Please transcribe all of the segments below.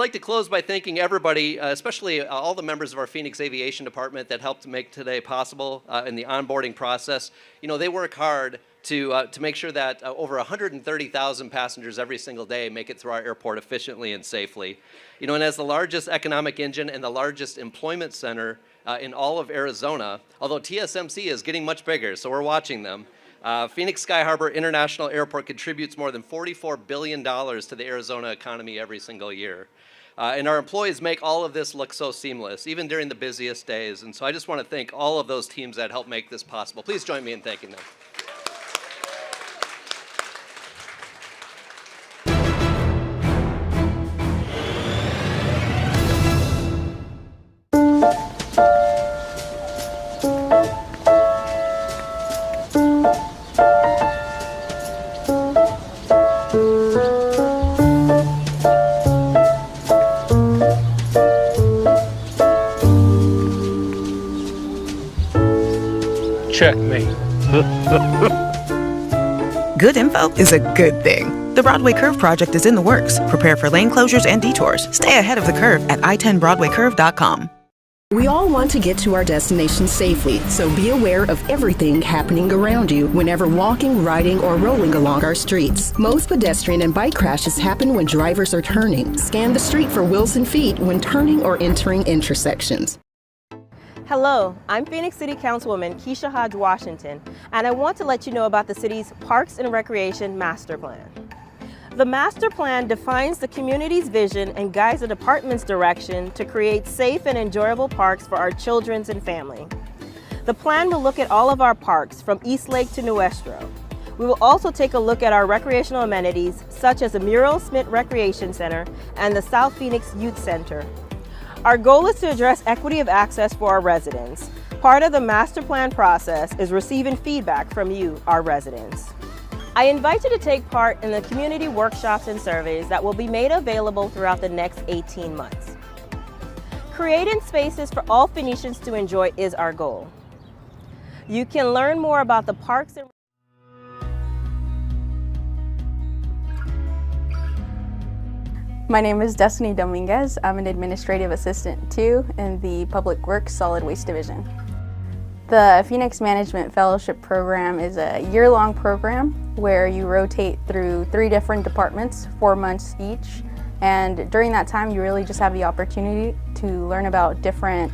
I'd like to close by thanking everybody, especially all the members of our Phoenix Aviation Department that helped make today possible in the onboarding process. You know, they work hard to make sure that over 130,000 passengers every single day make it through our airport efficiently and safely. You know, and as the largest economic engine and the largest employment center in all of Arizona, although TSMC is getting much bigger, so we're watching them. Phoenix Sky Harbor International Airport contributes more than $44 billion to the Arizona economy every single year. And our employees make all of this look so seamless, even during the busiest days. And so I just want to thank all of those teams that helped make this possible. Please join me in thanking them. Checkmate. Good info is a good thing. The Broadway Curve project is in the works. Prepare for lane closures and detours. Stay ahead of the curve at i10broadwaycurve.com. We all want to get to our destination safely, so be aware of everything happening around you whenever walking, riding, or rolling along our streets. Most pedestrian and bike crashes happen when drivers are turning. Scan the street for wheels and feet when turning or entering intersections. Hello, I'm Phoenix City Councilwoman Keisha Hodge Washington, and I want to let you know about the city's Parks and Recreation Master Plan. The Master Plan defines the community's vision and guides the department's direction to create safe and enjoyable parks for our children and family. The plan will look at all of our parks from East Lake to Nuestro. We will also take a look at our recreational amenities such as the Muriel Smith Recreation Center and the South Phoenix Youth Center. Our goal is to address equity of access for our residents. Part of the master plan process is receiving feedback from you, our residents. I invite you to take part in the community workshops and surveys that will be made available throughout the next 18 months. Creating spaces for all Phoenicians to enjoy is our goal. You can learn more about the parks and My name is Destiny Dominguez. I'm an administrative assistant 2 in the Public Works Solid Waste Division. The Phoenix Management Fellowship Program is a year-long program where you rotate through 3 different departments, 4 months each. And during that time, you really just have the opportunity to learn about different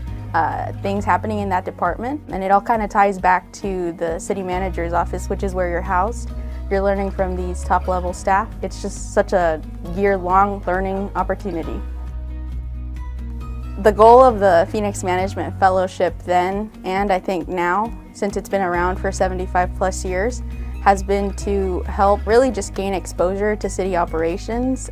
things happening in that department. And it all kind of ties back to the city manager's office, which is where you're housed. You're learning from these top-level staff. It's just such a year-long learning opportunity. The goal of the Phoenix Management Fellowship then, and I think now, since it's been around for 75+ years, has been to help really just gain exposure to city operations.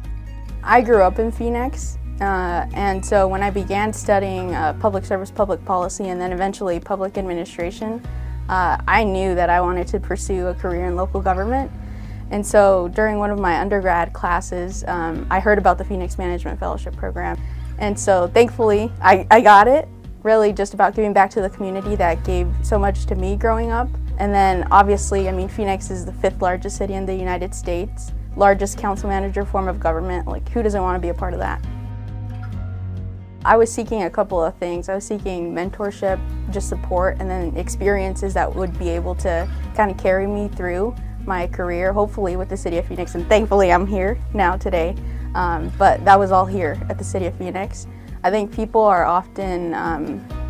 I grew up in Phoenix, and so when I began studying public service, public policy, and then eventually public administration, I knew that I wanted to pursue a career in local government. And so during one of my undergrad classes, I heard about the Phoenix Management Fellowship Program. And so thankfully, I got it, really just about giving back to the community that gave so much to me growing up. And then obviously, I mean, Phoenix is the 5th largest city in the United States, largest council manager form of government. Like, who doesn't want to be a part of that? I was seeking a couple of things. I was seeking mentorship, just support, and then experiences that would be able to kind of carry me through my career, hopefully with the City of Phoenix, and thankfully I'm here now today. But that was all here at the City of Phoenix. I think people are often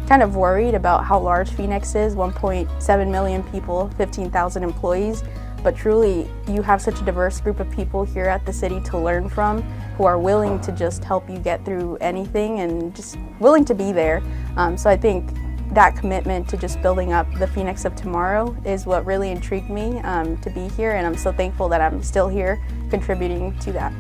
kind of worried about how large Phoenix is, 1.7 million people, 15,000 employees, but truly you have such a diverse group of people here at the city to learn from, who are willing to just help you get through anything and just willing to be there. So I think that commitment to just building up the Phoenix of tomorrow is what really intrigued me to be here, and I'm so thankful that I'm still here contributing to that.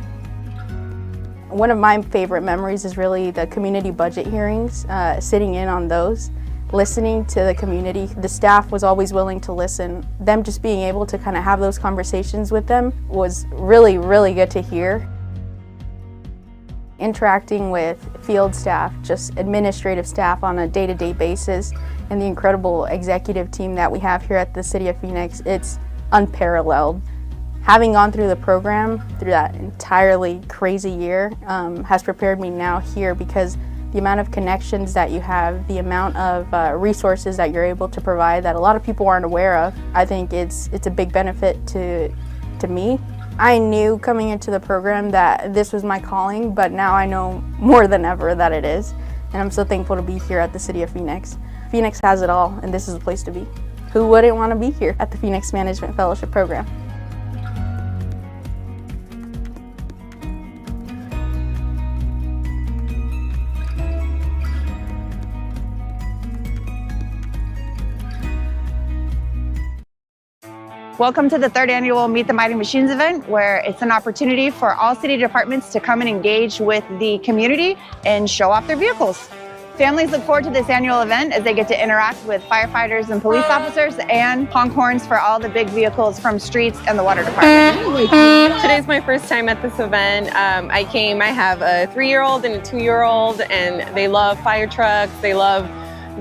One of my favorite memories is really the community budget hearings, sitting in on those, listening to the community. The staff was always willing to listen. Them just being able to kind of have those conversations with them was really, really good to hear. Interacting with field staff, just administrative staff on a day-to-day basis, and the incredible executive team that we have here at the City of Phoenix, it's unparalleled. having gone through the program through that entirely crazy year has prepared me now here, because the amount of connections that you have, the amount of resources that you're able to provide that a lot of people aren't aware of, I think it's a big benefit to me. I knew coming into the program that this was my calling, but now I know more than ever that it is. And I'm so thankful to be here at the City of Phoenix. Phoenix has it all, and this is the place to be. Who wouldn't want to be here at the Phoenix Management Fellowship Program? Welcome to the third annual Meet the Mighty Machines event, where it's an opportunity for all city departments to come and engage with the community and show off their vehicles. Families look forward to this annual event as they get to interact with firefighters and police officers and honk horns for all the big vehicles from streets and the water department. Today's my first time at this event. I have a 3-year-old and a 2-year-old, and they love fire trucks, they love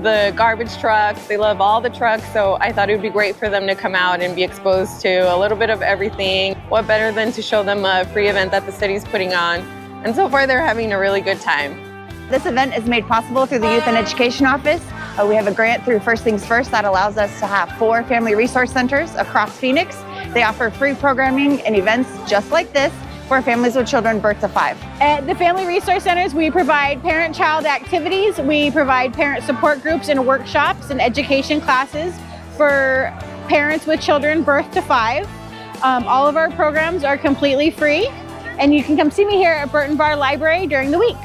the garbage trucks, they love all the trucks, so I thought it would be great for them to come out and be exposed to a little bit of everything. What better than to show them a free event that the city's putting on, and so far they're having a really good time. This event is made possible through the Youth and Education Office. We have a grant through First Things First that allows us to have 4 family resource centers across Phoenix. They offer free programming and events just like this for families with children birth to 5. At the Family Resource Centers, we provide parent-child activities. We provide parent support groups and workshops and education classes for parents with children birth to 5. All of our programs are completely free, and you can come see me here at Burton Bar Library during the week.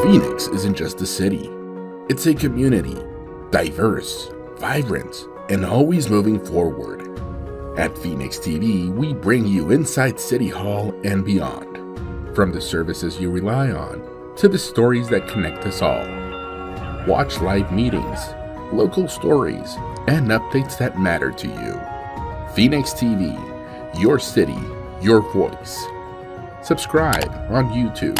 Phoenix isn't just a city. It's a community, diverse, vibrant, and always moving forward. At Phoenix TV, we bring you inside City Hall and beyond. From the services you rely on, to the stories that connect us all. Watch live meetings, local stories, and updates that matter to you. Phoenix TV, your city, your voice. Subscribe on YouTube.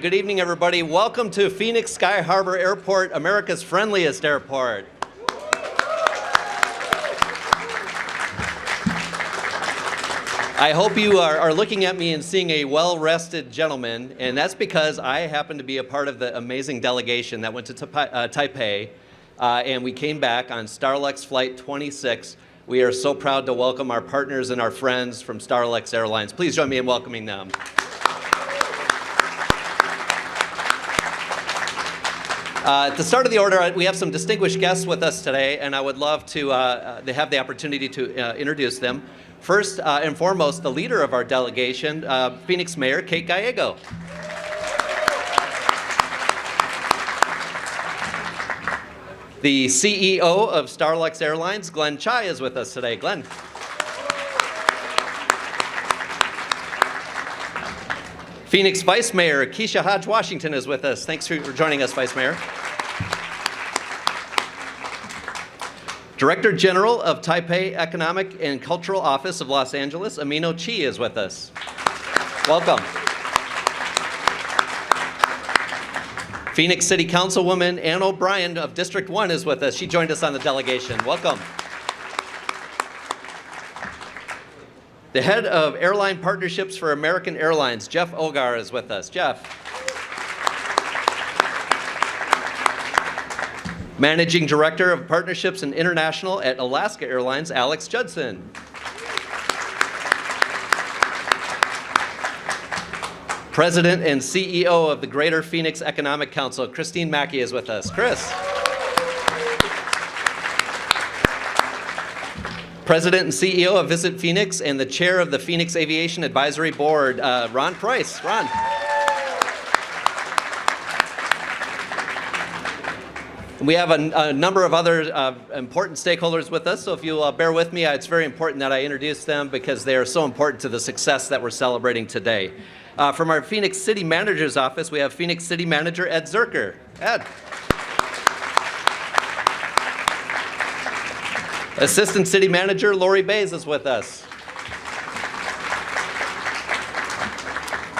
Good evening, everybody. Welcome to Phoenix Sky Harbor Airport, America's friendliest airport. I hope you are looking at me and seeing a well-rested gentleman, and that's because I happen to be a part of the amazing delegation that went to Taipei, and we came back on Starlux Flight 26. We are so proud to welcome our partners and our friends from Starlux Airlines. Please join me in welcoming them. At the start of the order, we have some distinguished guests with us today, and I would love to have the opportunity to introduce them. First and foremost, the leader of our delegation, Phoenix Mayor Kate Gallego. The CEO of Starlux Airlines, Glenn Chai, is with us today. Glenn. Phoenix Vice Mayor Keisha Hodge Washington is with us. Thanks for joining us, Vice Mayor. Director General of Taipei Economic and Cultural Office of Los Angeles, Amino Chi, is with us. Welcome. Phoenix City Councilwoman Ann O'Brien of District 1 is with us. She joined us on the delegation. Welcome. The head of Airline Partnerships for American Airlines, Jeff Ogar, is with us. Jeff. Managing Director of Partnerships and International at Alaska Airlines, Alex Judson. President and CEO of the Greater Phoenix Economic Council, Christine Mackey, is with us. Chris. President and CEO of Visit Phoenix and the Chair of the Phoenix Aviation Advisory Board, Ron Price. Ron. We have a number of other important stakeholders with us, so if you'll bear with me, it's very important that I introduce them because they are so important to the success that we're celebrating today. From our Phoenix City Manager's Office, we have Phoenix City Manager Ed Zerker. Ed. Assistant City Manager Lori Bays is with us.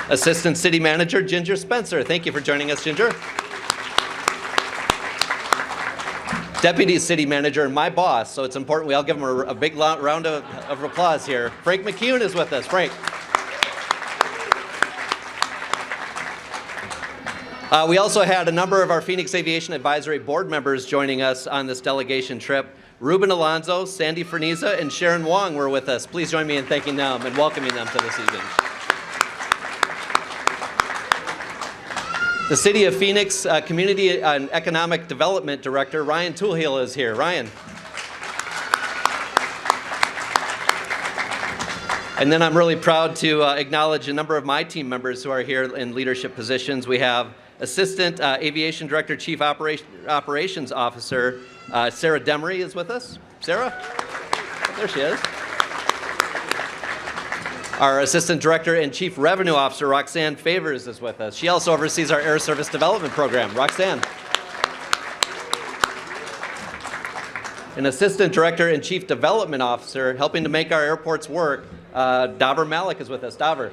Assistant City Manager Ginger Spencer. Thank you for joining us, Ginger. Deputy City Manager and my boss, so it's important we all give him a big round of applause here. Frank McCune is with us. Frank. We also had a number of our Phoenix Aviation Advisory Board members joining us on this delegation trip. Ruben Alonzo, Sandy Ferniza, and Sharon Wong were with us. Please join me in thanking them and welcoming them to this evening. The City of Phoenix Community and Economic Development Director, Ryan Toolhill, is here. Ryan. And then I'm really proud to acknowledge a number of my team members who are here in leadership positions. We have Assistant Aviation Director, Chief Operations Officer, Sarah Demery is with us. Sarah? There she is. Our Assistant Director and Chief Revenue Officer, Roxanne Favors, is with us. She also oversees our Air Service Development Program. Roxanne. An Assistant Director and Chief Development Officer, helping to make our airports work, Daver Malik is with us. Daver.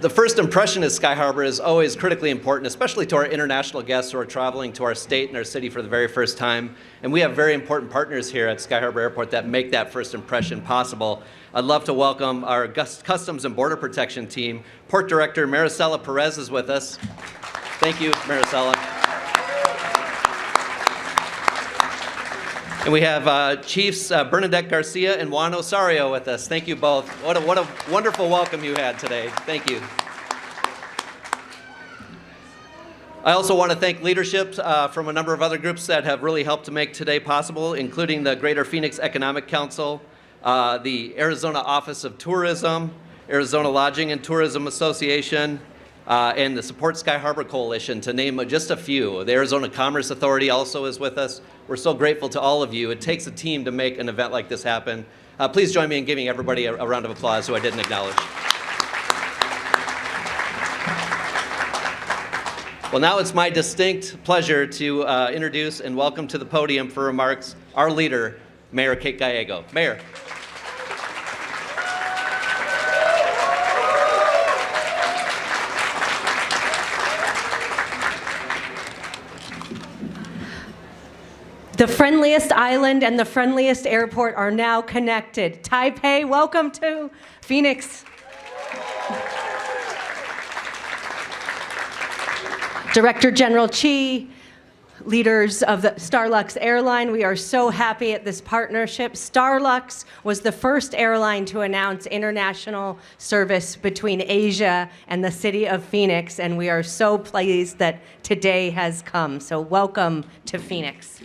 The first impression of Sky Harbor is always critically important, especially to our international guests who are traveling to our state and our city for the very first time. And we have very important partners here at Sky Harbor Airport that make that first impression possible. I'd love to welcome our Customs and Border Protection team. Port Director Maricela Perez is with us. Thank you, Maricela. And we have Chiefs Bernadette Garcia and Juan Osario with us. Thank you both. What a wonderful welcome you had today. Thank you. I also want to thank leadership from a number of other groups that have really helped to make today possible, including the Greater Phoenix Economic Council, the Arizona Office of Tourism, Arizona Lodging and Tourism Association, and the Support Sky Harbor Coalition, to name just a few. The Arizona Commerce Authority also is with us. We're so grateful to all of you. It takes a team to make an event like this happen. Please join me in giving everybody a round of applause who I didn't acknowledge. Well, now it's my distinct pleasure to introduce and welcome to the podium for remarks our leader, Mayor Kate Gallego. Mayor. The friendliest island and the friendliest airport are now connected. Taipei, welcome to Phoenix. Director General Chi, leaders of the Starlux airline, we are so happy at this partnership. Starlux was the first airline to announce international service between Asia and the city of Phoenix, and we are so pleased that today has come. So welcome to Phoenix.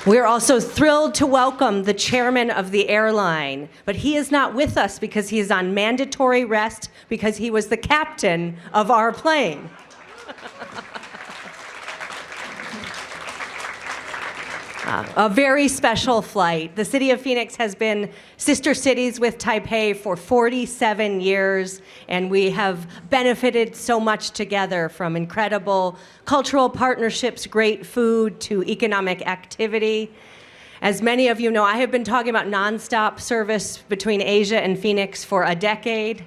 We're also thrilled to welcome the chairman of the airline, but he is not with us because he is on mandatory rest because he was the captain of our plane. A very special flight. The city of Phoenix has been sister cities with Taipei for 47 years, and we have benefited so much together, from incredible cultural partnerships, great food, to economic activity. As many of you know, I have been talking about nonstop service between Asia and Phoenix for a decade.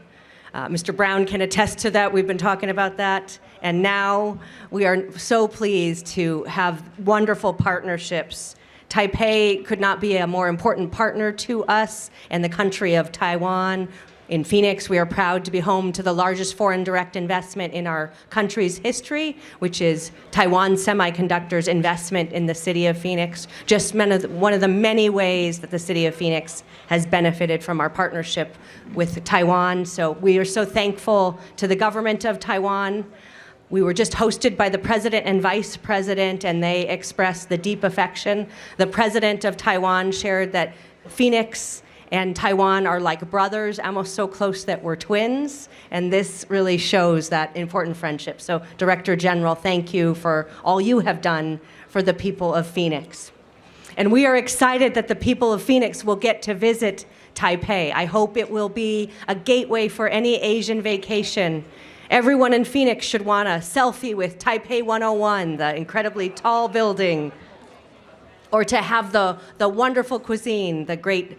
Mr. Brown can attest to that. We've been talking about that. And now we are so pleased to have wonderful partnerships. Taipei could not be a more important partner to us and the country of Taiwan. In Phoenix, we are proud to be home to the largest foreign direct investment in our country's history, which is Taiwan Semiconductor's investment in the city of Phoenix. Just one of the many ways that the city of Phoenix has benefited from our partnership with Taiwan. So we are so thankful to the government of Taiwan. We were just hosted by the president and vice president, and they expressed the deep affection. The president of Taiwan shared that Phoenix and Taiwan are like brothers, almost so close that we're twins, and this really shows that important friendship. So, Director General, thank you for all you have done for the people of Phoenix. And we are excited that the people of Phoenix will get to visit Taipei. I hope it will be a gateway for any Asian vacation. Everyone in Phoenix should want a selfie with Taipei 101, the incredibly tall building, or to have the wonderful cuisine, the great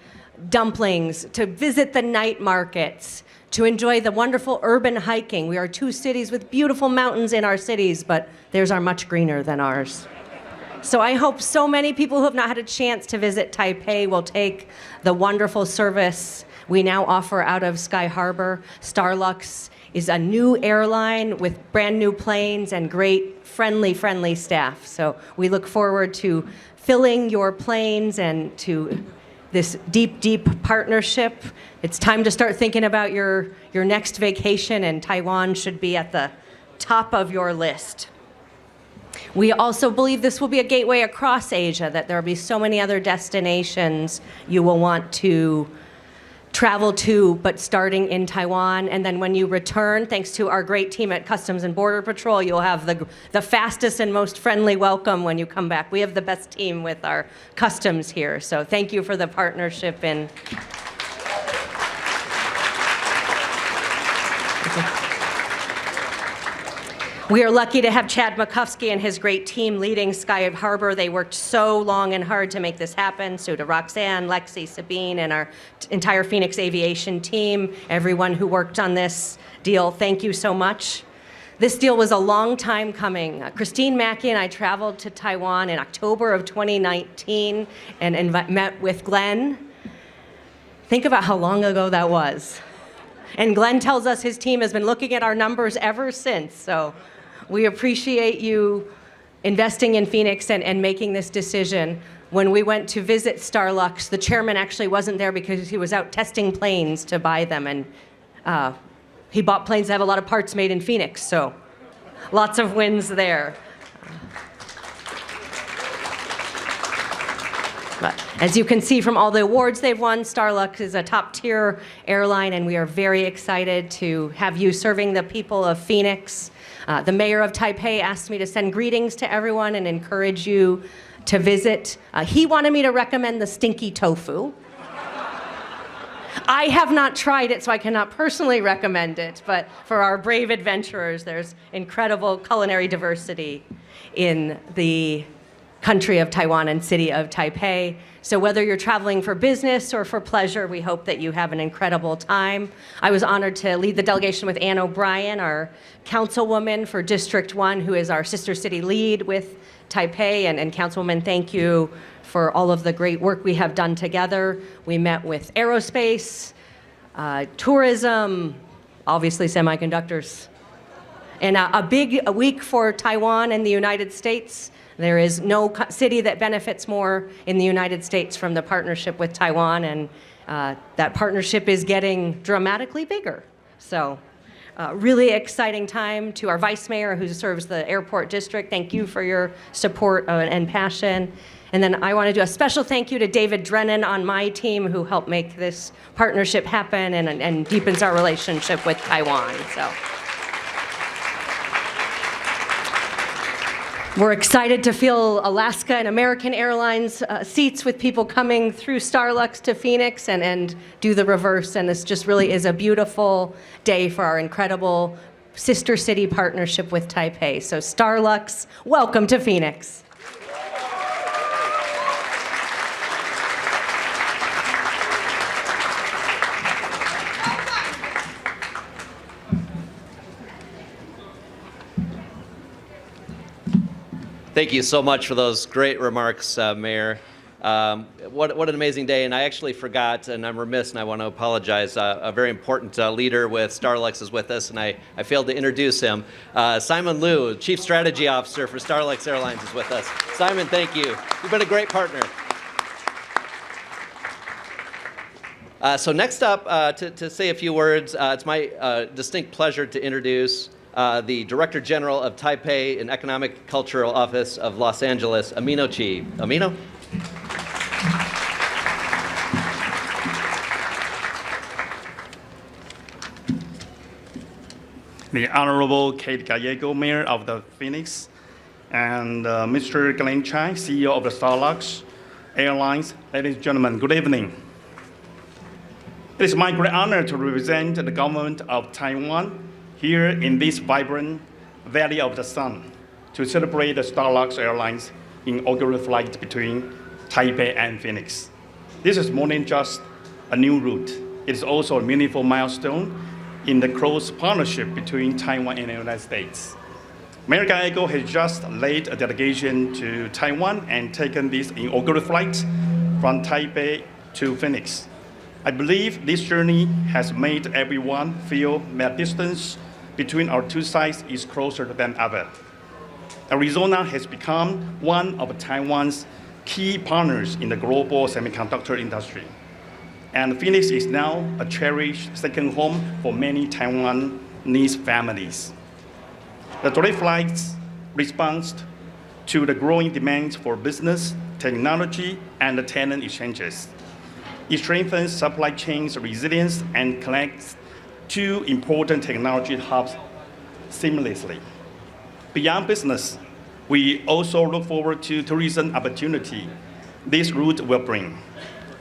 dumplings, to visit the night markets, to enjoy the wonderful urban hiking. We are two cities with beautiful mountains in our cities, but theirs are much greener than ours. So I hope so many people who have not had a chance to visit Taipei will take the wonderful service we now offer out of Sky Harbor. Starlux is a new airline with brand new planes and great, friendly staff. So we look forward to filling your planes and to this deep partnership. It's time to start thinking about your next vacation, and Taiwan should be at the top of your list. We also believe this will be a gateway across Asia, that there will be so many other destinations you will want to travel to, but starting in Taiwan. And then when you return, thanks to our great team at Customs and Border Patrol, you'll have the fastest and most friendly welcome when you come back. We have the best team with our customs here. So thank you for the partnership. And we are lucky to have Chad Makowski and his great team leading Sky Harbor. They worked so long and hard to make this happen. So to Roxanne, Lexi, Sabine, and our entire Phoenix Aviation team, everyone who worked on this deal, thank you so much. This deal was a long time coming. Christine Mackey and I traveled to Taiwan in October of 2019 and met with Glenn. Think about how long ago that was. And Glenn tells us his team has been looking at our numbers ever since. So we appreciate you investing in Phoenix and making this decision. When we went to visit Starlux, the chairman actually wasn't there because he was out testing planes to buy them. And he bought planes that have a lot of parts made in Phoenix. So lots of wins there. But as you can see from all the awards they've won, Starlux is a top-tier airline, and we are very excited to have you serving the people of Phoenix. The mayor of Taipei asked me to send greetings to everyone and encourage you to visit. He wanted me to recommend the stinky tofu. I have not tried it, so I cannot personally recommend it, but for our brave adventurers, there's incredible culinary diversity in the country of Taiwan and city of Taipei. So whether you're traveling for business or for pleasure, we hope that you have an incredible time. I was honored to lead the delegation with Ann O'Brien, our councilwoman for District 1, who is our sister city lead with Taipei. And Councilwoman, thank you for all of the great work we have done together. We met with aerospace, tourism, obviously semiconductors. And a big week for Taiwan and the United States. There is no city that benefits more in the United States from the partnership with Taiwan, and that partnership is getting dramatically bigger. So really exciting time. To our vice mayor who serves the airport district, thank you for your support and passion. And then I want to do a special thank you to David Drennan on my team, who helped make this partnership happen and deepens our relationship with Taiwan. So we're excited to fill Alaska and American Airlines seats with people coming through Starlux to Phoenix and do the reverse. And this just really is a beautiful day for our incredible sister city partnership with Taipei. So Starlux, welcome to Phoenix. Thank you so much for those great remarks, Mayor. What an amazing day, and I actually forgot, and I'm remiss, and I want to apologize, a very important leader with Starlux is with us, and I failed to introduce him. Simon Liu, Chief Strategy Officer for Starlux Airlines is with us. Simon, thank you. You've been a great partner. So next up, to say a few words, it's my distinct pleasure to introduce the Director General of Taipei and Economic Cultural Office of Los Angeles, Amino Chi. Amino? The Honorable Kate Gallego, Mayor of the Phoenix, and Mr. Glenn Chai, CEO of the Starlux Airlines. Ladies and gentlemen, good evening. It is my great honor to represent the government of Taiwan here in this vibrant Valley of the Sun to celebrate the Starlux Airlines inaugural flight between Taipei and Phoenix. This is more than just a new route. It is also a meaningful milestone in the close partnership between Taiwan and the United States. Mayor Gallego has just led a delegation to Taiwan and taken this inaugural flight from Taipei to Phoenix. I believe this journey has made everyone feel that distance between our two sides is closer than ever. Arizona has become one of Taiwan's key partners in the global semiconductor industry. And Phoenix is now a cherished second home for many Taiwanese families. The direct flights responds to the growing demands for business, technology, and the talent exchanges. It strengthens supply chains resilience and connects two important technology hubs seamlessly. Beyond business, we also look forward to tourism opportunity this route will bring.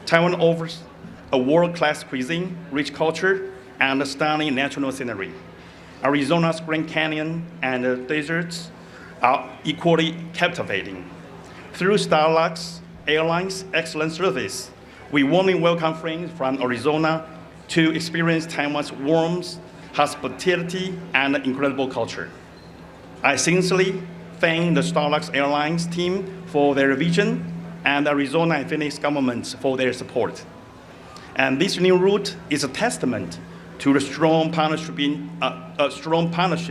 Taiwan offers a world-class cuisine, rich culture, and a stunning natural scenery. Arizona's Grand Canyon and the deserts are equally captivating. Through Starlux Airlines' excellent service, we warmly welcome friends from Arizona to experience Taiwan's warmth, hospitality, and incredible culture. I sincerely thank the Starlux Airlines team for their vision and Arizona and Phoenix governments for their support. And this new route is a testament to the strong partnership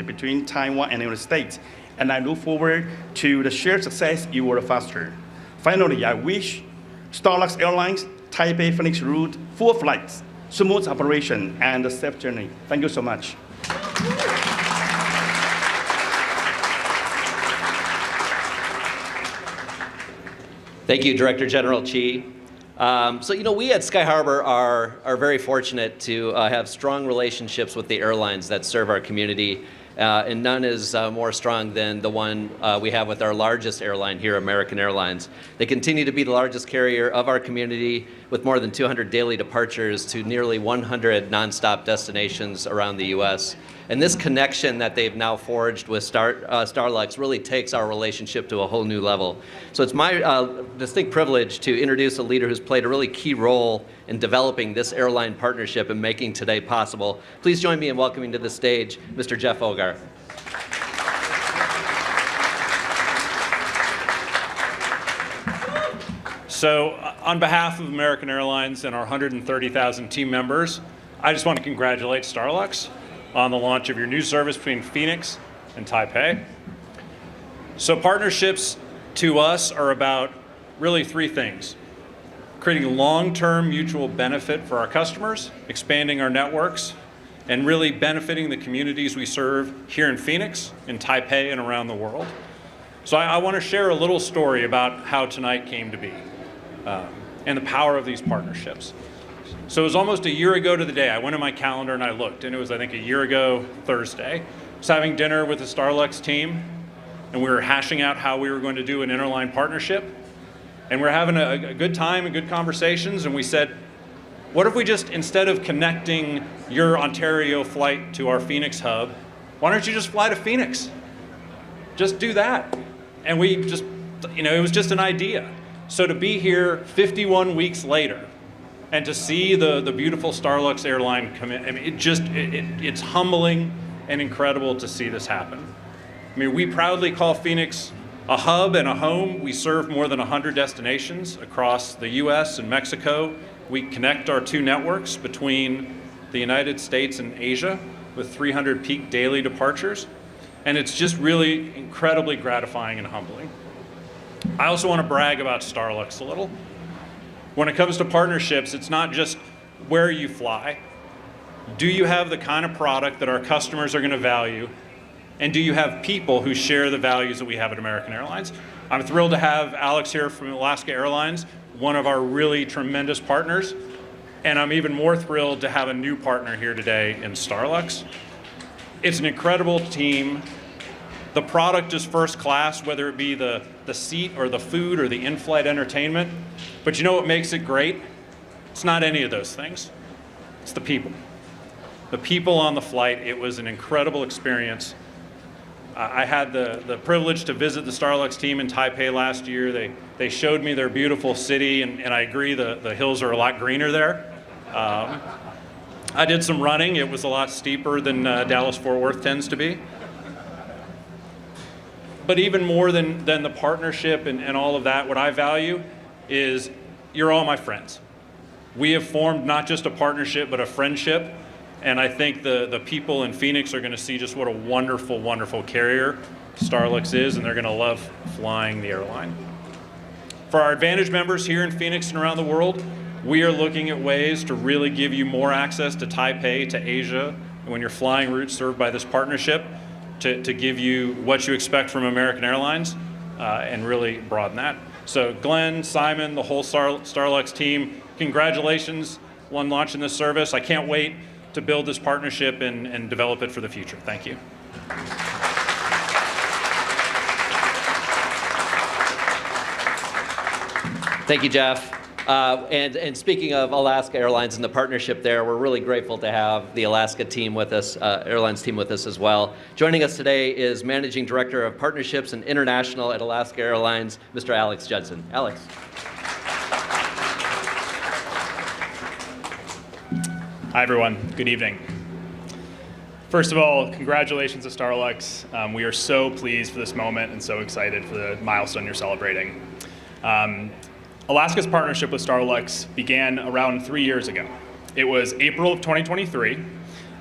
between Taiwan and the United States, and I look forward to the shared success you will foster. Finally, I wish Starlux Airlines Taipei Phoenix route full flights, smooth operation, and a safe journey. Thank you so much. Thank you, Director General Chi. We at Sky Harbor are very fortunate to have strong relationships with the airlines that serve our community, and none is more strong than the one we have with our largest airline here, American Airlines. They continue to be the largest carrier of our community with more than 200 daily departures to nearly 100 nonstop destinations around the U.S. And this connection that they've now forged with Starlux really takes our relationship to a whole new level. So it's my distinct privilege to introduce a leader who's played a really key role in developing this airline partnership and making today possible. Please join me in welcoming to the stage Mr. Jeff Ogar. So on behalf of American Airlines and our 130,000 team members, I just want to congratulate Starlux on the launch of your new service between Phoenix and Taipei. So partnerships to us are about really three things: creating long-term mutual benefit for our customers, expanding our networks, and really benefiting the communities we serve here in Phoenix, in Taipei, and around the world. So I want to share a little story about how tonight came to be and the power of these partnerships. So it was almost a year ago to the day. I went in my calendar and I looked, and it was, I think, a year ago Thursday. I was having dinner with the Starlux team, and we were hashing out how we were going to do an interline partnership. And we were having a good time and good conversations, and we said, what if we just, instead of connecting your Ontario flight to our Phoenix hub, why don't you just fly to Phoenix? Just do that. And we just, it was just an idea. So to be here 51 weeks later, and to see the beautiful Starlux airline come in, I mean, it's humbling and incredible to see this happen. I mean, we proudly call Phoenix A hub and a home, we serve more than 100 destinations across the US and Mexico. We connect our two networks between the United States and Asia with 300 peak daily departures. And it's just really incredibly gratifying and humbling. I also want to brag about Starlux a little. When it comes to partnerships, it's not just where you fly. Do you have the kind of product that our customers are going to value? And do you have people who share the values that we have at American Airlines? I'm thrilled to have Alex here from Alaska Airlines, one of our really tremendous partners. And I'm even more thrilled to have a new partner here today in Starlux. It's an incredible team. The product is first class, whether it be the seat or the food or the in-flight entertainment. But you know what makes it great? It's not any of those things. It's the people. The people on the flight. It was an incredible experience. I had the privilege to visit the Starlux team in Taipei last year. They showed me their beautiful city, and I agree the hills are a lot greener there. I did some running. It was a lot steeper than Dallas-Fort Worth tends to be. But even more than the partnership and all of that, what I value is you're all my friends. We have formed not just a partnership, but a friendship. And I think the people in Phoenix are going to see just what a wonderful, wonderful carrier Starlux is, and they're going to love flying the airline. For our Advantage members here in Phoenix and around the world, we are looking at ways to really give you more access to Taipei, to Asia, when you're flying routes served by this partnership, to give you what you expect from American Airlines and really broaden that. So Glenn, Simon, the whole Starlux team, congratulations on launching this service. I can't wait to build this partnership and develop it for the future. Thank you. Thank you, Jeff. And speaking of Alaska Airlines and the partnership there, we're really grateful to have the Alaska team with us, Airlines team with us as well. Joining us today is Managing Director of Partnerships and International at Alaska Airlines, Mr. Alex Judson. Alex. Hi, everyone. Good evening. First of all, congratulations to Starlux. We are so pleased for this moment and so excited for the milestone you're celebrating. Alaska's partnership with Starlux began around 3 years ago. It was April of 2023,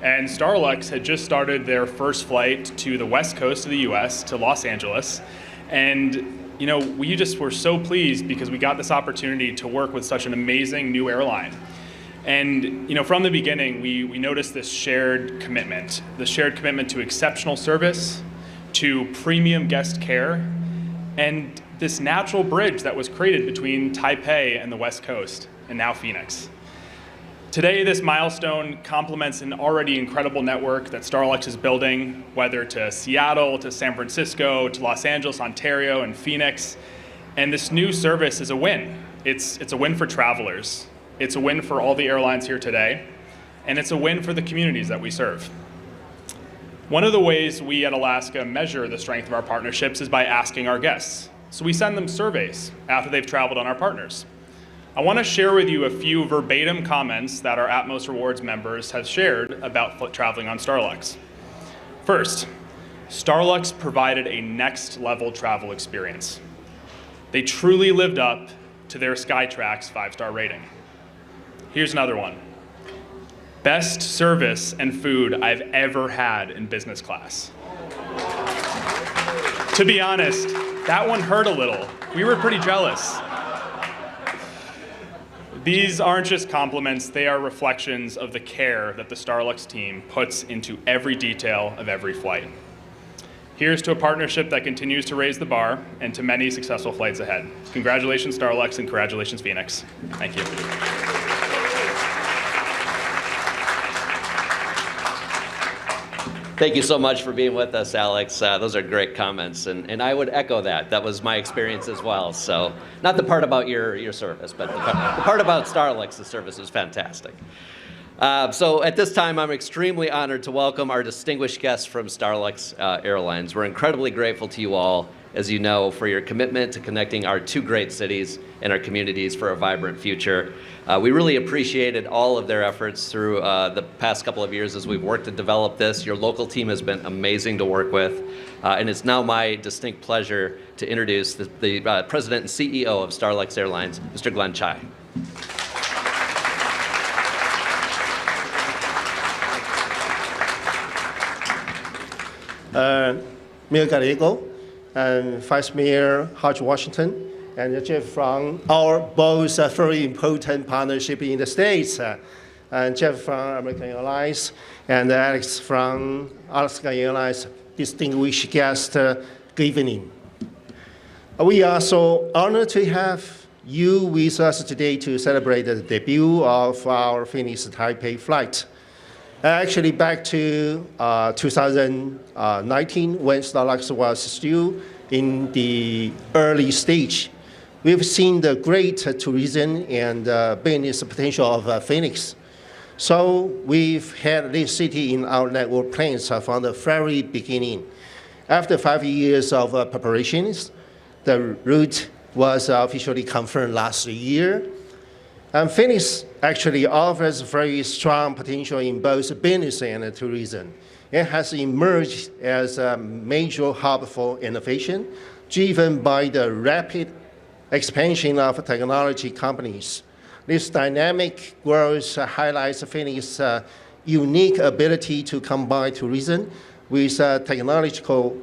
and Starlux had just started their first flight to the west coast of the US, to Los Angeles. And you know, we just were so pleased because we got this opportunity to work with such an amazing new airline. And you know, from the beginning, we noticed this shared commitment to exceptional service, to premium guest care, and this natural bridge that was created between Taipei and the West Coast, and now Phoenix. Today, this milestone complements an already incredible network that Starlux is building, whether to Seattle, to San Francisco, to Los Angeles, Ontario, and Phoenix. And this new service is a win. It's a win for travelers. It's a win for all the airlines here today, and it's a win for the communities that we serve. One of the ways we at Alaska measure the strength of our partnerships is by asking our guests. So we send them surveys after they've traveled on our partners. I want to share with you a few verbatim comments that our Atmos Rewards members have shared about traveling on Starlux. First, Starlux provided a next level travel experience. They truly lived up to their Skytrax 5-star rating. Here's another one. Best service and food I've ever had in business class. To be honest, that one hurt a little. We were pretty jealous. These aren't just compliments, they are reflections of the care that the Starlux team puts into every detail of every flight. Here's to a partnership that continues to raise the bar and to many successful flights ahead. Congratulations, Starlux, and congratulations, Phoenix. Thank you. Thank you so much for being with us, Alex. Those are great comments, and I would echo that. That was my experience as well. So, not the part about your service, but the part about Starlux's service was fantastic. So at this time, I'm extremely honored to welcome our distinguished guests from Starlux Airlines. We're incredibly grateful to you all, as you know, for your commitment to connecting our two great cities and our communities for a vibrant future. We really appreciated all of their efforts through the past couple of years as we've worked to develop this. Your local team has been amazing to work with. And it's now my distinct pleasure to introduce the President and CEO of Starlux Airlines, Mr. Glenn Chai. Mayor Gallego and Vice Mayor Hodge Washington and Jeff from our both very important partnership in the States, and Jeff from American Airlines and Alex from Alaska Airlines, distinguished guests, good evening. We are so honored to have you with us today to celebrate the debut of our Phoenix Taipei flight. Actually, back to 2019, when Starlux was still in the early stage, we've seen the great tourism and business potential of Phoenix. So we've had this city in our network plans from the very beginning. After 5 years of preparations, the route was officially confirmed last year. And Phoenix actually offers very strong potential in both business and tourism. It has emerged as a major hub for innovation, driven by the rapid expansion of technology companies. This dynamic growth highlights Phoenix's unique ability to combine tourism with technological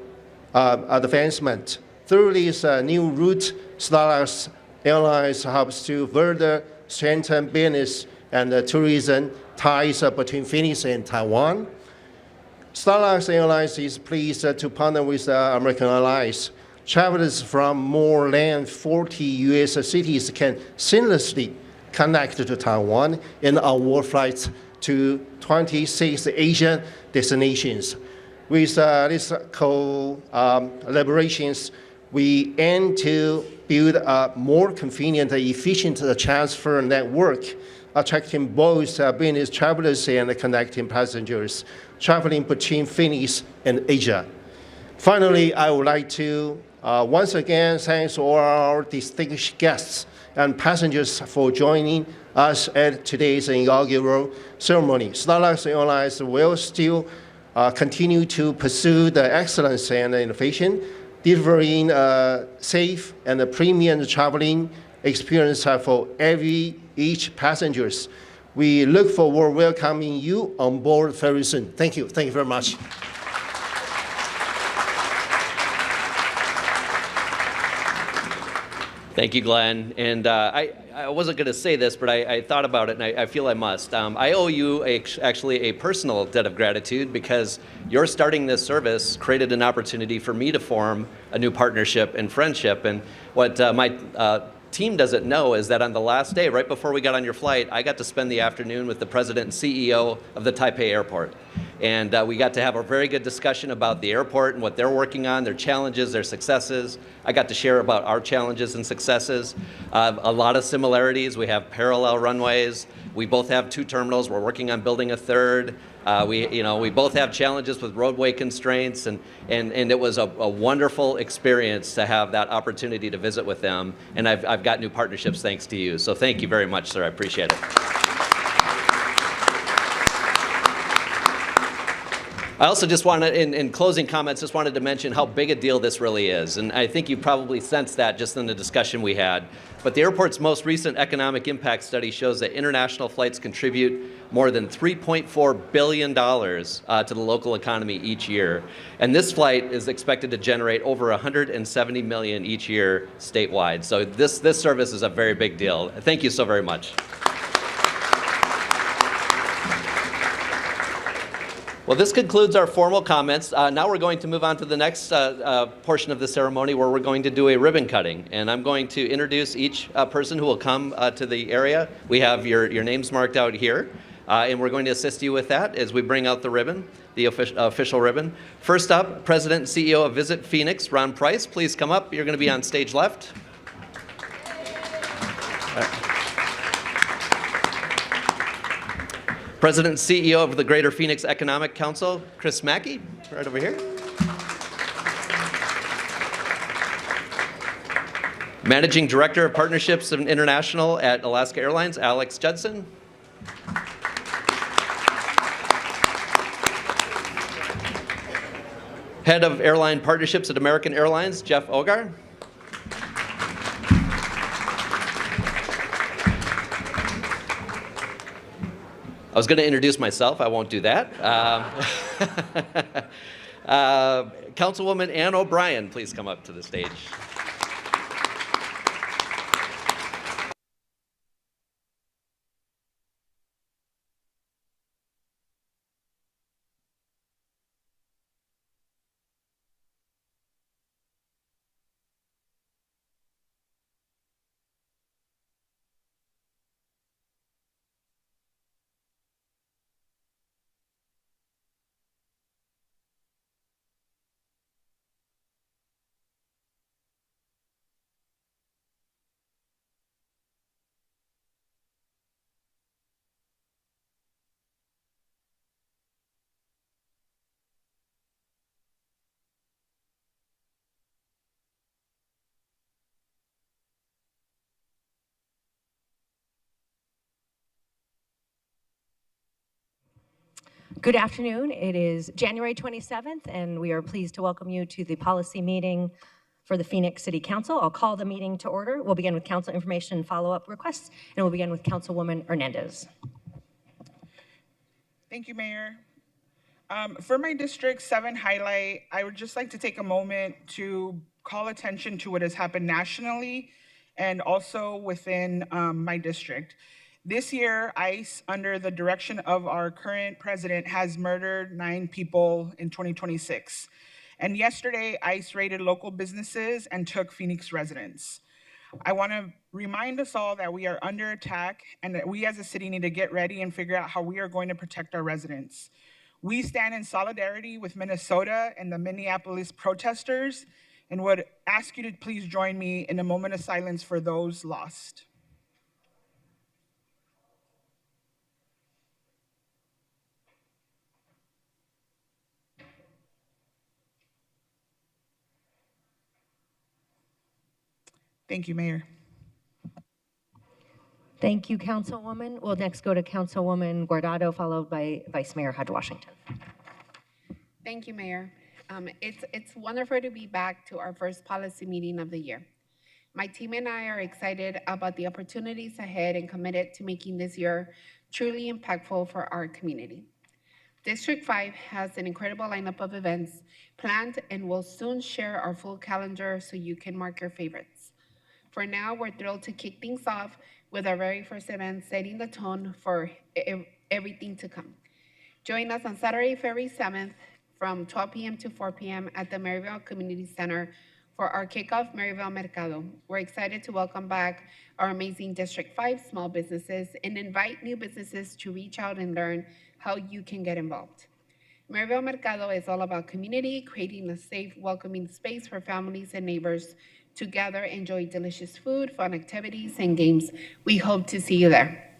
advancement. Through this new route, Starlux Airlines hopes to further strengthen business and tourism ties between Phoenix and Taiwan. Starlux Airlines is pleased to partner with American Airlines. Travelers from more than 40 U.S. cities can seamlessly connect to Taiwan in our flights to 26 Asian destinations. With these collaborations, we aim to build a more convenient and efficient transfer network, attracting both business travelers and connecting passengers traveling between Phoenix and Asia. Finally, I would like to once again thank all our distinguished guests and passengers for joining us at today's inaugural ceremony. Starlux Airlines will still continue to pursue the excellence and innovation, delivering a safe and a premium traveling experience for each passengers. We look forward to welcoming you on board very soon. Thank you. Thank you very much. Thank you, Glenn. And I wasn't going to say this, but I thought about it, and I feel I must. I owe you actually a personal debt of gratitude, because your starting this service created an opportunity for me to form a new partnership and friendship. And what my team doesn't know is that on the last day, right before we got on your flight, I got to spend the afternoon with the president and CEO of the Taipei airport. And we got to have a very good discussion about the airport and what they're working on, their challenges, their successes. I got to share about our challenges and successes. A lot of similarities. We have parallel runways. We both have 2 terminals. We're working on building a 3rd. We both have challenges with roadway constraints, and it was a wonderful experience to have that opportunity to visit with them. And I've got new partnerships thanks to you. So thank you very much, sir. I appreciate it. I also just wanted, in closing comments, just wanted to mention how big a deal this really is. And I think you probably sensed that just in the discussion we had. But the airport's most recent economic impact study shows that international flights contribute more than $3.4 billion to the local economy each year. And this flight is expected to generate over $170 million each year statewide. So this service is a very big deal. Thank you so very much. Well, this concludes our formal comments. Now we're going to move on to the next portion of the ceremony, where we're going to do a ribbon cutting. And I'm going to introduce each person who will come to the area. We have your names marked out here. And we're going to assist you with that as we bring out the ribbon, the official ribbon. First up, President and CEO of Visit Phoenix, Ron Price. Please come up. You're going to be on stage left. President and CEO of the Greater Phoenix Economic Council, Chris Mackey, right over here. Managing Director of Partnerships and International at Alaska Airlines, Alex Judson. Head of Airline Partnerships at American Airlines, Jeff Ogar. I was going to introduce myself. I won't do that. Councilwoman Ann O'Brien, please come up to the stage. Good afternoon. It is January 27th, and we are pleased to welcome you to the policy meeting for the Phoenix City Council. I'll call the meeting to order. We'll begin with council information and follow-up requests, and we'll begin with Councilwoman Hernandez. Thank you, Mayor. For my District 7 highlight, I would just like to take a moment to call attention to what has happened nationally and also within my district. This year, ICE, under the direction of our current president, has murdered 9 people in 2026. And yesterday, ICE raided local businesses and took Phoenix residents. I want to remind us all that we are under attack and that we as a city need to get ready and figure out how we are going to protect our residents. We stand in solidarity with Minnesota and the Minneapolis protesters and would ask you to please join me in a moment of silence for those lost. Thank you, Mayor. Thank you, Councilwoman. We'll next go to Councilwoman Guardado, followed by Vice Mayor Hodge Washington. Thank you, Mayor. It's wonderful to be back to our first policy meeting of the year. My team and I are excited about the opportunities ahead and committed to making this year truly impactful for our community. District 5 has an incredible lineup of events planned and will soon share our full calendar so you can mark your favorites. For now, we're thrilled to kick things off with our very first event, setting the tone for everything to come. Join us on Saturday, February 7th from 12 p.m. to 4 p.m. at the Maryville Community Center for our kickoff Maryville Mercado. We're excited to welcome back our amazing District 5 small businesses and invite new businesses to reach out and learn how you can get involved. Maryville Mercado is all about community, creating a safe, welcoming space for families and neighbors to gather, enjoy delicious food, fun activities, and games. We hope to see you there.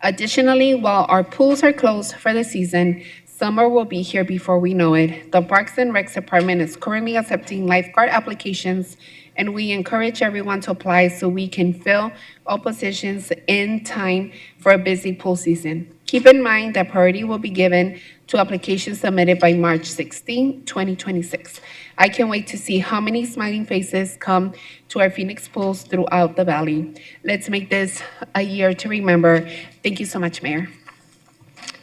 Additionally, while our pools are closed for the season, summer will be here before we know it. The Parks and Recs Department is currently accepting lifeguard applications, and we encourage everyone to apply so we can fill all positions in time for a busy pool season. Keep in mind that priority will be given to applications submitted by March 16, 2026. I can't wait to see how many smiling faces come to our Phoenix pools throughout the valley. Let's make this a year to remember. Thank you so much, Mayor.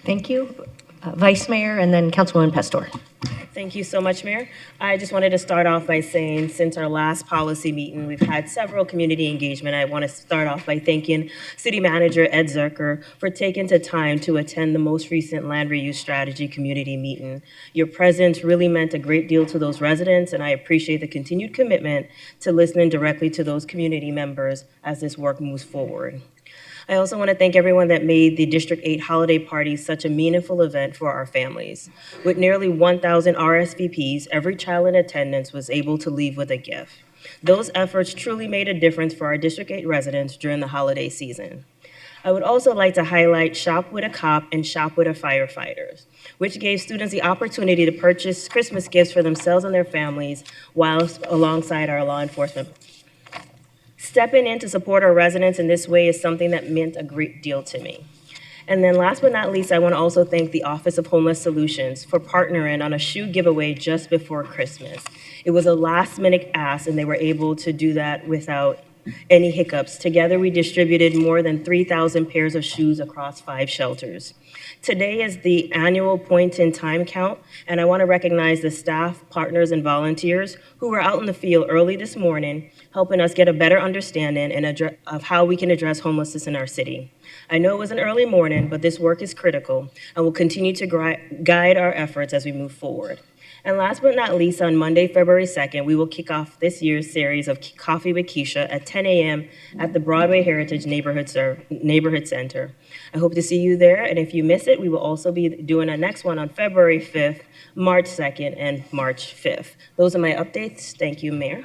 Thank you. Vice Mayor and then Councilwoman Pastor. Thank you so much, Mayor. I just wanted to start off by saying since our last policy meeting, we've had several community engagement. I want to start off by thanking City Manager Ed Zerker for taking the time to attend the most recent land reuse strategy community meeting. Your presence really meant a great deal to those residents, and I appreciate the continued commitment to listening directly to those community members as this work moves forward. I also want to thank everyone that made the District 8 holiday party such a meaningful event for our families. With nearly 1,000 RSVPs, every child in attendance was able to leave with a gift. Those efforts truly made a difference for our District 8 residents during the holiday season. I would also like to highlight Shop with a Cop and Shop with a Firefighters, which gave students the opportunity to purchase Christmas gifts for themselves and their families whilst alongside our law enforcement. Stepping in to support our residents in this way is something that meant a great deal to me. And then last but not least, I want to also thank the Office of Homeless Solutions for partnering on a shoe giveaway just before Christmas. It was a last-minute ask, and they were able to do that without any hiccups. Together, we distributed more than 3,000 pairs of shoes across 5 shelters. Today is the annual point-in-time count, and I want to recognize the staff, partners, and volunteers who were out in the field early this morning, helping us get a better understanding of how we can address homelessness in our city. I know it was an early morning, but this work is critical and will continue to guide our efforts as we move forward. And last but not least, on Monday, February 2nd, we will kick off this year's series of Coffee with Keisha at 10 a.m. at the Broadway Heritage Neighborhood Center. I hope to see you there, and if you miss it, we will also be doing a next one on February 5th, March 2nd, and March 5th. Those are my updates. Thank you, Mayor.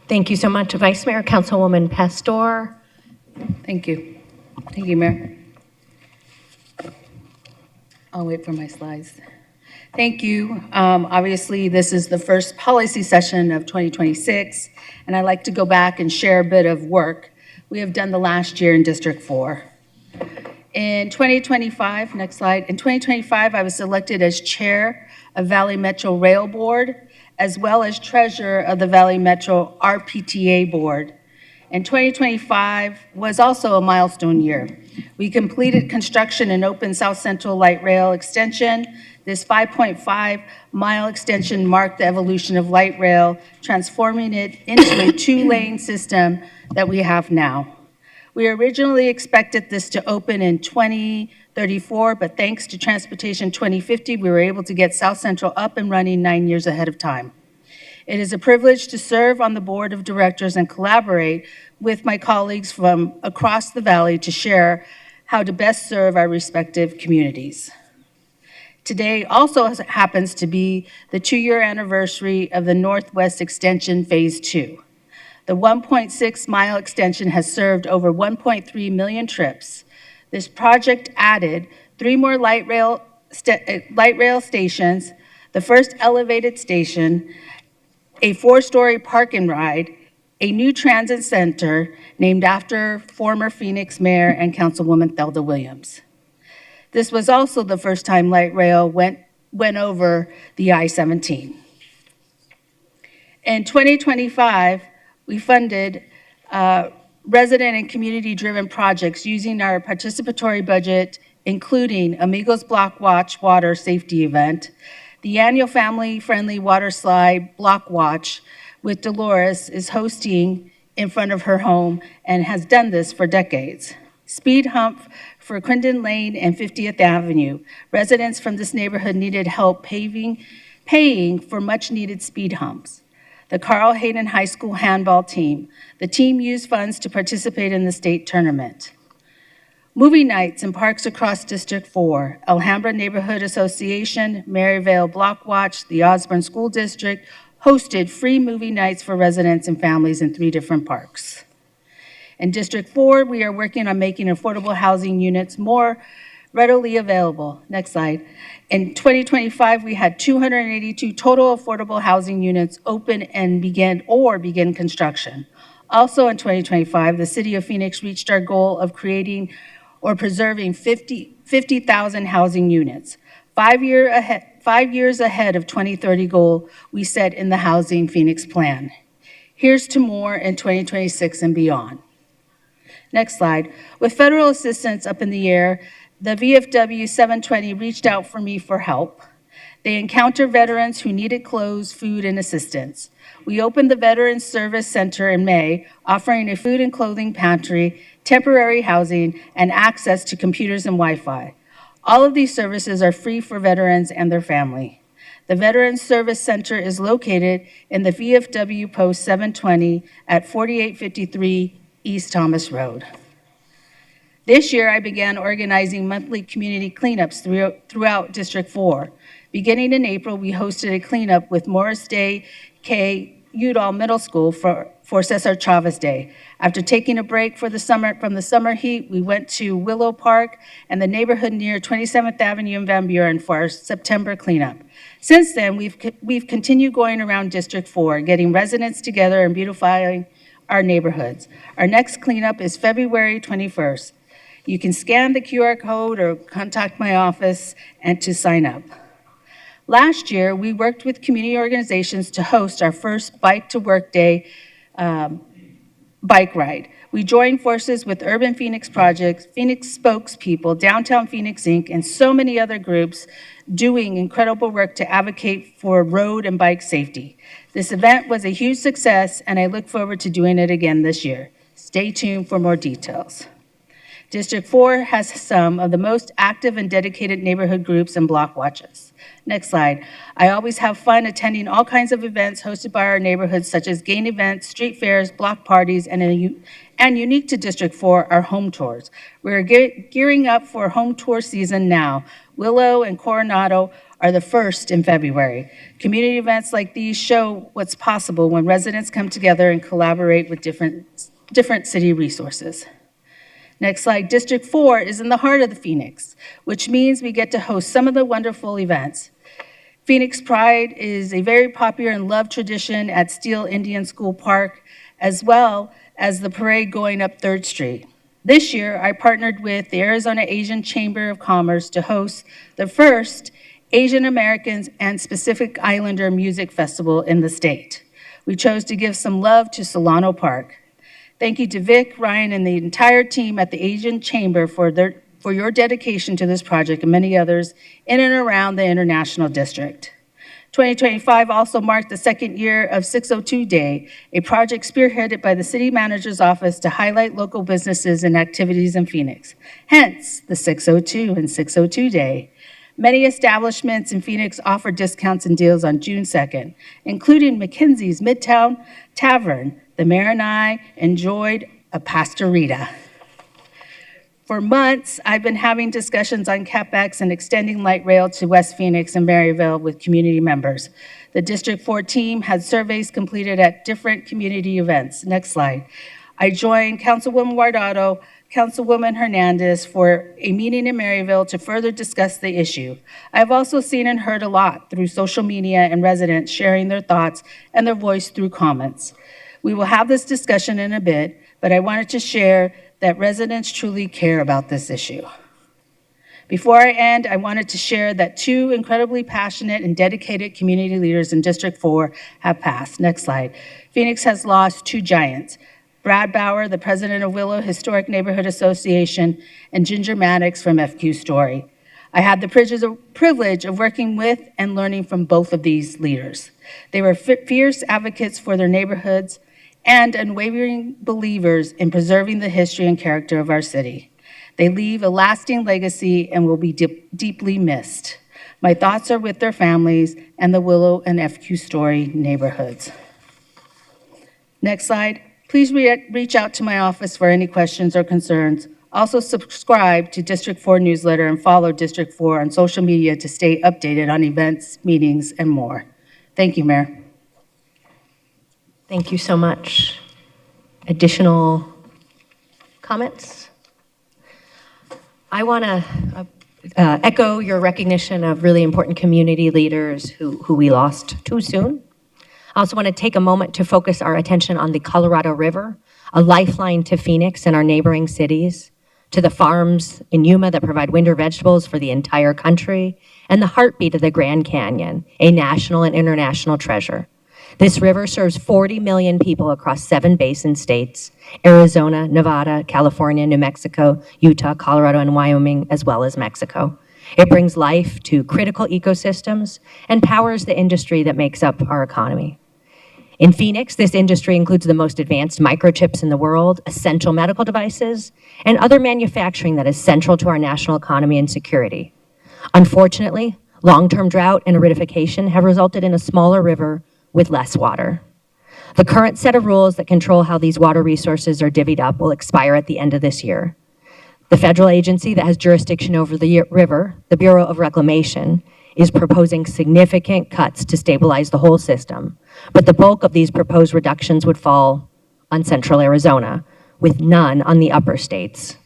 Thank you so much, Vice Mayor. Councilwoman Pastor. Thank you. Thank you, Mayor. I'll wait for my slides. Thank you. Obviously, this is the first policy session of 2026, and I'd like to go back and share a bit of work we have done the last year in District 4. In 2025, next slide, in 2025, I was selected as chair of Valley Metro Rail Board, as well as treasurer of the Valley Metro RPTA Board. And 2025 was also a milestone year. We completed construction and opened South Central Light Rail Extension. This 5.5-mile extension marked the evolution of light rail, transforming it into a 2-lane system that we have now. We originally expected this to open in 2034, but thanks to Transportation 2050, we were able to get South Central up and running 9 years ahead of time. It is a privilege to serve on the board of directors and collaborate with my colleagues from across the valley to share how to best serve our respective communities. Today also happens to be the 2-year anniversary of the Northwest Extension Phase 2. The 1.6-mile extension has served over 1.3 million trips. This project added 3 more light rail stations, the first elevated station, a 4-story park and ride, a new transit center named after former Phoenix Mayor and Councilwoman Thelda Williams. This was also the first time light rail went over the I-17. In 2025, we funded resident and community-driven projects using our participatory budget, including Amigos Block Watch water safety event, the annual family-friendly water slide Block Watch with Dolores is hosting in front of her home and has done this for decades. Speed hump for Quindon Lane and 50th Avenue. Residents from this neighborhood needed help paying for much-needed speed humps. The Carl Hayden High School handball team. The team used funds to participate in the state tournament. Movie nights in parks across District 4, Alhambra Neighborhood Association, Maryvale Block Watch, the Osborne School District hosted free movie nights for residents and families in 3 different parks. In District 4, we are working on making affordable housing units more readily available. Next slide. In 2025, we had 282 total affordable housing units open and begin construction. Also in 2025, the City of Phoenix reached our goal of creating or preserving 50,000 housing units. 5 years ahead of 2030 goal we set in the Housing Phoenix Plan. Here's to more in 2026 and beyond. Next slide. With federal assistance up in the air, the VFW 720 reached out for me for help. They encountered veterans who needed clothes, food, and assistance. We opened the Veterans Service Center in May, offering a food and clothing pantry, temporary housing, and access to computers and Wi-Fi. All of these services are free for veterans and their family. The Veterans Service Center is located in the VFW Post 720 at 4853 East Thomas Road. This year, I began organizing monthly community cleanups throughout District 4. Beginning in April, we hosted a cleanup with Morris Day K. Udall Middle School for for Cesar Chavez Day. After taking a break from the summer heat, we went to Willow Park and the neighborhood near 27th Avenue in Van Buren for our September cleanup. Since then, we've continued going around District 4, getting residents together and beautifying our neighborhoods. Our next cleanup is February 21st. You can scan the QR code or contact my office and to sign up. Last year, we worked with community organizations to host our first Bike to Work Day bike ride. We joined forces with Urban Phoenix Project, Phoenix Spokespeople, Downtown Phoenix Inc., and so many other groups doing incredible work to advocate for road and bike safety. This event was a huge success, and I look forward to doing it again this year. Stay tuned for more details. District 4 has some of the most active and dedicated neighborhood groups and block watches. Next slide. I always have fun attending all kinds of events hosted by our neighborhoods, such as game events, street fairs, block parties, and unique to District 4, our home tours. We're gearing up for home tour season now. Willow and Coronado are the first in February. Community events like these show what's possible when residents come together and collaborate with different city resources. Next slide. District 4 is in the heart of the Phoenix, which means we get to host some of the wonderful events. Phoenix Pride is a very popular and loved tradition at Steele Indian School Park, as well as the parade going up 3rd Street. This year, I partnered with the Arizona Asian Chamber of Commerce to host the first Asian Americans and Pacific Islander Music Festival in the state. We chose to give some love to Solano Park. Thank you to Vic, Ryan, and the entire team at the Asian Chamber for your dedication to this project and many others in and around the International District. 2025 also marked the second year of 602 Day, a project spearheaded by the City Manager's Office to highlight local businesses and activities in Phoenix. Hence, the 602 and 602 Day. Many establishments in Phoenix offer discounts and deals on June 2nd, including McKinsey's Midtown Tavern. The mayor and I enjoyed a pastorita. For months, I've been having discussions on CapEx and extending light rail to West Phoenix and Maryville with community members. The District 4 team had surveys completed at different community events. Next slide. I joined Councilwoman Guardado, Councilwoman Hernandez for a meeting in Maryville to further discuss the issue. I've also seen and heard a lot through social media and residents sharing their thoughts and their voice through comments. We will have this discussion in a bit, but I wanted to share that residents truly care about this issue. Before I end, I wanted to share that 2 incredibly passionate and dedicated community leaders in District 4 have passed. Next slide. Phoenix has lost 2 giants, Brad Bauer, the president of Willow Historic Neighborhood Association, and Ginger Maddox from FQ Story. I had the privilege of working with and learning from both of these leaders. They were fierce advocates for their neighborhoods and unwavering believers in preserving the history and character of our city. They leave a lasting legacy and will be deeply missed. My thoughts are with their families and the Willow and FQ Story neighborhoods. Next slide. Please reach out to my office for any questions or concerns. Also subscribe to District 4 newsletter and follow District 4 on social media to stay updated on events, meetings, and more. Thank you, Mayor. Thank you so much. Additional comments? I want to echo your recognition of really important community leaders who we lost too soon. I also want to take a moment to focus our attention on the Colorado River, a lifeline to Phoenix and our neighboring cities, to the farms in Yuma that provide winter vegetables for the entire country, and the heartbeat of the Grand Canyon, a national and international treasure. This river serves 40 million people across 7 basin states, Arizona, Nevada, California, New Mexico, Utah, Colorado, and Wyoming, as well as Mexico. It brings life to critical ecosystems and powers the industry that makes up our economy. In Phoenix, this industry includes the most advanced microchips in the world, essential medical devices, and other manufacturing that is central to our national economy and security. Unfortunately, long-term drought and aridification have resulted in a smaller river with less water. The current set of rules that control how these water resources are divvied up will expire at the end of this year. The federal agency that has jurisdiction over the river, the Bureau of Reclamation, is proposing significant cuts to stabilize the whole system, but the bulk of these proposed reductions would fall on central Arizona, with none on the upper states,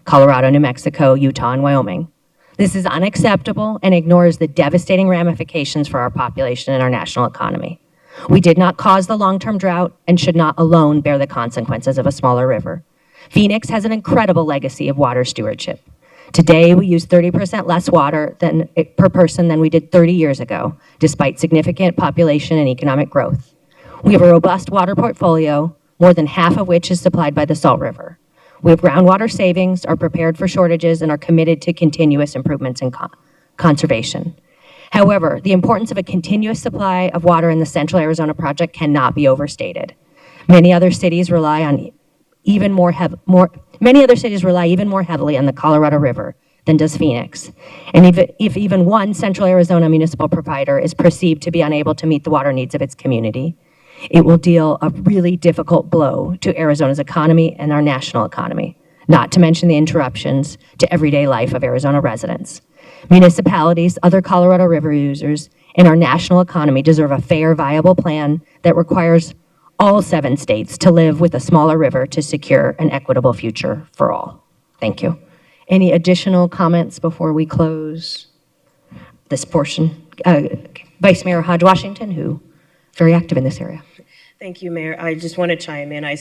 Colorado, New Mexico, Utah, and Wyoming. This is unacceptable and ignores the devastating ramifications for our population and our national economy. We did not cause the long-term drought and should not alone bear the consequences of a smaller river. Phoenix has an incredible legacy of water stewardship. Today, we use 30% less water per person than we did 30 years ago, despite significant population and economic growth. We have a robust water portfolio, more than half of which is supplied by the Salt River. We have groundwater savings, are prepared for shortages, and are committed to continuous improvements in conservation. However, the importance of a continuous supply of water in the Central Arizona Project cannot be overstated. Many other cities rely even more heavily on the Colorado River than does Phoenix. And if even one Central Arizona municipal provider is perceived to be unable to meet the water needs of its community, it will deal a really difficult blow to Arizona's economy and our national economy, not to mention the interruptions to everyday life of Arizona residents. Municipalities, other Colorado River users, and our national economy deserve a fair, viable plan that requires all 7 states to live with a smaller river to secure an equitable future for all. Thank you. Any additional comments before we close this portion? Vice Mayor Hodge-Washington, who is very active in this area. Thank you, Mayor. I just want to chime in. I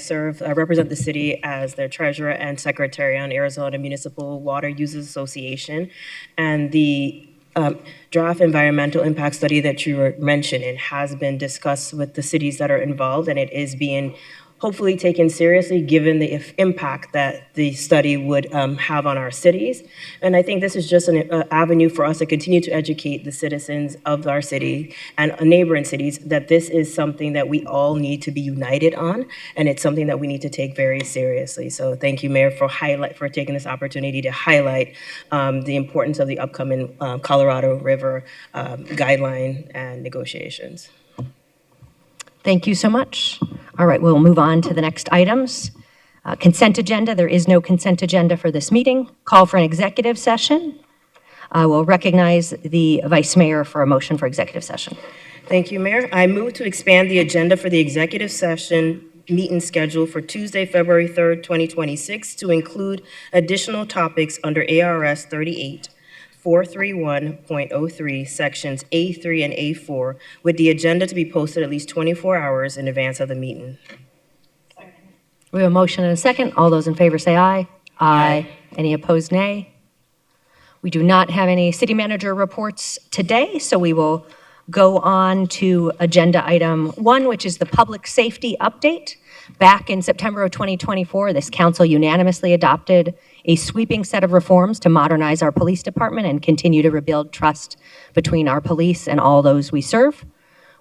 represent the city as the treasurer and secretary on Arizona Municipal Water Users Association, and the draft environmental impact study that you were mentioning has been discussed with the cities that are involved, and it is being hopefully taken seriously given the impact that the study would have on our cities. And I think this is just an avenue for us to continue to educate the citizens of our city and neighboring cities that this is something that we all need to be united on, and it's something that we need to take very seriously. So thank you, Mayor, for taking this opportunity to highlight the importance of the upcoming Colorado River guideline and negotiations. Thank you so much. All right, we'll move on to the next items. Consent agenda. There is no consent agenda for this meeting. Call for an executive session. I will recognize the Vice Mayor for a motion for executive session. Thank you, Mayor. I move to expand the agenda for the executive session meeting schedule for Tuesday, February 3rd, 2026 to include additional topics under ARS 38.431.03, sections A3 and A4, with the agenda to be posted at least 24 hours in advance of the meeting. We have a motion and a second. All those in favor say aye. Aye. Any opposed, nay? We do not have any city manager reports today, so we will go on to agenda item 1, which is the public safety update. Back in September of 2024, this council unanimously adopted a sweeping set of reforms to modernize our police department and continue to rebuild trust between our police and all those we serve.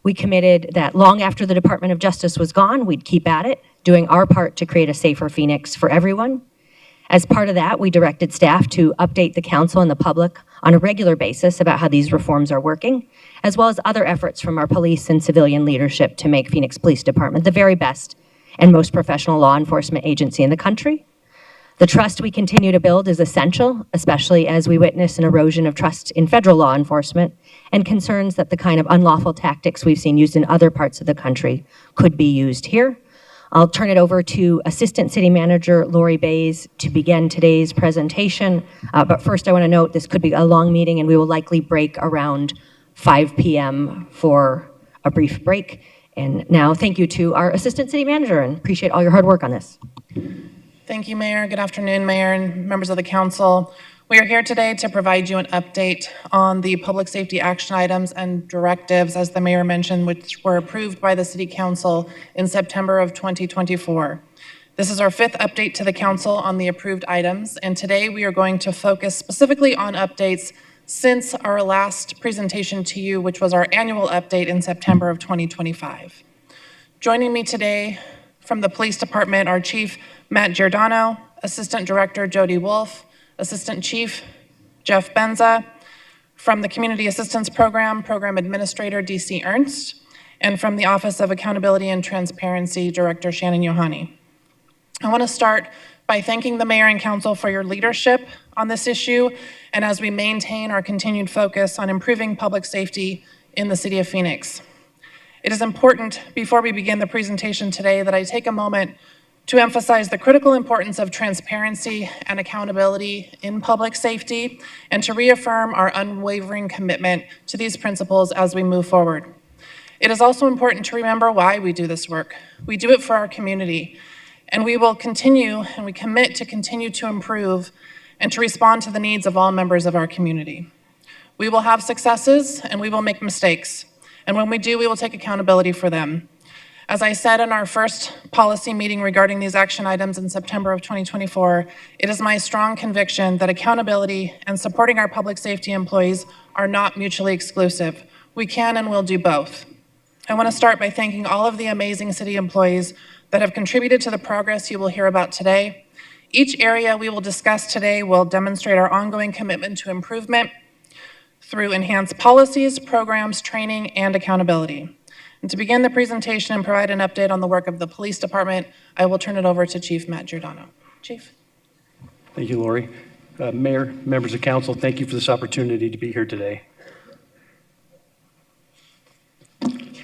We committed that long after the Department of Justice was gone, we'd keep at it, doing our part to create a safer Phoenix for everyone. As part of that, we directed staff to update the council and the public on a regular basis about how these reforms are working, as well as other efforts from our police and civilian leadership to make Phoenix Police Department the very best and most professional law enforcement agency in the country. The trust we continue to build is essential, especially as we witness an erosion of trust in federal law enforcement and concerns that the kind of unlawful tactics we've seen used in other parts of the country could be used here. I'll turn it over to Assistant City Manager Lori Bays to begin today's presentation. But first I want to note this could be a long meeting and we will likely break around 5 p.m. for a brief break. And now thank you to our Assistant City Manager and appreciate all your hard work on this. Thank you, Mayor. Good afternoon, Mayor and members of the council. We are here today to provide you an update on the public safety action items and directives, as the Mayor mentioned, which were approved by the City Council in September of 2024. This is our 5th update to the Council on the approved items, and today we are going to focus specifically on updates since our last presentation to you, which was our annual update in September of 2025. Joining me today from the Police Department are Chief Matt Giordano, Assistant Director Jody Wolf, Assistant Chief Jeff Benza, from the Community Assistance Program, Program Administrator DC Ernst, and from the Office of Accountability and Transparency, Director Shannon Yohani. I want to start by thanking the Mayor and Council for your leadership on this issue, and as we maintain our continued focus on improving public safety in the City of Phoenix. it is important, before we begin the presentation today, that I take a moment to emphasize the critical importance of transparency and accountability in public safety, and to reaffirm our unwavering commitment to these principles as we move forward. It is also important to remember why we do this work. We do it for our community, and we will continue, and we commit to continue to improve and to respond to the needs of all members of our community. We will have successes, and we will make mistakes, and when we do, we will take accountability for them. As I said in our first policy meeting regarding these action items in September of 2024, it is my strong conviction that accountability and supporting our public safety employees are not mutually exclusive. We can and will do both. I want to start by thanking all of the amazing city employees that have contributed to the progress you will hear about today. Each area we will discuss today will demonstrate our ongoing commitment to improvement through enhanced policies, programs, training, and accountability. And to begin the presentation and provide an update on the work of the police department, I will turn it over to Chief Matt Giordano. Chief. Thank you, Lori. Mayor, members of council, thank you for this opportunity to be here today.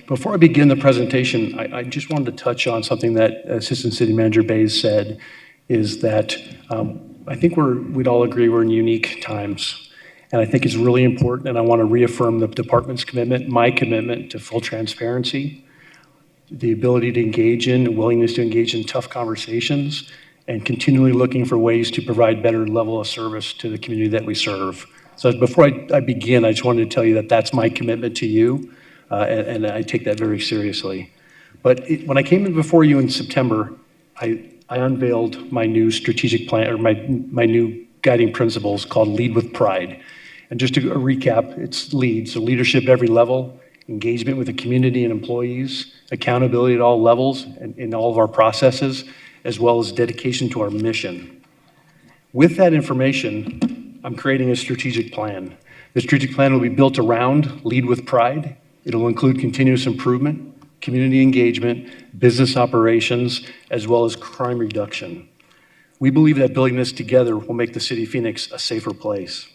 Before I begin the presentation, I just wanted to touch on something that Assistant City Manager Bays said, is that I think we'd all agree we're in unique times. And I think it's really important, and I want to reaffirm the department's commitment, my commitment to full transparency, the ability to engage in, willingness to engage in tough conversations, and continually looking for ways to provide better level of service to the community that we serve. So before I begin, I just wanted to tell you that that's my commitment to you, and I take that very seriously. But when I came in before you in September, I unveiled my new strategic plan, or my new guiding principles called Lead with Pride. And just to recap, it's LEAD, so leadership at every level, engagement with the community and employees, accountability at all levels and in all of our processes, as well as dedication to our mission. With that information, I'm creating a strategic plan. The strategic plan will be built around Lead with Pride. It'll include continuous improvement, community engagement, business operations, as well as crime reduction. We believe that building this together will make the city of Phoenix a safer place.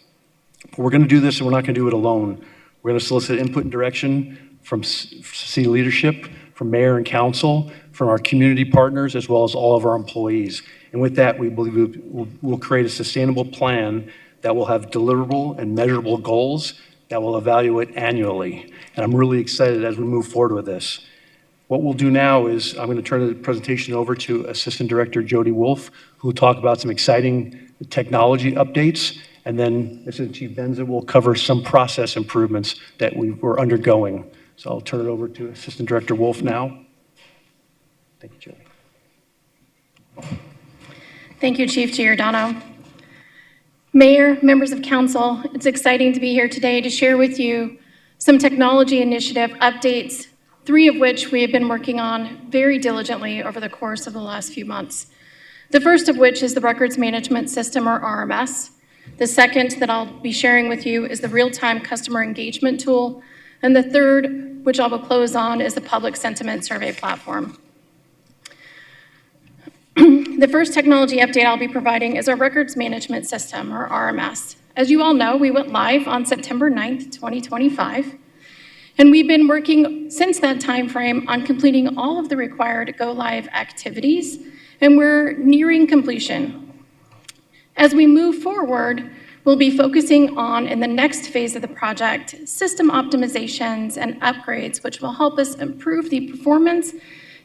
But we're going to do this, and we're not going to do it alone. We're going to solicit input and direction from city leadership, from mayor and council, from our community partners, as well as all of our employees. And with that, we believe we'll create a sustainable plan that will have deliverable and measurable goals that we'll evaluate annually. And I'm really excited as we move forward with this. What we'll do now is I'm going to turn the presentation over to Assistant Director Jody Wolf, who will talk about some exciting technology updates. And then Assistant Chief Benza will cover some process improvements that we're undergoing. So I'll turn it over to Assistant Director Wolf now. Thank you, Jody. Thank you, Chief Giordano. Mayor, members of council, it's exciting to be here today to share with you some technology initiative updates, 3 of which we have been working on very diligently over the course of the last few months. The first of which is the Records Management System, or RMS. The second that I'll be sharing with you is the Real-Time Customer Engagement Tool. And the third, which I will close on, is the Public Sentiment Survey Platform. The first technology update I'll be providing is our Records Management System, or RMS. As you all know, we went live on September 9th, 2025. And we've been working since that time frame on completing all of the required go-live activities, and we're nearing completion. As we move forward, we'll be focusing on, in the next phase of the project, system optimizations and upgrades, which will help us improve the performance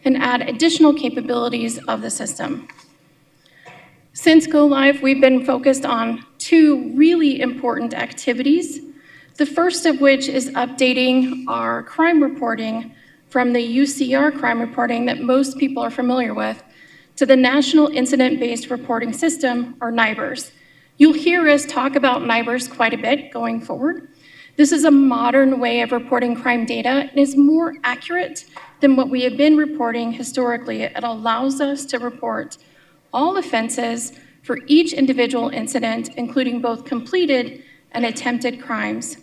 and add additional capabilities of the system. Since go live, we've been focused on 2 really important activities. The first of which is updating our crime reporting from the UCR crime reporting that most people are familiar with to the National Incident-Based Reporting System, or NIBRS. You'll hear us talk about NIBRS quite a bit going forward. This is a modern way of reporting crime data and is more accurate than what we have been reporting historically. It allows us to report all offenses for each individual incident, including both completed and attempted crimes.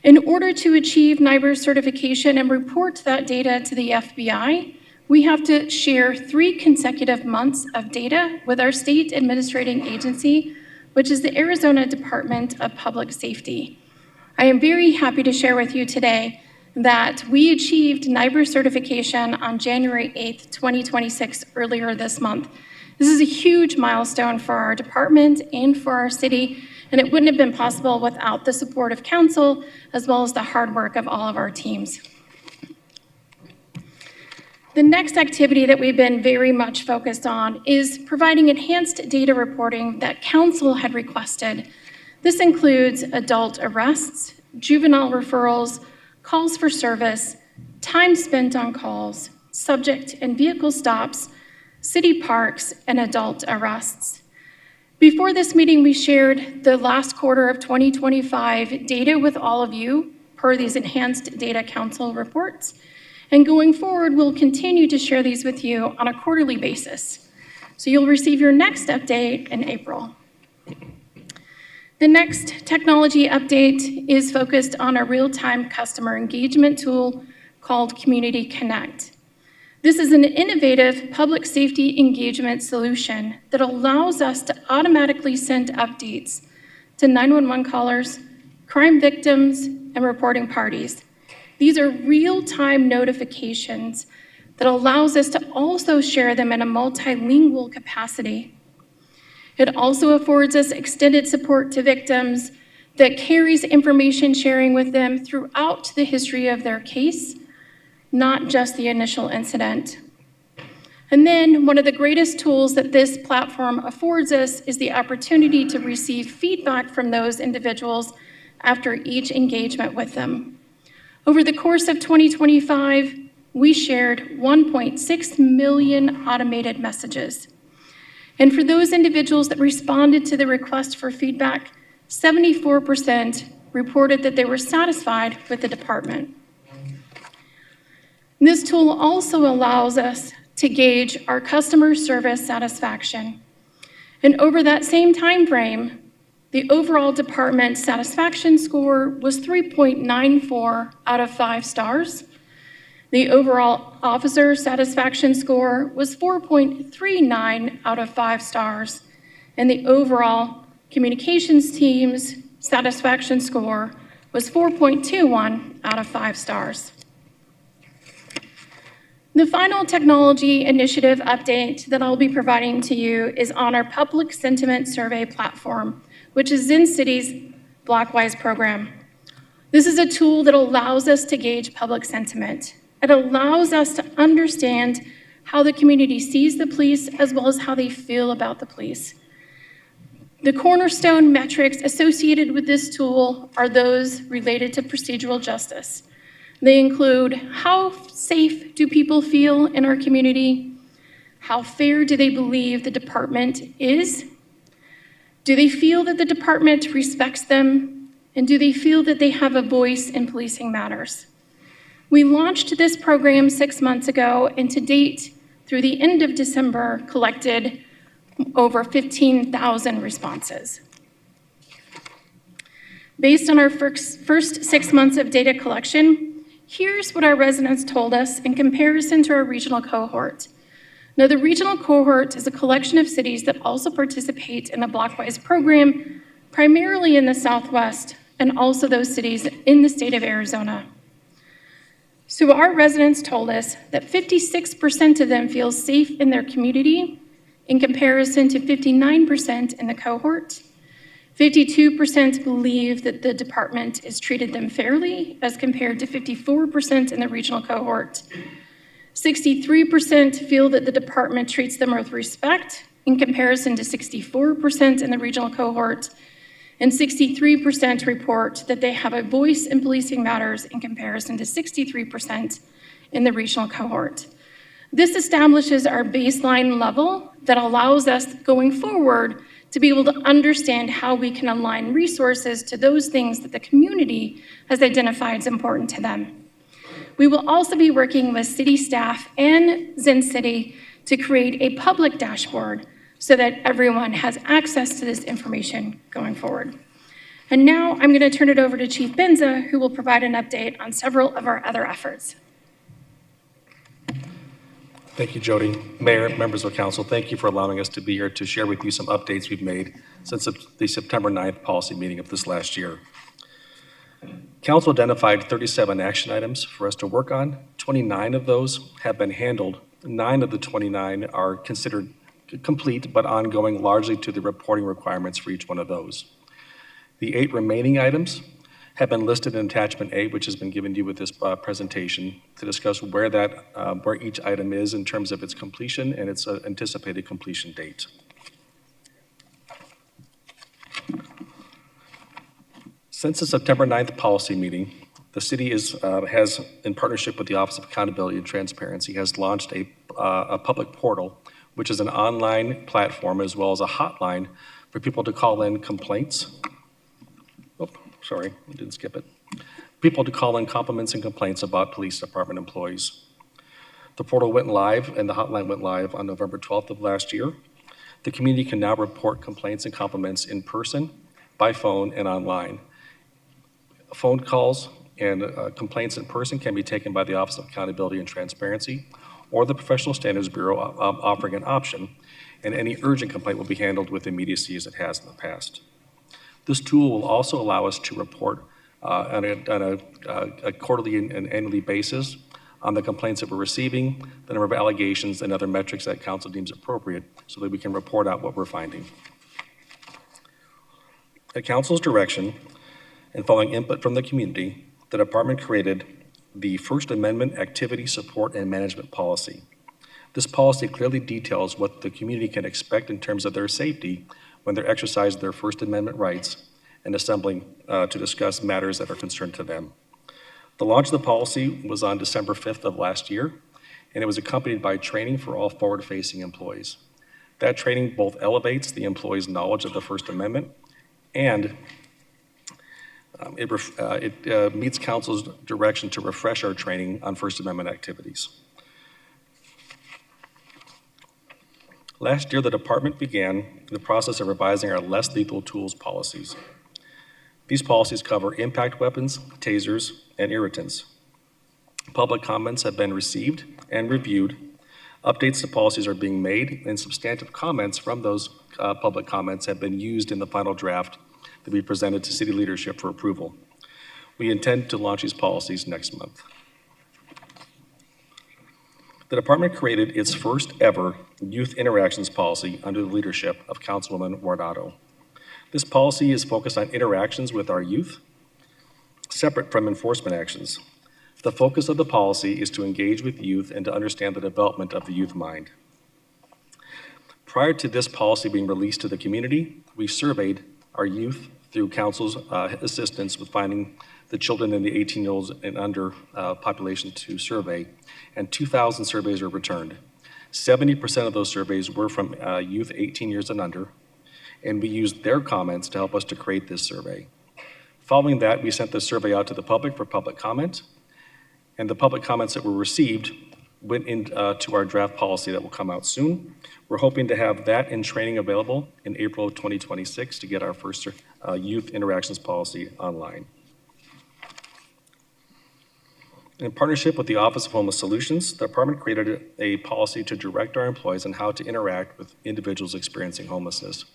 In order to achieve NIBRS certification and report that data to the FBI, we have to share 3 consecutive months of data with our state administrating agency, which is the Arizona Department of Public Safety. I am very happy to share with you today that we achieved NIBR certification on January 8th, 2026, earlier this month. This is a huge milestone for our department and for our city, and it wouldn't have been possible without the support of council, as well as the hard work of all of our teams. The next activity that we've been very much focused on is providing enhanced data reporting that council had requested. This includes adult arrests, juvenile referrals, calls for service, time spent on calls, subject and vehicle stops, city parks, and adult arrests. Before this meeting, we shared the last quarter of 2025 data with all of you per these enhanced data council reports. And going forward, we'll continue to share these with you on a quarterly basis. So you'll receive your next update in April. The next technology update is focused on a real-time customer engagement tool called Community Connect. This is an innovative public safety engagement solution that allows us to automatically send updates to 911 callers, crime victims, and reporting parties. These are real-time notifications that allows us to also share them in a multilingual capacity. It also affords us extended support to victims that carries information sharing with them throughout the history of their case, not just the initial incident. And then one of the greatest tools that this platform affords us is the opportunity to receive feedback from those individuals after each engagement with them. Over the course of 2025, we shared 1.6 million automated messages. And for those individuals that responded to the request for feedback, 74% reported that they were satisfied with the department. This tool also allows us to gauge our customer service satisfaction. And over that same time frame, the overall department satisfaction score was 3.94 out of 5 stars. The overall officer satisfaction score was 4.39 out of 5 stars. And the overall communications team's satisfaction score was 4.21 out of 5 stars. The final technology initiative update that I'll be providing to you is on our public sentiment survey platform, which is ZinCity's Blockwise program. This is a tool that allows us to gauge public sentiment. It allows us to understand how the community sees the police as well as how they feel about the police. The cornerstone metrics associated with this tool are those related to procedural justice. They include how safe do people feel in our community? How fair do they believe the department is? Do they feel that the department respects them? And do they feel that they have a voice in policing matters? We launched this program 6 months ago, and to date, through the end of December, collected over 15,000 responses. Based on our first 6 months of data collection, here's what our residents told us in comparison to our regional cohort. Now, the regional cohort is a collection of cities that also participate in the Blockwise program, primarily in the Southwest, and also those cities in the state of Arizona. So our residents told us that 56% of them feel safe in their community, in comparison to 59% in the cohort. 52% believe that the department has treated them fairly, as compared to 54% in the regional cohort. 63% feel that the department treats them with respect, in comparison to 64% in the regional cohort. And 63% report that they have a voice in policing matters, in comparison to 63% in the regional cohort. This establishes our baseline level that allows us going forward to be able to understand how we can align resources to those things that the community has identified as important to them. We will also be working with city staff and ZinCity to create a public dashboard so that everyone has access to this information going forward. And now I'm going to turn it over to Chief Benza, who will provide an update on several of our other efforts. Thank you, Jody. Mayor, members of council, thank you for allowing us to be here to share with you some updates we've made since the September 9th policy meeting of this last year. Council identified 37 action items for us to work on. 29 of those have been handled. 9 of the 29 are considered complete but ongoing, largely to the reporting requirements for each one of those. The 8 remaining items have been listed in Attachment A, which has been given to you with this presentation, to discuss where each item is in terms of its completion and its anticipated completion date. Since the September 9th policy meeting, the city has, in partnership with the Office of Accountability and Transparency, has launched a public portal, which is an online platform as well as a hotline for people to call in complaints. Oh, sorry, I didn't skip it. People to call in compliments and complaints about police department employees. The portal went live and the hotline went live on November 12th of last year. The community can now report complaints and compliments in person, by phone, and online. Phone calls and complaints in person can be taken by the Office of Accountability and Transparency or the Professional Standards Bureau, offering an option, and any urgent complaint will be handled with immediacy as it has in the past. This tool will also allow us to report on a quarterly and annually basis on the complaints that we're receiving, the number of allegations, and other metrics that council deems appropriate so that we can report out what we're finding. At council's direction and following input from the community, the department created the First Amendment Activity Support and Management Policy. This policy clearly details what the community can expect in terms of their safety when they're exercising their First Amendment rights and assembling to discuss matters that are concerned to them. The launch of the policy was on December 5th of last year, and it was accompanied by training for all forward-facing employees. That training both elevates the employee's knowledge of the First Amendment and it meets council's direction to refresh our training on First Amendment activities. Last year, the department began the process of revising our less lethal tools policies. These policies cover impact weapons, tasers, and irritants. Public comments have been received and reviewed. Updates to policies are being made, and substantive comments from those public comments have been used in the final draft to be presented to city leadership for approval. We intend to launch these policies next month. The department created its first ever youth interactions policy under the leadership of Councilwoman Guardado. This policy is focused on interactions with our youth, separate from enforcement actions. The focus of the policy is to engage with youth and to understand the development of the youth mind. Prior to this policy being released to the community, we surveyed our youth through council's assistance with finding the children in the 18-year-olds and under population to survey, and 2,000 surveys were returned. 70% of those surveys were from youth 18 years and under, and we used their comments to help us to create this survey. Following that, we sent the survey out to the public for public comment, and the public comments that were received went into our draft policy that will come out soon. We're hoping to have that in training available in April of 2026 to get our first youth interactions policy online. In partnership with the Office of Homeless Solutions, the department created a policy to direct our employees on how to interact with individuals experiencing homelessness.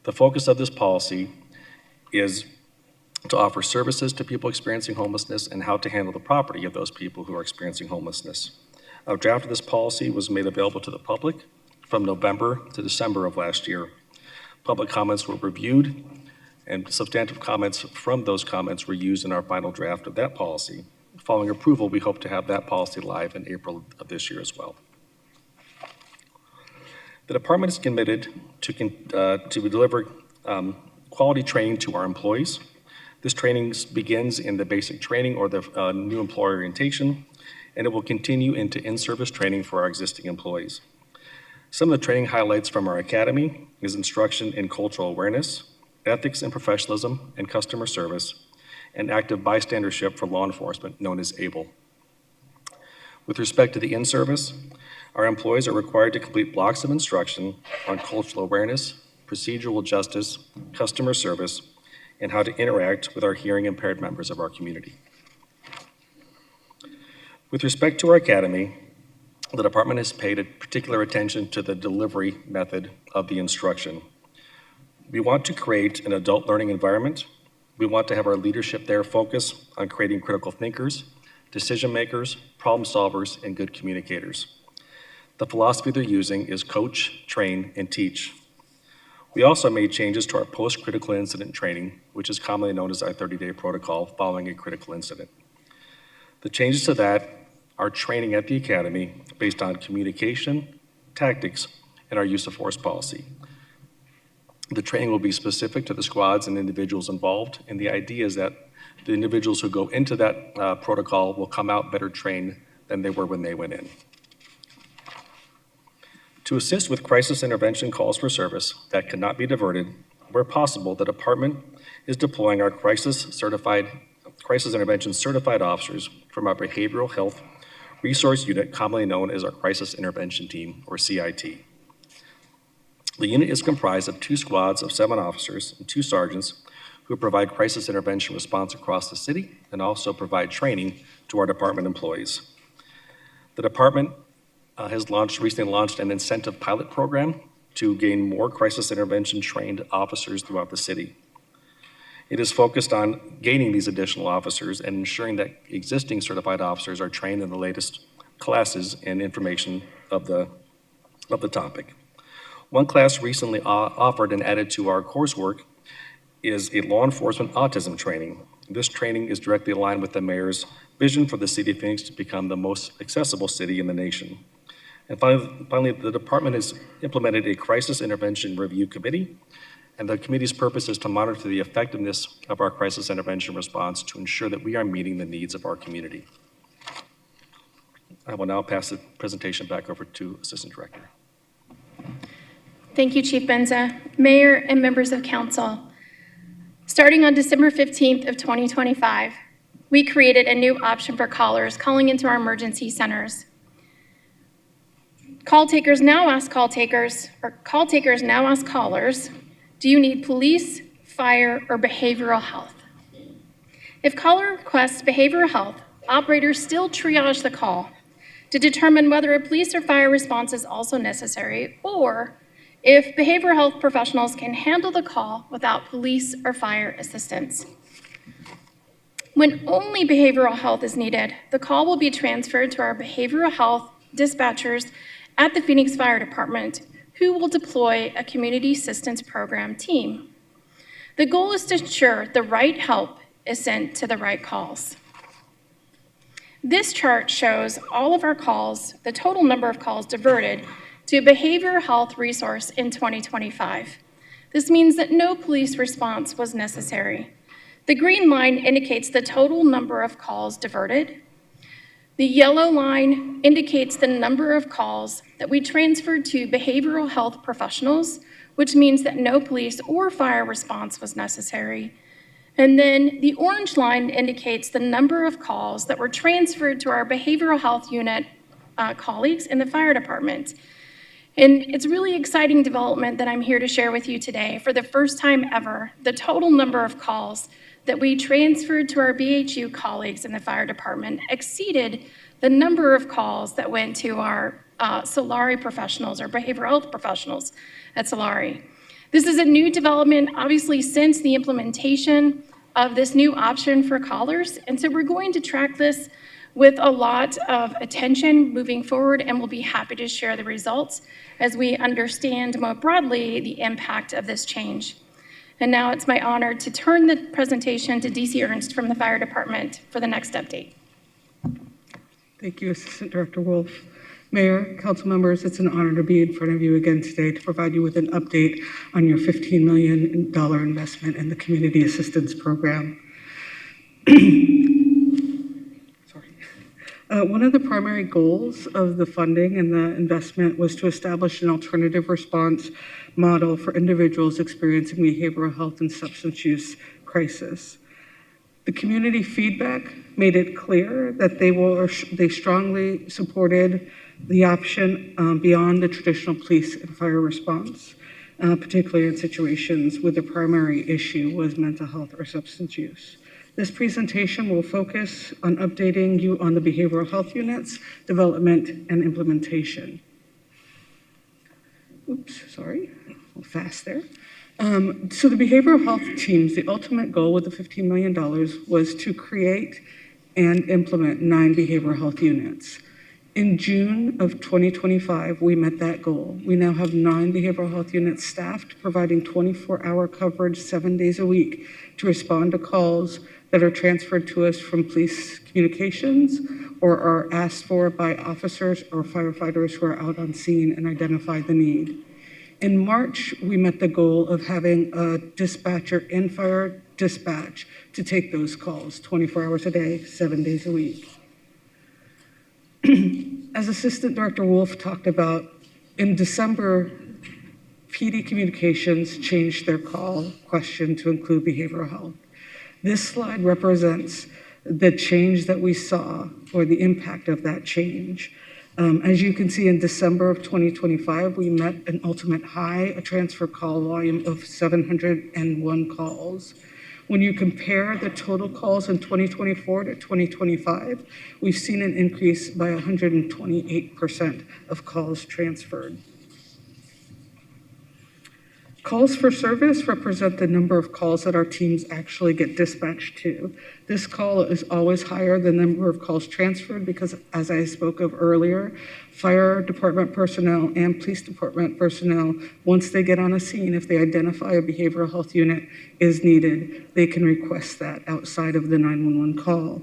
The focus of this policy is to offer services to people experiencing homelessness and how to handle the property of those people who are experiencing homelessness. A draft of this policy was made available to the public from November to December of last year. Public comments were reviewed, and substantive comments from those comments were used in our final draft of that policy. Following approval, we hope to have that policy live in April of this year as well. The department is committed to deliver quality training to our employees. This training begins in the basic training or the new employee orientation, and it will continue into in-service training for our existing employees. Some of the training highlights from our academy is instruction in cultural awareness, ethics and professionalism, and customer service, and active bystandership for law enforcement, known as ABLE. With respect to the in-service, our employees are required to complete blocks of instruction on cultural awareness, procedural justice, customer service, and how to interact with our hearing impaired members of our community. With respect to our academy, the department has paid particular attention to the delivery method of the instruction. We want to create an adult learning environment We want to have our leadership there focus on creating critical thinkers, decision makers, problem solvers, and good communicators. The philosophy they're using is coach, train, and teach. We also made changes to our post-critical incident training, which is commonly known as our 30-day protocol following a critical incident. The changes to that are training at the Academy based on communication, tactics, and our use of force policy. The training will be specific to the squads and individuals involved, and the idea is that the individuals who go into that protocol will come out better trained than they were when they went in. To assist with crisis intervention calls for service that cannot be diverted, where possible, the department is deploying our crisis intervention certified officers from our behavioral health resource unit, commonly known as our crisis intervention team, or CIT. The unit is comprised of 2 squads of 7 officers and 2 sergeants who provide crisis intervention response across the city and also provide training to our department employees. The department has recently launched an incentive pilot program to gain more crisis intervention trained officers throughout the city. It is focused on gaining these additional officers and ensuring that existing certified officers are trained in the latest classes and information of the topic. One class recently offered and added to our coursework is a law enforcement autism training. This training is directly aligned with the mayor's vision for the city of Phoenix to become the most accessible city in the nation. And finally, the department has implemented a crisis intervention review committee, and the committee's purpose is to monitor the effectiveness of our crisis intervention response to ensure that we are meeting the needs of our community. I will now pass the presentation back over to Assistant Director. Thank you, Chief Benza. Mayor and members of council, starting on December 15th of 2025, we created a new option for callers calling into our emergency centers. Call takers now ask callers, do you need police, fire, or behavioral health? If caller requests behavioral health, operators still triage the call to determine whether a police or fire response is also necessary, or if behavioral health professionals can handle the call without police or fire assistance. When only behavioral health is needed, the call will be transferred to our behavioral health dispatchers at the Phoenix Fire Department, who will deploy a community assistance program team. The goal is to ensure the right help is sent to the right calls. This chart shows all of our calls, the total number of calls diverted to a behavioral health resource in 2025. This means that no police response was necessary. The green line indicates the total number of calls diverted. The yellow line indicates the number of calls that we transferred to behavioral health professionals, which means that no police or fire response was necessary. And then the orange line indicates the number of calls that were transferred to our behavioral health unit colleagues in the fire department. And it's really exciting development that I'm here to share with you today. For the first time ever, the total number of calls that we transferred to our BHU colleagues in the fire department exceeded the number of calls that went to our Solari professionals or behavioral health professionals at Solari. This is a new development, obviously, since the implementation of this new option for callers. And so we're going to track this with a lot of attention moving forward, and we'll be happy to share the results as we understand more broadly the impact of this change. And now it's my honor to turn the presentation to DC Ernst from the Fire Department for the next update. Thank you, Assistant Director Wolf. Mayor, council members, it's an honor to be in front of you again today to provide you with an update on your $15 million investment in the Community Assistance Program. One of the primary goals of the funding and the investment was to establish an alternative response model for individuals experiencing behavioral health and substance use crisis. The community feedback made it clear that they strongly supported the option beyond the traditional police and fire response, particularly in situations where the primary issue was mental health or substance use. This presentation will focus on updating you on the behavioral health units, development, and implementation. Oops, sorry, a little fast there. So the behavioral health teams, the ultimate goal with the $15 million was to create and implement 9 behavioral health units. In June of 2025, we met that goal. We now have 9 behavioral health units staffed, providing 24-hour coverage 7 days a week to respond to calls that are transferred to us from police communications or are asked for by officers or firefighters who are out on scene and identify the need. In March, we met the goal of having a dispatcher in fire dispatch to take those calls 24 hours a day, 7 days a week. As Assistant Director Wolf talked about, in December, PD Communications changed their call question to include behavioral health. This slide represents the change that we saw or the impact of that change. As you can see, in December of 2025, we met an ultimate high, a transfer call volume of 701 calls. When you compare the total calls in 2024 to 2025, we've seen an increase by 128% of calls transferred. Calls for service represent the number of calls that our teams actually get dispatched to. This call is always higher than the number of calls transferred because, as I spoke of earlier, fire department personnel and police department personnel, once they get on a scene, if they identify a behavioral health unit is needed, they can request that outside of the 911 call.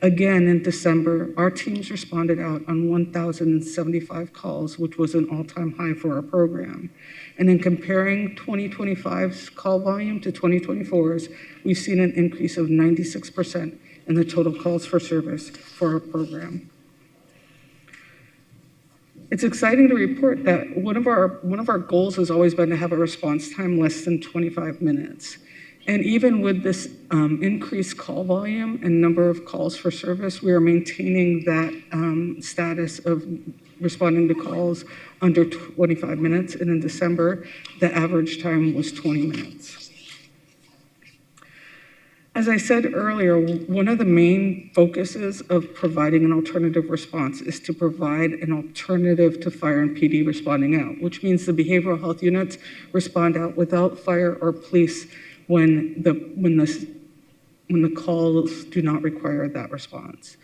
Again, in December, our teams responded out on 1,075 calls, which was an all-time high for our program. And in comparing 2025's call volume to 2024's, we've seen an increase of 96% in the total calls for service for our program. It's exciting to report that one of our goals has always been to have a response time less than 25 minutes. And even with this increased call volume and number of calls for service, we are maintaining that status of responding to calls under 25 minutes. And in December, the average time was 20 minutes. As I said earlier, one of the main focuses of providing an alternative response is to provide an alternative to fire and PD responding out, which means the behavioral health units respond out without fire or police when the calls do not require that response.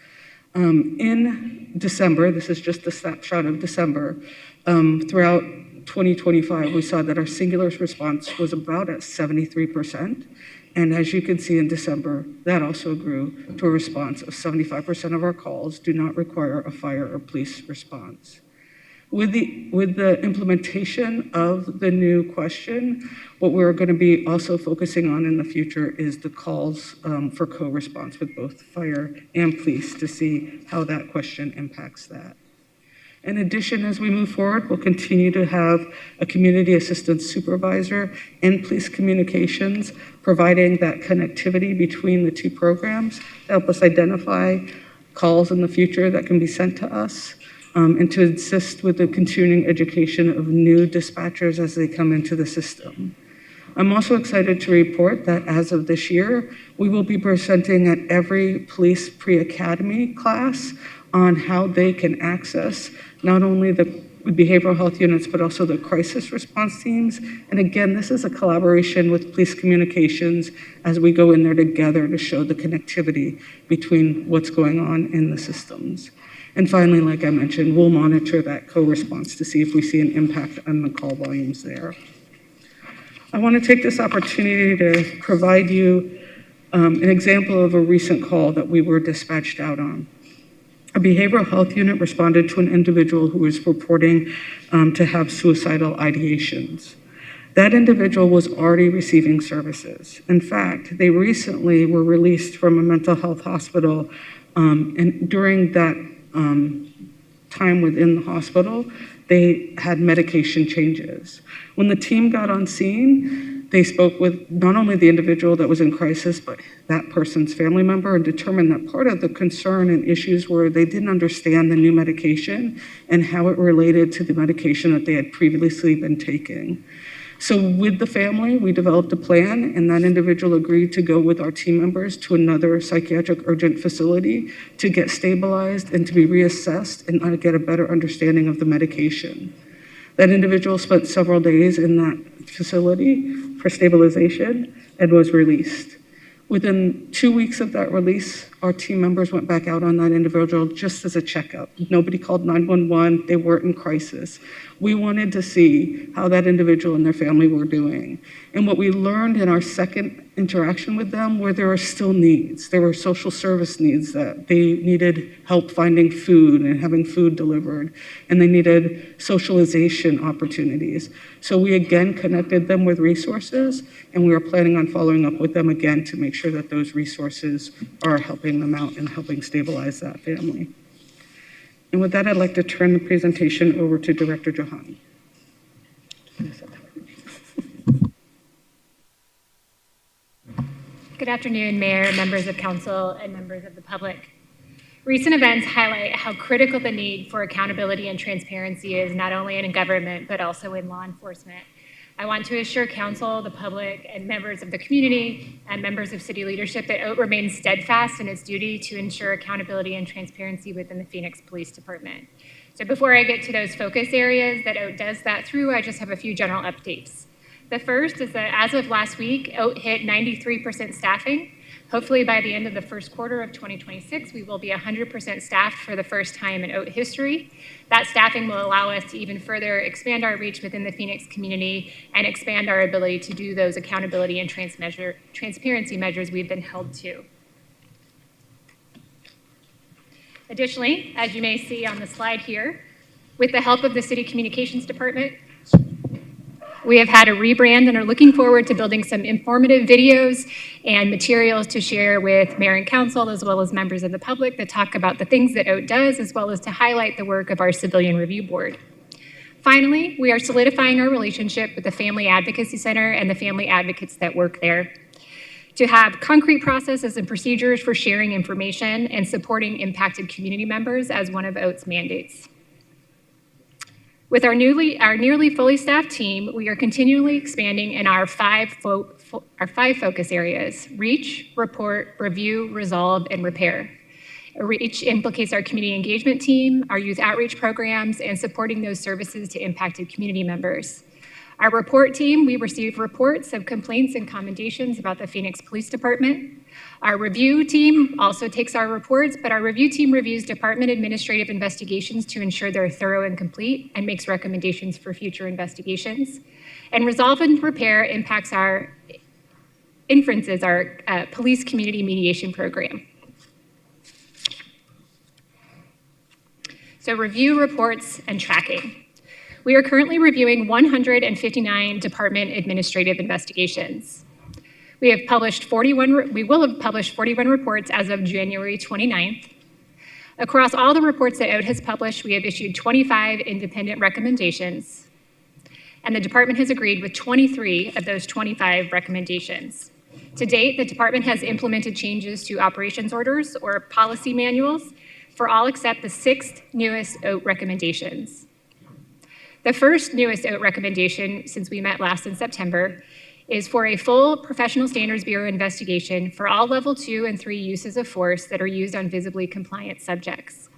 In December, this is just a snapshot of December, throughout 2025, we saw that our singular response was about at 73%. And as you can see in December, that also grew to a response of 75% of our calls do not require a fire or police response. With the implementation of the new question, what we're going to be also focusing on in the future is the calls for co-response with both fire and police to see how that question impacts that. In addition, as we move forward, we'll continue to have a community assistance supervisor and police communications, providing that connectivity between the two programs to help us identify calls in the future that can be sent to us, and to assist with the continuing education of new dispatchers as they come into the system. I'm also excited to report that as of this year, we will be presenting at every police pre-academy class on how they can access not only the behavioral health units, but also the crisis response teams. And again, this is a collaboration with police communications as we go in there together to show the connectivity between what's going on in the systems. And finally, like I mentioned, we'll monitor that co-response to see if we see an impact on the call volumes there. I want to take this opportunity to provide you an example of a recent call that we were dispatched out on. A behavioral health unit responded to an individual who was reporting to have suicidal ideations. That individual was already receiving services. In fact, they recently were released from a mental health hospital, and during that time within the hospital, they had medication changes. When the team got on scene, they spoke with not only the individual that was in crisis, but that person's family member, and determined that part of the concern and issues were they didn't understand the new medication and how it related to the medication that they had previously been taking. So with the family, we developed a plan, and that individual agreed to go with our team members to another psychiatric urgent facility to get stabilized and to be reassessed and get a better understanding of the medication. That individual spent several days in that facility for stabilization and was released. Within 2 weeks of that release, our team members went back out on that individual just as a checkup. Nobody called 911, they weren't in crisis. We wanted to see how that individual and their family were doing. And what we learned in our second interaction with them were there were still needs. There were social service needs that they needed help finding food and having food delivered, and they needed socialization opportunities. So we again connected them with resources, and we are planning on following up with them again to make sure that those resources are helping them out and helping stabilize that family. And with that, I'd like to turn the presentation over to Director Johani. Good afternoon, Mayor, members of Council, and members of the public. Recent events highlight how critical the need for accountability and transparency is, not only in government, but also in law enforcement. I want to assure Council, the public, and members of the community, and members of city leadership that OAT remains steadfast in its duty to ensure accountability and transparency within the Phoenix Police Department. So before I get to those focus areas that OAT does that through, I just have a few general updates. The first is that as of last week, OAT hit 93% staffing. Hopefully by the end of the first quarter of 2026, we will be 100% staffed for the first time in OAT history. That staffing will allow us to even further expand our reach within the Phoenix community and expand our ability to do those accountability and transparency measures we've been held to. Additionally, as you may see on the slide here, with the help of the City Communications Department, we have had a rebrand and are looking forward to building some informative videos and materials to share with Mayor and Council, as well as members of the public, that talk about the things that OAT does, as well as to highlight the work of our Civilian Review Board. Finally, we are solidifying our relationship with the Family Advocacy Center and the family advocates that work there to have concrete processes and procedures for sharing information and supporting impacted community members as one of OAT's mandates. With our nearly fully staffed team, we are continually expanding in our five focus areas: reach, report, review, resolve, and repair. Reach implicates our community engagement team, our youth outreach programs, and supporting those services to impacted community members. Our report team, we receive reports of complaints and commendations about the Phoenix Police Department. Our review team also takes our reports, but our review team reviews department administrative investigations to ensure they're thorough and complete and makes recommendations for future investigations. And resolve and repair impacts our inferences, our police community mediation program. So review, reports, and tracking. We are currently reviewing 159 department administrative investigations. We will have published 41 reports as of January 29th. Across all the reports that OAT has published, we have issued 25 independent recommendations, and the department has agreed with 23 of those 25 recommendations. To date, the department has implemented changes to operations orders or policy manuals for all except the 6 newest OAT recommendations. The first newest OAT recommendation, since we met last in September, is for a full Professional Standards Bureau investigation for all level 2 and 3 uses of force that are used on visibly compliant subjects.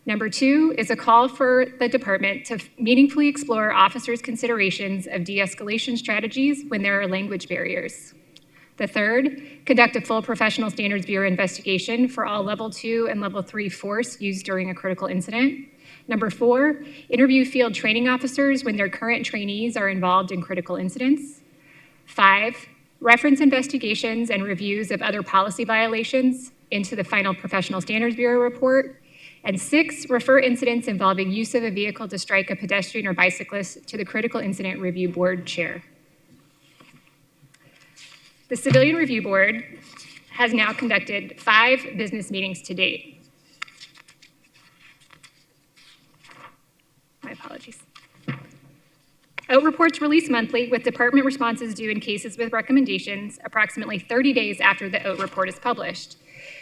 Number 2 is a call for the department to meaningfully explore officers' considerations of de-escalation strategies when there are language barriers. The third, conduct a full Professional Standards Bureau investigation for all level 2 and level 3 force used during a critical incident. Number 4, interview field training officers when their current trainees are involved in critical incidents. 5, reference investigations and reviews of other policy violations into the final Professional Standards Bureau report. And 6, refer incidents involving use of a vehicle to strike a pedestrian or bicyclist to the Critical Incident Review Board chair. The Civilian Review Board has now conducted 5 business meetings to date. My apologies. OAT reports release monthly with department responses due in cases with recommendations approximately 30 days after the OAT report is published.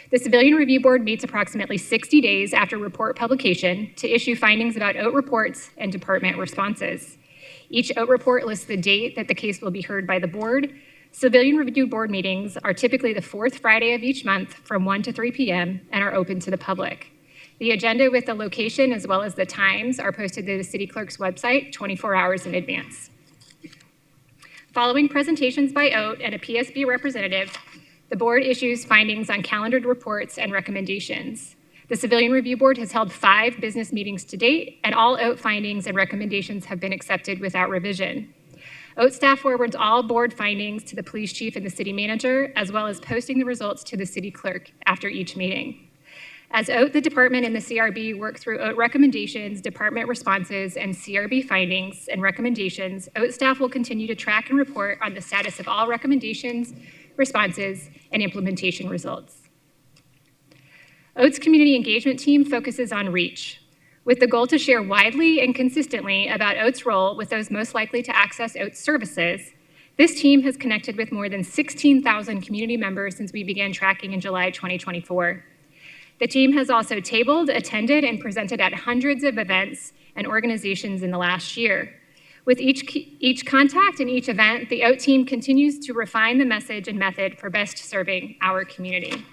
The Civilian Review Board meets approximately 60 days after report publication to issue findings about OAT reports and department responses. Each OAT report lists the date that the case will be heard by the board. Civilian Review Board meetings are typically the 4th Friday of each month from 1 to 3 p.m. and are open to the public. The agenda with the location as well as the times are posted to the City Clerk's website 24 hours in advance. Following presentations by OAT and a PSB representative, the board issues findings on calendared reports and recommendations. The Civilian Review Board has held 5 business meetings to date, and all OAT findings and recommendations have been accepted without revision. OAT staff forwards all board findings to the police chief and the city manager, as well as posting the results to the city clerk after each meeting. As OAT, the department, and the CRB work through OAT recommendations, department responses, and CRB findings and recommendations, OAT staff will continue to track and report on the status of all recommendations, responses, and implementation results. OAT's community engagement team focuses on reach, with the goal to share widely and consistently about OAT's role with those most likely to access OAT's services. This team has connected with more than 16,000 community members since we began tracking in July 2024. The team has also tabled, attended, and presented at hundreds of events and organizations in the last year. With each contact and each event, the OAT team continues to refine the message and method for best serving our community.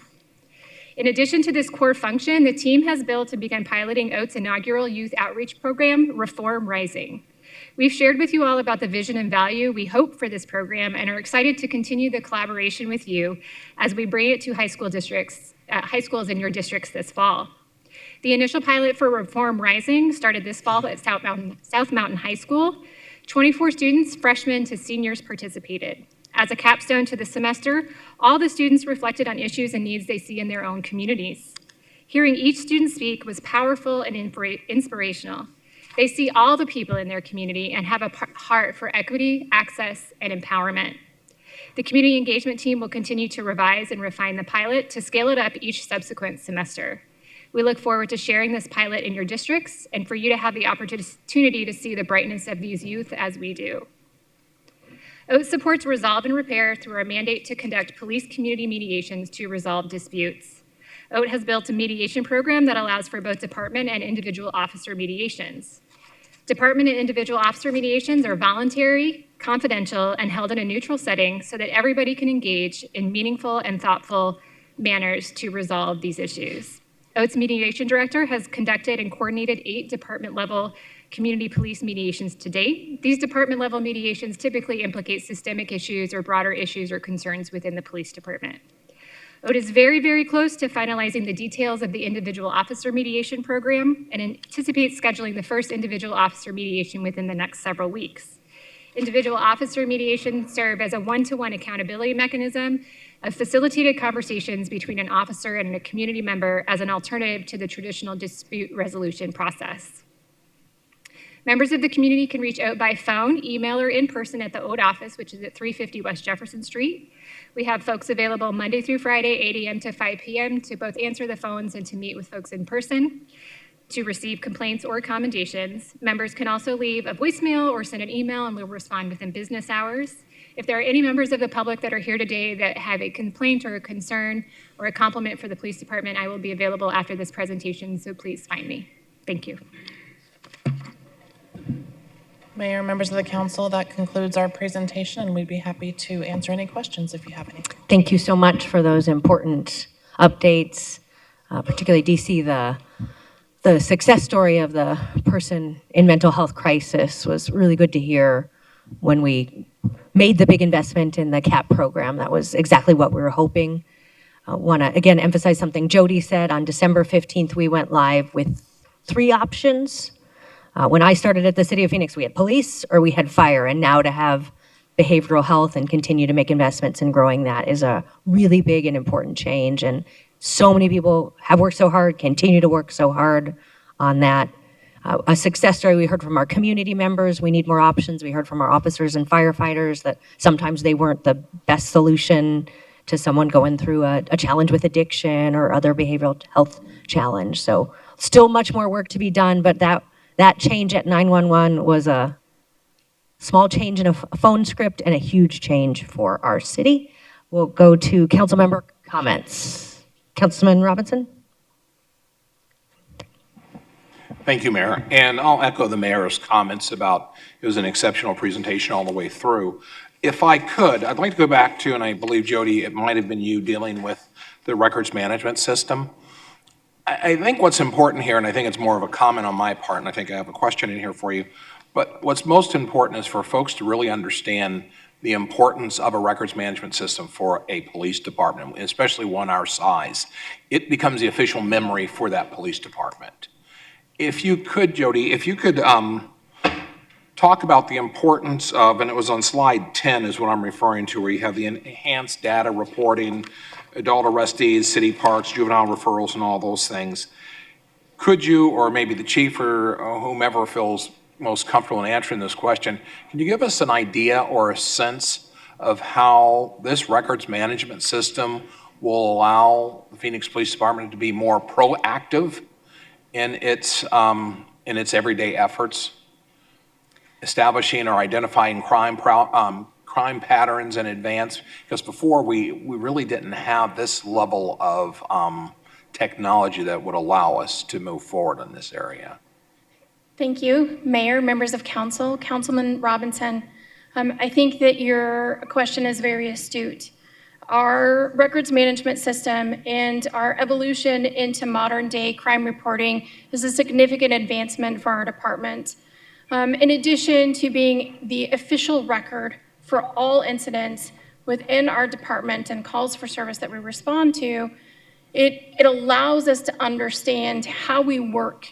In addition to this core function, the team has built and begun piloting OAT's inaugural youth outreach program, Reform Rising. We've shared with you all about the vision and value we hope for this program and are excited to continue the collaboration with you as we bring it to high schools in your districts this fall. The initial pilot for Reform Rising started this fall at South Mountain High School. 24 students, freshmen to seniors, participated. As a capstone to the semester, all the students reflected on issues and needs they see in their own communities. Hearing each student speak was powerful and inspirational. They see all the people in their community and have a heart for equity, access, and empowerment. The community engagement team will continue to revise and refine the pilot to scale it up each subsequent semester. We look forward to sharing this pilot in your districts and for you to have the opportunity to see the brightness of these youth as we do. OAT supports resolve and repair through our mandate to conduct police community mediations to resolve disputes. OAT has built a mediation program that allows for both department and individual officer mediations. Department and individual officer mediations are voluntary, confidential, and held in a neutral setting so that everybody can engage in meaningful and thoughtful manners to resolve these issues. OAT's mediation director has conducted and coordinated 8 department-level community police mediations to date. These department-level mediations typically implicate systemic issues or broader issues or concerns within the police department. OAT is very, very close to finalizing the details of the individual officer mediation program and anticipates scheduling the first individual officer mediation within the next several weeks. Individual officer mediations serve as a one-to-one accountability mechanism of facilitated conversations between an officer and a community member as an alternative to the traditional dispute resolution process. Members of the community can reach OAT by phone, email, or in person at the OAT office, which is at 350 West Jefferson Street. We have folks available Monday through Friday, 8 a.m. to 5 p.m. to both answer the phones and to meet with folks in person to receive complaints or commendations. Members can also leave a voicemail or send an email and we'll respond within business hours. If there are any members of the public that are here today that have a complaint or a concern or a compliment for the police department, I will be available after this presentation, so please find me. Thank you. Mayor, members of the council, that concludes our presentation, and we'd be happy to answer any questions if you have any. Thank you so much for those important updates, particularly DC, the success story of the person in mental health crisis was really good to hear when we made the big investment in the CAP program. That was exactly what we were hoping. I want to, again, emphasize something Jody said. On December 15th, we went live with 3 options. When I started at the City of Phoenix, we had police or we had fire, and now to have behavioral health and continue to make investments in growing that is a really big and important change. And so many people have worked so hard, continue to work so hard on that. A success story we heard from our community members. We need more options. We heard from our officers and firefighters that sometimes they weren't the best solution to someone going through a challenge with addiction or other behavioral health challenge. So still much more work to be done, but that change at 911 was a small change in a phone script and a huge change for our city. We'll go to council member comments. Councilman Robinson? Thank you, Mayor. And I'll echo the mayor's comments about it was an exceptional presentation all the way through. If I could, I'd like to go back to, and I believe, Jody, it might have been you dealing with the records management system. I think what's important here, and I think it's more of a comment on my part, and I think I have a question in here for you, but what's most important is for folks to really understand the importance of a records management system for a police department, especially one our size. It becomes the official memory for that police department. If you could, Jody, if you could talk about the importance of, and it was on slide 10 is what I'm referring to, where you have the enhanced data reporting, adult arrestees, city parks, juvenile referrals, and all those things. Could you, or maybe the chief or whomever feels most comfortable in answering this question, can you give us an idea or a sense of how this records management system will allow the Phoenix Police Department to be more proactive in its everyday efforts, establishing or identifying crime patterns in advance? Because before we really didn't have this level of technology that would allow us to move forward in this area. Thank you, Mayor, members of council, Councilman Robinson. I think that your question is very astute. Our records management system and our evolution into modern day crime reporting is a significant advancement for our department. In addition to being the official record for all incidents within our department and calls for service that we respond to, it allows us to understand how we work.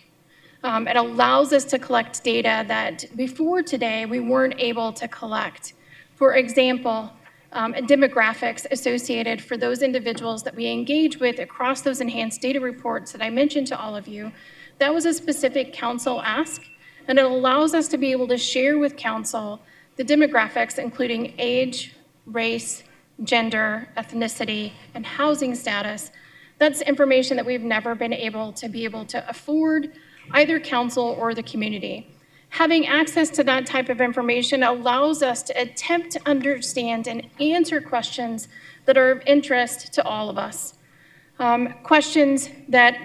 It allows us to collect data that before today we weren't able to collect. For example, demographics associated for those individuals that we engage with across those enhanced data reports that I mentioned to all of you. That was a specific council ask, and it allows us to be able to share with council the demographics, including age, race, gender, ethnicity, and housing status. That's information that we've never been able to afford either council or the community. Having access to that type of information allows us to attempt to understand and answer questions that are of interest to all of us. Questions that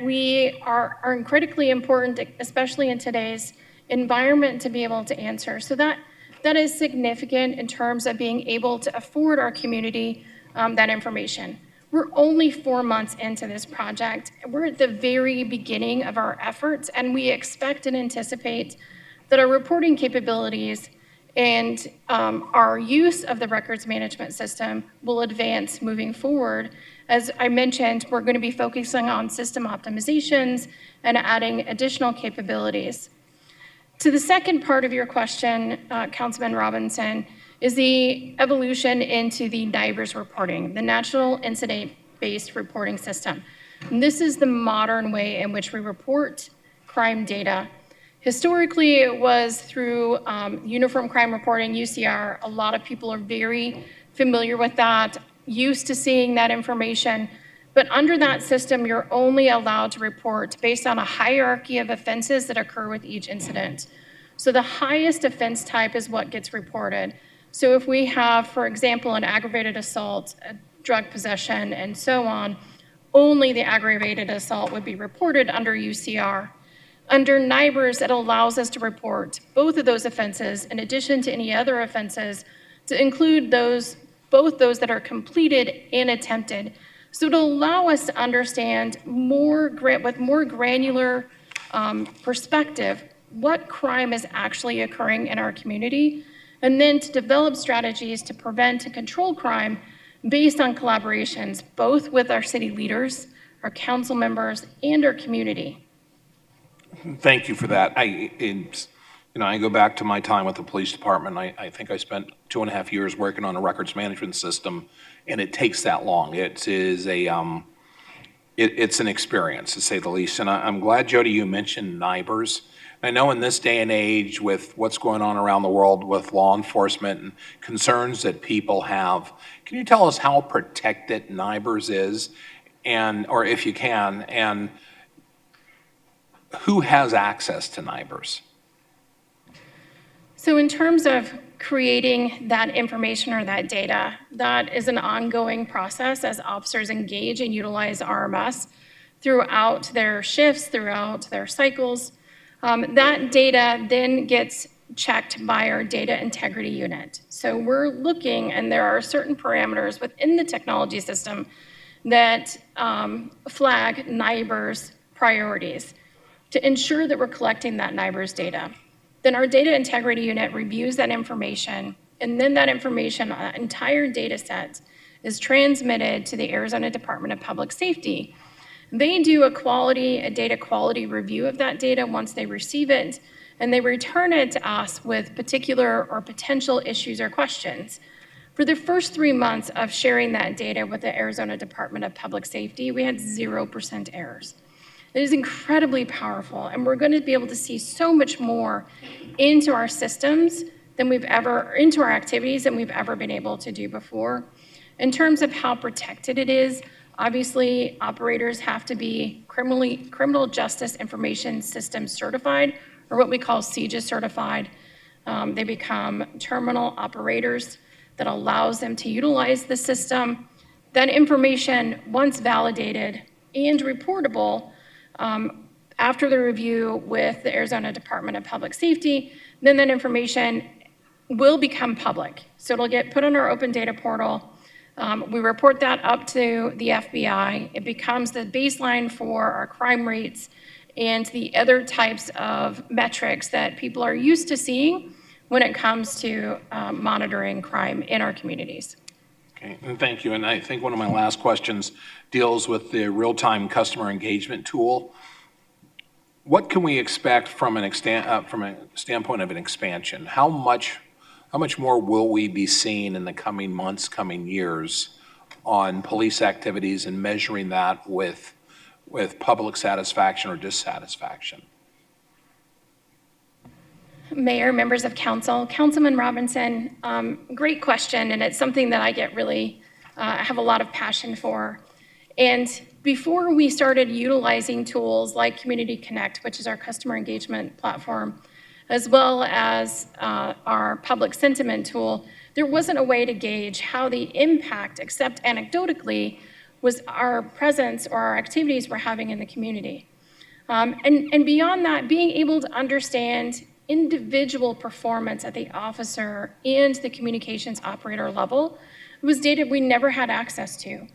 are critically important, especially in today's environment, to be able to answer. So that is significant in terms of being able to afford our community that information. We're only 4 months into this project. We're at the very beginning of our efforts, and we expect and anticipate that our reporting capabilities and our use of the records management system will advance moving forward. As I mentioned, we're going to be focusing on system optimizations and adding additional capabilities. To the second part of your question, Councilman Robinson, is the evolution into the NIBRS reporting, the National Incident-Based Reporting System. And this is the modern way in which we report crime data. Historically, it was through Uniform Crime Reporting, UCR. A lot of people are very familiar with that, used to seeing that information. But under that system, you're only allowed to report based on a hierarchy of offenses that occur with each incident. So the highest offense type is what gets reported. So if we have, for example, an aggravated assault, a drug possession, and so on, only the aggravated assault would be reported under UCR. Under NIBRS, it allows us to report both of those offenses in addition to any other offenses, to include both those that are completed and attempted. So to allow us to understand with more granular perspective what crime is actually occurring in our community, and then to develop strategies to prevent and control crime based on collaborations, both with our city leaders, our council members, and our community. Thank you for that. I go back to my time with the police department. I think I spent 2.5 years working on a records management system, and it takes that long. It's an experience, to say the least. And I'm glad, Jody, you mentioned NIBRS. I know in this day and age, with what's going on around the world with law enforcement and concerns that people have, can you tell us how protected NIBRS is, or if you can, and who has access to NIBRS? So in terms of creating that information or that data, that is an ongoing process as officers engage and utilize RMS throughout their shifts, throughout their cycles. That data then gets checked by our data integrity unit. So we're looking, and there are certain parameters within the technology system that flag NIBRS priorities to ensure that we're collecting that NIBRS data. Then our data integrity unit reviews that information And then that information, that entire data set, is transmitted to the Arizona Department of Public Safety. They do a data quality review of that data once they receive it, and they return it to us with particular or potential issues or questions. For the first 3 months of sharing that data with the Arizona Department of Public Safety, we had 0% errors. It is incredibly powerful, and we're going to be able to see so much more into our systems into our activities than we've ever been able to do before. In terms of how protected it is, obviously operators have to be criminal justice information system certified, or what we call CJIS certified. They become terminal operators that allows them to utilize the system. That information, once validated and reportable, after the review with the Arizona Department of Public Safety, then that information will become public. So it'll get put on our open data portal. We report that up to the FBI. It becomes the baseline for our crime rates and the other types of metrics that people are used to seeing when it comes to monitoring crime in our communities. Okay, and thank you. And I think one of my last questions deals with the real-time customer engagement tool. What can we expect from a standpoint of an expansion? How much more will we be seeing in the coming months, coming years on police activities and measuring that with public satisfaction or dissatisfaction? Mayor, members of council, Councilman Robinson, great question, and it's something that I get really, have a lot of passion for. And before we started utilizing tools like Community Connect, which is our customer engagement platform, as well as our public sentiment tool, there wasn't a way to gauge how the impact, except anecdotally, was our presence or our activities we're having in the community. And beyond that, being able to understand individual performance at the officer and the communications operator level was data we never had access to.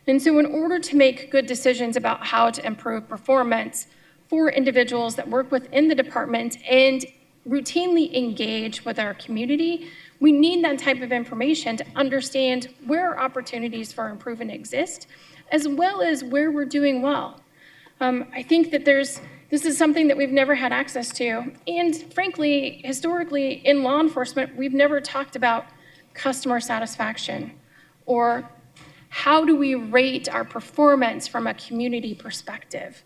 And so in order to make good decisions about how to improve performance for individuals that work within the department and routinely engage with our community, we need that type of information to understand where opportunities for improvement exist, as well as where we're doing well. I think that this is something that we've never had access to. And frankly, historically, in law enforcement, we've never talked about customer satisfaction or how do we rate our performance from a community perspective,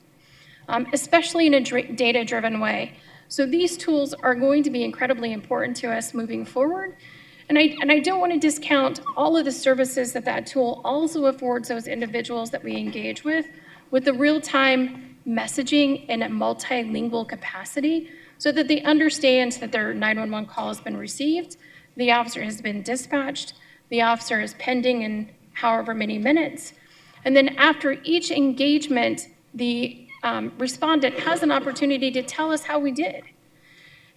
especially in a data-driven way. So these tools are going to be incredibly important to us moving forward. And I don't want to discount all of the services that tool also affords those individuals that we engage with the real-time messaging in a multilingual capacity so that they understand that their 911 call has been received, the officer has been dispatched, the officer is pending in however many minutes. And then after each engagement, the respondent has an opportunity to tell us how we did.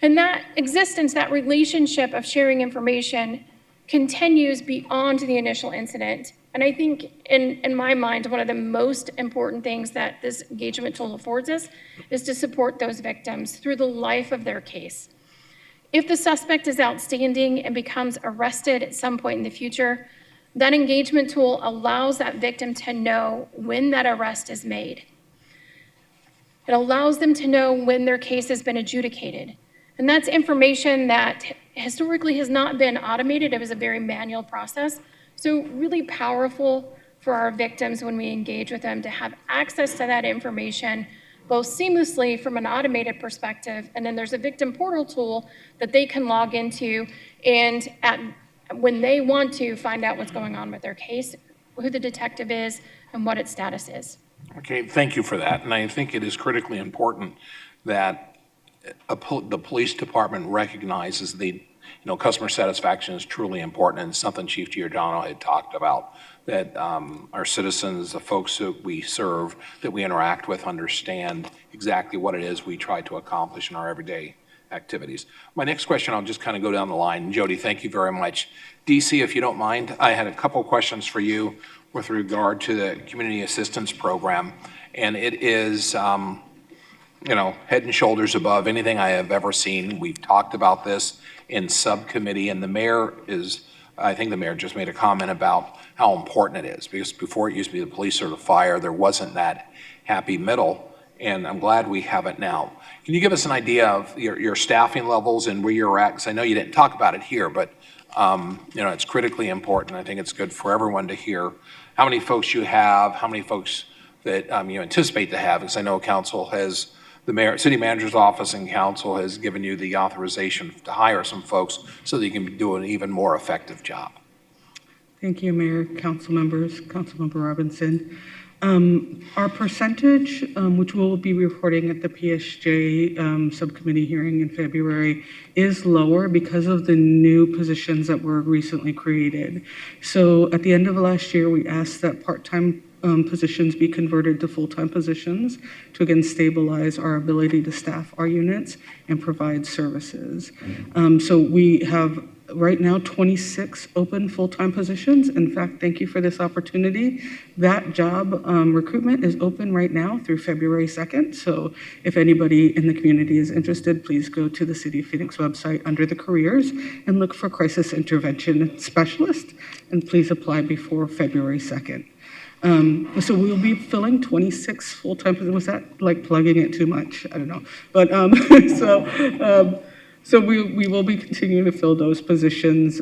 And that existence, that relationship of sharing information continues beyond the initial incident. And I think in my mind, one of the most important things that this engagement tool affords us is to support those victims through the life of their case. If the suspect is outstanding and becomes arrested at some point in the future, that engagement tool allows that victim to know when that arrest is made. It allows them to know when their case has been adjudicated. And that's information that historically has not been automated. It was a very manual process. So really powerful for our victims when we engage with them to have access to that information, both seamlessly from an automated perspective, and then there's a victim portal tool that they can log into and when they want to find out what's going on with their case, who the detective is, and what its status is. Okay, thank you for that. And I think it is critically important that the police department recognizes customer satisfaction is truly important, and something Chief Giordano had talked about, that our citizens, the folks that we serve, that we interact with, understand exactly what it is we try to accomplish in our everyday activities. My next question, I'll just kind of go down the line. Jody, thank you very much. DC, if you don't mind, I had a couple questions for you with regard to the Community Assistance Program, and it is head and shoulders above anything I have ever seen. We've talked about this in subcommittee, and I think the mayor just made a comment about how important it is, because before it used to be the police or the fire, there wasn't that happy middle, and I'm glad we have it now. Can you give us an idea of your staffing levels and where you're at? Because I know you didn't talk about it here, but it's critically important. I think it's good for everyone to hear how many folks you have, how many folks that you anticipate to have, because I know council has, city manager's office and council has given you the authorization to hire some folks so that you can do an even more effective job. Thank you, Mayor, council members, Councilmember Robinson. Our percentage, which we'll be reporting at the PSJ subcommittee hearing in February, is lower because of the new positions that were recently created. So at the end of last year, we asked that part-time positions be converted to full-time positions to again stabilize our ability to staff our units and provide services. So we have right now 26 open full-time positions. In fact, thank you for this opportunity. That job recruitment is open right now through February 2nd. So if anybody in the community is interested, please go to the City of Phoenix website under the careers and look for crisis intervention specialist, and please apply before February 2nd. So we'll be filling 26 full-time positions. Was that like plugging it too much? I don't know. But so we will be continuing to fill those positions,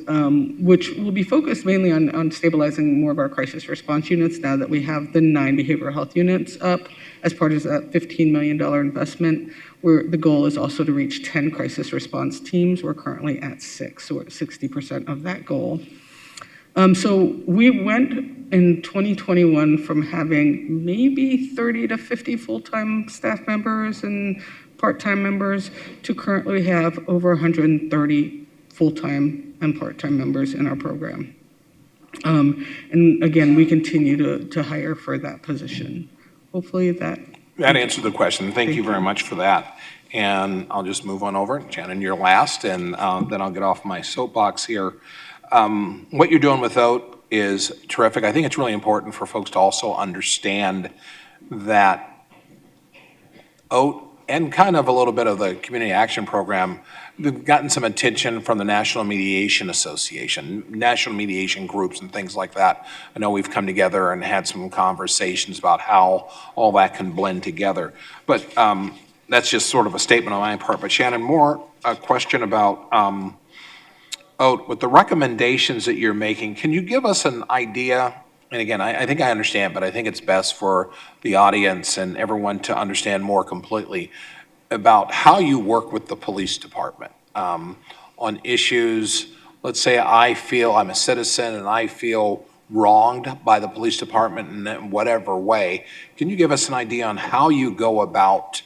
which will be focused mainly on stabilizing more of our crisis response units now that we have the 9 behavioral health units up as part of that $15 million investment, where the goal is also to reach 10 crisis response teams. We're currently at 6, so we're at 60% of that goal. So we went in 2021 from having maybe 30 to 50 full-time staff members and part-time members to currently have over 130 full-time and part-time members in our program. And again, we continue to hire for that position. Hopefully that answered the question. Thank you very much for that. And I'll just move on over. Shannon, you're last, and then I'll get off my soapbox here. What you're doing with OAT is terrific. I think it's really important for folks to also understand that OAT and kind of a little bit of the Community Action Program, we've gotten some attention from the National Mediation Association, national mediation groups and things like that. I know we've come together and had some conversations about how all that can blend together. But that's just sort of a statement on my part. But Shannon, more a question about OAT, with the recommendations that you're making, can you give us an idea? And again, I think I understand, but I think it's best for the audience and everyone to understand more completely about how you work with the police department on issues. Let's say I feel I'm a citizen and I feel wronged by the police department in whatever way. Can you give us an idea on how you go about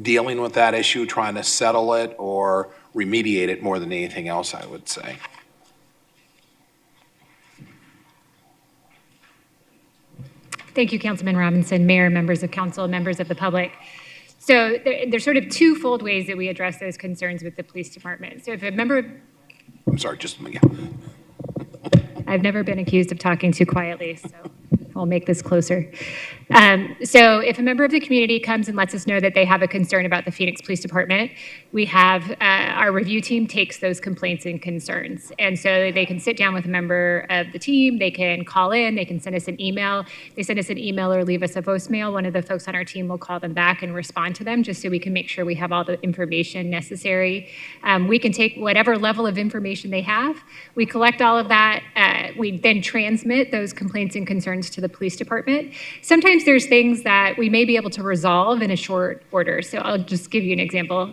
dealing with that issue, trying to settle it or remediate it more than anything else, I would say? Thank you, Councilman Robinson, Mayor, members of council, members of the public. So there's sort of twofold ways that we address those concerns with the police department. So if a member... I'm sorry, just a minute. I've never been accused of talking too quietly, so I'll make this closer. So if a member of the community comes and lets us know that they have a concern about the Phoenix Police Department, we have our review team takes those complaints and concerns. And so they can sit down with a member of the team, they can call in, they can send us an email. They send us an email or leave us a voicemail. One of the folks on our team will call them back and respond to them just so we can make sure we have all the information necessary. We can take whatever level of information they have. We collect all of that. We then transmit those complaints and concerns to the police department. Sometimes there's things that we may be able to resolve in a short order. So I'll just give you an example.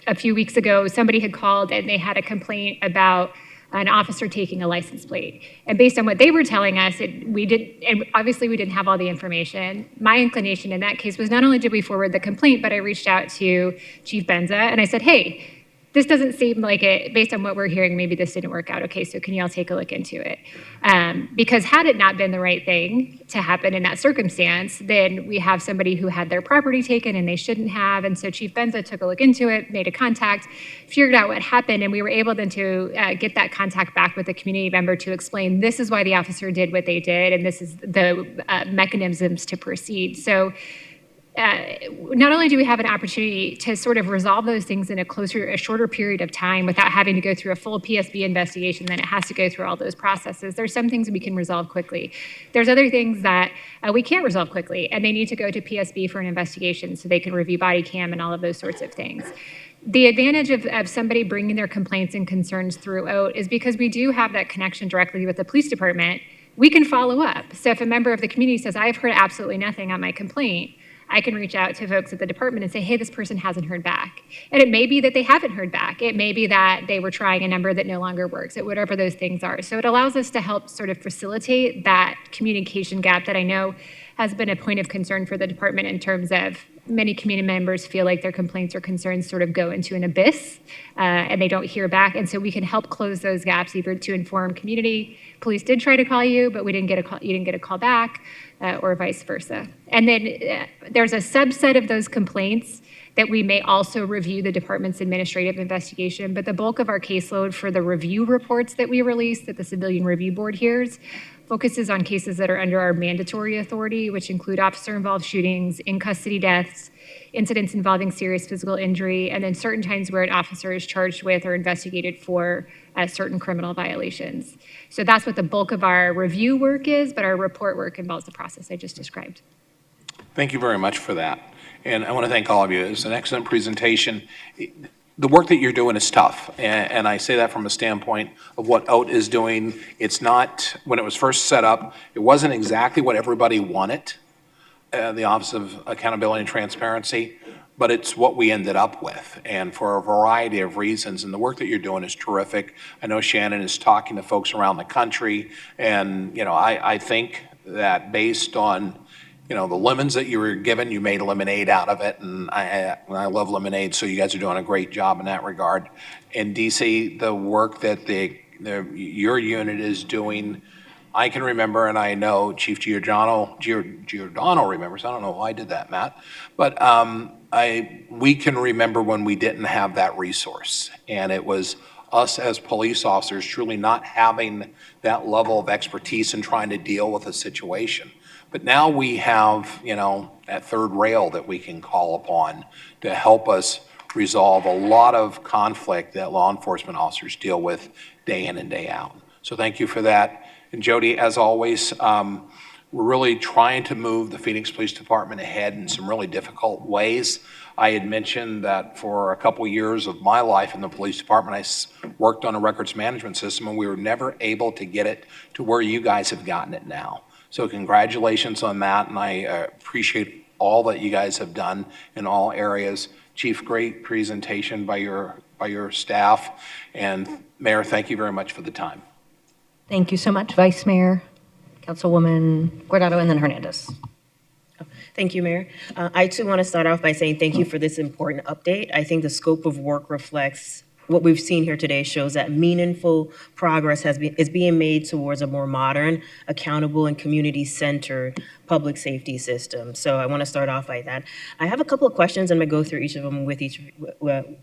A few weeks ago, somebody had called and they had a complaint about an officer taking a license plate. And based on what they were telling us, and obviously we didn't have all the information. My inclination in that case was not only did we forward the complaint, but I reached out to Chief Benza and I said, hey, this doesn't seem like it, based on what we're hearing, maybe this didn't work out. Okay, so can you all take a look into it? Because had it not been the right thing to happen in that circumstance, then we have somebody who had their property taken and they shouldn't have. And so Chief Benza took a look into it, made a contact, figured out what happened, and we were able then to get that contact back with the community member to explain this is why the officer did what they did, and this is the mechanisms to proceed. So not only do we have an opportunity to sort of resolve those things in a shorter period of time without having to go through a full PSB investigation, then it has to go through all those processes. There's some things we can resolve quickly. There's other things that we can't resolve quickly, and they need to go to PSB for an investigation so they can review body cam and all of those sorts of things. The advantage of somebody bringing their complaints and concerns through OAT is because we do have that connection directly with the police department, we can follow up. So if a member of the community says, I've heard absolutely nothing on my complaint, I can reach out to folks at the department and say, hey, this person hasn't heard back. And it may be that they haven't heard back. It may be that they were trying a number that no longer works, whatever those things are. So it allows us to help sort of facilitate that communication gap that I know has been a point of concern for the department in terms of many community members feel like their complaints or concerns sort of go into an abyss and they don't hear back. And so we can help close those gaps either to inform community, police did try to call you, but we didn't get a call, you didn't get a call back, or vice versa. And then there's a subset of those complaints that we may also review the department's administrative investigation, but the bulk of our caseload for the review reports that we release that the Civilian Review Board hears focuses on cases that are under our mandatory authority, which include officer-involved shootings, in-custody deaths, incidents involving serious physical injury, and then certain times where an officer is charged with or investigated for certain criminal violations. So that's what the bulk of our review work is, but our report work involves the process I just described. Thank you very much for that. And I want to thank all of you. It was an excellent presentation. The work that you're doing is tough, and I say that from a standpoint of what OAT is doing. It's not, when it was first set up, it wasn't exactly what everybody wanted, the Office of Accountability and Transparency, but it's what we ended up with, and for a variety of reasons, and the work that you're doing is terrific. I know Shannon is talking to folks around the country, and I think that based on the lemons that you were given, you made lemonade out of it, and I love lemonade, so you guys are doing a great job in that regard. In DC, the work that your unit is doing, I can remember, and I know Chief Giordano remembers. I don't know why I did that, Matt, but we can remember when we didn't have that resource, and it was us as police officers truly not having that level of expertise in trying to deal with a situation. But now we have, that third rail that we can call upon to help us resolve a lot of conflict that law enforcement officers deal with day in and day out. So thank you for that. And Jody, as always, we're really trying to move the Phoenix Police Department ahead in some really difficult ways. I had mentioned that for a couple years of my life in the police department, I worked on a records management system, and we were never able to get it to where you guys have gotten it now. So congratulations on that, and I appreciate all that you guys have done in all areas. Chief, great presentation by your staff, and Mayor, thank you very much for the time. Thank you so much, Vice Mayor, Councilwoman Guardado, and then Hernandez. Thank you, Mayor. I too want to start off by saying thank you for this important update. I think the scope of work reflects what we've seen here today shows that meaningful progress is being made towards a more modern, accountable, and community-centered public safety system. So I want to start off by that. I have a couple of questions. I'm going to go through each of them with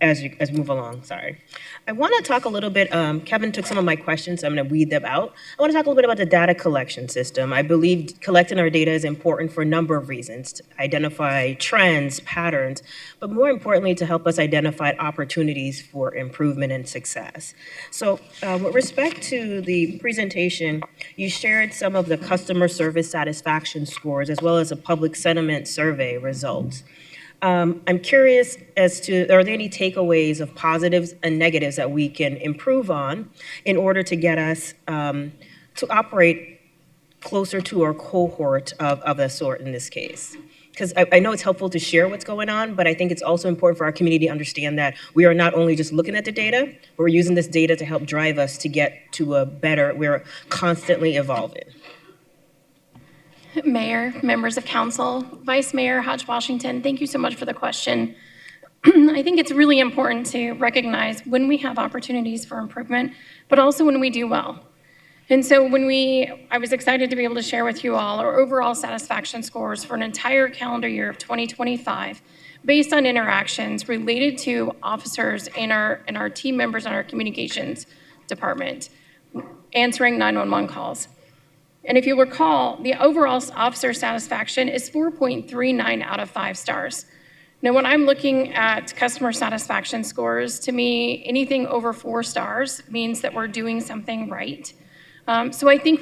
as we move along. Sorry. I want to talk a little bit. Kevin took some of my questions, so I'm going to weed them out. I want to talk a little bit about the data collection system. I believe collecting our data is important for a number of reasons: to identify trends, patterns, but more importantly, to help us identify opportunities for improvement and success. So with respect to the presentation, you shared some of the customer service satisfaction scores as well as a public sentiment survey results. I'm curious as to, are there any takeaways of positives and negatives that we can improve on in order to get us to operate closer to our cohort of a sort in this case? Because I know it's helpful to share what's going on, but I think it's also important for our community to understand that we are not only just looking at the data, but we're using this data to help drive us to get to a better, we're constantly evolving. Mayor, members of council, Vice Mayor Hodge-Washington, thank you so much for the question. I think it's really important to recognize when we have opportunities for improvement, but also when we do well. And so I was excited to be able to share with you all our overall satisfaction scores for an entire calendar year of 2025 based on interactions related to officers and our team members in our communications department answering 911 calls. And if you recall, the overall officer satisfaction is 4.39 out of 5 stars. Now, when I'm looking at customer satisfaction scores, to me, anything over 4 stars means that we're doing something right. So I think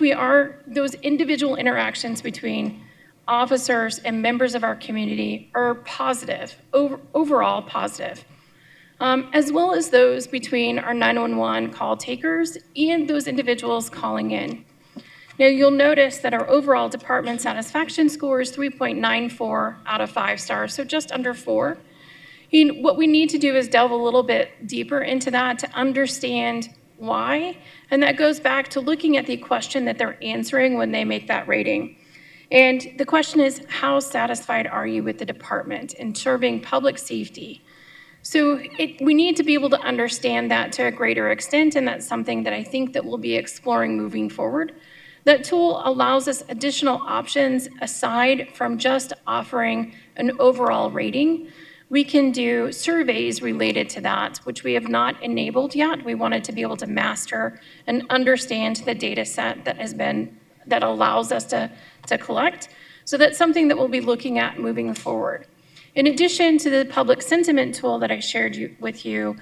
those individual interactions between officers and members of our community are positive, overall positive, as well as those between our 911 call takers and those individuals calling in. Now, you'll notice that our overall department satisfaction score is 3.94 out of 5 stars, so just under 4. And what we need to do is delve a little bit deeper into that to understand why, and that goes back to looking at the question that they're answering when they make that rating. And the question is, how satisfied are you with the department in serving public safety? So we need to be able to understand that to a greater extent, and that's something that I think that we'll be exploring moving forward. That tool allows us additional options aside from just offering an overall rating. We can do surveys related to that, which we have not enabled yet. We wanted to be able to master and understand the data set that allows us to collect. So that's something that we'll be looking at moving forward. In addition to the public sentiment tool that I shared with you,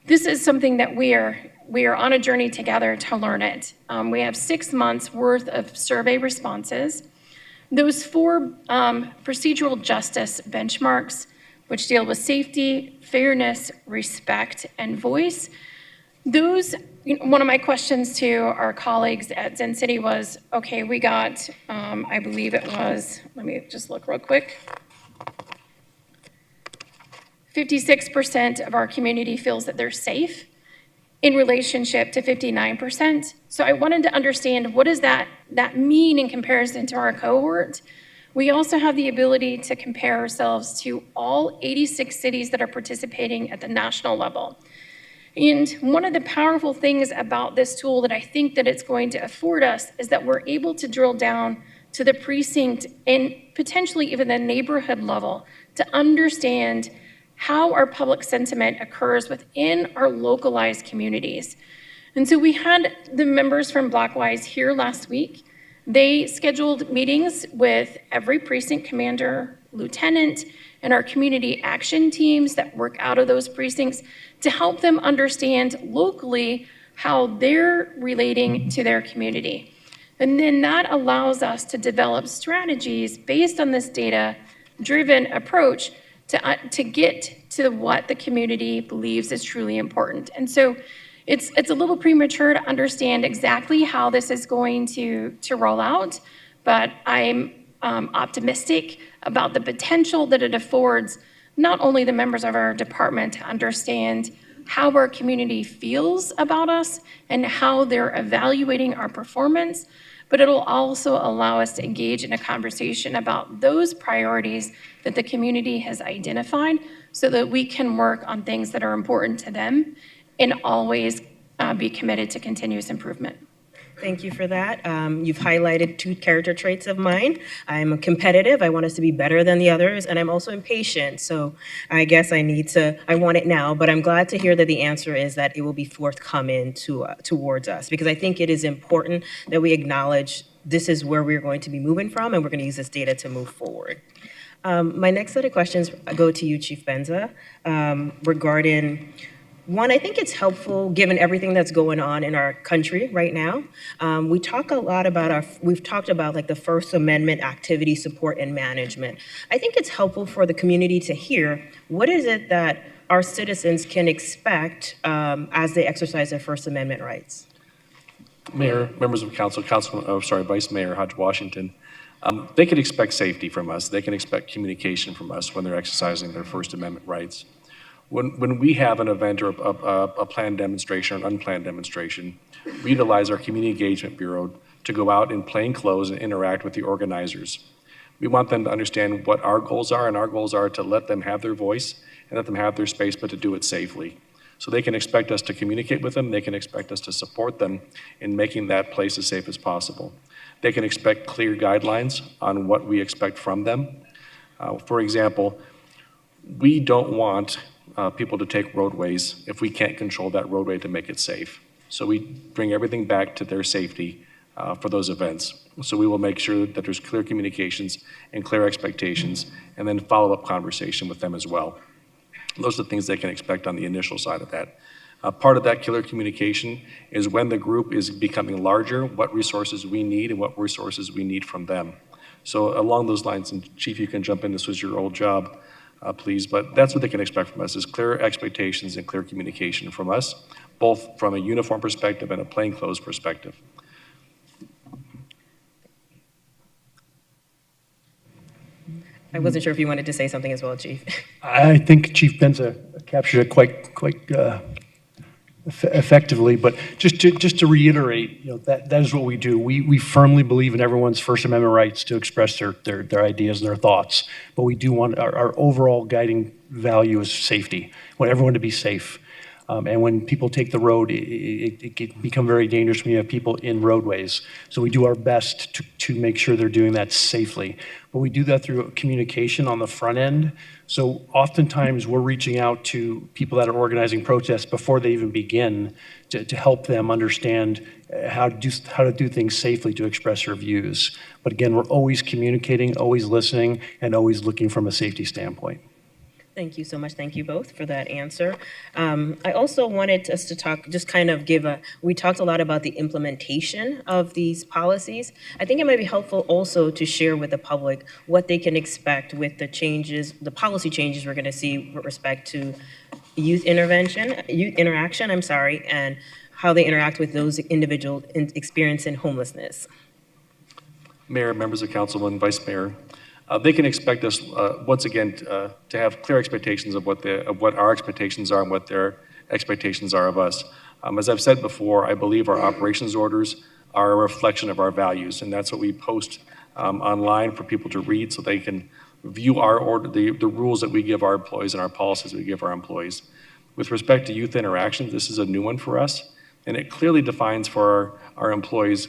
this is something that we are on a journey together to learn it. We have 6 months worth of survey responses. Those 4 procedural justice benchmarks, which deal with safety, fairness, respect, and voice, one of my questions to our colleagues at Zen City was, okay, we got, I believe it was, let me just look real quick. 56% of our community feels that they're safe in relationship to 59%. So I wanted to understand, what does that mean in comparison to our cohort? We also have the ability to compare ourselves to all 86 cities that are participating at the national level. And one of the powerful things about this tool that I think that it's going to afford us is that we're able to drill down to the precinct and potentially even the neighborhood level to understand how our public sentiment occurs within our localized communities. And so we had the members from Blackwise here last week. They scheduled meetings with every precinct commander, lieutenant, and our community action teams that work out of those precincts to help them understand locally how they're relating to their community. And then that allows us to develop strategies based on this data-driven approach to get to what the community believes is truly important. And so it's a little premature to understand exactly how this is going to roll out, but I'm optimistic about the potential that it affords not only the members of our department to understand how our community feels about us and how they're evaluating our performance, but it'll also allow us to engage in a conversation about those priorities that the community has identified so that we can work on things that are important to them and always be committed to continuous improvement. Thank you for that. You've highlighted 2 character traits of mine. I'm competitive. I want us to be better than the others, and I'm also impatient. So I guess I want it now, but I'm glad to hear that the answer is that it will be forthcoming towards us, because I think it is important that we acknowledge this is where we're going to be moving from, and we're going to use this data to move forward. My next set of questions go to you, Chief Benza, regarding one, I think it's helpful given everything that's going on in our country right now. We've talked about like the First Amendment activity support and management. I think it's helpful for the community to hear what is it that our citizens can expect as they exercise their First Amendment rights. Mayor, members of council, Vice Mayor Hodge Washington, they can expect safety from us. They can expect communication from us when they're exercising their First Amendment rights. When we have an event or a planned demonstration or an unplanned demonstration, we utilize our Community Engagement Bureau to go out in plain clothes and interact with the organizers. We want them to understand what our goals are, and our goals are to let them have their voice and let them have their space, but to do it safely. So they can expect us to communicate with them. They can expect us to support them in making that place as safe as possible. They can expect clear guidelines on what we expect from them. For example, we don't want people to take roadways if we can't control that roadway to make it safe. So we bring everything back to their safety for those events. So we will make sure that there's clear communications and clear expectations, and then follow-up conversation with them as well. Those are the things they can expect on the initial side of that. Part of that clear communication is when the group is becoming larger, what resources we need and what resources we need from them. So along those lines, and Chief, you can jump in, this was your old job, please, but that's what they can expect from us, is clear expectations and clear communication from us, both from a uniform perspective and a plainclothes perspective. I wasn't sure if you wanted to say something as well, Chief. I think Chief Penza captured it quite effectively, but just to reiterate, that is what we do. We firmly believe in everyone's First Amendment rights to express their ideas and their thoughts, but we do want our overall guiding value is safety. We want everyone to be safe. And when people take the road, it can become very dangerous when you have people in roadways. So we do our best to make sure they're doing that safely. But we do that through communication on the front end. So oftentimes we're reaching out to people that are organizing protests before they even begin to help them understand how to do things safely to express their views. But again, we're always communicating, always listening, and always looking from a safety standpoint. Thank you so much. Thank you both for that answer. I also wanted us to talk, just kind of we talked a lot about the implementation of these policies. I think it might be helpful also to share with the public what they can expect with the changes, the policy changes we're going to see with respect to youth interaction, and how they interact with those individuals experiencing homelessness. Mayor, members of council, and vice mayor, they can expect us, once again, to have clear expectations of what our expectations are and what their expectations are of us. As I've said before, I believe our operations orders are a reflection of our values, and that's what we post online for people to read so they can view our order, the rules that we give our employees and our policies we give our employees. With respect to youth interactions, this is a new one for us, and it clearly defines for our employees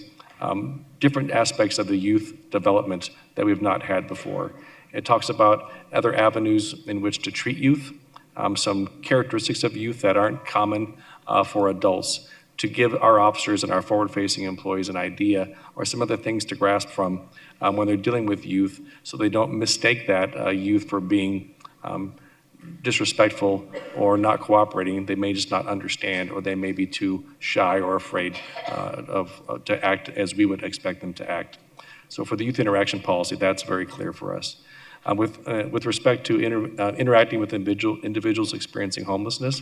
different aspects of the youth development that we've not had before. It talks about other avenues in which to treat youth, some characteristics of youth that aren't common for adults, to give our officers and our forward-facing employees an idea or some other things to grasp from when they're dealing with youth, so they don't mistake that youth for being disrespectful or not cooperating. They may just not understand, or they may be too shy or afraid to act as we would expect them to act. So for the youth interaction policy, that's very clear for us. With respect to interacting with individuals experiencing homelessness,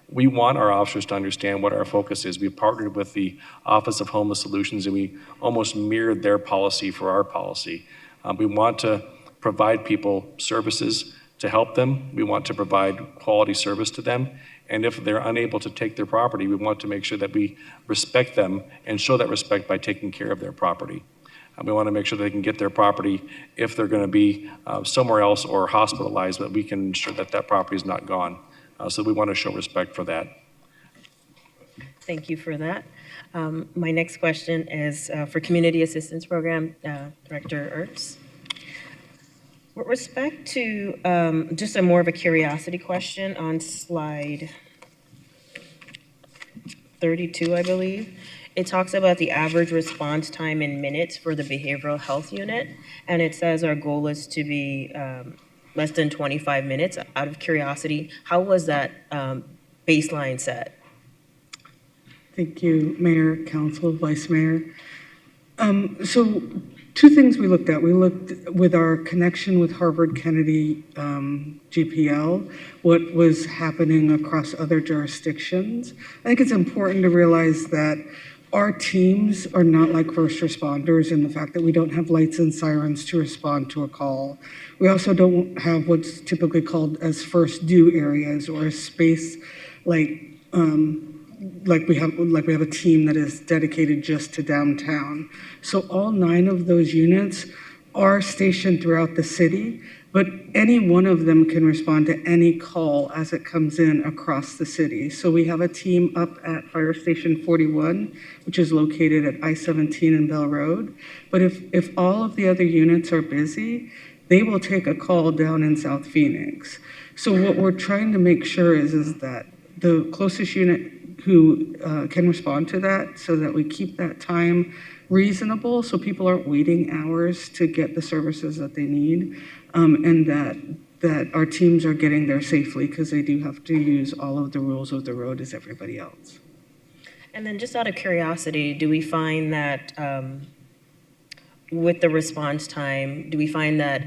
we want our officers to understand what our focus is. We partnered with the Office of Homeless Solutions, and we almost mirrored their policy for our policy. We want to provide people services to help them. We want to provide quality service to them. And if they're unable to take their property, we want to make sure that we respect them and show that respect by taking care of their property. We want to make sure they can get their property if they're going to be somewhere else or hospitalized, but we can ensure that that property is not gone. So we want to show respect for that. Thank you for that. My next question is for Community Assistance Program, Director Ertz. With respect to just more of a curiosity question on slide 32, I believe, it talks about the average response time in minutes for the behavioral health unit, and it says our goal is to be less than 25 minutes. Out of curiosity, how was that baseline set? Thank you, Mayor, Council, Vice Mayor. So two things we looked at. We looked with our connection with Harvard Kennedy GPL, what was happening across other jurisdictions. I think it's important to realize that our teams are not like first responders in the fact that we don't have lights and sirens to respond to a call. We also don't have what's typically called as first due areas, or a space like we have a team that is dedicated just to downtown. So all 9 of those units are stationed throughout the city, but any one of them can respond to any call as it comes in across the city. So we have a team up at Fire Station 41, which is located at I-17 and Bell Road. But if all of the other units are busy, they will take a call down in South Phoenix. So what we're trying to make sure is that the closest unit who can respond to that so that we keep that time reasonable so people aren't waiting hours to get the services that they need, and that our teams are getting there safely because they do have to use all of the rules of the road as everybody else. And then just out of curiosity, do we find that with the response time, do we find that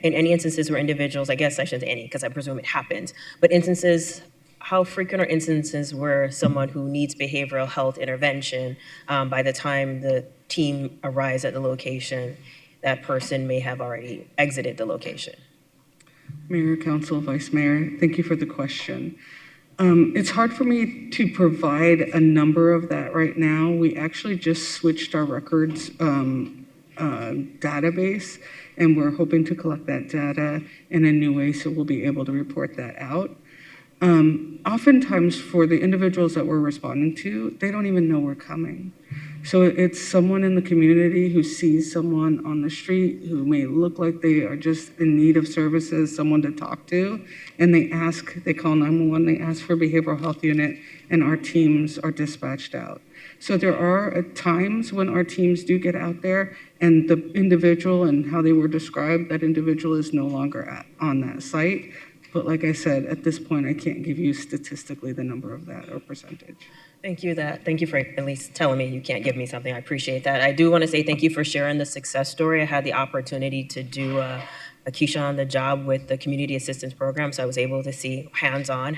in any instances where individuals, I guess I shouldn't say any because I presume it happens, but instances, how frequent are instances where someone who needs behavioral health intervention, by the time the team arrives at the location, that person may have already exited the location? Mayor, Council, Vice Mayor, thank you for the question. It's hard for me to provide a number of that right now. We actually just switched our records database, and we're hoping to collect that data in a new way so we'll be able to report that out. Oftentimes for the individuals that we're responding to, they don't even know we're coming. So it's someone in the community who sees someone on the street who may look like they are just in need of services, someone to talk to, and they call 911, they ask for a behavioral health unit, and our teams are dispatched out. So there are times when our teams do get out there and the individual and how they were described, that individual is no longer on that site. But like I said, at this point, I can't give you statistically the number of that or percentage. Thank you for at least telling me you can't give me something. I appreciate that. I do want to say thank you for sharing the success story. I had the opportunity to do a Keisha on the job with the community assistance program, so I was able to see hands-on,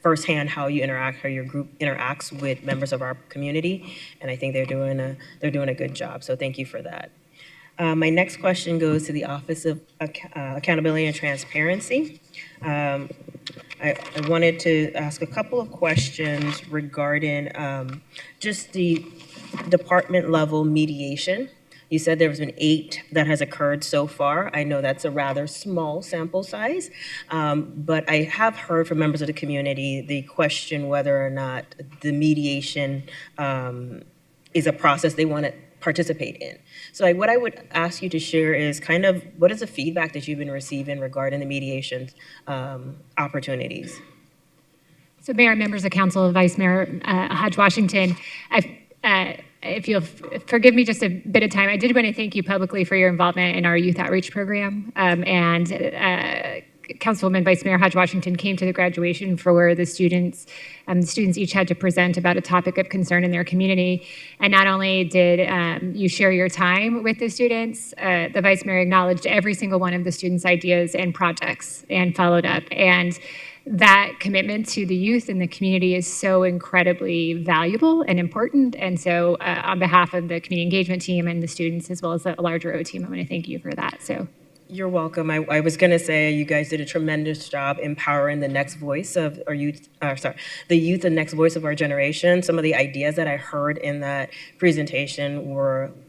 firsthand how your group interacts with members of our community, and I think they're doing a good job. So thank you for that. My next question goes to the Office of Accountability and Transparency. I wanted to ask a couple of questions regarding just the department level mediation. You said there's been 8 that has occurred so far. I know that's a rather small sample size, but I have heard from members of the community the question whether or not the mediation is a process they want to participate in. So what I would ask you to share is kind of what is the feedback that you've been receiving regarding the mediation opportunities? So Mayor, members of council, Vice Mayor Hodge Washington, if you'll forgive me just a bit of time, I did want to thank you publicly for your involvement in our youth outreach program. Councilwoman Vice Mayor Hodge Washington came to the graduation for where the students each had to present about a topic of concern in their community. And not only did you share your time with the students, the Vice Mayor acknowledged every single one of the students' ideas and projects and followed up. And that commitment to the youth and the community is so incredibly valuable and important. And so on behalf of the community engagement team and the students, as well as the larger O team, I want to thank you for that. So. You're welcome. I was going to say you guys did a tremendous job empowering the next voice of our youth, the youth and next voice of our generation. Some of the ideas that I heard in that presentation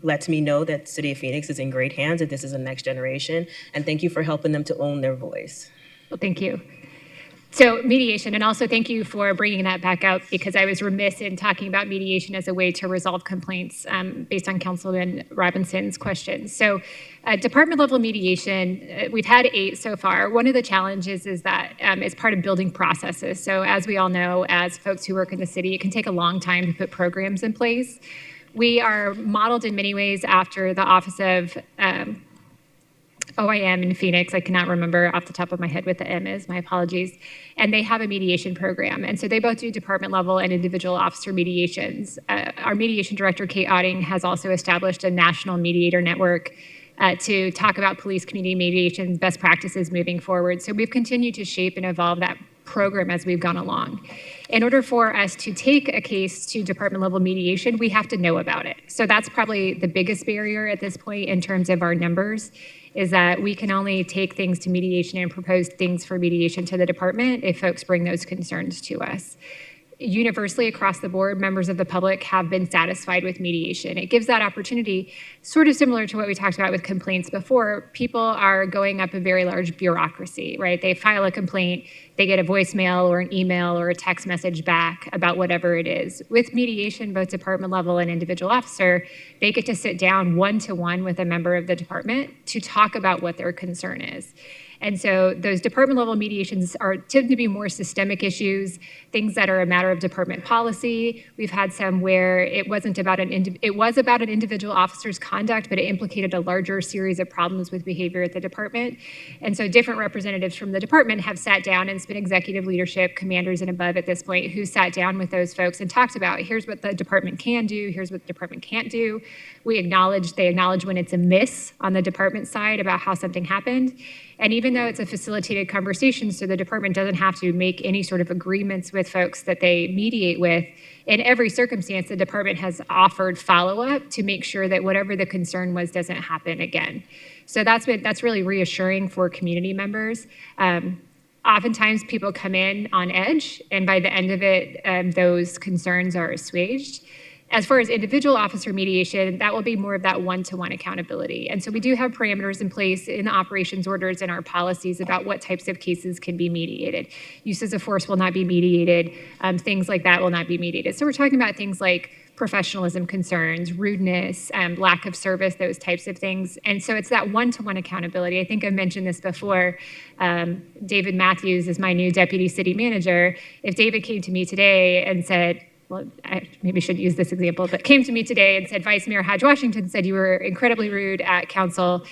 lets me know that the City of Phoenix is in great hands, that this is the next generation, and thank you for helping them to own their voice. Well, thank you. So mediation, and also thank you for bringing that back up because I was remiss in talking about mediation as a way to resolve complaints based on Councilman Robinson's questions. So department level mediation, we've had 8 so far. One of the challenges is that it's part of building processes. So as we all know, as folks who work in the city, it can take a long time to put programs in place. We are modeled in many ways after the Office of OIM in Phoenix. I cannot remember off the top of my head what the M is, my apologies. And they have a mediation program. And so they both do department level and individual officer mediations. Our mediation director, Kate Otting, has also established a national mediator network to talk about police community mediation best practices moving forward. So we've continued to shape and evolve that program as we've gone along. In order for us to take a case to department level mediation, we have to know about it. So that's probably the biggest barrier at this point in terms of our numbers, is that we can only take things to mediation and propose things for mediation to the department if folks bring those concerns to us. Universally across the board, members of the public have been satisfied with mediation. It gives that opportunity, sort of similar to what we talked about with complaints before. People are going up a very large bureaucracy, right? They file a complaint, they get a voicemail or an email or a text message back about whatever it is. With mediation, both department level and individual officer, they get to sit down one-to-one with a member of the department to talk about what their concern is. And so those department level mediations tend to be more systemic issues, things that are a matter of department policy. We've had some where it was about an individual officer's conduct, but it implicated a larger series of problems with behavior at the department. And so different representatives from the department have sat down, and it's been executive leadership, commanders and above at this point, who sat down with those folks and talked about, here's what the department can do, here's what the department can't do. They acknowledge when it's a miss on the department side about how something happened. And even though it's a facilitated conversation, so the department doesn't have to make any sort of agreements with folks that they mediate with, in every circumstance, the department has offered follow-up to make sure that whatever the concern was doesn't happen again. So that's really reassuring for community members. Oftentimes people come in on edge, and by the end of it, those concerns are assuaged. As far as individual officer mediation, that will be more of that one-to-one accountability. And so we do have parameters in place in the operations orders and our policies about what types of cases can be mediated. Uses of force will not be mediated. Things like that will not be mediated. So we're talking about things like professionalism concerns, rudeness, lack of service, those types of things. And so it's that one-to-one accountability. I think I mentioned this before. David Matthews is my new deputy city manager. If David came to me today and said, well, I maybe should use this example, but came to me today and said, Vice Mayor Hodge Washington said you were incredibly rude at council,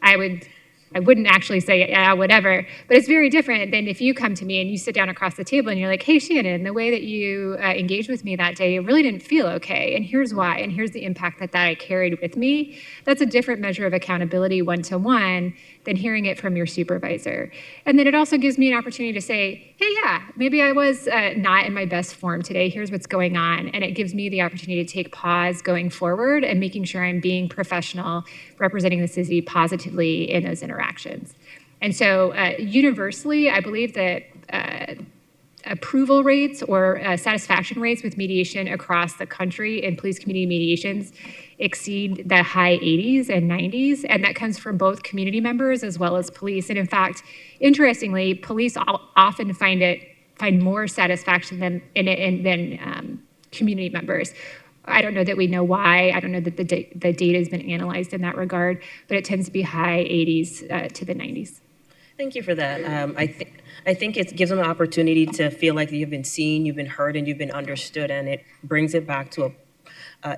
I wouldn't actually say, yeah, whatever. But it's very different than if you come to me and you sit down across the table and you're like, hey, Shannon, the way that you engaged with me that day really didn't feel okay. And here's why. And here's the impact that I carried with me. That's a different measure of accountability one-to-one than hearing it from your supervisor. And then it also gives me an opportunity to say, hey, yeah, maybe I was not in my best form today. Here's what's going on. And it gives me the opportunity to take pause going forward and making sure I'm being professional, representing the city positively in those interactions. And so universally, I believe that approval rates or satisfaction rates with mediation across the country in police community mediations exceed the high 80s and 90s, and that comes from both community members as well as police. And in fact, interestingly, police often find more satisfaction than community members. I don't know that we know why. I don't know that the data has been analyzed in that regard, but it tends to be high 80s to the 90s. Thank you for that. I think it gives them an opportunity to feel like you've been seen, you've been heard, and you've been understood, and it brings it back to a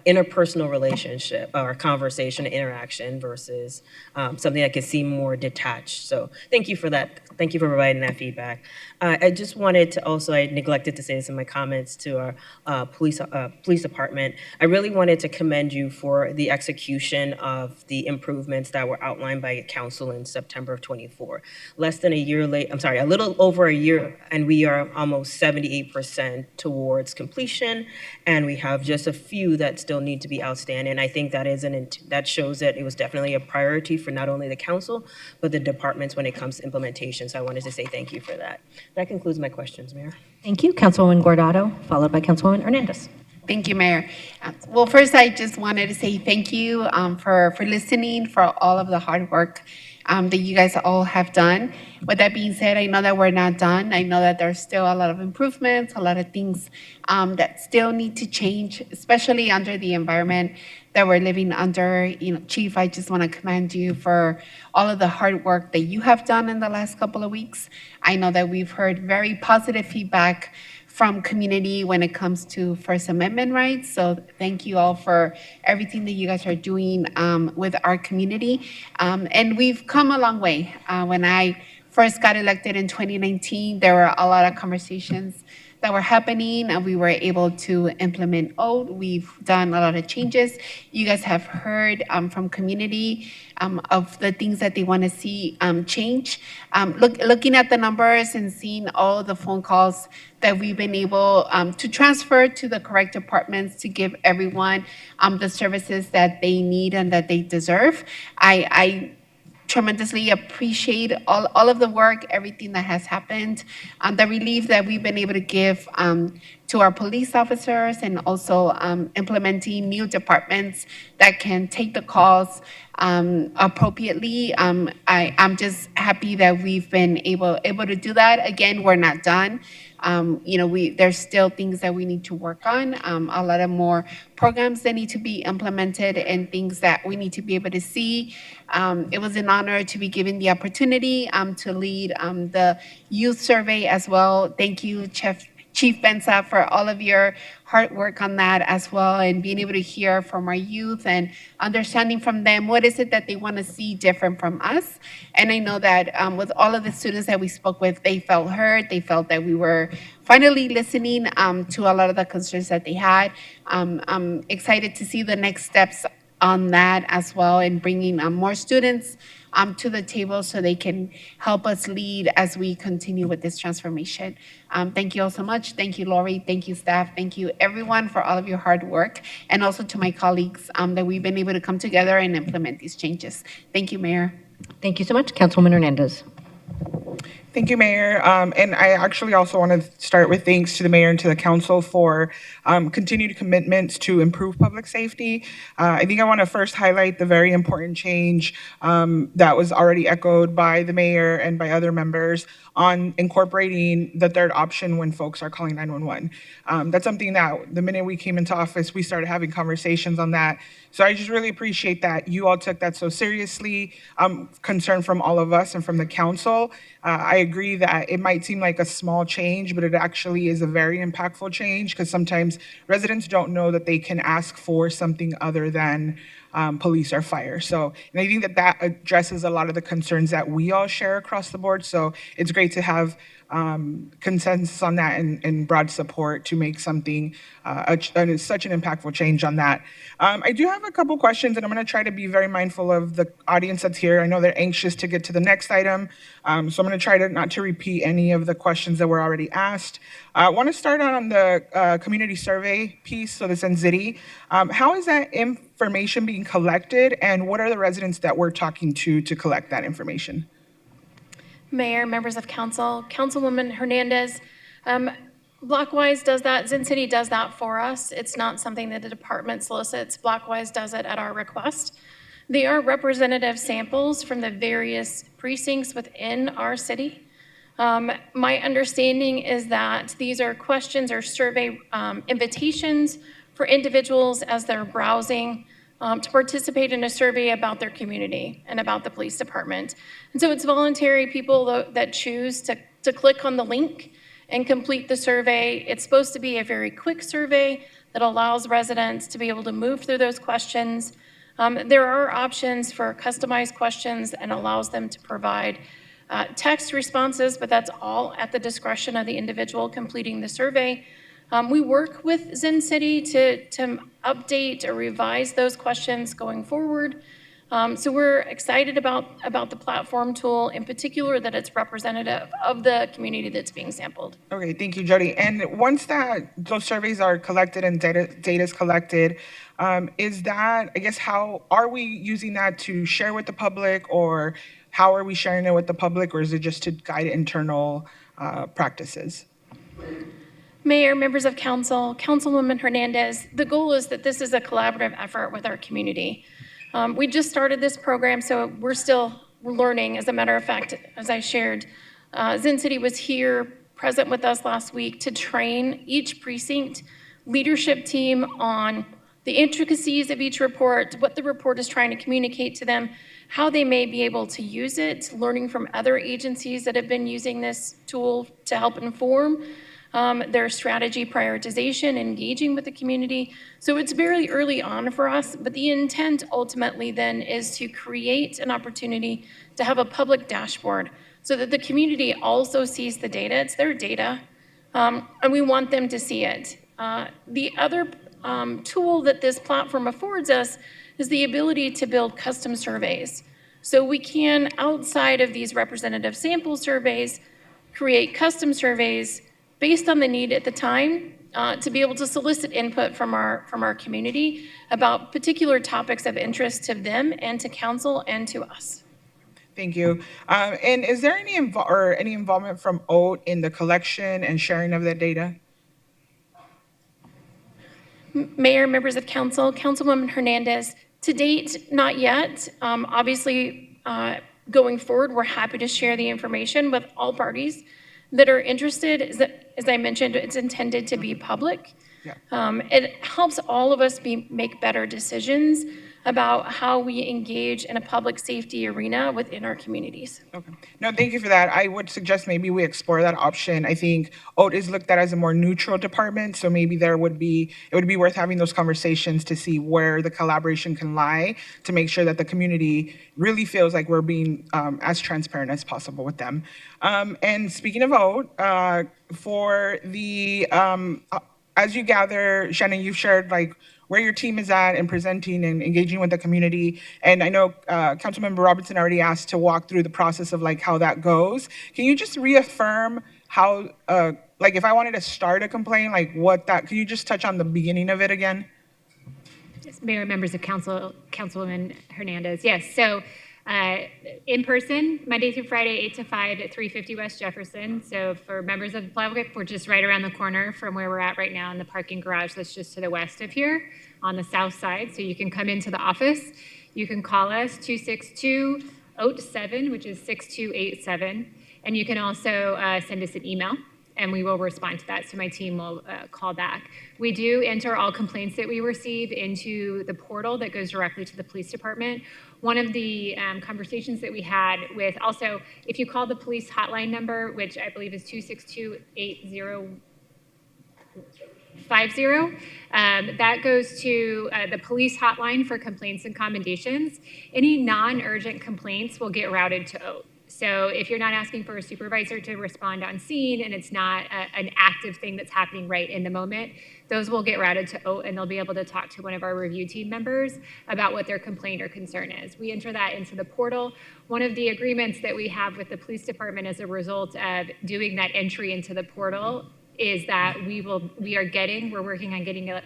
interpersonal relationship or conversation, interaction versus something that can seem more detached. So thank you for that. Thank you for providing that feedback. I just wanted to also, I neglected to say this in my comments to our police department. I really wanted to commend you for the execution of the improvements that were outlined by council in September of 24. Less than a year late, I'm sorry, a little over a year, and we are almost 78% towards completion, and we have just a few that still need to be outstanding. I think that that shows that it was definitely a priority for not only the council, but the departments when it comes to implementation. So I wanted to say thank you for that. That concludes my questions, Mayor. Thank you, Councilwoman Guardado, followed by Councilwoman Hernandez. Thank you, Mayor. Well, first, I just wanted to say thank you for listening, for all of the hard work that you guys all have done. With that being said, I know that we're not done. I know that there's still a lot of improvements, a lot of things that still need to change, especially under the environment that we're living under. You know, Chief, I just want to commend you for all of the hard work that you have done in the last couple of weeks. I know that we've heard very positive feedback from community when it comes to First Amendment rights. So thank you all for everything that you guys are doing with our community. And we've come a long way. When I first got elected in 2019, there were a lot of conversations that were happening, and we were able to implement OAT. We've done a lot of changes. You guys have heard from community of the things that they want to see change. Looking at the numbers and seeing all the phone calls that we've been able to transfer to the correct departments to give everyone the services that they need and that they deserve, I tremendously appreciate all of the work, everything that has happened, the relief that we've been able to give to our police officers, and also implementing new departments that can take the calls appropriately. I'm just happy that we've been able to do that. Again, we're not done. There's still things that we need to work on. A lot of more programs that need to be implemented and things that we need to be able to see. It was an honor to be given the opportunity to lead the youth survey as well. Thank you, Chief Benza, for all of your hard work on that as well, and being able to hear from our youth and understanding from them what is it that they want to see different from us. And I know that with all of the students that we spoke with, they felt heard. They felt that we were finally listening to a lot of the concerns that they had. I'm excited to see the next steps on that as well, and bringing more students to the table so they can help us lead as we continue with this transformation. Thank you all so much. Thank you, Lori. Thank you, staff. Thank you, everyone, for all of your hard work, and also to my colleagues that we've been able to come together and implement these changes. Thank you, Mayor. Thank you so much. Councilwoman Hernandez. Thank you, Mayor. And I actually also want to start with thanks to the Mayor and to the Council for continued commitments to improve public safety. I think I want to first highlight the very important change that was already echoed by the Mayor and by other members on incorporating the third option when folks are calling 911. That's something that the minute we came into office, we started having conversations on that. So I just really appreciate that you all took that so seriously. Concern from all of us and from the council. I agree that it might seem like a small change, but it actually is a very impactful change, because sometimes residents don't know that they can ask for something other than police or fire. So, and I think that that addresses a lot of the concerns that we all share across the board. So it's great to have consensus on that and broad support to make something such an impactful change on that. I do have a couple questions, and I'm going to try to be very mindful of the audience that's here. I know they're anxious to get to the next item, so I'm going to try to not to repeat any of the questions that were already asked. I want to start on the community survey piece, so the City. How is that information being collected, and what are the residents that we're talking to collect that information? Mayor, members of council, Councilwoman Hernandez, Blockwise does that. Zen City does that for us. It's not something that the department solicits. Blockwise does it at our request. They are representative samples from the various precincts within our city. My understanding is that these are questions or survey invitations for individuals as they're browsing to participate in a survey about their community and about the police department. And so it's voluntary people that choose to click on the link and complete the survey. It's supposed to be a very quick survey that allows residents to be able to move through those questions. There are options for customized questions and allows them to provide text responses, but that's all at the discretion of the individual completing the survey. We work with Zen City to update or revise those questions going forward. So we're excited about the platform tool, in particular that it's representative of the community that's being sampled. Okay, thank you, Jody. And once those surveys are collected and data is collected, is that, I guess, how are we using that to share with the public, or how are we sharing it with the public, or is it just to guide internal practices? Mayor, members of council, Councilwoman Hernandez, the goal is that this is a collaborative effort with our community. We just started this program, so we're still learning. As a matter of fact, as I shared, Zen City was here present with us last week to train each precinct leadership team on the intricacies of each report, what the report is trying to communicate to them, how they may be able to use it, learning from other agencies that have been using this tool to help inform their strategy prioritization, engaging with the community. So it's very early on for us, but the intent ultimately then is to create an opportunity to have a public dashboard so that the community also sees the data. It's their data, and we want them to see it. The other tool that this platform affords us is the ability to build custom surveys. So we can, outside of these representative sample surveys, create custom surveys based on the need at the time to be able to solicit input from our community about particular topics of interest to them and to council and to us. Thank you. And is there any involvement from OAT in the collection and sharing of that data? Mayor, members of council, Councilwoman Hernandez, to date, not yet. Obviously, going forward, we're happy to share the information with all parties that are interested. As I mentioned, it's intended to be public. It helps all of us make better decisions about how we engage in a public safety arena within our communities. Okay. No, thank you for that. I would suggest maybe we explore that option. I think OAT is looked at as a more neutral department, so maybe it would be worth having those conversations to see where the collaboration can lie to make sure that the community really feels like we're being as transparent as possible with them. And speaking of OAT, for the as you gather, Shannon, you've shared like where your team is at and presenting and engaging with the community. And I know Councilmember Robinson already asked to walk through the process of like how that goes. Can you just reaffirm how, like if I wanted to start a complaint, like can you just touch on the beginning of it again? Yes, Mayor, members of council, Councilwoman Hernandez. Yes, so in person, Monday through Friday, 8 to 5 at 350 West Jefferson. So for members of the public, we're just right around the corner from where we're at right now in the parking garage that's just to the west of here on the south side. So you can come into the office. You can call us 262-OAT7, which is 6287. And you can also send us an email and we will respond to that. So my team will call back. We do enter all complaints that we receive into the portal that goes directly to the police department. One of the conversations that we had with also, if you call the police hotline number, which I believe is 262-8050, that goes to the police hotline for complaints and commendations. Any non-urgent complaints will get routed to OAT. So if you're not asking for a supervisor to respond on scene and it's not an active thing that's happening right in the moment, those will get routed to OAT and they'll be able to talk to one of our review team members about what their complaint or concern is. We enter that into the portal. One of the agreements that we have with the police department as a result of doing that entry into the portal is that we're working on getting a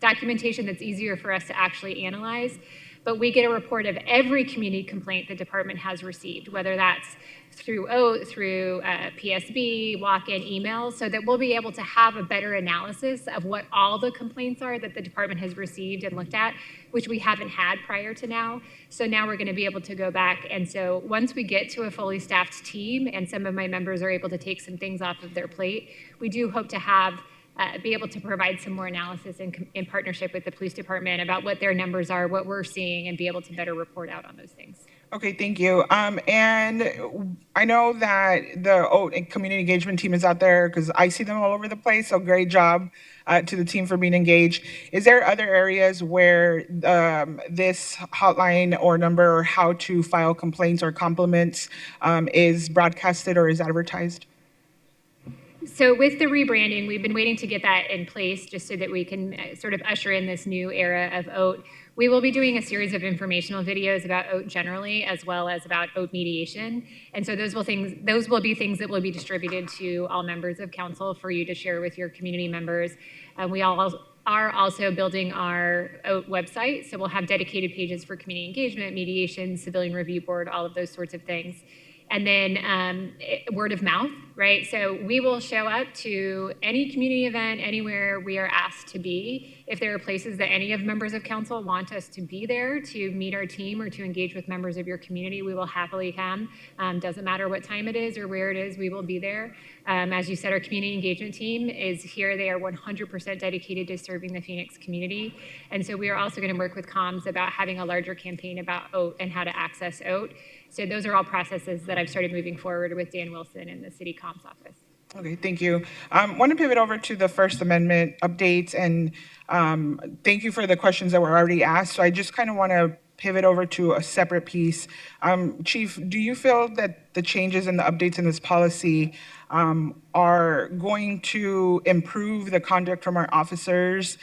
documentation that's easier for us to actually analyze. But we get a report of every community complaint the department has received, whether that's through OAT, through PSB, walk-in emails, so that we'll be able to have a better analysis of what all the complaints are that the department has received and looked at, which we haven't had prior to now. So now we're going to be able to go back. And so once we get to a fully staffed team and some of my members are able to take some things off of their plate, we do hope to have be able to provide some more analysis in partnership with the police department about what their numbers are, what we're seeing, and be able to better report out on those things. Okay, thank you. And I know that the OAT community engagement team is out there because I see them all over the place, so great job to the team for being engaged. Is there other areas where this hotline or number or how to file complaints or compliments is broadcasted or is advertised? So with the rebranding, we've been waiting to get that in place just so that we can sort of usher in this new era of OAT. We will be doing a series of informational videos about OAT generally, as well as about OAT mediation. And so those will be things that will be distributed to all members of council for you to share with your community members. We are also building our OAT website. So we'll have dedicated pages for community engagement, mediation, civilian review board, all of those sorts of things. And then word of mouth, right? So we will show up to any community event, anywhere we are asked to be. If there are places that any of members of council want us to be there to meet our team or to engage with members of your community, we will happily come. Doesn't matter what time it is or where it is, we will be there. As you said, our community engagement team is here. They are 100% dedicated to serving the Phoenix community. And so we are also going to work with comms about having a larger campaign about OAT and how to access OAT. So those are all processes that I've started moving forward with Dan Wilson in the city comms office. Okay, thank you. I want to pivot over to the First Amendment updates, and thank you for the questions that were already asked. So I just kind of want to pivot over to a separate piece. Chief, do you feel that the changes and the updates in this policy are going to improve the conduct from our officers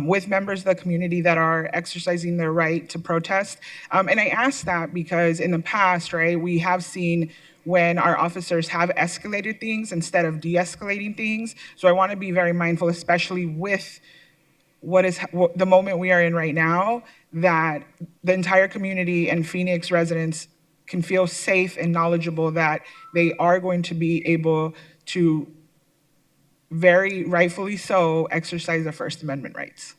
with members of the community that are exercising their right to protest? And I ask that because in the past, right, we have seen when our officers have escalated things instead of de-escalating things. So I want to be very mindful, especially with the moment we are in right now, that the entire community and Phoenix residents can feel safe and knowledgeable that they are going to be able to very rightfully so, exercise their First Amendment rights.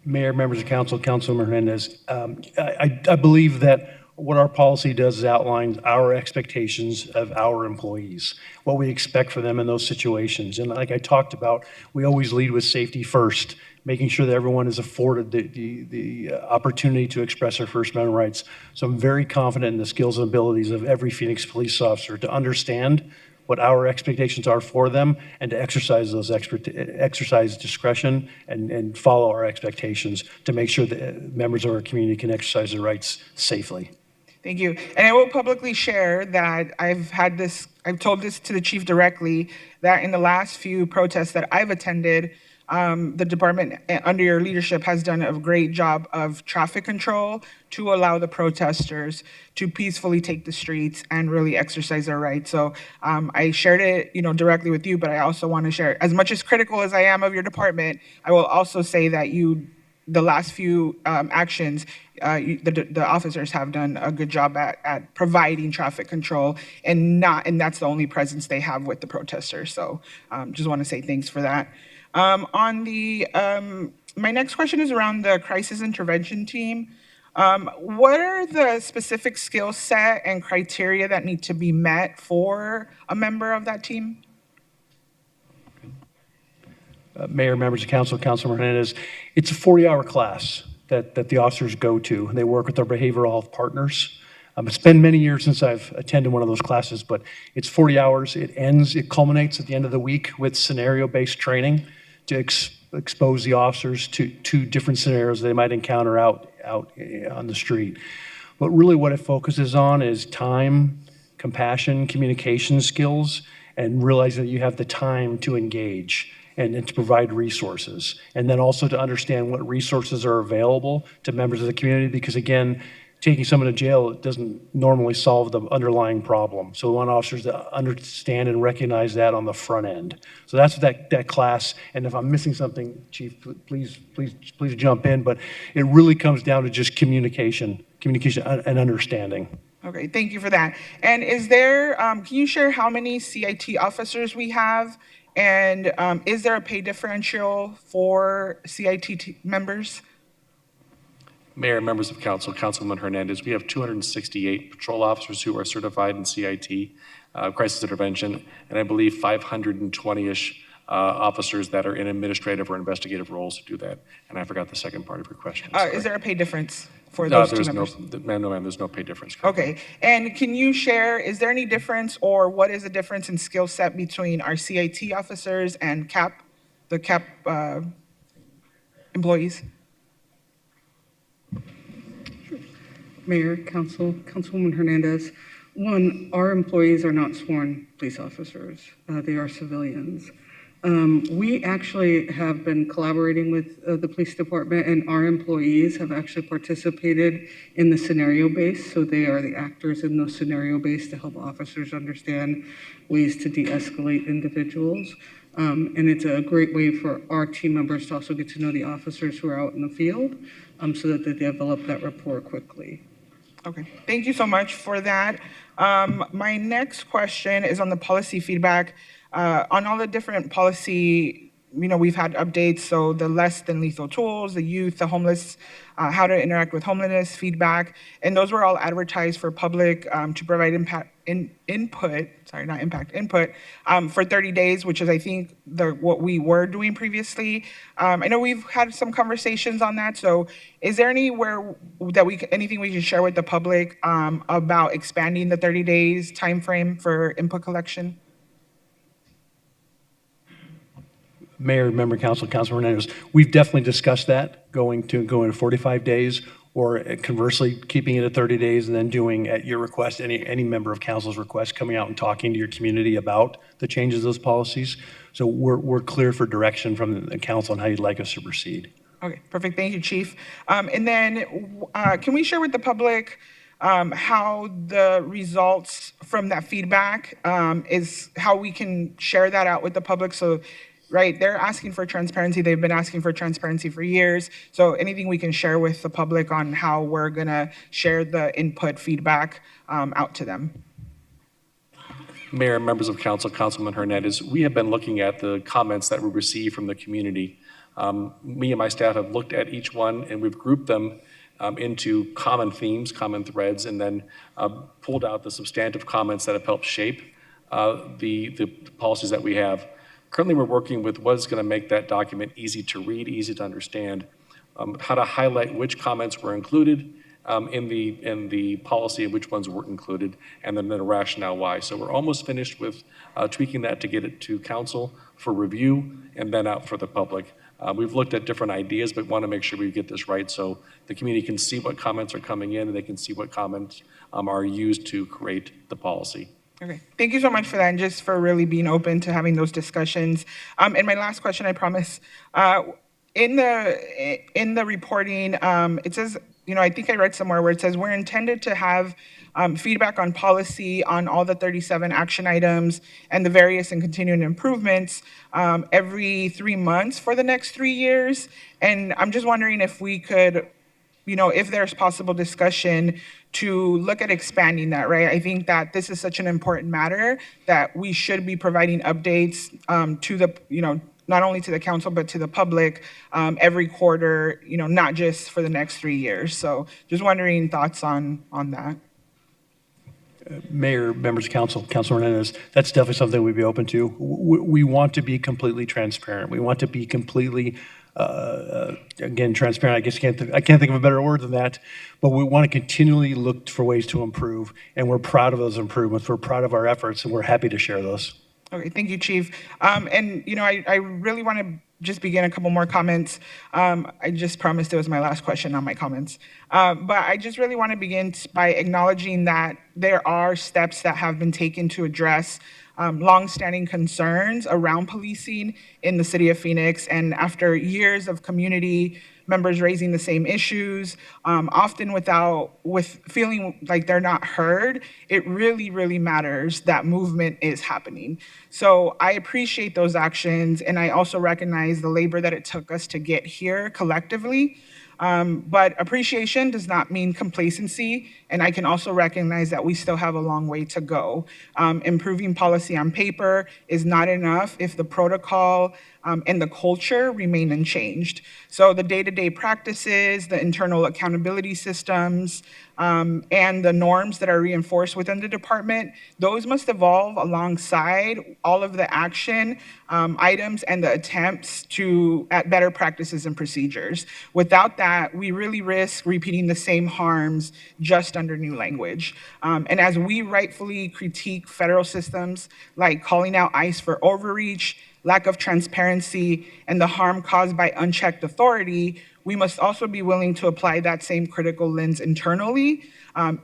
Mayor, members of council, Councilwoman Hernandez, I believe that what our policy does is outlines our expectations of our employees, what we expect for them in those situations. And like I talked about, we always lead with safety first, making sure that everyone is afforded the opportunity to express their First Amendment rights. So I'm very confident in the skills and abilities of every Phoenix police officer to understand what our expectations are for them and to exercise those exercise discretion and follow our expectations to make sure that members of our community can exercise their rights safely. Thank you. And I will publicly share that I've told this to the chief directly, that in the last few protests that I've attended, the department under your leadership has done a great job of traffic control to allow the protesters to peacefully take the streets and really exercise their rights. So I shared it, directly with you, but I also want to share, as much as critical as I am of your department, I will also say that the last few actions, the officers have done a good job at providing traffic control, and that's the only presence they have with the protesters. So just want to say thanks for that. My next question is around the crisis intervention team. What are the specific skill set and criteria that need to be met for a member of that team? Mayor, members of council, Councilman Hernandez, it's a 40-hour class that the officers go to. They work with our behavioral health partners. It's been many years since I've attended one of those classes, but it's 40 hours. It culminates at the end of the week with scenario-based training to expose the officers to different scenarios they might encounter out on the street. But really what it focuses on is time, compassion, communication skills, and realizing that you have the time to engage and to provide resources. And then also to understand what resources are available to members of the community, because again, taking someone to jail doesn't normally solve the underlying problem. So we want officers to understand and recognize that on the front end. So that's that class. And if I'm missing something, Chief, please jump in. But it really comes down to just communication and understanding. Okay, thank you for that. And is there, can you share how many CIT officers we have? And is there a pay differential for CIT members? Mayor, members of council, Councilwoman Hernandez, we have 268 patrol officers who are certified in CIT, crisis intervention, and I believe 520-ish officers that are in administrative or investigative roles to do that. And I forgot the second part of your question. Is there a pay difference for those two members? No, ma'am, there's no pay difference. Okay, and can you share, is there any difference, or what is the difference in skill set between our CIT officers and the CAP employees? Mayor, Council, Councilwoman Hernandez. One, our employees are not sworn police officers. They are civilians. We actually have been collaborating with the police department, and our employees have actually participated in the scenario base. So they are the actors in those scenario base to help officers understand ways to de-escalate individuals. And it's a great way for our team members to also get to know the officers who are out in the field so that they develop that rapport quickly. Okay, thank you so much for that. My next question is on the policy feedback. On all the different policy, we've had updates, so the less than lethal tools, the youth, the homeless, how to interact with homelessness, feedback, and those were all advertised for public to provide input for 30 days, which is, I think, what we were doing previously. I know we've had some conversations on that, so is there anywhere that anything we can share with the public about expanding the 30 days time frame for input collection? Mayor, member council, Councilman Hernandez, we've definitely discussed that, going to 45 days, or conversely, keeping it at 30 days and then doing, at your request, any member of council's request, coming out and talking to your community about the changes of those policies. So we're clear for direction from the council on how you'd like us to proceed. Okay, perfect. Thank you, Chief. And then can we share with the public how the results from that feedback is, how we can share that out with the public? So, right, they're asking for transparency. They've been asking for transparency for years. So anything we can share with the public on how we're gonna share the input feedback out to them? Mayor, members of council, Councilman Hernandez, we have been looking at the comments that we received from the community. Me and my staff have looked at each one and we've grouped them into common themes, common threads, and then pulled out the substantive comments that have helped shape the policies that we have. Currently, we're working with what is going to make that document easy to read, easy to understand, how to highlight which comments were included in the policy and which ones weren't included, and then the rationale why. So we're almost finished with tweaking that to get it to council for review and then out for the public. We've looked at different ideas, but want to make sure we get this right so the community can see what comments are coming in and they can see what comments are used to create the policy. Okay, thank you so much for that and just for really being open to having those discussions. And my last question, I promise, in the reporting, it says, I think I read somewhere where it says we're intended to have feedback on policy on all the 37 action items and the various and continuing improvements every 3 months for the next 3 years. And I'm just wondering if we could, if there's possible discussion to look at expanding that, right? I think that this is such an important matter that we should be providing updates to the, not only to the council, but to the public every quarter, not just for the next 3 years. So just wondering thoughts on that. Mayor, members of council, Councilor Hernandez, that's definitely something we'd be open to. We want to be completely transparent. We want to be completely, again, transparent. I guess I can't think of a better word than that, but we want to continually look for ways to improve, and we're proud of those improvements. We're proud of our efforts, and we're happy to share those. Okay, thank you, Chief. And, I really want to just begin a couple more comments. I just promised it was my last question on my comments. But I just really want to begin by acknowledging that there are steps that have been taken to address longstanding concerns around policing in the city of Phoenix. And after years of community members raising the same issues, often with feeling like they're not heard, it really, really matters that movement is happening. So I appreciate those actions, and I also recognize the labor that it took us to get here collectively. But appreciation does not mean complacency, and I can also recognize that we still have a long way to go. Improving policy on paper is not enough if the protocol and the culture remain unchanged. So the day-to-day practices, the internal accountability systems, and the norms that are reinforced within the department, those must evolve alongside all of the action items and the attempts at better practices and procedures. Without that, we really risk repeating the same harms just under new language. And as we rightfully critique federal systems, like calling out ICE for overreach, lack of transparency, and the harm caused by unchecked authority, we must also be willing to apply that same critical lens internally.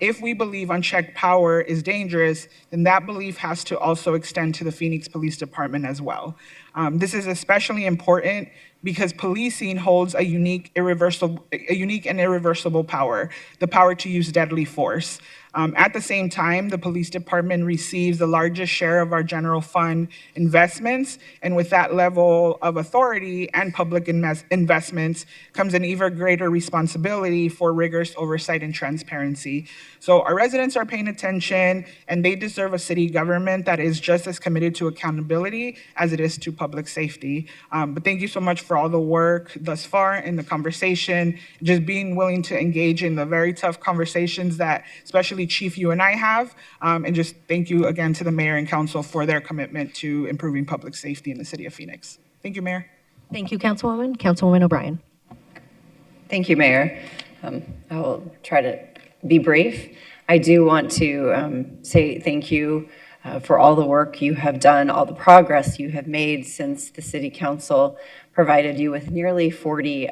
If we believe unchecked power is dangerous, then that belief has to also extend to the Phoenix Police Department as well. This is especially important because policing holds a unique and irreversible power, the power to use deadly force. At the same time, the police department receives the largest share of our general fund investments, and with that level of authority and public investments comes an even greater responsibility for rigorous oversight and transparency. So our residents are paying attention, and they deserve a city government that is just as committed to accountability as it is to public safety. But thank you so much for all the work thus far in the conversation, just being willing to engage in the very tough conversations that especially Chief, you and I have, and just thank you again to the mayor and council for their commitment to improving public safety in the city of Phoenix. Thank you, Mayor. Thank you, Councilwoman. Councilwoman O'Brien. Thank you, Mayor. I will try to be brief. I do want to say thank you for all the work you have done, all the progress you have made since the City Council provided you with nearly 40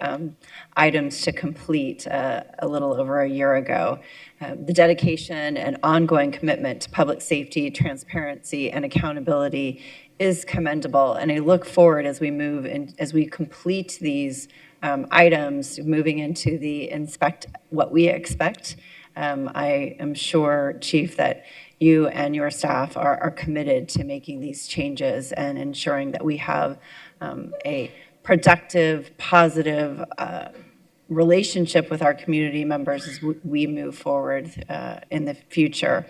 items to complete a little over a year ago. The dedication and ongoing commitment to public safety, transparency, and accountability is commendable, and I look forward as we move in, as we complete these items, moving into the inspect what we expect. I am sure, Chief, that you and your staff are committed to making these changes and ensuring that we have a productive, positive relationship with our community members as we move forward in the future.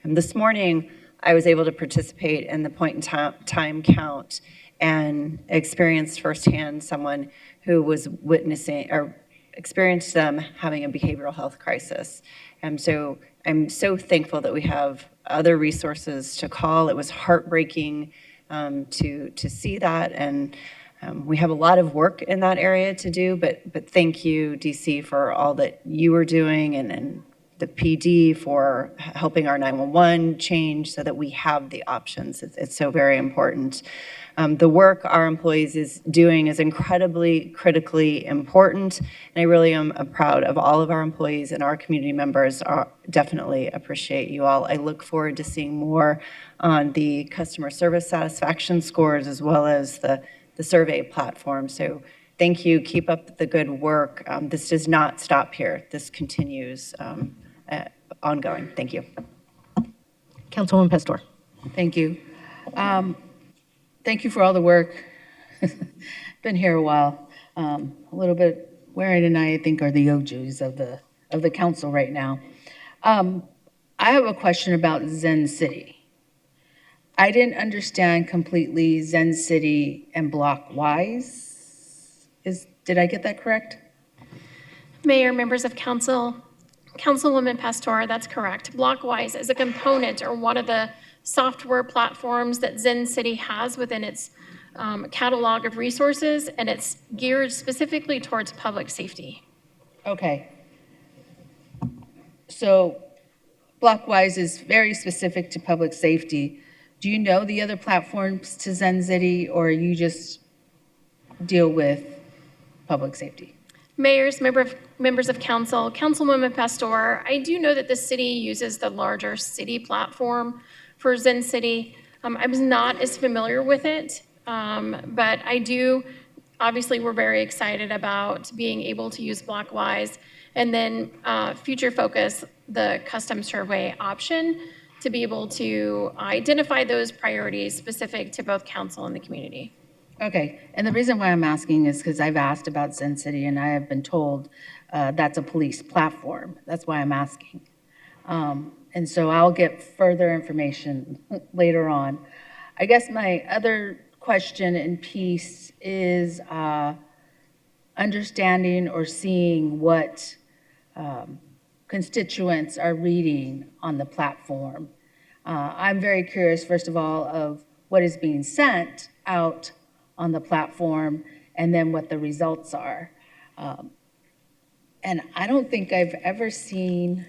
And this morning, I was able to participate in the point in time count and experienced firsthand someone who was witnessing or experienced them having a behavioral health crisis. And so I'm so thankful that we have other resources to call. It was heartbreaking to see that, and we have a lot of work in that area to do, but thank you, DC, for all that you are doing, and the PD for helping our 911 change so that we have the options. It's so very important. The work our employees is doing is incredibly critically important, and I really am proud of all of our employees, and our community members definitely appreciate you all. I look forward to seeing more on the customer service satisfaction scores as well as the survey platform. So thank you, keep up the good work. This does not stop here. This continues ongoing. Thank you. Councilwoman Pastor. Thank you. Thank you for all the work. Been here a while. A little bit, Warren and I think, are the OGs of the council right now. I have a question about Zen City. I didn't understand completely Zen City and Blockwise. Did I get that correct? Mayor, members of council, Councilwoman Pastor, that's correct. Blockwise is a component or one of the software platforms that Zen City has within its catalog of resources, and it's geared specifically towards public safety. Okay. So Blockwise is very specific to public safety. Do you know the other platforms to Zen City, or you just deal with public safety? Mayors, members of council, Councilwoman Pastor, I do know that the city uses the larger city platform for Zen City. I was not as familiar with it, but I do, obviously we're very excited about being able to use Blockwise, and then future focus the custom survey option to be able to identify those priorities specific to both council and the community. Okay, and the reason why I'm asking is because I've asked about Zen City and I have been told that's a police platform. That's why I'm asking. And so I'll get further information later on. I guess my other question and piece is understanding or seeing what constituents are reading on the platform. I'm very curious, first of all, of what is being sent out on the platform and then what the results are. And I don't think I've ever seen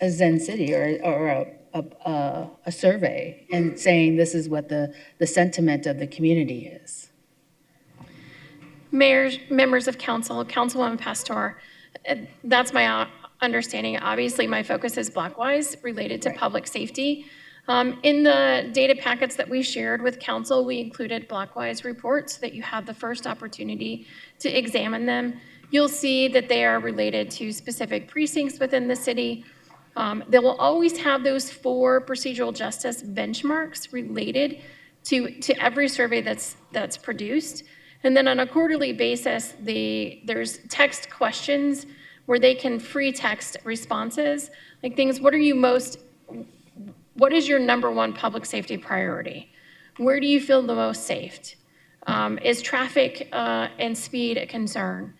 a Zen City or a survey and saying this is what the sentiment of the community is. Mayors, members of council, Councilwoman Pastor, that's my understanding. Obviously, my focus is Blockwise related to public safety. In the data packets that we shared with council, we included Blockwise reports so that you have the first opportunity to examine them. You'll see that they are related to specific precincts within the city. They will always have those 4 procedural justice benchmarks related to every survey that's produced. And then on a quarterly basis, there's text questions where they can free text responses, like things, what is your number 1 public safety priority? Where do you feel the most safe? Is traffic and speed a concern?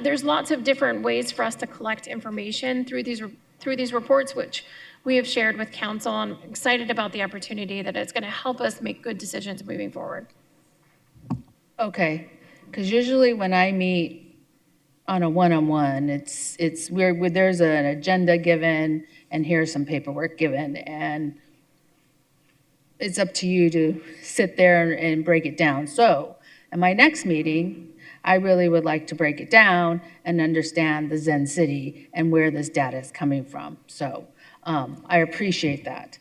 There's lots of different ways for us to collect information through these reports, which we have shared with council. I'm excited about the opportunity that it's going to help us make good decisions moving forward. Okay, because usually when I meet on a one-on-one, it's where there's an agenda given and here's some paperwork given, and it's up to you to sit there and break it down. So in my next meeting, I really would like to break it down and understand the Zen City and where this data is coming from. So I appreciate that.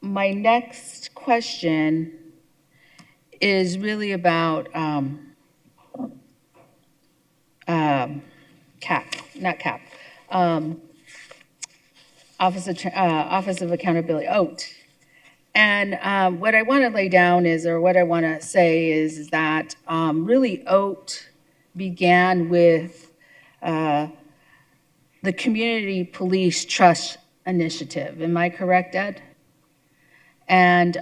My next question is really about Office of Accountability, OAT. And what I want to lay down is, or what I want to say is that really OAT began with the community police trust initiative. Am I correct, Ed? And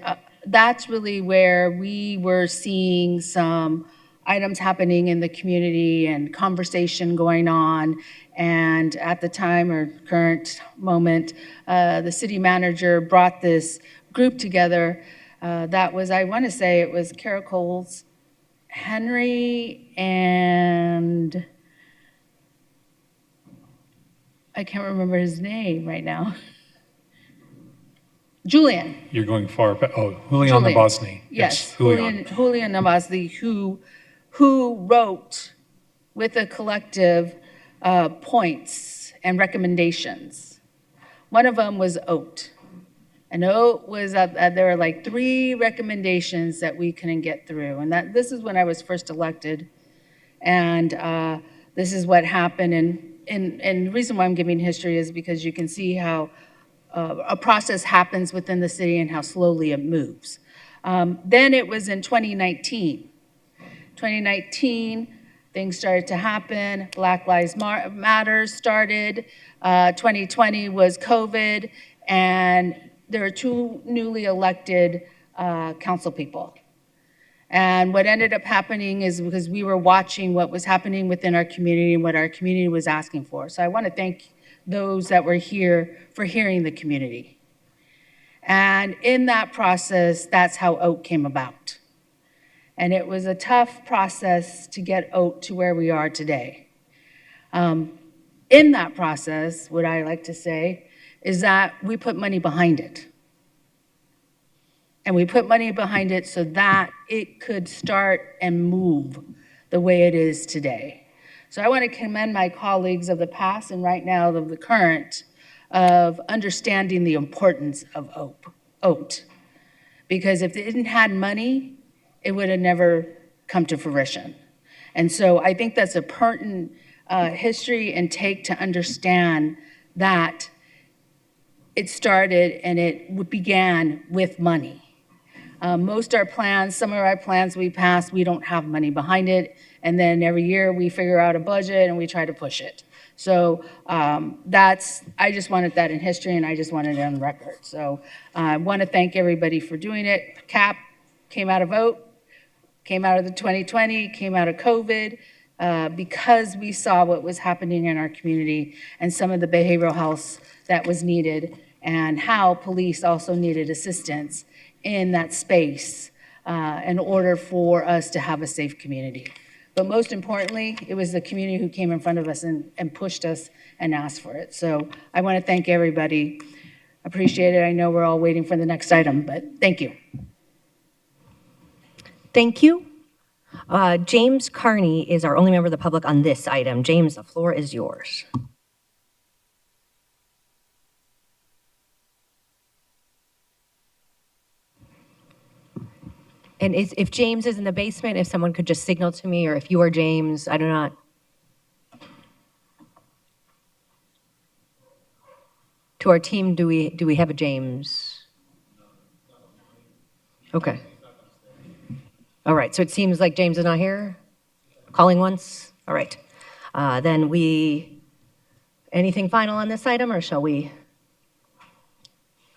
that's really where we were seeing some items happening in the community and conversation going on. And at the time or current moment, the city manager brought this group together. That was, I want to say it was Kara Coles, Henry, and I can't remember his name right now. Julian. You're going far back. Oh, Julian Nabasny. Yes, Julian. Julian Nabasny, who wrote with a collective points and recommendations. One of them was OAT. And OAT was there were like 3 recommendations that we couldn't get through. And this is when I was first elected. And this is what happened. And the reason why I'm giving history is because you can see how a process happens within the city and how slowly it moves. Then it was in 2019. 2019, things started to happen. Black Lives Matter started. 2020 was COVID, and there were 2 newly elected council people. And what ended up happening is because we were watching what was happening within our community and what our community was asking for. So I want to thank those that were here for hearing the community. And in that process, that's how OAT came about. And it was a tough process to get OAT to where we are today. In that process, what I like to say is that we put money behind it. And we put money behind it so that it could start and move the way it is today. So I want to commend my colleagues of the past and right now of the current of understanding the importance of OAT. Because if they didn't have money, it would have never come to fruition. And so I think that's a pertinent history and take to understand that it started and it began with money. Most of our plans, some of our plans we passed, we don't have money behind it. And then every year we figure out a budget and we try to push it. So I just wanted that in history and I just wanted it on record. So I want to thank everybody for doing it. CAP came out of OAT, came out of the 2020, came out of COVID, because we saw what was happening in our community and some of the behavioral health that was needed and how police also needed assistance in that space in order for us to have a safe community. But most importantly, it was the community who came in front of us and pushed us and asked for it. So I want to thank everybody. Appreciate it. I know we're all waiting for the next item, but thank you. Thank you. James Carney is our only member of the public on this item. James, the floor is yours. And if James is in the basement, if someone could just signal to me, or if you are James, I do not. To our team, do we have a James? Okay. All right, so it seems like James is not here? Calling once? All right. Then anything final on this item, or shall we?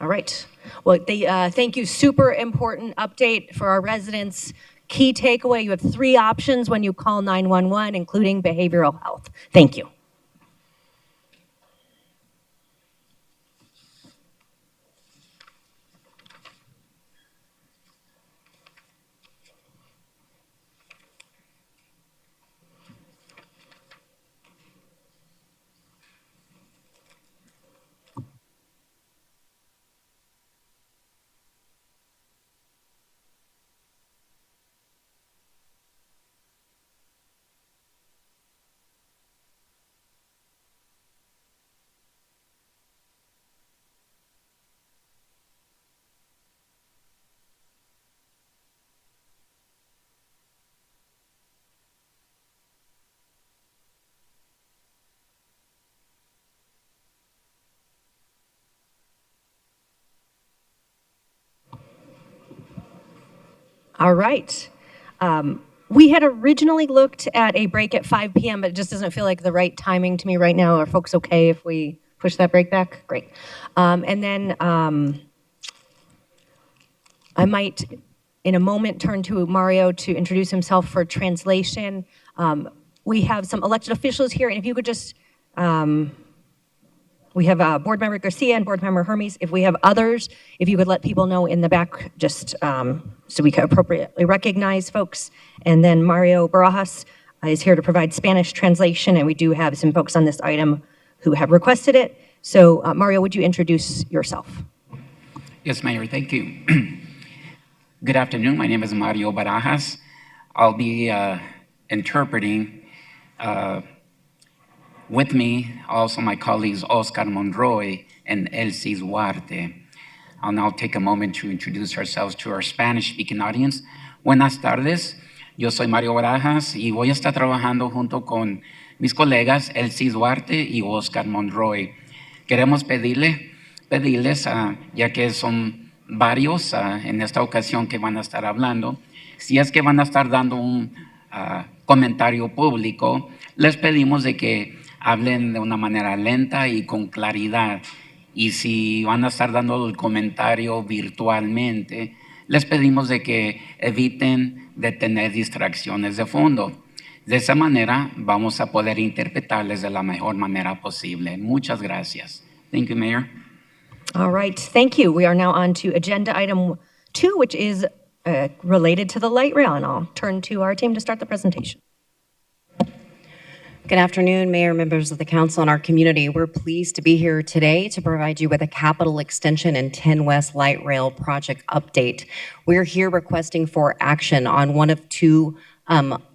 All right. Well, thank you. Super important update for our residents. Key takeaway, you have 3 options when you call 911, including behavioral health. Thank you. All right. We had originally looked at a break at 5 p.m., but it just doesn't feel like the right timing to me right now. Are folks okay if we push that break back? Great. And then I might, in a moment, turn to Mario to introduce himself for translation. We have some elected officials here, and if you could just, we have Board Member Garcia and Board Member Hermes. If we have others, if you could let people know in the back, just so we can appropriately recognize folks. And then Mario Barajas is here to provide Spanish translation, and we do have some folks on this item who have requested it. So Mario, would you introduce yourself? Yes, Mayor, thank you. Good afternoon, my name is Mario Barajas. I'll be interpreting with me also my colleagues Oscar Monroy and Elsie Duarte. I'll now take a moment to introduce ourselves to our Spanish-speaking audience. Buenas tardes, yo soy Mario Barajas y voy a estar trabajando junto con mis colegas Elsie Duarte y Oscar Monroy. Queremos pedirles, ya que son varios en esta ocasión que van a estar hablando, si es que van a estar dando un comentario público, les pedimos de que hablen de una manera lenta y con claridad. Y si van a estar dando el comentario virtualmente, les pedimos de que eviten de tener distracciones de fondo. De esa manera vamos a poder interpretarles de la mejor manera posible. Muchas gracias. Thank you, Mayor. All right, thank you. We are now on to agenda item 2, which is related to the light rail, and I'll turn to our team to start the presentation. Good afternoon, Mayor, members of the council, and our community. We're pleased to be here today to provide you with a capital extension and 10 West Light Rail project update. We're here requesting for action on one of two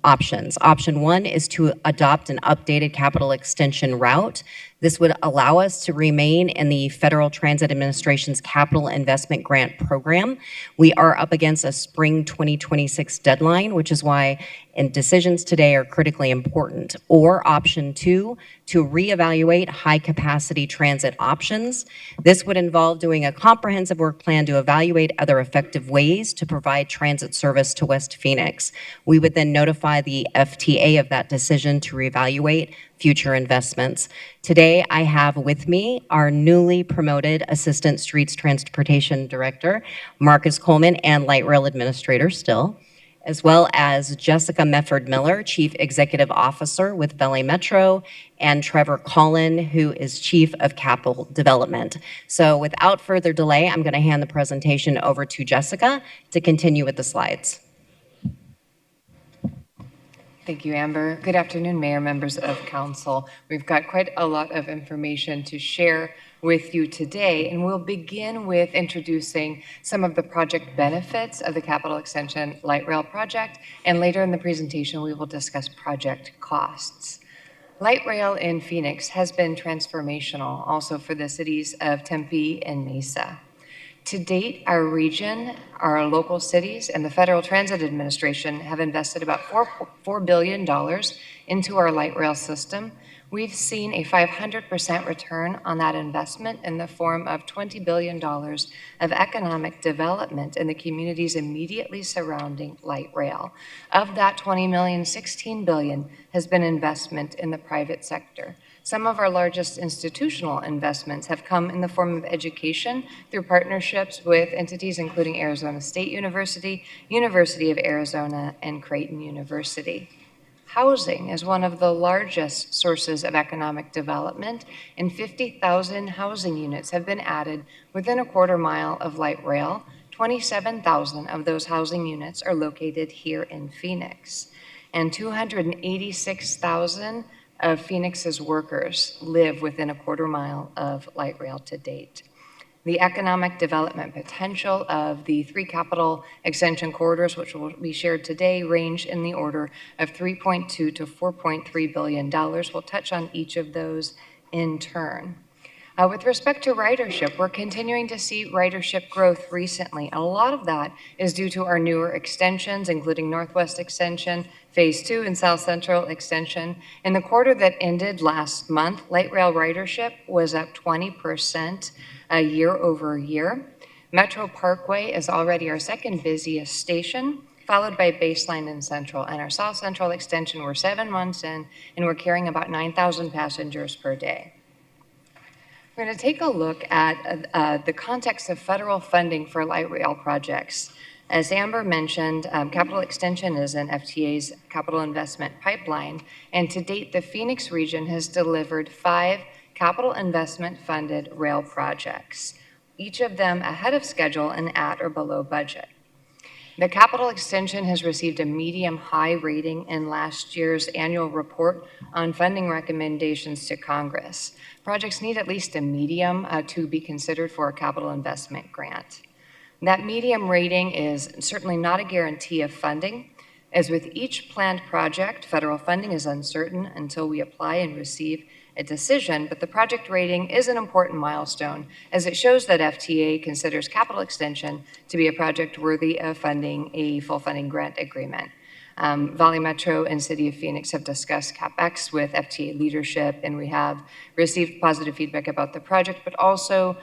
options. Option 1 is to adopt an updated capital extension route. This would allow us to remain in the Federal Transit Administration's Capital Investment Grant Program. We are up against a spring 2026 deadline, which is why decisions today are critically important. Or option 2, to reevaluate high-capacity transit options. This would involve doing a comprehensive work plan to evaluate other effective ways to provide transit service to West Phoenix. We would then notify the FTA of that decision to reevaluate future investments. Today, I have with me our newly promoted Assistant Streets Transportation Director, Marcus Coleman, and Light Rail Administrator still, as well as Jessica Mefford-Miller, Chief Executive Officer with Valley Metro, and Trevor Collin, who is Chief of Capital Development. So without further delay, I'm going to hand the presentation over to Jessica to continue with the slides. Thank you, Amber. Good afternoon, Mayor, members of Council. We've got quite a lot of information to share with you today, and we'll begin with introducing some of the project benefits of the Capital Extension Light Rail project, and later in the presentation, we will discuss project costs. Light rail in Phoenix has been transformational also for the cities of Tempe and Mesa. To date, our region, our local cities, and the Federal Transit Administration have invested about $4 billion into our light rail system. We've seen a 500% return on that investment in the form of $20 billion of economic development in the communities immediately surrounding light rail. Of that $20 million, $16 billion has been investment in the private sector. Some of our largest institutional investments have come in the form of education through partnerships with entities including Arizona State University, University of Arizona, and Creighton University. Housing is one of the largest sources of economic development, and 50,000 housing units have been added within a quarter mile of light rail. 27,000 of those housing units are located here in Phoenix, and 286,000 of Phoenix's workers live within a quarter mile of light rail to date. The economic development potential of the 3 capital extension corridors, which will be shared today, range in the order of $3.2 to $4.3 billion. We'll touch on each of those in turn. With respect to ridership, we're continuing to see ridership growth recently. A lot of that is due to our newer extensions, including Northwest Extension, Phase 2, and South Central Extension. In the quarter that ended last month, light rail ridership was up 20% year over year. Metro Parkway is already our second busiest station, followed by Baseline and Central. And our South Central Extension, we're 7 months in, and we're carrying about 9,000 passengers per day. We're going to take a look at the context of federal funding for light rail projects. As Amber mentioned, capital extension is in FTA's capital investment pipeline, and to date, the Phoenix region has delivered 5 capital investment funded rail projects, each of them ahead of schedule and at or below budget. The capital extension has received a medium-high rating in last year's annual report on funding recommendations to Congress. Projects need at least a medium to be considered for a capital investment grant. That medium rating is certainly not a guarantee of funding. As with each planned project, federal funding is uncertain until we apply and receive a decision, but the project rating is an important milestone as it shows that FTA considers capital extension to be a project worthy of funding a full funding grant agreement. Valley Metro and City of Phoenix have discussed CapEx with FTA leadership, and we have received positive feedback about the project, but also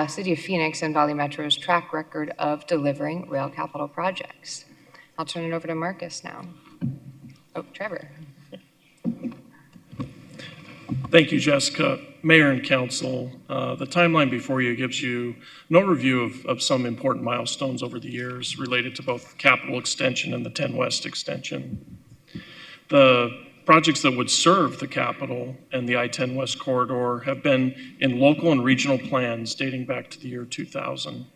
City of Phoenix and Valley Metro's track record of delivering rail capital projects. I'll turn it over to Marcus now. Oh, Trevor. Thank you, Jessica. Mayor and Council, the timeline before you gives you an overview of some important milestones over the years related to both capital extension and the 10 West extension. The projects that would serve the capital and the I-10 West corridor have been in local and regional plans dating back to the year 2000.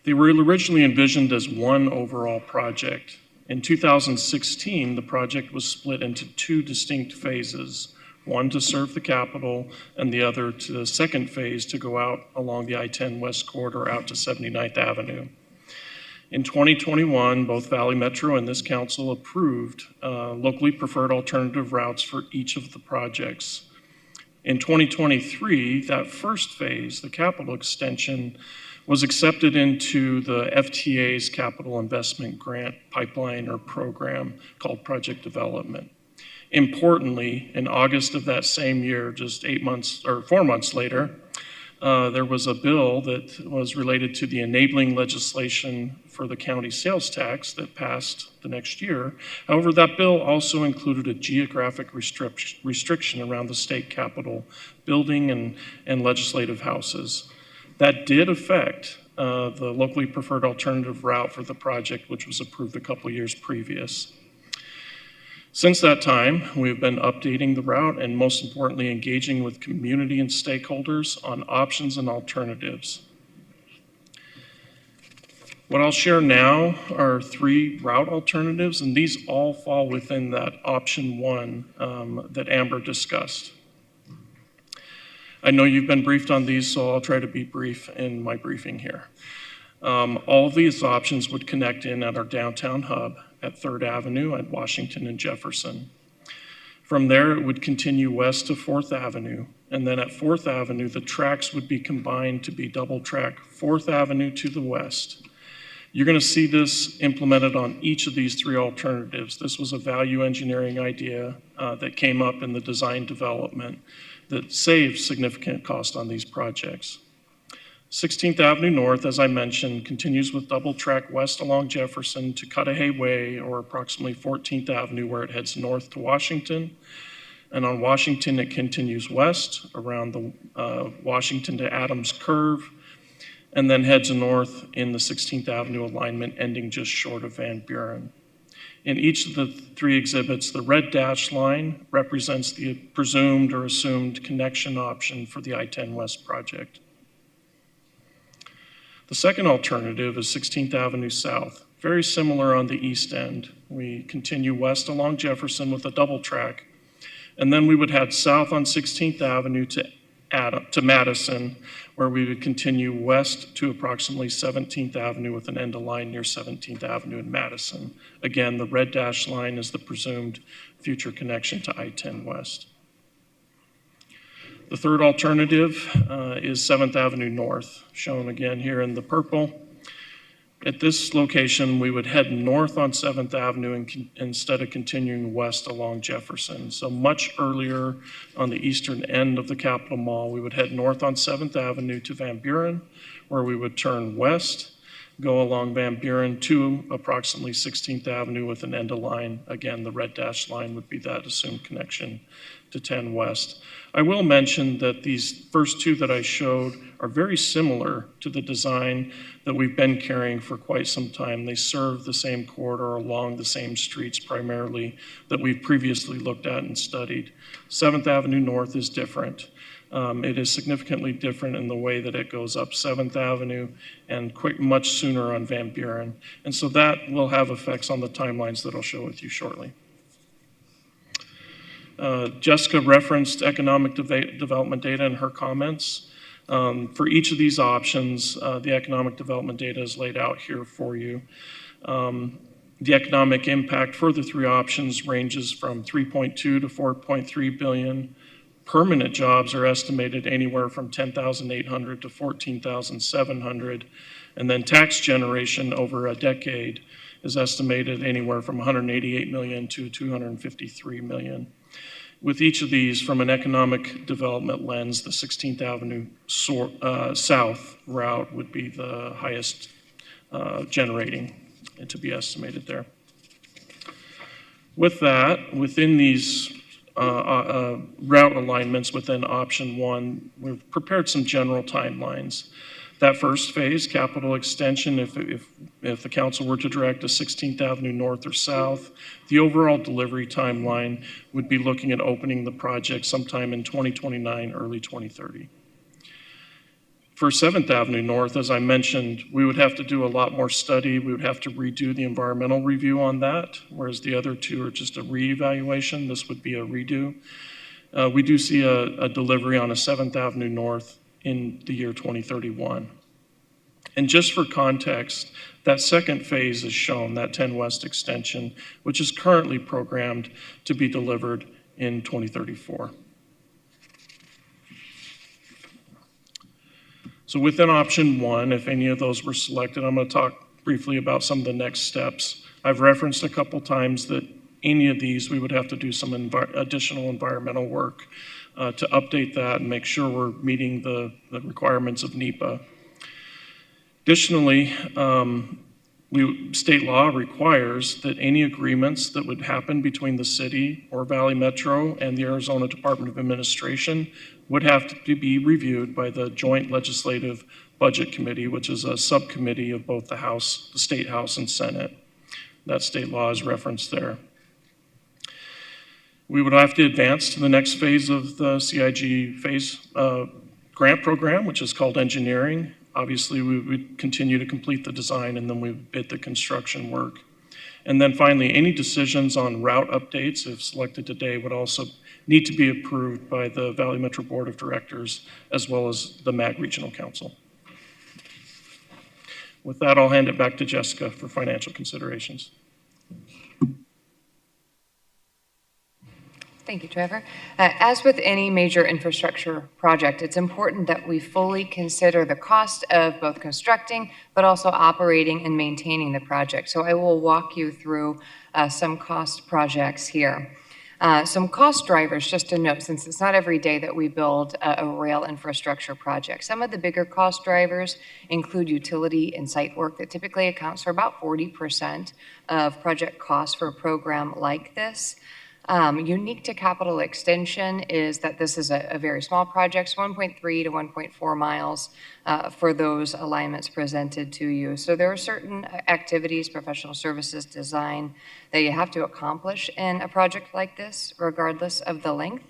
They were originally envisioned as one overall project. In 2016, the project was split into 2 distinct phases, one to serve the capital and the other to the second phase to go out along the I-10 West corridor out to 79th Avenue. In 2021, both Valley Metro and this council approved locally preferred alternative routes for each of the projects. In 2023, that first phase, the capital extension, was accepted into the FTA's capital investment grant pipeline or program called Project Development. Importantly, in August of that same year, just 4 months later, there was a bill that was related to the enabling legislation for the county sales tax that passed the next year. However, that bill also included a geographic restriction around the state capitol building and legislative houses. That did affect the locally preferred alternative route for the project, which was approved a couple years previous. Since that time, we've been updating the route and most importantly, engaging with community and stakeholders on options and alternatives. What I'll share now are 3 route alternatives, and these all fall within that option 1 that Amber discussed. I know you've been briefed on these, so I'll try to be brief in my briefing here. All of these options would connect in at our downtown hub at 3rd Avenue at Washington and Jefferson. From there, it would continue west to 4th Avenue, and then at 4th Avenue, the tracks would be combined to be double track 4th Avenue to the west. You're going to see this implemented on each of these 3 alternatives. This was a value engineering idea that came up in the design development that saves significant cost on these projects. 16th Avenue North, as I mentioned, continues with double track west along Jefferson to Cudahy Way, or approximately 14th Avenue, where it heads north to Washington. And on Washington, it continues west around the Washington to Adams curve, and then heads north in the 16th Avenue alignment, ending just short of Van Buren. In each of the 3 exhibits, the red dashed line represents the presumed or assumed connection option for the I-10 West project. The second alternative is 16th Avenue South, very similar on the east end. We continue west along Jefferson with a double track, and then we would head south on 16th Avenue to Madison, where we would continue west to approximately 17th Avenue with an end of line near 17th Avenue in Madison. Again, the red dashed line is the presumed future connection to I-10 West. The third alternative is 7th Avenue North, shown again here in the purple. At this location, we would head north on 7th Avenue instead of continuing west along Jefferson. So much earlier on the eastern end of the Capitol Mall, we would head north on 7th Avenue to Van Buren, where we would turn west go along Van Buren to approximately 16th Avenue with an end of line. Again, the red dashed line would be that assumed connection to 10 West. I will mention that these first two that I showed are very similar to the design that we've been carrying for quite some time. They serve the same corridor along the same streets primarily that we've previously looked at and studied. 7th Avenue North is different. It is significantly different in the way that it goes up 7th Avenue and much sooner on Van Buren. And so that will have effects on the timelines that I'll show with you shortly. Jessica referenced economic development data in her comments. For each of these options, the economic development data is laid out here for you. The economic impact for the three options ranges from 3.2 to 4.3 billion. Permanent jobs are estimated anywhere from 10,800 to 14,700. And then tax generation over a decade is estimated anywhere from 188 million to 253 million. With each of these, from an economic development lens, the 16th Avenue South route would be the highest generating and to be estimated there. With that, within these route alignments within option one, we've prepared some general timelines. That first phase, capital extension, if the council were to direct a 16th Avenue North or South, the overall delivery timeline would be looking at opening the project sometime in 2029, early 2030. For 7th Avenue North, as I mentioned, we would have to do a lot more study. We would have to redo the environmental review on that, whereas the other two are just a reevaluation. This would be a redo. We do see a delivery on a 7th Avenue North in the year 2031. And just for context, that second phase is shown, that 10 West extension, which is currently programmed to be delivered in 2034. So within option one, if any of those were selected, I'm going to talk briefly about some of the next steps. I've referenced a couple times that any of these, we would have to do some additional environmental work to update that and make sure we're meeting the requirements of NEPA. Additionally, state law requires that any agreements that would happen between the city or Valley Metro and the Arizona Department of Administration would have to be reviewed by the Joint Legislative Budget Committee, which is a subcommittee of both the State House and Senate. That state law is referenced there. We would have to advance to the next phase of the CIG phase grant program, which is called engineering. Obviously, we would continue to complete the design and then we would bid the construction work. And then finally, any decisions on route updates, if selected today, would also need to be approved by the Valley Metro Board of Directors as well as the MAG Regional Council. With that, I'll hand it back to Jessica for financial considerations. Thank you, Trevor. As with any major infrastructure project, it's important that we fully consider the cost of both constructing, but also operating and maintaining the project. So I will walk you through some cost projects here. Some cost drivers, just to note, since it's not every day that we build a rail infrastructure project. Some of the bigger cost drivers include utility and site work that typically accounts for about 40% of project costs for a program like this. Unique to capital extension is that this is a very small project, 1.3 to 1.4 miles for those alignments presented to you. So there are certain activities, professional services, design, that you have to accomplish in a project like this, regardless of the length.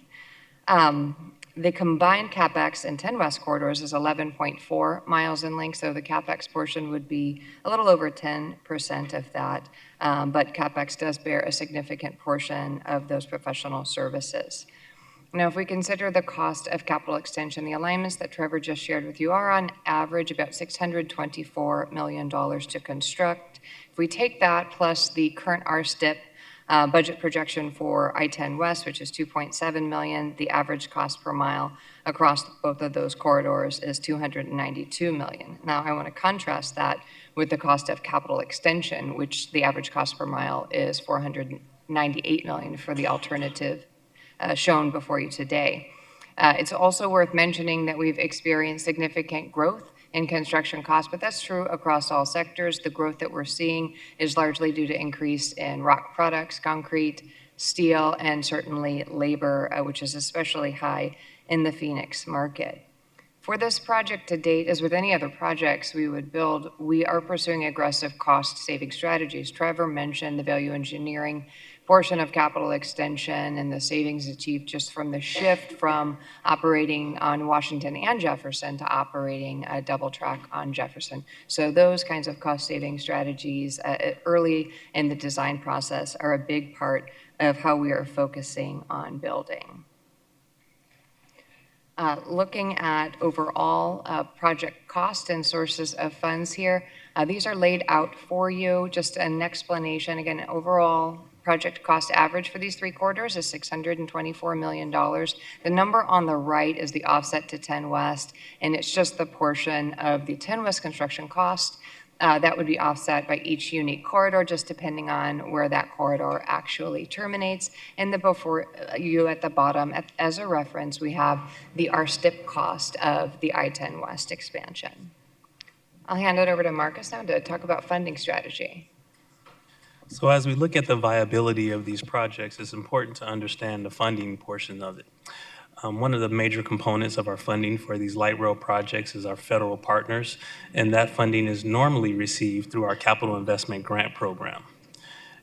The combined CapEx in 10 West corridors is 11.4 miles in length, so the CapEx portion would be a little over 10% of that, but CapEx does bear a significant portion of those professional services. Now, if we consider the cost of capital extension, the alignments that Trevor just shared with you are on average about $624 million to construct. If we take that plus the current RSTIP budget projection for I-10 West, which is $2.7 million, the average cost per mile across both of those corridors is $292 million. Now, I want to contrast that with the cost of capital extension, which the average cost per mile is $498 million for the alternative shown before you today. It's also worth mentioning that we've experienced significant growth in construction costs, but that's true across all sectors. The growth that we're seeing is largely due to increase in rock products, concrete, steel, and certainly labor, which is especially high in the Phoenix market. For this project to date, as with any other projects we would build, we are pursuing aggressive cost-saving strategies. Trevor mentioned the value engineering portion of capital extension and the savings achieved just from the shift from operating on Washington and Jefferson to operating a double track on Jefferson. So those kinds of cost-saving strategies early in the design process are a big part of how we are focusing on building. Looking at overall project cost and sources of funds here, these are laid out for you. Just an explanation. Again, overall project cost average for these 3 quarters is $624 million. The number on the right is the offset to 10 West, and it's just the portion of the 10 West construction cost that would be offset by each unique corridor, just depending on where that corridor actually terminates. And before you at the bottom, as a reference, we have the RSTIP cost of the I-10 West expansion. I'll hand it over to Marcus now to talk about funding strategy. So as we look at the viability of these projects, it's important to understand the funding portion of it. One of the major components of our funding for these light rail projects is our federal partners, and that funding is normally received through our capital investment grant program.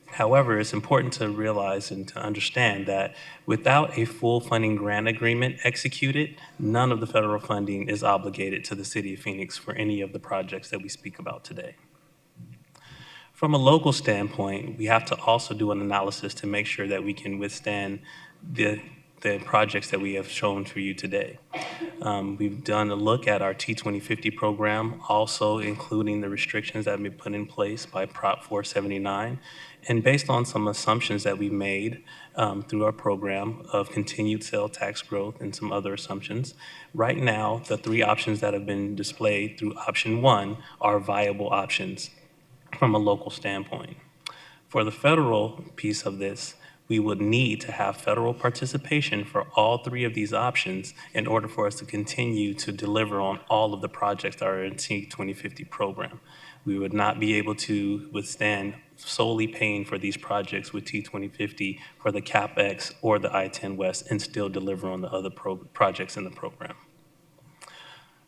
However, it's important to realize and to understand that without a full funding grant agreement executed, none of the federal funding is obligated to the City of Phoenix for any of the projects that we speak about today. From a local standpoint, we have to also do an analysis to make sure that we can withstand the projects that we have shown for you today. We've done a look at our T2050 program, also including the restrictions that have been put in place by Prop 479. And based on some assumptions that we made through our program of continued sales tax growth and some other assumptions, right now, the 3 options that have been displayed through option 1 are viable options from a local standpoint. For the federal piece of this, we would need to have federal participation for all 3 of these options in order for us to continue to deliver on all of the projects that are in T2050 program. We would not be able to withstand solely paying for these projects with T2050 for the CapEx or the I-10 West and still deliver on the other projects in the program.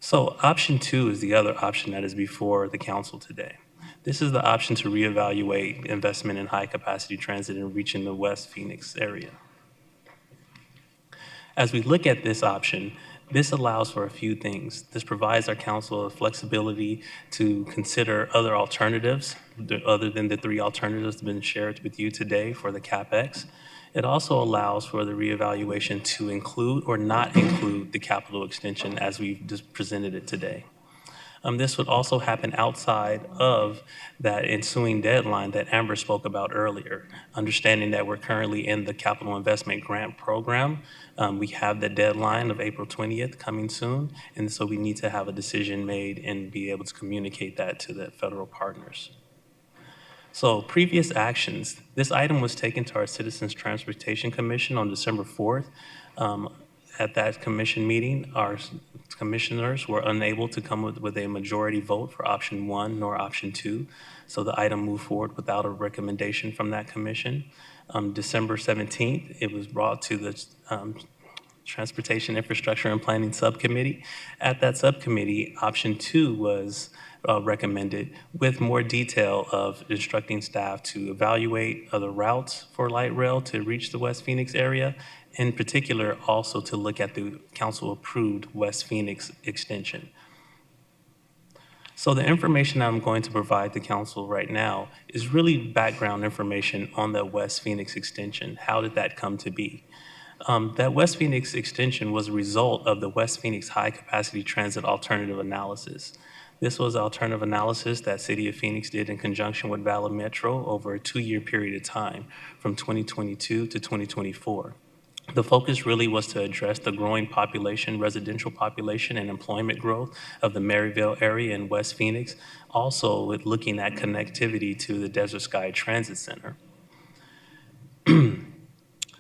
So option 2 is the other option that is before the council today. This is the option to reevaluate investment in high-capacity transit and reaching the West Phoenix area. As we look at this option, this allows for a few things. This provides our council the flexibility to consider other alternatives other than the 3 alternatives that have been shared with you today for the CapEx. It also allows for the reevaluation to include or not include the capital extension as we've just presented it today. This would also happen outside of that ensuing deadline that Amber spoke about earlier, understanding that we're currently in the capital investment grant program. We have the deadline of April 20th coming soon, and so we need to have a decision made and be able to communicate that to the federal partners. So previous actions, this item was taken to our Citizens Transportation Commission on December 4th. At that commission meeting, our commissioners were unable to come with a majority vote for option 1 nor option 2. So the item moved forward without a recommendation from that commission. December 17th, it was brought to the Transportation Infrastructure and Planning Subcommittee. At that subcommittee, option 2 was recommended with more detail of instructing staff to evaluate other routes for light rail to reach the West Phoenix area. In particular, also to look at the council-approved West Phoenix extension. So the information I'm going to provide the council right now is really background information on the West Phoenix extension. How did that come to be? That West Phoenix extension was a result of the West Phoenix high-capacity transit alternative analysis. This was alternative analysis that City of Phoenix did in conjunction with Valley Metro over a 2-year period of time from 2022 to 2024. The focus really was to address the growing population, residential population, and employment growth of the Maryville area in West Phoenix, also with looking at connectivity to the Desert Sky Transit Center.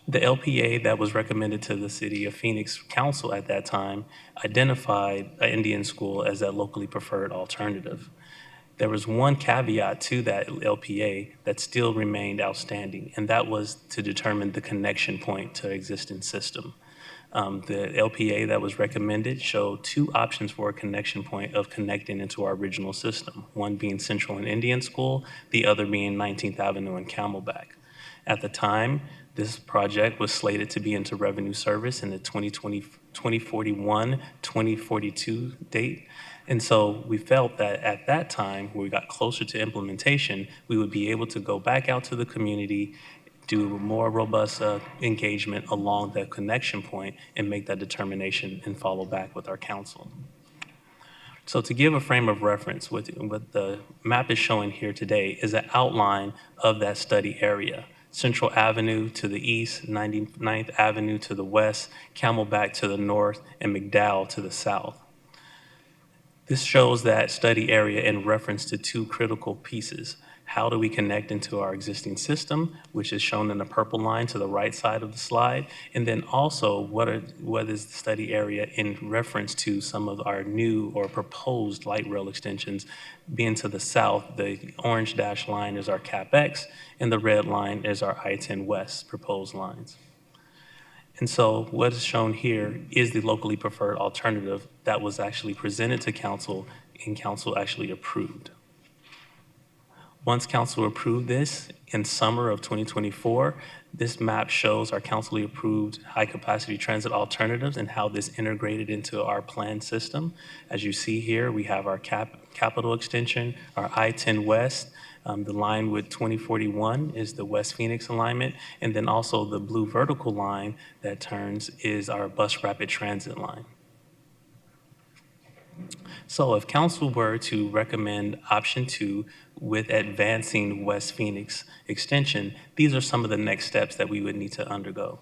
The LPA that was recommended to the City of Phoenix Council at that time identified an Indian school as that locally preferred alternative. There was one caveat to that LPA that still remained outstanding, and that was to determine the connection point to existing system. The LPA that was recommended showed two options for a connection point of connecting into our original system, one being Central and Indian School, the other being 19th Avenue and Camelback. At the time, this project was slated to be into revenue service in the 2041, 2042 date. And so we felt that at that time, when we got closer to implementation, we would be able to go back out to the community, do more robust engagement along that connection point and make that determination and follow back with our council. So to give a frame of reference, what the map is showing here today is an outline of that study area. Central Avenue to the east, 99th Avenue to the west, Camelback to the north, and McDowell to the south. This shows that study area in reference to two critical pieces. How do we connect into our existing system, which is shown in the purple line to the right side of the slide? And then also, what is the study area in reference to some of our new or proposed light rail extensions? Being to the south, the orange dashed line is our CapEx, and the red line is our I-10 West proposed lines. And so what is shown here is the locally preferred alternative that was actually presented to council and council actually approved. Once council approved this in summer of 2024, this map shows our councilly approved high capacity transit alternatives and how this integrated into our planned system. As you see here, we have our capital extension, our I-10 West. The line with 2041 is the West Phoenix alignment, and then also the blue vertical line that turns is our bus rapid transit line. So if council were to recommend option 2 with advancing West Phoenix extension, these are some of the next steps that we would need to undergo.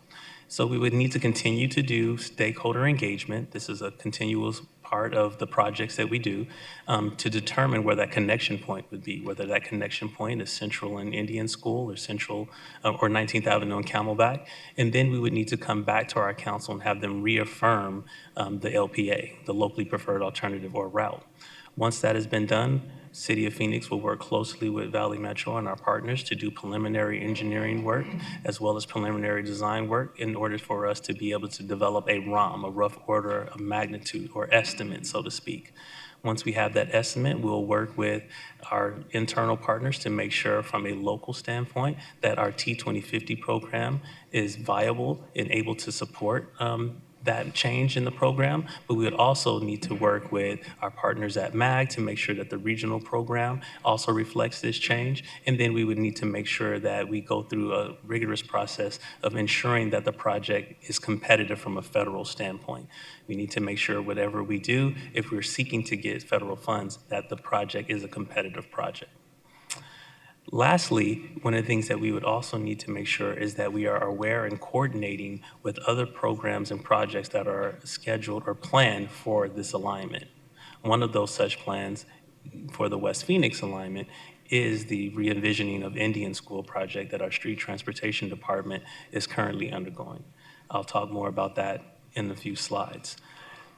So we would need to continue to do stakeholder engagement. This is a continuous part of the projects that we do to determine where that connection point would be, whether that connection point is Central and Indian School or Central or 19th Avenue and Camelback. And then we would need to come back to our council and have them reaffirm the LPA, the locally preferred alternative or route. Once that has been done, City of Phoenix will work closely with Valley Metro and our partners to do preliminary engineering work as well as preliminary design work in order for us to be able to develop a ROM, a rough order of magnitude or estimate, so to speak. Once we have that estimate, we'll work with our internal partners to make sure from a local standpoint that our T2050 program is viable and able to support that change in the program, but we would also need to work with our partners at MAG to make sure that the regional program also reflects this change. And then we would need to make sure that we go through a rigorous process of ensuring that the project is competitive from a federal standpoint. We need to make sure whatever we do, if we're seeking to get federal funds, that the project is a competitive project. Lastly, one of the things that we would also need to make sure is that we are aware and coordinating with other programs and projects that are scheduled or planned for this alignment. One of those such plans for the West Phoenix alignment is the re-envisioning of Indian School project that our Street Transportation Department is currently undergoing. I'll talk more about that in a few slides.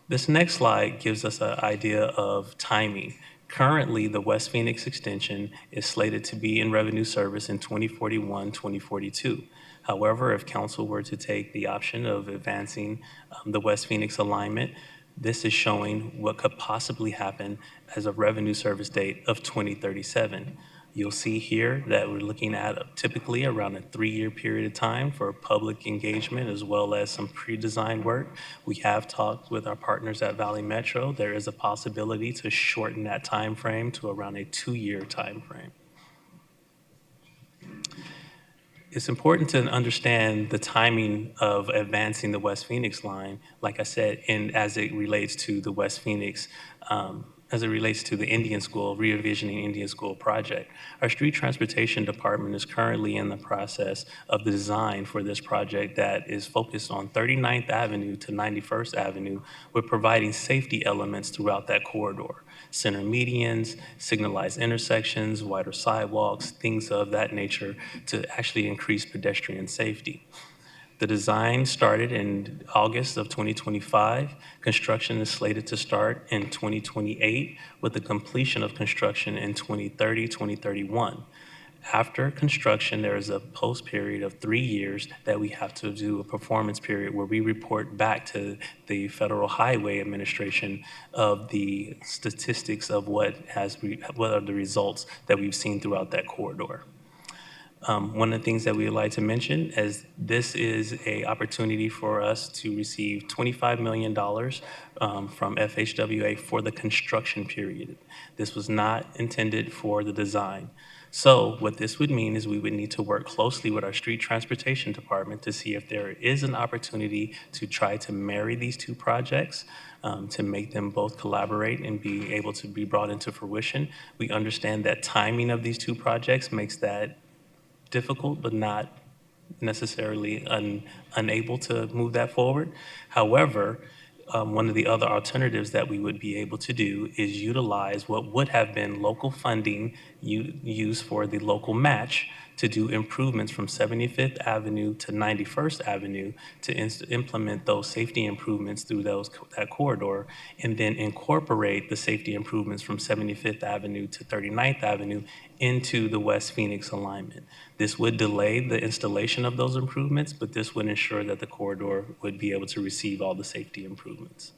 This next slide gives us an idea of timing. Currently, the West Phoenix extension is slated to be in revenue service in 2041, 2042. However, if council were to take the option of advancing the West Phoenix alignment, this is showing what could possibly happen as a revenue service date of 2037. You'll see here that we're looking at typically around a 3-year period of time for public engagement as well as some pre-design work. We have talked with our partners at Valley Metro. There is a possibility to shorten that time frame to around a 2-year time frame. It's important to understand the timing of advancing the West Phoenix line, like I said, and as it relates to the West Phoenix as it relates to the Indian School, re-envisioning Indian School project. Our Street Transportation Department is currently in the process of the design for this project that is focused on 39th Avenue to 91st Avenue with providing safety elements throughout that corridor. Center medians, signalized intersections, wider sidewalks, things of that nature to actually increase pedestrian safety. The design started in August of 2025. Construction is slated to start in 2028 with the completion of construction in 2030, 2031. After construction, there is a post period of 3 years that we have to do a performance period where we report back to the Federal Highway Administration of the statistics of what are the results that we've seen throughout that corridor. One of the things that we would like to mention is this is an opportunity for us to receive $25 million from FHWA for the construction period. This was not intended for the design. So what this would mean is we would need to work closely with our Street Transportation Department to see if there is an opportunity to try to marry these two projects, to make them both collaborate and be able to be brought into fruition. We understand that timing of these two projects makes that difficult, but not necessarily unable to move that forward. However, one of the other alternatives that we would be able to do is utilize what would have been local funding used for the local match to do improvements from 75th Avenue to 91st Avenue to implement those safety improvements through that corridor, and then incorporate the safety improvements from 75th Avenue to 39th Avenue into the West Phoenix alignment. This would delay the installation of those improvements, but this would ensure that the corridor would be able to receive all the safety improvements.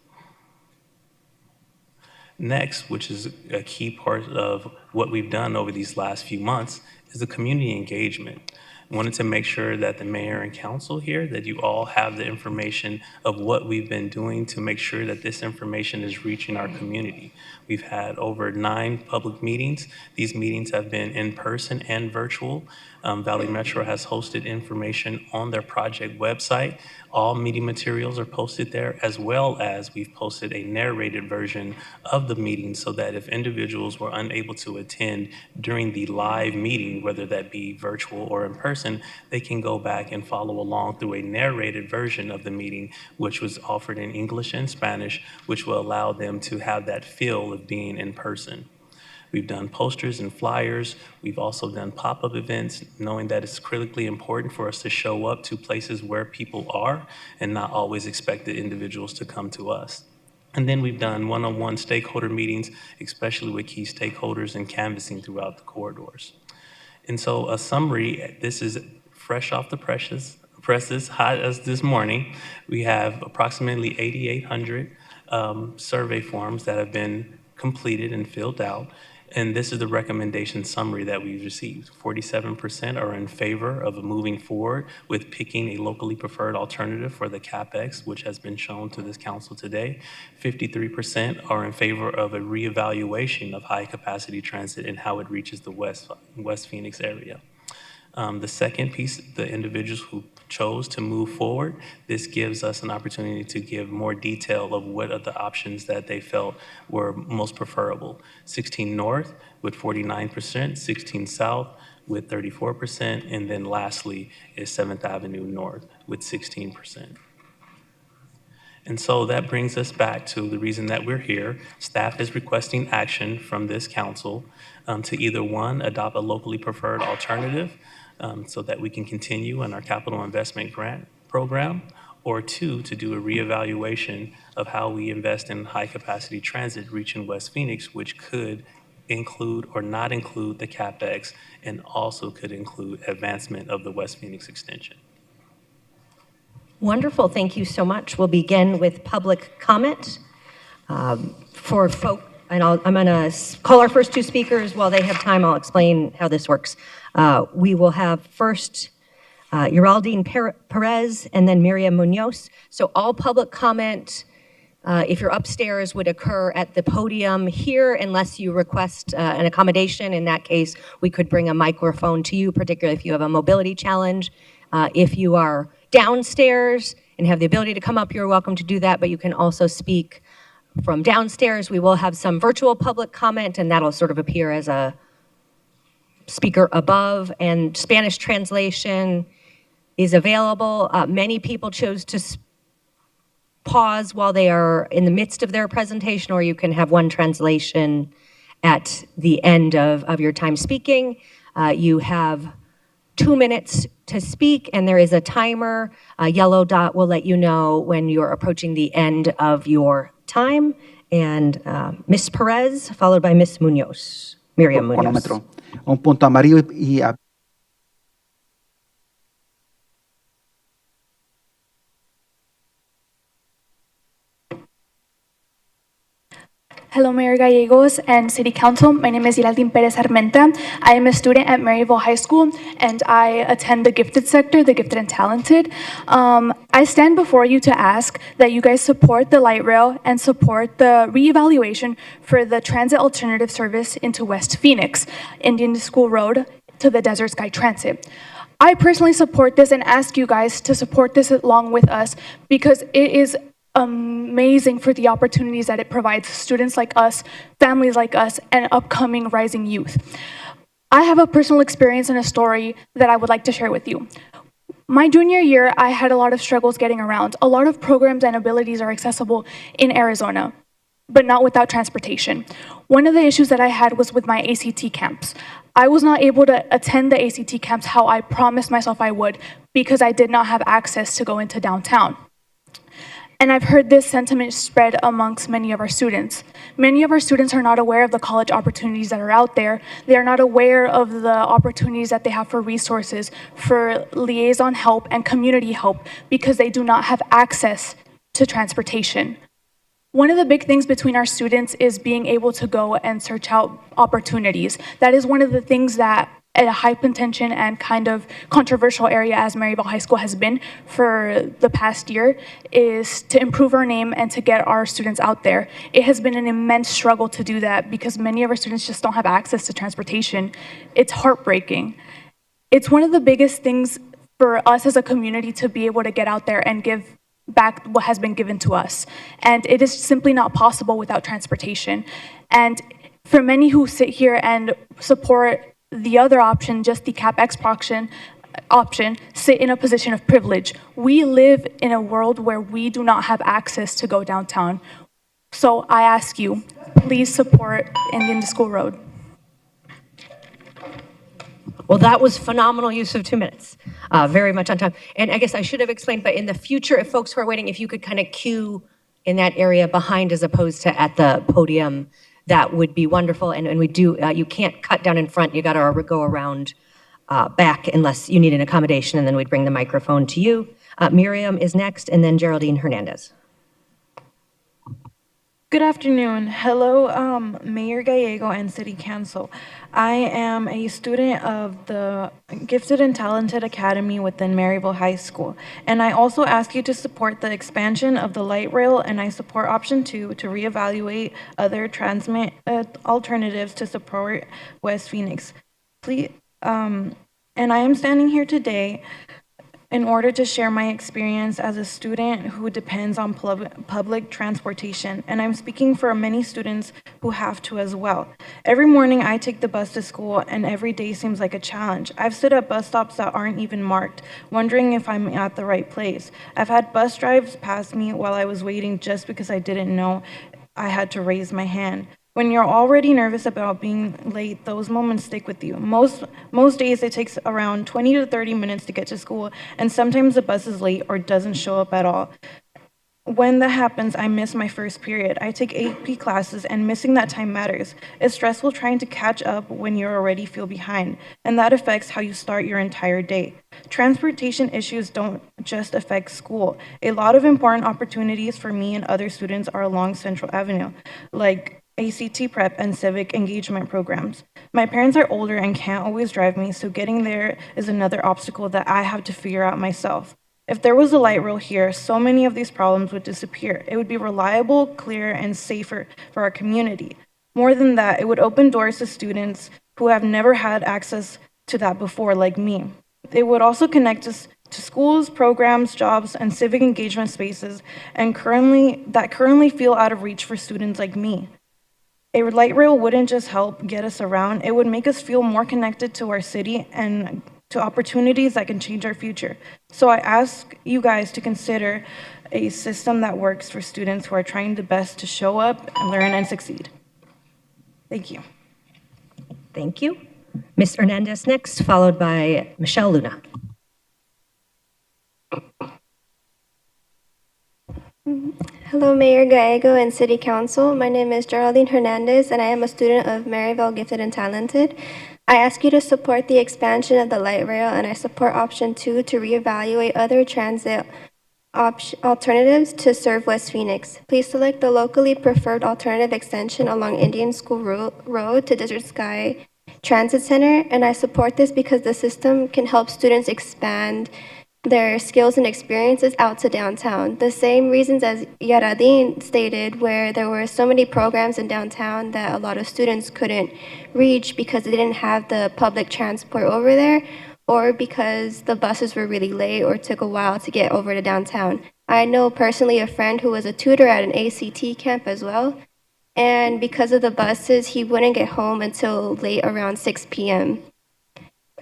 Next, which is a key part of what we've done over these last few months, is the community engagement. I wanted to make sure that the mayor and council here, that you all have the information of what we've been doing to make sure that this information is reaching our community. We've had over 9 public meetings. These meetings have been in person and virtual. Valley Metro has hosted information on their project website. All meeting materials are posted there, as well as we've posted a narrated version of the meeting so that if individuals were unable to attend during the live meeting, whether that be virtual or in person, they can go back and follow along through a narrated version of the meeting, which was offered in English and Spanish, which will allow them to have that feel of being in person. We've done posters and flyers. We've also done pop-up events, knowing that it's critically important for us to show up to places where people are and not always expect the individuals to come to us. And then we've done one-on-one stakeholder meetings, especially with key stakeholders and canvassing throughout the corridors. And so a summary, this is fresh off the presses, hot as this morning. We have approximately 8,800 survey forms that have been completed and filled out. And this is the recommendation summary that we've received. 47% are in favor of moving forward with picking a locally preferred alternative for the CapEx, which has been shown to this council today. 53% are in favor of a reevaluation of high-capacity transit and how it reaches the West Phoenix area. The second piece, the individuals who chose to move forward, this gives us an opportunity to give more detail of what are the options that they felt were most preferable. 16 North with 49%, 16 South with 34%, and then lastly is 7th Avenue North with 16%. And so that brings us back to the reason that we're here. Staff is requesting action from this council to either one, adopt a locally preferred alternative so that we can continue in our capital investment grant program, or 2, to do a reevaluation of how we invest in high capacity transit reaching West Phoenix, which could include or not include the CapEx and also could include advancement of the West Phoenix extension. Wonderful, thank you so much. We'll begin with public comment for folk, and I'm gonna call our first 2 speakers. While they have time, I'll explain how this works. We will have first Geraldine Perez and then Miriam Munoz. So all public comment, if you're upstairs, would occur at the podium here unless you request an accommodation. In that case, we could bring a microphone to you, particularly if you have a mobility challenge. If you are downstairs and have the ability to come up, you're welcome to do that, but you can also speak from downstairs. We will have some virtual public comment, and that'll sort of appear as a speaker above, and Spanish translation is available. Many people chose to pause while they are in the midst of their presentation, or you can have one translation at the end of your time speaking. You have 2 minutes to speak, and there is a timer. A yellow dot will let you know when you're approaching the end of your time. And Ms. Perez, followed by Ms. Munoz, Miriam Munoz. Cronómetro. Un punto amarillo y Hello, Mayor Gallegos and City Council. My name is Geraldine Perez Armenta. I am a student at Maryville High School, and I attend the gifted sector, the gifted and talented. I stand before you to ask that you guys support the light rail and support the reevaluation for the transit alternative service into West Phoenix, Indian School Road to the Desert Sky Transit. I personally support this and ask you guys to support this along with us because it is amazing for the opportunities that it provides students like us, families like us, and upcoming rising youth. I have a personal experience and a story that I would like to share with you. My junior year, I had a lot of struggles getting around. A lot of programs and abilities are accessible in Arizona, but not without transportation. One of the issues that I had was with my ACT camps. I was not able to attend the ACT camps how I promised myself I would because I did not have access to go into downtown. And I've heard this sentiment spread amongst many of our students. Many of our students are not aware of the college opportunities that are out there. They are not aware of the opportunities that they have for resources, for liaison help and community help, because they do not have access to transportation. One of the big things between our students is being able to go and search out opportunities. That is one of the things that a high contention and kind of controversial area as Maryville High School has been for the past year is to improve our name and to get our students out there. It has been an immense struggle to do that because many of our students just don't have access to transportation. It's heartbreaking. It's one of the biggest things for us as a community to be able to get out there and give back what has been given to us. And it is simply not possible without transportation. And for many who sit here and support the other option, just the CapEx option, sit in a position of privilege. We live in a world where we do not have access to go downtown. So I ask you, please support Indian School Road. Well, that was phenomenal use of 2 minutes. Very much on time. And I guess I should have explained, but in the future, if folks who are waiting, if you could kind of queue in that area behind as opposed to at the podium, that would be wonderful. And we do, you can't cut down in front. You got to go around back unless you need an accommodation, and then we'd bring the microphone to you. Miriam is next, and then Geraldine Hernandez. Good afternoon. Hello, Mayor Gallego and City Council. I am a student of the Gifted and Talented Academy within Maryville High School. And I also ask you to support the expansion of the light rail, and I support option 2 to reevaluate other transit alternatives to support West Phoenix. Please, and I am standing here today in order to share my experience as a student who depends on public transportation, and I'm speaking for many students who have to as well. Every morning I take the bus to school, and every day seems like a challenge. I've stood at bus stops that aren't even marked, wondering if I'm at the right place. I've had bus drives pass me while I was waiting just because I didn't know I had to raise my hand. When you're already nervous about being late, those moments stick with you. Most days it takes around 20 to 30 minutes to get to school, and sometimes the bus is late or doesn't show up at all. When that happens, I miss my first period. I take AP classes, and missing that time matters. It's stressful trying to catch up when you already feel behind, and that affects how you start your entire day. Transportation issues don't just affect school. A lot of important opportunities for me and other students are along Central Avenue, like ACT prep and civic engagement programs. My parents are older and can't always drive me, so getting there is another obstacle that I have to figure out myself. If there was a light rail here, so many of these problems would disappear. It would be reliable, clear, and safer for our community. More than that, it would open doors to students who have never had access to that before, like me. It would also connect us to schools, programs, jobs, and civic engagement spaces, and currently feel out of reach for students like me. A light rail wouldn't just help get us around, it would make us feel more connected to our city and to opportunities that can change our future. So I ask you guys to consider a system that works for students who are trying the best to show up and learn and succeed. Thank you. Thank you. Ms. Hernandez next, followed by Michelle Luna. Hello, Mayor Gallego and City Council. My name is Geraldine Hernandez, and I am a student of Maryville Gifted and Talented. I ask you to support the expansion of the light rail, and I support option 2 to reevaluate other transit alternatives to serve West Phoenix. Please select the locally preferred alternative extension along Indian School Road to Desert Sky Transit Center, and I support this because the system can help students expand their skills and experiences out to downtown. The same reasons as Yaradin stated, where there were so many programs in downtown that a lot of students couldn't reach because they didn't have the public transport over there, or because the buses were really late or took a while to get over to downtown. I know personally a friend who was a tutor at an ACT camp as well, and because of the buses, he wouldn't get home until late around 6 p.m.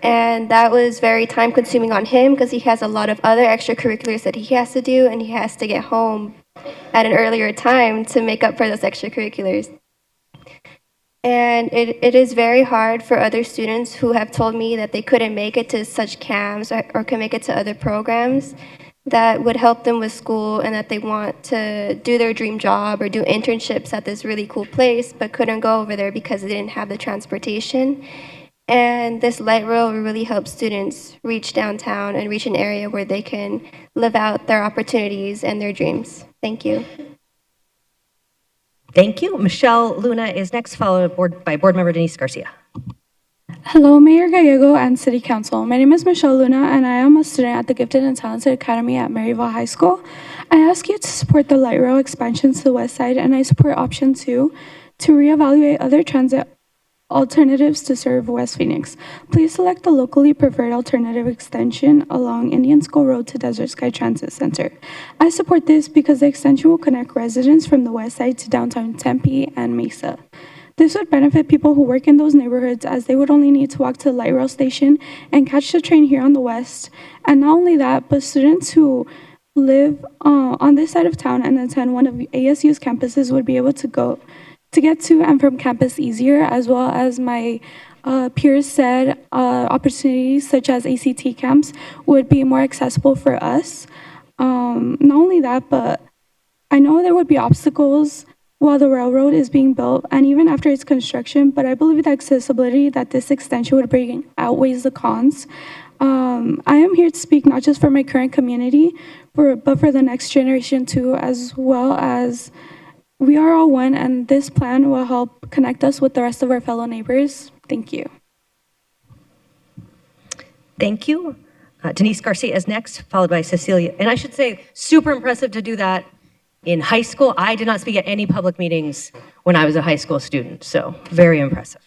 And that was very time consuming on him because he has a lot of other extracurriculars that he has to do, and he has to get home at an earlier time to make up for those extracurriculars. And it is very hard for other students who have told me that they couldn't make it to such camps or can make it to other programs that would help them with school, and that they want to do their dream job or do internships at this really cool place but couldn't go over there because they didn't have the transportation. And this light rail will really help students reach downtown and reach an area where they can live out their opportunities and their dreams. Thank you. Thank you. Michelle Luna is next, followed by Board Member Denise Garcia. Hello, Mayor Gallego and City Council. My name is Michelle Luna, and I am a student at the Gifted and Talented Academy at Maryville High School. I ask you to support the light rail expansion to the west side, and I support option 2 to reevaluate other transit alternatives to serve West Phoenix. Please select the locally preferred alternative extension along Indian School Road to Desert Sky Transit Center. I support this because the extension will connect residents from the west side to downtown Tempe and Mesa. This would benefit people who work in those neighborhoods, as they would only need to walk to the light rail station and catch the train here on the west. And not only that, but students who live on this side of town and attend one of ASU's campuses would be able to get to and from campus easier, as well as my peers said, opportunities such as ACT camps would be more accessible for us. Not only that, but I know there would be obstacles while the railroad is being built and even after its construction, but I believe the accessibility that this extension would bring outweighs the cons. I am here to speak not just for my current community, but for the next generation too, as well as we are all one, and this plan will help connect us with the rest of our fellow neighbors. Thank you. Thank you. Denise Garcia is next, followed by Cecilia. And I should say, super impressive to do that in high school. I did not speak at any public meetings when I was a high school student, so very impressive.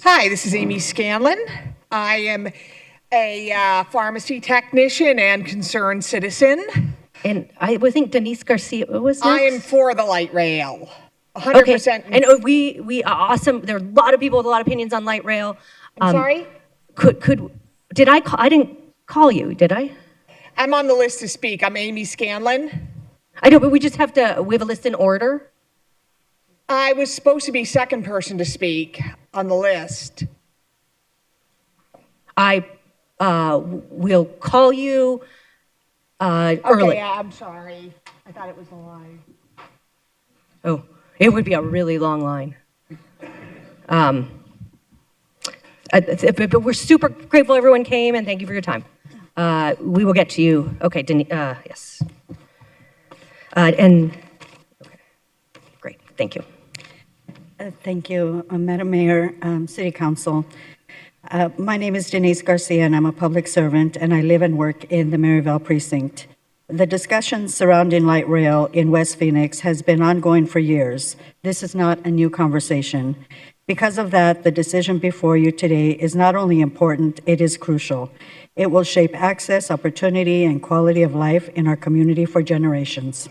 Hi, this is Amy Scanlon. I am a pharmacy technician and concerned citizen. And I would think Denise Garcia was next. I am for the light rail. 100%. Okay. And we awesome. There are a lot of people with a lot of opinions on light rail. I'm sorry? Did I call? I didn't call you, did I? I'm on the list to speak. I'm Amy Scanlon. I know, but we have a list in order. I was supposed to be second person to speak on the list. I will call you early. Okay, I'm sorry. I thought it was a lie. Oh, it would be a really long line. But we're super grateful everyone came, and thank you for your time. We will get to you. Okay, yes. Okay. Great, thank you. Thank you, Madam Mayor, City Council. My name is Denise Garcia, and I'm a public servant, and I live and work in the Maryville precinct. The discussion surrounding light rail in West Phoenix has been ongoing for years. This is not a new conversation. Because of that, the decision before you today is not only important, it is crucial. It will shape access, opportunity, and quality of life in our community for generations.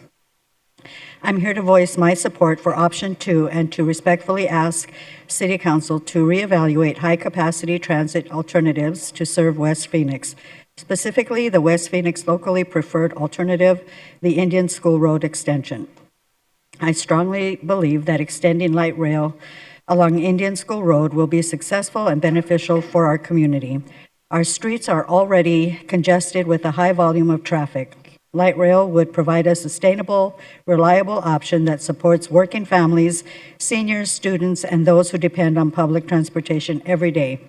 I'm here to voice my support for option 2 and to respectfully ask City Council to reevaluate high-capacity transit alternatives to serve West Phoenix, specifically the West Phoenix locally preferred alternative, the Indian School Road extension. I strongly believe that extending light rail along Indian School Road will be successful and beneficial for our community. Our streets are already congested with a high volume of traffic. Light rail would provide a sustainable, reliable option that supports working families, seniors, students, and those who depend on public transportation every day.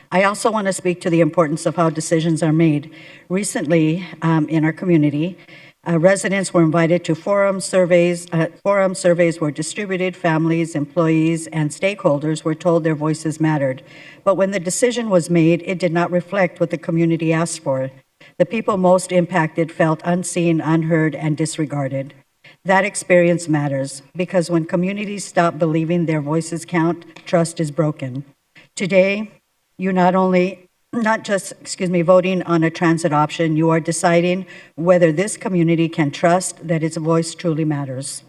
I also want to speak to the importance of how decisions are made. Recently, in our community, residents were invited to forum surveys. Forum surveys were distributed. Families, employees, and stakeholders were told their voices mattered. But when the decision was made, it did not reflect what the community asked for. The people most impacted felt unseen, unheard, and disregarded. That experience matters because when communities stop believing their voices count, trust is broken. Today, you're not just voting on a transit option, you are deciding whether this community can trust that its voice truly matters.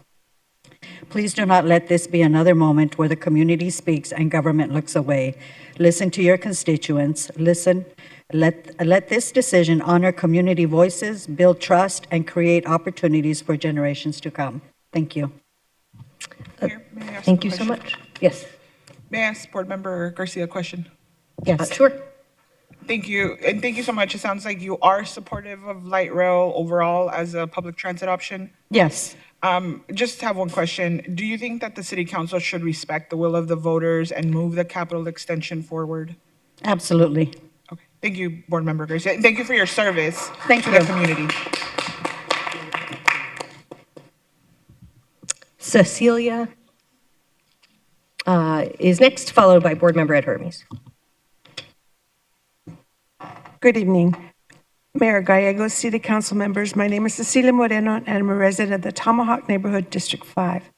Please do not let this be another moment where the community speaks and government looks away. Listen to your constituents. Let this decision honor community voices, build trust, and create opportunities for generations to come. Thank you. Thank you so much. Yes. May I ask Board Member Garcia a question? Yes, sure. Thank you, and thank you so much. It sounds like you are supportive of light rail overall as a public transit option. Yes. Just have one question. Do you think that the City Council should respect the will of the voters and move the capital extension forward? Absolutely. Okay. Thank you, Board Member Garcia. And thank you for your service Thank to you. the community. Cecilia is next, followed by Board Member Ed Hermes. Good evening, Mayor Gallego, City Council members. My name is Cecilia Moreno, and I'm a resident of the Tomahawk Neighborhood, District 5.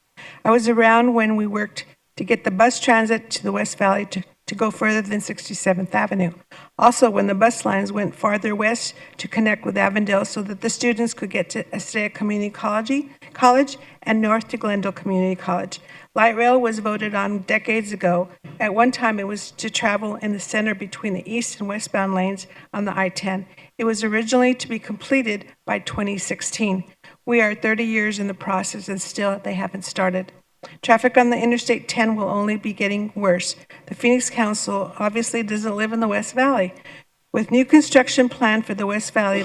I was around when we worked to get the bus transit to the West Valley to go further than 67th Avenue. Also, when the bus lines went farther west to connect with Avondale so that the students could get to Estrella Community College and north to Glendale Community College. Light rail was voted on decades ago. At one time, it was to travel in the center between the east and westbound lanes on the I-10. It was originally to be completed by 2016. We are 30 years in the process and still they haven't started. Traffic on the Interstate 10 will only be getting worse. The Phoenix Council obviously doesn't live in the West Valley. With new construction planned for the West Valley,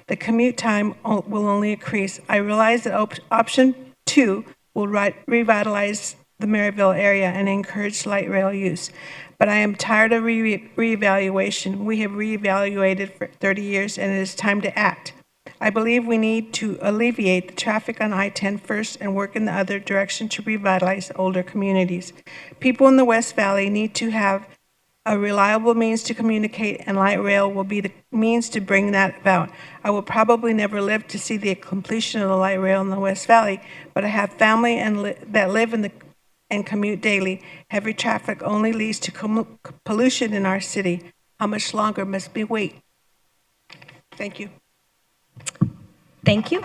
the commute time will only increase. I realize that option 2 will revitalize the Maryville area and encourage light rail use. But I am tired of reevaluation. We have reevaluated for 30 years and it is time to act. I believe we need to alleviate the traffic on I-10 first and work in the other direction to revitalize older communities. People in the West Valley need to have a reliable means to communicate, and light rail will be the means to bring that about. I will probably never live to see the completion of the light rail in the West Valley, but I have family that live in and commute daily. Heavy traffic only leads to pollution in our city. How much longer must we wait? Thank you. Thank you.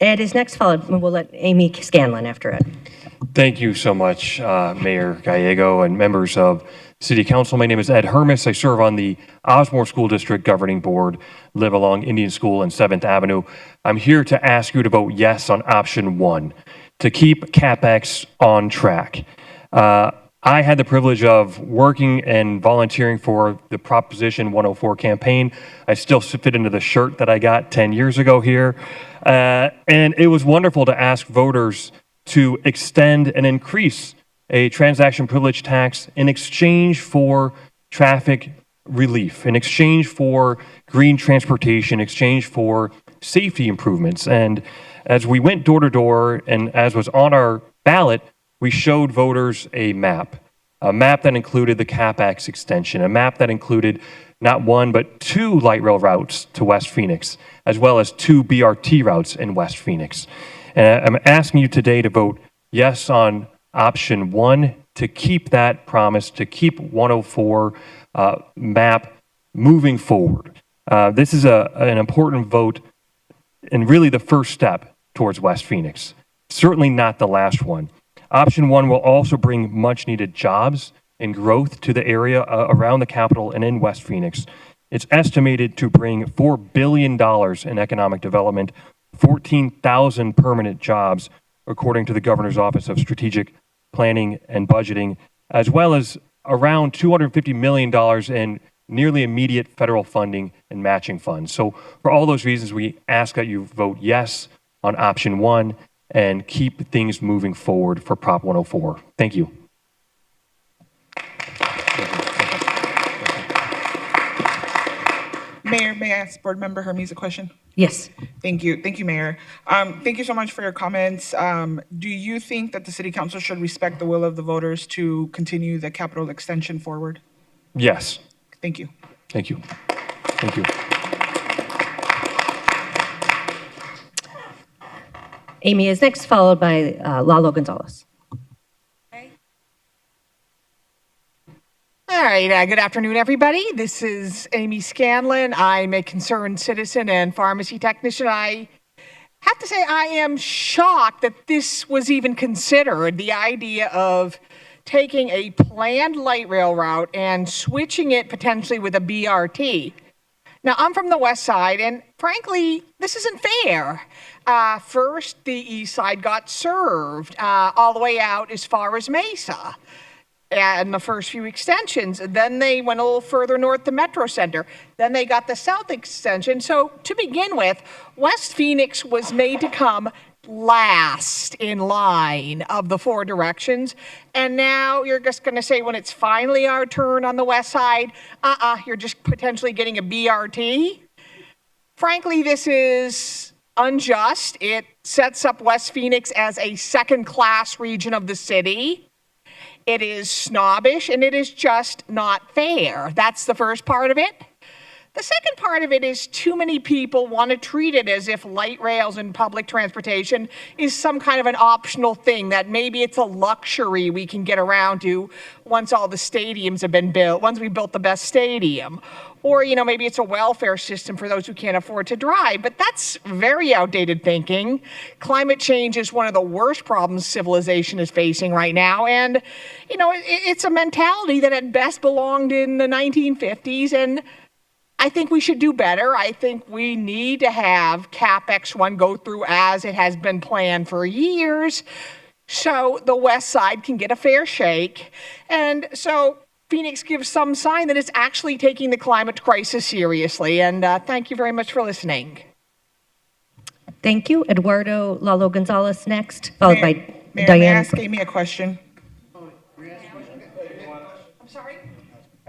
Ed is next, followed, we'll let Amy Scanlon after Ed. Thank you so much, Mayor Gallego and members of City Council. My name is Ed Hermes. I serve on the Osmore School District Governing Board, live along Indian School and 7th Avenue. I'm here to ask you to vote yes on option 1, to keep CapEx on track. I had the privilege of working and volunteering for the Proposition 104 campaign. I still fit into the shirt that I got 10 years ago here. And it was wonderful to ask voters to extend and increase a transaction privilege tax in exchange for traffic relief, in exchange for green transportation, in exchange for safety improvements. And as we went door to door and as was on our ballot, we showed voters a map that included the CapEx extension, a map that included not one, but 2 light rail routes to West Phoenix, as well as 2 BRT routes in West Phoenix. And I'm asking you today to vote yes on option 1, to keep that promise, to keep 104 map moving forward. This is an important vote and really the first step towards West Phoenix. Certainly not the last one. Option 1 will also bring much needed jobs and growth to the area around the capital and in West Phoenix. It's estimated to bring $4 billion in economic development 14,000 permanent jobs, according to the Governor's Office of Strategic Planning and Budgeting, as well as around $250 million in nearly immediate federal funding and matching funds. So for all those reasons, we ask that you vote yes on option 1 and keep things moving forward for Prop 104. Thank you. Mayor, may I ask Board Member Hermes a question? Yes. Thank you. Thank you, Mayor. Thank you so much for your comments. Do you think that the City Council should respect the will of the voters to continue the capital extension forward? Yes. Thank you. Thank you. Thank you. Amy is next, followed by Lalo Gonzalez. All right, good afternoon, everybody. This is Amy Scanlon. I'm a concerned citizen and pharmacy technician. I have to say I am shocked that this was even considered, the idea of taking a planned light rail route and switching it potentially with a BRT. Now, I'm from the west side, and frankly, this isn't fair. First, the east side got served all the way out as far as Mesa and the first few extensions. Then they went a little further north to Metro Center. Then they got the south extension. So to begin with, West Phoenix was made to come last in line of the 4 directions. And now you're just going to say when it's finally our turn on the west side, you're just potentially getting a BRT? Frankly, this is unjust. It sets up West Phoenix as a second-class region of the city. It is snobbish, and it is just not fair. That's the first part of it. The second part of it is too many people want to treat it as if light rails and public transportation is some kind of an optional thing, that maybe it's a luxury we can get around to once all the stadiums have been built, once we built the best stadium. Or, you know, maybe it's a welfare system for those who can't afford to drive. But that's very outdated thinking. Climate change is one of the worst problems civilization is facing right now. And, you know, it's a mentality that at best belonged in the 1950s. And I think we should do better. I think we need to have CapEx 1 go through as it has been planned for years, so the west side can get a fair shake. And so Phoenix gives some sign that it's actually taking the climate crisis seriously. And thank you very much for listening. Thank you. Eduardo Lalo Gonzalez next, followed by Mayor, Diane. may I ask Amy a question?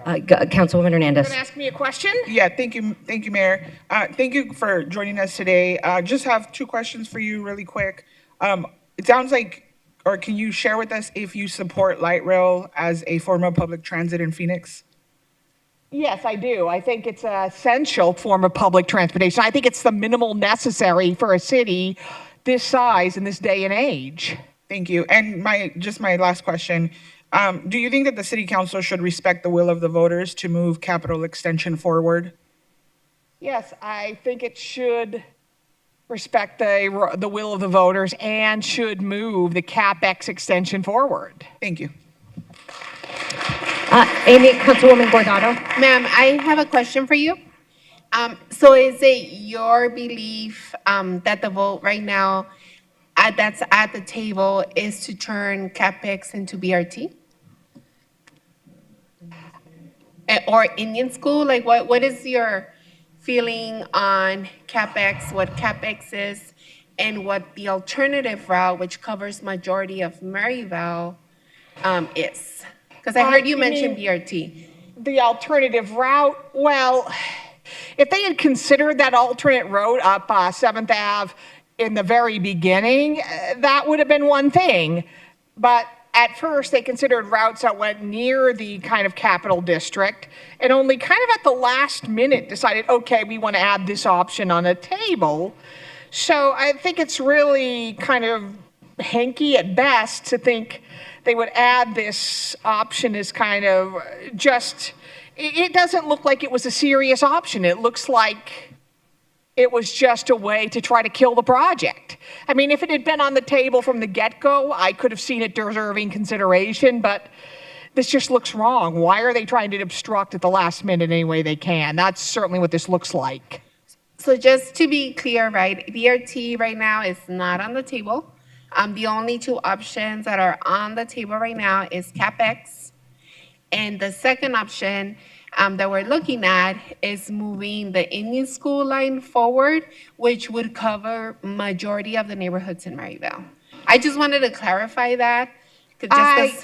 Councilwoman Hernandez. Going to ask me a question? Yeah, thank you, Mayor. Thank you for joining us today. Just have 2 questions for you really quick. It sounds like, or can you share with us if you support light rail as a form of public transit in Phoenix? Yes, I do. I think it's an essential form of public transportation. I think it's the minimal necessary for a city this size in this day and age. Thank you. And my last question. Do you think that the City Council should respect the will of the voters to move capital extension forward? Yes, I think it should respect the will of the voters and should move the CapEx extension forward. Thank you. Amy, Councilwoman Bordado. Ma'am, I have a question for you. So is it your belief that the vote right now that's at the table is to turn CapEx into BRT? Or Indian school? Like what is your feeling on CapEx, what CapEx is, and what the alternative route, which covers majority of Maryville, is? Because I heard you mention BRT. The alternative route, well, if they had considered that alternate road up 7th Ave in the very beginning, that would have been one thing. But at first, they considered routes that went near the kind of capital district and only kind of at the last minute decided, okay, we want to add this option on a table. So I think it's really kind of hanky at best to think they would add this option as kind of just, it doesn't look like it was a serious option. It looks like it was just a way to try to kill the project. I mean, if it had been on the table from the get-go, I could have seen it deserving consideration, but this just looks wrong. Why are they trying to obstruct at the last minute any way they can? That's certainly what this looks like. So just to be clear, right, BRT right now is not on the table. The only two options that are on the table right now is CapEx. And the second option that we're looking at is moving the Indian School line forward, which would cover majority of the neighborhoods in Maryville. I just wanted to clarify that. I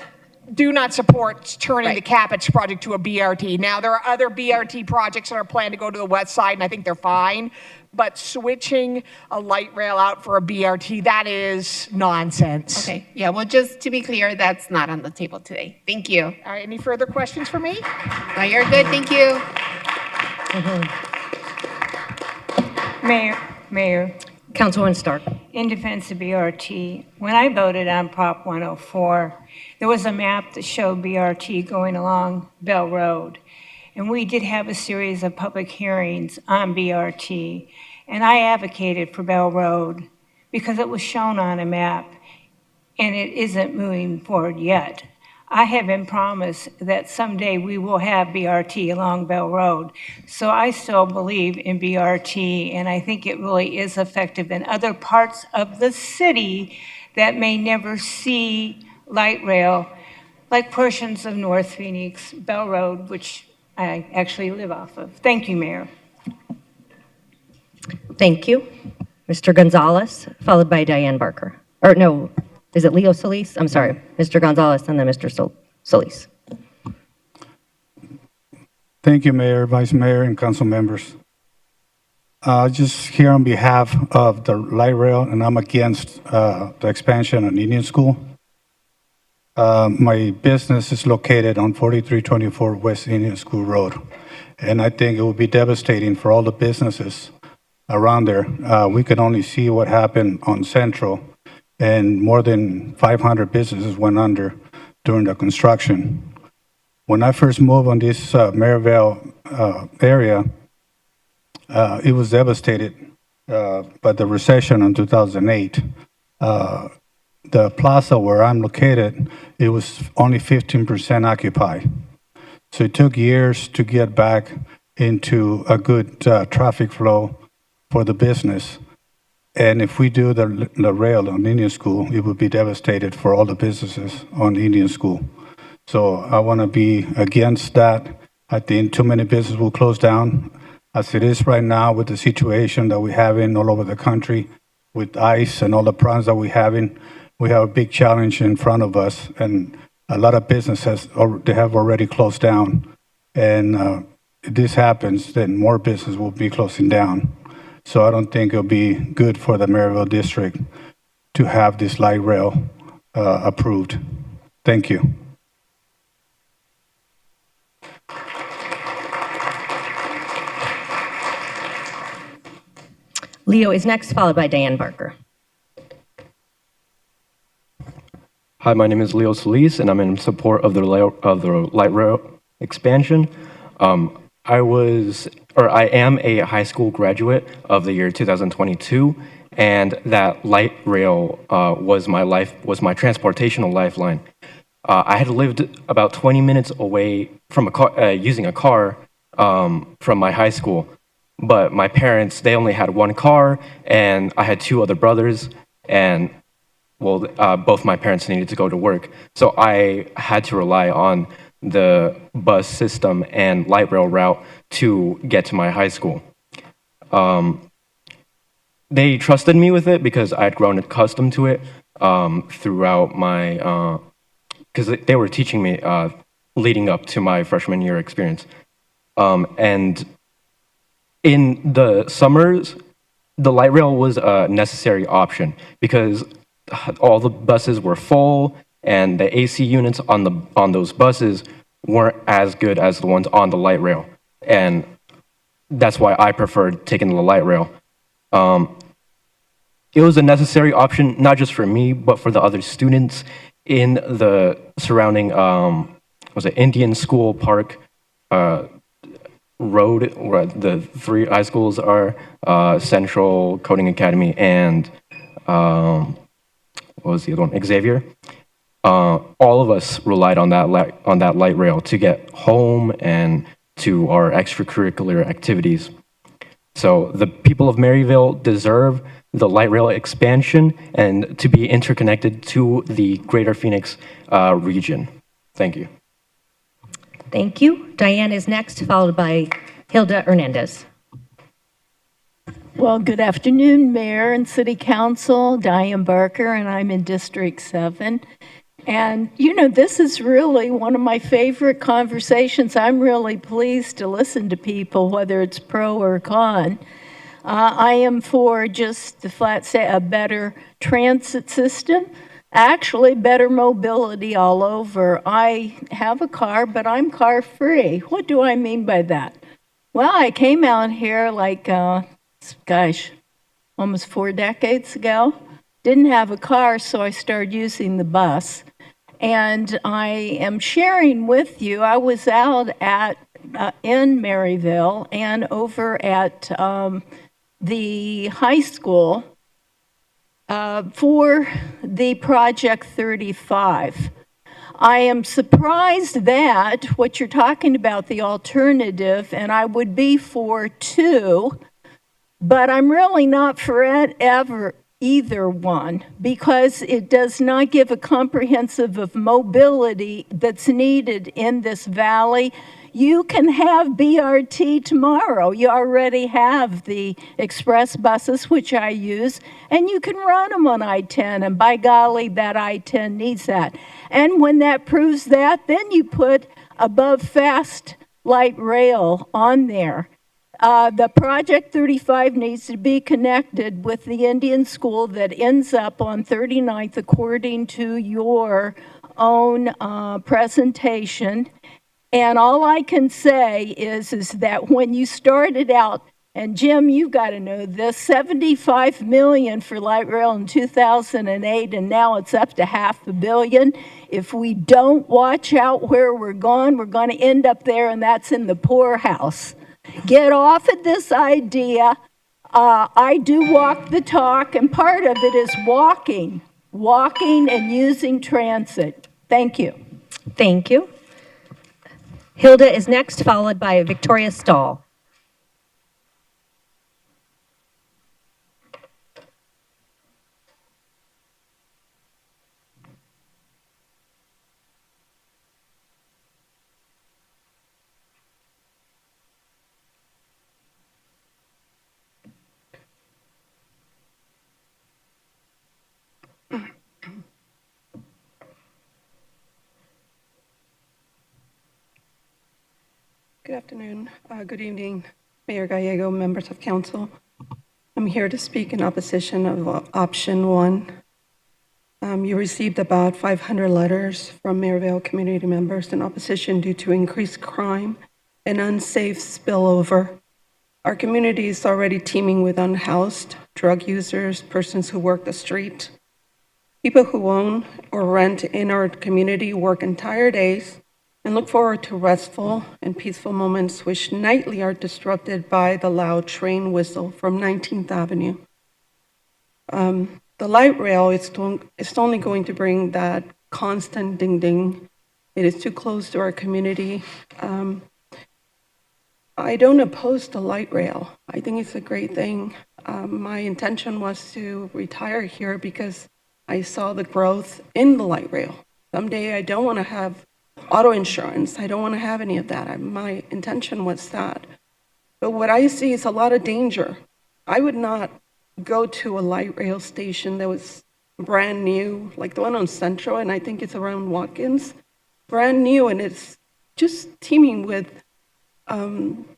do not support turning the CapEx project to a BRT. Now, there are other BRT projects that are planned to go to the west side, and I think they're fine. But switching a light rail out for a BRT, that is nonsense. Okay, yeah, well, just to be clear, that's not on the table today. Thank you. All right, any further questions for me? No, you're good, thank you. Mayor. Councilwoman Stark. In defense of BRT, when I voted on Prop 104, there was a map that showed BRT going along Bell Road. And we did have a series of public hearings on BRT. And I advocated for Bell Road because it was shown on a map and it isn't moving forward yet. I have been promised that someday we will have BRT along Bell Road. So I still believe in BRT, and I think it really is effective in other parts of the city that may never see light rail, like portions of North Phoenix, Bell Road, which I actually live off of. Thank you, Mayor. Thank you. Mr. Gonzalez, followed by Diane Barker. Or no, is it Leo Solis? I'm sorry, Mr. Gonzalez and then Mr. Solis. Thank you, Mayor, Vice Mayor, and council members. Just here on behalf of the light rail, and I'm against the expansion on Indian School. My business is located on 4324 West Indian School Road, and I think it would be devastating for all the businesses around there. We could only see what happened on Central, and more than 500 businesses went under during the construction. When I first moved on this Maryville area, it was devastated by the recession in 2008. The plaza where I'm located, it was only 15% occupied. So it took years to get back into a good traffic flow for the business. And if we do the rail on Indian School, it would be devastated for all the businesses on Indian School. So I want to be against that. I think too many businesses will close down. As it is right now with the situation that we're having all over the country with ICE and all the problems that we're having, we have a big challenge in front of us. And a lot of businesses, they have already closed down. And if this happens, then more business will be closing down. So I don't think it'll be good for the Maryville district to have this light rail approved. Thank you. Leo is next, followed by Diane Barker. Hi, my name is Leo Solis, and I'm in support of the light rail expansion. I am a high school graduate of the year 2022, and that light rail was my transportational lifeline. I had lived about 20 minutes away from using a car from my high school, but my parents, they only had one car, and I had two other brothers, and both my parents needed to go to work, so I had to rely on the bus system and light rail route to get to my high school. They trusted me with it because I'd grown accustomed to it throughout my, because they were teaching me leading up to my freshman year experience. And in the summers, the light rail was a necessary option because all the buses were full and the AC units on those buses weren't as good as the ones on the light rail. And that's why I preferred taking the light rail. It was a necessary option, not just for me, but for the other students in the surrounding, Indian School Park Road, where the three high schools are, Central, Coding Academy, and what was the other one? Xavier. All of us relied on that light rail to get home and to our extracurricular activities. So the people of Maryville deserve the light rail expansion and to be interconnected to the greater Phoenix region. Thank you. Thank you. Diane is next, followed by Hilda Hernandez. Well, good afternoon, Mayor and City Council. Diane Barker, and I'm in District 7. And, you know, this is really one of my favorite conversations. I'm really pleased to listen to people, whether it's pro or con. I am for just the flat say a better transit system, actually better mobility all over. I have a car, but I'm car free. What do I mean by that? Well, I came out here like, gosh, almost 4 decades ago. Didn't have a car, so I started using the bus. And I am sharing with you, I was out at in Maryville and over at the high school for the Project 35. I am surprised that what you're talking about, the alternative, and I would be for 2, but I'm really not for either one because it does not give a comprehensive of mobility that's needed in this valley. You can have BRT tomorrow. You already have the express buses, which I use, and you can run them on I-10, and by golly, that I-10 needs that. And when that proves that, then you put above fast light rail on there. The Project 35 needs to be connected with the Indian school that ends up on 39th according to your own presentation. And all I can say is that when you started out, and Jim, you've got to know this, $75 million for light rail in 2008, and now it's up to $500 million. If we don't watch out where we're going to end up there, and that's in the poorhouse. Get off of this idea. I do walk the talk, and part of it is walking and using transit. Thank you. Thank you. Hilda is next, followed by Victoria Stahl. Good afternoon. Good evening, Mayor Gallego, members of council. I'm here to speak in opposition of option 1. You received about 500 letters from Maryville community members in opposition due to increased crime and unsafe spillover. Our community is already teeming with unhoused, drug users, persons who work the street. People who own or rent in our community work entire days and look forward to restful and peaceful moments which nightly are disrupted by the loud train whistle from 19th Avenue. The light rail is only going to bring that constant ding-ding. It is too close to our community. I don't oppose the light rail. I think it's a great thing. My intention was to retire here because I saw the growth in the light rail. Someday I don't want to have auto insurance. I don't want to have any of that. My intention was that. But what I see is a lot of danger. I would not go to a light rail station that was brand new, like the one on Central, and I think it's around Watkins. Brand new, and it's just teeming with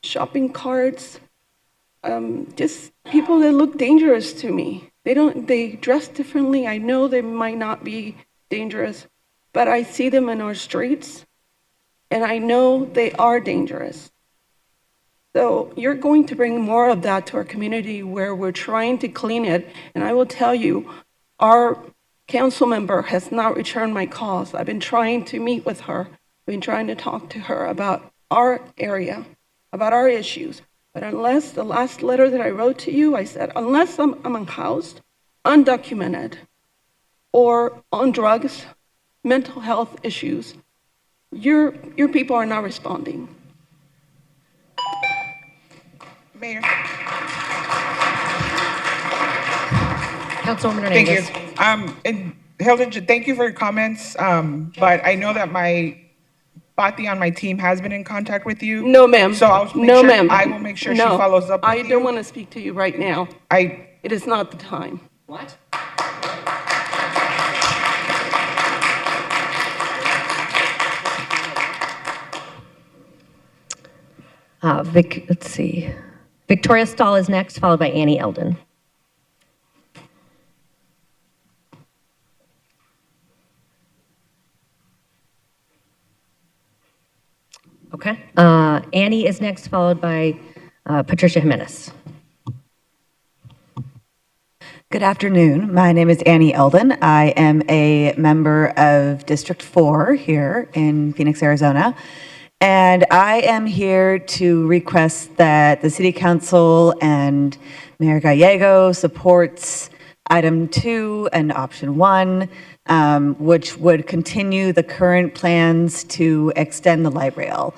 shopping carts, just people that look dangerous to me. They dress differently. I know they might not be dangerous, but I see them in our streets, and I know they are dangerous. So you're going to bring more of that to our community where we're trying to clean it. And I will tell you, our council member has not returned my calls. I've been trying to meet with her. I've been trying to talk to her about our area, about our issues. But unless the last letter that I wrote to you, I said, unless I'm unhoused, undocumented, or on drugs, mental health issues, your people are not responding. Mayor. Councilwoman Thank you. Hernandez. And Hilda, thank you for your comments. But I know that my Bati on my team has been in contact with you. No, ma'am. So No, ma'am. I will make sure she No, follows up with I you. don't want to speak to you right now. It is not the time. What? Let's see. Victoria Stahl is next, followed by Annie Eldon. Okay. Annie is next, followed by Patricia Jimenez. Good afternoon. My name is Annie Eldon. I am a member of District 4 here in Phoenix, Arizona. And I am here to request that the City Council and Mayor Gallego supports item 2 and option 1, which would continue the current plans to extend the light rail.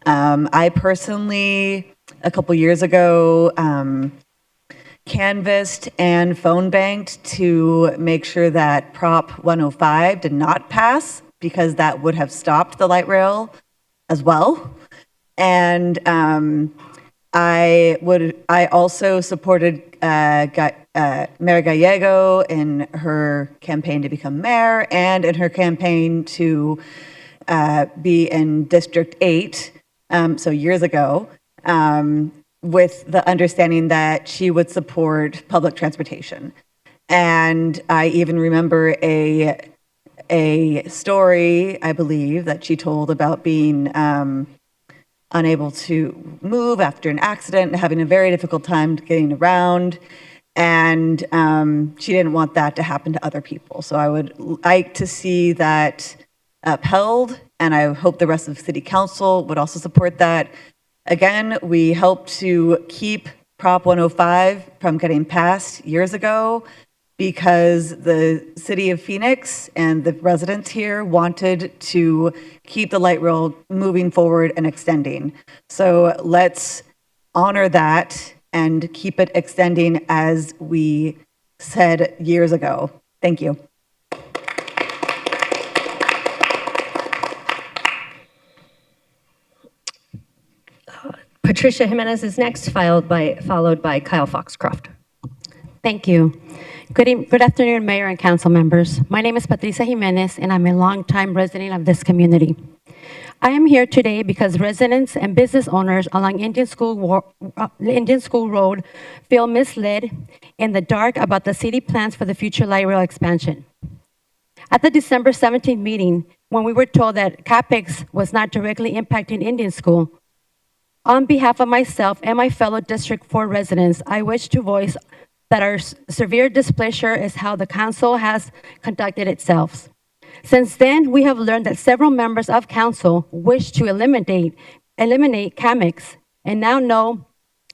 I personally, a couple years ago, canvassed and phone banked to make sure that Prop 105 did not pass, because that would have stopped the light rail as well. And I also supported Mayor Gallego in her campaign to become mayor and in her campaign to be in District 8, so years ago, with the understanding that she would support public transportation. And I even remember a story, I believe, that she told about being unable to move after an accident and having a very difficult time getting around. And she didn't want that to happen to other people. So I would like to see that upheld, and I hope the rest of the City Council would also support that. Again, we helped to keep Prop 105 from getting passed years ago because the City of Phoenix and the residents here wanted to keep the light rail moving forward and extending. So let's honor that and keep it extending as we said years ago. Thank you. Patricia Jimenez is next, followed by Kyle Foxcroft. Thank you. Good afternoon, Mayor and Council members. My name is Patricia Jimenez, and I'm a longtime resident of this community. I am here today because residents and business owners along Indian School Road feel misled in the dark about the city plans for the future light rail expansion. At the December 17th meeting, when we were told that CAPEX was not directly impacting Indian School, on behalf of myself and my fellow District 4 residents, I wish to voice that our severe displeasure is how the council has conducted itself. Since then, we have learned that several members of council wish to eliminate CAMEX, and now know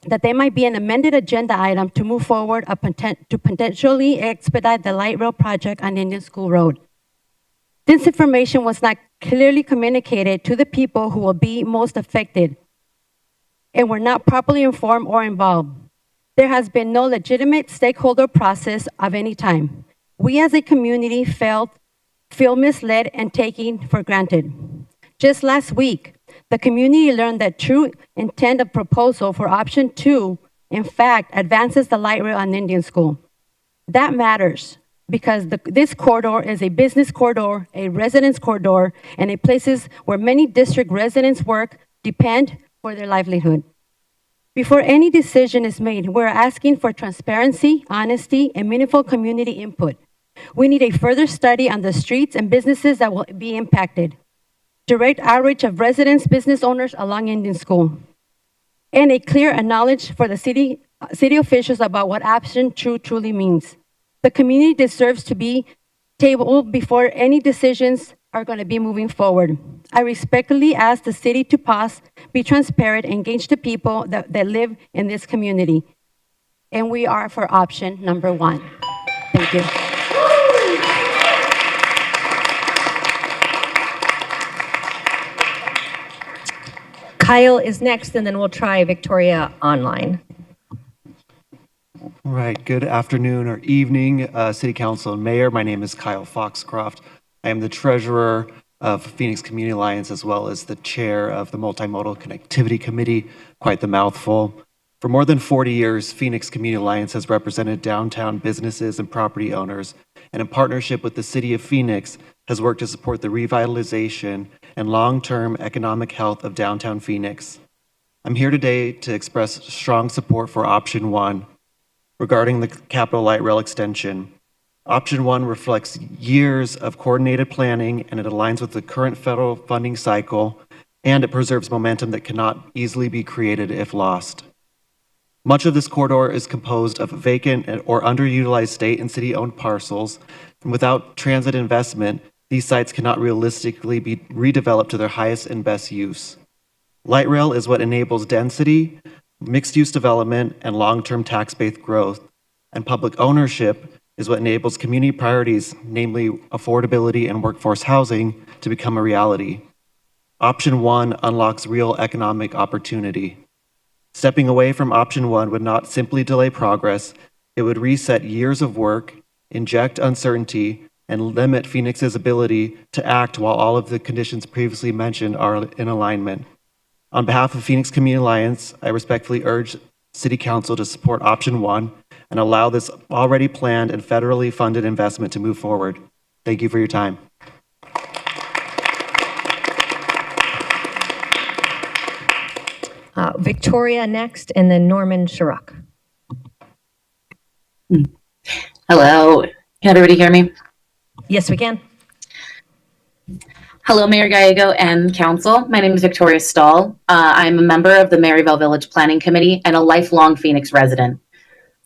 that there might be an amended agenda item to move forward to potentially expedite the light rail project on Indian School Road. This information was not clearly communicated to the people who will be most affected and were not properly informed or involved. There has been no legitimate stakeholder process of any time. We as a community feel misled and taken for granted. Just last week, the community learned that true intent of proposal for option 2, in fact, advances the light rail on Indian School. That matters because this corridor is a business corridor, a residence corridor, and a places where many district residents work, depend for their livelihood. Before any decision is made, we're asking for transparency, honesty, and meaningful community input. We need a further study on the streets and businesses that will be impacted, direct outreach of residents, business owners along Indian School, and a clear knowledge for the city officials about what option 2 truly means. The community deserves to be tabled before any decisions are going to be moving forward. I respectfully ask the city to pause, be transparent, engage the people that live in this community. And we are for option number 1. Thank you. Kyle is next, and then we'll try Victoria online. All right, good afternoon or evening, City Council and Mayor. My name is Kyle Foxcroft. I am the treasurer of Phoenix Community Alliance as well as the chair of the Multimodal Connectivity Committee, quite the mouthful. For more than 40 years, Phoenix Community Alliance has represented downtown businesses and property owners, and in partnership with the City of Phoenix, has worked to support the revitalization and long-term economic health of downtown Phoenix. I'm here today to express strong support for Option 1, regarding the Capitol Light Rail extension. Option 1 reflects years of coordinated planning and it aligns with the current federal funding cycle, and it preserves momentum that cannot easily be created if lost. Much of this corridor is composed of vacant or underutilized state and city-owned parcels, and without transit investment, these sites cannot realistically be redeveloped to their highest and best use. Light rail is what enables density, mixed-use development, and long-term tax-based growth, and public ownership is what enables community priorities, namely affordability and workforce housing, to become a reality. Option 1 unlocks real economic opportunity. Stepping away from Option 1 would not simply delay progress, it would reset years of work, inject uncertainty, and limit Phoenix's ability to act while all of the conditions previously mentioned are in alignment. On behalf of Phoenix Community Alliance, I respectfully urge City Council to support Option 1 and allow this already planned and federally funded investment to move forward. Thank you for your time. Victoria next, and then Norman Sharrock. Hello, can everybody hear me? Yes, we can. Hello, Mayor Gallego and Council. My name is Victoria Stahl. I'm a member of the Maryville Village Planning Committee and a lifelong Phoenix resident.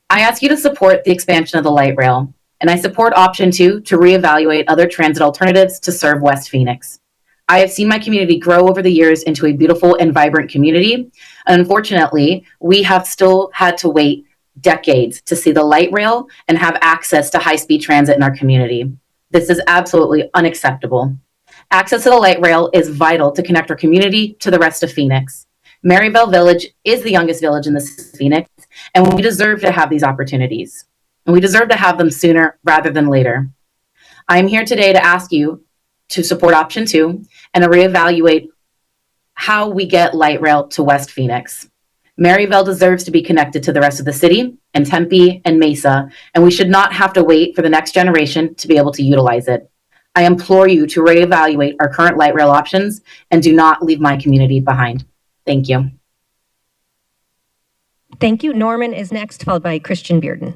I ask you to support the expansion of the light rail, and I support Option 2 to reevaluate other transit alternatives to serve West Phoenix. I have seen my community grow over the years into a beautiful and vibrant community. Unfortunately, we have still had to wait decades to see the light rail and have access to high-speed transit in our community. This is absolutely unacceptable. Access to the light rail is vital to connect our community to the rest of Phoenix. Maryville Village is the youngest village in the city of Phoenix, and we deserve to have these opportunities. And we deserve to have them sooner rather than later. I am here today to ask you to support Option 2 and to reevaluate how we get light rail to West Phoenix. Maryville deserves to be connected to the rest of the city and Tempe and Mesa, and we should not have to wait for the next generation to be able to utilize it. I implore you to reevaluate our current light rail options and do not leave my community behind. Thank you. Thank you. Norman is next, followed by Christian Bearden.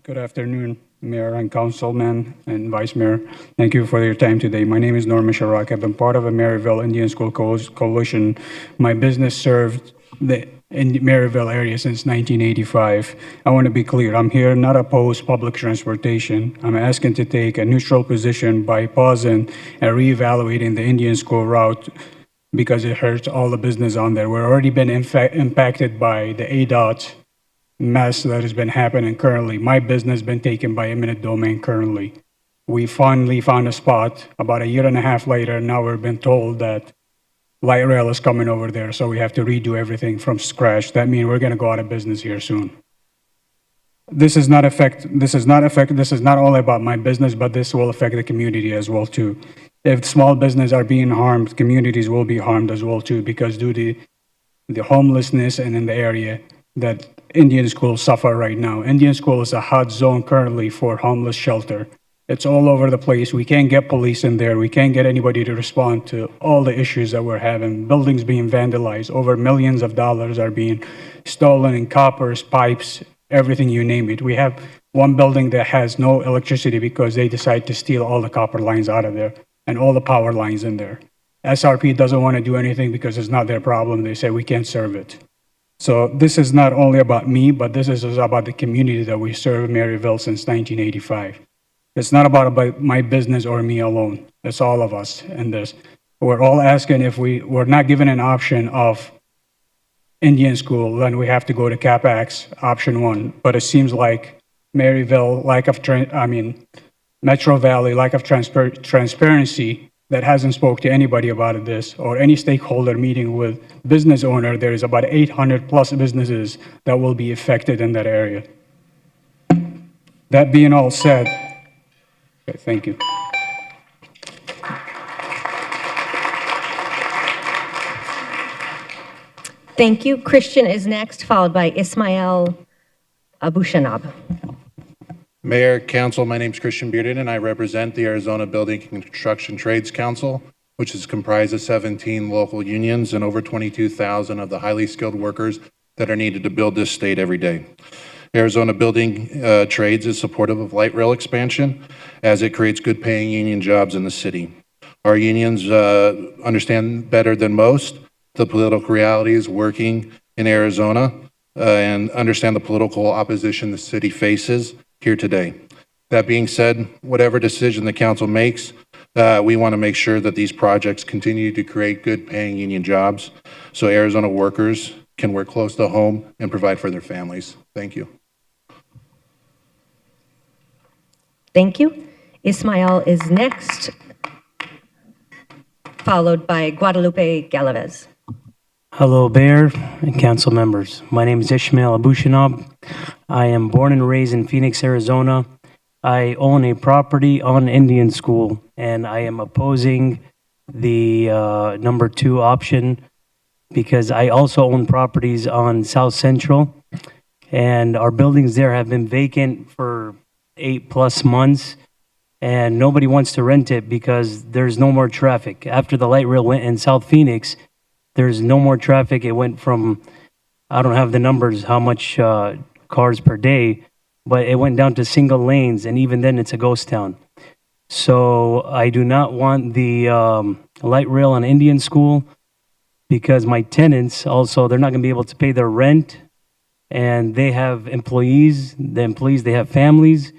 Good afternoon, Mayor and Councilman and Vice Mayor. Thank you for your time today. My name is Norman Sharrock. I've been part of a Maryville Indian School Coalition. My business served the Maryville area since 1985. I want to be clear, I'm here not oppose public transportation. I'm asking to take a neutral position by pausing and reevaluating the Indian School route because it hurts all the business on there. We're already been impacted by the ADOT mess that has been happening currently. My business has been taken by eminent domain currently. We finally found a spot about a year and a half later. Now we've been told that light rail is coming over there, so we have to redo everything from scratch. That means we're going to go out of business here soon. This is not only about my business, but this will affect the community as well too. If small businesses are being harmed, communities will be harmed as well too, because due to the homelessness and in the area that Indian schools suffer right now. Indian school is a hot zone currently for homeless shelter. It's all over the place. We can't get police in there. We can't get anybody to respond to all the issues that we're having. Buildings being vandalized. Over millions of dollars are being stolen in coppers, pipes, everything you name it. We have one building that has no electricity because they decide to steal all the copper lines out of there and all the power lines in there. SRP doesn't want to do anything because it's not their problem. They say we can't serve it. So this is not only about me, but this is about the community that we serve in Maryville since 1985. It's not about my business or me alone. It's all of us in this. We're all asking if we're not given an option of Indian school, then we have to go to CapEx, Option 1. But it seems like Maryville, Metro Valley, lack of transparency that hasn't spoke to anybody about this or any stakeholder meeting with business owner. There is about 800 plus businesses that will be affected in that area. That being all said, okay, thank you. Thank you. Christian is next, followed by Ismail Abushanab. Mayor, Council, my name is Christian Bearden, and I represent the Arizona Building and Construction Trades Council, which is comprised of 17 local unions and over 22,000 of the highly skilled workers that are needed to build this state every day. Arizona Building Trades is supportive of light rail expansion as it creates good paying union jobs in the city. Our unions understand better than most the political realities working in Arizona and understand the political opposition the city faces here today. That being said, whatever decision the council makes, we want to make sure that these projects continue to create good paying union jobs so Arizona workers can work close to home and provide for their families. Thank you. Thank you. Ismail is next, followed by Guadalupe Galavez. Hello, Mayor and council members. My name is Ishmael Abushanab. I am born and raised in Phoenix, Arizona. I own a property on Indian School, and I am opposing the number 2 option because I also own properties on South Central, and our buildings there have been vacant for 8+ months, and nobody wants to rent it because there's no more traffic. After the light rail went in South Phoenix, there's no more traffic. It went from, I don't have the numbers, how much cars per day, but it went down to single lanes, and even then it's a ghost town. So I do not want the light rail on Indian School because my tenants also, they're not going to be able to pay their rent, and they have employees. The employees, they have families.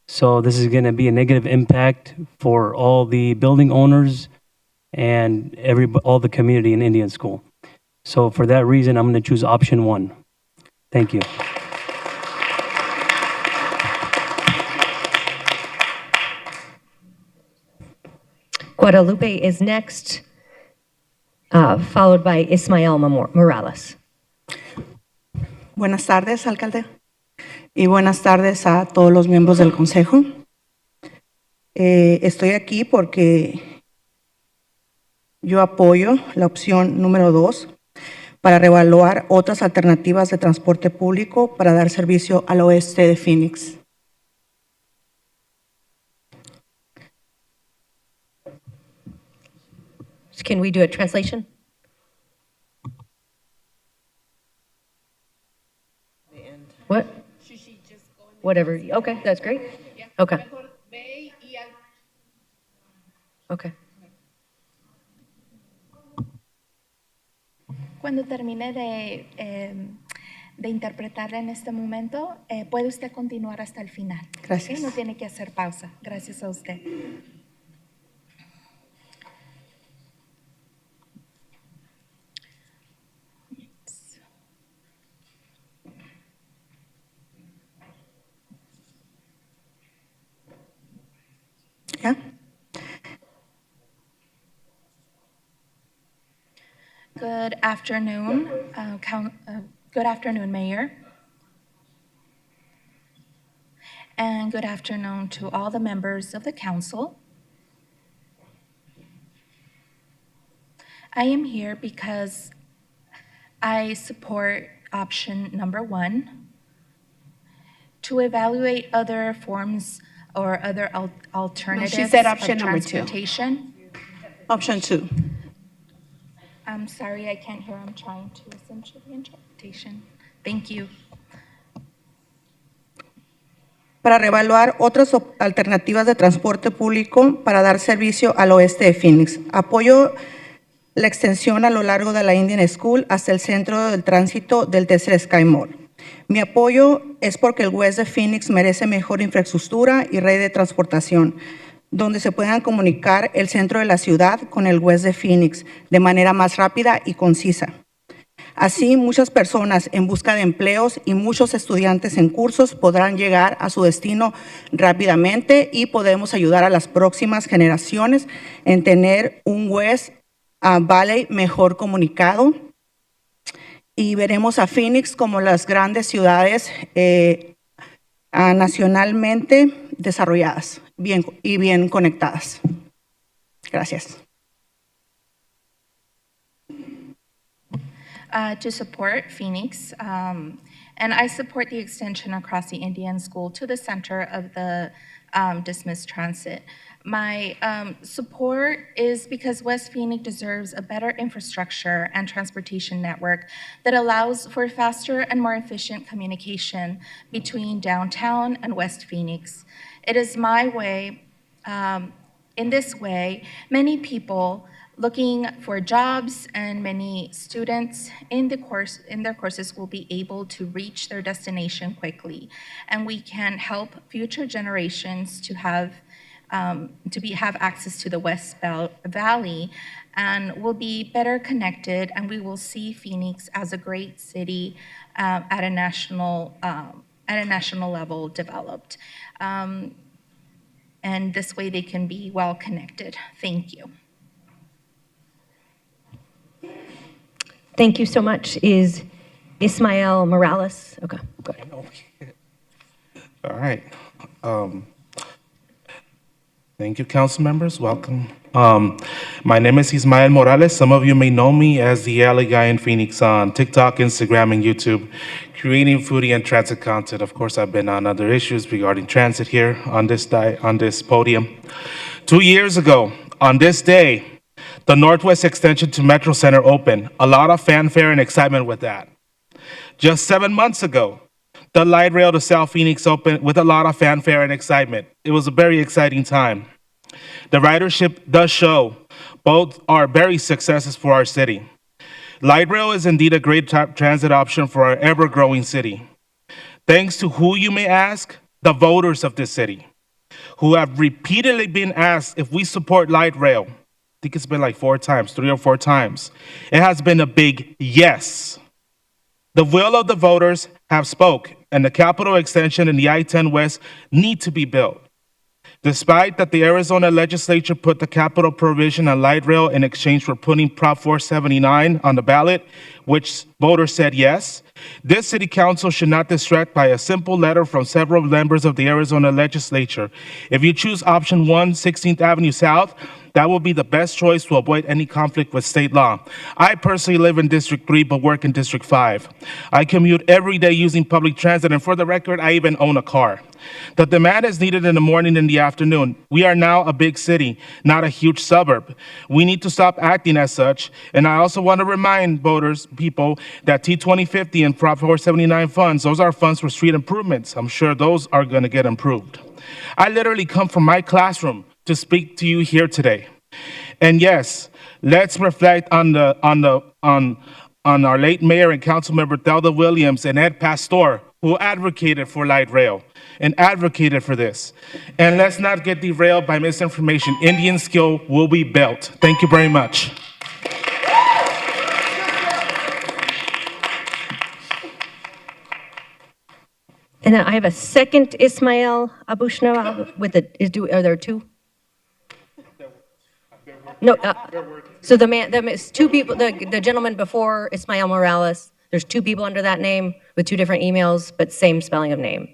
So this is going to be a negative impact for all the building owners and all the community in Indian School. So for that reason, I'm going to choose option 1. Thank you. Guadalupe is next, followed by Ismael Morales. Buenas tardes, alcalde. Y buenas tardes a todos los miembros del consejo. Estoy aquí porque yo apoyo la opción número 2 para reevaluar otras alternativas de transporte público para dar servicio al oeste de Phoenix. Can we do a translation? What? Whatever. Okay, that's great. Okay. Okay. Cuando termine de interpretarla en este momento, puede usted continuar hasta el final. Gracias. ¿Sí? No tiene que hacer pausa. Gracias a usted. Yeah. Good afternoon, good afternoon, Mayor. And good afternoon to all the members of the council. I am here because I support option number 1 to evaluate other forms or other alternatives she said option of number 2. transportation. Option 2. I'm sorry, I can't hear. I'm trying to listen to the interpretation. Thank you. Para reevaluar otras alternativas de transporte público para dar servicio al oeste de Phoenix. Apoyo la extensión a lo largo de la Indian School hasta el centro del tránsito del tercer Sky Mall. Mi apoyo es porque el West de Phoenix merece mejor infraestructura y red de transportación, donde se puedan comunicar el centro de la ciudad con el West de Phoenix de manera más rápida y concisa. Así, muchas personas en busca de empleos y muchos estudiantes en cursos podrán llegar a su destino rápidamente y podemos ayudar a las próximas generaciones en tener un West Valley mejor comunicado. Y veremos a Phoenix como las grandes ciudades nacionalmente desarrolladas y bien conectadas. Gracias. To support Phoenix, and I support the extension across the Indian School to the center of the dismissed transit. My support is because West Phoenix deserves a better infrastructure and transportation network that allows for faster and more efficient communication between downtown and West Phoenix. It is my way, in this way, many people looking for jobs and many students in their courses will be able to reach their destination quickly, and we can help future generations to have access to the West Valley, and we'll be better connected, and we will see Phoenix as a great city at a national level developed, and this way they can be well connected. Thank you. Thank you so much. Is Ismael Morales? Okay, go ahead. All right. Thank you, council members. Welcome. My name is Ismael Morales. Some of you may know me as the alley guy in Phoenix on TikTok, Instagram, and YouTube, creating foodie and transit content. Of course, I've been on other issues regarding transit here on this podium. 2 years ago, on this day, the Northwest Extension to Metro Center opened. A lot of fanfare and excitement with that. Just 7 months ago, the light rail to South Phoenix opened with a lot of fanfare and excitement. It was a very exciting time. The ridership does show. Both are very successes for our city. Light rail is indeed a great transit option for our ever-growing city. Thanks to who, you may ask? The voters of this city, who have repeatedly been asked if we support light rail. I think it's been like 3 or 4 times. It has been a big yes. The will of the voters have spoke, and the Capitol Extension and the I-10 West need to be built. Despite that the Arizona legislature put the capital provision on light rail in exchange for putting Prop 479 on the ballot, which voters said yes, this city council should not distract by a simple letter from several members of the Arizona legislature. If you choose option 1, 16th Avenue South, that will be the best choice to avoid any conflict with state law. I personally live in District 3 but work in District 5. I commute every day using public transit, and for the record, I even own a car. The demand is needed in the morning and the afternoon. We are now a big city, not a huge suburb. We need to stop acting as such, and I also want to remind people, that T2050 and Prop 479 funds, those are funds for street improvements. I'm sure those are going to get improved. I literally come from my classroom to speak to you here today. And yes, let's reflect on our late mayor and council member Thelda Williams and Ed Pastor, who advocated for light rail and advocated for this. And let's not get derailed by misinformation. Indian skill will be built. Thank you very much. And then I have a second Ismael Abushnawab with are there 2? No, so it's 2 people, the gentleman before Ismael Morales, there's 2 people under that name with 2 different emails, but same spelling of name.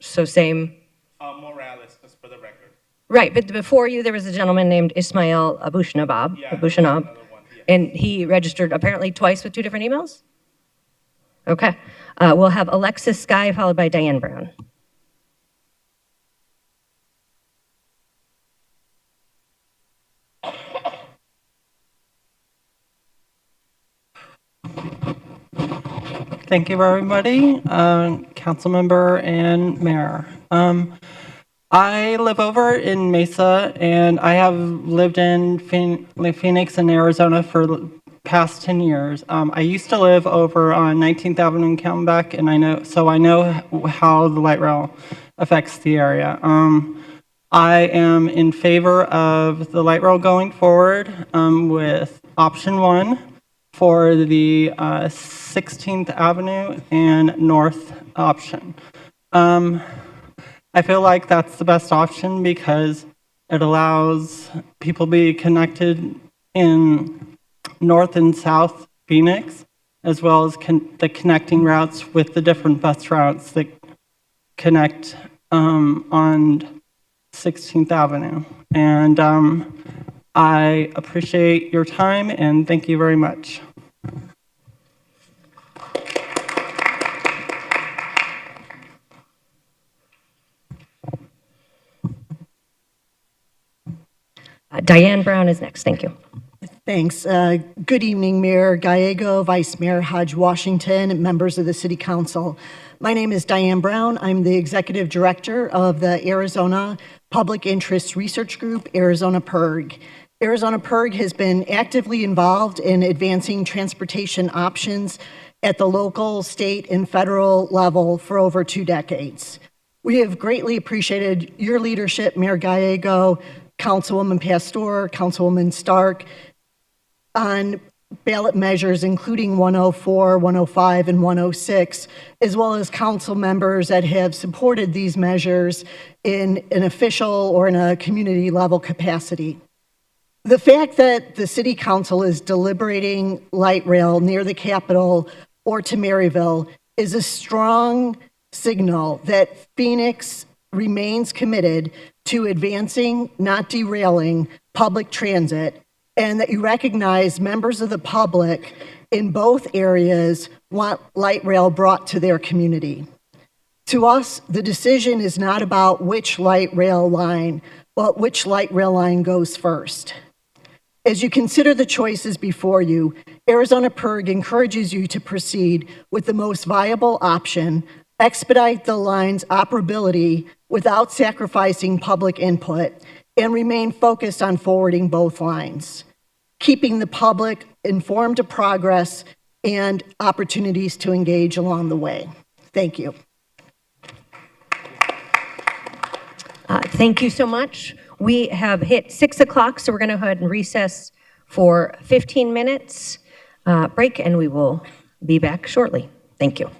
So same. Morales, just for the record. Right, but before you, there was a gentleman named Ismael Abushnawab, and he registered apparently twice with 2 different emails? Okay. We'll have Alexis Sky followed by Diane Brown. Thank you, everybody, council member and mayor. I live over in Mesa, and I have lived in Phoenix and Arizona for the past 10 years. I used to live over on 19th Avenue in Camelback, and I know how the light rail affects the area. I am in favor of the light rail going forward with option 1. for the 16th Avenue and North option. I feel like that's the best option because it allows people to be connected in North and South Phoenix, as well as the connecting routes with the different bus routes that connect on 16th Avenue. And I appreciate your time and thank you very much. Diane Brown is next. Thank you. Thanks. Good evening, Mayor Gallego, Vice Mayor Hodge Washington, and members of the City Council. My name is Diane Brown. I'm the Executive Director of the Arizona Public Interest Research Group, Arizona PIRG. Arizona PIRG has been actively involved in advancing transportation options at the local, state, and federal level for over 2 decades. We have greatly appreciated your leadership, Mayor Gallego, Councilwoman Pastor, Councilwoman Stark, on ballot measures including 104, 105, and 106, as well as council members that have supported these measures in an official or in a community level capacity. The fact that the City Council is deliberating light rail near the Capitol or to Maryville is a strong signal that Phoenix remains committed to advancing, not derailing, public transit, and that you recognize members of the public in both areas want light rail brought to their community. To us, the decision is not about which light rail line, but which light rail line goes first. As you consider the choices before you, Arizona PIRG encourages you to proceed with the most viable option, expedite the line's operability without sacrificing public input, and remain focused on forwarding both lines, keeping the public informed of progress and opportunities to engage along the way. Thank you. Thank you so much. We have hit 6 o'clock, so we're going to go ahead and recess for 15 minutes break, and we will be back shortly. Thank you.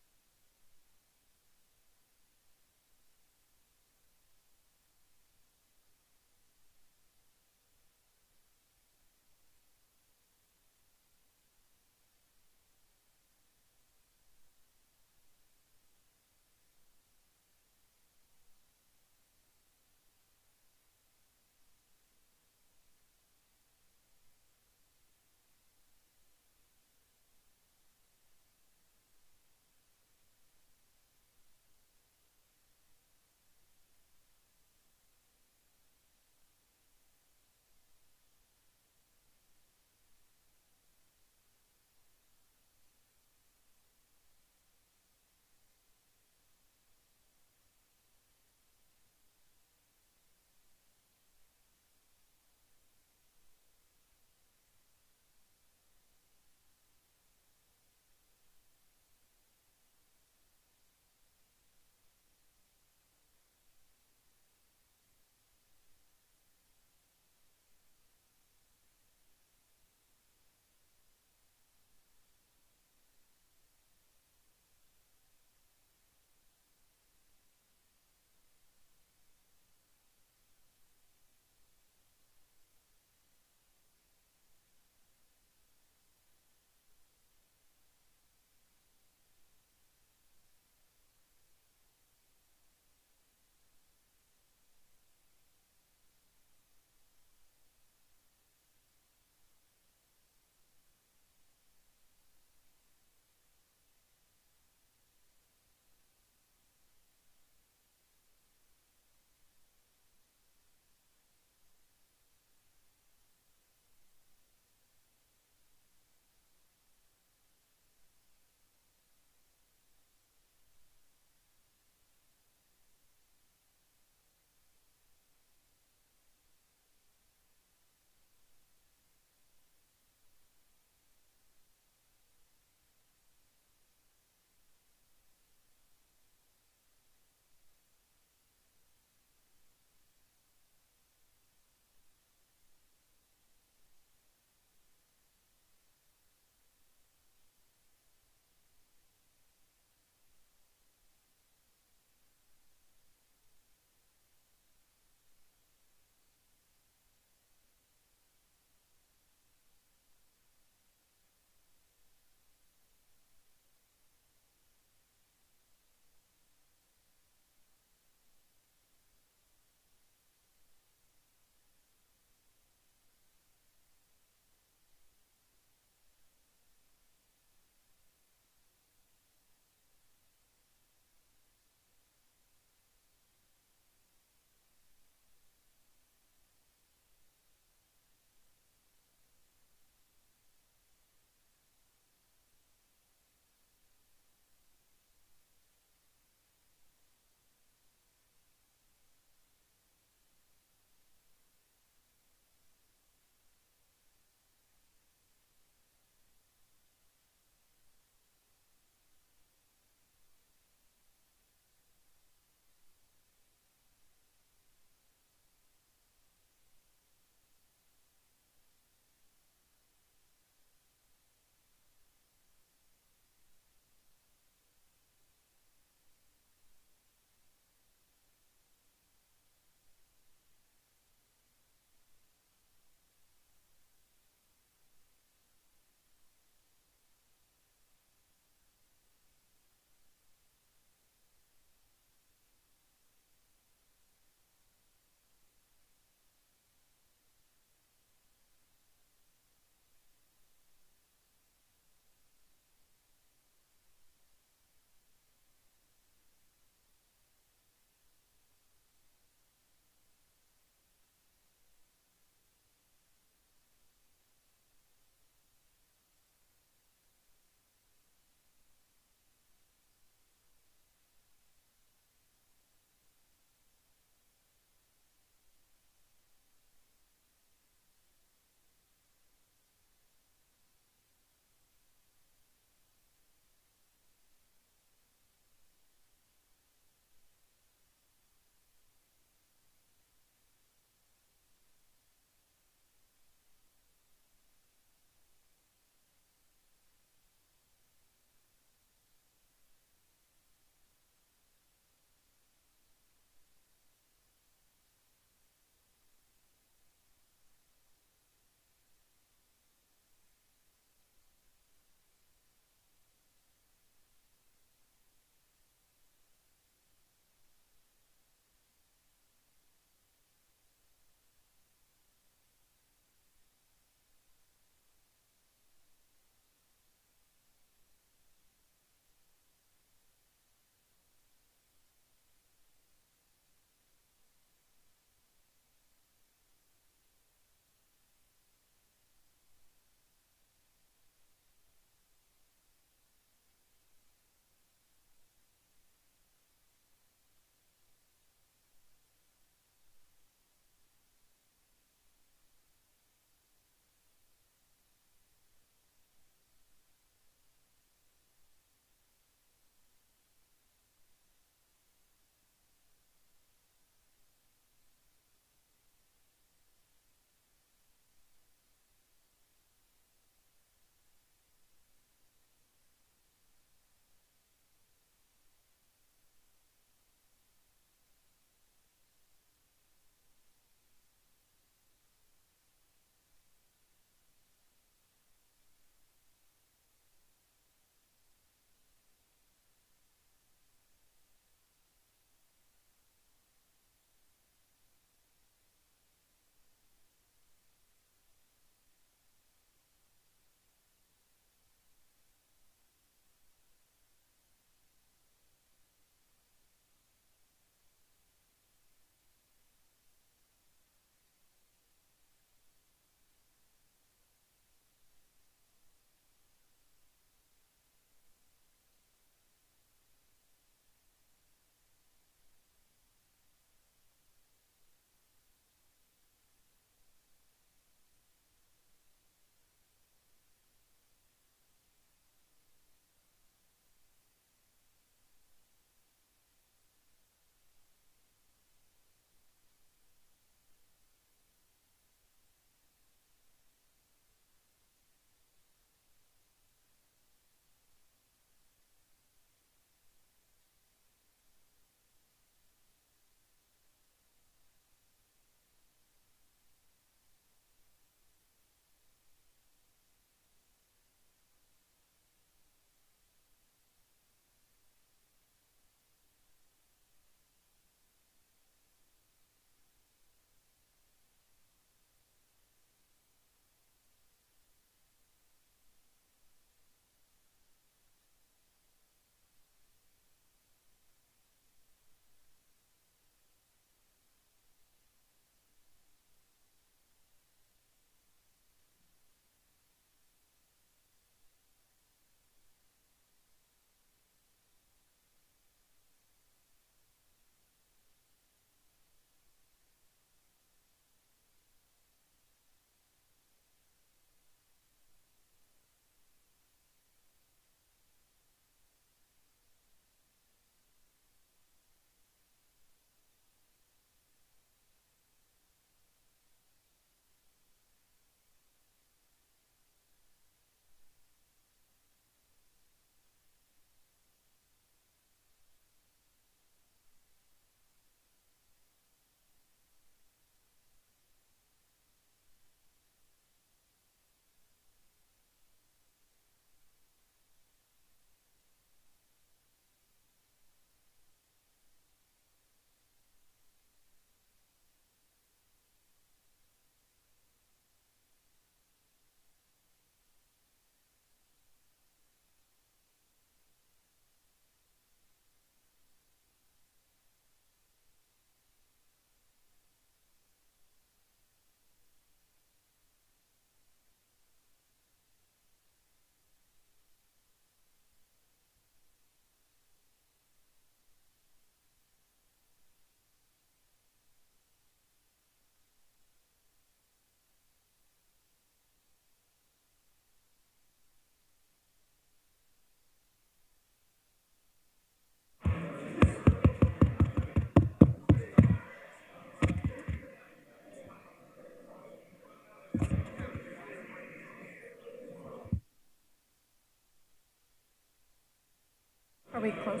we close?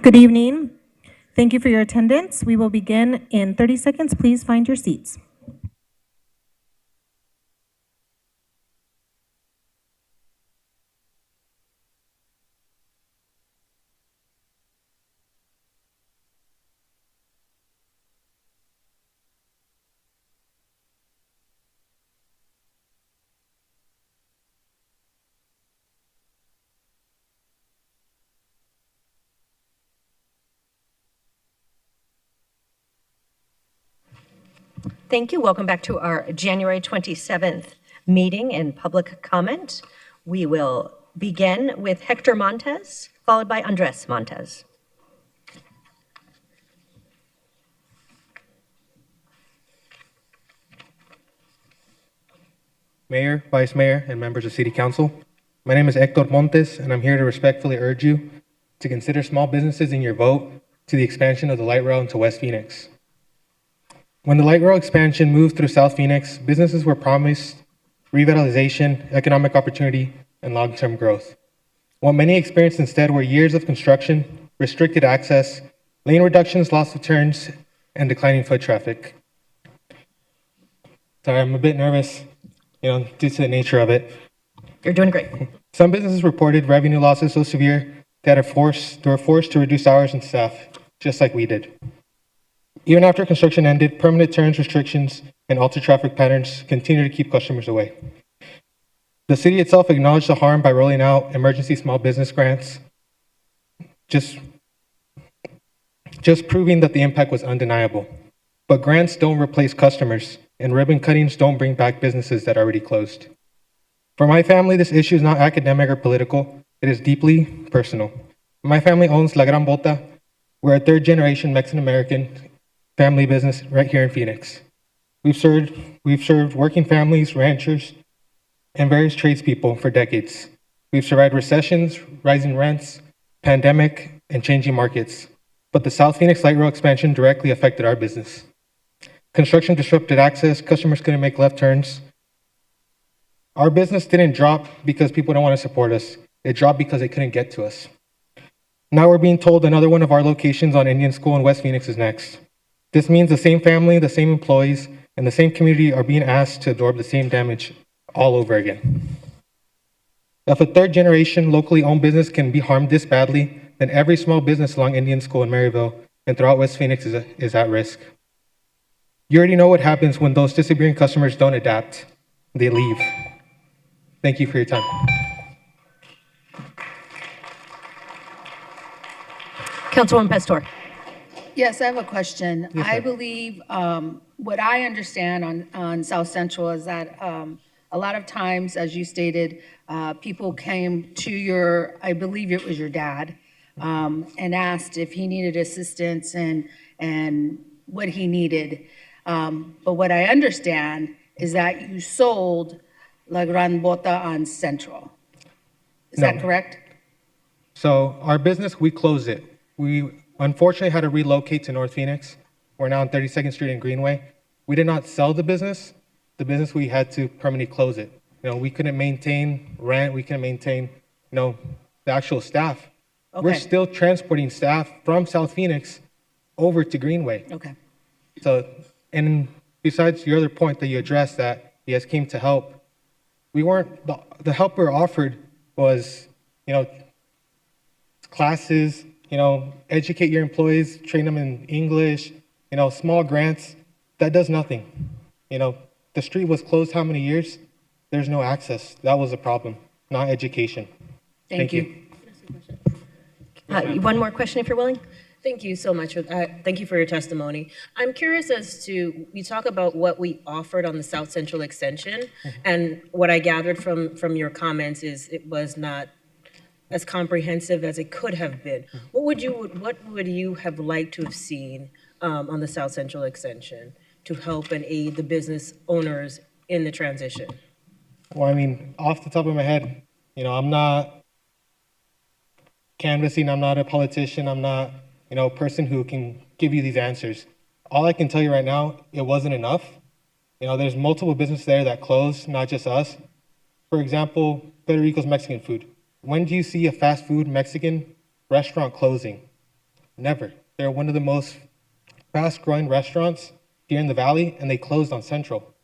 Good evening. Thank you for your attendance. We will begin in 30 seconds. Please find your seats. Thank you. Welcome back to our January 27th meeting and public comment. We will begin with Hector Montes, followed by Andres Montes. Mayor, Vice Mayor, and members of City Council. My name is Hector Montes, and I'm here to respectfully urge you to consider small businesses in your vote to the expansion of the light rail into West Phoenix. When the light rail expansion moved through South Phoenix, businesses were promised revitalization, economic opportunity, and long-term growth. What many experienced instead were years of construction, restricted access, lane reductions, loss of turns, and declining foot traffic. Sorry, I'm a bit nervous, due to the nature of it. You're doing great. Some businesses reported revenue losses so severe that they were forced to reduce hours and staff, just like we did. Even after construction ended, permanent turns restrictions and altered traffic patterns continue to keep customers away. The city itself acknowledged the harm by rolling out emergency small business grants, just proving that the impact was undeniable. But grants don't replace customers, and ribbon cuttings don't bring back businesses that already closed. For my family, this issue is not academic or political. It is deeply personal. My family owns La Gran Bota. We're a third-generation Mexican-American family business right here in Phoenix. We've served working families, ranchers, and various tradespeople for decades. We've survived recessions, rising rents, pandemic, and changing markets. But the South Phoenix Light Rail expansion directly affected our business. Construction disrupted access, customers couldn't make left turns. Our business didn't drop because people don't want to support us. It dropped because they couldn't get to us. Now we're being told another one of our locations on Indian School in West Phoenix is next. This means the same family, the same employees, and the same community are being asked to absorb the same damage all over again. If a third-generation locally owned business can be harmed this badly, then every small business along Indian School in Maryville and throughout West Phoenix is at risk. You already know what happens when those disappearing customers don't adapt. They leave. Thank you for your time. Councilwoman Pastor. Yes, I have a question. Yes, I ma'am. believe what I understand on South Central is that a lot of times, as you stated, people came to your, I believe it was your dad, and asked if he needed assistance and what he needed. But what I understand is that you sold La Gran Bota on Central. Is that No. correct? So our business, we closed it. We unfortunately had to relocate to North Phoenix. We're now on 32nd Street and Greenway. We did not sell the business. The business, we had to permanently close it. We couldn't maintain rent. We couldn't maintain, the actual staff. We're Okay. still transporting staff from South Phoenix over to Greenway. Okay. So, and besides your other point that you addressed that you guys came to help, we weren't, the help we were offered was, classes, educate your employees, train them in English, small grants. That does nothing. The street was closed how many years? There's no access. That was a problem, not education. Thank you. One more question, if you're willing. Thank you so much. Thank you for your testimony. I'm curious as to, you talk about what we offered on the South Central Extension, and what I gathered from your comments is it was not as comprehensive as it could have been. What would you have liked to have seen on the South Central Extension to help and aid the business owners in the transition? Well, I mean, off the top of my head, I'm not canvassing, I'm not a politician, I'm not, a person who can give you these answers. All I can tell you right now, it wasn't enough. There's multiple businesses there that closed, not just us. For example, Federico's Mexican Food. When do you see a fast food Mexican restaurant closing? Never. They're one of the most fast-growing restaurants here in the Valley, and they closed on Central.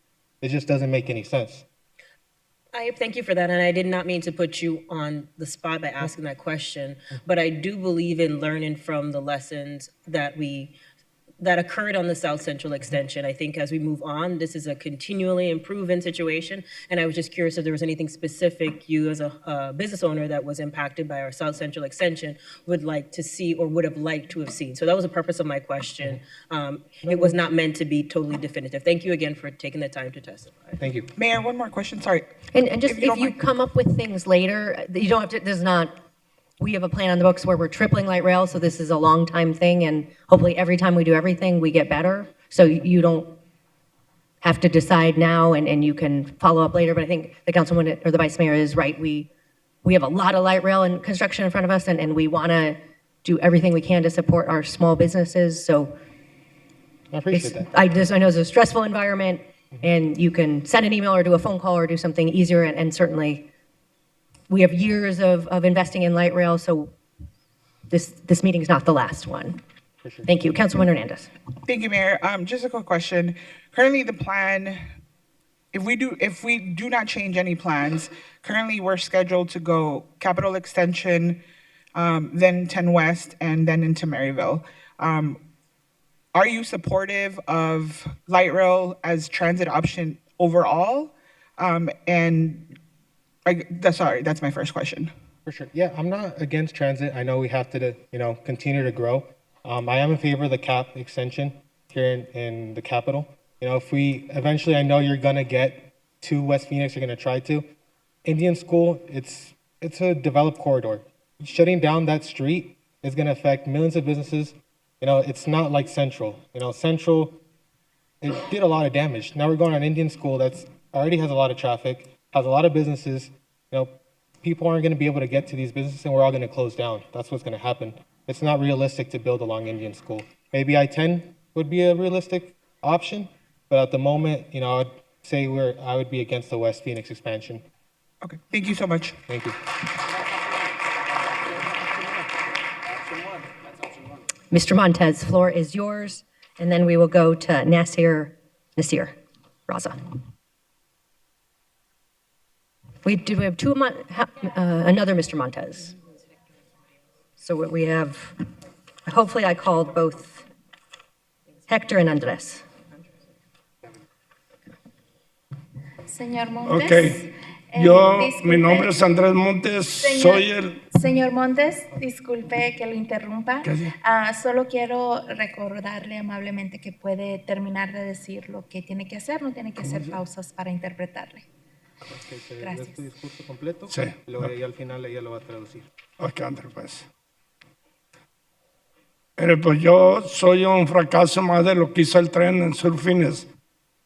It just doesn't make any sense. I thank you for that, and I did not mean to put you on the spot by asking that question, but I do believe in learning from the lessons that occurred on the South Central Extension. I think as we move on, this is a continually improving situation, and I was just curious if there was anything specific you as a business owner that was impacted by our South Central Extension would like to see or would have liked to have seen. So that was the purpose of my question. It was not meant to be totally definitive. Thank you again for taking the time to testify. Thank you. Mayor, one more question, sorry. And just if you come up with things later, you don't have to, this is not, we have a plan on the books where we're tripling light rail, so this is a long time thing, and hopefully every time we do everything, we get better. So you don't have to decide now, and you can follow up later, but I think the councilwoman or the vice mayor is right. We have a lot of light rail and construction in front of us, and we want to do everything we can to support our small businesses, so. I appreciate that. I know it's a stressful environment, and you can send an email or do a phone call or do something easier, and certainly we have years of investing in light rail, so this meeting is not the last one. Sure. Thank you. Councilwoman Hernandez. Thank you, Mayor. Just a quick question. Currently, the plan, if we do not change any plans, currently we're scheduled to go Capitol Extension, then 10 West, and then into Maryville. Are you supportive of light rail as transit option overall? That's my first question. For sure. Yeah, I'm not against transit. I know we have to, continue to grow. I am in favor of the cap extension here in the Capitol. If we eventually, I know you're gonna get to West Phoenix, you're gonna try to. Indian School, it's a developed corridor. Shutting down that street is gonna affect millions of businesses. It's not like Central. Central, it did a lot of damage. Now we're going on Indian School that's already has a lot of traffic, has a lot of businesses. People aren't going to be able to get to these businesses, and we're all going to close down. That's what's going to happen. It's not realistic to build along Indian School. Maybe I-10 would be a realistic option, but at the moment, I'd say I would be against the West Phoenix expansion. Okay, thank you so much. Thank you. Mr. Montez, floor is yours, and then we will go to Nasir Raza. We have another Mr. Montez. So we have, hopefully I called both Hector and Andres. Señor Montes, Okay. Mi nombre es Andrés Montes, soy el... Señor Montes, disculpe que lo interrumpa. Solo quiero recordarle amablemente que puede terminar de decir lo que tiene que hacer, no tiene que hacer pausas para interpretarle. Gracias. ¿Es tu discurso completo? Sí. Y al final ella lo va a traducir. Ok, Andrés, pues. Pues yo soy un fracaso más de lo que hizo el tren en Sur Phoenix,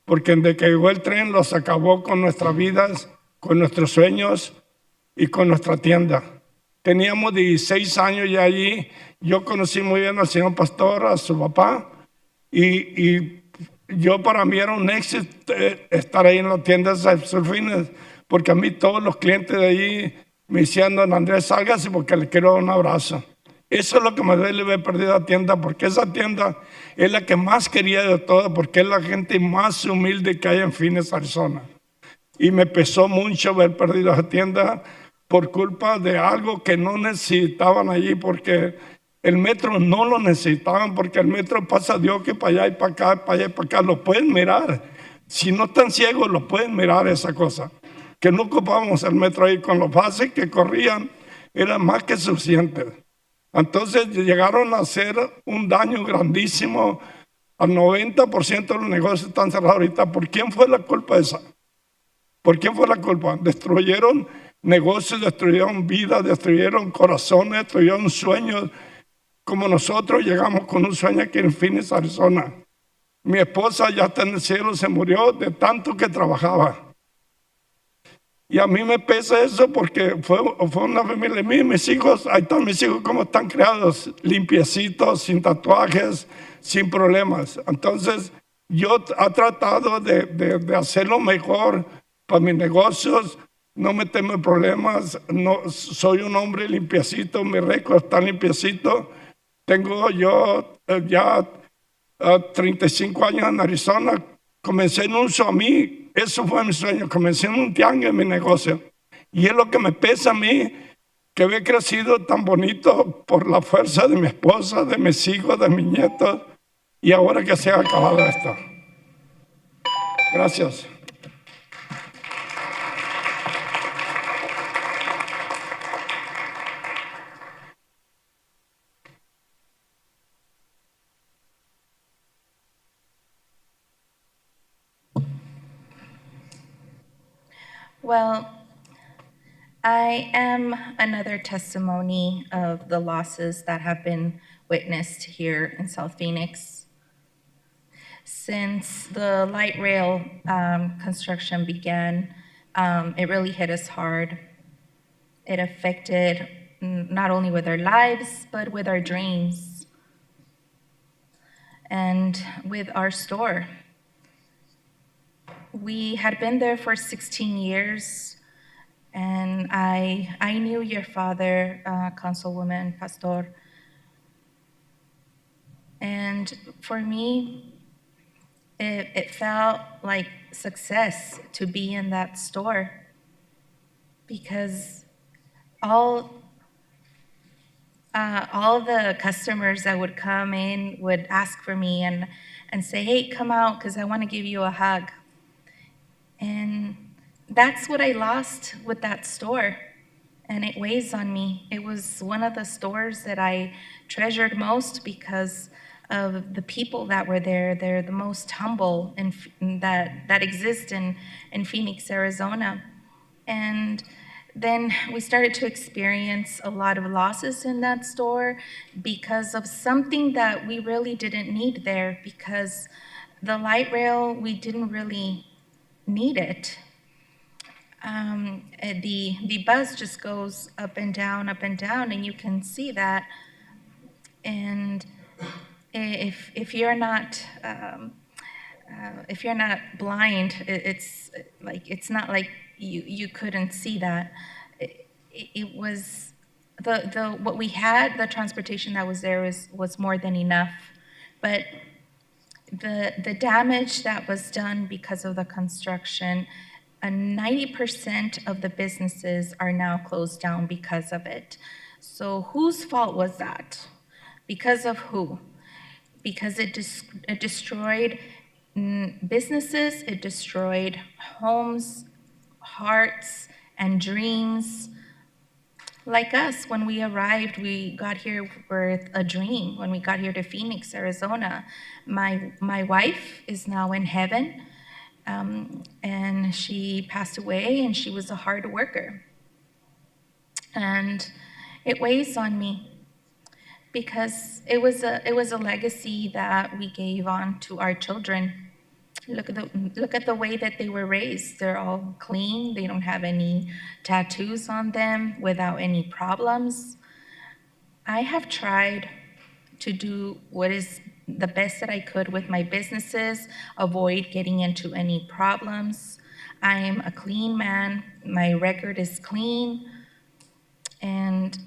porque desde que llegó el tren los acabó con nuestras vidas, con nuestros sueños y con nuestra tienda. Teníamos 16 años ya allí. Yo conocí muy bien al señor pastor, a su papá, y yo para mí era un éxito estar ahí en la tienda de Sur Phoenix, porque a mí todos los clientes de allí me decían, don Andrés, sálgase porque le quiero dar un abrazo. Eso es lo que me duele haber perdido la tienda, porque esa tienda es la que más quería de todo, porque es la gente más humilde que hay en Phoenix, Arizona. Y me pesó mucho haber perdido esa tienda por culpa de algo que no necesitaban allí, porque el metro no lo necesitaban, porque el metro pasa de que para allá y para acá, para allá y para acá. Lo pueden mirar. Si no están ciegos, lo pueden mirar esa cosa. Que no ocupábamos el metro ahí con los bases que corrían, era más que suficiente. Entonces llegaron a hacer un daño grandísimo. Al 90% de los negocios están cerrados ahorita. ¿Por quién fue la culpa esa? ¿Por quién fue la culpa? Destruyeron negocios, destruyeron vidas, destruyeron corazones, destruyeron sueños. Como nosotros llegamos con un sueño aquí en Phoenix, Arizona. Mi esposa ya está en el cielo, se murió de tanto que trabajaba. Y a mí me pesa eso porque fue una familia mía. Mis hijos, ahí están mis hijos como están creados, limpiecitos, sin tatuajes, sin problemas. Entonces, yo he tratado de hacerlo mejor para mis negocios, no meterme en problemas. No, soy un hombre limpiecito, mi récord está limpiecito. Tengo yo ya 35 años en Arizona. Comencé en un mí. Eso fue mi sueño. Comencé en un tianguis en mi negocio. Y es lo que me pesa a mí, que he crecido tan bonito por la fuerza de mi esposa, de mis hijos, de mis nietos. Y ahora que se ha acabado esto. Gracias. Well, I am another testimony of the losses that have been witnessed here in South Phoenix. Since the light rail construction began, it really hit us hard. It affected not only with our lives, but with our dreams and with our store. We had been there for 16 years, and I knew your father, Councilwoman Pastor. And for me, it felt like success to be in that store, because all the customers that would come in would ask for me and say, hey, come out, because I want to give you a hug. And that's what I lost with that store, and it weighs on me. It was one of the stores that I treasured most because of the people that were there. They're the most humble that exist in Phoenix, Arizona. And then we started to experience a lot of losses in that store because of something that we really didn't need there, because the light rail, we didn't really need it. The bus just goes up and down, and you can see that. And if you're not blind, it's not like you couldn't see that. It was what we had. The transportation that was there was more than enough, but the damage that was done because of the construction, 90% of the businesses are now closed down because of it. So whose fault was that? Because of who? Because it destroyed businesses, it destroyed homes, hearts and dreams. Like us, when we arrived, we got here with a dream. When we got here to Phoenix, Arizona, my wife is now in heaven, and she passed away, and she was a hard worker. And it weighs on me because it was a legacy that we gave on to our children. Look at the way that they were raised. They're all clean. They don't have any tattoos on them without any problems. I have tried to do what is the best that I could with my businesses, avoid getting into any problems. I'm a clean man. My record is clean. And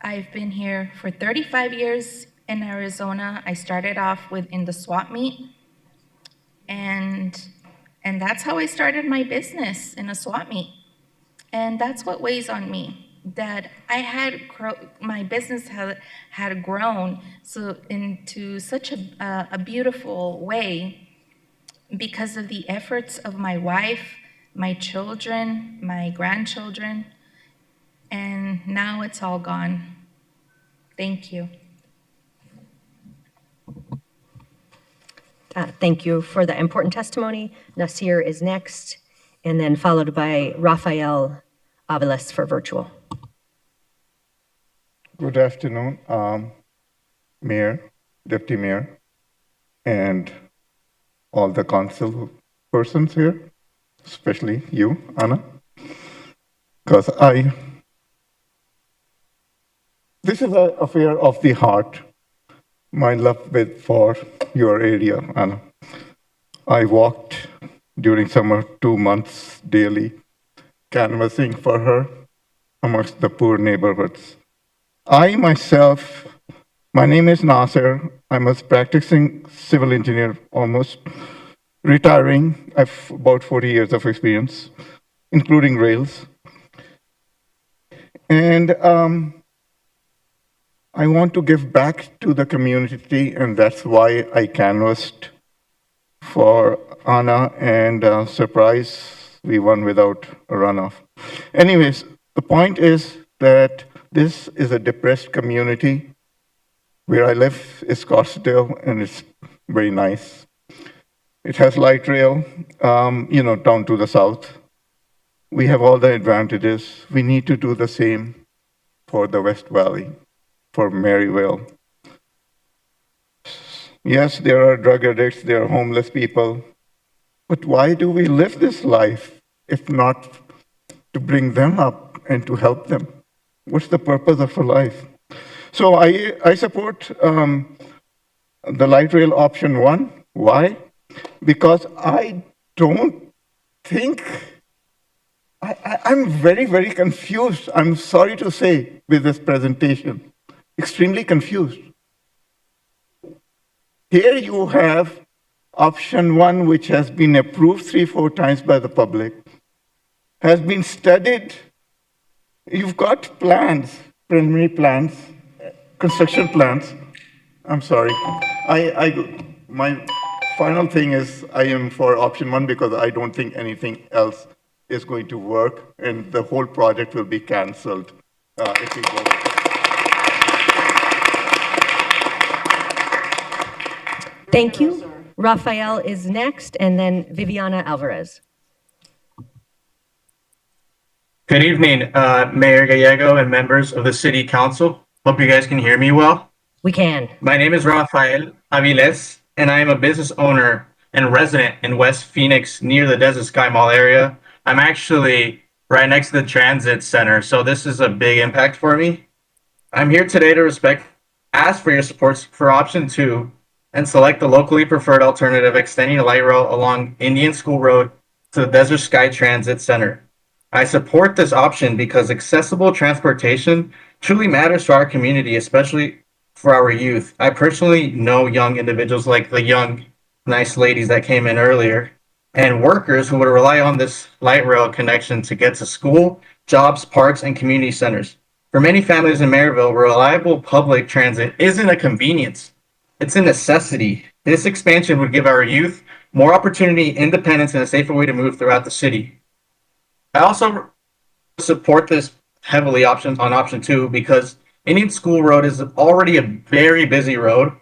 I've been here for 35 years in Arizona. I started off in the swap meet. And that's how I started my business, in a swap meet. And that's what weighs on me, that my business had grown into such a beautiful way because of the efforts of my wife, my children, my grandchildren, and now it's all gone. Thank you. Thank you for the important testimony. Nasir is next, and then followed by Rafael Aviles for virtual. Good afternoon, Mayor, Deputy Mayor, and all the council persons here, especially you, Anna, because this is an affair of the heart. My love for your area, Anna. I walked during summer 2 months daily, canvassing for her amongst the poor neighborhoods. I myself, my name is Nasser. I'm a practicing civil engineer, almost retiring. I have about 40 years of experience, including rails. And I want to give back to the community, and that's why I canvassed for Anna, and surprise, we won without a runoff. Anyways, the point is that this is a depressed community. Where I live is Scottsdale, and it's very nice. It has light rail, down to the south. We have all the advantages. We need to do the same for the West Valley, for Maryville. Yes, there are drug addicts, there are homeless people, but why do we live this life if not to bring them up and to help them? What's the purpose of a life? So I support the light rail option 1. Why? Because I don't think, I'm very, very confused. I'm sorry to say with this presentation, extremely confused. Here you have option 1, which has been approved 3-4 times by the public, has been studied. You've got plans, preliminary plans, construction plans. I'm sorry. My final thing is I am for option 1 because I don't think anything else is going to work, and the whole project will be canceled if we go. Thank you. Rafael is next, and then Viviana Alvarez. Good evening, Mayor Gallego and members of the City Council. Hope you guys can hear me well. We can. My name is Rafael Aviles, and I am a business owner and resident in West Phoenix near the Desert Sky Mall area. I'm actually right next to the transit center, so this is a big impact for me. I'm here today to ask for your support for option 2 and select the locally preferred alternative extending a light rail along Indian School Road to the Desert Sky Transit Center. I support this option because accessible transportation truly matters to our community, especially for our youth. I personally know young individuals like the young, nice ladies that came in earlier, and workers who would rely on this light rail connection to get to school, jobs, parks, and community centers. For many families in Maryville, reliable public transit isn't a convenience. It's a necessity. This expansion would give our youth more opportunity, independence, and a safer way to move throughout the city. I also support this heavily on option 2 because Indian School Road is already a very busy road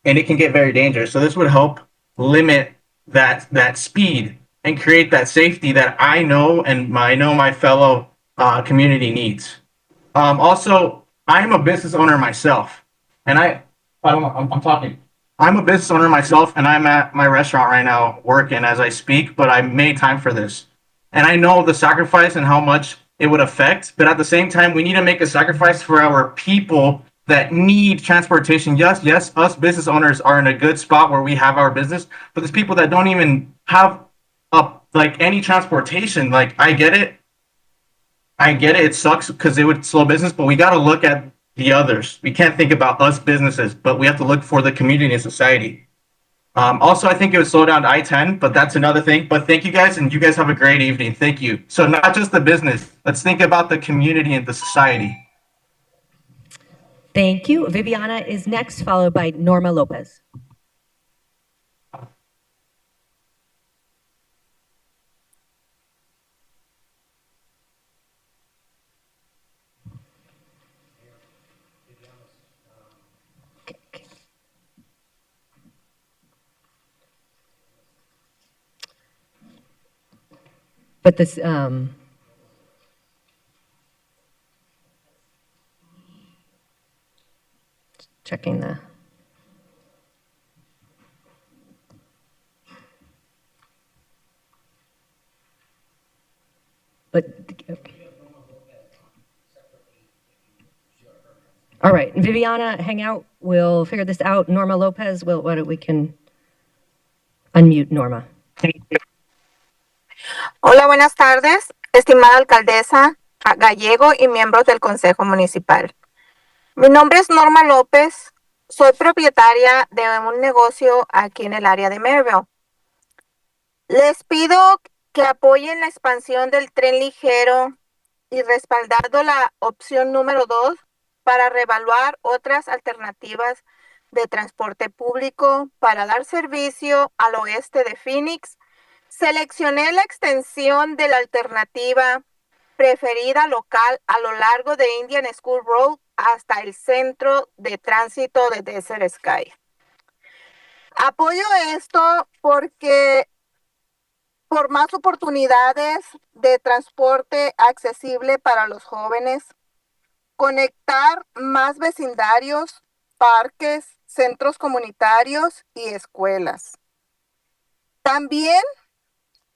and it can get very dangerous. So this would help limit that speed and create that safety that I know and I know my fellow community needs. Also, I'm a business owner myself, and I don't know, I'm talking. I'm a business owner myself, and I'm at my restaurant right now working as I speak, but I made time for this. And I know the sacrifice and how much it would affect, but at the same time, we need to make a sacrifice for our people that need transportation. Yes, us business owners are in a good spot where we have our business, but there's people that don't even have like any transportation. Like I get it, it sucks because it would slow business, but we got to look at the others. We can't think about us businesses, but we have to look for the community and society. Also, I think it would slow down to I-10, but that's another thing. But thank you guys, and you guys have a great evening. Thank you. So not just the business. Let's think about the community and the society. Thank you. Viviana is next, followed by Norma Lopez. But this, checking the. But, all right, Viviana, hang out. We'll figure this out. Norma Lopez, we can unmute Norma. Hola, buenas tardes, estimada alcaldesa Gallego y miembros del Consejo Municipal. Mi nombre es Norma López, soy propietaria de un negocio aquí en el área de Maryville. Les pido que apoyen la expansión del tren ligero y respaldando la opción número 2 para reevaluar otras alternativas de transporte público para dar servicio al oeste de Phoenix. Seleccioné la extensión de la alternativa preferida local a lo largo de Indian School Road hasta el centro de tránsito de Desert Sky. Apoyo esto porque por más oportunidades de transporte accesible para los jóvenes, conectar más vecindarios, parques, centros comunitarios y escuelas. También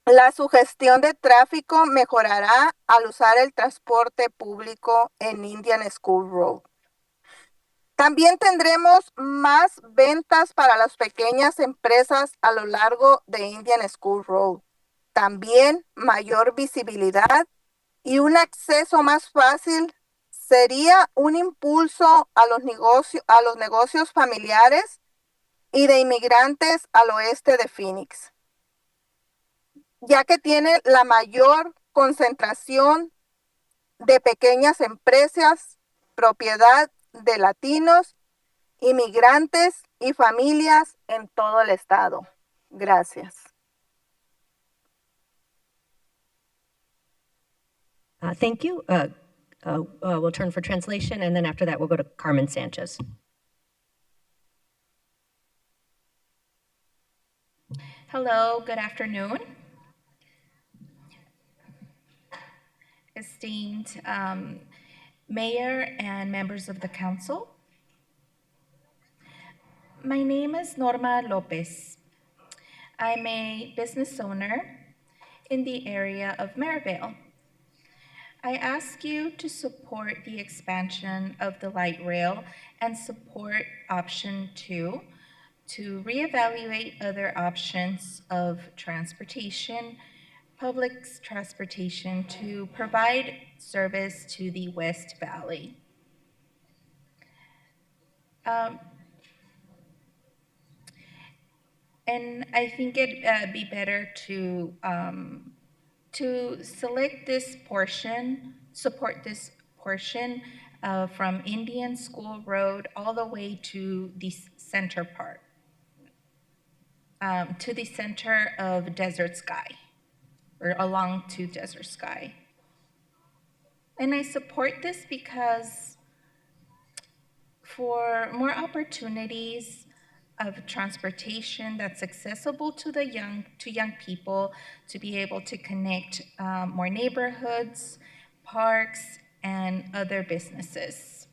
la sugestión de tráfico mejorará al usar el transporte público en Indian School Road. También tendremos más ventas para las pequeñas empresas a lo largo de Indian School Road. También mayor visibilidad y un acceso más fácil sería un impulso a los negocios familiares y de inmigrantes al oeste de Phoenix, ya que tiene la mayor concentración de pequeñas empresas, propiedad de latinos, inmigrantes y familias en todo el estado. Gracias. Thank you. We'll turn for translation, and then after that, we'll go to Carmen Sanchez. Hello, good afternoon. Esteemed Mayor and members of the Council. My name is Norma Lopez. I'm a business owner in the area of Maryville. I ask you to support the expansion of the light rail and support option 2 to reevaluate other options of transportation, public transportation to provide service to the West Valley. And I think it'd be better to select this portion, support this portion from Indian School Road all the way to the center part. to the center of Desert Sky, or along to Desert Sky. And I support this because for more opportunities of transportation that's accessible to young people, to be able to connect more neighborhoods, parks, and other businesses,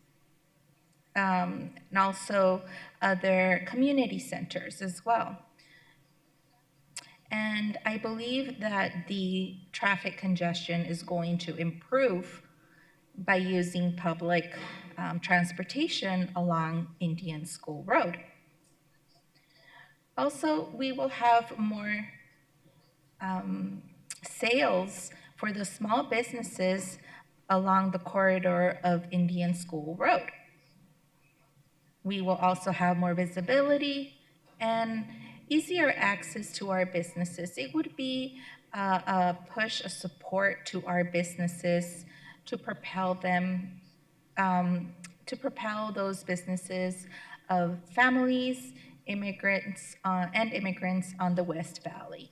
and also other community centers as well. And I believe that the traffic congestion is going to improve by using public transportation along Indian School Road. Also, we will have more sales for the small businesses along the corridor of Indian School Road. We will also have more visibility and easier access to our businesses. It would be a push, a support to our businesses to propel them, to propel those businesses of families, immigrants, and immigrants on the West Valley.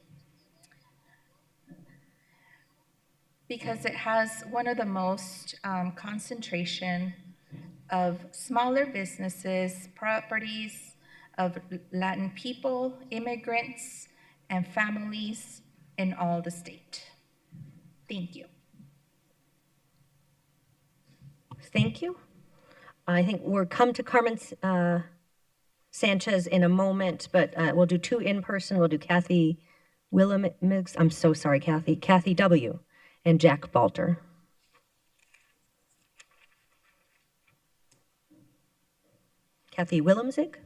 Because it has one of the most concentration of smaller businesses, properties of Latin people, immigrants, and families in all the state. Thank you. Thank you. I think we'll come to Carmen Sanchez in a moment, but we'll do two in person. We'll do Kathy Willemix, I'm so sorry, Kathy W. and Jack Balter. Kathy Willemzig.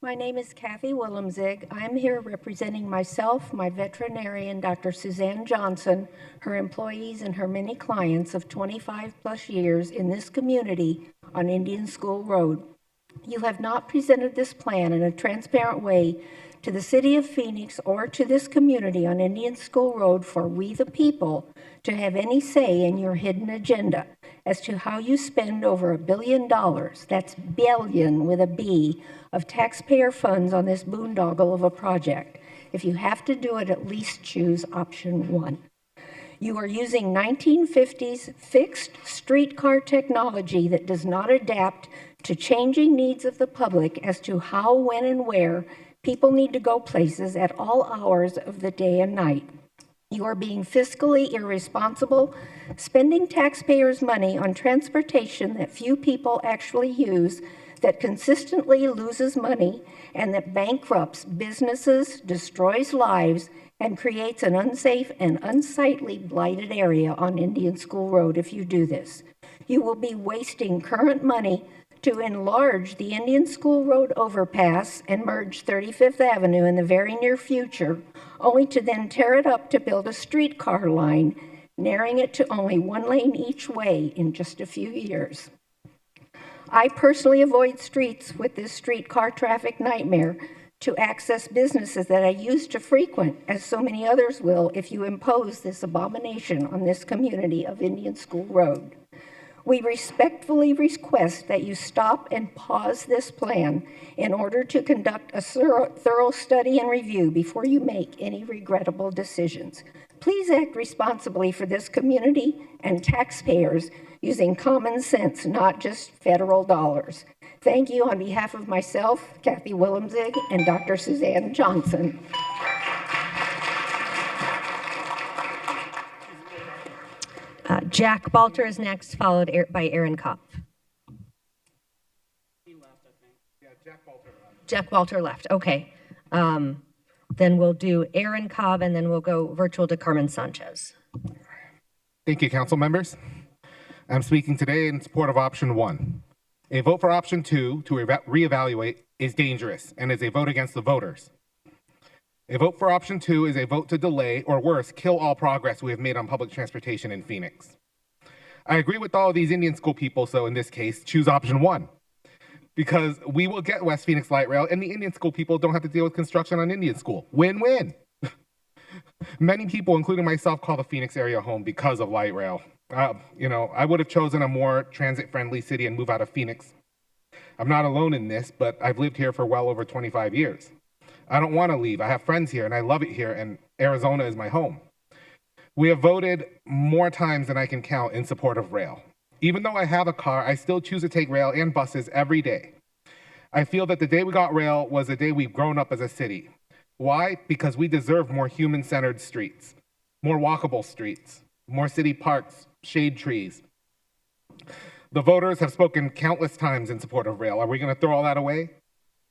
My name is Kathy Willemzig. I'm here representing myself, my veterinarian, Dr. Suzanne Johnson, her employees, and her many clients of 25 plus years in this community on Indian School Road. You have not presented this plan in a transparent way to the City of Phoenix or to this community on Indian School Road for we the people to have any say in your hidden agenda as to how you spend over $1 billion, that's billion with a B, of taxpayer funds on this boondoggle of a project. If you have to do it, at least choose option 1. You are using 1950s fixed streetcar technology that does not adapt to changing needs of the public as to how, when, and where people need to go places at all hours of the day and night. You are being fiscally irresponsible, spending taxpayers' money on transportation that few people actually use, that consistently loses money, and that bankrupts businesses, destroys lives, and creates an unsafe and unsightly blighted area on Indian School Road if you do this. You will be wasting current money to enlarge the Indian School Road overpass and merge 35th Avenue in the very near future, only to then tear it up to build a streetcar line, narrowing it to only 1 lane each way in just a few years. I personally avoid streets with this streetcar traffic nightmare to access businesses that I used to frequent, as so many others will if you impose this abomination on this community of Indian School Road. We respectfully request that you stop and pause this plan in order to conduct a thorough study and review before you make any regrettable decisions. Please act responsibly for this community and taxpayers using common sense, not just federal dollars. Thank you on behalf of myself, Kathy Willemzig, and Dr. Suzanne Johnson. Jack Balter is next, followed by Aaron Kopp. Jack Balter left, okay. Then we'll do Aaron Cobb, and then we'll go virtual to Carmen Sanchez. Thank you, council members. I'm speaking today in support of option 1. A vote for option 2 to reevaluate is dangerous and is a vote against the voters. A vote for option 2 is a vote to delay, or worse, kill all progress we have made on public transportation in Phoenix. I agree with all of these Indian School people, so in this case, choose option 1. Because we will get West Phoenix Light Rail, and the Indian School people don't have to deal with construction on Indian School. Win-win. Many people, including myself, call the Phoenix area home because of light rail. I would have chosen a more transit-friendly city and move out of Phoenix. I'm not alone in this, but I've lived here for well over 25 years. I don't want to leave. I have friends here, and I love it here, and Arizona is my home. We have voted more times than I can count in support of rail. Even though I have a car, I still choose to take rail and buses every day. I feel that the day we got rail was the day we've grown up as a city. Why? Because we deserve more human-centered streets, more walkable streets, more city parks, shade trees. The voters have spoken countless times in support of rail. Are we going to throw all that away?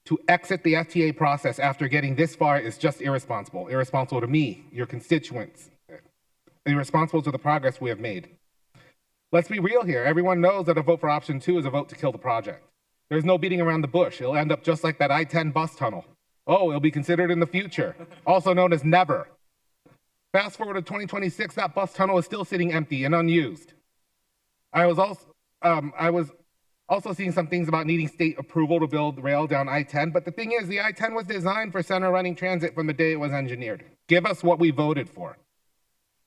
To exit the FTA process after getting this far is just irresponsible. Irresponsible to me, your constituents, irresponsible to the progress we have made. Let's be real here. Everyone knows that a vote for option 2 is a vote to kill the project. There's no beating around the bush. It'll end up just like that I-10 bus tunnel. Oh, it'll be considered in the future, also known as never. Fast forward to 2026, that bus tunnel is still sitting empty and unused. I was also seeing some things about needing state approval to build rail down I-10, but the thing is, the I-10 was designed for center running transit from the day it was engineered. Give us what we voted for.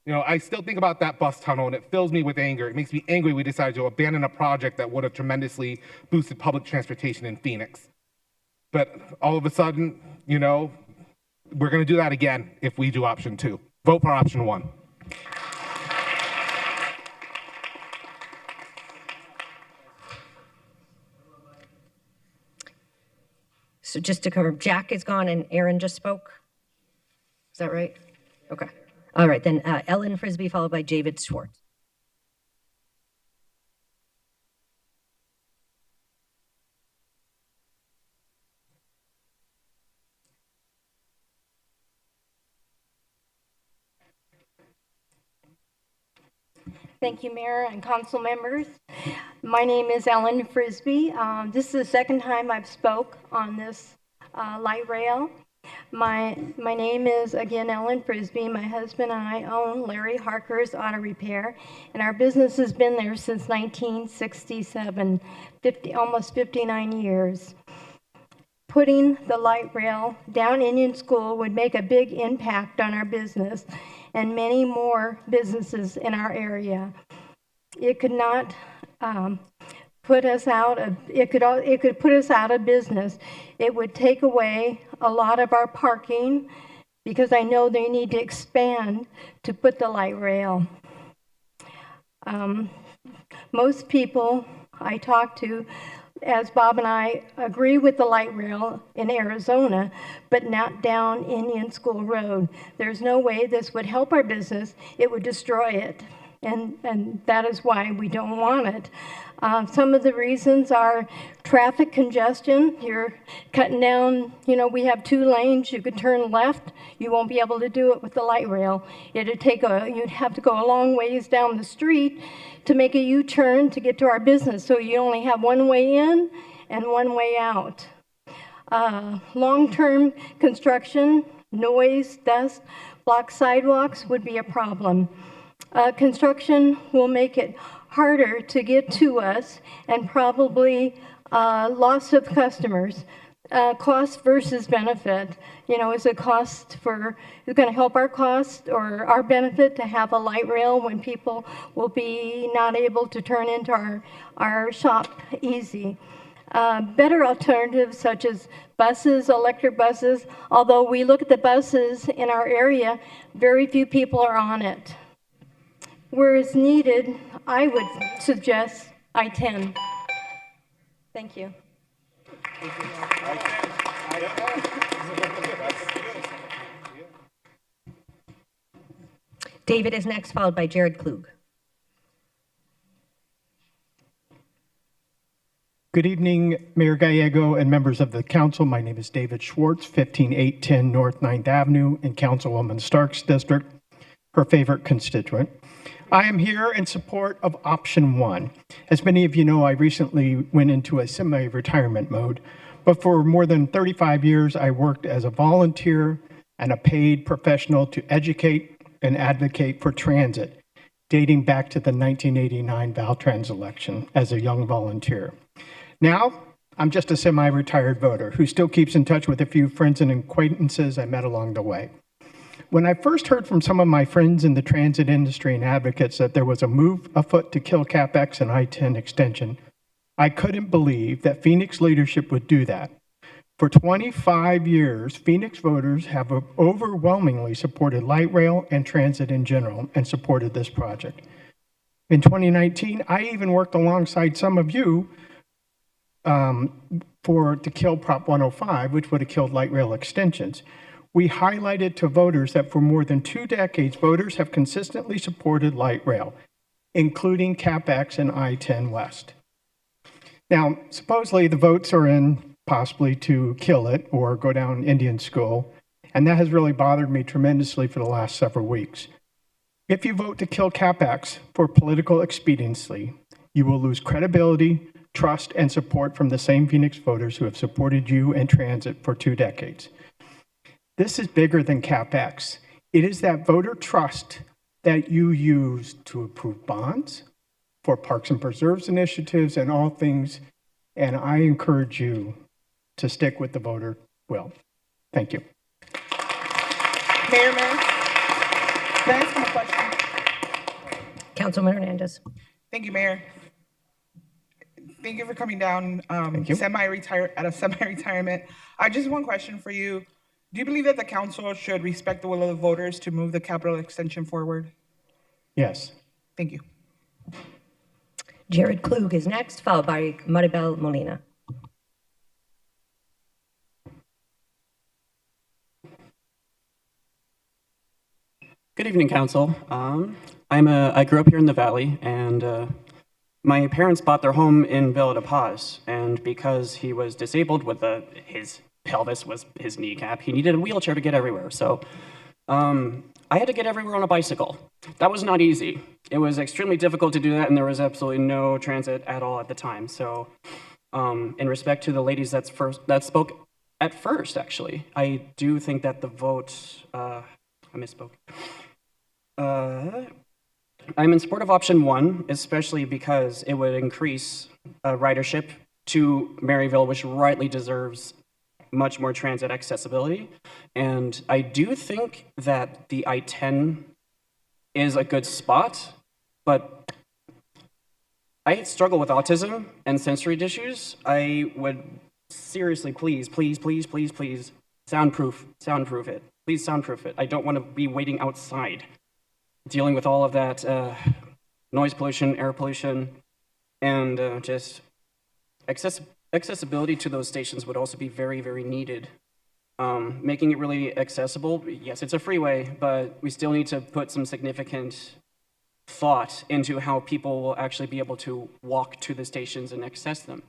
I still think about that bus tunnel and it fills me with anger. It makes me angry we decided to abandon a project that would have tremendously boosted public transportation in Phoenix. But all of a sudden, we're going to do that again if we do option 2. Vote for option 1. So just to cover, Jack is gone and Aaron just spoke. Is that right? Okay. All right, then Ellen Frisbee, followed by David Schwartz. Thank you, Mayor and council members. My name is Ellen Frisbee. This is the second time I've spoke on this light rail. My name is, again, Ellen Frisbee. My husband and I own Larry Harker's Auto Repair, and our business has been there since 1967, almost 59 years. Putting the light rail down Indian School would make a big impact on our business and many more businesses in our area. It could not put us out of, it could put us out of business. It would take away a lot of our parking because I know they need to expand to put the light rail. Most people I talk to, as Bob and I, agree with the light rail in Arizona, but not down Indian School Road. There's no way this would help our business. It would destroy it. And that is why we don't want it. Some of the reasons are traffic congestion. You're cutting down, we have 2 lanes. You could turn left. You won't be able to do it with the light rail. You'd have to go a long ways down the street to make a U-turn to get to our business. So you only have one way in and one way out. Long-term construction, noise, dust, blocked sidewalks would be a problem. Construction will make it harder to get to us and probably loss of customers. Cost versus benefit. Is it cost for, is it going to help our cost or our benefit to have a light rail when people will be not able to turn into our shop easy? Better alternatives such as buses, electric buses, although we look at the buses in our area, very few people are on it. Where it's needed, I would suggest I-10. Thank you. David is next, followed by Jared Klug. Good evening, Mayor Gallego and members of the council. My name is David Schwartz, 15810 North 9th Avenue in Councilwoman Stark's district, her favorite constituent. I am here in support of option 1. As many of you know, I recently went into a semi-retirement mode, but for more than 35 years, I worked as a volunteer and a paid professional to educate and advocate for transit, dating back to the 1989 Valtrans election as a young volunteer. Now, I'm just a semi-retired voter who still keeps in touch with a few friends and acquaintances I met along the way. When I first heard from some of my friends in the transit industry and advocates that there was a move afoot to kill CapEx and I-10 extension, I couldn't believe that Phoenix leadership would do that. For 25 years, Phoenix voters have overwhelmingly supported light rail and transit in general and supported this project. In 2019, I even worked alongside some of you to kill Prop 105, which would have killed light rail extensions. We highlighted to voters that for more than 2 decades, voters have consistently supported light rail, including CapEx and I-10 West. Now, supposedly the votes are in possibly to kill it or go down Indian School, and that has really bothered me tremendously for the last several weeks. If you vote to kill CapEx for political expediency, you will lose credibility, trust, and support from the same Phoenix voters who have supported you and transit for 2 decades. This is bigger than CapEx. It is that voter trust that you use to approve bonds, for parks and preserves initiatives, and all things, and I encourage you to stick with the voter will. Thank you. Mayor, can I ask him a question? Councilman Hernandez. Thank you, Mayor. Thank you for coming down you. semi-retirement. I just one question for you. Do you believe that the council should respect the will of the voters to move the capital extension forward? Yes. Thank you. Jared Klug is next, followed by Maribel Molina. Good evening, Council. I grew up here in the Valley, and my parents bought their home in Villa de Paz, and because he was disabled with his pelvis was his kneecap, he needed a wheelchair to get everywhere. So I had to get everywhere on a bicycle. That was not easy. It was extremely difficult to do that, and there was absolutely no transit at all at the time. So in respect to the ladies that spoke at first, actually, I do think that the vote, I misspoke. I'm in support of option 1, especially because it would increase ridership to Maryville, which rightly deserves much more transit accessibility. And I do think that the I-10 is a good spot, but I struggle with autism and sensory issues. I would seriously, please soundproof it. Please soundproof it. I don't want to be waiting outside, dealing with all of that noise pollution, air pollution, and just accessibility to those stations would also be very, very needed. Making it really accessible, yes, it's a freeway, but we still need to put some significant thought into how people will actually be able to walk to the stations and access them.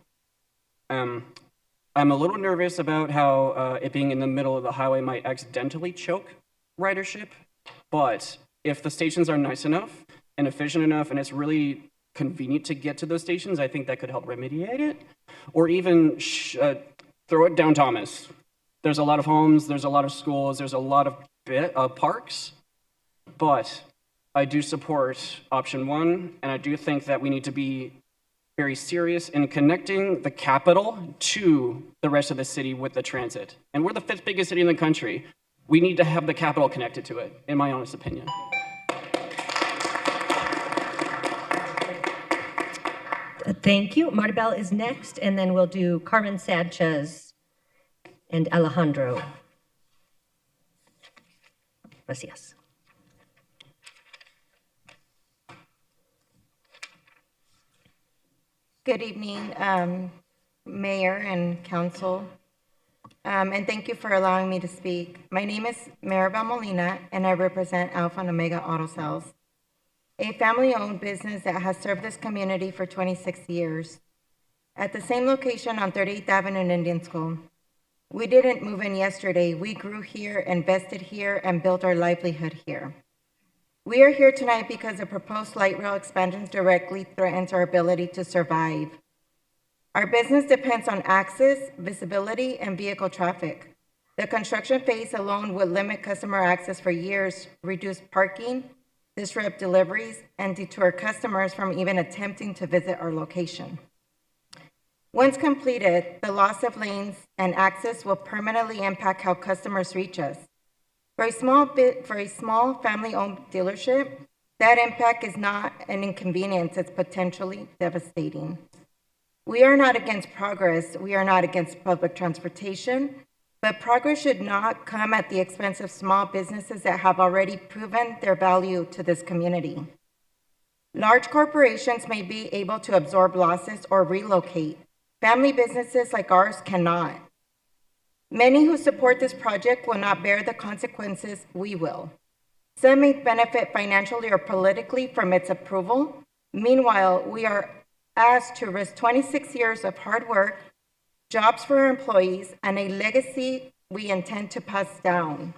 I'm a little nervous about how it being in the middle of the highway might accidentally choke ridership, but if the stations are nice enough and efficient enough and it's really convenient to get to those stations, I think that could help remediate it. Or even throw it down Thomas. There's a lot of homes, there's a lot of schools, there's a lot of parks, but I do support option 1, and I do think that we need to be very serious in connecting the capital to the rest of the city with the transit. And we're the 5th biggest city in the country. We need to have the capital connected to it, in my honest opinion. Thank you. Maribel is next, and then we'll do Carmen Sanchez and Alejandro. Gracias. Good evening, Mayor and Council, and thank you for allowing me to speak. My name is Maribel Molina, and I represent Alpha and Omega Auto Sales, a family-owned business that has served this community for 26 years. At the same location on 38th Avenue and Indian School. We didn't move in yesterday. We grew here, invested here, and built our livelihood here. We are here tonight because the proposed light rail expansion directly threatens our ability to survive. Our business depends on access, visibility, and vehicle traffic. The construction phase alone would limit customer access for years, reduce parking, disrupt deliveries, and deter customers from even attempting to visit our location. Once completed, the loss of lanes and access will permanently impact how customers reach us. For a small family-owned dealership, that impact is not an inconvenience, it's potentially devastating. We are not against progress, we are not against public transportation, but progress should not come at the expense of small businesses that have already proven their value to this community. Large corporations may be able to absorb losses or relocate. Family businesses like ours cannot. Many who support this project will not bear the consequences we will. Some may benefit financially or politically from its approval. Meanwhile, we are asked to risk 26 years of hard work, jobs for our employees, and a legacy we intend to pass down.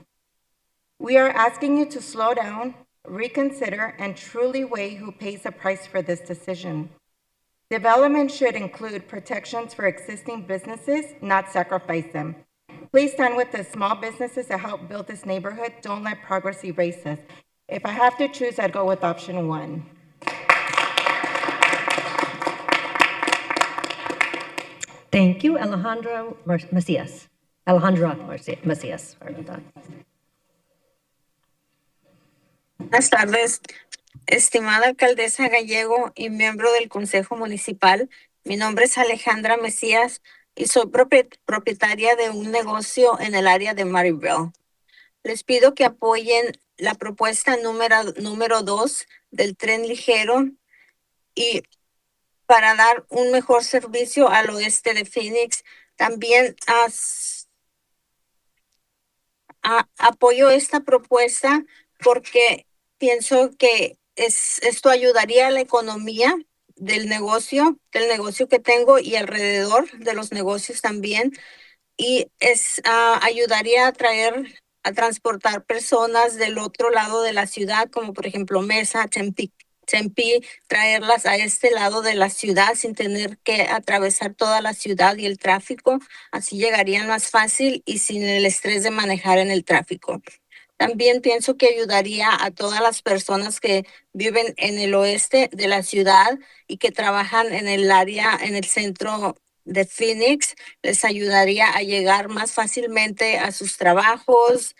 We are asking you to slow down, reconsider, and truly weigh who pays the price for this decision. Development should include protections for existing businesses, not sacrifice them. Please stand with the small businesses that help build this neighborhood. Don't let progress erase us. If I have to choose, I'd go with option 1. Thank you, Alejandra Macias. Macias, sorry about that. Buenas tardes, estimada alcaldesa Gallego y miembro del Consejo Municipal. Mi nombre es Alejandra Mesías y soy propietaria de un negocio en el área de Maryville. Les pido que apoyen la propuesta número 2 del tren ligero y para dar un mejor servicio al oeste de Phoenix. También apoyo esta propuesta porque pienso que esto ayudaría a la economía del negocio que tengo y alrededor de los negocios también. Y ayudaría a transportar personas del otro lado de la ciudad, como por ejemplo Mesa, Tempe, traerlas a este lado de la ciudad sin tener que atravesar toda la ciudad y el tráfico. Así llegarían más fácil y sin el estrés de manejar en el tráfico. También pienso que ayudaría a todas las personas que viven en el oeste de la ciudad y que trabajan en el área, en el centro de Phoenix. Les ayudaría a llegar más fácilmente a sus trabajos,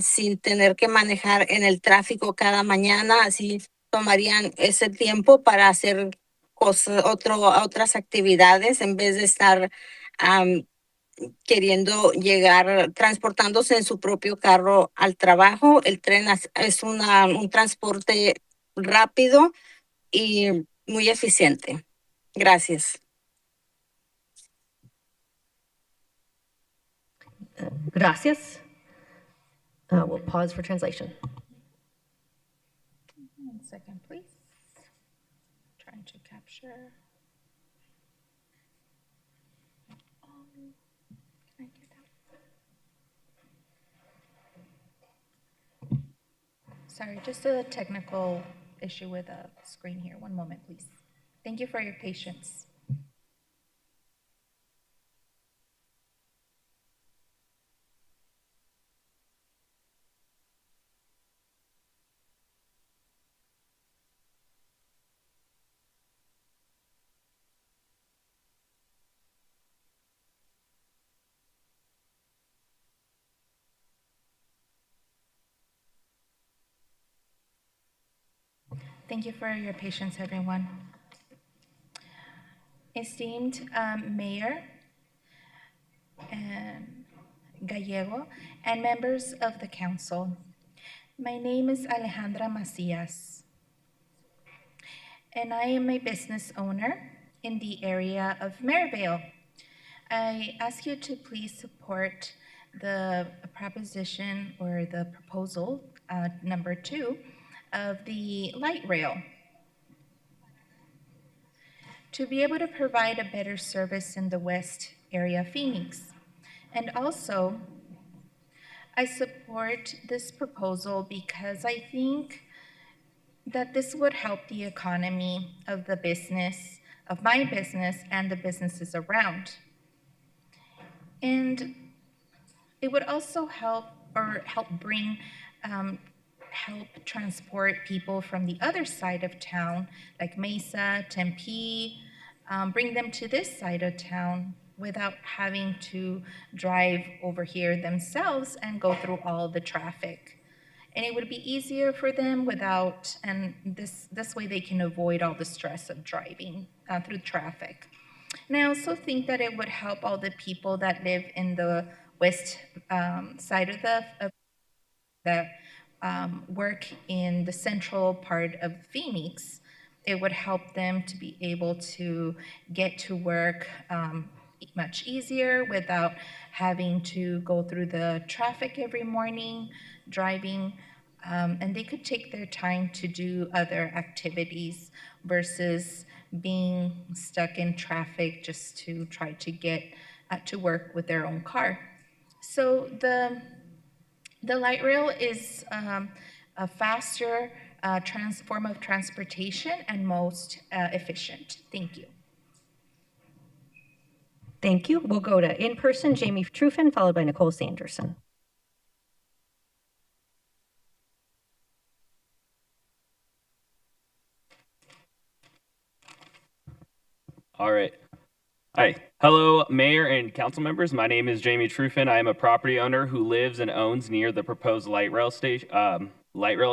sin tener que manejar en el tráfico cada mañana. Así tomarían ese tiempo para hacer otras actividades en vez de estar queriendo llegar, transportándose en su propio carro al trabajo. El tren es un transporte rápido y muy eficiente. Gracias. Gracias. We'll pause for translation. 1 second, please. Trying to capture. Can I get out? Sorry, just a technical issue with a screen here. One moment, please. Thank you for your patience. Thank you for your patience, everyone. Esteemed Mayor Gallego and members of the council, my name is Alejandra Macias, and I am a business owner in the area of Maryville. I ask you to please support the proposition or the proposal number 2 of the light rail to be able to provide a better service in the west area of Phoenix. And also, I support this proposal because I think that this would help the economy of the business, of my business and the businesses around. And it would also help bring help transport people from the other side of town, like Mesa, Tempe, bring them to this side of town without having to drive over here themselves and go through all the traffic. And it would be easier for them and this way they can avoid all the stress of driving through traffic. And I also think that it would help all the people that live in the west side of that work in the central part of Phoenix. It would help them to be able to get to work much easier without having to go through the traffic every morning, driving, and they could take their time to do other activities versus being stuck in traffic just to try to get to work with their own car. So the light rail is a faster form of transportation and most efficient. Thank you. Thank you. We'll go to in-person, Jamie Truffin, followed by Nicole Sanderson. All right. Hi. Hello, Mayor and council members. My name is Jamie Truffin. I am a property owner who lives and owns near the proposed light rail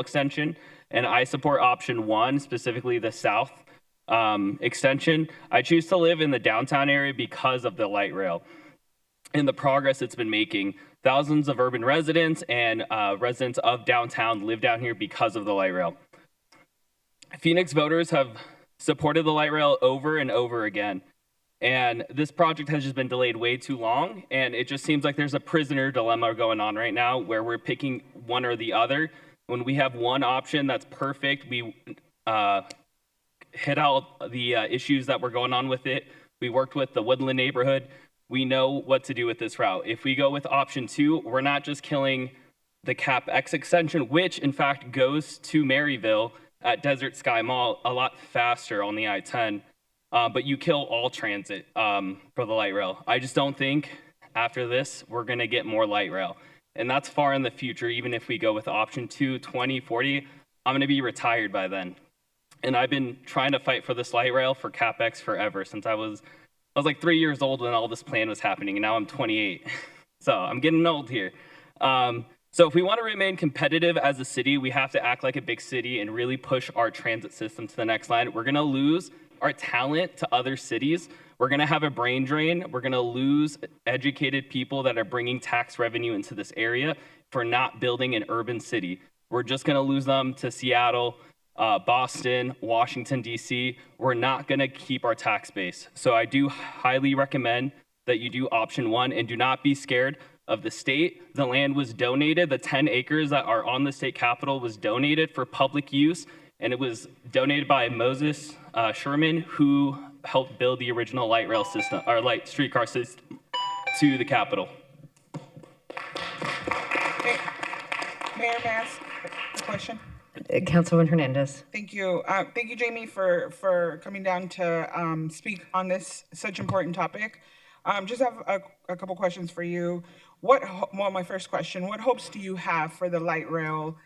extension, and I support option 1, specifically the south extension. I choose to live in the downtown area because of the light rail and the progress it's been making. Thousands of urban residents and residents of downtown live down here because of the light rail. Phoenix voters have supported the light rail over and over again. And this project has just been delayed way too long. And it just seems like there's a prisoner dilemma going on right now where we're picking one or the other. When we have one option that's perfect, we hit out the issues that were going on with it. We worked with the Woodland neighborhood. We know what to do with this route. If we go with option 2, we're not just killing the CapEx extension, which in fact goes to Maryville at Desert Sky Mall a lot faster on the I-10. But you kill all transit for the light rail. I just don't think after this, we're gonna get more light rail. And that's far in the future. Even if we go with option 2, 2040, I'm gonna be retired by then. And I've been trying to fight for this light rail for CapEx forever since I was like 3 years old when all this plan was happening, and now I'm 28. So I'm getting old here. So if we want to remain competitive as a city, we have to act like a big city and really push our transit system to the next line. We're gonna lose our talent to other cities. We're gonna have a brain drain. We're gonna lose educated people that are bringing tax revenue into this area for not building an urban city. We're just gonna lose them to Seattle, Boston, Washington, DC. We're not gonna keep our tax base. So I do highly recommend that you do option 1 and do not be scared of the state. The land was donated. The 10 acres that are on the state capitol was donated for public use, and it was donated by Moses Sherman, who helped build the original light rail system, or light streetcar system to the capitol. Mayor, may I ask a question? Councilwoman Hernandez. Thank you. Thank you, Jamie, for coming down to speak on this such important topic. Just have a couple questions for you. My first question, what hopes do you have for the light rail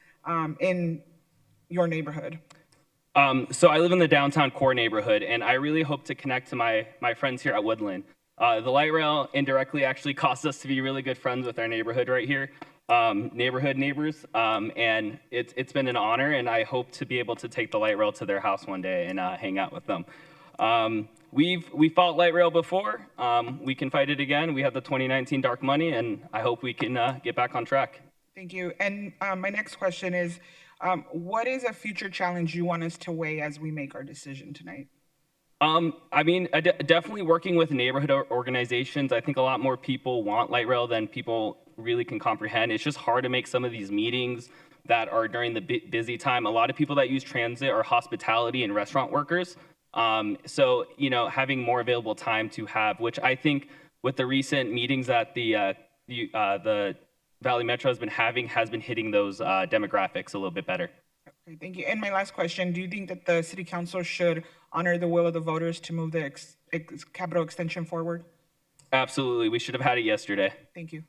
in your neighborhood? So I live in the downtown core neighborhood, and I really hope to connect to my friends here at Woodland. The light rail indirectly actually caused us to be really good friends with our neighborhood right here, neighborhood neighbors, and it's been an honor, and I hope to be able to take the light rail to their house one day and hang out with them. We fought light rail before. We can fight it again. We have the 2019 dark money, and I hope we can get back on track. Thank you. And my next question is, what is a future challenge you want us to weigh as we make our decision tonight? I mean, definitely working with neighborhood organizations. I think a lot more people want light rail than people really can comprehend. It's just hard to make some of these meetings that are during the busy time. A lot of people that use transit are hospitality and restaurant workers. So, you know, having more available time to have, which I think with the recent meetings that the Valley Metro has been hitting those demographics a little bit better. Okay, thank you. And my last question, do you think that the city council should honor the will of the voters to move the capital extension forward? Absolutely. We should have had it yesterday. Thank you.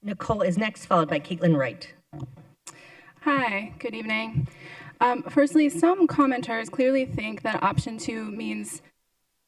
Nicole is next, followed by Caitlin Wright. Hi, good evening. Firstly, some commenters clearly think that option 2 means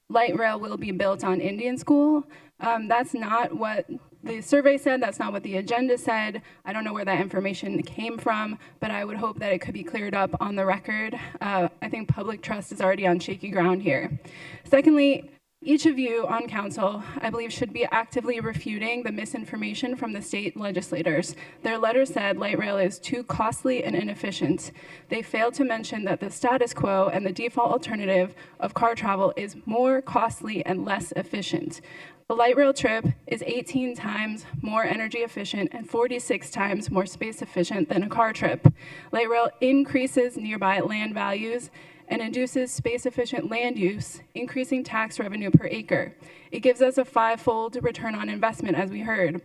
light rail will be built on Indian School. That's not what the survey said. That's not what the agenda said. I don't know where that information came from, but I would hope that it could be cleared up on the record. I think public trust is already on shaky ground here. Secondly, each of you on council, I believe, should be actively refuting the misinformation from the state legislators. Their letter said light rail is too costly and inefficient. They failed to mention that the status quo and the default alternative of car travel is more costly and less efficient. A light rail trip is 18 times more energy efficient and 46 times more space efficient than a car trip. Light rail increases nearby land values and induces space-efficient land use, increasing tax revenue per acre. It gives us a 5-fold return on investment, as we heard.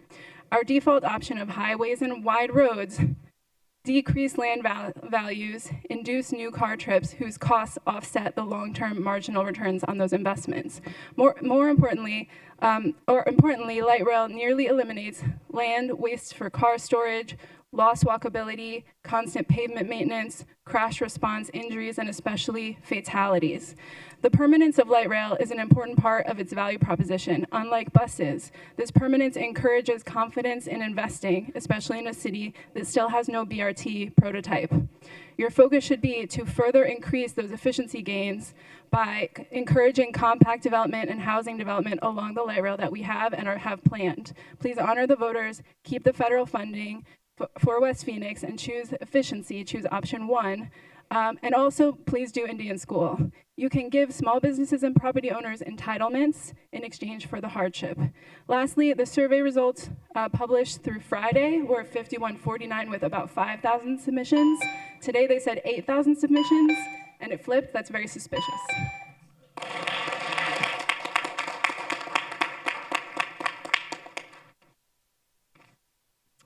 Our default option of highways and wide roads decrease land values, induce new car trips whose costs offset the long-term marginal returns on those investments. More importantly, light rail nearly eliminates land waste for car storage, lost walkability, constant pavement maintenance, crash response injuries, and especially fatalities. The permanence of light rail is an important part of its value proposition. Unlike buses, this permanence encourages confidence in investing, especially in a city that still has no BRT prototype. Your focus should be to further increase those efficiency gains by encouraging compact development and housing development along the light rail that we have and have planned. Please honor the voters, keep the federal funding for West Phoenix, and choose efficiency, choose option 1. And also, please do Indian School. You can give small businesses and property owners entitlements in exchange for the hardship. Lastly, the survey results published through Friday were 5149 with about 5,000 submissions. Today they said 8,000 submissions, and it flipped. That's very suspicious.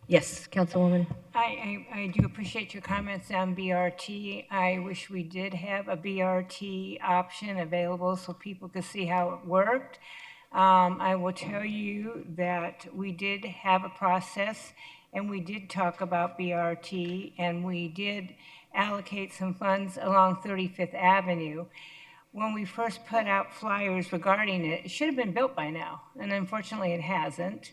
Yes, Councilwoman. I do appreciate your comments on BRT. I wish we did have a BRT option available so people could see how it worked. I will tell you that we did have a process and we did talk about BRT and we did allocate some funds along 35th Avenue. When we first put out flyers regarding it, it should have been built by now, and unfortunately it hasn't.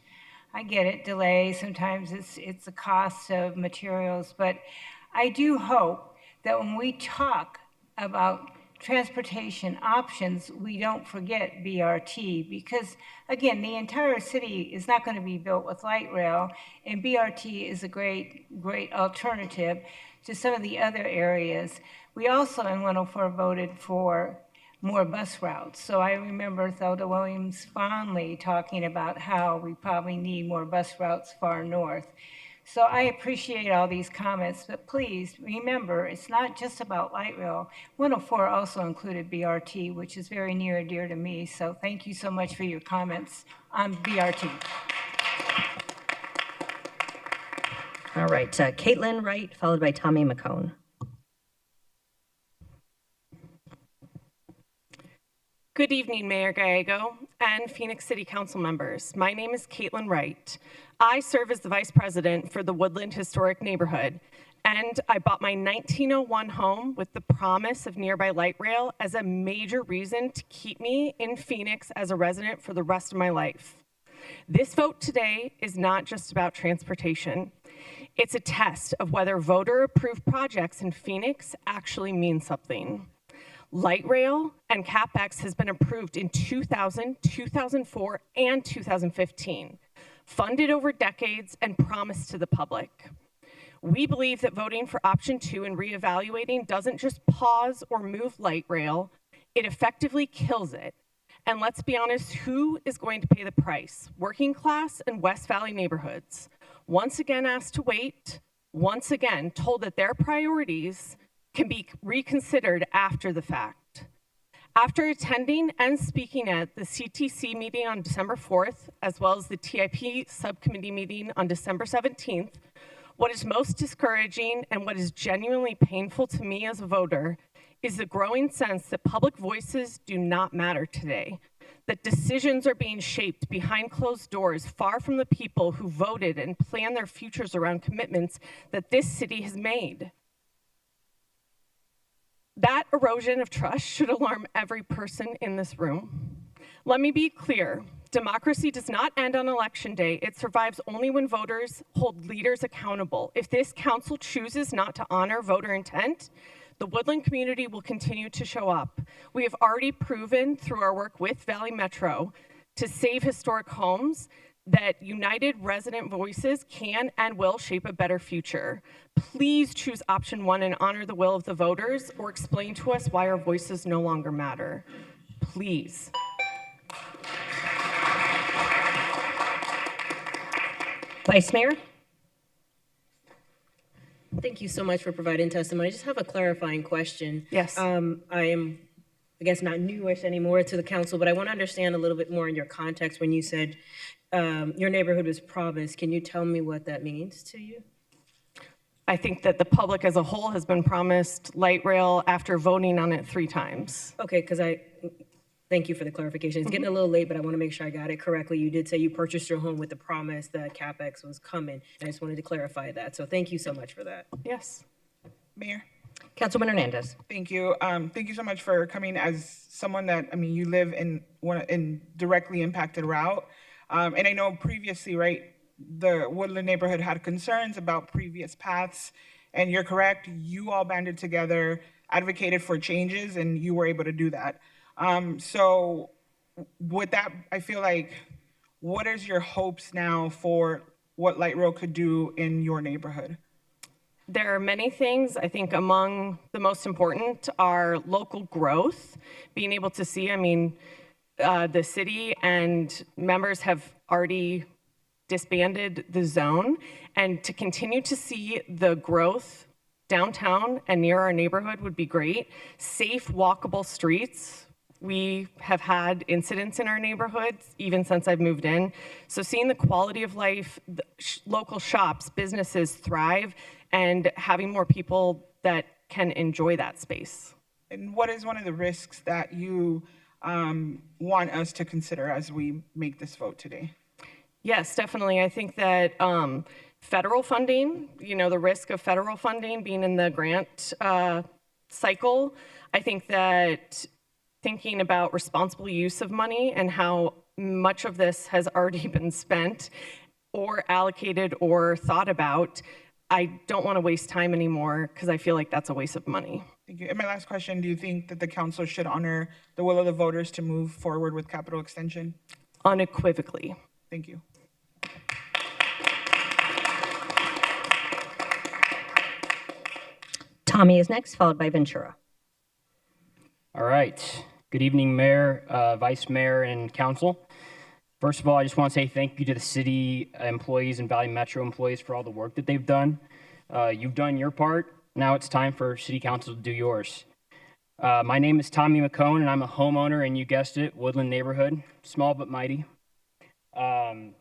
I get it, delay, sometimes it's a cost of materials, but I do hope that when we talk about transportation options, we don't forget BRT, because again, the entire city is not going to be built with light rail, and BRT is a great alternative to some of the other areas. We also in 104 voted for more bus routes. So I remember Thelda Williams fondly talking about how we probably need more bus routes far north. So I appreciate all these comments, but please remember, it's not just about light rail. 104 also included BRT, which is very near and dear to me. So thank you so much for your comments on BRT. All right, Caitlin Wright, followed by Tommy McCone. Good evening, Mayor Gallego and Phoenix City Council members. My name is Caitlin Wright. I serve as the Vice President for the Woodland Historic Neighborhood, and I bought my 1901 home with the promise of nearby light rail as a major reason to keep me in Phoenix as a resident for the rest of my life. This vote today is not just about transportation. It's a test of whether voter-approved projects in Phoenix actually mean something. Light rail and CapEx has been approved in 2000, 2004, and 2015, funded over decades and promised to the public. We believe that voting for option 2 and reevaluating doesn't just pause or move light rail, it effectively kills it. And let's be honest, who is going to pay the price? Working class and West Valley neighborhoods, once again asked to wait, once again told that their priorities can be reconsidered after the fact. After attending and speaking at the CTC meeting on December 4th, as well as the TIP subcommittee meeting on December 17th, what is most discouraging and what is genuinely painful to me as a voter is the growing sense that public voices do not matter today, that decisions are being shaped behind closed doors, far from the people who voted and planned their futures around commitments that this city has made. That erosion of trust should alarm every person in this room. Let me be clear. Democracy does not end on election day. It survives only when voters hold leaders accountable. If this council chooses not to honor voter intent, the Woodland community will continue to show up. We have already proven through our work with Valley Metro to save historic homes that united resident voices can and will shape a better future. Please choose option 1 and honor the will of the voters, or explain to us why our voices no longer matter. Please. Vice Mayor? Thank you so much for providing testimony. I just have a clarifying question. Yes. I am, I guess, not newish anymore to the council, but I want to understand a little bit more in your context when you said your neighborhood was promised. Can you tell me what that means to you? I think that the public as a whole has been promised light rail after voting on it 3 times. Okay, because thank you for the clarification. It's getting a little late, but I want to make sure I got it correctly. You did say you purchased your home with the promise that CapEx was coming, and I just wanted to clarify that. So thank you so much for that. Yes. Mayor? Councilman Hernandez. Thank you. Thank you so much for coming as someone that, I mean, you live in directly impacted route. And I know previously, right, the Woodland neighborhood had concerns about previous paths, and you're correct, you all banded together, advocated for changes, and you were able to do that. So with that, I feel like, what is your hopes now for what light rail could do in your neighborhood? There are many things. I think among the most important are local growth, being able to see, I mean, the city and members have already disbanded the zone, and to continue to see the growth downtown and near our neighborhood would be great. Safe, walkable streets. We have had incidents in our neighborhoods even since I've moved in. So seeing the quality of life, the local shops, businesses thrive, and having more people that can enjoy that space. And what is one of the risks that you want us to consider as we make this vote today? Yes, definitely. I think that federal funding, you know, the risk of federal funding being in the grant cycle, I think that thinking about responsible use of money and how much of this has already been spent or allocated or thought about, I don't want to waste time anymore because I feel like that's a waste of money. Thank you. And my last question, do you think that the council should honor the will of the voters to move forward with capital extension? Unequivocally. Thank you. Tommy is next, followed by Ventura. All right. Good evening, Mayor, Vice Mayor, and Council. First of all, I just want to say thank you to the city employees and Valley Metro employees for all the work that they've done. You've done your part. Now it's time for City Council to do yours. My name is Tommy McCone, and I'm a homeowner, and you guessed it, Woodland neighborhood, small but mighty. And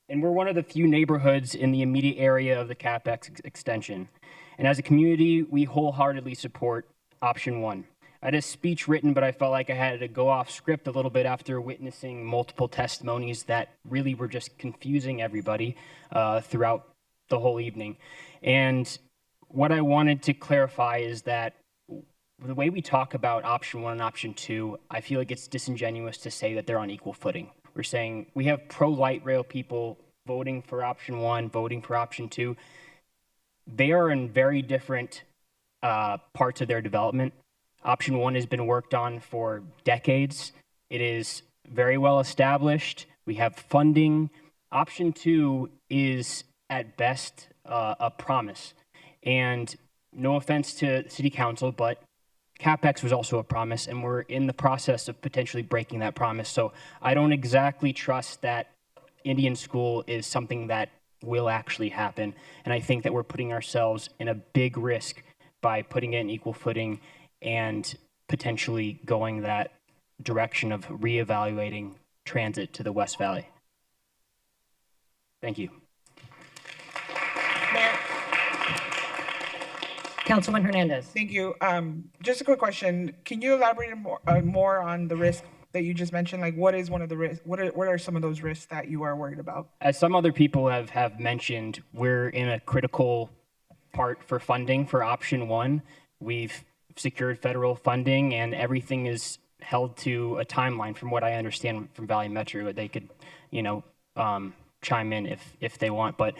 we're one of the few neighborhoods in the immediate area of the CapEx extension. And as a community, we wholeheartedly support option 1. I had a speech written, but I felt like I had to go off script a little bit after witnessing multiple testimonies that really were just confusing everybody throughout the whole evening. And what I wanted to clarify is that the way we talk about option 1 and option 2, I feel like it's disingenuous to say that they're on equal footing. We're saying we have pro-light rail people voting for option 1, voting for option 2. They are in very different parts of their development. Option 1 has been worked on for decades. It is very well established. We have funding. Option 2 is at best a promise. And no offense to City Council, but CapEx was also a promise, and we're in the process of potentially breaking that promise. So I don't exactly trust that Indian School is something that will actually happen. And I think that we're putting ourselves in a big risk by putting it in equal footing and potentially going that direction of reevaluating transit to the West Valley. Thank you. Mayor. Councilman Hernandez. Thank you. Just a quick question. Can you elaborate more on the risk that you just mentioned? Like, what is one of the risks? What are some of those risks that you are worried about? As some other people have mentioned, we're in a critical part for funding for option 1. We've secured federal funding, and everything is held to a timeline. From what I understand from Valley Metro, they could, chime in if they want. But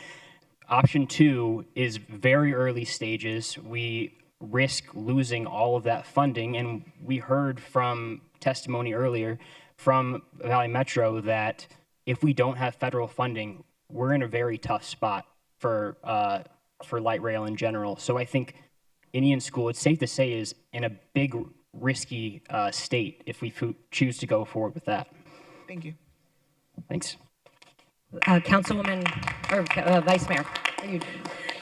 option 2 is very early stages. We risk losing all of that funding, and we heard from testimony earlier from Valley Metro that if we don't have federal funding, we're in a very tough spot for light rail in general. So I think Indian School, it's safe to say, is in a big risky state if we choose to go forward with that. Thank you. Thanks. Councilwoman, or Vice Mayor.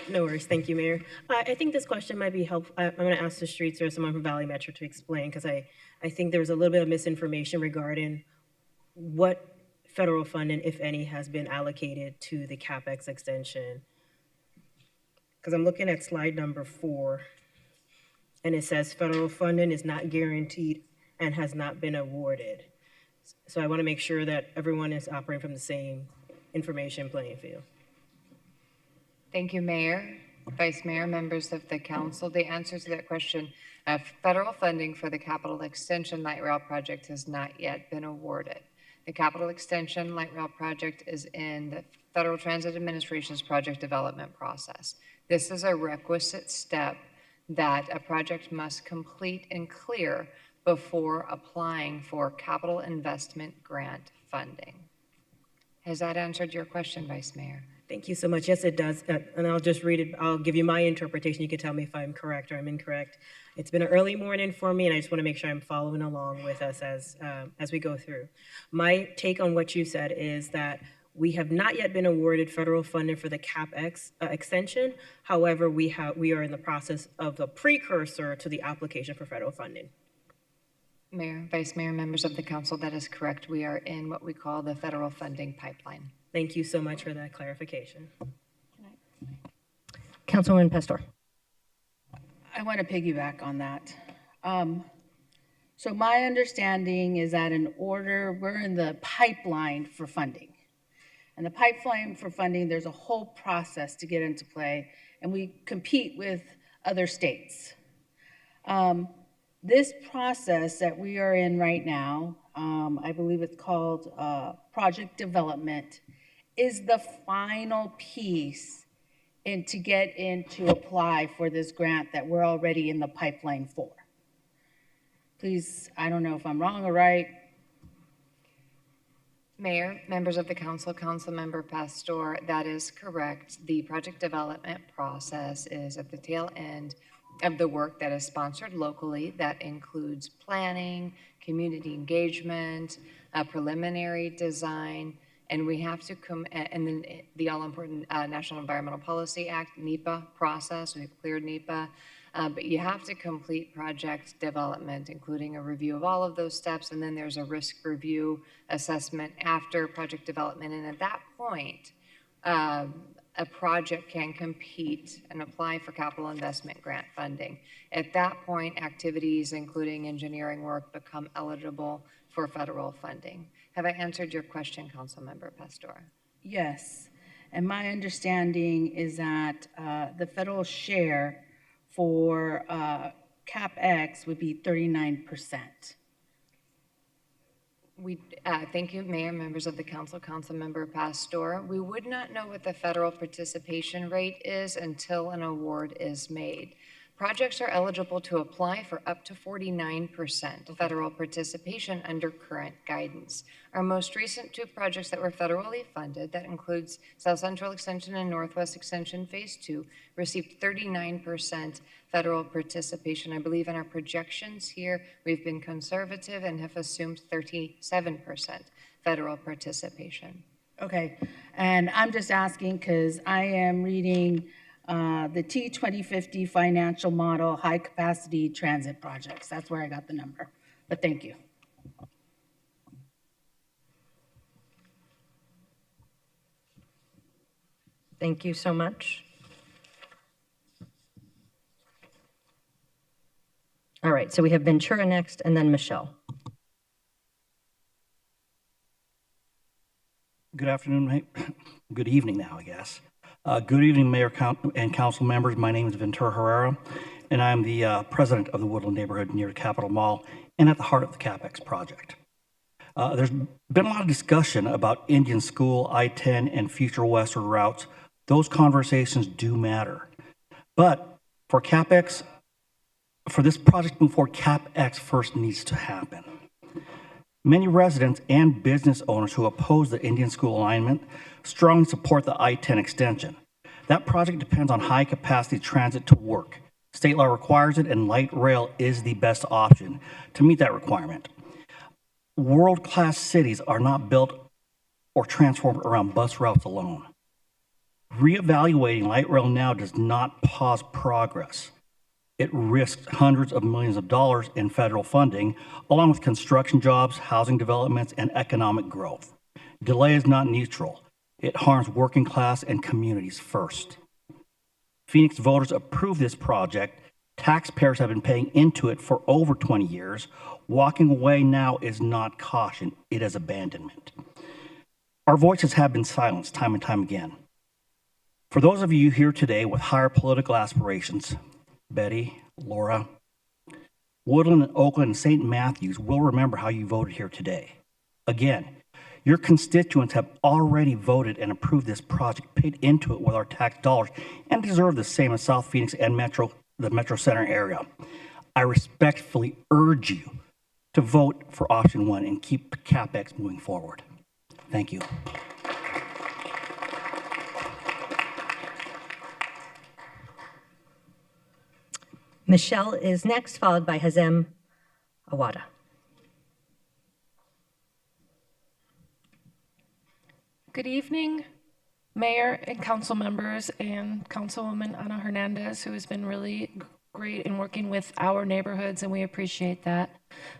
No worries. Thank you, Mayor. I think this question might be helpful. I'm going to ask the streets or someone from Valley Metro to explain, because I think there's a little bit of misinformation regarding what federal funding, if any, has been allocated to the CapEx extension. Because I'm looking at slide number 4, and it says federal funding is not guaranteed and has not been awarded. So I want to make sure that everyone is operating from the same information playing field. Thank you, Mayor, Vice Mayor, members of the council. The answer to that question, federal funding for the Capital Extension Light Rail project has not yet been awarded. The Capital Extension Light Rail project is in the Federal Transit Administration's project development process. This is a requisite step that a project must complete and clear before applying for capital investment grant funding. Has that answered your question, Vice Mayor? Thank you so much. Yes, it does. And I'll just read it. I'll give you my interpretation. You can tell me if I'm correct or I'm incorrect. It's been an early morning for me, and I just want to make sure I'm following along with us as we go through. My take on what you said is that we have not yet been awarded federal funding for the CapEx extension. However, we are in the process of the precursor to the application for federal funding. Mayor, Vice Mayor, members of the council, that is correct. We are in what we call the federal funding pipeline. Thank you so much for that clarification. Councilwoman Pastor. I want to piggyback on that. So my understanding is that we're in the pipeline for funding. And the pipeline for funding, there's a whole process to get into play, and we compete with other states. This process that we are in right now, I believe it's called project development, is the final piece to get in to apply for this grant that we're already in the pipeline for. Please, I don't know if I'm wrong or right. Mayor, members of the council, Councilmember Pastor, that is correct. The project development process is at the tail end of the work that is sponsored locally. That includes planning, community engagement, preliminary design, and we have to and then the all-important National Environmental Policy Act, NEPA process. We've cleared NEPA, but you have to complete project development, including a review of all of those steps, and then there's a risk review assessment after project development, and at that point, a project can compete and apply for capital investment grant funding. At that point, activities including engineering work become eligible for federal funding. Have I answered your question, Councilmember Pastor? Yes, and my understanding is that the federal share for CapEx would be 39%. Thank you, Mayor, members of the council, Councilmember Pastor. We would not know what the federal participation rate is until an award is made. Projects are eligible to apply for up to 49% federal participation under current guidance. Our most recent 2 projects that were federally funded, that includes South Central Extension and Northwest Extension Phase 2, received 39% federal participation. I believe in our projections here, we've been conservative and have assumed 37% federal participation. Okay, and I'm just asking because I am reading the T2050 financial model high capacity transit projects. That's where I got the number, but thank you. Thank you so much. All right, so we have Ventura next and then Michelle. Good afternoon, good evening now, I guess. Good evening, Mayor and Council members. My name is Ventura Herrera, and I'm the president of the Woodland neighborhood near the Capitol Mall and at the heart of the CapEx project. There's been a lot of discussion about Indian School, I-10, and future westward routes. Those conversations do matter. But for CapEx, for this project to move forward, CapEx first needs to happen. Many residents and business owners who oppose the Indian School alignment strongly support the I-10 extension. That project depends on high-capacity transit to work. State law requires it, and light rail is the best option to meet that requirement. World-class cities are not built or transformed around bus routes alone. Reevaluating light rail now does not pause progress. It risks hundreds of millions of dollars in federal funding, along with construction jobs, housing developments, and economic growth. Delay is not neutral. It harms working class and communities first. Phoenix voters approved this project. Taxpayers have been paying into it for over 20 years. Walking away now is not caution, it is abandonment. Our voices have been silenced time and time again. For those of you here today with higher political aspirations, Betty, Laura, Woodland, and Oakland, and St. Matthews will remember how you voted here today. Again, your constituents have already voted and approved this project, paid into it with our tax dollars, and deserve the same as South Phoenix and the Metro Center area. I respectfully urge you to vote for option 1 and keep CapEx moving forward. Thank you. Michelle is next, followed by Hazem Awada. Good evening, Mayor and council members and Councilwoman Ana Hernandez, who has been really great in working with our neighborhoods, and we appreciate that.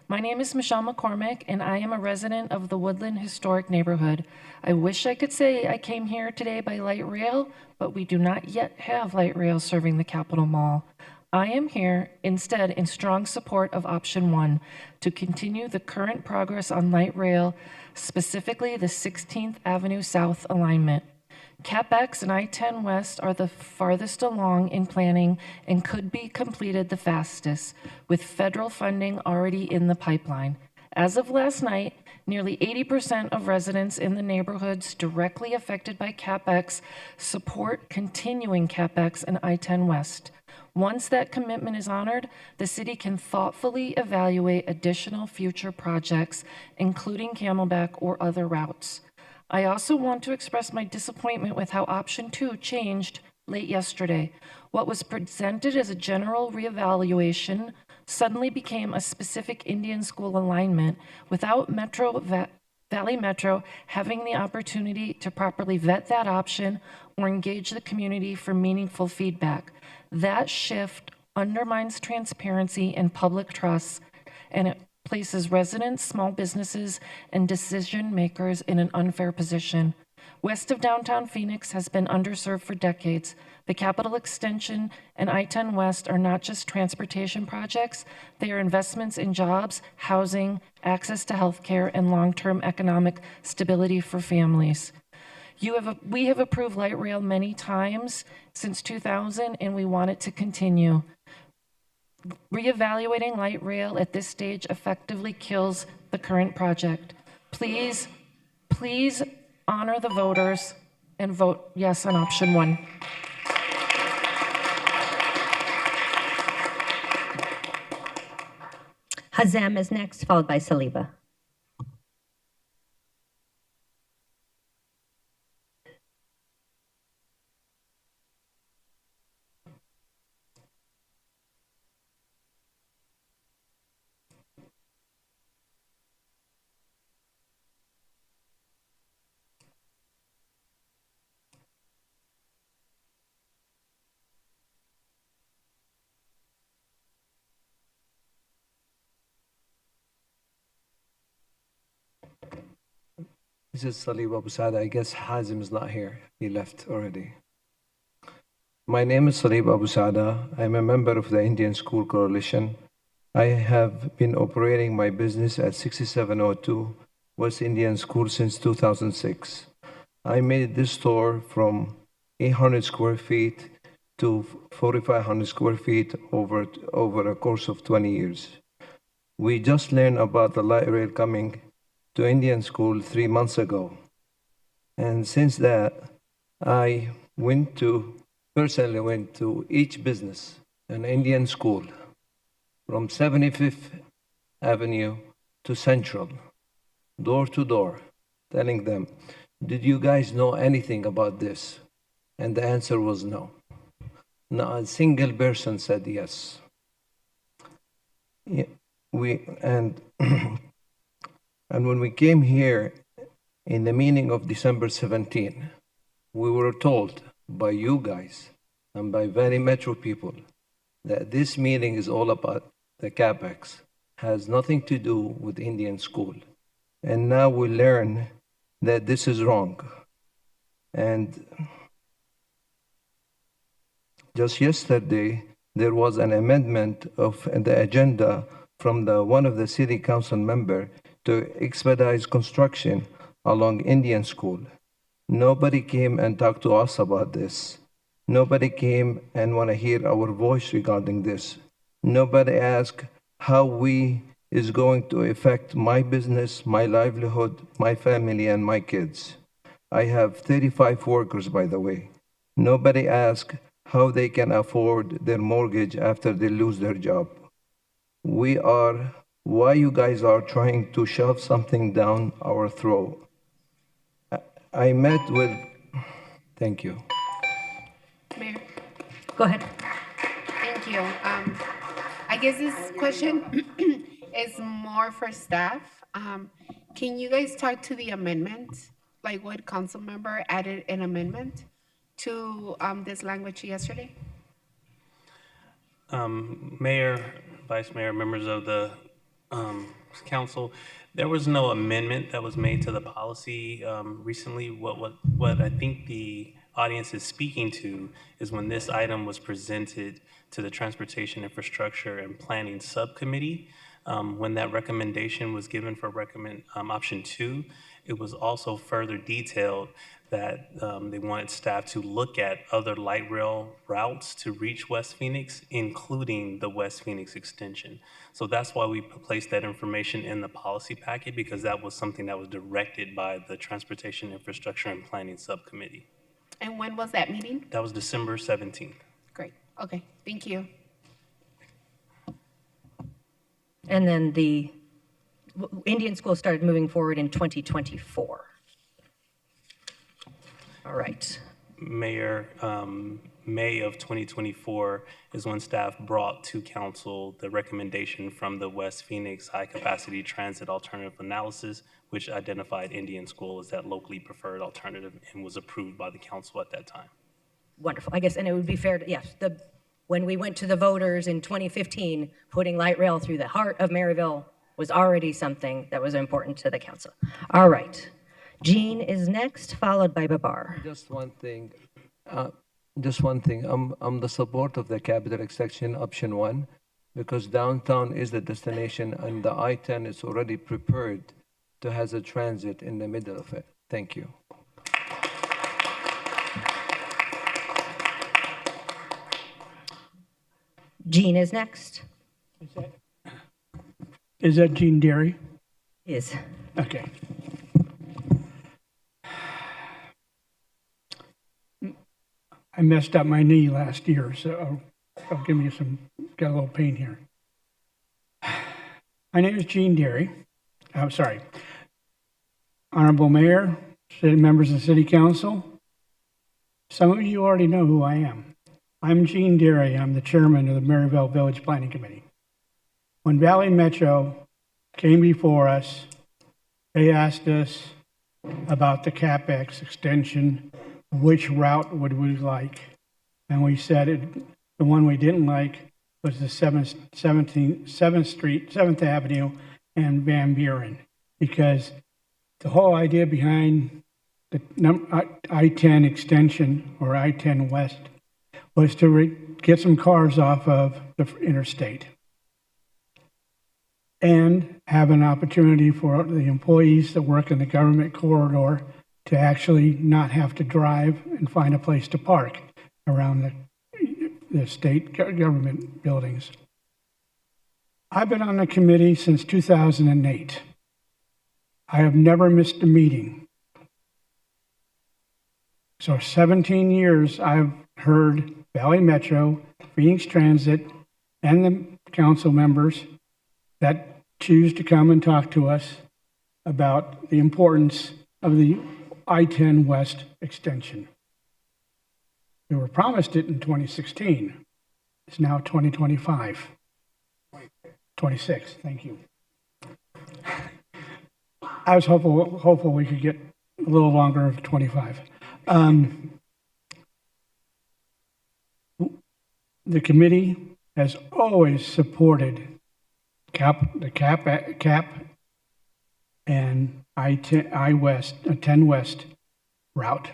My name is Michelle McCormick, and I am a resident of the Woodland Historic Neighborhood. I wish I could say I came here today by light rail, but we do not yet have light rail serving the Capitol Mall. I am here instead in strong support of option 1 to continue the current progress on light rail, specifically the 16th Avenue South alignment. CapEx and I-10 West are the farthest along in planning and could be completed the fastest, with federal funding already in the pipeline. As of last night, nearly 80% of residents in the neighborhoods directly affected by CapEx support continuing CapEx and I-10 West. Once that commitment is honored, the city can thoughtfully evaluate additional future projects, including Camelback or other routes. I also want to express my disappointment with how option 2 changed late yesterday. What was presented as a general reevaluation suddenly became a specific Indian School alignment without Valley Metro having the opportunity to properly vet that option or engage the community for meaningful feedback. That shift undermines transparency and public trust, and it places residents, small businesses, and decision makers in an unfair position. West of downtown Phoenix has been underserved for decades. The Capitol Extension and I-10 West are not just transportation projects, they are investments in jobs, housing, access to healthcare, and long-term economic stability for families. We have approved light rail many times since 2000, and we want it to continue. Reevaluating light rail at this stage effectively kills the current project. Please honor the voters and vote yes on option 1. Hazem is next, followed by Saliba. This is Salib Abusada. I guess Hazim is not here. He left already. My name is Salib Abusada. I'm a member of the Indian School Coalition. I have been operating my business at 6702 West Indian School since 2006. I made this store from 800 square feet to 4,500 square feet over a course of 20 years. We just learned about the light rail coming to Indian School 3 months ago. And since that, I personally went to each business, an Indian school, from 75th Avenue to Central, door to door, telling them, did you guys know anything about this? And the answer was no. Not a single person said yes. And when we came here in the meeting of December 17, we were told by you guys and by Valley Metro people that this meeting is all about the CapEx, has nothing to do with Indian School. And now we learn that this is wrong. And just yesterday, there was an amendment of the agenda from one of the city council member to expedite construction along Indian School. Nobody came and talked to us about this. Nobody came and want to hear our voice regarding this. Nobody asked how we is going to affect my business, my livelihood, my family, and my kids. I have 35 workers, by the way. Nobody asked how they can afford their mortgage after they lose their job. Why you guys are trying to shove something down our throat. I met with, thank you. Mayor. Go ahead. Thank you. I guess this question is more for staff. Can you guys talk to the amendment? Like what council member added an amendment to this language yesterday? Mayor, Vice Mayor, members of the council, there was no amendment that was made to the policy recently. What I think the audience is speaking to is when this item was presented to the Transportation Infrastructure and Planning Subcommittee, when that recommendation was given for option 2, it was also further detailed that they wanted staff to look at other light rail routes to reach West Phoenix, including the West Phoenix extension. So that's why we placed that information in the policy packet, because that was something that was directed by the Transportation Infrastructure and Planning Subcommittee. And when was that meeting? That was December 17th. Great. Okay. Thank you. And then the Indian School started moving forward in 2024. All right. Mayor, May of 2024 is when staff brought to council the recommendation from the West Phoenix High Capacity Transit Alternative Analysis, which identified Indian School as that locally preferred alternative and was approved by the council at that time. Wonderful. I guess, and it would be fair to, yes, when we went to the voters in 2015, putting light rail through the heart of Maryville was already something that was important to the council. All right. Jean is next, followed by Babar. Just one thing. I'm the support of the capital extraction option 1 because downtown is the destination and the I-10 is already prepared to have a transit in the middle of it. Thank you. Jean is next. Is that Jean Derry? Is. Okay. I messed up my knee last year, so I'll give you got a little pain here. My name is Jean Derry. I'm sorry. Honorable Mayor, members of the City Council, some of you already know who I am. I'm Jean Derry. I'm the chairman of the Maryville Village Planning Committee. When Valley Metro came before us, they asked us about the CapEx extension, which route would we like? And we said the one we didn't like was the 7th Avenue and Van Buren, because the whole idea behind the I-10 extension or I-10 West was to get some cars off of the interstate and have an opportunity for the employees that work in the government corridor to actually not have to drive and find a place to park around the state government buildings. I've been on the committee since 2008. I have never missed a meeting. So 17 years I've heard Valley Metro, Phoenix Transit, and the council members that choose to come and talk to us about the importance of the I-10 West extension. We were promised it in 2016. It's now 2025. 26, thank you. I was hopeful we could get a little longer of 25. The committee has always supported the CAP and I-10 West route.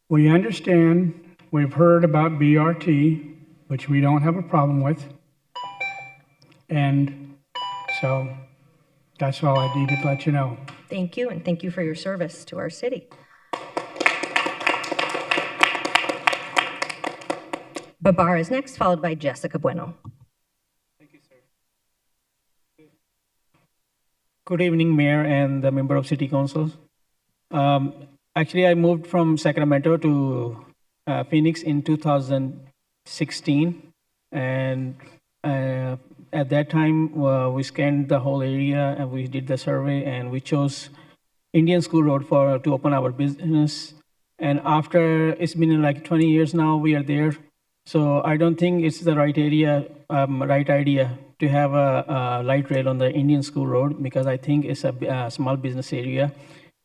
We understand, we've heard about BRT, which we don't have a problem with. And so that's all I needed to let you know. Thank you, and thank you for your service to our city. Babar is next, followed by Jessica Bueno. Good evening, Mayor and the member of City Council. Actually, I moved from Sacramento to Phoenix in 2016, and at that time we scanned the whole area and we did the survey, and we chose Indian School Road to open our business. And after it's been like 20 years now, we are there. So I don't think it's the right idea to have a light rail on the Indian School Road, because I think it's a small business area,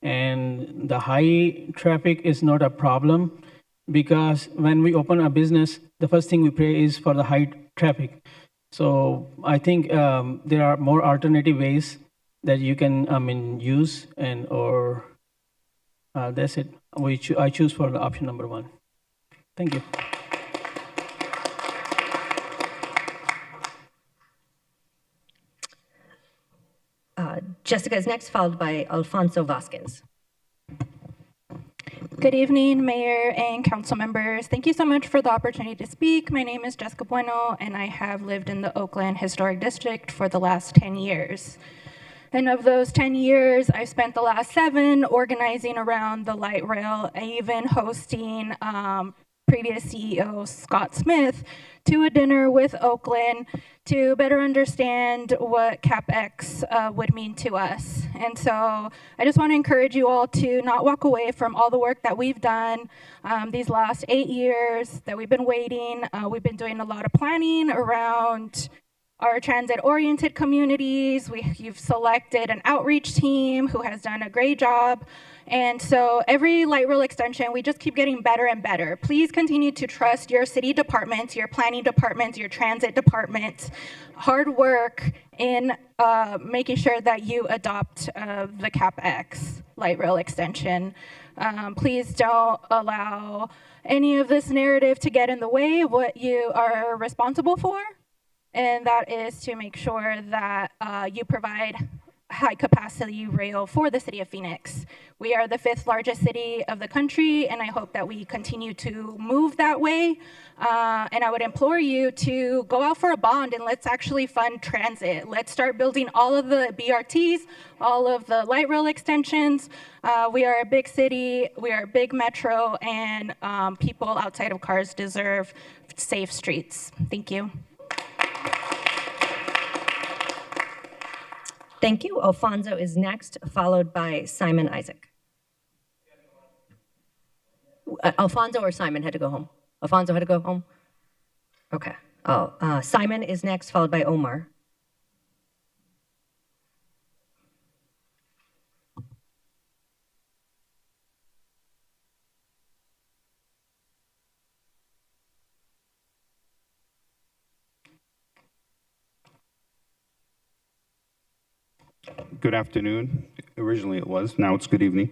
and the high traffic is not a problem, because when we open a business, the first thing we pray is for the high traffic. So I think there are more alternative ways that you can use, and that's it. I choose for the option number 1. Thank you. Jessica is next, followed by Alfonso Vasquez. Good evening, Mayor and council members. Thank you so much for the opportunity to speak. My name is Jessica Bueno, and I have lived in the Oakland Historic District for the last 10 years. And of those 10 years, I've spent the last 7 organizing around the light rail, even hosting previous CEO Scott Smith to a dinner with Oakland to better understand what CapEx would mean to us. And so I just want to encourage you all to not walk away from all the work that we've done these last 8 years that we've been waiting. We've been doing a lot of planning around our transit-oriented communities. You've selected an outreach team who has done a great job. And so every light rail extension, we just keep getting better and better. Please continue to trust your city departments, your planning departments, your transit departments. Hard work in making sure that you adopt the CapEx light rail extension. Please don't allow any of this narrative to get in the way of what you are responsible for. And that is to make sure that you provide high capacity rail for the city of Phoenix. We are the 5th largest city of the country, and I hope that we continue to move that way. And I would implore you to go out for a bond and let's actually fund transit. Let's start building all of the BRTs, all of the light rail extensions. We are a big city, we are a big metro, and people outside of cars deserve safe streets. Thank you. Thank you. Alfonso is next, followed by Simon Isaac. Alfonso or Simon had to go home? Alfonso had to go home? Okay. Simon is next, followed by Omar. Good afternoon. Originally it was, now it's good evening.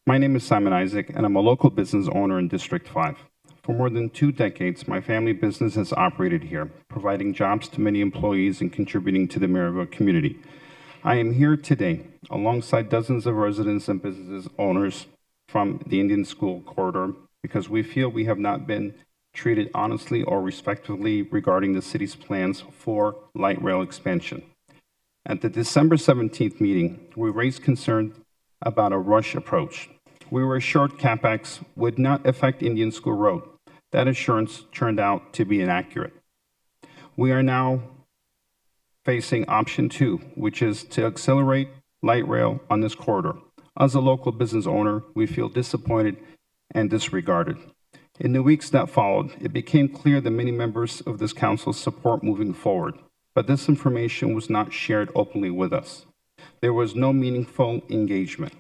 My name is Simon Isaac, and I'm a local business owner in District 5. For more than 2 decades, my family business has operated here, providing jobs to many employees and contributing to the Maryville community. I am here today alongside dozens of residents and business owners from the Indian School Corridor because we feel we have not been treated honestly or respectfully regarding the city's plans for light rail expansion. At the December 17th meeting, we raised concern about a rush approach. We were assured CapEx would not affect Indian School Road. That assurance turned out to be inaccurate. We are now facing option 2, which is to accelerate light rail on this corridor. As a local business owner, we feel disappointed and disregarded. In the weeks that followed, it became clear that many members of this council support moving forward, but this information was not shared openly with us. There was no meaningful engagement.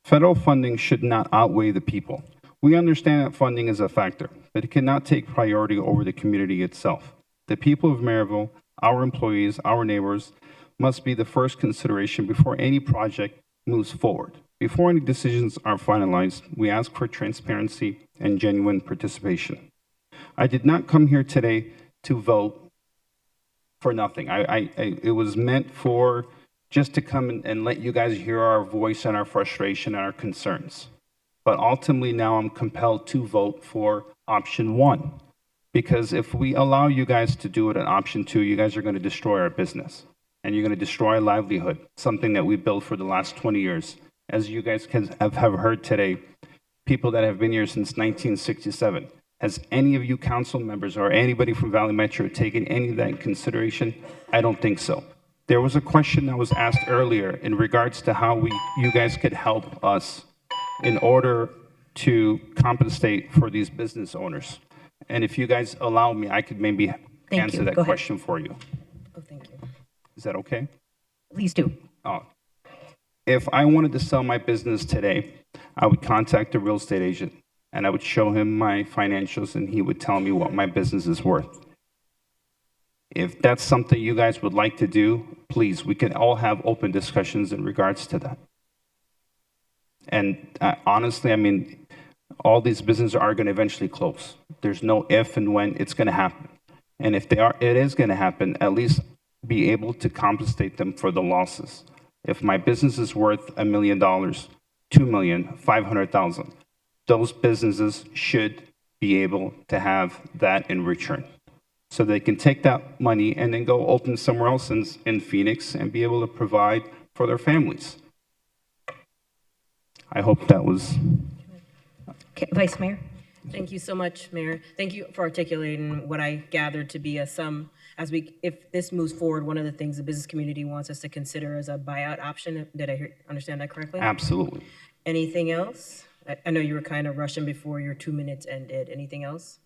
Federal funding should not outweigh the people. We understand that funding is a factor, but it cannot take priority over the community itself. The people of Maryville, our employees, our neighbors, must be the first consideration before any project moves forward. Before any decisions are finalized, we ask for transparency and genuine participation. I did not come here today to vote for nothing. It was meant for just to come and let you guys hear our voice and our frustration and our concerns. But ultimately now I'm compelled to vote for option 1, because if we allow you guys to do it at option 2, you guys are going to destroy our business and you're going to destroy our livelihood, something that we built for the last 20 years. As you guys have heard today, people that have been here since 1967. Has any of you council members or anybody from Valley Metro taken any of that in consideration? I don't think so. There was a question that was asked earlier in regards to how you guys could help us in order to compensate for these business owners. And if you guys allow me, I could maybe answer that question for you. Oh, thank you. Is that okay? Please do. If I wanted to sell my business today, I would contact a real estate agent and I would show him my financials and he would tell me what my business is worth. If that's something you guys would like to do, please, we can all have open discussions in regards to that. And honestly, I mean, all these businesses are going to eventually close. There's no if and when it's going to happen. And if it is going to happen, at least be able to compensate them for the losses. If my business is worth $1 million, $2 million, $500,000, those businesses should be able to have that in return. So they can take that money and then go open somewhere else in Phoenix and be able to provide for their families. I hope that was... Okay, Vice Mayor? Thank you so much, Mayor. Thank you for articulating what I gathered to be a sum. If this moves forward, one of the things the business community wants us to consider is a buyout option. Did I understand that correctly? Absolutely. Anything else? I know you were kind of rushing before your 2 minutes ended. Anything else?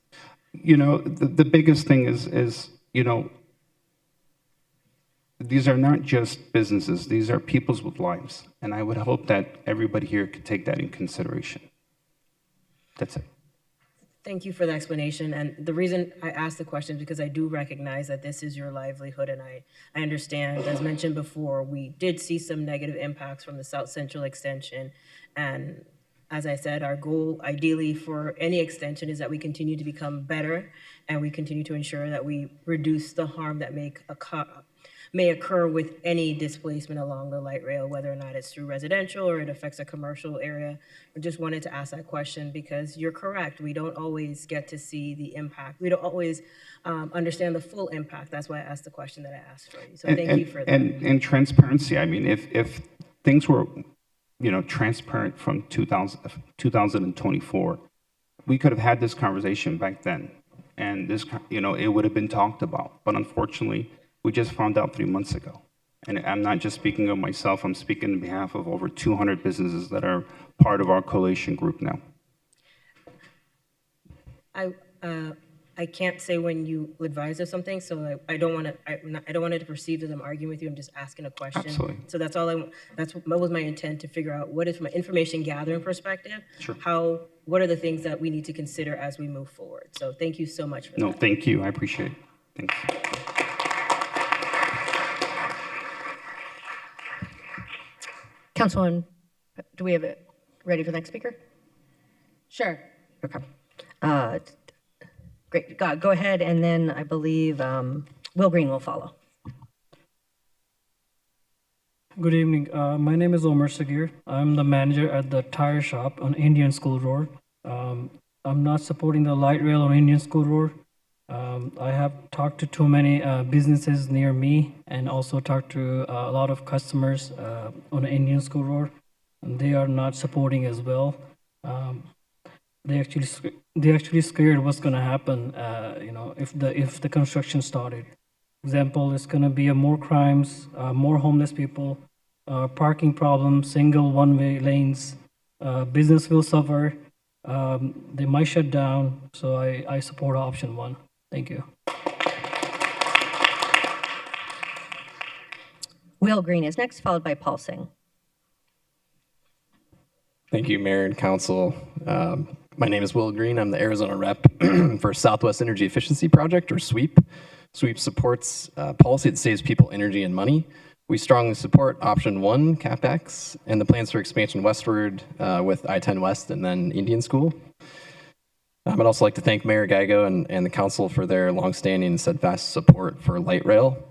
You know, the biggest thing is, you know, these are not just businesses. These are peoples with lives. And I would hope that everybody here could take that in consideration. That's it. Thank you for the explanation. And the reason I asked the question is because I do recognize that this is your livelihood. And I understand, as mentioned before, we did see some negative impacts from the South Central extension. And as I said, our goal ideally for any extension is that we continue to become better and we continue to ensure that we reduce the harm that may occur with any displacement along the light rail, whether or not it's through residential or it affects a commercial area. I just wanted to ask that question because you're correct. We don't always get to see the impact. We don't always understand the full impact. That's why I asked the question that I asked for you. So thank you for that. And transparency. I mean, if things were, you know, transparent from 2024, we could have had this conversation back then. And this, you know, it would have been talked about. But unfortunately, we just found out 3 months ago. And I'm not just speaking of myself, I'm speaking on behalf of over 200 businesses that are part of our coalition group now. I can't say when you advise of something, so I don't want it to perceive that I'm arguing with you. I'm just asking a question. Absolutely. So that's all that was my intent, to figure out what is, from an information gathering perspective, Sure. What are the things that we need to consider as we move forward. So thank you so much for that. No, thank you. I appreciate it. Thanks. Councilwoman, do we have it ready for the next speaker? Sure. Okay. Great. Go ahead, and then I believe Will Green will follow. Good evening. My name is Omar Sagir. I'm the manager at the tire shop on Indian School Road. I'm not supporting the light rail on Indian School Road. I have talked to too many businesses near me and also talked to a lot of customers on Indian School Road. And they are not supporting as well. They actually scared what's going to happen. If the construction started. Example, it's going to be more crimes, more homeless people, parking problems, single one-way lanes. Business will suffer. They might shut down. So I support option 1. Thank you. Will Green is next, followed by Paul Singh. Thank you, Mayor and Council. My name is Will Green. I'm the Arizona rep for Southwest Energy Efficiency Project, or SWEEP. SWEEP supports policy that saves people energy and money. We strongly support option 1, CapEx, and the plans for expansion westward with I-10 West and then Indian School. I'd also like to thank Mayor Geigo and the council for their longstanding and steadfast support for light rail.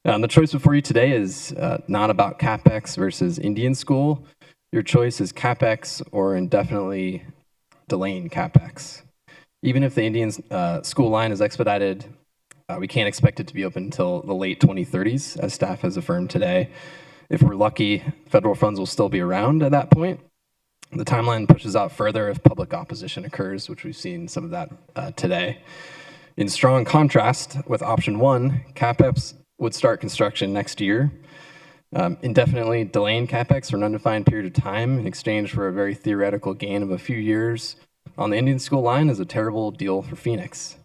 The choice before you today is not about CapEx versus Indian School. Your choice is CapEx or indefinitely delaying CapEx. Even if the Indian School line is expedited, we can't expect it to be open until the late 2030s, as staff has affirmed today. If we're lucky, federal funds will still be around at that point. The timeline pushes out further if public opposition occurs, which we've seen some of that today. In strong contrast with option 1, CapEx would start construction next year. Indefinitely delaying CapEx for an undefined period of time in exchange for a very theoretical gain of a few years on the Indian School line is a terrible deal for Phoenix.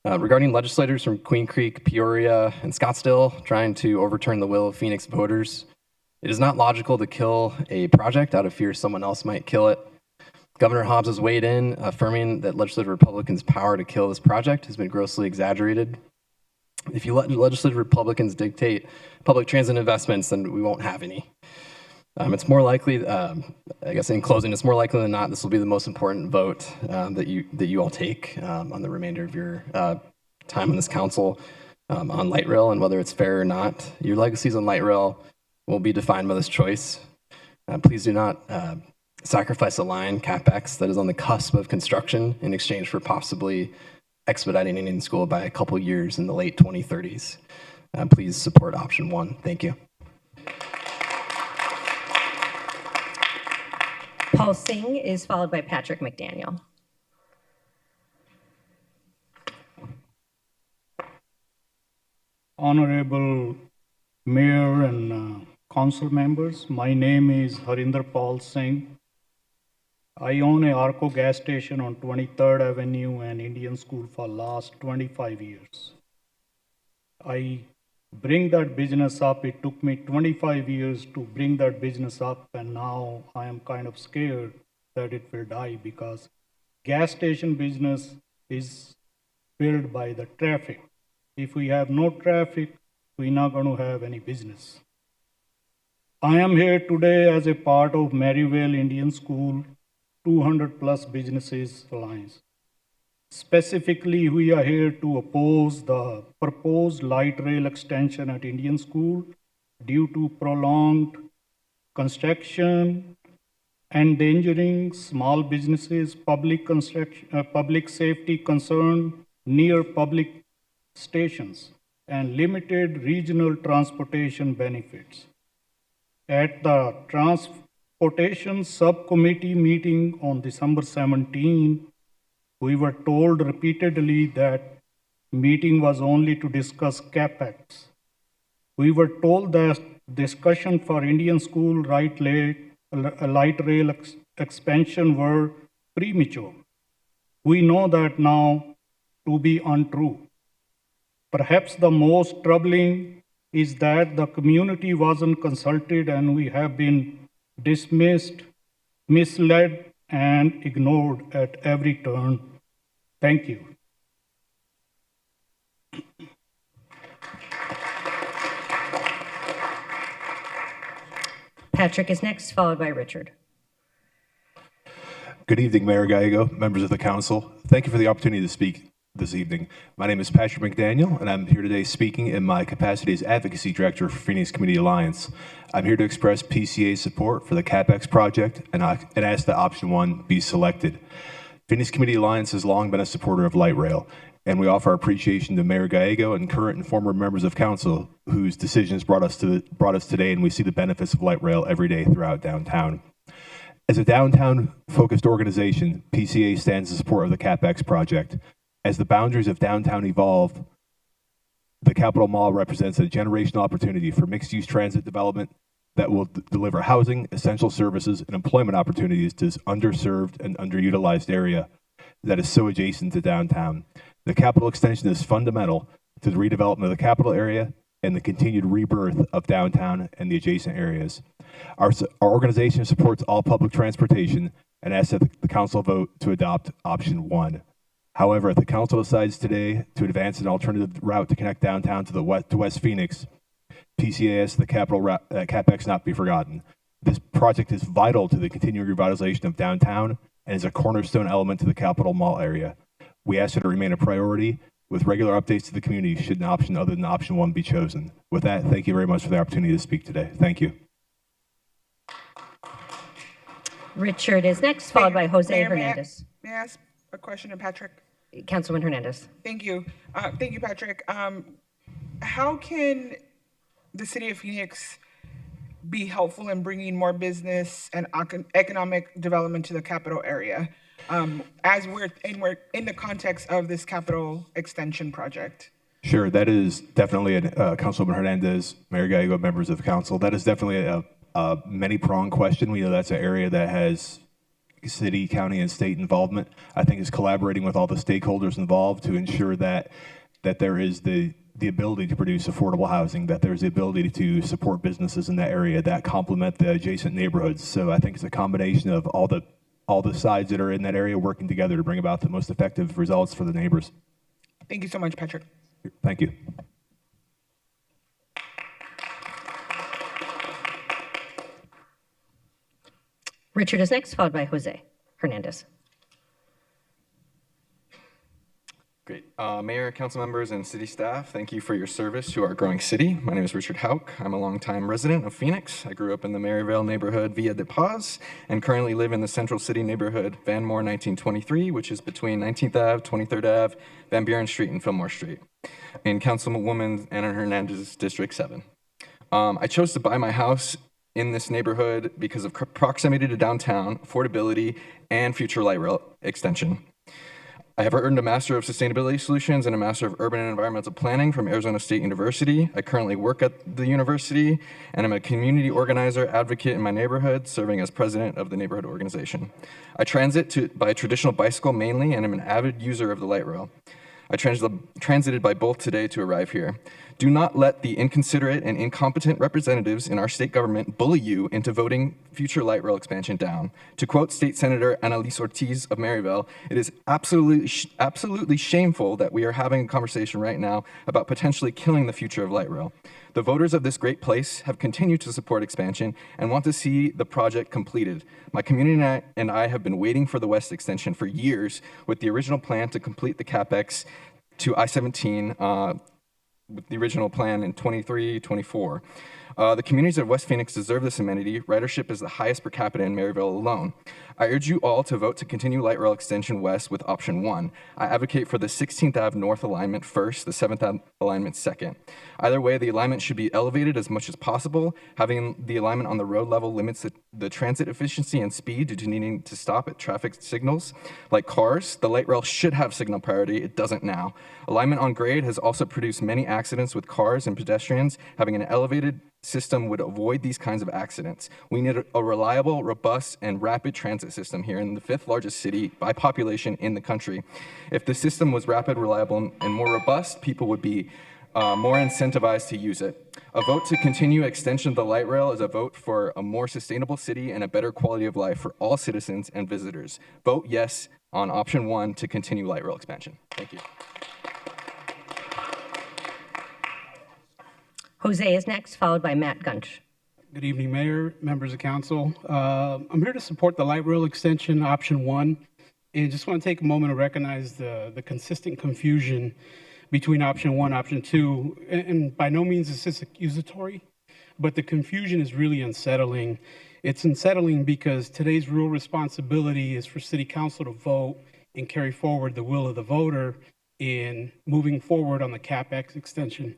Regarding legislators from Queen Creek, Peoria, and Scottsdale trying to overturn the will of Phoenix voters, it is not logical to kill a project out of fear someone else might kill it. Governor Hobbs has weighed in, affirming that legislative Republicans' power to kill this project has been grossly exaggerated. If you let legislative Republicans dictate public transit investments, then we won't have any. It's more likely, I guess in closing, it's more likely than not this will be the most important vote that you all take on the remainder of your time on this council on light rail, and whether it's fair or not. Your legacies on light rail will be defined by this choice. Please do not sacrifice a line, CapEx, that is on the cusp of construction in exchange for possibly expediting Indian School by a couple years in the late 2030s. Please support option 1. Thank you. Paul Singh is followed by Patrick McDaniel. Honorable Mayor and council members, my name is Harinder Paul Singh. I own a Arco gas station on 23rd Avenue and Indian School for last 25 years. I bring that business up. It took me 25 years to bring that business up, and now I am kind of scared that it will die because gas station business is filled by the traffic. If we have no traffic, we're not going to have any business. I am here today as a part of Maryvale Indian School 200 plus businesses alliance. Specifically, we are here to oppose the proposed light rail extension at Indian School due to prolonged construction, endangering small businesses, public safety concern near public stations, and limited regional transportation benefits. At the Transportation Subcommittee meeting on December 17, we were told repeatedly that meeting was only to discuss CapEx. We were told that discussion for Indian School light rail expansion were premature. We know that now to be untrue. Perhaps the most troubling is that the community wasn't consulted and we have been dismissed, misled, and ignored at every turn. Thank you. Patrick is next, followed by Richard. Good evening, Mayor Gallego, members of the council. Thank you for the opportunity to speak this evening. My name is Patrick McDaniel, and I'm here today speaking in my capacity as Advocacy Director for Phoenix Community Alliance. I'm here to express PCA's support for the CapEx project and ask that option 1 be selected. Phoenix Community Alliance has long been a supporter of light rail, and we offer our appreciation to Mayor Gallego and current and former members of council whose decisions brought us today, and we see the benefits of light rail every day throughout downtown. As a downtown-focused organization, PCA stands in support of the CapEx project. As the boundaries of downtown evolve, the Capitol Mall represents a generational opportunity for mixed-use transit development that will deliver housing, essential services, and employment opportunities to this underserved and underutilized area that is so adjacent to downtown. The Capitol extension is fundamental to the redevelopment of the Capitol area and the continued rebirth of downtown and the adjacent areas. Our organization supports all public transportation and asks that the council vote to adopt option 1. However, if the council decides today to advance an alternative route to connect downtown to West Phoenix, PCA asks the CapEx not be forgotten. This project is vital to the continuing revitalization of downtown and is a cornerstone element to the Capitol Mall area. We ask that it remain a priority with regular updates to the community should an option other than option 1 be chosen. With that, thank you very much for the opportunity to speak today. Thank you. Richard is next, followed by Jose Hernandez. May I ask a question to Patrick? Councilman Hernandez. Thank you. Thank you, Patrick. How can the city of Phoenix be helpful in bringing more business and economic development to the capital area as we're in the context of this capital extension project? Sure, that is definitely Councilman Hernandez, Mayor Gallego, members of council. That is definitely a many-pronged question. We know that's an area that has city, county, and state involvement. I think is collaborating with all the stakeholders involved to ensure that there is the ability to produce affordable housing, that there's the ability to support businesses in that area that complement the adjacent neighborhoods. So I think it's a combination of all the sides that are in that area working together to bring about the most effective results for the neighbors. Thank you so much, Patrick. Thank you. Richard is next, followed by Jose Hernandez. Great. Mayor, council members, and city staff, thank you for your service to our growing city. My name is Richard Hauk. I'm a longtime resident of Phoenix. I grew up in the Maryvale neighborhood Villa de Paz and currently live in the Central City neighborhood Van Moore 1923, which is between 19th Ave, 23rd Ave, Van Buren Street, and Fillmore Street in Councilwoman Ana Hernandez's District 7. I chose to buy my house in this neighborhood because of proximity to downtown, affordability, and future light rail extension. I have earned a Master of Sustainability Solutions and a Master of Urban and Environmental Planning from Arizona State University. I currently work at the university, and I'm a community organizer advocate in my neighborhood, serving as president of the neighborhood organization. I transit by traditional bicycle mainly, and I'm an avid user of the light rail. I transited by both today to arrive here. Do not let the inconsiderate and incompetent representatives in our state government bully you into voting future light rail expansion down. To quote State Senator Annalise Ortiz of Maryvale, it is absolutely shameful that we are having a conversation right now about potentially killing the future of light rail. The voters of this great place have continued to support expansion and want to see the project completed. My community and I have been waiting for the West Extension for years with the original plan to complete the CapEx to I-17 with the original plan in 23-24. The communities of West Phoenix deserve this amenity. Ridership is the highest per capita in Maryvale alone. I urge you all to vote to continue light rail extension west with option 1. I advocate for the 16th Ave North alignment first, the 7th Ave alignment second. Either way, the alignment should be elevated as much as possible. Having the alignment on the road level limits the transit efficiency and speed due to needing to stop at traffic signals. Like cars, the light rail should have signal priority. It doesn't now. Alignment on grade has also produced many accidents with cars and pedestrians. Having an elevated system would avoid these kinds of accidents. We need a reliable, robust, and rapid transit system here in the 5th largest city by population in the country. If the system was rapid, reliable, and more robust, people would be more incentivized to use it. A vote to continue extension of the light rail is a vote for a more sustainable city and a better quality of life for all citizens and visitors. Vote yes on option 1 to continue light rail expansion. Thank you. Jose is next, followed by Matt Gunch. Good evening, Mayor, members of council. I'm here to support the light rail extension, option 1. And just want to take a moment to recognize the consistent confusion between option one, option two, and by no means is this accusatory, but the confusion is really unsettling. It's unsettling because today's real responsibility is for City Council to vote and carry forward the will of the voter in moving forward on the CapEx extension.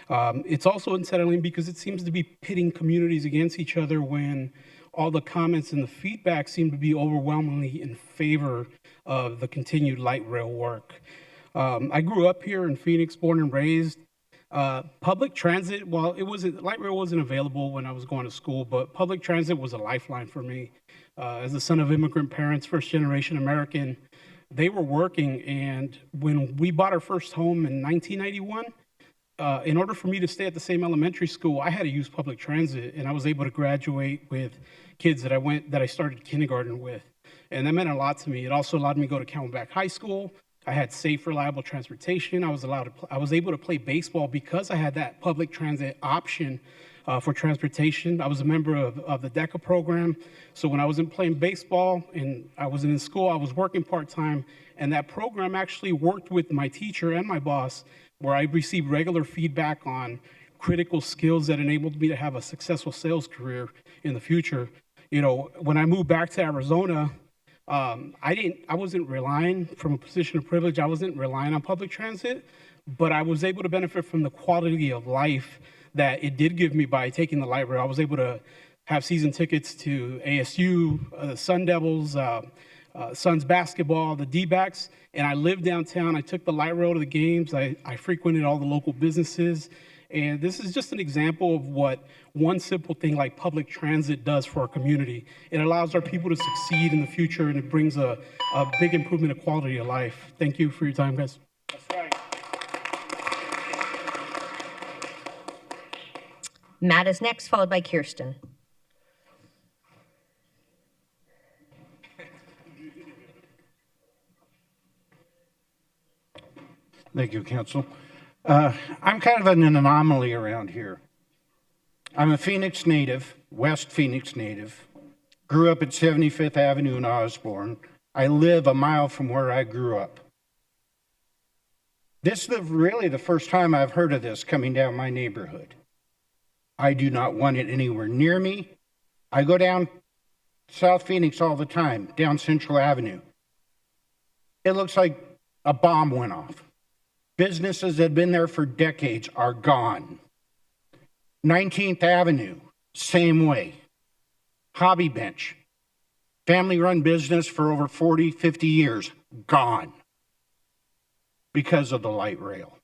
It's also unsettling because it seems to be pitting communities against each other when all the comments and the feedback seem to be overwhelmingly in favor of the continued light rail work. I grew up here in Phoenix, born and raised. Public transit, well, light rail wasn't available when I was going to school, but public transit was a lifeline for me. As the son of immigrant parents, first generation American, they were working, and when we bought our first home in 1991, in order for me to stay at the same elementary school, I had to use public transit, and I was able to graduate with kids that I started kindergarten with, and that meant a lot to me. It also allowed me to go to Camelback High School. I had safe, reliable transportation. I was able to play baseball because I had that public transit option for transportation. I was a member of the DECA program, so when I wasn't playing baseball and I wasn't in school, I was working part-time, and that program actually worked with my teacher and my boss, where I received regular feedback on critical skills that enabled me to have a successful sales career in the future. You know, when I moved back to Arizona, I wasn't relying from a position of privilege. I wasn't relying on public transit, but I was able to benefit from the quality of life that it did give me by taking the light rail. I was able to have season tickets to ASU, the Sun Devils, Suns basketball, the D-backs, and I lived downtown. I took the light rail to the games. I frequented all the local businesses. And this is just an example of what one simple thing like public transit does for our community. It allows our people to succeed in the future, and it brings a big improvement of quality of life. Thank you for your time, guys. That's right. Matt is next, followed by Kirsten. Thank you, Council. I'm kind of an anomaly around here. I'm a Phoenix native, West Phoenix native, grew up at 75th Avenue in Osborne. I live a mile from where I grew up. This is really the first time I've heard of this coming down my neighborhood. I do not want it anywhere near me. I go down South Phoenix all the time, down Central Avenue. It looks like a bomb went off. Businesses that have been there for decades are gone. 19th Avenue, same way. Hobby Bench, family-run business for over 40, 50 years, gone because of the light rail.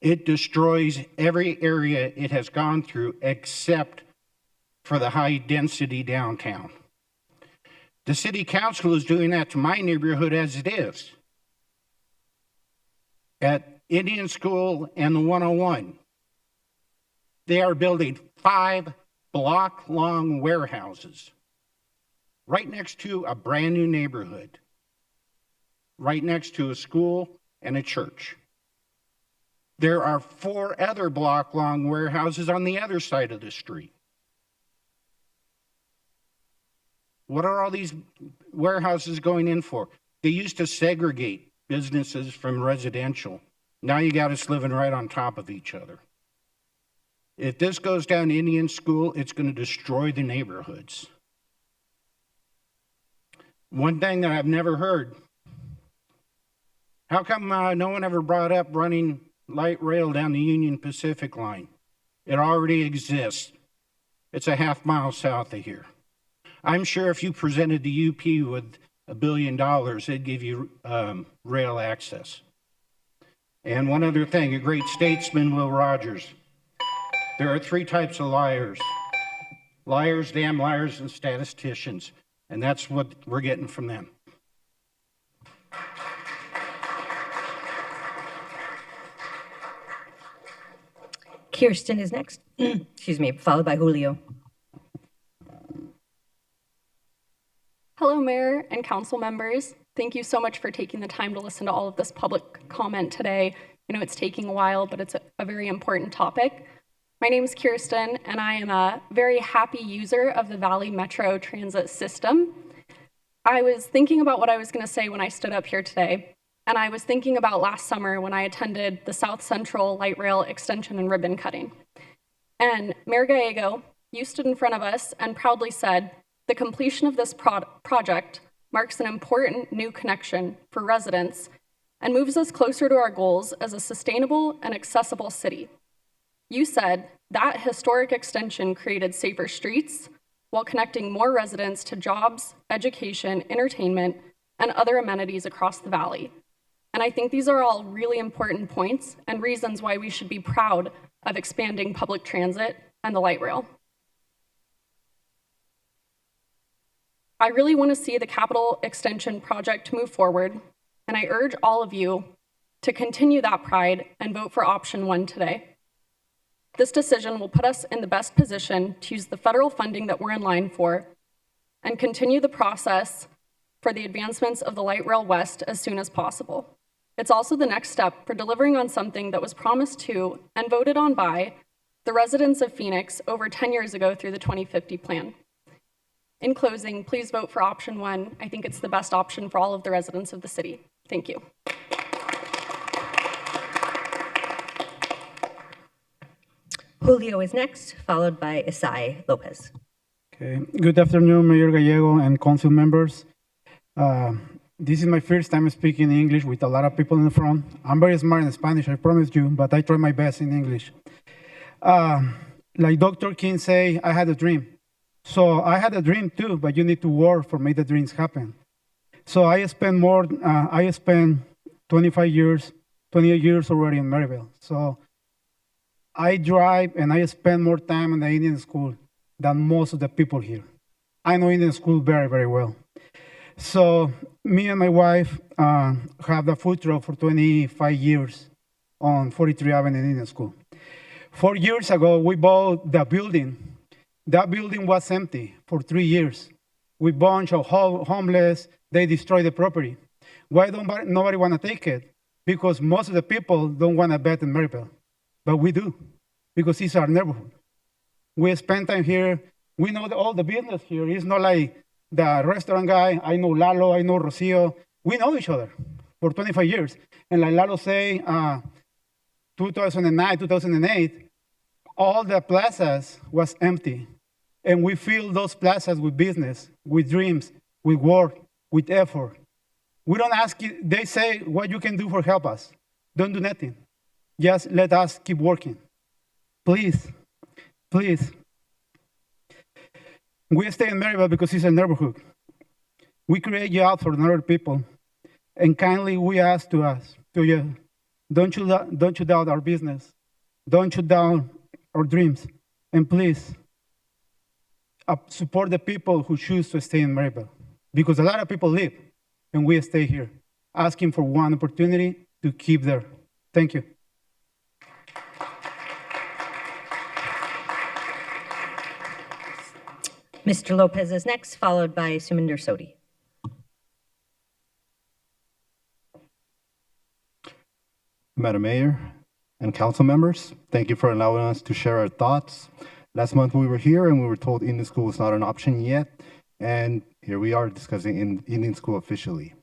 It destroys every area it has gone through except for the high-density downtown. The City Council is doing that to my neighborhood as it is. At Indian School and the 101, they are building 5 block-long warehouses right next to a brand new neighborhood, right next to a school and a church. There are 4 other block-long warehouses on the other side of the street. What are all these warehouses going in for? They used to segregate businesses from residential. Now you got us living right on top of each other. If this goes down Indian School, it's going to destroy the neighborhoods. One thing that I've never heard, how come no one ever brought up running light rail down the Union Pacific line? It already exists. It's a half mile south of here. I'm sure if you presented the UP with $1 billion, they'd give you rail access. And one other thing, a great statesman, Will Rogers. There are 3 types of liars. Liars, damn liars, and statisticians. And that's what we're getting from them. Kirsten is next. Excuse me, followed by Julio. Hello, Mayor and Council members. Thank you so much for taking the time to listen to all of this public comment today. I know it's taking a while, but it's a very important topic. My name is Kirsten, and I am a very happy user of the Valley Metro Transit system. I was thinking about what I was going to say when I stood up here today, and I was thinking about last summer when I attended the South Central Light Rail extension and ribbon cutting. And Mayor Gallego, you stood in front of us and proudly said, the completion of this project marks an important new connection for residents and moves us closer to our goals as a sustainable and accessible city. You said that historic extension created safer streets while connecting more residents to jobs, education, entertainment, and other amenities across the valley. And I think these are all really important points and reasons why we should be proud of expanding public transit and the light rail. I really want to see the capital extension project move forward, and I urge all of you to continue that pride and vote for option 1 today. This decision will put us in the best position to use the federal funding that we're in line for and continue the process for the advancements of the Light Rail West as soon as possible. It's also the next step for delivering on something that was promised to and voted on by the residents of Phoenix over 10 years ago through the 2050 plan. In closing, please vote for option 1. I think it's the best option for all of the residents of the city. Thank you. Julio is next, followed by Isai Lopez. Okay. Good afternoon, Mayor Gallego and council members. This is my first time speaking English with a lot of people in the front. I'm very smart in Spanish, I promise you, but I try my best in English. Like Dr. King say, I had a dream. So I had a dream too, but you need to work for make the dreams happen. So I spent 28 years already in Maryville. So I drive and I spend more time in the Indian school than most of the people here. I know Indian school very, very well. So me and my wife have the food truck for 25 years on 43 Avenue in Indian school. 4 years ago, we bought the building. That building was empty for 3 years. With bunch of homeless, they destroyed the property. Why don't nobody want to take it? Because most of the people don't want to bet in Maryville. But we do, because it's our neighborhood. We spend time here. We know all the business here. It's not like the restaurant guy. I know Lalo, I know Rocio. We know each other for 25 years. And like Lalo say, 2009, 2008, all the plazas was empty. And we fill those plazas with business, with dreams, with work, with effort. We don't ask you, they say what you can do for help us. Don't do nothing. Just let us keep working. Please, please. We stay in Maryville because it's a neighborhood. We create jobs for other people. And kindly we ask to you, don't you doubt our business. Don't you doubt our dreams. And please, support the people who choose to stay in Maryville. Because a lot of people leave, and we stay here, asking for one opportunity to keep there. Thank you. Mr. Lopez is next, followed by Suminder Sodi. Madam Mayor and council members, thank you for allowing us to share our thoughts. Last month we were here and we were told Indian school is not an option yet, and here we are discussing Indian school officially.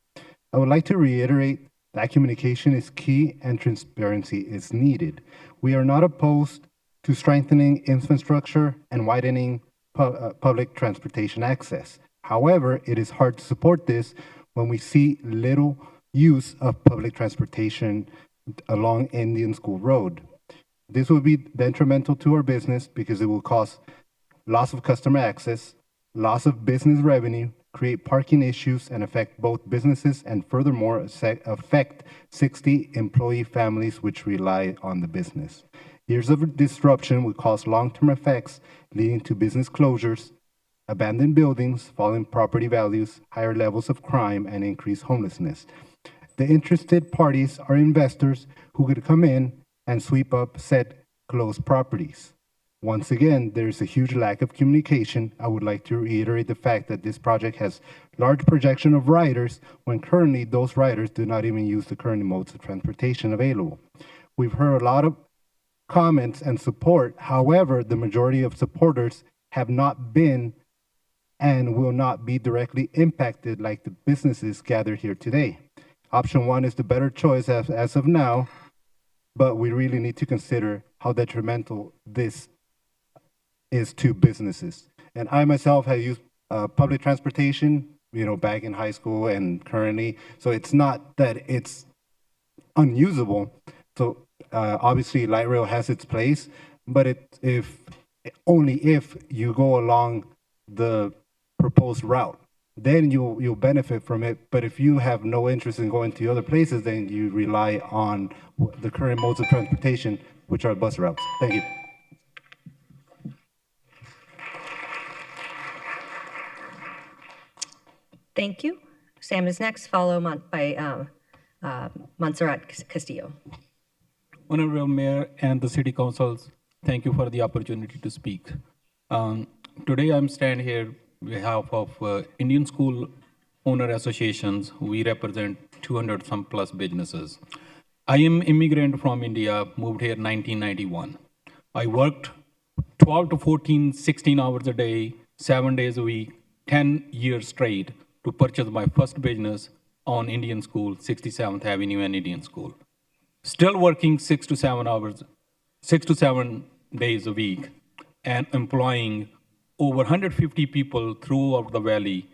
I would like to reiterate that communication is key and transparency is needed. We are not opposed to strengthening infrastructure and widening public transportation access. However, it is hard to support this when we see little use of public transportation along Indian School Road. This will be detrimental to our business because it will cause loss of customer access, loss of business revenue, create parking issues, and affect both businesses and furthermore affect 60 employee families which rely on the business. Years of disruption will cause long-term effects leading to business closures, abandoned buildings, falling property values, higher levels of crime, and increased homelessness. The interested parties are investors who could come in and sweep up said closed properties. Once again, there is a huge lack of communication. I would like to reiterate the fact that this project has large projection of riders when currently those riders do not even use the current modes of transportation available. We've heard a lot of comments and support. However, the majority of supporters have not been and will not be directly impacted like the businesses gathered here today. Option one is the better choice as of now, but we really need to consider how detrimental this is to businesses. And I myself have used public transportation, back in high school and currently. So it's not that it's unusable. So obviously light rail has its place, but only if you go along the proposed route, then you'll benefit from it. But if you have no interest in going to other places, then you rely on the current modes of transportation, which are bus routes. Thank you. Thank you. Sam is next, followed by Montserrat Castillo. Honorable Mayor and the City Councils, thank you for the opportunity to speak. Today I'm standing here on behalf of Indian School Owner Associations. We represent 200 some plus businesses. I am immigrant from India, moved here in 1991. I worked 12 to 14, 16 hours a day, 7 days a week, 10 years straight to purchase my first business on Indian School, 67th Avenue and Indian School. Still working 6 to 7 days a week and employing over 150 people throughout the valley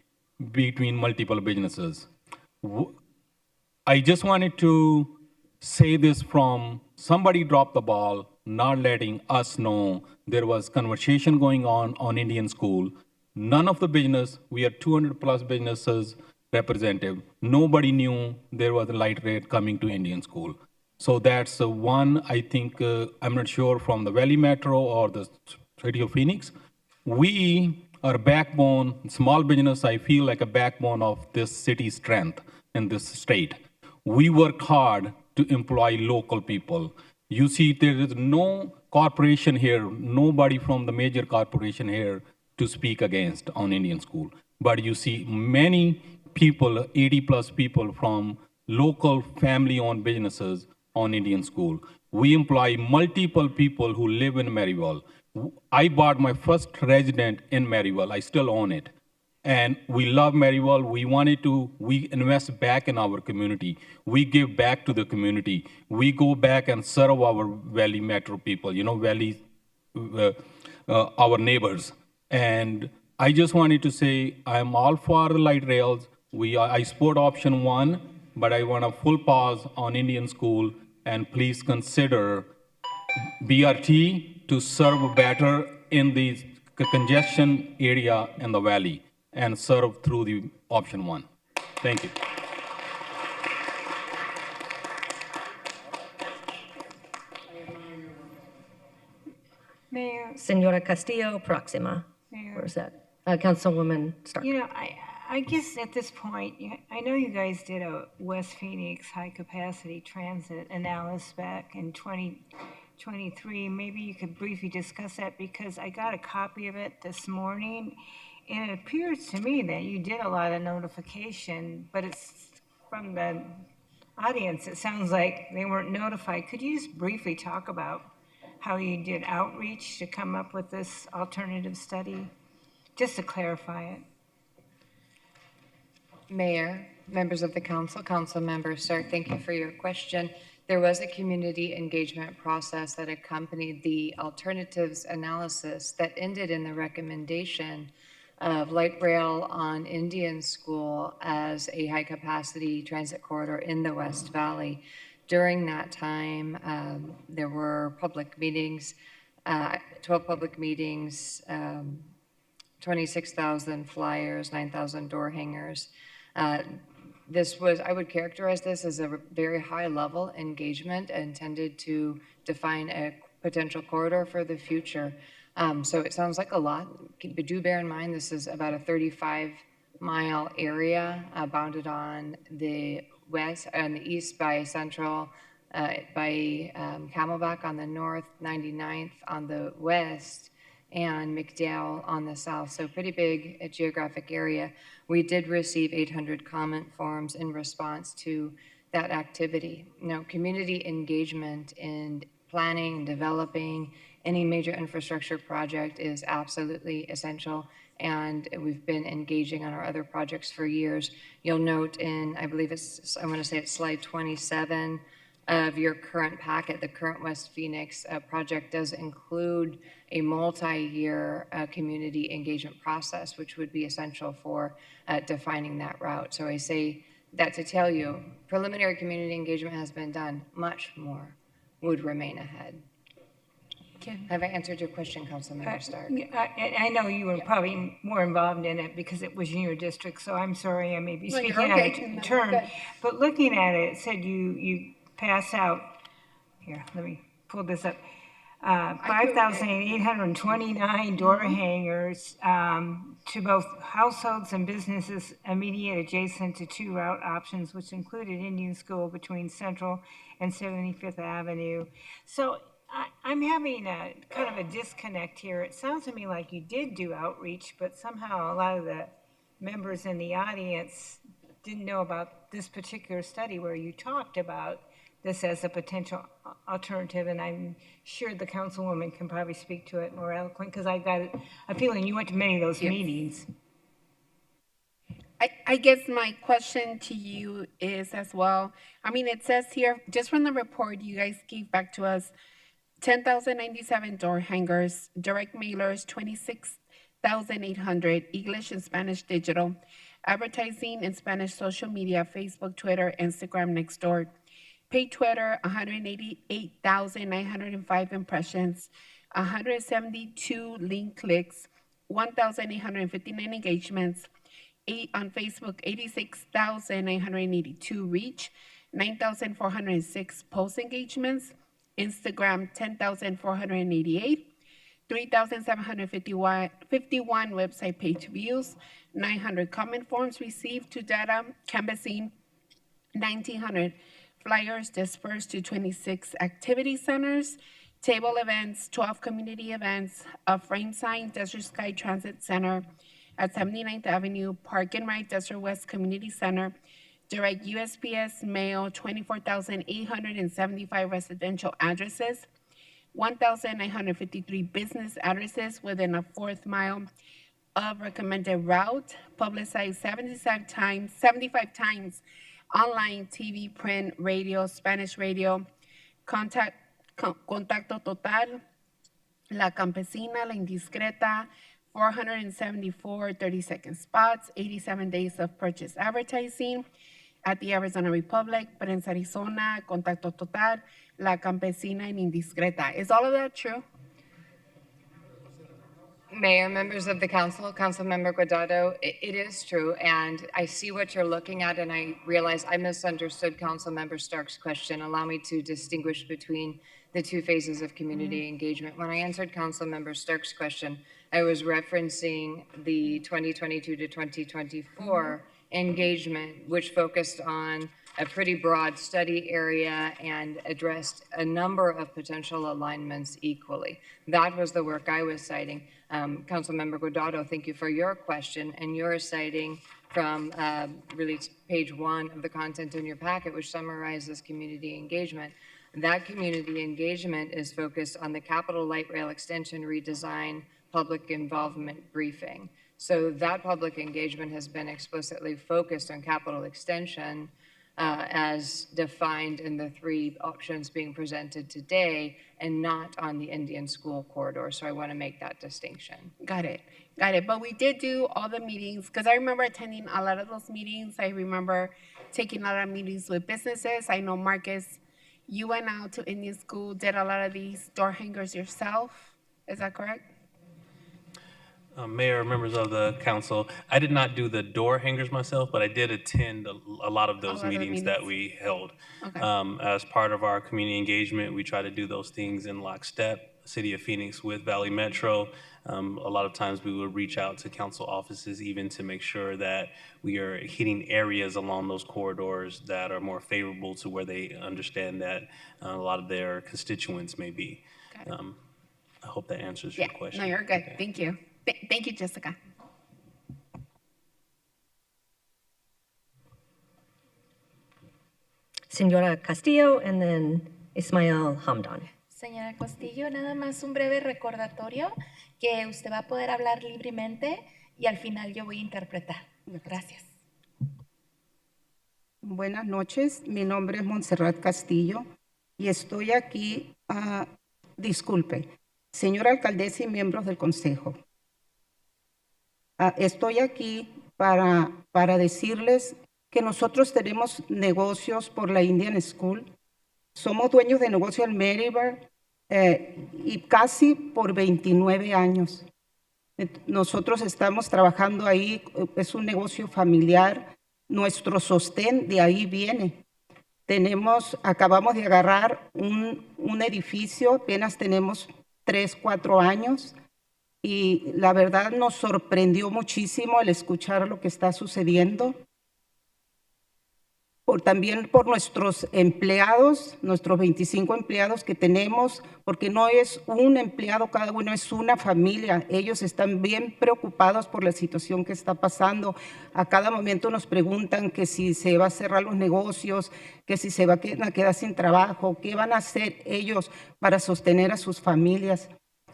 between multiple businesses. I just wanted to say this from somebody dropped the ball, not letting us know there was conversation going on Indian School. None of the business, we are 200 plus businesses representative. Nobody knew there was a light rail coming to Indian School. So that's one, I think, I'm not sure from the Valley Metro or the City of Phoenix. We are backbone, small business, I feel like a backbone of this city's strength in this state. We work hard to employ local people. You see, there is no corporation here, nobody from the major corporation here to speak against on Indian School. But you see many people, 80 plus people from local family-owned businesses on Indian School. We employ multiple people who live in Maryville. I bought my first resident in Maryville. I still own it. And we love Maryville. We invest back in our community. We give back to the community. We go back and serve our Valley Metro people, our neighbors. And I just wanted to say, I'm all for the light rails. I support option one, but I want a full pause on Indian School, and please consider BRT to serve better in the congestion area in the valley and serve through the option one. Thank you. Mayor. Senora Castillo, Proxima. Mayor. Where's that? Councilwoman Stark. I guess at this point, I know you guys did a West Phoenix high-capacity transit analysis back in 2023. Maybe you could briefly discuss that, because I got a copy of it this morning, and it appears to me that you did a lot of notification, but it's from the audience, it sounds like they weren't notified. Could you just briefly talk about how you did outreach to come up with this alternative study, just to clarify it? Mayor, members of the council, Councilmember Stark, thank you for your question. There was a community engagement process that accompanied the alternatives analysis that ended in the recommendation of light rail on Indian School as a high-capacity transit corridor in the West Valley. During that time, there were public meetings, 12 public meetings, 26,000 flyers, 9,000 door hangers. I would characterize this as a very high-level engagement intended to define a potential corridor for the future. So it sounds like a lot, but do bear in mind this is about a 35-mile area bounded on the west and the east by Central, by Camelback on the north, 99th on the west, and McDowell on the south. So pretty big geographic area. We did receive 800 comment forms in response to that activity. Now, community engagement in planning and developing any major infrastructure project is absolutely essential and we've been engaging on our other projects for years. You'll note in, I believe it's, I'm going to say it's slide 27 of your current packet, the current West Phoenix project does include a multi-year community engagement process, which would be essential for defining that route. So I say that to tell you, preliminary community engagement has been done. Much more would remain ahead. Have I answered your question, Councilmember Stark? I know you were probably more involved in it because it was in your district, so I'm sorry I may be No, you're speaking okay. out of turn. But looking at it, it said you pass out, here, let me pull this up, 5,829 door hangers to both households and businesses immediate adjacent to two route options, which included Indian School between Central and 75th Avenue. So I'm having a kind of a disconnect here. It sounds to me like you did do outreach, but somehow a lot of the members in the audience didn't know about this particular study where you talked about this as a potential alternative, and I'm sure the councilwoman can probably speak to it more eloquent, because I got a feeling you went to many of those meetings. I guess my question to you is as well, I mean, it says here, just from the report you guys gave back to us, 10,097 door hangers, direct mailers, 26,800, English and Spanish digital, advertising in Spanish social media, Facebook, Twitter, Instagram, Nextdoor, paid Twitter, 188,905 impressions, 172 link clicks, 1,859 engagements, on Facebook, 86,982 reach, 9,406 post engagements, Instagram, 10,488, 3,751 website page views, 900 comment forms received to data, canvassing, 1,900 flyers dispersed to 26 activity centers, table events, 12 community events, a frame sign, Desert Sky Transit Center at 79th Avenue, Park and Ride Desert West Community Center, direct USPS mail, 24,875 residential addresses, 1,953 business addresses within a fourth mile of recommended route, publicized 75 times, online, TV, print, radio, Spanish radio, Contacto Total, La Campesina, La Indiscreta, 474 30-second spots, 87 days of purchase advertising at the Arizona Republic, Prensa Arizona, Contacto Total, La Campesina, and Indiscreta. Is all of that true? Mayor, members of the council, Councilmember Guardado, it is true, and I see what you're looking at, and I realize I misunderstood Councilmember Stark's question. Allow me to distinguish between the two phases of community engagement. When I answered Councilmember Stark's question, I was referencing the 2022 to 2024 engagement, which focused on a pretty broad study area and addressed a number of potential alignments equally. That was the work I was citing. Councilmember Guardado, thank you for your question, and you're citing from really page 1 of the content in your packet, which summarizes community engagement. That community engagement is focused on the Capitol Light Rail Extension redesign public involvement briefing. So that public engagement has been explicitly focused on capital extension as defined in the 3 options being presented today, and not on the Indian School corridor. So I want to make that distinction. Got it. But we did do all the meetings, because I remember attending a lot of those meetings. I remember taking a lot of meetings with businesses. I know, Marcus, you went out to Indian School, did a lot of these door hangers yourself. Is that correct? Mayor, members of the council, I did not do the door hangers myself, but I did attend a lot of those meetings that we held. Okay. As part of our community engagement, we try to do those things in lockstep, City of Phoenix with Valley Metro. A lot of times we would reach out to council offices even to make sure that we are hitting areas along those corridors that are more favorable to where they understand that a lot of their constituents may be. I hope that answers your question. No, you're good. Okay. Thank you. Thank you, Jessica. Señora Castillo, and then Ismael Hamdan. Señora Castillo, nada más un breve recordatorio que usted va a poder hablar libremente y al final yo voy a interpretar. Gracias. Buenas noches, mi nombre es Montserrat Castillo y estoy aquí, disculpe, señora alcaldesa y miembros del consejo. Estoy aquí para decirles que nosotros tenemos negocios por la Indian School. Somos dueños de negocio en Maryville y casi por 29 años. Nosotros estamos trabajando ahí, es un negocio familiar, nuestro sostén de ahí viene. Acabamos de agarrar un edificio, apenas tenemos 3, 4 años y la verdad nos sorprendió muchísimo el escuchar lo que está sucediendo. También por nuestros empleados, nuestros 25 empleados que tenemos, porque no es un empleado cada uno, es una familia. Ellos están bien preocupados por la situación que está pasando. A cada momento nos preguntan que si se va a cerrar los negocios, que si se va a quedar sin trabajo, qué van a hacer ellos para sostener a sus familias.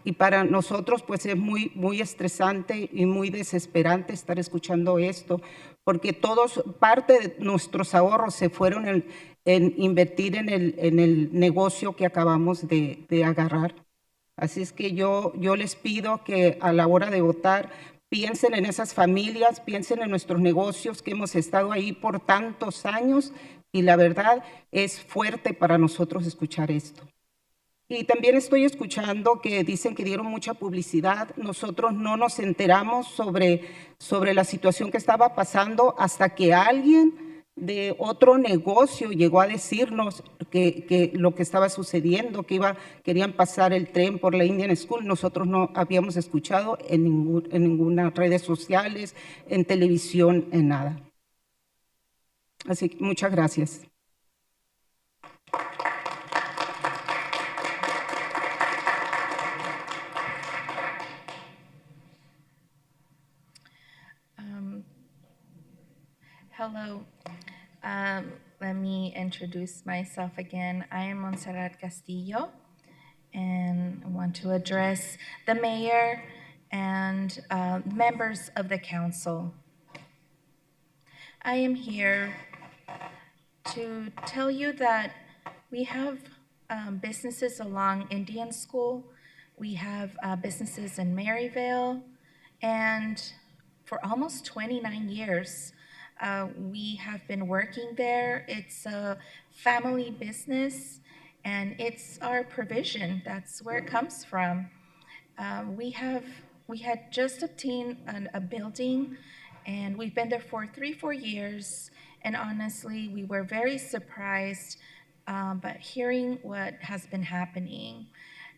Y para nosotros pues es muy, muy estresante y muy desesperante estar escuchando esto, porque parte de nuestros ahorros se fueron en invertir en el negocio que acabamos de agarrar. Así es que yo les pido que a la hora de votar piensen en esas familias, piensen en nuestros negocios que hemos estado ahí por tantos años y la verdad es fuerte para nosotros escuchar esto. Y también estoy escuchando que dicen que dieron mucha publicidad. Nosotros no nos enteramos sobre la situación que estaba pasando hasta que alguien de otro negocio llegó a decirnos que lo que estaba sucediendo, que querían pasar el tren por la Indian School. Nosotros no habíamos escuchado en ninguna redes sociales, en televisión, en nada. Así que muchas gracias. Hello. Let me introduce myself again. I am Montserrat Castillo, and I want to address the mayor and members of the council. I am here to tell you that we have businesses along Indian School. We have businesses in Maryville, and for almost 29 years, we have been working there. It's a family business, and it's our provision. That's where it comes from. We had just obtained a building, and we've been there for 3-4 years. And honestly, we were very surprised, but hearing what has been happening.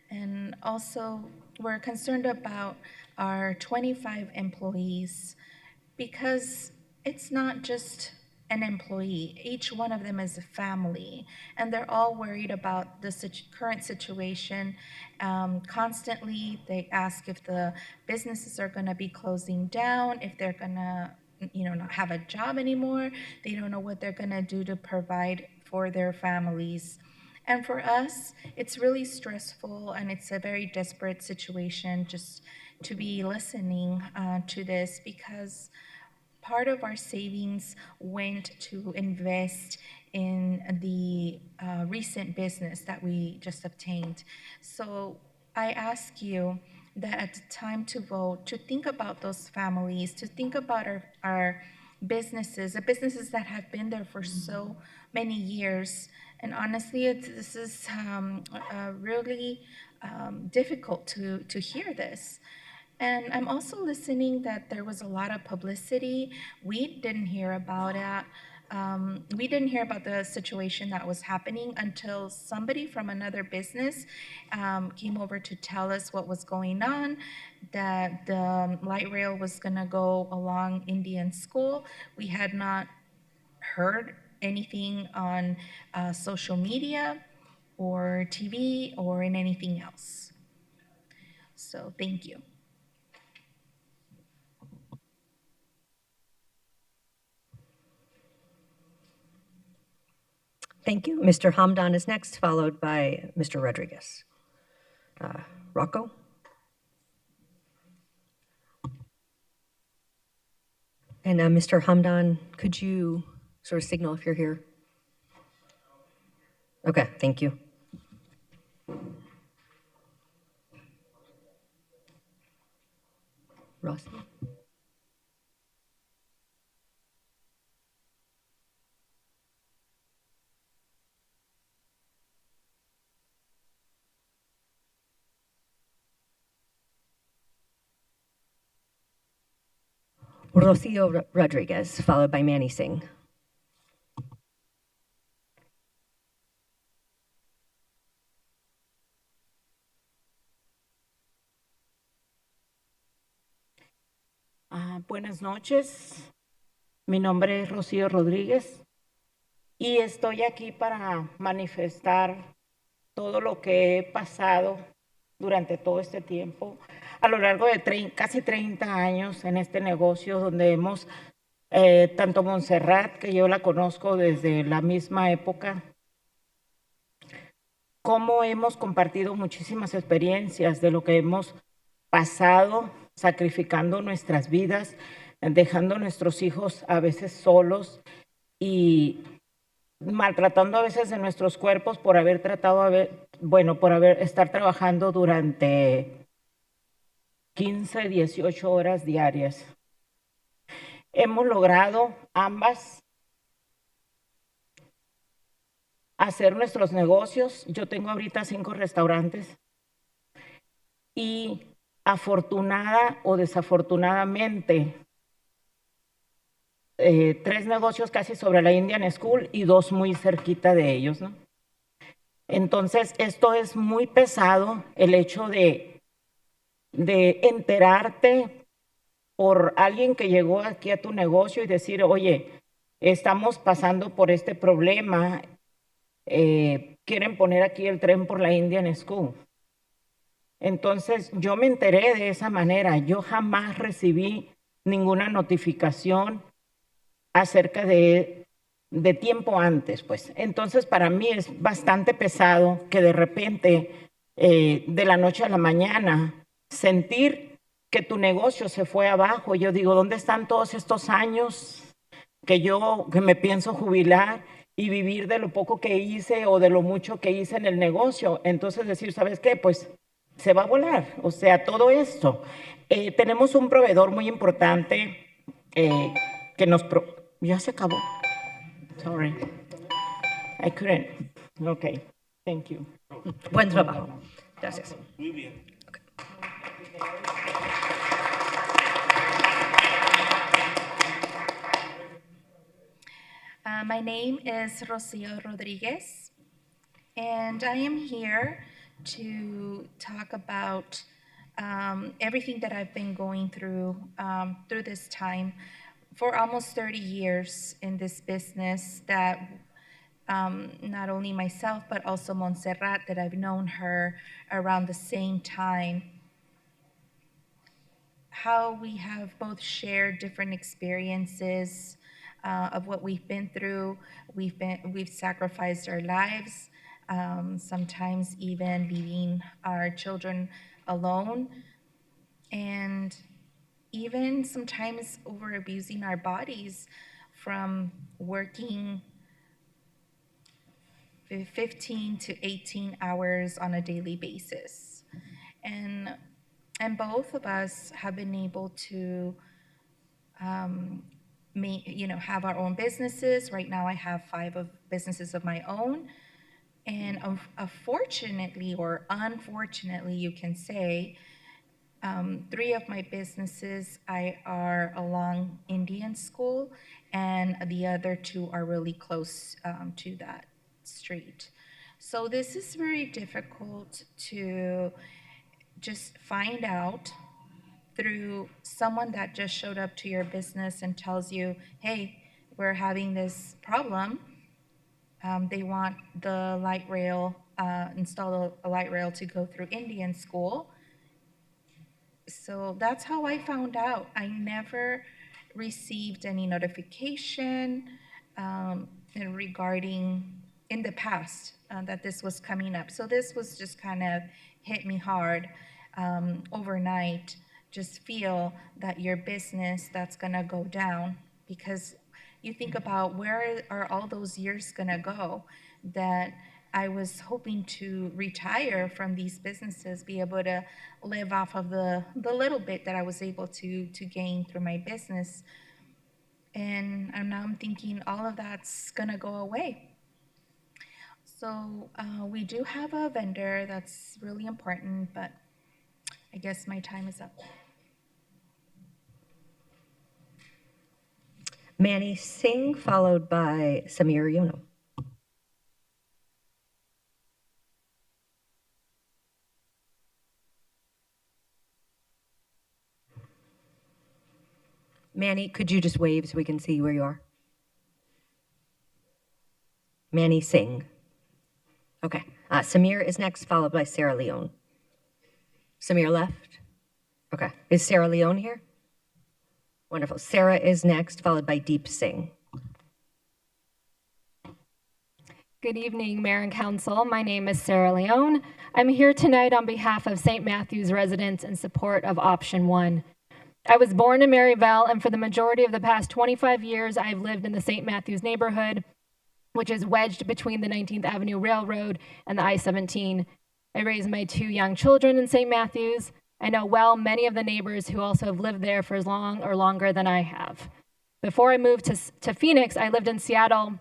And also, we're concerned about our 25 employees because it's not just an employee. Each one of them is a family, and they're all worried about the current situation. Constantly, they ask if the businesses are going to be closing down, if they're going to, not have a job anymore. They don't know what they're going to do to provide for their families. And for us, it's really stressful, and it's a very desperate situation just to be listening to this, because part of our savings went to invest in the recent business that we just obtained. So I ask you that at the time to vote, to think about those families, to think about our businesses, the businesses that have been there for so many years. And honestly, this is really difficult to hear this. And I'm also listening that there was a lot of publicity. We didn't hear about it. We didn't hear about the situation that was happening until somebody from another business came over to tell us what was going on, that the light rail was going to go along Indian School. We had not heard anything on social media or TV or in anything else. So thank you. Thank you. Mr. Hamdan is next, followed by Mr. Rodriguez. Rocco? And Mr. Hamdan, could you sort of signal if you're here? Okay, thank you. Rossi? Rocio Rodriguez, followed by Manny Singh. Buenas noches, mi nombre es Rocío Rodríguez y estoy aquí para manifestar todo lo que he pasado durante todo este tiempo, a lo largo de casi 30 años en este negocio donde hemos, tanto Montserrat, que yo la conozco desde la misma época, como hemos compartido muchísimas experiencias de lo que hemos pasado, sacrificando nuestras vidas, dejando a nuestros hijos a veces solos y maltratando a veces de nuestros cuerpos por haber tratado, estar trabajando durante 15, 18 horas diarias. Hemos logrado ambas hacer nuestros negocios. Yo tengo ahorita 5 restaurantes y afortunada o desafortunadamente 3 negocios casi sobre la Indian School y 2 muy cerquita de ellos, ¿no? Entonces, esto es muy pesado, el hecho de enterarte por alguien que llegó aquí a tu negocio y decir, oye, estamos pasando por este problema, quieren poner aquí el tren por la Indian School. Entonces, yo me enteré de esa manera, yo jamás recibí ninguna notificación acerca de tiempo antes, pues. Entonces, para mí es bastante pesado que de repente, de la noche a la mañana, sentir que tu negocio se fue abajo. Yo digo, ¿dónde están todos estos años que me pienso jubilar y vivir de lo poco que hice o de lo mucho que hice en el negocio? Entonces decir, ¿sabes qué? Pues se va a volar. O sea, todo esto. Tenemos un proveedor muy importante que nos... Ya se acabó. Sorry. I couldn't. Okay. Thank you. Buen trabajo. Gracias. Muy bien. My name is Rocio Rodriguez, and I am here to talk about everything that I've been going through through this time for almost 30 years in this business that not only myself, but also Montserrat, that I've known her around the same time. How we have both shared different experiences of what we've been through. We've sacrificed our lives, sometimes even leaving our children alone, and even sometimes over abusing our bodies from working 15 to 18 hours on a daily basis. And both of us have been able to have our own businesses. Right now I have 5 businesses of my own. And fortunately or unfortunately, you can say, 3 of my businesses are along Indian School, and the other 2 are really close to that street. So this is very difficult to just find out through someone that just showed up to your business and tells you, hey, we're having this problem. They want the light rail, install a light rail to go through Indian School. So that's how I found out. I never received any notification regarding in the past that this was coming up. So this was just kind of hit me hard overnight just feel that your business that's gonna go down, because you think about where are all those years gonna go that I was hoping to retire from these businesses, be able to live off of the little bit that I was able to gain through my business. And now I'm thinking all of that's gonna go away. So we do have a vendor that's really important, but I guess my time is up. Manny Singh, followed by Samir Yuno. Manny, could you just wave so we can see where you are? Manny Singh. Okay. Samir is next, followed by Sarah Leone. Samir left? Okay. Is Sarah Leone here? Wonderful. Sarah is next, followed by Deep Singh. Good evening, Mayor and Council. My name is Sarah Leone. I'm here tonight on behalf of St. Matthews residents in support of Option 1. I was born in Maryville, and for the majority of the past 25 years, I've lived in the St. Matthews neighborhood, which is wedged between the 19th Avenue Railroad and the I-17. I raised my 2 young children in St. Matthews. I know well many of the neighbors who also have lived there for as long or longer than I have. Before I moved to Phoenix, I lived in Seattle,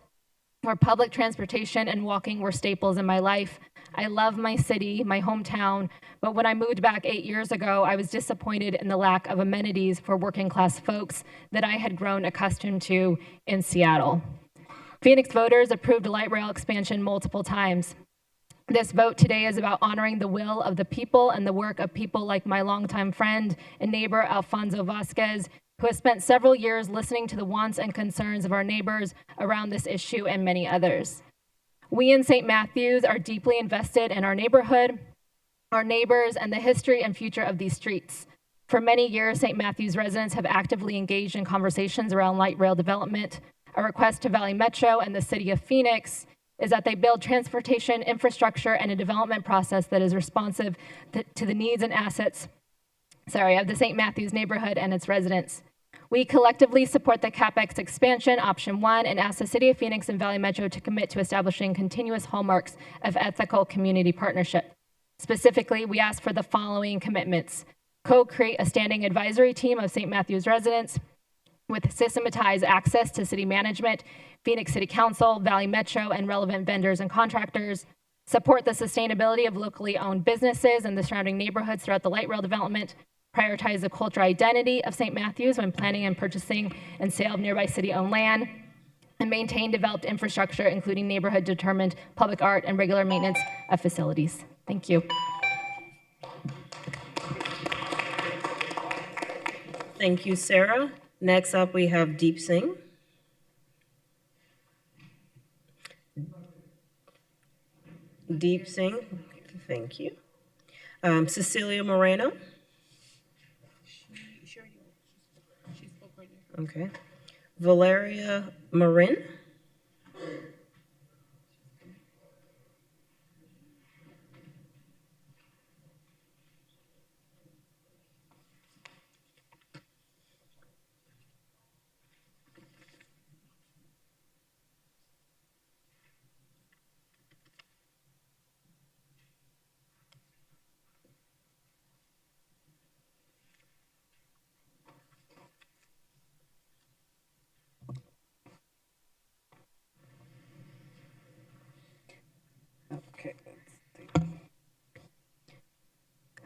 where public transportation and walking were staples in my life. I love my city, my hometown, but when I moved back 8 years ago, I was disappointed in the lack of amenities for working class folks that I had grown accustomed to in Seattle. Phoenix voters approved light rail expansion multiple times. This vote today is about honoring the will of the people and the work of people like my longtime friend and neighbor, Alfonso Vasquez, who has spent several years listening to the wants and concerns of our neighbors around this issue and many others. We in St. Matthews are deeply invested in our neighborhood, our neighbors, and the history and future of these streets. For many years, St. Matthews residents have actively engaged in conversations around light rail development. A request to Valley Metro and the city of Phoenix is that they build transportation infrastructure and a development process that is responsive to the needs and assets of the St. Matthews neighborhood and its residents. We collectively support the CapEx expansion, Option 1, and ask the City of Phoenix and Valley Metro to commit to establishing continuous hallmarks of ethical community partnership. Specifically, we ask for the following commitments: co-create a standing advisory team of St. Matthews residents with systematized access to city management, Phoenix City Council, Valley Metro, and relevant vendors and contractors. Support the sustainability of locally owned businesses and the surrounding neighborhoods throughout the light rail development. Prioritize the cultural identity of St. Matthews when planning and purchasing and sale of nearby city-owned land. And maintain developed infrastructure, including neighborhood-determined public art and regular maintenance of facilities. Thank you. Thank you, Sarah. Next up, we have Deep Singh. Deep Singh, thank you. Cecilia Moreno. Okay. Valeria Marin.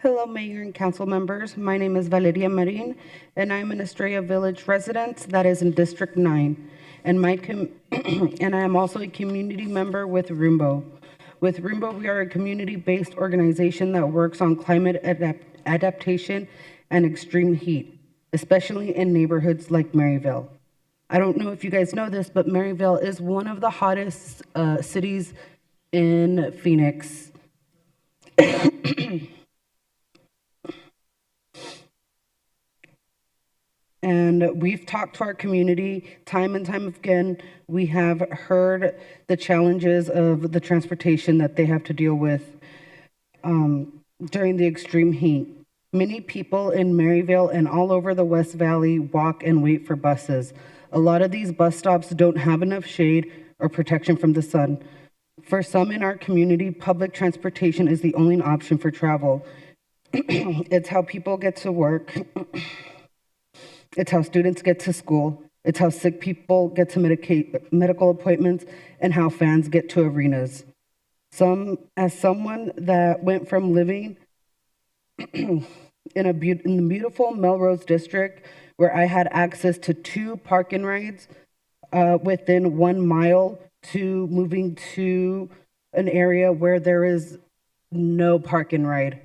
Hello, Mayor and Council members. My name is Valeria Marin, and I'm an Estrella Village resident that is in District 9. And and I am also a community member with RIMBO. With RIMBO, we are a community-based organization that works on climate adaptation and extreme heat, especially in neighborhoods like Maryville. I don't know if you guys know this, but Maryville is one of the hottest cities in Phoenix. And we've talked to our community time and time again. We have heard the challenges of the transportation that they have to deal with during the extreme heat. Many people in Maryvale and all over the West Valley walk and wait for buses. A lot of these bus stops don't have enough shade or protection from the sun. For some in our community, public transportation is the only option for travel. It's how people get to work. It's how students get to school. It's how sick people get to medical appointments and how fans get to arenas. As someone that went from living in the beautiful Melrose district where I had access to 2 park and rides within 1 mile to moving to an area where there is no park and ride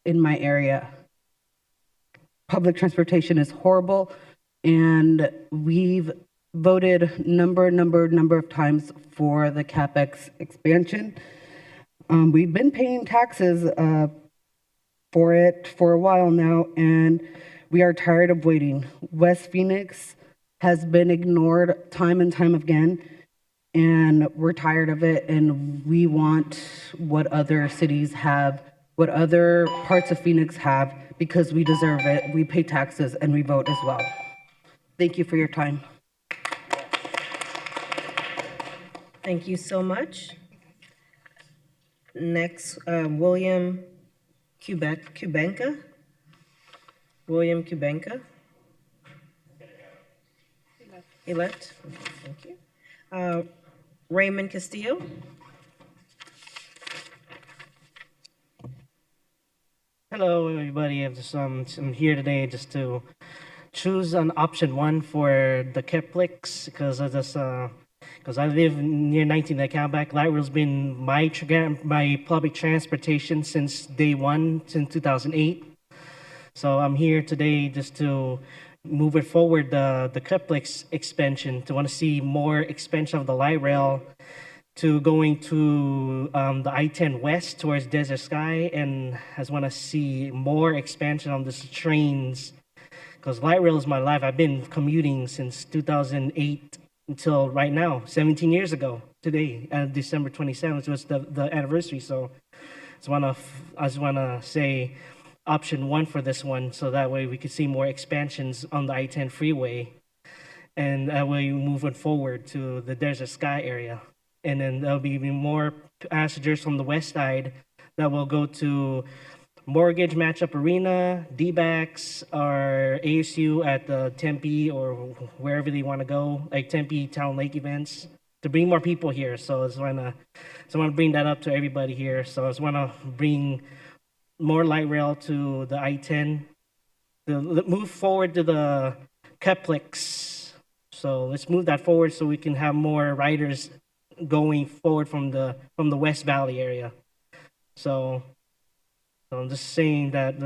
in my area. Public transportation is horrible, and we've voted number of times for the CapEx expansion. We've been paying taxes for it for a while now, and we are tired of waiting. West Phoenix has been ignored time and time again, and we're tired of it, and we want what other cities have, what other parts of Phoenix have, because we deserve it. We pay taxes and we vote as well. Thank you for your time. Thank you so much. Next, William Kubenka. William Kubenka. He left? Thank you. Raymond Castillo. Hello, everybody. I'm here today just to choose an option 1 for the Keplix because I live near 19 Camelback. Light rail's been my public transportation since day 1, since 2008. So I'm here today just to move it forward, the Keplix expansion, to want to see more expansion of the light rail to going to the I-10 West towards Desert Sky, and I just want to see more expansion on these trains because light rail is my life. I've been commuting since 2008 until right now, 17 years ago today, December 27th was the anniversary. So I just want to say option 1 for this one, so that way we could see more expansions on the I-10 freeway, and that way moving forward to the Desert Sky area. And then there'll be more passengers from the west side that will go to Mortgage Matchup Arena, D-backs, or ASU at the Tempe or wherever they want to go, like Tempe Town Lake events, to bring more people here. So I just want to bring that up to everybody here. So I just want to bring more light rail to the I-10, move forward to the Keplix. So let's move that forward so we can have more riders going forward from the West Valley area. So I'm just saying that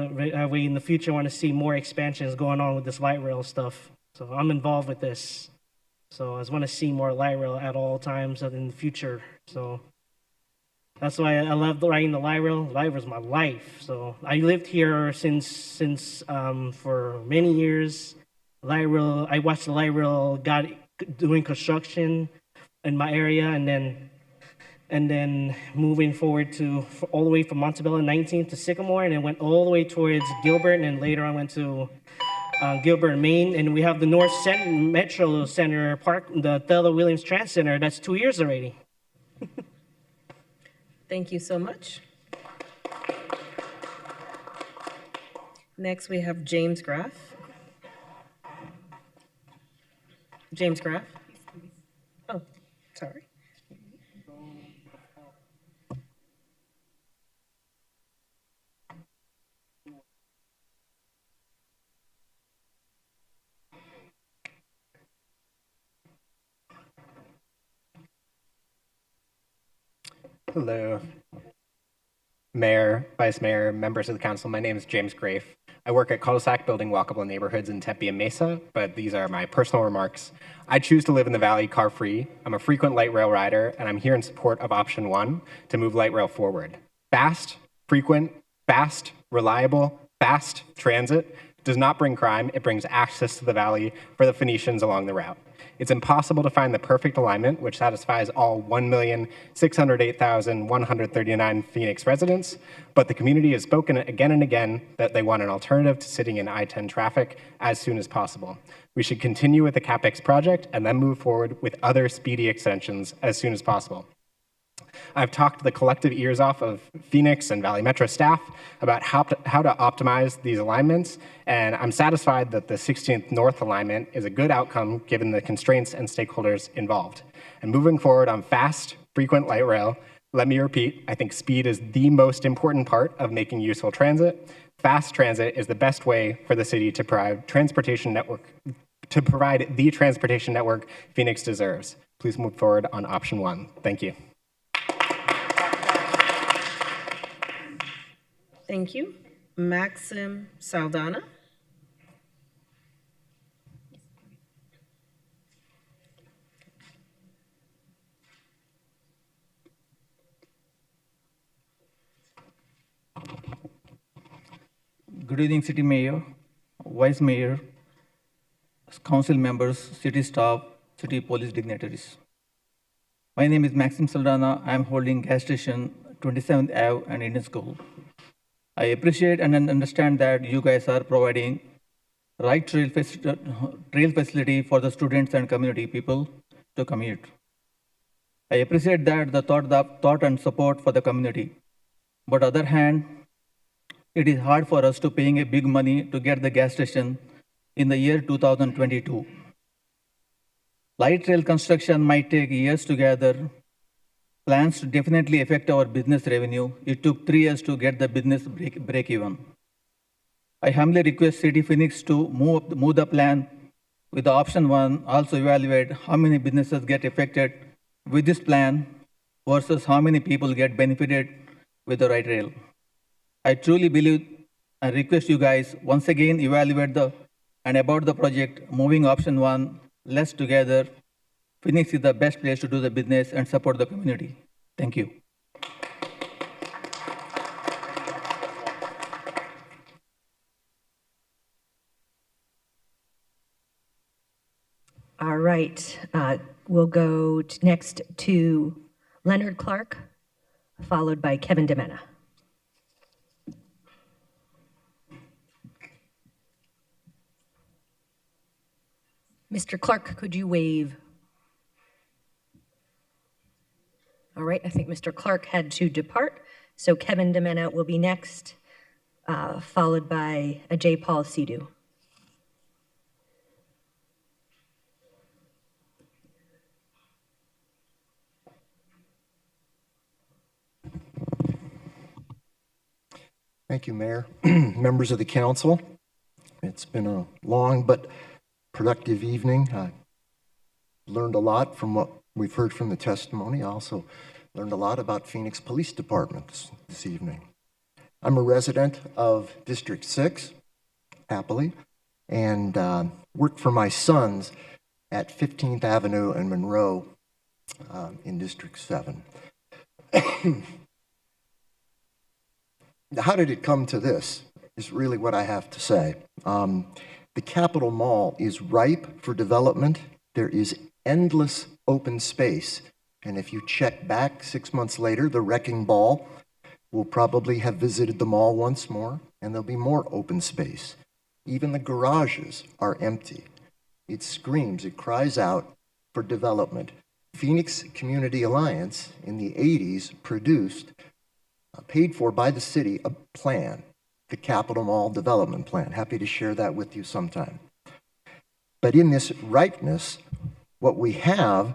way in the future I want to see more expansions going on with this light rail stuff. So I'm involved with this. So I just want to see more light rail at all times in the future. So that's why I love riding the light rail. Light rail is my life. So I lived here since for many years. Light rail, I watched the light rail doing construction in my area, and then moving forward to all the way from Montebello 19th to Sycamore, and then went all the way towards Gilbert, and then later I went to Gilbert, Maine, and we have the North Metro Center Park, the Thela Williams Trans Center. That's 2 years already. Thank you so much. Next, we have James Graff. James Graff. Oh, sorry. Hello, Mayor, Vice Mayor, members of the council. My name is James Graff. I work at cul-de-sac building walkable neighborhoods in Tempe and Mesa, but these are my personal remarks. I choose to live in the valley car-free. I'm a frequent light rail rider, and I'm here in support of option 1 to move light rail forward. Fast, frequent, fast, reliable, fast transit does not bring crime. It brings access to the valley for the Phoenicians along the route. It's impossible to find the perfect alignment which satisfies all 1,608,139 Phoenix residents, but the community has spoken again and again that they want an alternative to sitting in I-10 traffic as soon as possible. We should continue with the CapEx project and then move forward with other speedy extensions as soon as possible. I've talked the collective ears off of Phoenix and Valley Metro staff about how to optimize these alignments, and I'm satisfied that the 16th North alignment is a good outcome given the constraints and stakeholders involved. And moving forward on fast, frequent light rail, let me repeat, I think speed is the most important part of making useful transit. Fast transit is the best way for the city to provide the transportation network Phoenix deserves. Please move forward on option 1. Thank you. Thank you. Maxim Saldana. Good evening, City Mayor, Vice Mayor, Council members, City staff, City police dignitaries. My name is Maxim Saldana. I am holding gas station 27th Ave and Indian School. I appreciate and understand that you guys are providing right trail facility for the students and community people to commute. I appreciate that the thought and support for the community. But on the other hand, it is hard for us to paying a big money to get the gas station in the year 2022. Light rail construction might take years together. Plans to definitely affect our business revenue. It took 3 years to get the business break even. I humbly request City Phoenix to move the plan with the option 1, also evaluate how many businesses get affected with this plan versus how many people get benefited with the light rail. I truly believe and request you guys once again evaluate about the project, moving option 1, let's together. Phoenix is the best place to do the business and support the community. Thank you. All right, we'll go next to Leonard Clark, followed by Kevin DeMena. Mr. Clark, could you wave? All right, I think Mr. Clark had to depart, so Kevin DeMena will be next, followed by Ajay Paul Sidhu. Thank you, Mayor. Members of the council, it's been a long but productive evening. I learned a lot from what we've heard from the testimony. I also learned a lot about Phoenix Police Department this evening. I'm a resident of District 6, happily, and work for my sons at 15th Avenue and Monroe in District 7. How did it come to this is really what I have to say. The Capitol Mall is ripe for development. There is endless open space. And if you check back 6 months later, the wrecking ball will probably have visited the mall once more, and there'll be more open space. Even the garages are empty. It screams, it cries out for development. Phoenix Community Alliance in the 80s produced, paid for by the city, a plan, the Capitol Mall Development Plan. Happy to share that with you sometime. But in this ripeness, what we have,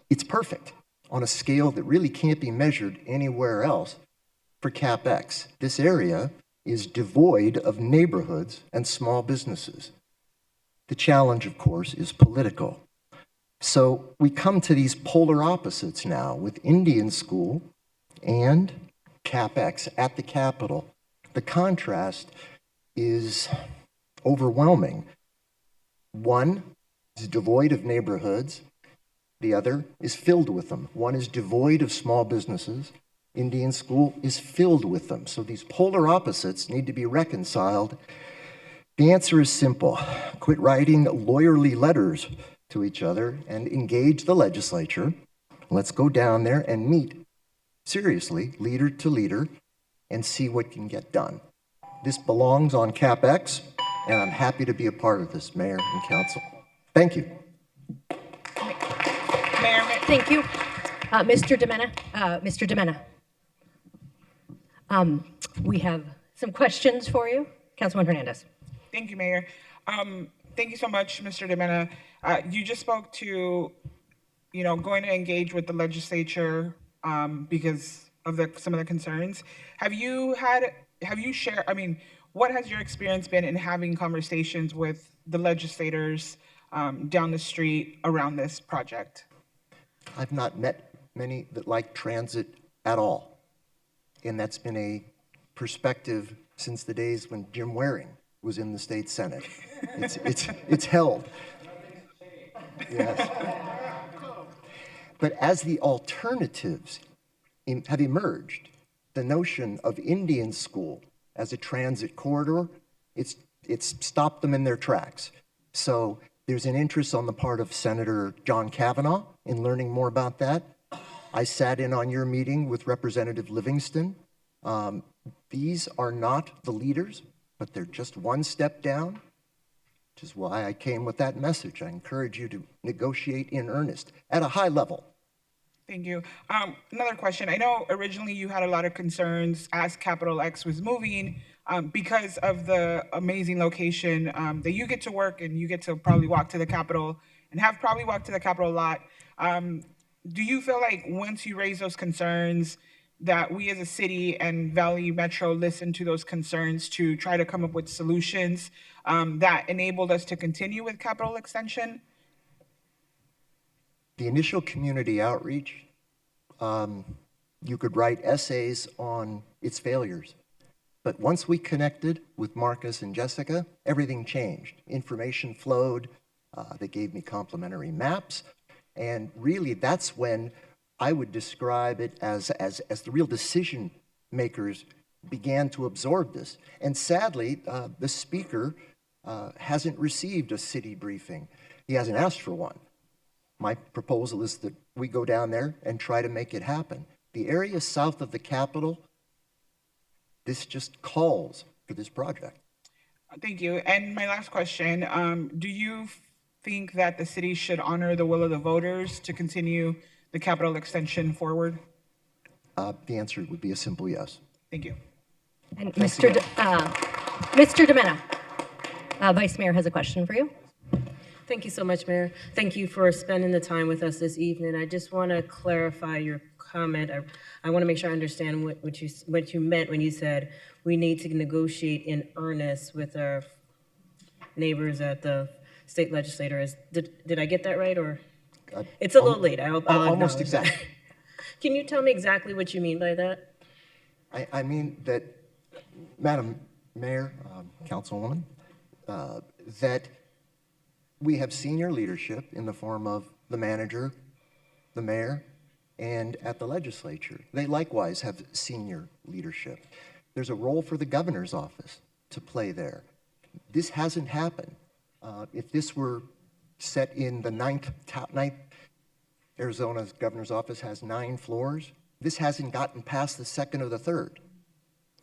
it's perfect on a scale that really can't be measured anywhere else for CapEx. This area is devoid of neighborhoods and small businesses. The challenge, of course, is political. So we come to these polar opposites now with Indian School and CapEx at the Capitol. The contrast is overwhelming. One is devoid of neighborhoods. The other is filled with them. One is devoid of small businesses. Indian School is filled with them. So these polar opposites need to be reconciled. The answer is simple. Quit writing lawyerly letters to each other and engage the legislature. Let's go down there and meet seriously, leader to leader, and see what can get done. This belongs on CapEx, and I'm happy to be a part of this, Mayor and Council. Thank you. Mayor, thank you. Mr. DeMena. We have some questions for you. Councilman Hernandez. Thank you, Mayor. Thank you so much, Mr. DeMena. You just spoke to, going to engage with the legislature because of some of the concerns. Have you shared, what has your experience been in having conversations with the legislators down the street around this project? I've not met many that like transit at all. And that's been a perspective since the days when Jim Waring was in the state Senate. It's held. Yes. But as the alternatives have emerged, the notion of Indian School as a transit corridor, it's stopped them in their tracks. So there's an interest on the part of Senator John Kavanaugh in learning more about that. I sat in on your meeting with Representative Livingston. These are not the leaders, but they're just one step down, which is why I came with that message. I encourage you to negotiate in earnest at a high level. Thank you. Another question. I know originally you had a lot of concerns as Capital X was moving because of the amazing location that you get to work and you get to probably walk to the Capitol and have probably walked to the Capitol a lot. Do you feel like once you raise those concerns that we as a city and Valley Metro listened to those concerns to try to come up with solutions that enabled us to continue with Capitol extension? The initial community outreach, you could write essays on its failures. But once we connected with Marcus and Jessica, everything changed. Information flowed. They gave me complimentary maps. And really, that's when I would describe it as the real decision makers began to absorb this. And sadly, the speaker hasn't received a city briefing. He hasn't asked for one. My proposal is that we go down there and try to make it happen. The area south of the Capitol, this just calls for this project. Thank you. And my last question, do you think that the city should honor the will of the voters to continue the Capitol extension forward? The answer would be a simple yes. Thank you. And Mr. DeMena, Vice Mayor has a question for you. Thank you so much, Mayor. Thank you for spending the time with us this evening. I just want to clarify your comment. I want to make sure I understand what you meant when you said we need to negotiate in earnest with our neighbors at the state legislators. Did I get that right, or? It's a little late. I'll almost exactly. Can you tell me exactly what you mean by that? I mean that, Madam Mayor, Councilwoman, that we have senior leadership in the form of the manager, the mayor, and at the legislature. They likewise have senior leadership. There's a role for the governor's office to play there. This hasn't happened. If this were set in the ninth, Arizona's governor's office has 9 floors. This hasn't gotten past the 2nd or the 3rd.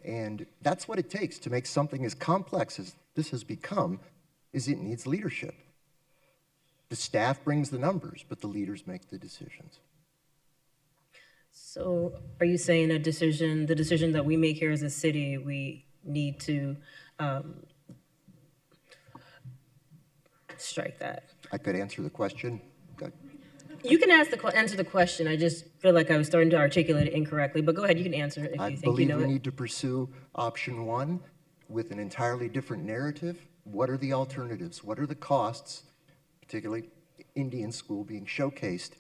And that's what it takes to make something as complex as this has become, is it needs leadership. The staff brings the numbers, but the leaders make the decisions. So are you saying the decision that we make here as a city, we need to strike that? I could answer the question. You can answer the question. I just feel like I was starting to articulate it incorrectly, but go ahead, you can answer it if you think you know it. I believe we need to pursue option 1 with an entirely different narrative. What are the alternatives? What are the costs, particularly Indian School being showcased?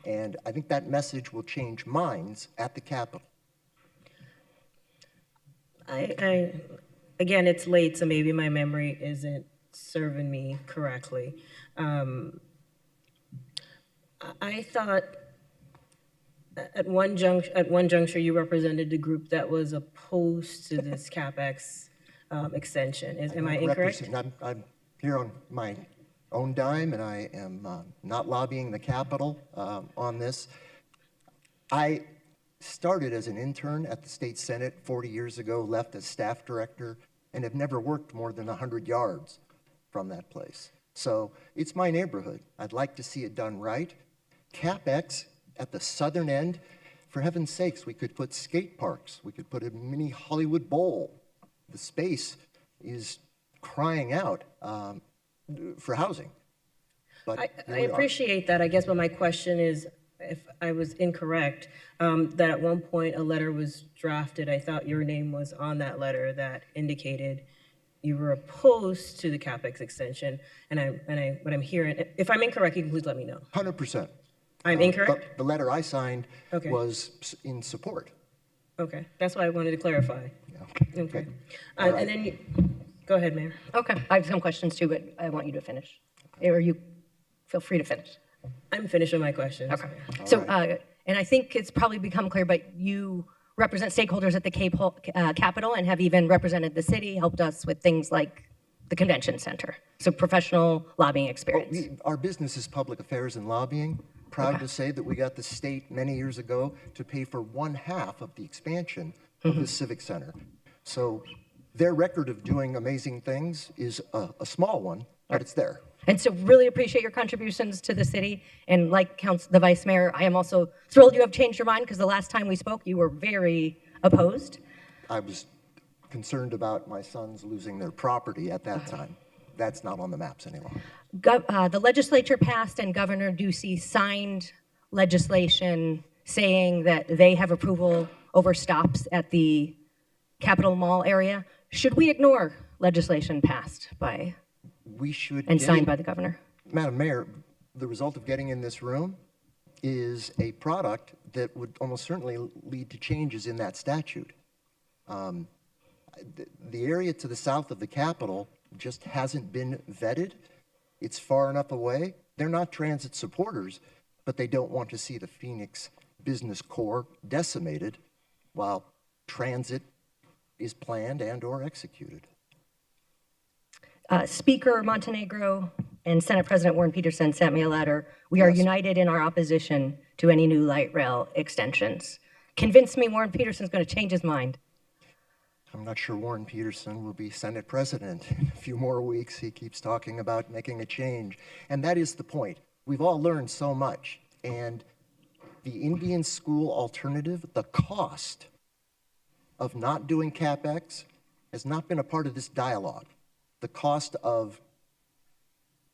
And I think that message will change minds at the Capitol. Again, it's late, so maybe my memory isn't serving me correctly. I thought at one juncture you represented the group that was opposed to this CapEx extension. Am I not incorrect? I'm here on my own dime, and I am not lobbying the Capitol on this. I started as an intern at the state Senate 40 years ago, left as staff director, and have never worked more than 100 yards from that place. So it's my neighborhood. I'd like to see it done right. CapEx at the southern end, for heaven's sakes, we could put skate parks. We could put a mini Hollywood Bowl. The space is crying out for housing. But I appreciate that, I guess, but my question is, if I was incorrect, that at one point a letter was drafted, I thought your name was on that letter that indicated you were opposed to the CapEx extension, what I'm hearing, if I'm incorrect, you can please let me know. 100%. I'm incorrect? The letter I signed Okay. was in support. Okay, that's why I wanted to clarify. Okay. All right. And then, go ahead, Mayor. Okay, I have some questions too, but I want you to finish. Or you feel free to finish. I'm finished with my questions. Okay. So, and I think it's probably become clear, but you represent stakeholders at the Capitol and have even represented the city, helped us with things like the convention center. So professional lobbying experience. Our business is public affairs and lobbying. Proud to say that we got the state many years ago to pay for 1/2 of the expansion of the Civic Center. So their record of doing amazing things is a small one, but it's there. And so really appreciate your contributions to the city. And like the Vice Mayor, I am also thrilled you have changed your mind, because the last time we spoke, you were very opposed. I was concerned about my sons losing their property at that time. That's not on the maps anymore. The legislature passed and Governor Ducey signed legislation saying that they have approval over stops at the Capitol Mall area. Should we ignore legislation passed by We should and signed by the governor? Madam Mayor, the result of getting in this room is a product that would almost certainly lead to changes in that statute. The area to the south of the Capitol just hasn't been vetted. It's far enough away. They're not transit supporters, but they don't want to see the Phoenix business core decimated while transit is planned and or executed. Speaker Montenegro and Senate President Warren Peterson sent me a letter. We are united in our opposition to any new light rail extensions. Convince me Warren Peterson's going to change his mind. I'm not sure Warren Peterson will be Senate President in a few more weeks. He keeps talking about making a change. And that is the point. We've all learned so much. And the Indian school alternative, the cost of not doing CapEx has not been a part of this dialogue. The cost of,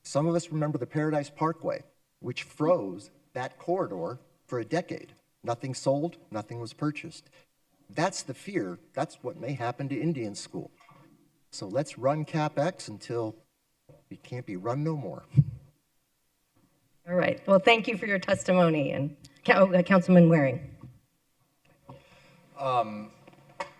some of us remember the Paradise Parkway, which froze that corridor for a decade. Nothing sold, nothing was purchased. That's the fear. That's what may happen to Indian school. So let's run CapEx until it can't be run no more. All right. Well, thank you for your testimony. And Councilman Waring.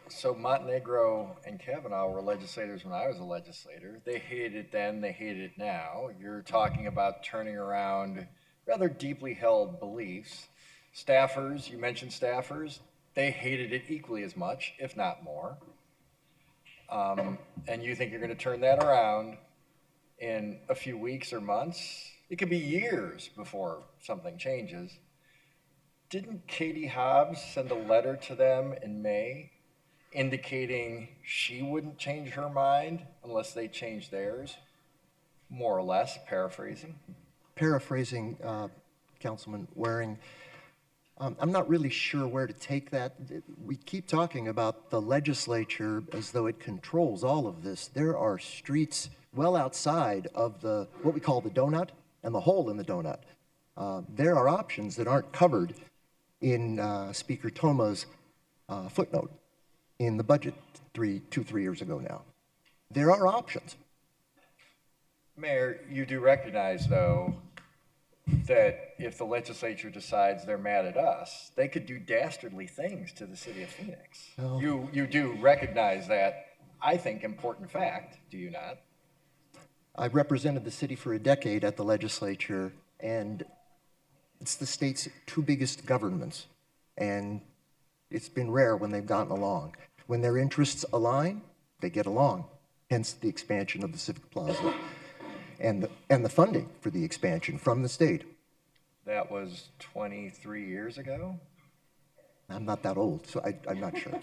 So Montenegro and Kavanaugh were legislators when I was a legislator. They hated it then, they hate it now. You're talking about turning around rather deeply held beliefs. Staffers, you mentioned staffers, they hated it equally as much, if not more. And you think you're going to turn that around in a few weeks or months? It could be years before something changes. Didn't Katie Hobbs send a letter to them in May indicating she wouldn't change her mind unless they changed theirs? More or less, paraphrasing. Paraphrasing, Councilman Waring, I'm not really sure where to take that. We keep talking about the legislature as though it controls all of this. There are streets well outside of the what we call the donut and the hole in the donut. There are options that aren't covered in Speaker Toma's footnote in the budget 3 years ago now. There are options. Mayor, you do recognize, though, that if the legislature decides they're mad at us, they could do dastardly things to the city of Phoenix. Well, You do recognize that, I think, important fact, do you not? I've represented the city for a decade at the legislature, and it's the state's 2 biggest governments, and it's been rare when they've gotten along. When their interests align, they get along, hence the expansion of the Civic Plaza and the funding for the expansion from the state. That was 23 years ago? I'm not that old, so I'm not sure.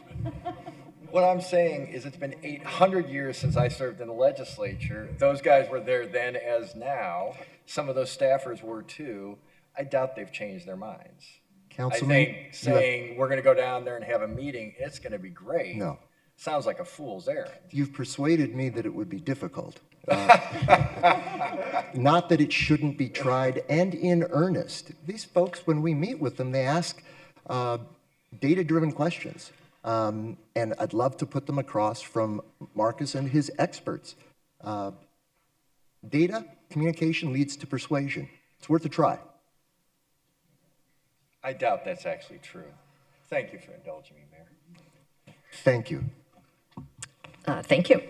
What I'm saying is it's been 800 years since I served in the legislature. Those guys were there then as now. Some of those staffers were too. I doubt they've changed their minds. Councilman, I think saying we're going to go down there and have a meeting, it's going to be great. No. Sounds like a fool's errand. You've persuaded me that it would be difficult. Not that it shouldn't be tried and in earnest. These folks, when we meet with them, they ask data-driven questions. And I'd love to put them across from Marcus and his experts. Data, communication leads to persuasion. It's worth a try. I doubt that's actually true. Thank you for indulging me, Mayor. Thank you. Thank you.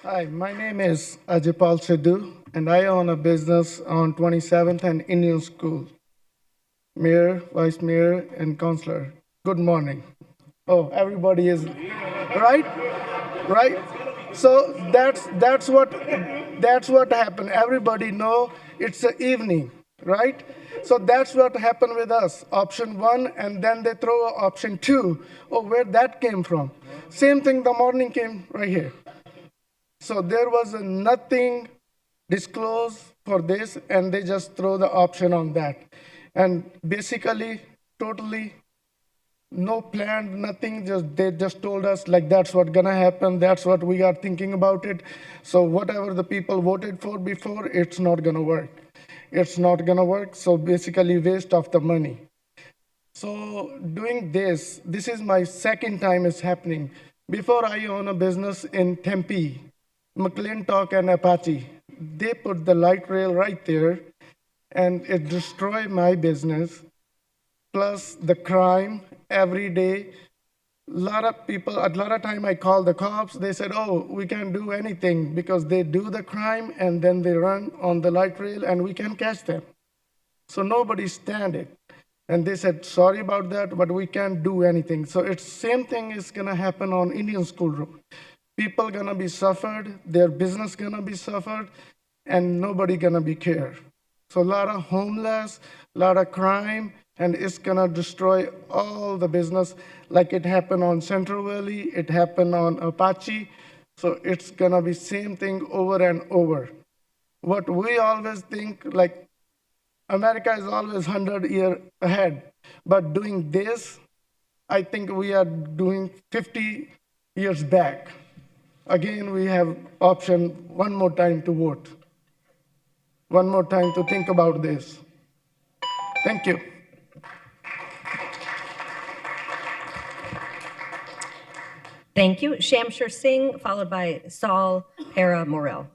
Hi, my name is Ajipal Sidhu, and I own a business on 27th and Indian School. Mayor, Vice Mayor, and Councillor, good morning. Oh, everybody is right? Right? So that's what happened. Everybody know it's the evening, right? So that's what happened with us. Option 1, and then they throw option 2. Oh, where that came from? Same thing, the morning came right here. So there was nothing disclosed for this, and they just throw the option on that. And basically, totally no plan, nothing, they just told us like that's what's gonna happen, that's what we are thinking about it. So whatever the people voted for before, it's not gonna work. It's not gonna work, so basically waste of the money. So doing this is my second time it's happening. Before I own a business in Tempe, McClintock and Apache. They put the light rail right there, and it destroyed my business, plus the crime every day. A lot of time I call the cops, they said, oh, we can't do anything because they do the crime and then they run on the light rail and we can catch them. So nobody stand it. And they said, sorry about that, but we can't do anything. So it's same thing is gonna happen on Indian School Road. People gonna be suffered, their business gonna be suffered, and nobody gonna be cared. So a lot of homeless, a lot of crime, and it's gonna destroy all the business like it happened on Central Valley, it happened on Apache. So it's gonna be same thing over and over. What we always think, like America is always 100 years ahead, but doing this, I think we are doing 50 years back. Again, we have option one more time to vote. One more time to think about this. Thank you. Thank you. Shamshir Singh, followed by Saul Para Morel.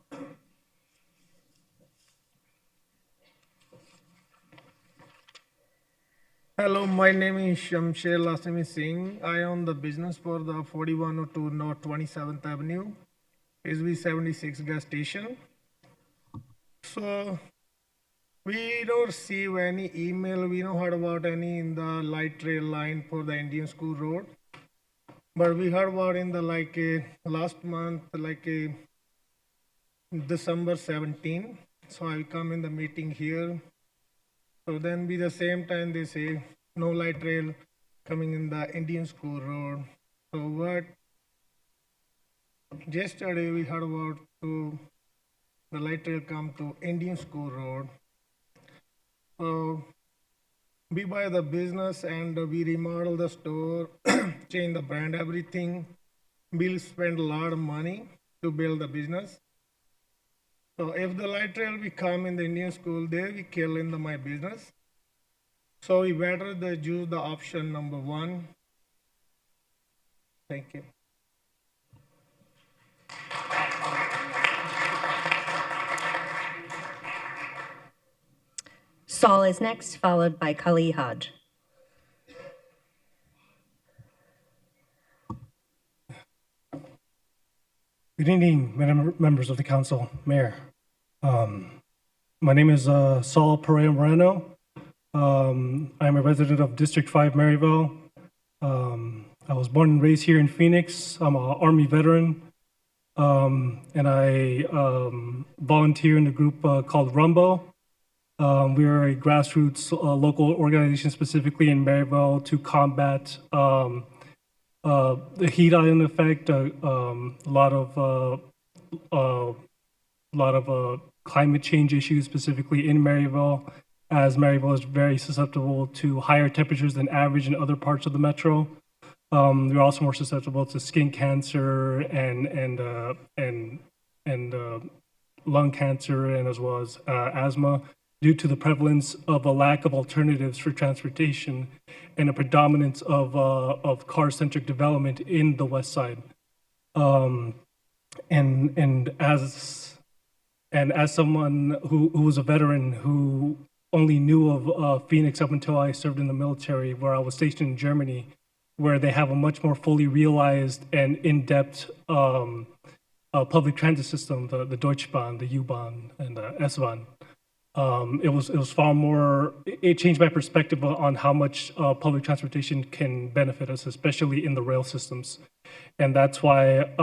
Hello, my name is Shamsher Lasimi Singh. I own the business for the 4102 North 27th Avenue, SB76 gas station. So we don't receive any email. We don't heard about any in the light rail line for the Indian School Road. But we heard about in the last month, December 17. So I come in the meeting here. So then be the same time they say no light rail coming in the Indian School Road. So what yesterday we heard about the light rail come to Indian School Road. So we buy the business and we remodel the store, change the brand, everything. We'll spend a lot of money to build the business. So if the light rail we come in the Indian school, there we kill in my business. So we better choose the option number 1. Thank you. Saul is next, followed by Kali Hodge. Good evening, members of the council, mayor. My name is Saul Pereira Moreno. I'm a resident of District 5, Maryville. I was born and raised here in Phoenix. I'm an Army veteran, and I volunteer in a group called Rumbo. We are a grassroots local organization specifically in Maryville to combat the heat island effect, a lot of climate change issues specifically in Maryville, as Maryville is very susceptible to higher temperatures than average in other parts of the metro. We're also more susceptible to skin cancer and lung cancer, and as well as asthma, due to the prevalence of a lack of alternatives for transportation and a predominance of car-centric development in the West Side. And as someone who was a veteran who only knew of Phoenix up until I served in the military, where I was stationed in Germany, where they have a much more fully realized and in-depth public transit system, the Deutsche Bahn, the U-Bahn, and the S-Bahn. It was far more, it changed my perspective on how much public transportation can benefit us, especially in the rail systems. And that's why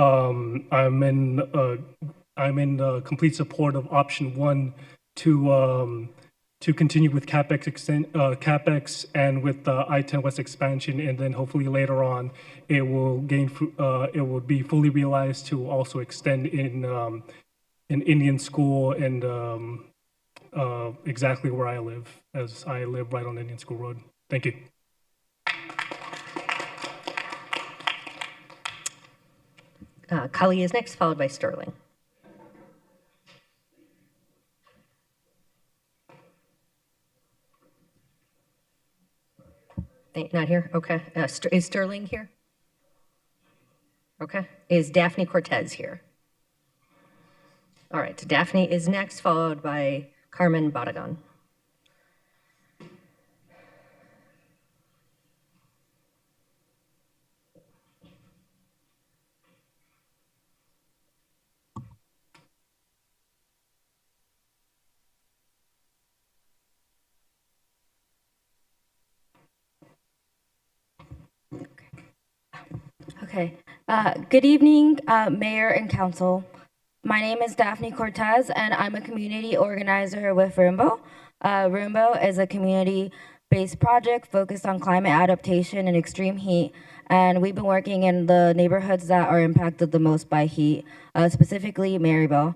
I'm in complete support of option 1 to continue with CapEx and with the I-10 West expansion, and then hopefully later on it will be fully realized to also extend in Indian School and exactly where I live, as I live right on Indian School Road. Thank you. Kali is next, followed by Sterling. Not here? Okay. Is Sterling here? Okay. Is Daphne Cortez here? All right. Daphne is next, followed by Carmen Barragan. Okay. Good evening, Mayor and Council. My name is Daphne Cortez, and I'm a community organizer with Rumbo. Rumbo is a community-based project focused on climate adaptation and extreme heat, and we've been working in the neighborhoods that are impacted the most by heat, specifically Maryville.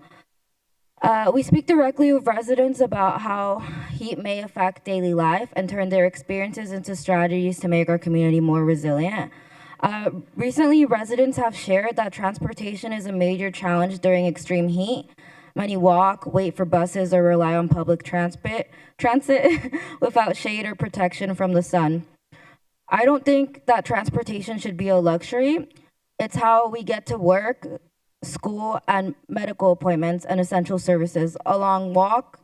We speak directly with residents about how heat may affect daily life and turn their experiences into strategies to make our community more resilient. Recently, residents have shared that transportation is a major challenge during extreme heat. Many walk, wait for buses, or rely on public transit without shade or protection from the sun. I don't think that transportation should be a luxury. It's how we get to work, school, and medical appointments and essential services. Long walks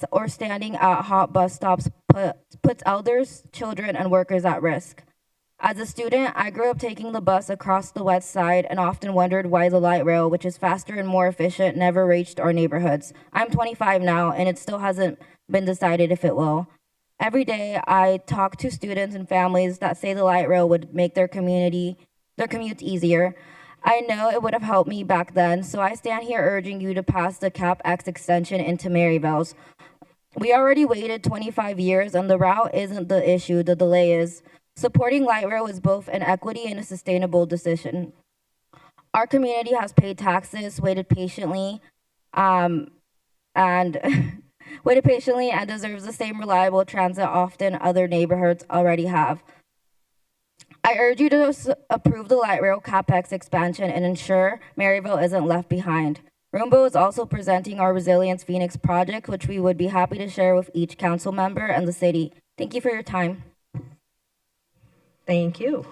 or standing at hot bus stops puts elders, children, and workers at risk. As a student, I grew up taking the bus across the West Side and often wondered why the light rail, which is faster and more efficient, never reached our neighborhoods. I'm 25 now, and it still hasn't been decided if it will. Every day, I talk to students and families that say the light rail would make their commutes easier. I know it would have helped me back then, so I stand here urging you to pass the CapEx extension into Maryville's. We already waited 25 years, and the route isn't the issue, the delay is. Supporting light rail is both an equity and a sustainable decision. Our community has paid taxes, waited patiently, and deserves the same reliable transit often other neighborhoods already have. I urge you to approve the light rail CapEx expansion and ensure Maryville isn't left behind. Rumbo is also presenting our Resilience Phoenix project, which we would be happy to share with each council member and the city. Thank you for your time. Thank you.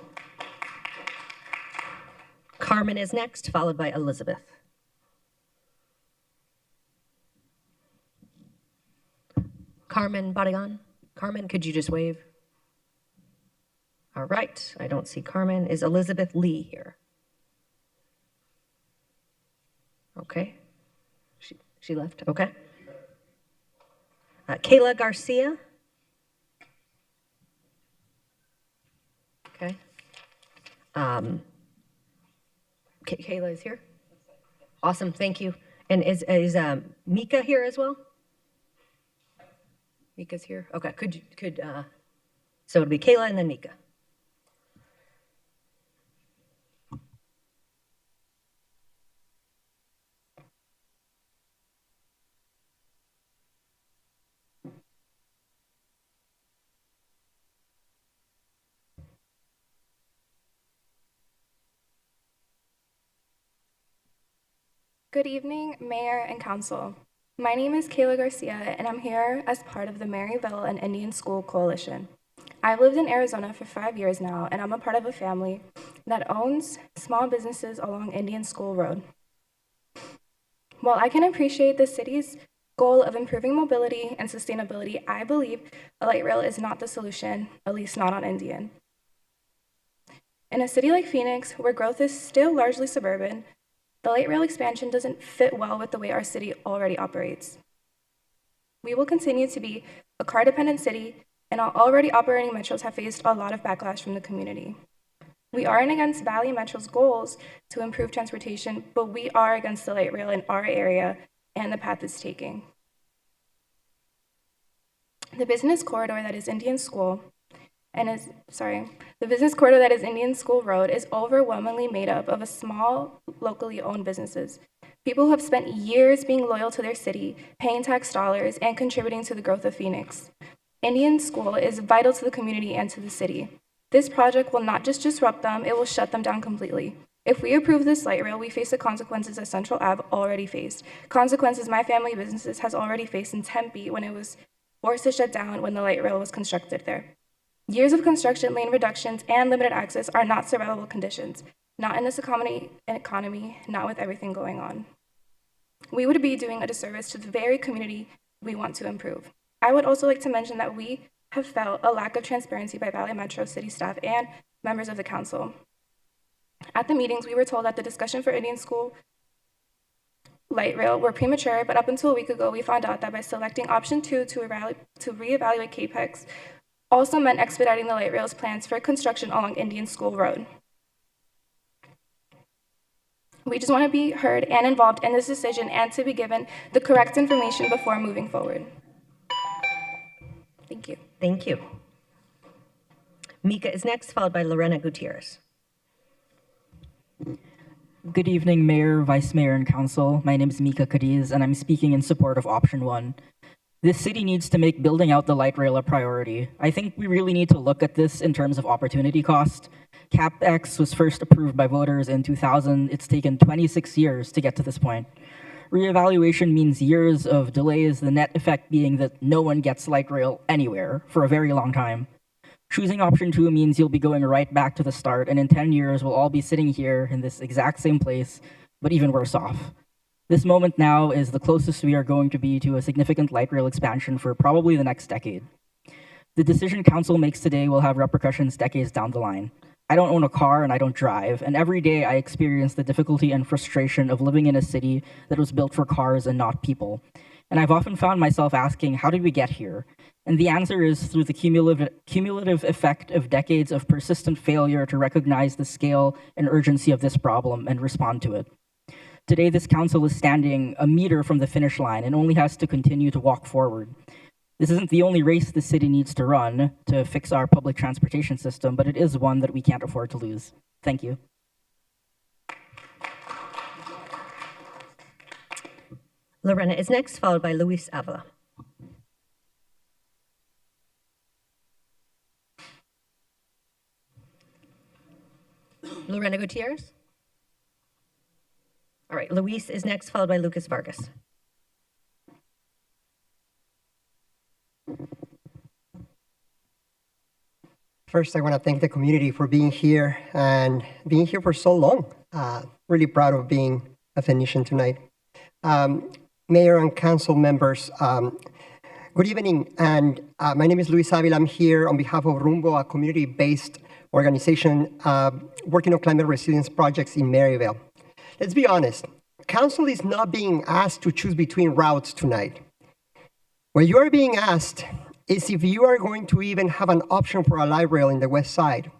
Carmen is next, followed by Elizabeth. Carmen Barragan. Carmen, could you just wave? All right, I don't see Carmen. Is Elizabeth Lee here? Okay. She left, okay. Kayla Garcia. Okay. Kayla is here? Awesome, thank you. And is Mika here as well? Mika's here? Okay, so it'd be Kayla and then Mika. Good evening, Mayor and Council. My name is Kayla Garcia, and I'm here as part of the Maryville and Indian School Coalition. I've lived in Arizona for 5 years now, and I'm a part of a family that owns small businesses along Indian School Road. While I can appreciate the city's goal of improving mobility and sustainability, I believe a light rail is not the solution, at least not on Indian. In a city like Phoenix, where growth is still largely suburban, the light rail expansion doesn't fit well with the way our city already operates. We will continue to be a car-dependent city, and our already operating metros have faced a lot of backlash from the community. We aren't against Valley Metro's goals to improve transportation, but we are against the light rail in our area and the path it's taking. The business corridor that is Indian School Indian School Road is overwhelmingly made up of a small, locally owned businesses. People who have spent years being loyal to their city, paying tax dollars, and contributing to the growth of Phoenix. Indian School is vital to the community and to the city. This project will not just disrupt them, it will shut them down completely. If we approve this light rail, we face the consequences that Central Ave already faced. Consequences my family businesses has already faced in Tempe when it was forced to shut down when the light rail was constructed there. Years of construction, lane reductions, and limited access are not survivable conditions, not in this economy, not with everything going on. We would be doing a disservice to the very community we want to improve. I would also like to mention that we have felt a lack of transparency by Valley Metro city staff and members of the council. At the meetings, we were told that the discussion for Indian School light rail were premature, but up until a week ago, we found out that by selecting option 2 to reevaluate CAPEX also meant expediting the light rail's plans for construction along Indian School Road. We just want to be heard and involved in this decision and to be given the correct information before moving forward. Thank you. Thank you. Mika is next, followed by Lorena Gutierrez. Good evening, Mayor, Vice Mayor, and Council. My name is Mika Cadiz, and I'm speaking in support of option 1. This city needs to make building out the light rail a priority. I think we really need to look at this in terms of opportunity cost. CapEx was first approved by voters in 2000. It's taken 26 years to get to this point. Reevaluation means years of delays, the net effect being that no one gets light rail anywhere for a very long time. Choosing option 2 means you'll be going right back to the start, and in 10 years, we'll all be sitting here in this exact same place, but even worse off. This moment now is the closest we are going to be to a significant light rail expansion for probably the next decade. The decision council makes today will have repercussions decades down the line. I don't own a car and I don't drive, and every day I experience the difficulty and frustration of living in a city that was built for cars and not people. And I've often found myself asking, how did we get here? And the answer is through the cumulative effect of decades of persistent failure to recognize the scale and urgency of this problem and respond to it. Today, this council is standing a meter from the finish line and only has to continue to walk forward. This isn't the only race the city needs to run to fix our public transportation system, but it is one that we can't afford to lose. Thank you. Lorena is next, followed by Luis Avila. Lorena Gutierrez? All right, Luis is next, followed by Lucas Vargas. First, I want to thank the community for being here and being here for so long. Really proud of being a Phoenician tonight. Mayor and council members, good evening. And my name is Luis Avila. I'm here on behalf of Rumbo, a community-based organization working on climate resilience projects in Maryville. Let's be honest, council is not being asked to choose between routes tonight. What you are being asked is if you are going to even have an option for a light rail in the west side.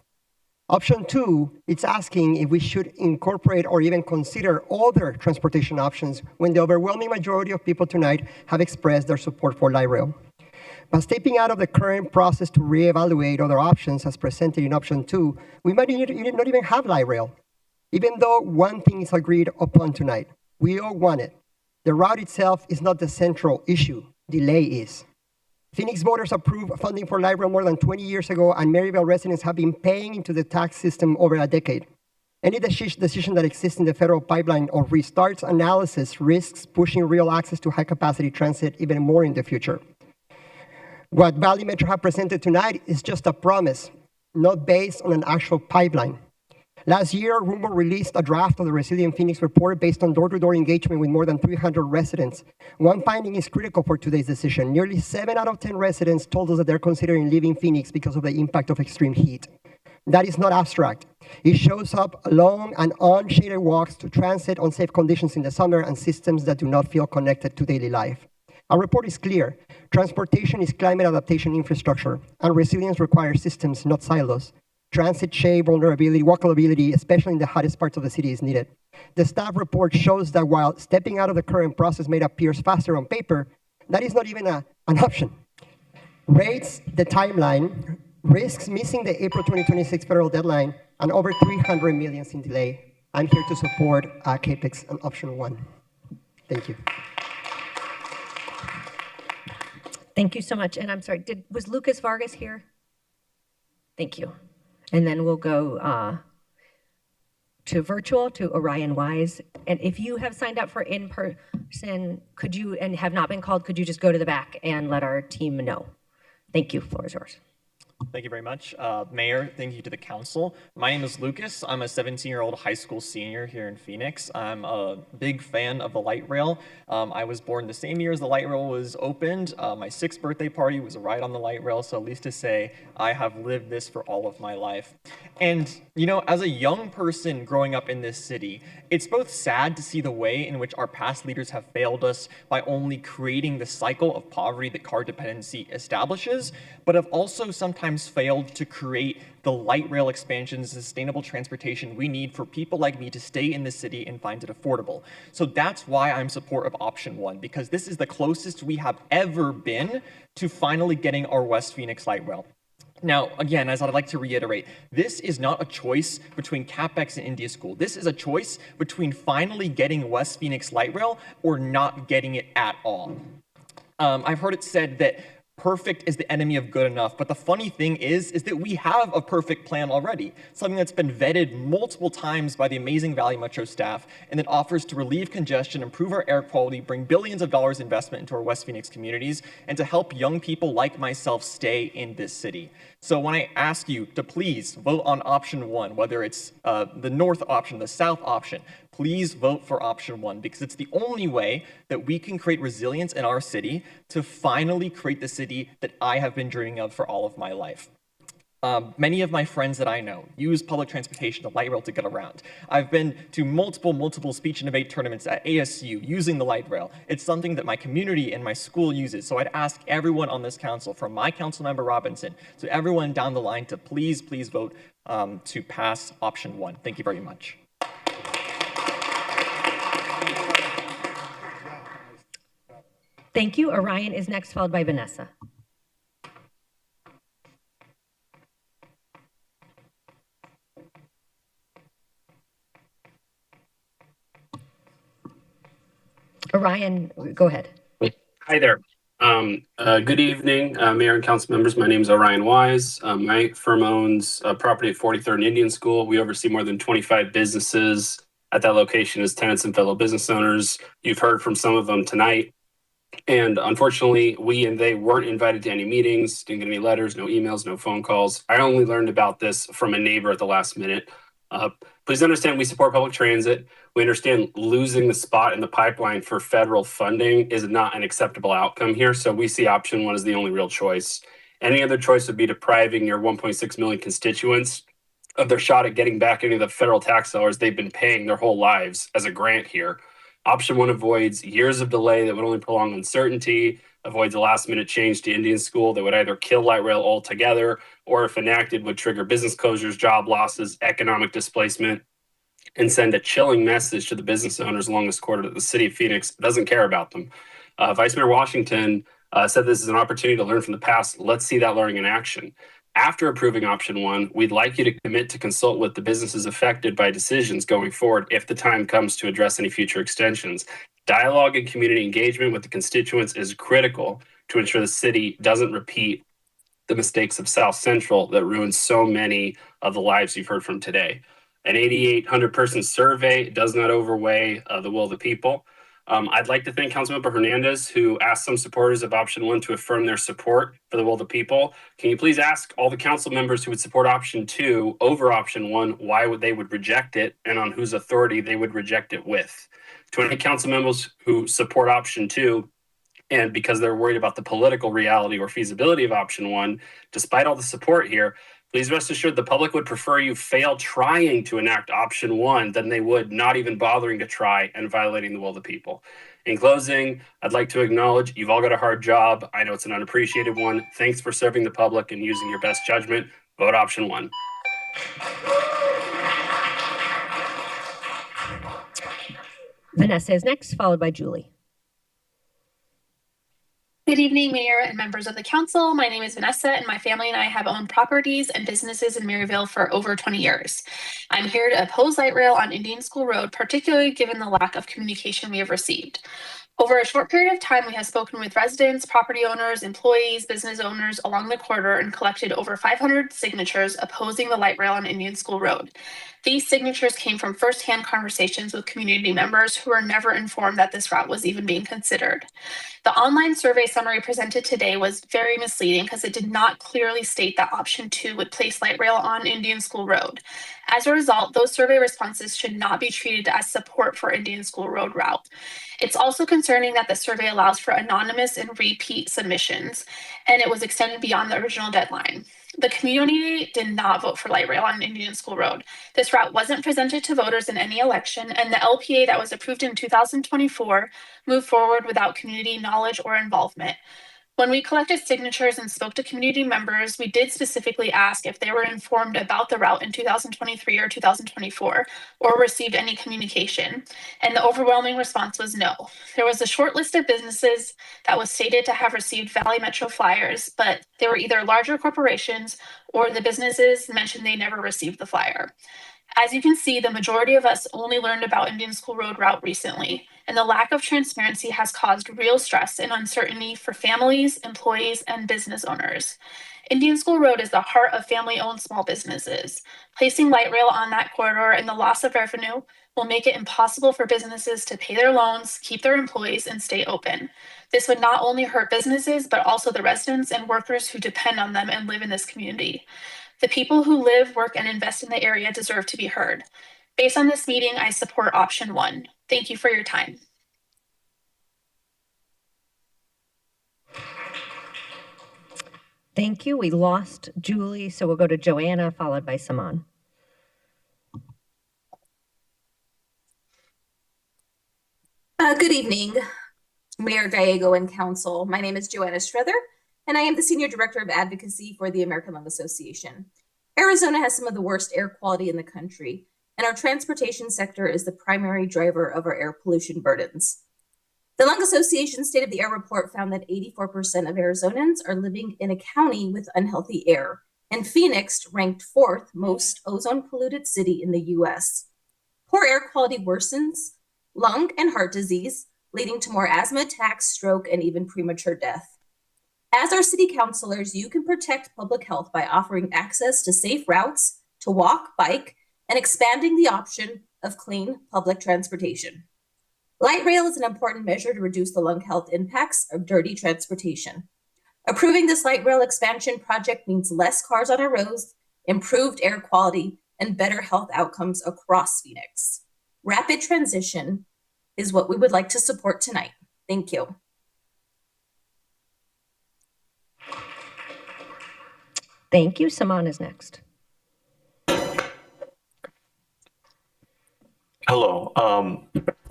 Option 2, it's asking if we should incorporate or even consider other transportation options when the overwhelming majority of people tonight have expressed their support for light rail. By stepping out of the current process to reevaluate other options as presented in option 2, we might not even have light rail. Even though one thing is agreed upon tonight, we all want it. The route itself is not the central issue, delay is. Phoenix voters approved funding for light rail more than 20 years ago, and Maryville residents have been paying into the tax system over a decade. Any decision that exists in the federal pipeline of restarts analysis risks pushing real access to high-capacity transit even more in the future. What Valley Metro have presented tonight is just a promise, not based on an actual pipeline. Last year, Rumbo released a draft of the Resilient Phoenix report based on door-to-door engagement with more than 300 residents. One finding is critical for today's decision. Nearly 7 out of 10 residents told us that they're considering leaving Phoenix because of the impact of extreme heat. That is not abstract. It shows up long and unshaded walks to transit, unsafe conditions in the summer, and systems that do not feel connected to daily life. Our report is clear. Transportation is climate adaptation infrastructure, and resilience requires systems, not silos. Transit shape, vulnerability, walkability, especially in the hottest parts of the city, is needed. The staff report shows that while stepping out of the current process may appear faster on paper, that is not even an option. Rates the timeline, risks missing the April 2026 federal deadline, and over $300 million in delay. I'm here to support CAPEX and option 1. Thank you. Thank you so much. And I'm sorry, was Lucas Vargas here? Thank you. And then we'll go to virtual, to Orion Wise. And if you have signed up for in-person, could you, and have not been called, could you just go to the back and let our team know? Thank you. Floor is yours. Thank you very much. Mayor, thank you to the council. My name is Lucas. I'm a 17-year-old high school senior here in Phoenix. I'm a big fan of the light rail. I was born the same year as the light rail was opened. My 6th birthday party was a ride on the light rail, so at least to say I have lived this for all of my life. And, you know, as a young person growing up in this city, it's both sad to see the way in which our past leaders have failed us by only creating the cycle of poverty that car dependency establishes, but have also sometimes failed to create the light rail expansions and sustainable transportation we need for people like me to stay in the city and find it affordable. So that's why I'm in support of option 1, because this is the closest we have ever been to finally getting our West Phoenix light rail. Now, again, as I'd like to reiterate, this is not a choice between CAPEX and India School. This is a choice between finally getting West Phoenix light rail or not getting it at all. I've heard it said that perfect is the enemy of good enough, but the funny thing is that we have a perfect plan already, something that's been vetted multiple times by the amazing Valley Metro staff, and that offers to relieve congestion, improve our air quality, bring billions of dollars investment into our West Phoenix communities, and to help young people like myself stay in this city. So when I ask you to please vote on option 1, whether it's the north option, the south option, please vote for option 1, because it's the only way that we can create resilience in our city to finally create the city that I have been dreaming of for all of my life. Many of my friends that I know use public transportation, the light rail, to get around. I've been to multiple speech and debate tournaments at ASU using the light rail. It's something that my community and my school uses. So I'd ask everyone on this council, from my council member Robinson to everyone down the line, to please vote to pass option 1. Thank you very much. Thank you. Orion is next, followed by Vanessa. Orion, go ahead. Hi there. Good evening, Mayor and council members. My name is Orion Wise. My firm owns property at 43rd and Indian School. We oversee more than 25 businesses at that location as tenants and fellow business owners. You've heard from some of them tonight. And unfortunately, we and they weren't invited to any meetings, didn't get any letters, no emails, no phone calls. I only learned about this from a neighbor at the last minute. Please understand we support public transit. We understand losing the spot in the pipeline for federal funding is not an acceptable outcome here. So we see option 1 as the only real choice. Any other choice would be depriving your 1.6 million constituents of their shot at getting back any of the federal tax dollars they've been paying their whole lives as a grant here. Option 1 avoids years of delay that would only prolong uncertainty, avoids a last-minute change to Indian School that would either kill light rail altogether, or if enacted, would trigger business closures, job losses, economic displacement, and send a chilling message to the business owners along this corridor that the city of Phoenix doesn't care about them. Vice Mayor Washington said this is an opportunity to learn from the past. Let's see that learning in action. After approving option 1, we'd like you to commit to consult with the businesses affected by decisions going forward if the time comes to address any future extensions. Dialogue and community engagement with the constituents is critical to ensure the city doesn't repeat the mistakes of South Central that ruined so many of the lives you've heard from today. An 8,800 person survey does not overweigh the will of the people. I'd like to thank Councilmember Hernandez, who asked some supporters of option 1 to affirm their support for the will of the people. Can you please ask all the council members who would support option 2 over option 1 why they would reject it and on whose authority they would reject it with? To any council members who support option 2, and because they're worried about the political reality or feasibility of option 1, despite all the support here, please rest assured the public would prefer you fail trying to enact option 1 than they would not even bothering to try and violating the will of the people. In closing, I'd like to acknowledge you've all got a hard job. I know it's an unappreciated one. Thanks for serving the public and using your best judgment. Vote option 1. Vanessa is next, followed by Julie. Good evening, Mayor and members of the council. My name is Vanessa, and my family and I have owned properties and businesses in Maryville for over 20 years. I'm here to oppose light rail on Indian School Road, particularly given the lack of communication we have received. Over a short period of time, we have spoken with residents, property owners, employees, business owners along the corridor and collected over 500 signatures opposing the light rail on Indian School Road. These signatures came from firsthand conversations with community members who were never informed that this route was even being considered. The online survey summary presented today was very misleading because it did not clearly state that option 2 would place light rail on Indian School Road. As a result, those survey responses should not be treated as support for Indian School Road route. It's also concerning that the survey allows for anonymous and repeat submissions, and it was extended beyond the original deadline. The community did not vote for light rail on Indian School Road. This route wasn't presented to voters in any election, and the LPA that was approved in 2024 moved forward without community knowledge or involvement. When we collected signatures and spoke to community members, we did specifically ask if they were informed about the route in 2023 or 2024 or received any communication, and the overwhelming response was no. There was a short list of businesses that was stated to have received Valley Metro flyers, but they were either larger corporations or the businesses mentioned they never received the flyer. As you can see, the majority of us only learned about Indian School Road route recently, and the lack of transparency has caused real stress and uncertainty for families, employees, and business owners. Indian School Road is the heart of family-owned small businesses. Placing light rail on that corridor and the loss of revenue will make it impossible for businesses to pay their loans, keep their employees, and stay open. This would not only hurt businesses, but also the residents and workers who depend on them and live in this community. The people who live, work, and invest in the area deserve to be heard. Based on this meeting, I support option 1. Thank you for your time. Thank you. We lost Julie, so we'll go to Joanna, followed by Saman. Good evening, Mayor Gallego and Council. My name is Joanna Strether, and I am the Senior Director of Advocacy for the American Lung Association. Arizona has some of the worst air quality in the country, and our transportation sector is the primary driver of our air pollution burdens. The Lung Association State of the Air report found that 84% of Arizonans are living in a county with unhealthy air, and Phoenix ranked 4th most ozone-polluted city in the U.S. Poor air quality worsens lung and heart disease, leading to more asthma attacks, stroke, and even premature death. As our city councilors, you can protect public health by offering access to safe routes to walk, bike, and expanding the option of clean public transportation. Light rail is an important measure to reduce the lung health impacts of dirty transportation. Approving this light rail expansion project means less cars on our roads, improved air quality, and better health outcomes across Phoenix. Rapid transition is what we would like to support tonight. Thank you. Thank you. Saman is next. Hello.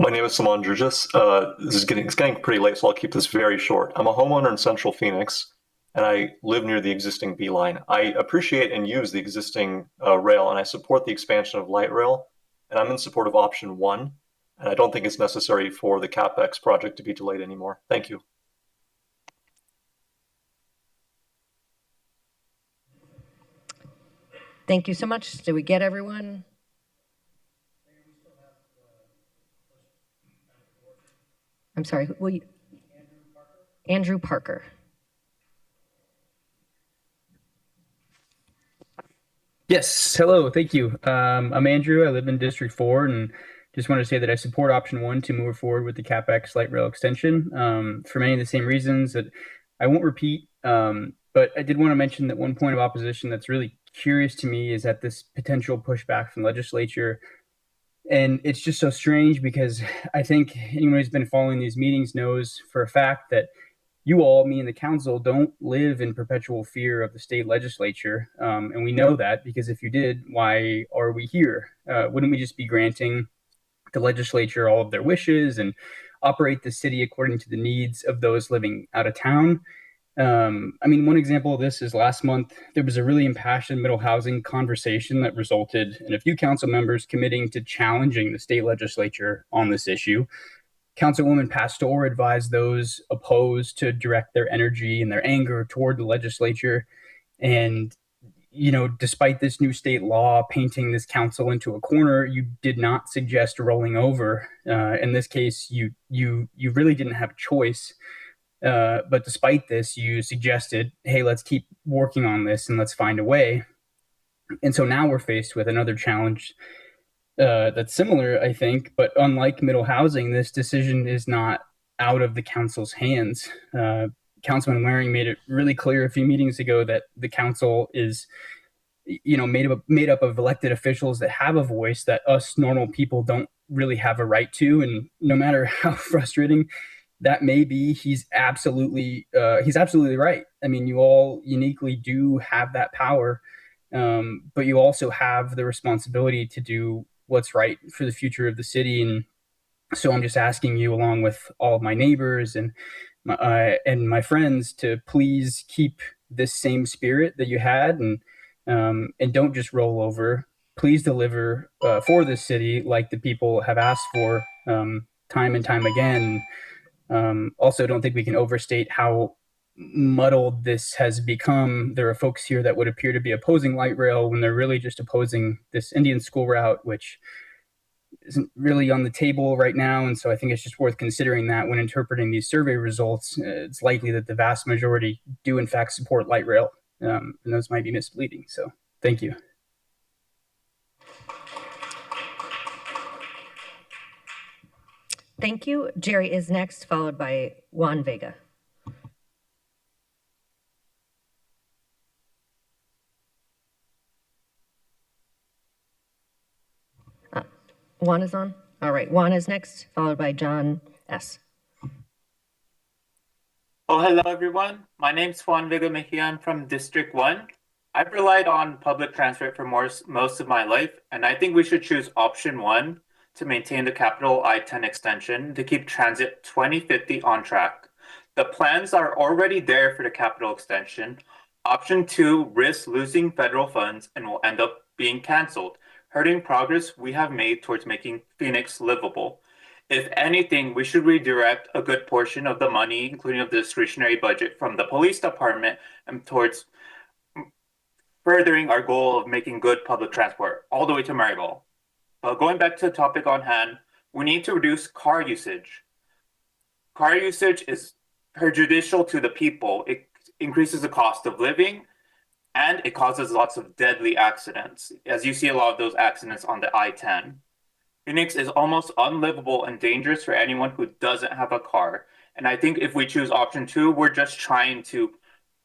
My name is Simon Jurgis. It's getting pretty late, so I'll keep this very short. I'm a homeowner in Central Phoenix, and I live near the existing B line. I appreciate and use the existing rail, and I support the expansion of light rail, and I'm in support of option 1, and I don't think it's necessary for the CapEx project to be delayed anymore. Thank you. Thank you so much. Did we get everyone? I'm sorry, will you? Andrew Parker. Yes, hello, thank you. I'm Andrew, I live in District 4, and just wanted to say that I support option 1 to move forward with the CapEx light rail extension for many of the same reasons that I won't repeat, but I did want to mention that one point of opposition that's really curious to me is at this potential pushback from the legislature. And it's just so strange because I think anyone who's been following these meetings knows for a fact that you all, me and the council, don't live in perpetual fear of the state legislature. And we know that because if you did, why are we here? Wouldn't we just be granting the legislature all of their wishes and operate the city according to the needs of those living out of town? I mean, one example of this is last month, there was a really impassioned middle housing conversation that resulted in a few council members committing to challenging the state legislature on this issue. Councilwoman Pastor advised those opposed to direct their energy and their anger toward the legislature. And, you know, despite this new state law painting this council into a corner, you did not suggest rolling over. In this case, you really didn't have a choice. But despite this, you suggested, hey, let's keep working on this and let's find a way. And so now we're faced with another challenge that's similar, I think, but unlike middle housing, this decision is not out of the council's hands. Councilman Waring made it really clear a few meetings ago that the council is, you know, made up of elected officials that have a voice that us normal people don't really have a right to. And no matter how frustrating that may be, he's absolutely right. I mean, you all uniquely do have that power, but you also have the responsibility to do what's right for the future of the city. And so I'm just asking you, along with all of my neighbors and my friends, to please keep this same spirit that you had, and don't just roll over. Please deliver for this city like the people have asked for time and time again. Also, don't think we can overstate how muddled this has become. There are folks here that would appear to be opposing light rail when they're really just opposing this Indian school route, which isn't really on the table right now. And so I think it's just worth considering that when interpreting these survey results. It's likely that the vast majority do in fact support light rail, and those might be misleading. So thank you. Thank you. Jerry is next, followed by Juan Vega. Juan is on. All right, Juan is next, followed by John S. Oh, hello, everyone. My name's Juan Vega Mejia. I'm from District 1. I've relied on public transport for most of my life, and I think we should choose option 1 to maintain the Capital I-10 extension to keep Transit 2050 on track. The plans are already there for the Capital extension. Option 2 risks losing federal funds and will end up being canceled, hurting progress we have made towards making Phoenix livable. If anything, we should redirect a good portion of the money, including of the discretionary budget from the police department, and towards furthering our goal of making good public transport all the way to Maryville. But going back to the topic on hand, we need to reduce car usage. Car usage is prejudicial to the people. It increases the cost of living, and it causes lots of deadly accidents, as you see a lot of those accidents on the I-10. Phoenix is almost unlivable and dangerous for anyone who doesn't have a car. And I think if we choose option 2, we're just trying to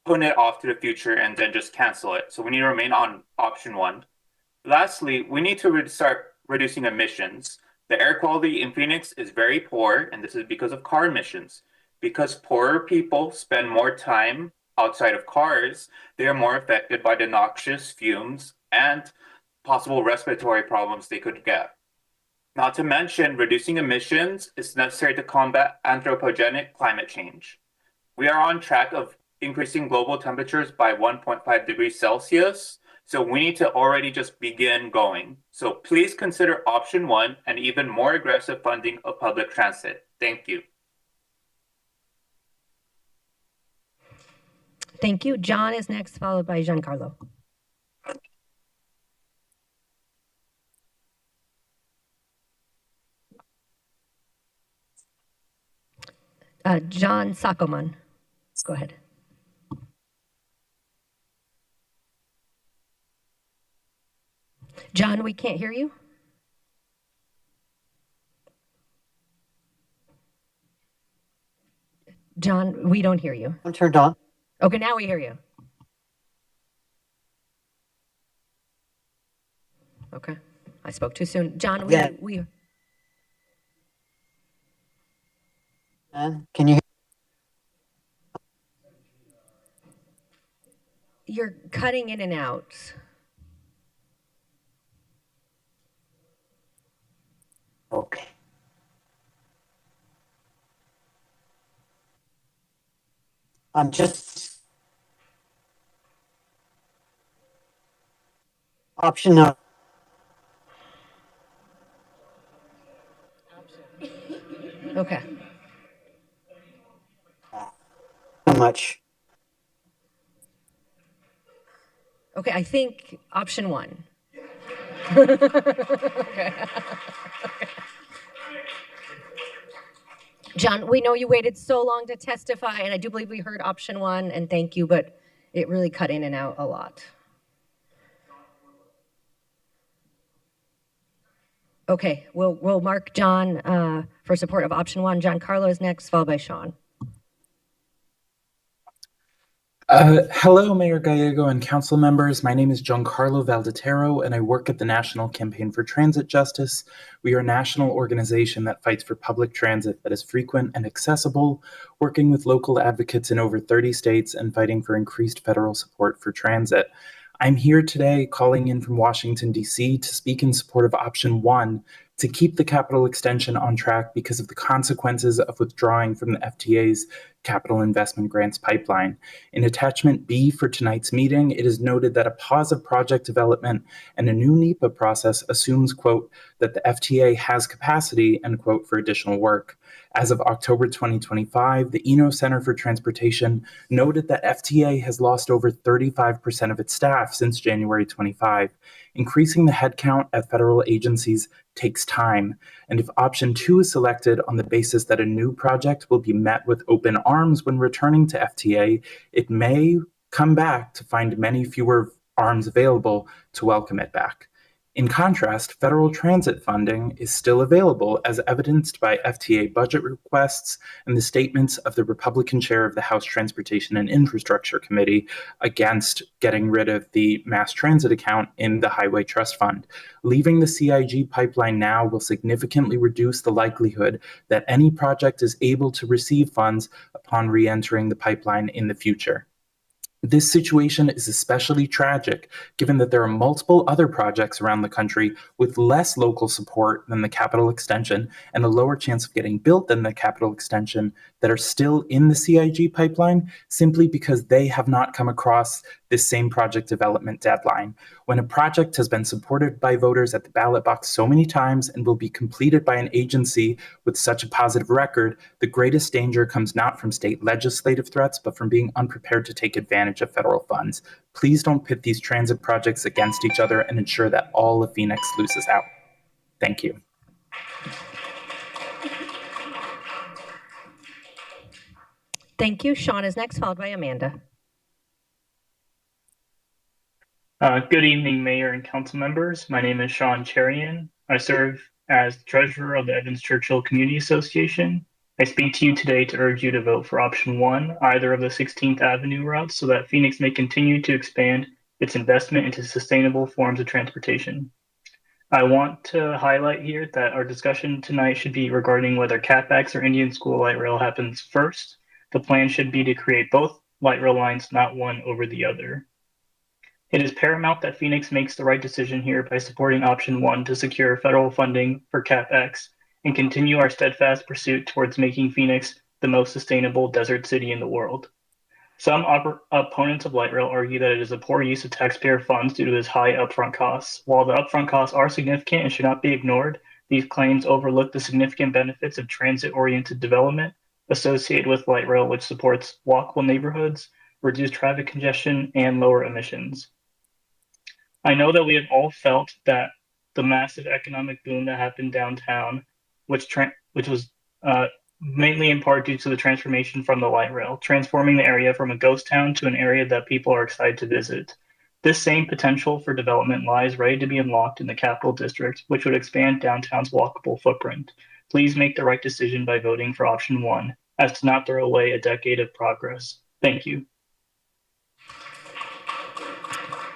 put it off to the future and then just cancel it. So we need to remain on option 1. Lastly, we need to start reducing emissions. The air quality in Phoenix is very poor, and this is because of car emissions. Because poorer people spend more time outside of cars, they are more affected by the noxious fumes and possible respiratory problems they could get. Not to mention, reducing emissions is necessary to combat anthropogenic climate change. We are on track of increasing global temperatures by 1.5 degrees Celsius, so we need to already just begin going. So please consider option 1 and even more aggressive funding of public transit. Thank you. Thank you. John is next, followed by Giancarlo. John Sakoman, go ahead. John, we can't hear you. John, we don't hear you. I'm turned on. Okay, now we hear you. Okay, I spoke too soon. John, we Can you hear? You're cutting in and out. Okay. I'm just option no. Okay. How much? Okay, I think option 1. Okay. John, we know you waited so long to testify, and I do believe we heard option 1, and thank you, but it really cut in and out a lot. Okay, we'll mark John for support of option 1. Giancarlo is next, followed by Sean. Hello, Mayor Gallego and council members. My name is Giancarlo Valditero, and I work at the National Campaign for Transit Justice. We are a national organization that fights for public transit that is frequent and accessible, working with local advocates in over 30 states and fighting for increased federal support for transit. I'm here today calling in from Washington, D.C. to speak in support of option 1 to keep the capital extension on track because of the consequences of withdrawing from the FTA's capital investment grants pipeline. In attachment B for tonight's meeting, it is noted that a pause of project development and a new NEPA process assumes, quote, that the FTA has capacity, end quote, for additional work. As of October 2025, the Eno Center for Transportation noted that FTA has lost over 35% of its staff since January 25. Increasing the headcount at federal agencies takes time, and if option 2 is selected on the basis that a new project will be met with open arms when returning to FTA, it may come back to find many fewer arms available to welcome it back. In contrast, federal transit funding is still available, as evidenced by FTA budget requests and the statements of the Republican chair of the House Transportation and Infrastructure Committee against getting rid of the mass transit account in the Highway Trust Fund. Leaving the CIG pipeline now will significantly reduce the likelihood that any project is able to receive funds upon re-entering the pipeline in the future. This situation is especially tragic given that there are multiple other projects around the country with less local support than the capital extension and a lower chance of getting built than the capital extension that are still in the CIG pipeline simply because they have not come across this same project development deadline. When a project has been supported by voters at the ballot box so many times and will be completed by an agency with such a positive record, the greatest danger comes not from state legislative threats, but from being unprepared to take advantage of federal funds. Please don't pit these transit projects against each other and ensure that all of Phoenix loses out. Thank you. Thank you. Sean is next, followed by Amanda. Good evening, Mayor and council members. My name is Sean Cherian. I serve as treasurer of the Evans Churchill Community Association. I speak to you today to urge you to vote for option 1, either of the 16th Avenue routes, so that Phoenix may continue to expand its investment into sustainable forms of transportation. I want to highlight here that our discussion tonight should be regarding whether CapEx or Indian School Light Rail happens first. The plan should be to create both light rail lines, not one over the other. It is paramount that Phoenix makes the right decision here by supporting option 1 to secure federal funding for CapEx and continue our steadfast pursuit towards making Phoenix the most sustainable desert city in the world. Some opponents of light rail argue that it is a poor use of taxpayer funds due to its high upfront costs. While the upfront costs are significant and should not be ignored, these claims overlook the significant benefits of transit-oriented development associated with light rail, which supports walkable neighborhoods, reduced traffic congestion, and lower emissions. I know that we have all felt that the massive economic boom that happened downtown, which was mainly in part due to the transformation from the light rail, transforming the area from a ghost town to an area that people are excited to visit. This same potential for development lies ready to be unlocked in the Capital District, which would expand downtown's walkable footprint. Please make the right decision by voting for option 1, as to not throw away a decade of progress. Thank you.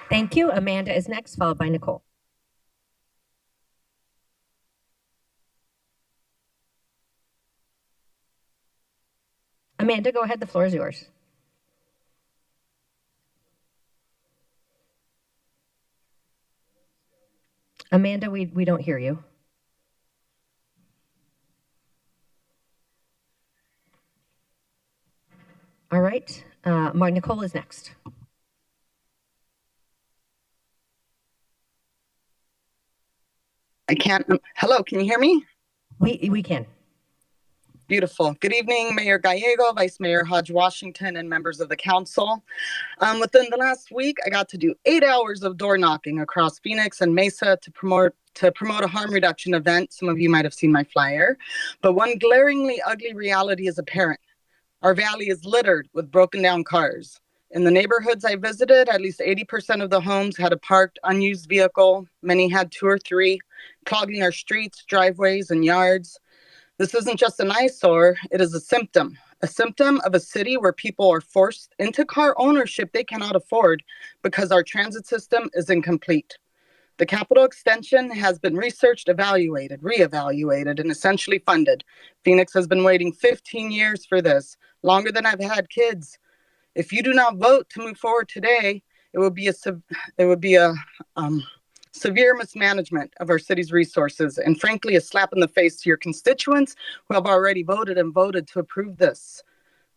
Thank you. Amanda is next, followed by Nicole. Amanda, go ahead. The floor is yours. Amanda, we don't hear you. All right. Nicole is next. I can't. Hello, can you hear me? We can. Beautiful. Good evening, Mayor Gallego, Vice Mayor Hodge Washington, and members of the council. Within the last week, I got to do 8 hours of door knocking across Phoenix and Mesa to promote a harm reduction event. Some of you might have seen my flyer, but one glaringly ugly reality is apparent. Our valley is littered with broken down cars. In the neighborhoods I visited, at least 80% of the homes had a parked, unused vehicle. Many had 2 or 3, clogging our streets, driveways, and yards. This isn't just an eyesore, it is a symptom of a city where people are forced into car ownership they cannot afford because our transit system is incomplete. The capital extension has been researched, evaluated, reevaluated, and essentially funded. Phoenix has been waiting 15 years for this, longer than I've had kids. If you do not vote to move forward today, it would be a severe mismanagement of our city's resources, and frankly, a slap in the face to your constituents who have already voted to approve this.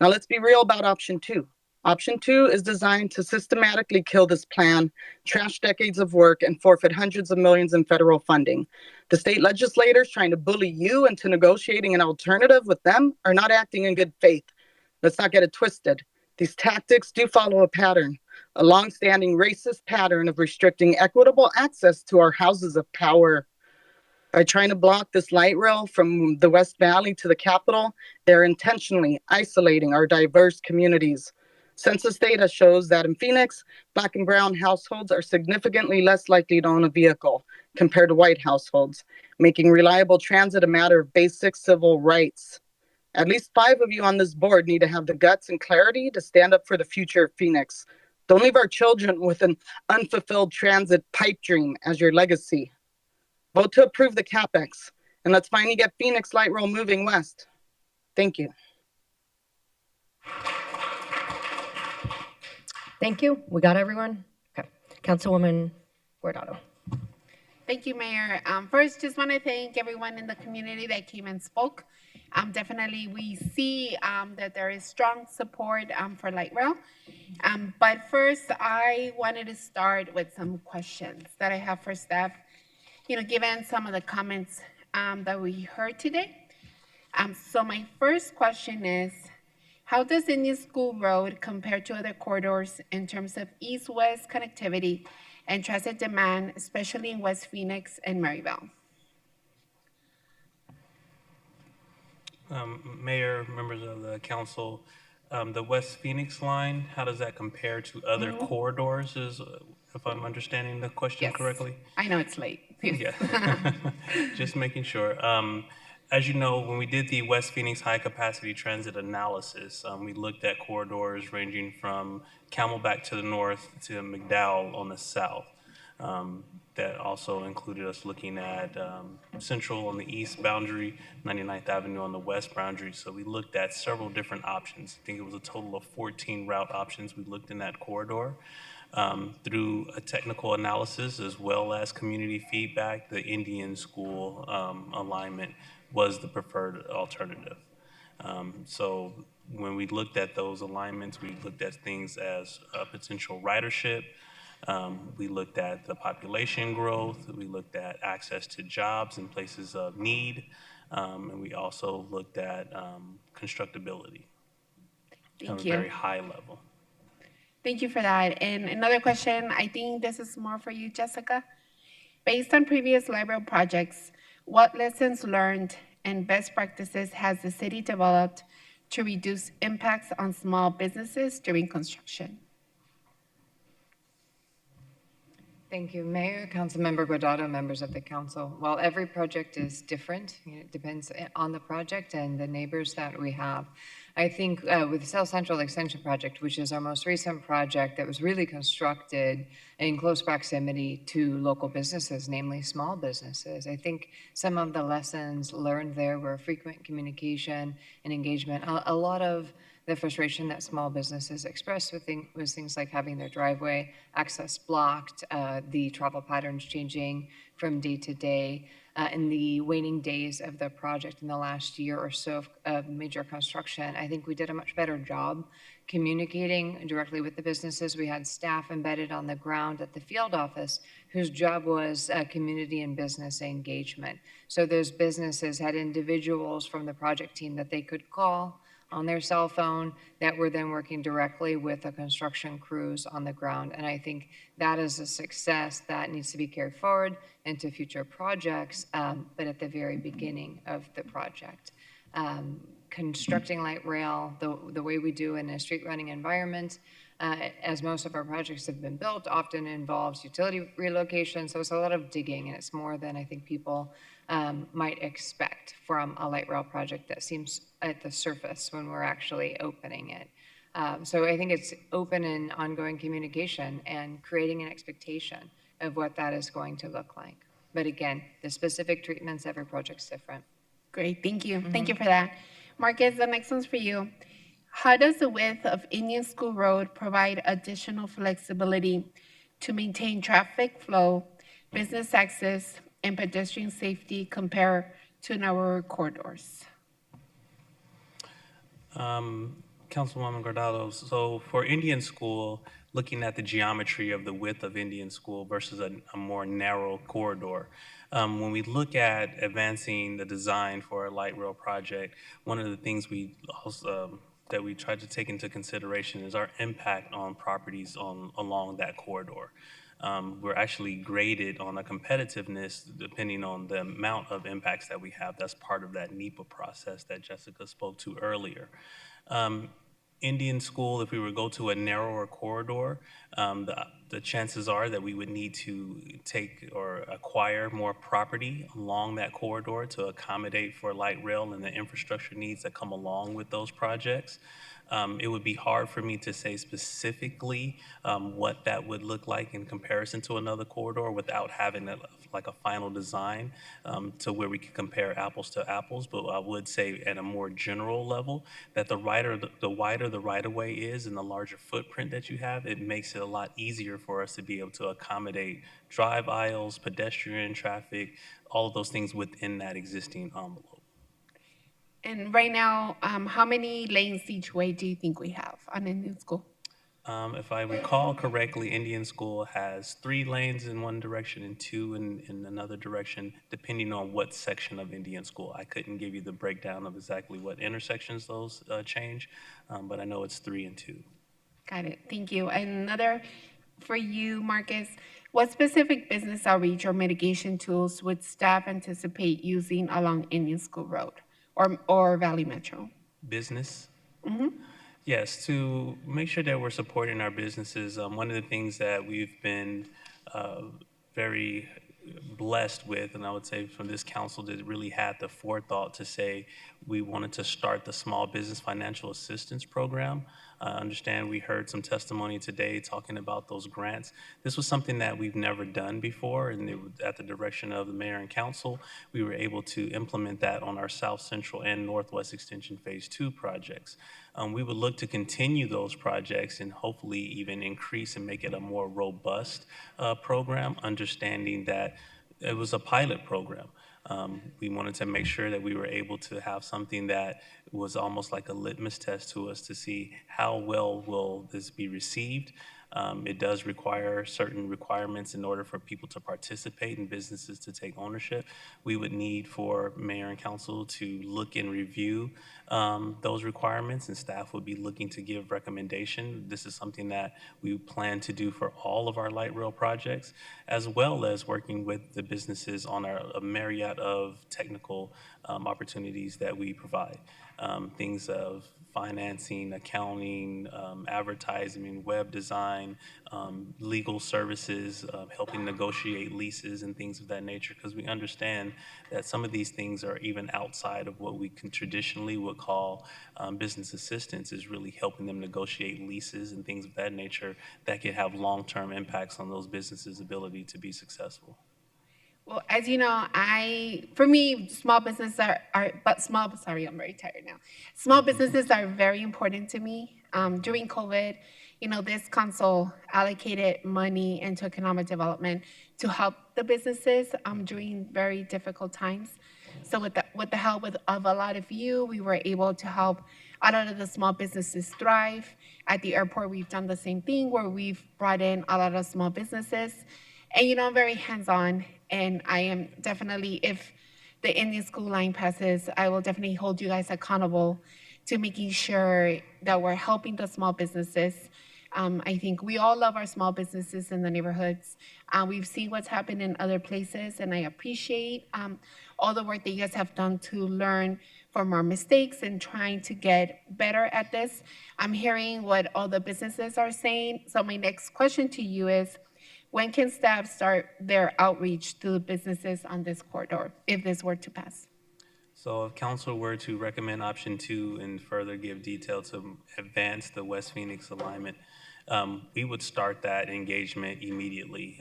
Now let's be real about option 2. Option 2 is designed to systematically kill this plan, trash decades of work, and forfeit hundreds of millions in federal funding. The state legislators trying to bully you into negotiating an alternative with them are not acting in good faith. Let's not get it twisted. These tactics do follow a pattern, a long-standing racist pattern of restricting equitable access to our houses of power. By trying to block this light rail from the West Valley to the Capitol, they're intentionally isolating our diverse communities. Census data shows that in Phoenix, Black and brown households are significantly less likely to own a vehicle compared to white households, making reliable transit a matter of basic civil rights. At least 5 of you on this board need to have the guts and clarity to stand up for the future of Phoenix. Don't leave our children with an unfulfilled transit pipe dream as your legacy. Vote to approve the CapEx, and let's finally get Phoenix Light Rail moving west. Thank you. Thank you. We got everyone? Okay. Councilwoman Guardado. Thank you, Mayor. First, just want to thank everyone in the community that came and spoke. Definitely, we see that there is strong support for light rail. But first, I wanted to start with some questions that I have for staff, given some of the comments that we heard today. So my first question is, how does Indian School Road compare to other corridors in terms of east-west connectivity and transit demand, especially in West Phoenix and Maryville? Mayor, members of the council, the West Phoenix line, how does that compare to other corridors, if I'm understanding the question correctly? I know it's late. Yeah, just making sure. As you know, when we did the West Phoenix high capacity transit analysis, we looked at corridors ranging from Camelback to the north to McDowell on the south. That also included us looking at Central on the east boundary, 99th Avenue on the west boundary. So we looked at several different options. I think it was a total of 14 route options we looked in that corridor. Through a technical analysis as well as community feedback, the Indian school alignment was the preferred alternative. So when we looked at those alignments, we looked at things as potential ridership. We looked at the population growth. We looked at access to jobs in places of need. And we also looked at constructability Thank on a you. very high level. Thank you for that. And another question, I think this is more for you, Jessica. Based on previous library projects, what lessons learned and best practices has the city developed to reduce impacts on small businesses during construction? Thank you, Mayor, Councilmember Guardado, members of the council. While every project is different, it depends on the project and the neighbors that we have. I think with the South Central Extension Project, which is our most recent project that was really constructed in close proximity to local businesses, namely small businesses, I think some of the lessons learned there were frequent communication and engagement. A lot of the frustration that small businesses expressed was things like having their driveway access blocked, the travel patterns changing from day to day. In the waning days of the project in the last year or so of major construction, I think we did a much better job communicating directly with the businesses. We had staff embedded on the ground at the field office whose job was community and business engagement. So those businesses had individuals from the project team that they could call on their cell phone that were then working directly with the construction crews on the ground. And I think that is a success that needs to be carried forward into future projects, but at the very beginning of the project. Constructing light rail the way we do in a street running environment, as most of our projects have been built, often involves utility relocation. So it's a lot of digging, and it's more than I think people might expect from a light rail project that seems at the surface when we're actually opening it. So I think it's open and ongoing communication and creating an expectation of what that is going to look like. But again, the specific treatments, every project's different. Great, thank you. Thank you for that. Marcus, the next one's for you. How does the width of Indian School Road provide additional flexibility to maintain traffic flow, business access, and pedestrian safety compared to narrower corridors? Councilwoman Guardado, so for Indian School, looking at the geometry of the width of Indian School versus a more narrow corridor, when we look at advancing the design for a light rail project, one of the things we also that we tried to take into consideration is our impact on properties along that corridor. We're actually graded on a competitiveness depending on the amount of impacts that we have. That's part of that NEPA process that Jessica spoke to earlier. Indian School, if we were to go to a narrower corridor, the chances are that we would need to take or acquire more property along that corridor to accommodate for light rail and the infrastructure needs that come along with those projects. It would be hard for me to say specifically what that would look like in comparison to another corridor without having like a final design to where we can compare apples to apples. But I would say at a more general level that the wider the right-of-way is and the larger footprint that you have, it makes it a lot easier for us to be able to accommodate drive aisles, pedestrian traffic, all of those things within that existing envelope. And right now, how many lanes each way do you think we have on Indian School? If I recall correctly, Indian School has 3 lanes in one direction and 2 in another direction, depending on what section of Indian School. I couldn't give you the breakdown of exactly what intersections those change, but I know it's 3 and 2. Got it. Thank you. And another for you, Marcus. What specific business outreach or mitigation tools would staff anticipate using along Indian School Road or Valley Metro? Business? Mm-hmm. Yes, to make sure that we're supporting our businesses, one of the things that we've been very blessed with, and I would say from this council that really had the forethought to say we wanted to start the Small Business Financial Assistance Program. I understand we heard some testimony today talking about those grants. This was something that we've never done before, and at the direction of the mayor and council, we were able to implement that on our South Central and Northwest Extension Phase 2 projects. We would look to continue those projects and hopefully even increase and make it a more robust program, understanding that it was a pilot program. We wanted to make sure that we were able to have something that was almost like a litmus test to us to see how well will this be received. It does require certain requirements in order for people to participate and businesses to take ownership. We would need for mayor and council to look and review those requirements, and staff would be looking to give recommendation. This is something that we plan to do for all of our light rail projects, as well as working with the businesses on a myriad of technical opportunities that we provide. Things of financing, accounting, advertising, web design, legal services, helping negotiate leases and things of that nature, because we understand that some of these things are even outside of what we can traditionally would call business assistance, is really helping them negotiate leases and things of that nature that could have long-term impacts on those businesses' ability to be successful. Well, as you know, for me, small businesses sorry, I'm very tired now. Small businesses are very important to me. During COVID, this council allocated money into economic development to help the businesses during very difficult times. So with the help of a lot of you, we were able to help a lot of the small businesses thrive. At the airport, we've done the same thing where we've brought in a lot of small businesses. And I'm very hands-on, and I am definitely, if the Indian school line passes, I will definitely hold you guys accountable to making sure that we're helping the small businesses. I think we all love our small businesses in the neighborhoods. We've seen what's happened in other places, and I appreciate all the work that you guys have done to learn from our mistakes and trying to get better at this. I'm hearing what all the businesses are saying. So my next question to you is, when can staff start their outreach to the businesses on this corridor, if this were to pass? So if council were to recommend option 2 and further give detail to advance the West Phoenix alignment, we would start that engagement immediately.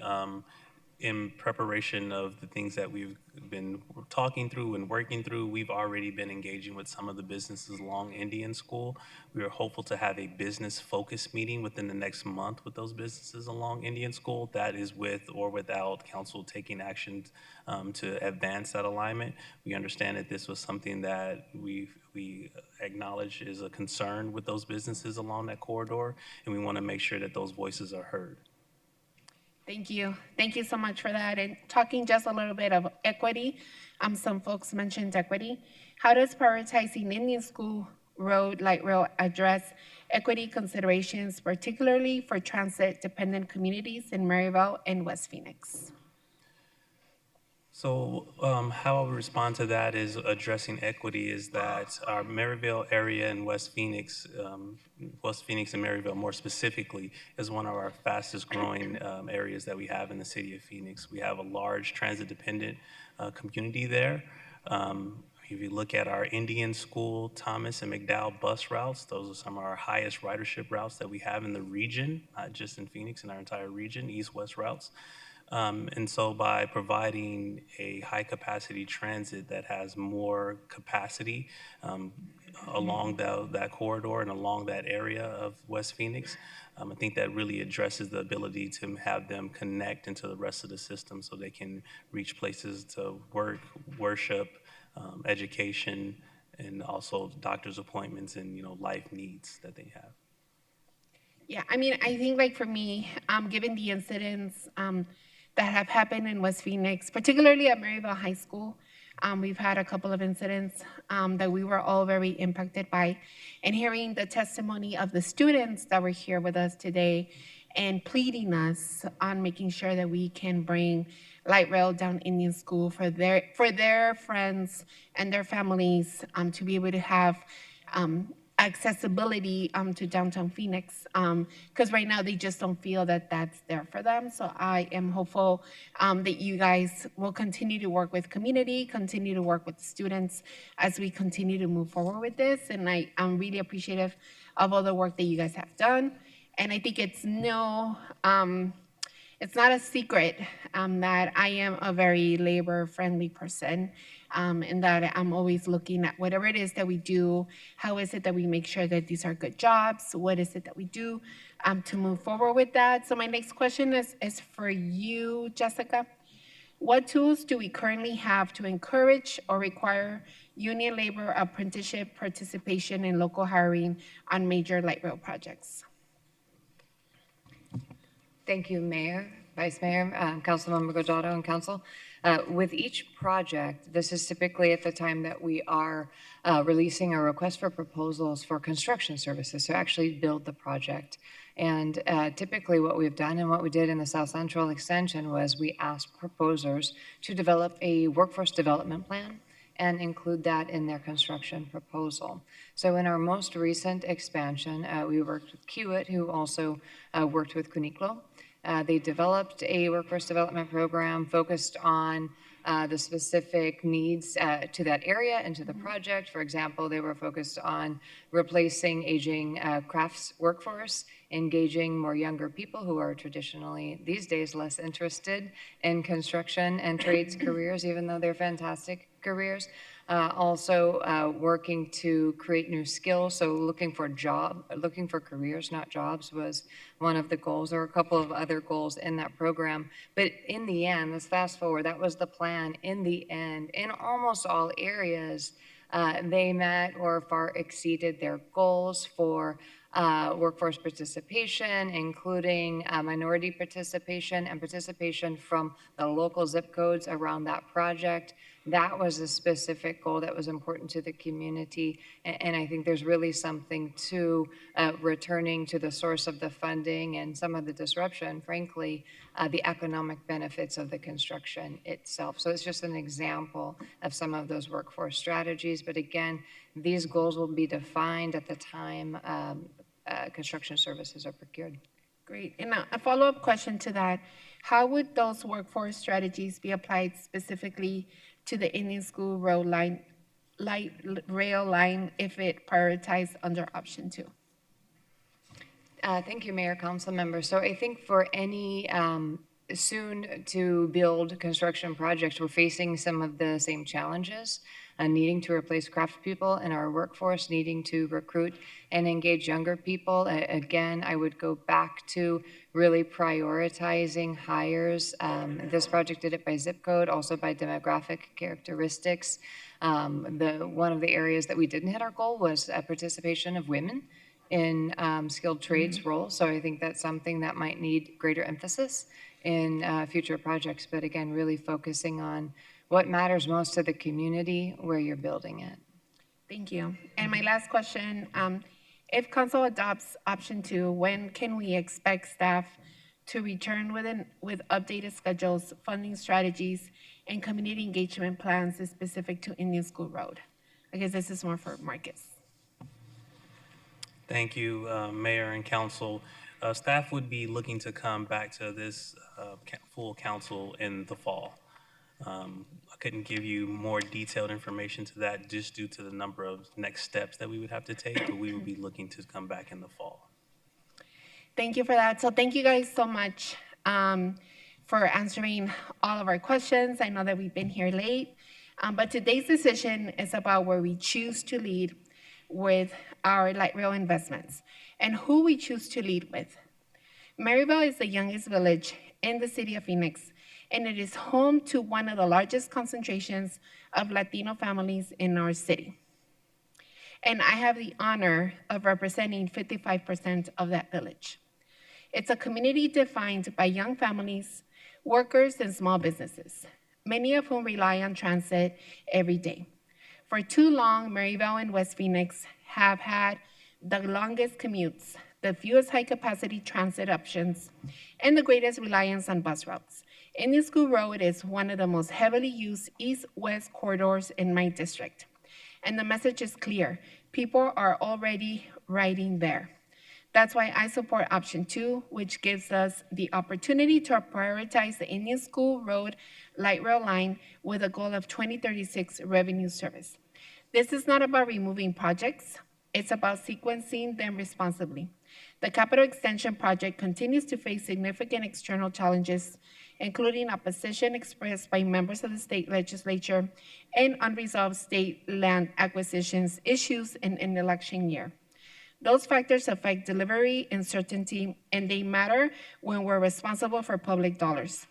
In preparation of the things that we've been talking through and working through, we've already been engaging with some of the businesses along Indian School. We are hopeful to have a business focus meeting within the next month with those businesses along Indian School. That is with or without council taking action to advance that alignment. We understand that this was something that we acknowledge is a concern with those businesses along that corridor, and we want to make sure that those voices are heard. Thank you. Thank you so much for that. And talking just a little bit of equity, some folks mentioned equity. How does prioritizing Indian School Road Light Rail address equity considerations, particularly for transit-dependent communities in Maryville and West Phoenix? So how I would respond to that is addressing equity is that our Maryville area in West Phoenix and Maryville more specifically, is one of our fastest growing areas that we have in the city of Phoenix. We have a large transit-dependent community there. If you look at our Indian School, Thomas and McDowell bus routes, those are some of our highest ridership routes that we have in the region, not just in Phoenix, in our entire region, east-west routes. And so by providing a high capacity transit that has more capacity along that corridor and along that area of West Phoenix, I think that really addresses the ability to have them connect into the rest of the system so they can reach places to work, worship, education, and also doctor's appointments and life needs that they have. Yeah, I mean, I think like for me, given the incidents that have happened in West Phoenix, particularly at Maryville High School, we've had a couple of incidents that we were all very impacted by. And hearing the testimony of the students that were here with us today and pleading us on making sure that we can bring light rail down Indian School for their friends and their families to be able to have accessibility to downtown Phoenix, because right now they just don't feel that that's there for them. So I am hopeful that you guys will continue to work with community, continue to work with students as we continue to move forward with this. And I'm really appreciative of all the work that you guys have done. And I think it's it's not a secret that I am a very labor-friendly person, and that I'm always looking at whatever it is that we do, how is it that we make sure that these are good jobs? What is it that we do to move forward with that? So my next question is for you, Jessica. What tools do we currently have to encourage or require union labor apprenticeship participation in local hiring on major light rail projects? Thank you, Mayor, Vice Mayor, Councilmember Guardado, and Council. With each project, this is typically at the time that we are releasing a request for proposals for construction services to actually build the project. And typically what we've done and what we did in the South Central Extension was we asked proposers to develop a workforce development plan and include that in their construction proposal. So in our most recent expansion, we worked with Kiewit, who also worked with Kuniklo. They developed a workforce development program focused on the specific needs to that area and to the project. For example, they were focused on replacing aging crafts workforce, engaging more younger people who are traditionally these days less interested in construction and trades careers, even though they're fantastic careers. Also working to create new skills. So looking for careers, not jobs, was one of the goals. There were a couple of other goals in that program. But in the end, let's fast forward, that was the plan. In the end, in almost all areas, they met or far exceeded their goals for workforce participation, including minority participation and participation from the local zip codes around that project. That was a specific goal that was important to the community. And I think there's really something to returning to the source of the funding and some of the disruption, frankly, the economic benefits of the construction itself. So it's just an example of some of those workforce strategies. But again, these goals will be defined at the time construction services are procured. Great. And a follow-up question to that, how would those workforce strategies be applied specifically to the Indian School Road light rail line if it prioritized under option 2? Thank you, Mayor, Council members. So I think for any soon to build construction projects, we're facing some of the same challenges, needing to replace craft people in our workforce, needing to recruit and engage younger people. Again, I would go back to really prioritizing hires. This project did it by zip code, also by demographic characteristics. One of the areas that we didn't hit our goal was participation of women in skilled trades roles. So I think that's something that might need greater emphasis in future projects. But again, really focusing on what matters most to the community where you're building it. Thank you. And my last question, if council adopts option 2, when can we expect staff to return with updated schedules, funding strategies, and community engagement plans specific to Indian School Road? I guess this is more for Marcus. Thank you, Mayor and Council. Staff would be looking to come back to this full council in the fall. I couldn't give you more detailed information to that just due to the number of next steps that we would have to take, but we would be looking to come back in the fall. Thank you for that. So thank you guys so much for answering all of our questions. I know that we've been here late, but today's decision is about where we choose to lead with our light rail investments and who we choose to lead with. Maryville is the youngest village in the city of Phoenix, and it is home to one of the largest concentrations of Latino families in our city. And I have the honor of representing 55% of that village. It's a community defined by young families, workers, and small businesses, many of whom rely on transit every day. For too long, Maryville and West Phoenix have had the longest commutes, the fewest high-capacity transit options, and the greatest reliance on bus routes. Indian School Road is one of the most heavily used east-west corridors in my district. And the message is clear. People are already riding there. That's why I support option 2, which gives us the opportunity to prioritize the Indian School Road light rail line with a goal of 2036 revenue service. This is not about removing projects. It's about sequencing them responsibly. The capital extension project continues to face significant external challenges, including opposition expressed by members of the state legislature and unresolved state land acquisitions issues in an election year. Those factors affect delivery uncertainty, and they matter when we're responsible for public dollars.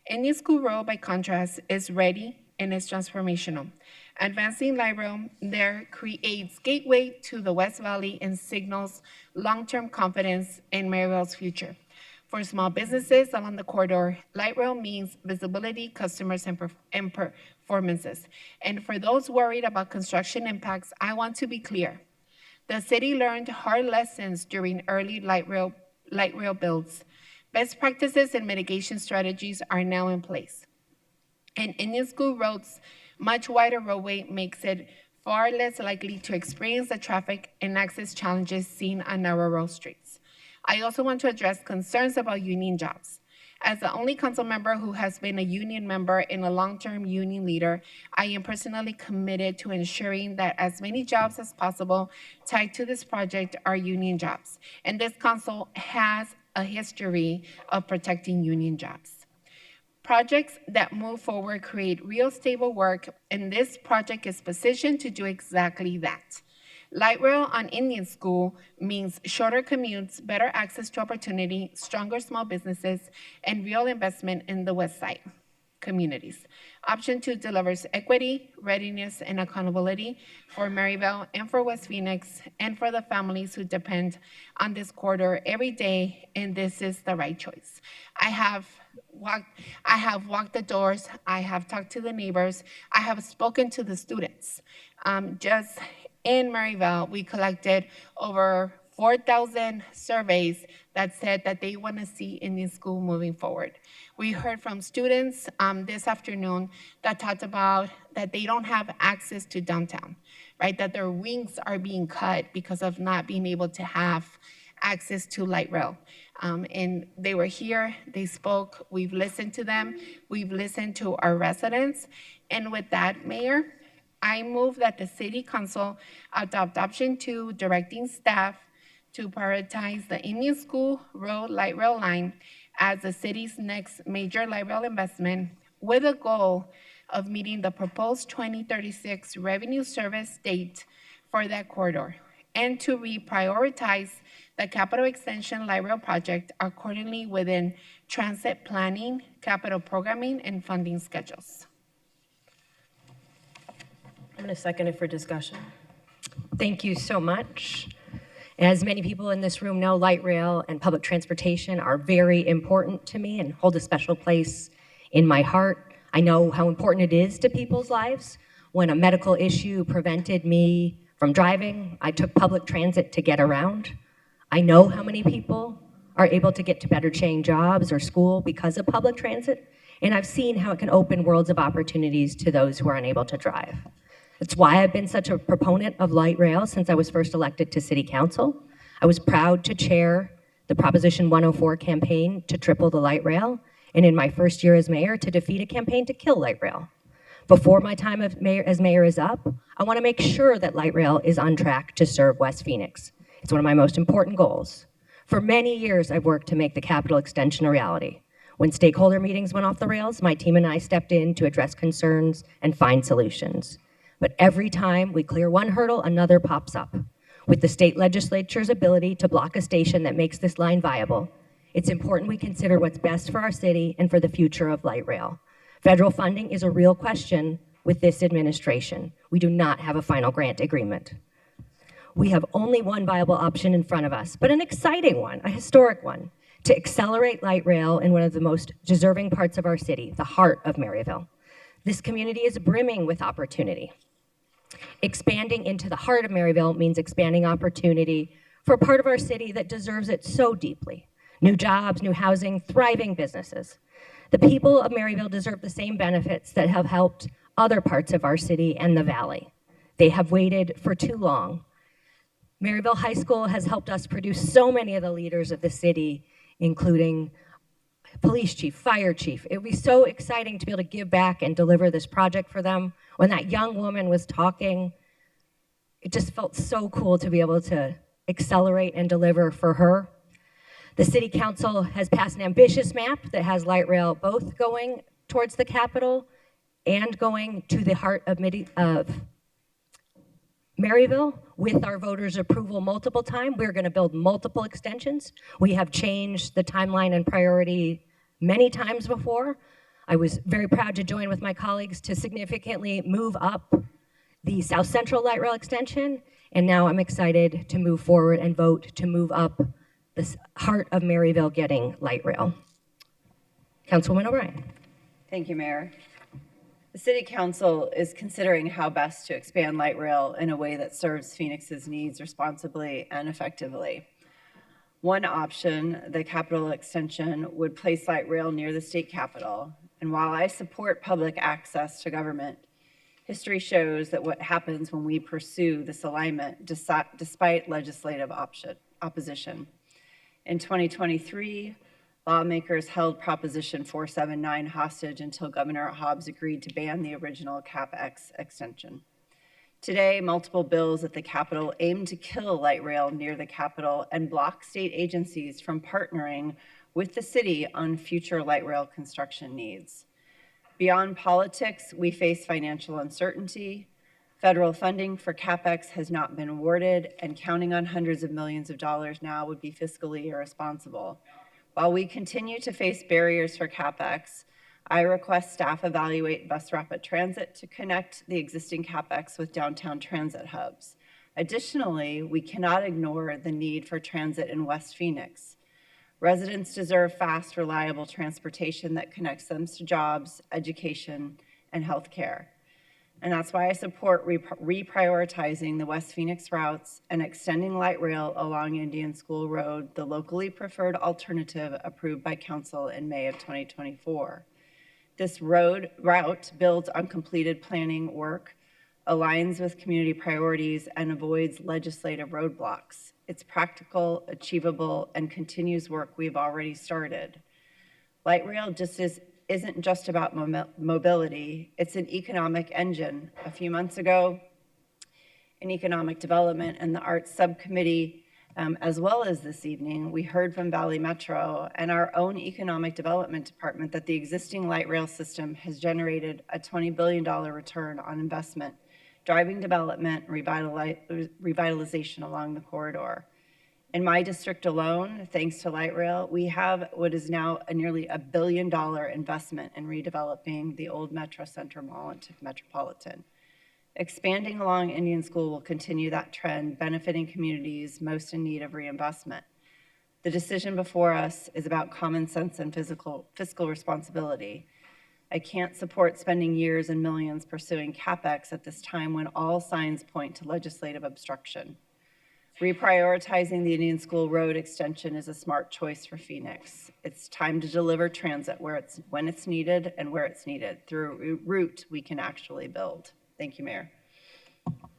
Indian School Road, by contrast, is ready and is transformational. Advancing light rail there creates gateway to the West Valley and signals long-term confidence in Maryville's future. For small businesses along the corridor, light rail means visibility, customers, and performances. And for those worried about construction impacts, I want to be clear. The city learned hard lessons during early light rail builds. Best practices and mitigation strategies are now in place. And Indian School Road's much wider roadway makes it far less likely to experience the traffic and access challenges seen on narrow road streets. I also want to address concerns about union jobs. As the only council member who has been a union member and a long-term union leader, I am personally committed to ensuring that as many jobs as possible tied to this project are union jobs. And this council has a history of protecting union jobs. Projects that move forward create real stable work, and this project is positioned to do exactly that. Light rail on Indian School means shorter commutes, better access to opportunity, stronger small businesses, and real investment in the West Side communities. Option 2 delivers equity, readiness, and accountability for Maryville and for West Phoenix and for the families who depend on this corridor every day, and this is the right choice. I have walked the doors, I have talked to the neighbors, I have spoken to the students. Just in Maryville, we collected over 4,000 surveys that said that they want to see Indian School moving forward. We heard from students this afternoon that talked about that they don't have access to downtown, right? That their wings are being cut because of not being able to have access to light rail. And they were here, they spoke, we've listened to them, we've listened to our residents. And with that, Mayor, I move that the City Council adopt option 2, directing staff to prioritize the Indian School Road light rail line as the city's next major light rail investment, with a goal of meeting the proposed 2036 revenue service date for that corridor, and to reprioritize the capital extension light rail project accordingly within transit planning, capital programming, and funding schedules. I'm going to second it for discussion. Thank you so much. As many people in this room know, light rail and public transportation are very important to me and hold a special place in my heart. I know how important it is to people's lives. When a medical issue prevented me from driving, I took public transit to get around. I know how many people are able to get to better paying jobs or school because of public transit, and I've seen how it can open worlds of opportunities to those who are unable to drive. That's why I've been such a proponent of light rail since I was first elected to City Council. I was proud to chair the Proposition 104 campaign to triple the light rail, and in my first year as mayor, to defeat a campaign to kill light rail. Before my time as mayor is up, I want to make sure that light rail is on track to serve West Phoenix. It's one of my most important goals. For many years, I've worked to make the capital extension a reality. When stakeholder meetings went off the rails, my team and I stepped in to address concerns and find solutions. But every time we clear one hurdle, another pops up. With the state legislature's ability to block a station that makes this line viable, it's important we consider what's best for our city and for the future of light rail. Federal funding is a real question with this administration. We do not have a final grant agreement. We have only one viable option in front of us, but an exciting one, a historic one, to accelerate light rail in one of the most deserving parts of our city, the heart of Maryville. This community is brimming with opportunity. Expanding into the heart of Maryville means expanding opportunity for a part of our city that deserves it so deeply. New jobs, new housing, thriving businesses. The people of Maryville deserve the same benefits that have helped other parts of our city and the valley. They have waited for too long. Maryville High School has helped us produce so many of the leaders of the city, including police chief, fire chief. It would be so exciting to be able to give back and deliver this project for them. When that young woman was talking, it just felt so cool to be able to accelerate and deliver for her. The city council has passed an ambitious map that has light rail both going towards the Capitol and going to the heart of Maryville. With our voters' approval multiple times, we're going to build multiple extensions. We have changed the timeline and priority many times before. I was very proud to join with my colleagues to significantly move up the South Central Light Rail extension, and now I'm excited to move forward and vote to move up the heart of Maryville getting light rail. Councilwoman O'Brien. Thank you, Mayor. The City Council is considering how best to expand light rail in a way that serves Phoenix's needs responsibly and effectively. One option, the Capitol extension, would place light rail near the state capitol. And while I support public access to government, history shows that what happens when we pursue this alignment despite legislative opposition. In 2023, lawmakers held Proposition 479 hostage until Governor Hobbs agreed to ban the original CapEx extension. Today, multiple bills at the Capitol aim to kill light rail near the Capitol and block state agencies from partnering with the city on future light rail construction needs. Beyond politics, we face financial uncertainty. Federal funding for CapEx has not been awarded, and counting on hundreds of millions of dollars now would be fiscally irresponsible. While we continue to face barriers for CapEx, I request staff evaluate bus rapid transit to connect the existing CapEx with downtown transit hubs. Additionally, we cannot ignore the need for transit in West Phoenix. Residents deserve fast, reliable transportation that connects them to jobs, education, and healthcare. And that's why I support reprioritizing the West Phoenix routes and extending light rail along Indian School Road, the locally preferred alternative approved by Council in May of 2024. This route builds on completed planning work, aligns with community priorities, and avoids legislative roadblocks. It's practical, achievable, and continues work we've already started. Light rail isn't just about mobility, it's an economic engine. A few months ago, in Economic Development and the Arts Subcommittee, as well as this evening, we heard from Valley Metro and our own Economic Development Department that the existing light rail system has generated a $20 billion return on investment, driving development, revitalization along the corridor. In my district alone, thanks to light rail, we have what is now a nearly $1 billion investment in redeveloping the old Metro Center Mall into Metropolitan. Expanding along Indian School will continue that trend, benefiting communities most in need of reinvestment. The decision before us is about common sense and fiscal responsibility. I can't support spending years and millions pursuing CapEx at this time when all signs point to legislative obstruction. Reprioritizing the Indian School Road extension is a smart choice for Phoenix. It's time to deliver transit when it's needed and where it's needed through a route we can actually build. Thank you, Mayor.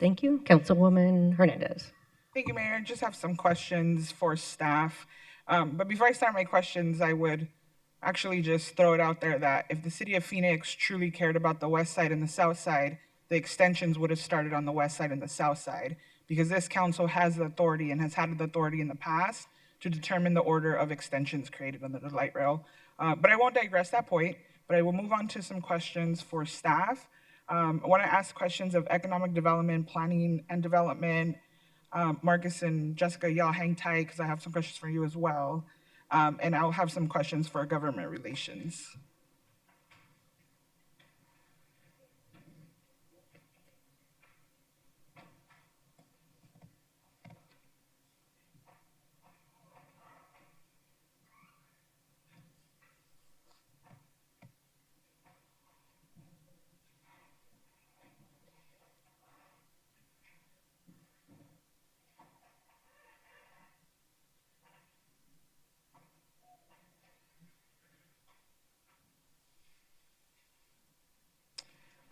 Thank you. Councilwoman Hernandez. Thank you, Mayor. Just have some questions for staff. But before I start my questions, I would actually just throw it out there that if the city of Phoenix truly cared about the west side and the south side, the extensions would have started on the west side and the south side, because this council has the authority and has had the authority in the past to determine the order of extensions created under the light rail. But I won't digress that point, but I will move on to some questions for staff. I want to ask questions of economic development, planning and development. Marcus and Jessica, y'all hang tight because I have some questions for you as well. And I'll have some questions for government relations.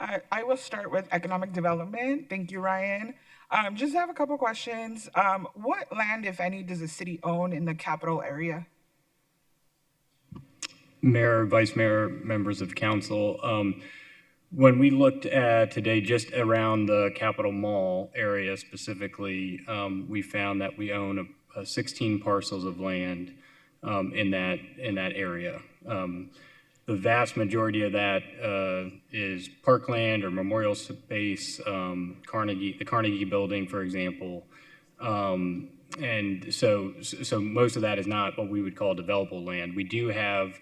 I will start with economic development. Thank you, Ryan. Just have a couple questions. What land, if any, does the city own in the capital area? Mayor, Vice Mayor, members of council. When we looked at today just around the Capitol Mall area specifically, we found that we own 16 parcels of land in that area. The vast majority of that is parkland or memorial space, the Carnegie Building, for example. And so most of that is not what we would call developable land. We do have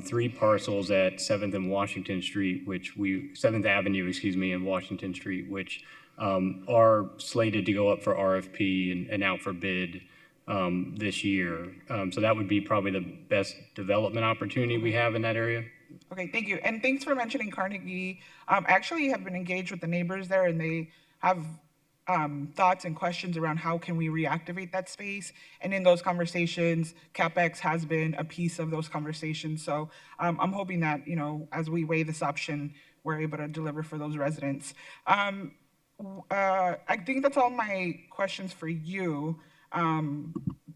3 parcels at 7th and Washington Street, 7th Avenue, in Washington Street, which are slated to go up for RFP and out for bid this year. So that would be probably the best development opportunity we have in that area. Okay, thank you. And thanks for mentioning Carnegie. I actually have been engaged with the neighbors there, and they have thoughts and questions around how can we reactivate that space. And in those conversations, CapEx has been a piece of those conversations. So I'm hoping that, as we weigh this option, we're able to deliver for those residents. I think that's all my questions for you.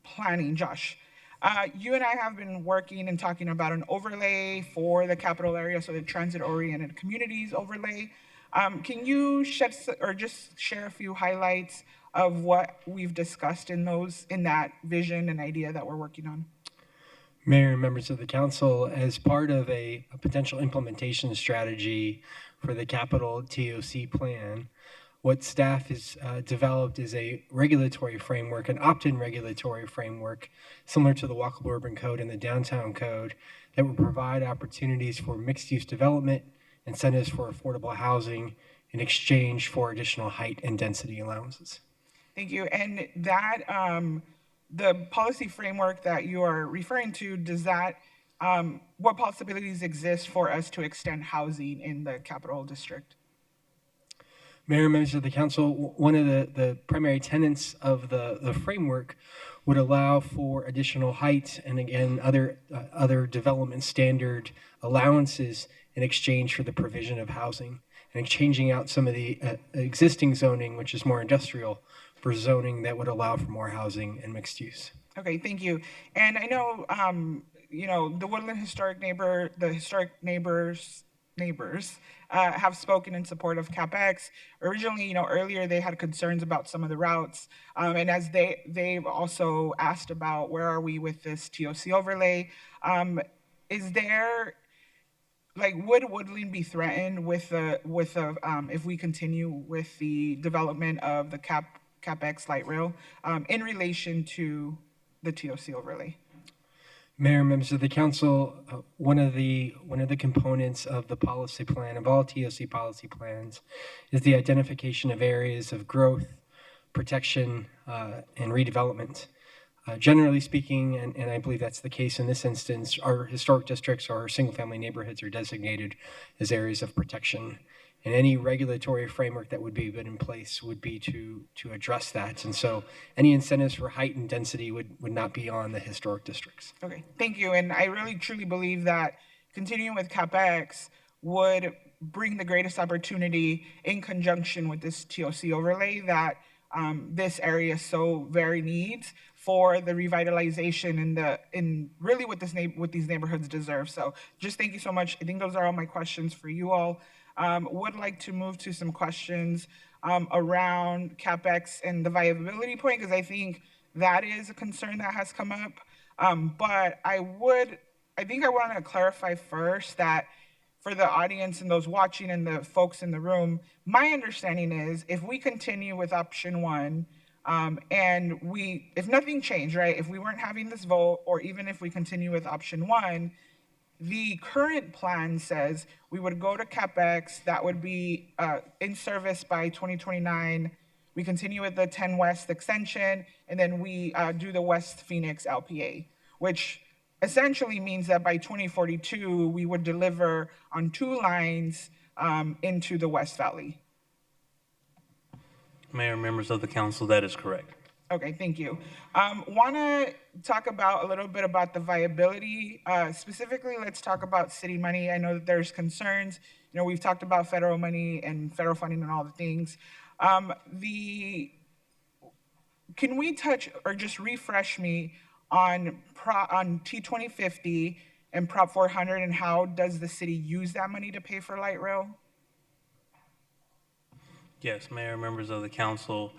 Planning, Josh. You and I have been working and talking about an overlay for the capital area, so the transit-oriented communities overlay. Can you just share a few highlights of what we've discussed in that vision and idea that we're working on? Mayor and members of the council, as part of a potential implementation strategy for the capital TOC plan, what staff has developed is a regulatory framework, an opt-in regulatory framework, similar to the Walkable Urban Code and the Downtown Code, that will provide opportunities for mixed-use development, incentives for affordable housing, in exchange for additional height and density allowances. Thank you. And that, the policy framework that you are referring to, what possibilities exist for us to extend housing in the Capital District? Mayor and members of the council, one of the primary tenets of the framework would allow for additional height and, again, other development standard allowances in exchange for the provision of housing, and changing out some of the existing zoning, which is more industrial, for zoning that would allow for more housing and mixed use. Okay, thank you. And I know, the Woodland historic neighbors have spoken in support of CapEx. Originally, earlier they had concerns about some of the routes, and as they've also asked about where are we with this TOC overlay. Is there, would Woodland be threatened if we continue with the development of the CapEx light rail in relation to the TOC overlay? Mayor, members of the council, one of the components of the policy plan, of all TOC policy plans, is the identification of areas of growth, protection, and redevelopment. Generally speaking, and I believe that's the case in this instance, our historic districts or single-family neighborhoods are designated as areas of protection. And any regulatory framework that would be put in place would be to address that. And so any incentives for height and density would not be on the historic districts. Okay, thank you. And I really truly believe that continuing with CapEx would bring the greatest opportunity in conjunction with this TOC overlay that this area so very needs for the revitalization and really what these neighborhoods deserve. So just thank you so much. I think those are all my questions for you all. Would like to move to some questions around CapEx and the viability point, because I think that is a concern that has come up. But I think I want to clarify first that for the audience and those watching and the folks in the room, my understanding is if we continue with option 1, and if nothing changed, right, if we weren't having this vote, or even if we continue with option 1, the current plan says we would go to CapEx that would be in service by 2029. We continue with the 10 West extension, and then we do the West Phoenix LPA, which essentially means that by 2042, we would deliver on 2 lines into the West Valley. Mayor, members of the council, that is correct. Okay, thank you. Want to talk a little bit about the viability. Specifically, let's talk about city money. I know that there's concerns we've talked about federal money and federal funding and all the things. Can we touch or just refresh me on T2050 and Prop 400, and how does the city use that money to pay for light rail? Yes, Mayor, members of the council.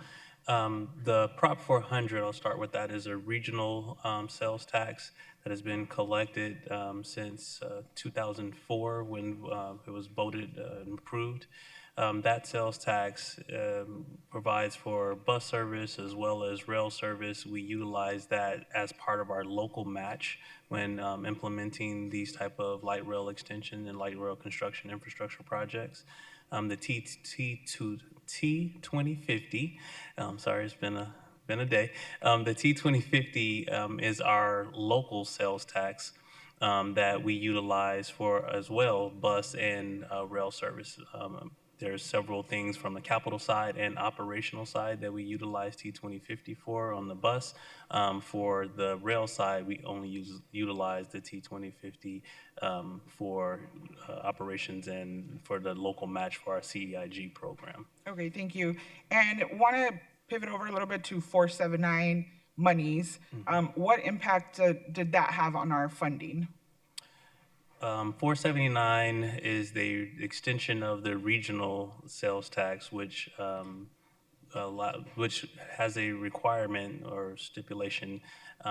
The Prop 400, I'll start with that, is a regional sales tax that has been collected since 2004 when it was voted and approved. That sales tax provides for bus service as well as rail service. We utilize that as part of our local match when implementing these type of light rail extension and light rail construction infrastructure projects. The T2050, sorry, it's been a day. The T2050 is our local sales tax that we utilize for as well bus and rail service. There's several things from the capital side and operational side that we utilize T2050 for on the bus. For the rail side, we only utilize the T2050 for operations and for the local match for our CEIG program. Okay, thank you. And want to pivot over a little bit to 479 monies. What impact did that have on our funding? 479 is the extension of the regional sales tax, which has a requirement or stipulation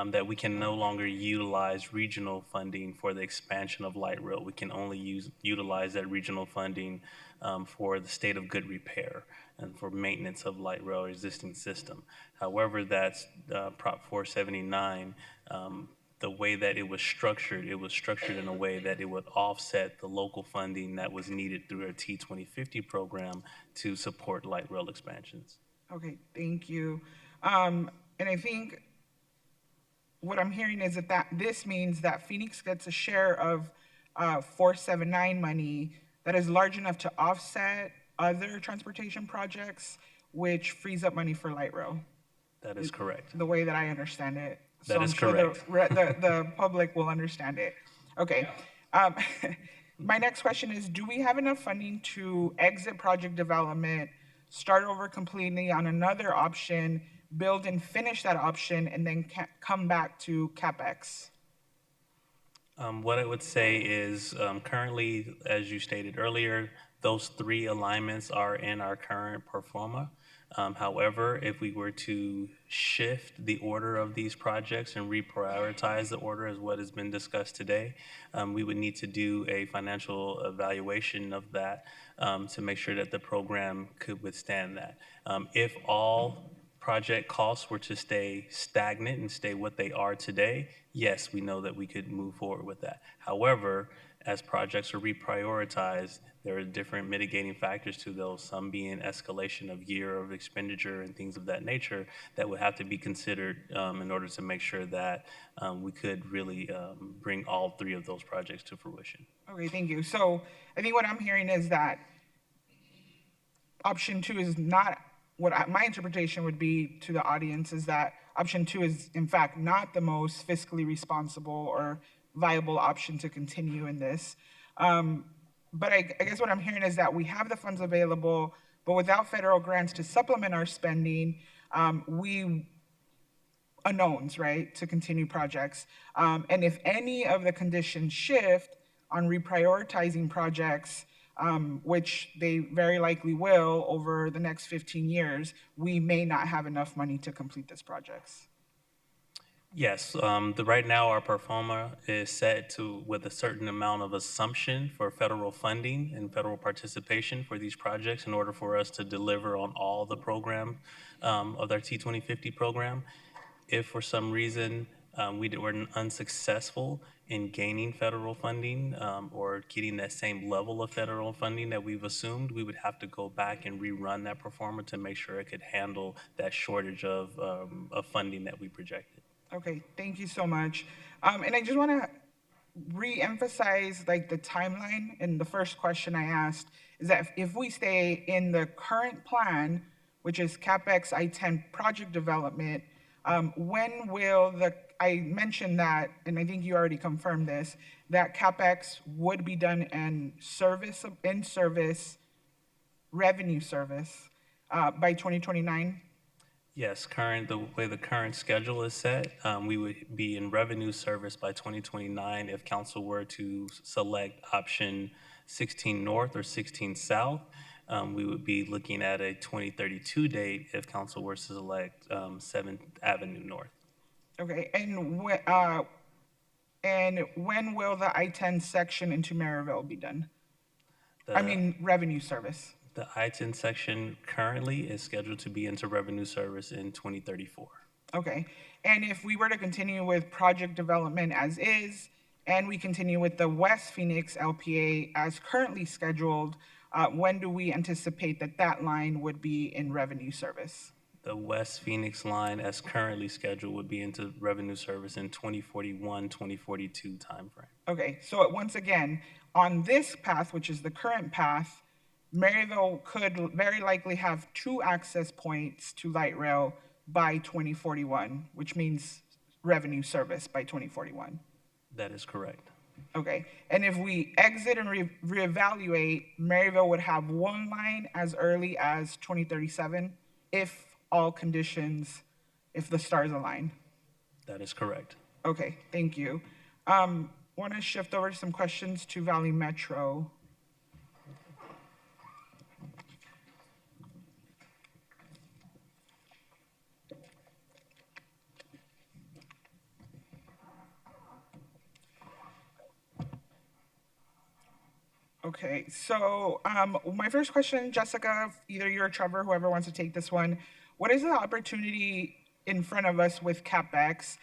that we can no longer utilize regional funding for the expansion of light rail. We can only utilize that regional funding for the state of good repair and for maintenance of light rail existing system. However, that's Prop 479. The way that it was structured in a way that it would offset the local funding that was needed through our T2050 program to support light rail expansions. Okay, thank you. And I think what I'm hearing is that this means that Phoenix gets a share of 479 money that is large enough to offset other transportation projects, which frees up money for light rail. That is correct. The way that I understand it. That is correct. The public will understand it. Okay. My next question is, do we have enough funding to exit project development, start over completely on another option, build and finish that option, and then come back to CapEx? What I would say is currently, as you stated earlier, those three alignments are in our current pro forma. However, if we were to shift the order of these projects and reprioritize the order as what has been discussed today, we would need to do a financial evaluation of that to make sure that the program could withstand that. If all project costs were to stay stagnant and stay what they are today, yes, we know that we could move forward with that. However, as projects are reprioritized, there are different mitigating factors to those, some being escalation of year of expenditure and things of that nature that would have to be considered in order to make sure that we could really bring all three of those projects to fruition. Okay, thank you. So I think what I'm hearing is that option 2 is not what my interpretation would be to the audience, is that option 2 is in fact not the most fiscally responsible or viable option to continue in this. But I guess what I'm hearing is that we have the funds available, but without federal grants to supplement our spending, unknowns, right, to continue projects. And if any of the conditions shift on reprioritizing projects, which they very likely will over the next 15 years, we may not have enough money to complete these projects. Yes, right now our pro forma is set with a certain amount of assumption for federal funding and federal participation for these projects in order for us to deliver on all the program of our T2050 program. If for some reason we were unsuccessful in gaining federal funding or getting that same level of federal funding that we've assumed, we would have to go back and rerun that pro forma to make sure it could handle that shortage of funding that we projected. Okay, thank you so much. And I just want to re-emphasize like the timeline. And the first question I asked is that if we stay in the current plan, which is CapEx I-10 project development, When will I mentioned that, and I think you already confirmed this, that CapEx would be done in revenue service by 2029? Yes, the way the current schedule is set, we would be in revenue service by 2029 if council were to select option 16 North or 16 South. We would be looking at a 2032 date if council were to select 7th Avenue North. Okay, and when will the I-10 section into Maryville be done? Revenue service. The I-10 section currently is scheduled to be into revenue service in 2034. Okay, and if we were to continue with project development as is, and we continue with the West Phoenix LPA as currently scheduled, when do we anticipate that line would be in revenue service? The West Phoenix line as currently scheduled would be into revenue service in 2041, 2042 timeframe. Okay, so once again, on this path, which is the current path, Maryville could very likely have 2 access points to light rail by 2041, which means revenue service by 2041. That is correct. Okay, and if we exit and reevaluate, Maryville would have 1 line as early as 2037 if all conditions, if the stars align. That is correct. Okay, thank you. Want to shift over to some questions to Valley Metro. Okay, so my first question, Jessica, either you or Trevor, whoever wants to take this one, what is the opportunity in front of us with CapEx?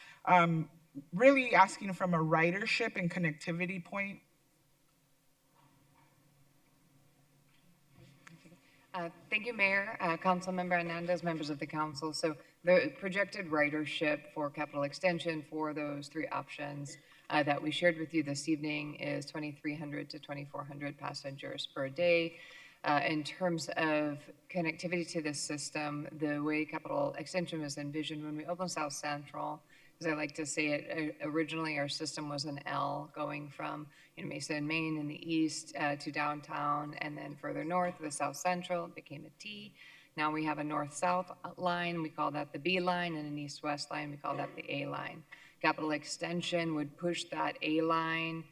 Really asking from a ridership and connectivity point. Thank you, Mayor, Council Member Hernandez, members of the council. So the projected ridership for capital extension for those 3 options that we shared with you this evening is 2,300 to 2,400 passengers per day. In terms of connectivity to the system, the way capital extension was envisioned when we opened South Central, as I like to say it, originally our system was an L going from Mesa and Main in the east to downtown, and then further north, the South Central, it became a T. Now we have a north-south line, we call that the B line, and an east-west line, we call that the A line. Capital extension would push that A line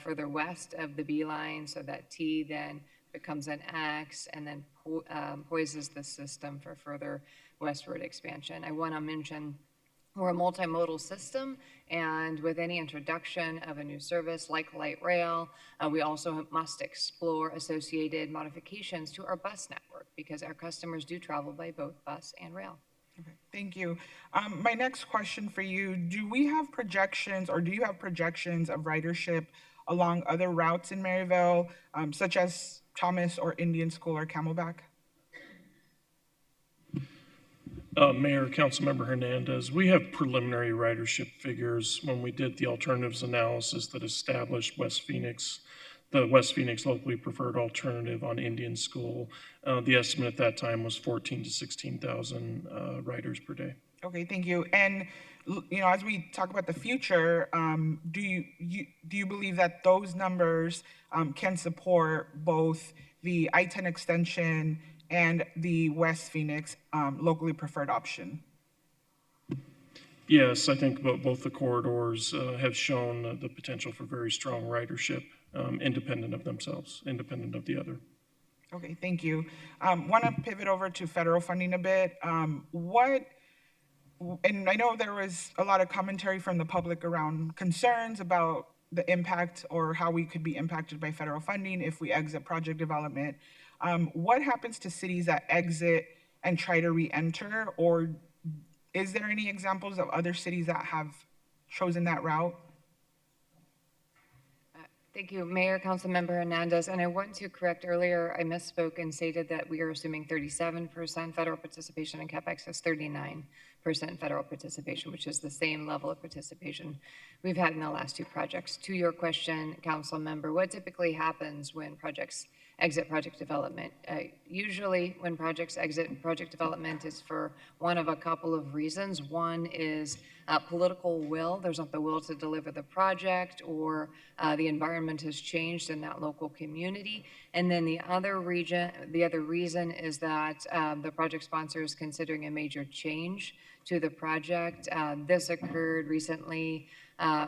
further west of the B line, so that T then becomes an X, and then poises the system for further westward expansion. I want to mention we're a multimodal system, and with any introduction of a new service like light rail, we also must explore associated modifications to our bus network because our customers do travel by both bus and rail. Okay, thank you. My next question for you, do we have projections or do you have projections of ridership along other routes in Maryville, such as Thomas or Indian School or Camelback? Mayor, Councilmember Hernandez, we have preliminary ridership figures when we did the alternatives analysis that established the West Phoenix locally preferred alternative on Indian School. The estimate at that time was 14,000 to 16,000 riders per day. Okay, thank you. And as we talk about the future, do you believe that those numbers can support both the I-10 extension and the West Phoenix locally preferred option? Yes, I think both the corridors have shown the potential for very strong ridership, independent of themselves, independent of the other. Okay, thank you. Want to pivot over to federal funding a bit. And I know there was a lot of commentary from the public around concerns about the impact or how we could be impacted by federal funding if we exit project development. What happens to cities that exit and try to re-enter, or is there any examples of other cities that have chosen that route? Thank you, Mayor, Councilmember Hernandez. And I want to correct earlier, I misspoke and stated that we are assuming 37% federal participation and CapEx is 39% federal participation, which is the same level of participation we've had in the last 2 projects. To your question, Council Member, what typically happens when projects exit project development. Usually when projects exit project development is for one of a couple of reasons. One is political will. There's not the will to deliver the project, or the environment has changed in that local community. And then the other reason is that the project sponsor is considering a major change to the project. This occurred recently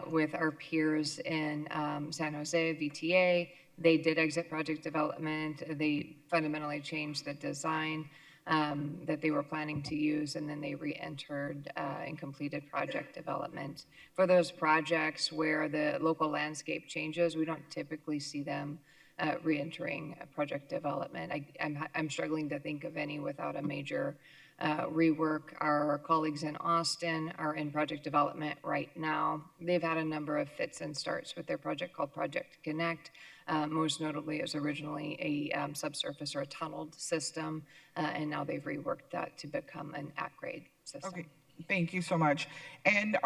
with our peers in San Jose, VTA. They did exit project development. They fundamentally changed the design that they were planning to use, and then they re-entered and completed project development. For those projects where the local landscape changes, we don't typically see them re-entering project development. I'm struggling to think of any without a major rework. Our colleagues in Austin are in project development right now. They've had a number of fits and starts with their project called Project Connect. Most notably, it was originally a subsurface or a tunneled system, and now they've reworked that to become an at-grade system. Okay, thank you so much. And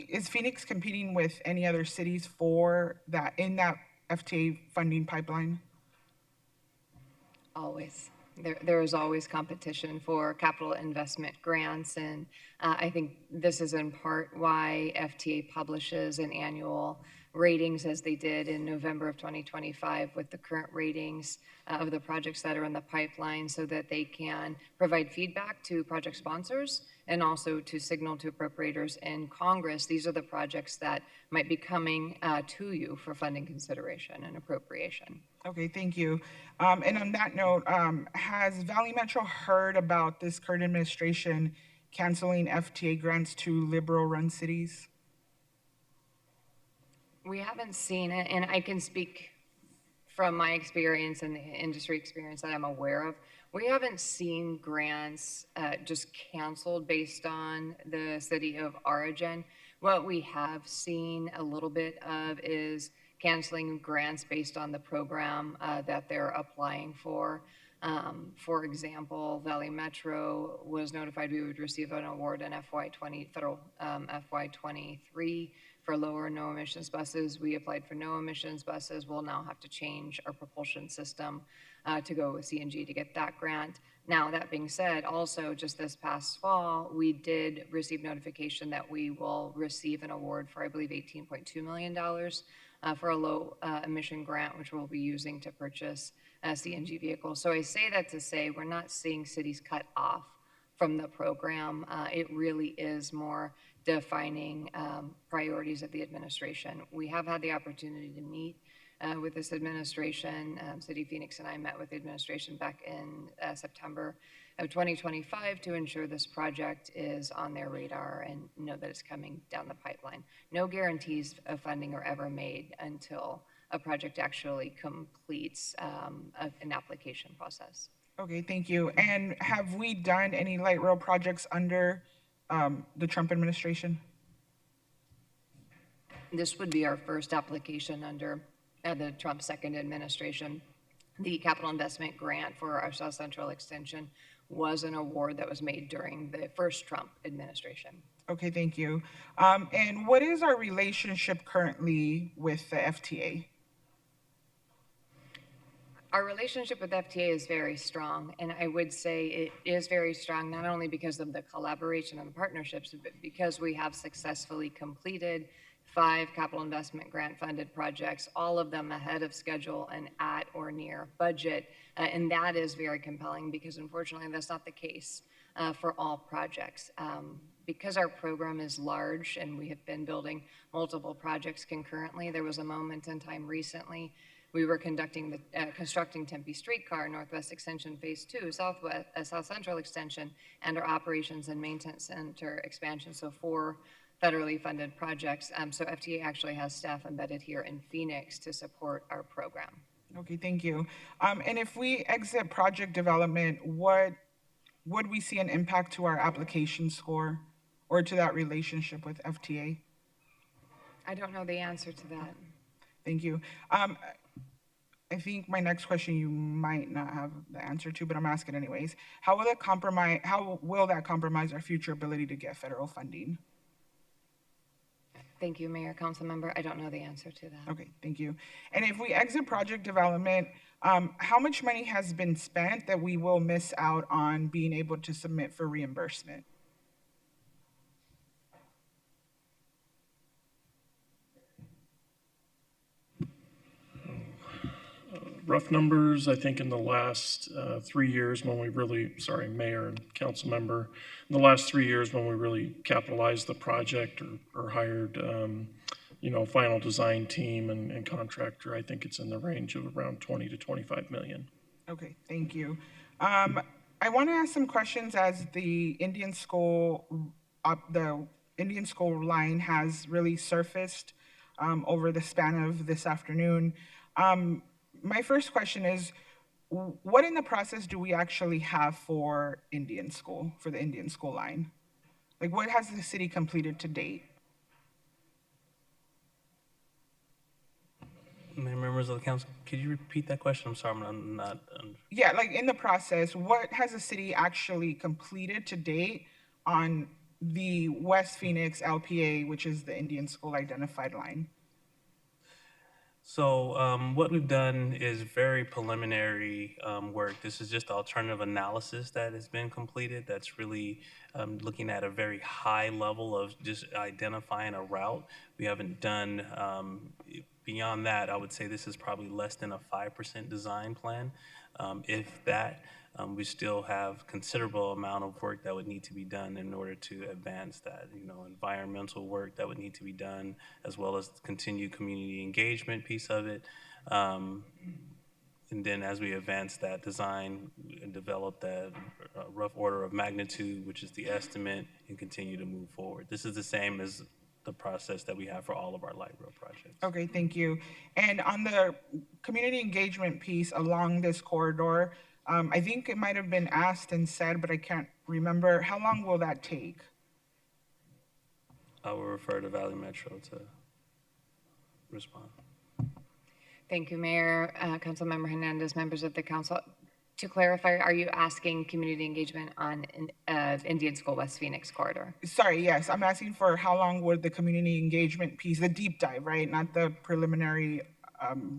is Phoenix competing with any other cities for that, in that FTA funding pipeline? Always. There is always competition for capital investment grants, and I think this is in part why FTA publishes an annual ratings, as they did in November of 2025 with the current ratings of the projects that are in the pipeline, so that they can provide feedback to project sponsors and also to signal to appropriators in Congress. These are the projects that might be coming to you for funding consideration and appropriation. Okay, thank you. And on that note, has Valley Metro heard about this current administration canceling FTA grants to liberal-run cities? We haven't seen it, and I can speak from my experience and the industry experience that I'm aware of. We haven't seen grants just canceled based on the city of origin. What we have seen a little bit of is canceling grants based on the program that they're applying for. For example, Valley Metro was notified we would receive an award in federal FY23 for lower no emissions buses. We applied for no emissions buses. We'll now have to change our propulsion system to go with CNG to get that grant. Now, that being said, also just this past fall, we did receive notification that we will receive an award for, I believe, $18.2 million for a low emission grant, which we'll be using to purchase CNG vehicles. So I say that to say we're not seeing cities cut off from the program. It really is more defining priorities of the administration. We have had the opportunity to meet with this administration. City of Phoenix and I met with the administration back in September of 2025 to ensure this project is on their radar and know that it's coming down the pipeline. No guarantees of funding are ever made until a project actually completes an application process. Okay, thank you. And have we done any light rail projects under the Trump administration? This would be our first application under the Trump second administration. The capital investment grant for our South Central extension was an award that was made during the first Trump administration. Okay, thank you. And what is our relationship currently with the FTA? Our relationship with FTA is very strong, and I would say it is very strong not only because of the collaboration and the partnerships, but because we have successfully completed 5 capital investment grant funded projects, all of them ahead of schedule and at or near budget. And that is very compelling because unfortunately that's not the case for all projects. Because our program is large and we have been building multiple projects concurrently, there was a moment in time recently we were constructing Tempe Streetcar, Northwest Extension Phase 2, South Central Extension, and our Operations and Maintenance Center expansion, so 4 federally funded projects. So FTA actually has staff embedded here in Phoenix to support our program. Okay, thank you. And if we exit project development, would we see an impact to our application score or to that relationship with FTA? I don't know the answer to that. Thank you. I think my next question you might not have the answer to, but I'm asking anyways. How will that compromise our future ability to get federal funding? Thank you, Mayor, Council Member. I don't know the answer to that. Okay, thank you. And if we exit project development, how much money has been spent that we will miss out on being able to submit for reimbursement? Rough numbers, I think in the last 3 years when we really, Mayor and Council Member, in the last 3 years when we really capitalized the project or hired, final design team and contractor, I think it's in the range of around 20 to 25 million. Okay, thank you. I want to ask some questions as the Indian school line has really surfaced over the span of this afternoon. My first question is, what in the process do we actually have for the Indian school line? Like, what has the city completed to date? Members of the council, could you repeat that question? I'm sorry, I'm not. Yeah, like in the process, what has the city actually completed to date on the West Phoenix LPA, which is the Indian school identified line? So what we've done is very preliminary work. This is just alternative analysis that has been completed. That's really looking at a very high level of just identifying a route. We haven't done, beyond that, I would say this is probably less than a 5% design plan. If that, we still have considerable amount of work that would need to be done in order to advance that, environmental work that would need to be done, as well as continue community engagement piece of it. And then as we advance that design and develop that rough order of magnitude, which is the estimate, and continue to move forward. This is the same as the process that we have for all of our light rail projects. Okay, thank you. And on the community engagement piece along this corridor, I think it might have been asked and said, but I can't remember. How long will that take? I will refer to Valley Metro to respond. Thank you, Mayor, Councilmember Hernandez, members of the council. To clarify, are you asking community engagement on Indian School West Phoenix corridor? Sorry, yes, I'm asking for how long would the community engagement piece, the deep dive, right? Not the preliminary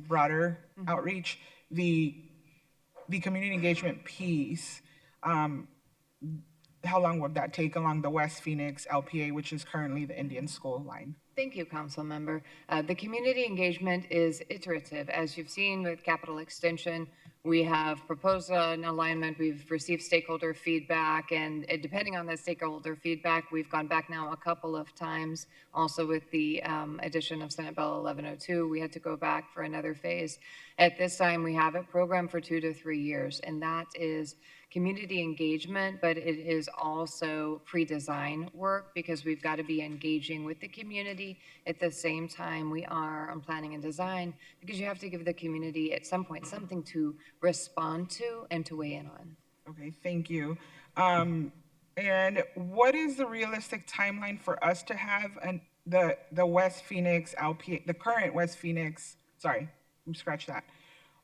broader outreach, the community engagement piece, how long would that take along the West Phoenix LPA, which is currently the Indian school line? Thank you, Council Member. The community engagement is iterative. As you've seen with capital extension, we have proposed an alignment, we've received stakeholder feedback, and depending on that stakeholder feedback, we've gone back now a couple of times. Also with the addition of Senate Bill 1102, we had to go back for another phase. At this time, we have it programmed for 2 to 3 years, and that is community engagement, but it is also pre-design work because we've got to be engaging with the community at the same time we are on planning and design, because you have to give the community at some point something to respond to and to weigh in on. Okay, thank you. And what is the realistic timeline for us to have the West Phoenix LPA, the current West Phoenix, sorry, scratch that.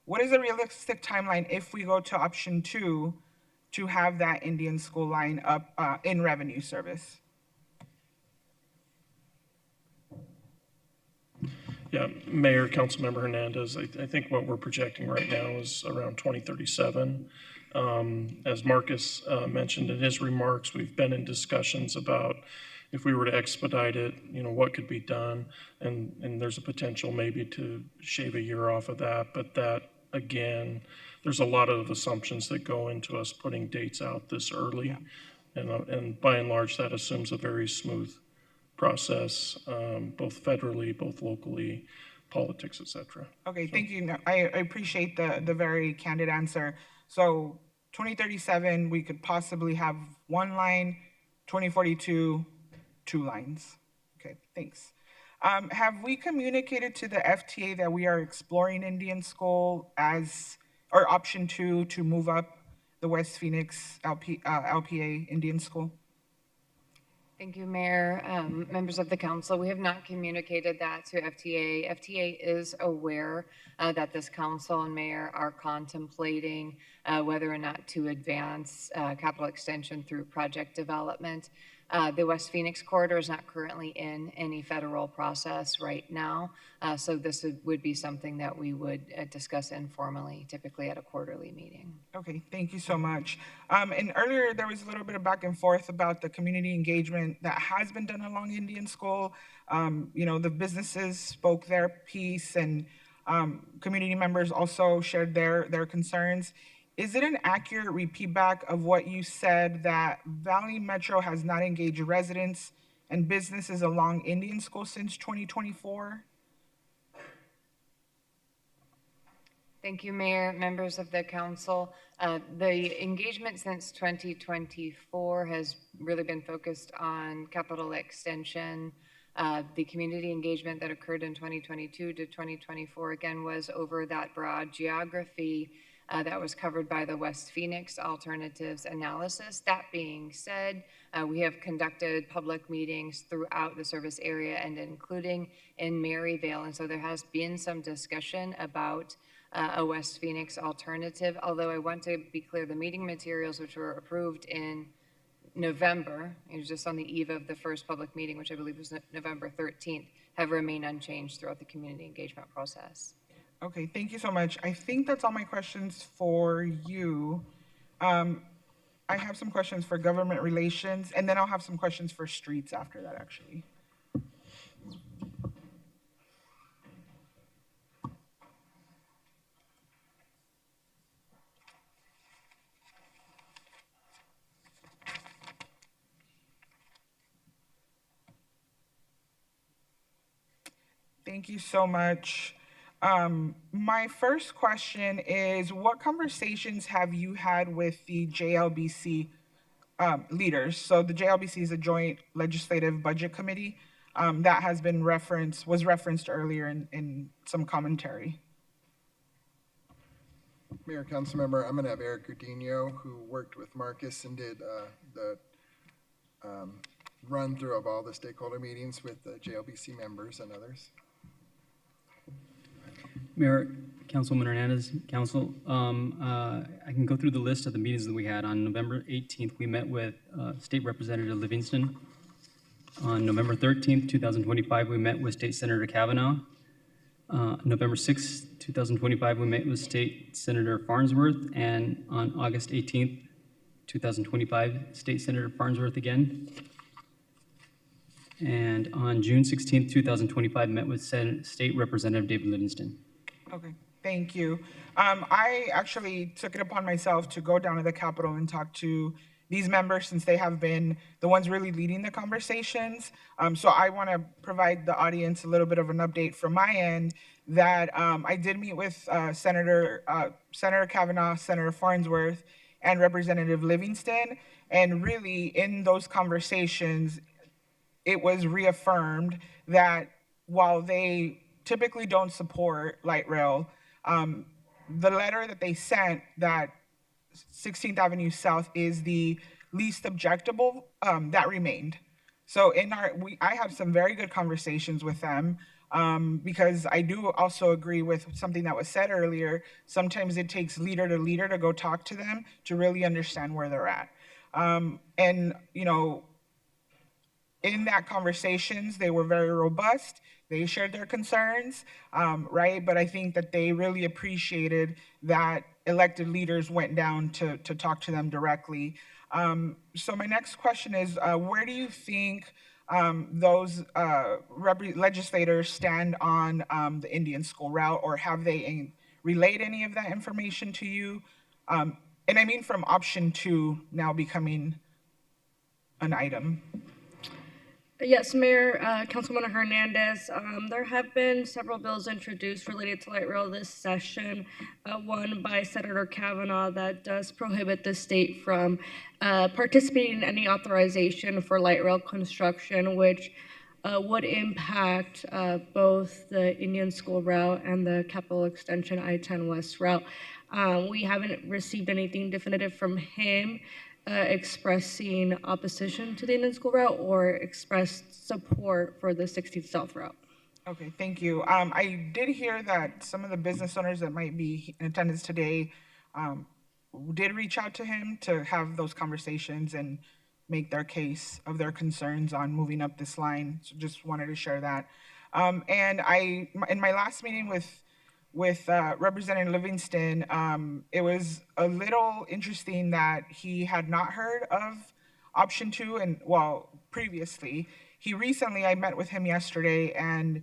What is the realistic timeline if we go to option 2 to have that Indian school line up in revenue service? Yeah, Mayor, Councilmember Hernandez, I think what we're projecting right now is around 2037. As Marcus mentioned in his remarks, we've been in discussions about if we were to expedite it, what could be done, and there's a potential maybe to shave a year off of that, but that, again, there's a lot of assumptions that go into us putting dates out this early, and by and large, that assumes a very smooth process, both federally, both locally, politics, et cetera. Okay, thank you. I appreciate the very candid answer. So 2037, we could possibly have 1 line, 2042, 2 lines. Okay, thanks. Have we communicated to the FTA that we are exploring Indian school or option 2 to move up the West Phoenix LPA Indian school? Thank you, Mayor. Members of the council, we have not communicated that to FTA. FTA is aware that this council and mayor are contemplating whether or not to advance capital extension through project development. The West Phoenix corridor is not currently in any federal process right now, so this would be something that we would discuss informally, typically at a quarterly meeting. Okay, thank you so much. And earlier there was a little bit of back and forth about the community engagement that has been done along Indian School. You know, the businesses spoke their piece, and community members also shared their concerns. Is it an accurate repeat back of what you said, that Valley Metro has not engaged residents and businesses along Indian School since 2024? Thank you, Mayor, members of the council. The engagement since 2024 has really been focused on capital extension. The community engagement that occurred in 2022 to 2024, again, was over that broad geography that was covered by the West Phoenix alternatives analysis. That being said, we have conducted public meetings throughout the service area and including in Maryvale. And so there has been some discussion about a West Phoenix alternative, although I want to be clear, the meeting materials which were approved in November, it was just on the eve of the first public meeting, which I believe was November 13th, have remained unchanged throughout the community engagement process. Okay, thank you so much. I think that's all my questions for you. I have some questions for government relations, and then I'll have some questions for streets after that, actually. Thank you so much. My first question is, what conversations have you had with the JLBC leaders? So the JLBC is a Joint Legislative Budget Committee that has been was referenced earlier in some commentary. Mayor, council member, I'm going to have Eric Gudinho, who worked with Marcus and did the run through of all the stakeholder meetings with the JLBC members and others. Mayor, Councilwoman Hernandez, Council, I can go through the list of the meetings that we had. On November 18th, we met with State Representative Livingston. On November 13th, 2025, we met with State Senator Kavanaugh. November 6th, 2025, we met with State Senator Farnsworth. And on August 18th, 2025, State Senator Farnsworth again. And on June 16th, 2025, met with State Representative David Livingston. Okay, thank you. I actually took it upon myself to go down to the Capitol and talk to these members, since they have been the ones really leading the conversations. So I want to provide the audience a little bit of an update from my end, that I did meet with Senator Kavanaugh, Senator Farnsworth, and Representative Livingston. And really, in those conversations, it was reaffirmed that while they typically don't support light rail, the letter that they sent, that 16th Avenue South is the least objectable, that remained. So I have some very good conversations with them, because I do also agree with something that was said earlier. Sometimes it takes leader to go talk to them to really understand where they're at. And, you know, in that conversations, they were very robust. They shared their concerns, right? But I think that they really appreciated that elected leaders went down to talk to them directly. So my next question is, where do you think those legislators stand on the Indian School route, or have they relayed any of that information to you? And I mean from option 2 now becoming an item. Yes, Mayor, Councilwoman Hernandez, there have been several bills introduced related to light rail this session. One by Senator Kavanaugh that does prohibit the state from participating in any authorization for light rail construction, which would impact both the Indian School route and the Capital Extension I-10 West route. We haven't received anything definitive from him expressing opposition to the Indian School route or expressed support for the 16th South route. Okay, thank you. I did hear that some of the business owners that might be in attendance today did reach out to him to have those conversations, and make their case of their concerns on moving up this line. So just wanted to share that. And in my last meeting with Representative Livingston, it was a little interesting that he had not heard of option 2, and well, previously. He recently, I met with him yesterday, and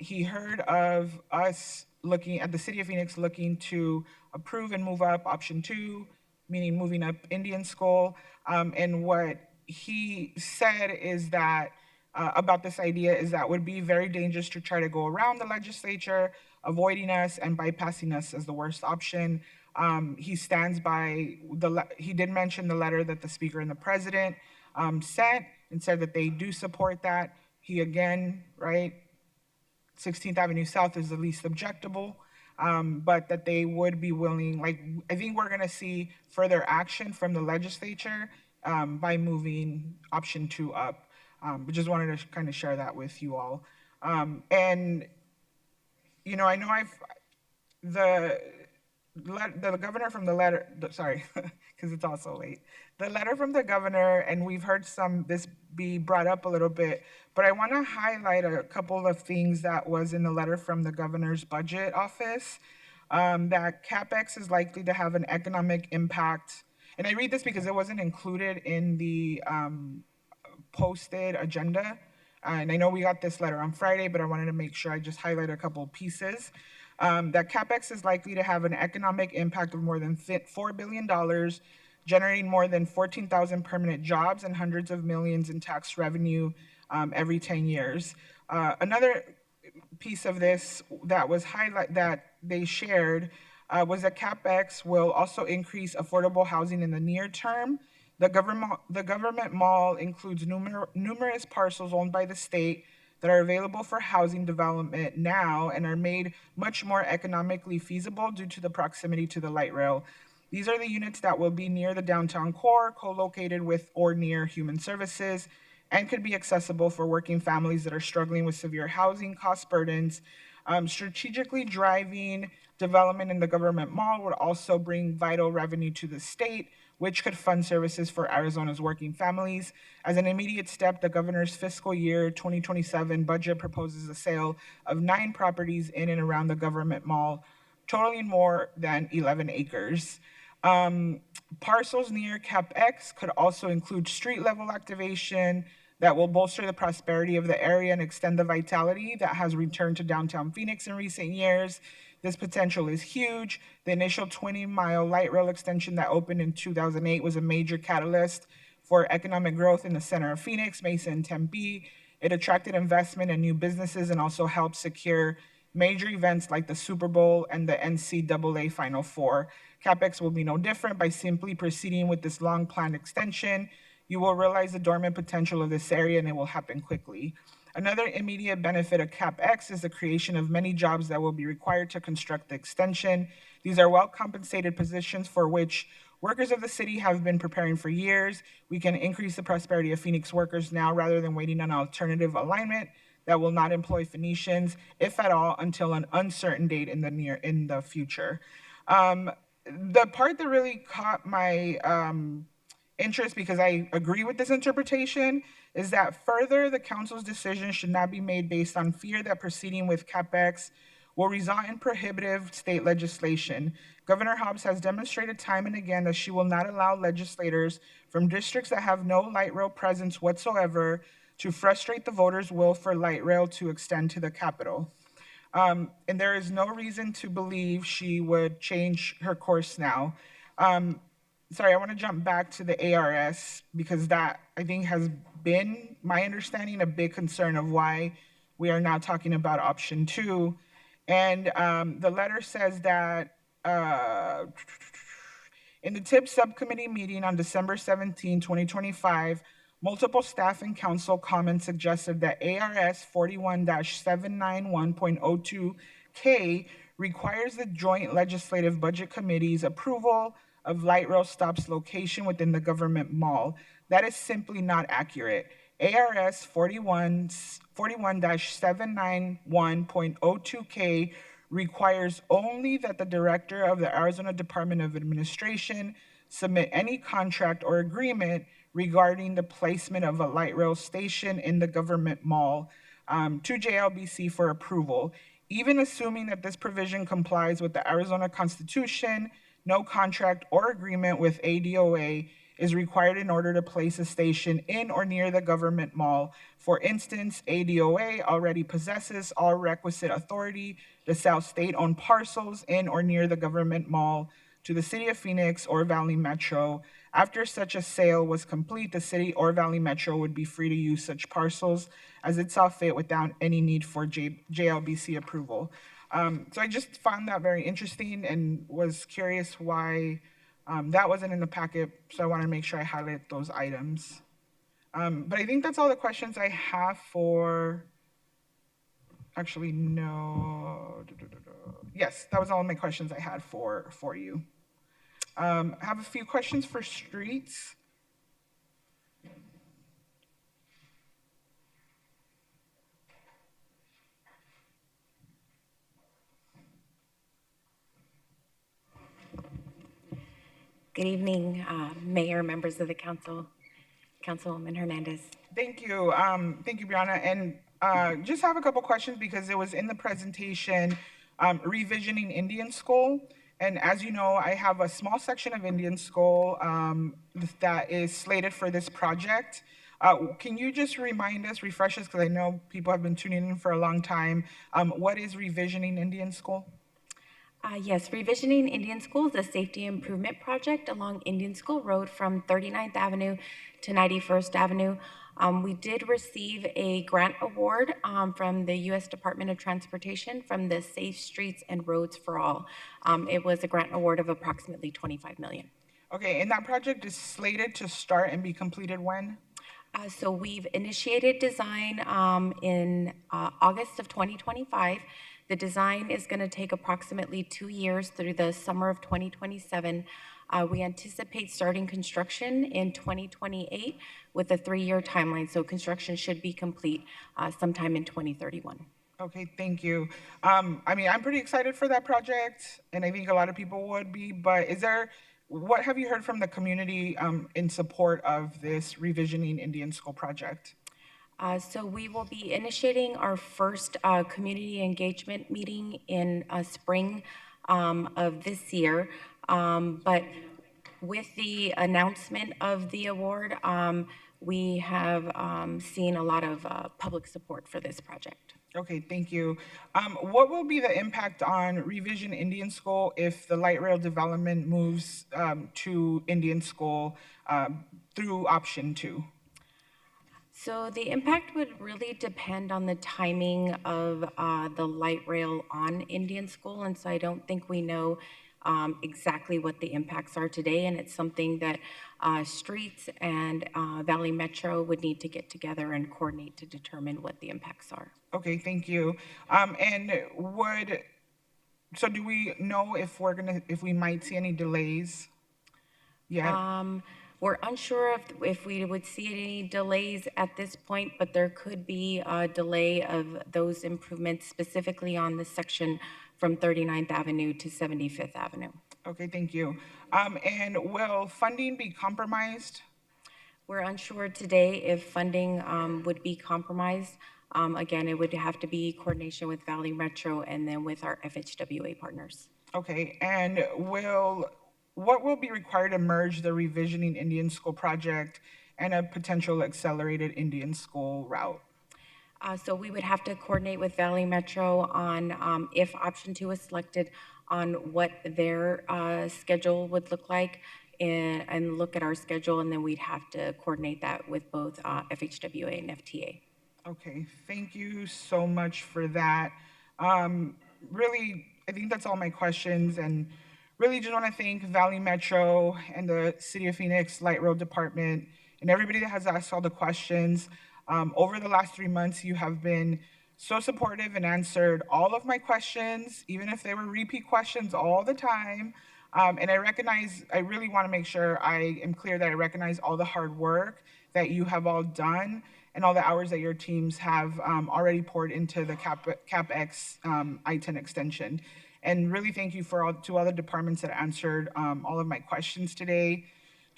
he heard of us looking at the City of Phoenix looking to approve and move up option 2, meaning moving up Indian School. And what he said is that about this idea is that would be very dangerous to try to go around the legislature, avoiding us and bypassing us as the worst option. He stands by he did mention the letter that the Speaker and the President sent and said that they do support that. He again, right, 16th Avenue South is the least objectable, but that they would be willing, like, I think we're gonna see further action from the legislature by moving option 2 up. But just wanted to kind of share that with you all. And, you know, I know the governor from the letter, sorry, because it's also late. The letter from the governor, and we've heard this be brought up a little bit, but I want to highlight a couple of things that was in the letter from the governor's budget office, that CapEx is likely to have an economic impact. And I read this because it wasn't included in the posted agenda. And I know we got this letter on Friday, but I wanted to make sure I just highlight a couple of pieces. That CapEx is likely to have an economic impact of more than $4 billion, generating more than 14,000 permanent jobs and hundreds of millions in tax revenue every 10 years. Another piece of this that was that they shared was that CapEx will also increase affordable housing in the near term. The government mall includes numerous parcels owned by the state that are available for housing development now and are made much more economically feasible due to the proximity to the light rail. These are the units that will be near the downtown core, co-located with or near human services, and could be accessible for working families that are struggling with severe housing cost burdens. Strategically driving development in the government mall would also bring vital revenue to the state, which could fund services for Arizona's working families. As an immediate step, the governor's fiscal year 2027 budget proposes the sale of 9 properties in and around the government mall, totaling more than 11 acres. Parcels near CapEx could also include street level activation that will bolster the prosperity of the area and extend the vitality that has returned to downtown Phoenix in recent years. This potential is huge. The initial 20-mile light rail extension that opened in 2008 was a major catalyst for economic growth in the center of Phoenix, Mesa, and Tempe. It attracted investment and new businesses and also helped secure major events like the Super Bowl and the NCAA Final Four. CapEx will be no different. By simply proceeding with this long planned extension, you will realize the dormant potential of this area, and it will happen quickly. Another immediate benefit of CapEx is the creation of many jobs that will be required to construct the extension. These are well-compensated positions for which workers of the city have been preparing for years. We can increase the prosperity of Phoenix workers now rather than waiting on an alternative alignment that will not employ Phoenicians, if at all, until an uncertain date in the future. The part that really caught my interest, because I agree with this interpretation, is that further, the council's decision should not be made based on fear that proceeding with CapEx will result in prohibitive state legislation. Governor Hobbs has demonstrated time and again that she will not allow legislators from districts that have no light rail presence whatsoever to frustrate the voters' will for light rail to extend to the capital. And there is no reason to believe she would change her course now. Sorry, I want to jump back to the ARS because that, I think, has been, my understanding, a big concern of why we are now talking about option 2. And the letter says that in the TIP subcommittee meeting on December 17, 2025, multiple staff and council comments suggested that ARS 41-791.02K requires the Joint Legislative Budget Committee's approval of light rail stops location within the government mall. That is simply not accurate. ARS 41-791.02K requires only that the director of the Arizona Department of Administration submit any contract or agreement regarding the placement of a light rail station in the government mall to JLBC for approval. Even assuming that this provision complies with the Arizona Constitution, no contract or agreement with ADOA is required in order to place a station in or near the government mall. For instance, ADOA already possesses all requisite authority to sell state-owned parcels in or near the government mall to the City of Phoenix or Valley Metro. After such a sale was complete, the City or Valley Metro would be free to use such parcels as it saw fit without any need for JLBC approval. So I just found that very interesting and was curious why that wasn't in the packet, so I want to make sure I highlight those items. But I think that's all the questions I have for, actually, no. Yes, that was all my questions I had for you. I have a few questions for streets. Good evening, Mayor, members of the council, Councilwoman Hernandez. Thank you. Thank you, Brianna. And just have a couple questions because it was in the presentation, revisioning Indian School. And as you know, I have a small section of Indian School that is slated for this project. Can you just remind us, refresh us, because I know people have been tuning in for a long time, what is revisioning Indian School? Yes, Revisioning Indian School is a safety improvement project along Indian School Road from 39th Avenue to 91st Avenue. We did receive a grant award from the U.S. Department of Transportation from the Safe Streets and Roads for All. It was a grant award of approximately $25 million. Okay, and that project is slated to start and be completed when? So we've initiated design in August of 2025. The design is going to take approximately 2 years through the summer of 2027. We anticipate starting construction in 2028 with a 3-year timeline. So construction should be complete sometime in 2031. Okay, thank you. I mean, I'm pretty excited for that project, and I think a lot of people would be, but what have you heard from the community in support of this Revisioning Indian School project? So we will be initiating our first community engagement meeting in spring of this year. But with the announcement of the award, we have seen a lot of public support for this project. Okay, thank you. What will be the impact on Revision Indian School if the light rail development moves to Indian School through option 2? So the impact would really depend on the timing of the light rail on Indian School, and so I don't think we know exactly what the impacts are today, and it's something that Streets and Valley Metro would need to get together and coordinate to determine what the impacts are. Okay, thank you. So do we know if we might see any delays yet? We're unsure if we would see any delays at this point, but there could be a delay of those improvements specifically on the section from 39th Avenue to 75th Avenue. Okay, thank you. And will funding be compromised? We're unsure today if funding would be compromised. Again, it would have to be coordination with Valley Metro and then with our FHWA partners. Okay, and what will be required to merge the Revisioning Indian School project and a potential accelerated Indian School route? So we would have to coordinate with Valley Metro on if option 2 is selected on what their schedule would look like and look at our schedule, and then we'd have to coordinate that with both FHWA and FTA. Okay, thank you so much for that. Really, I think that's all my questions, and really just want to thank Valley Metro and the City of Phoenix Light Rail Department and everybody that has asked all the questions. Over the last 3 months, you have been so supportive and answered all of my questions, even if they were repeat questions all the time. And I really want to make sure I am clear that I recognize all the hard work that you have all done and all the hours that your teams have already poured into the CapEx I-10 extension. And really thank you to all the departments that answered all of my questions today.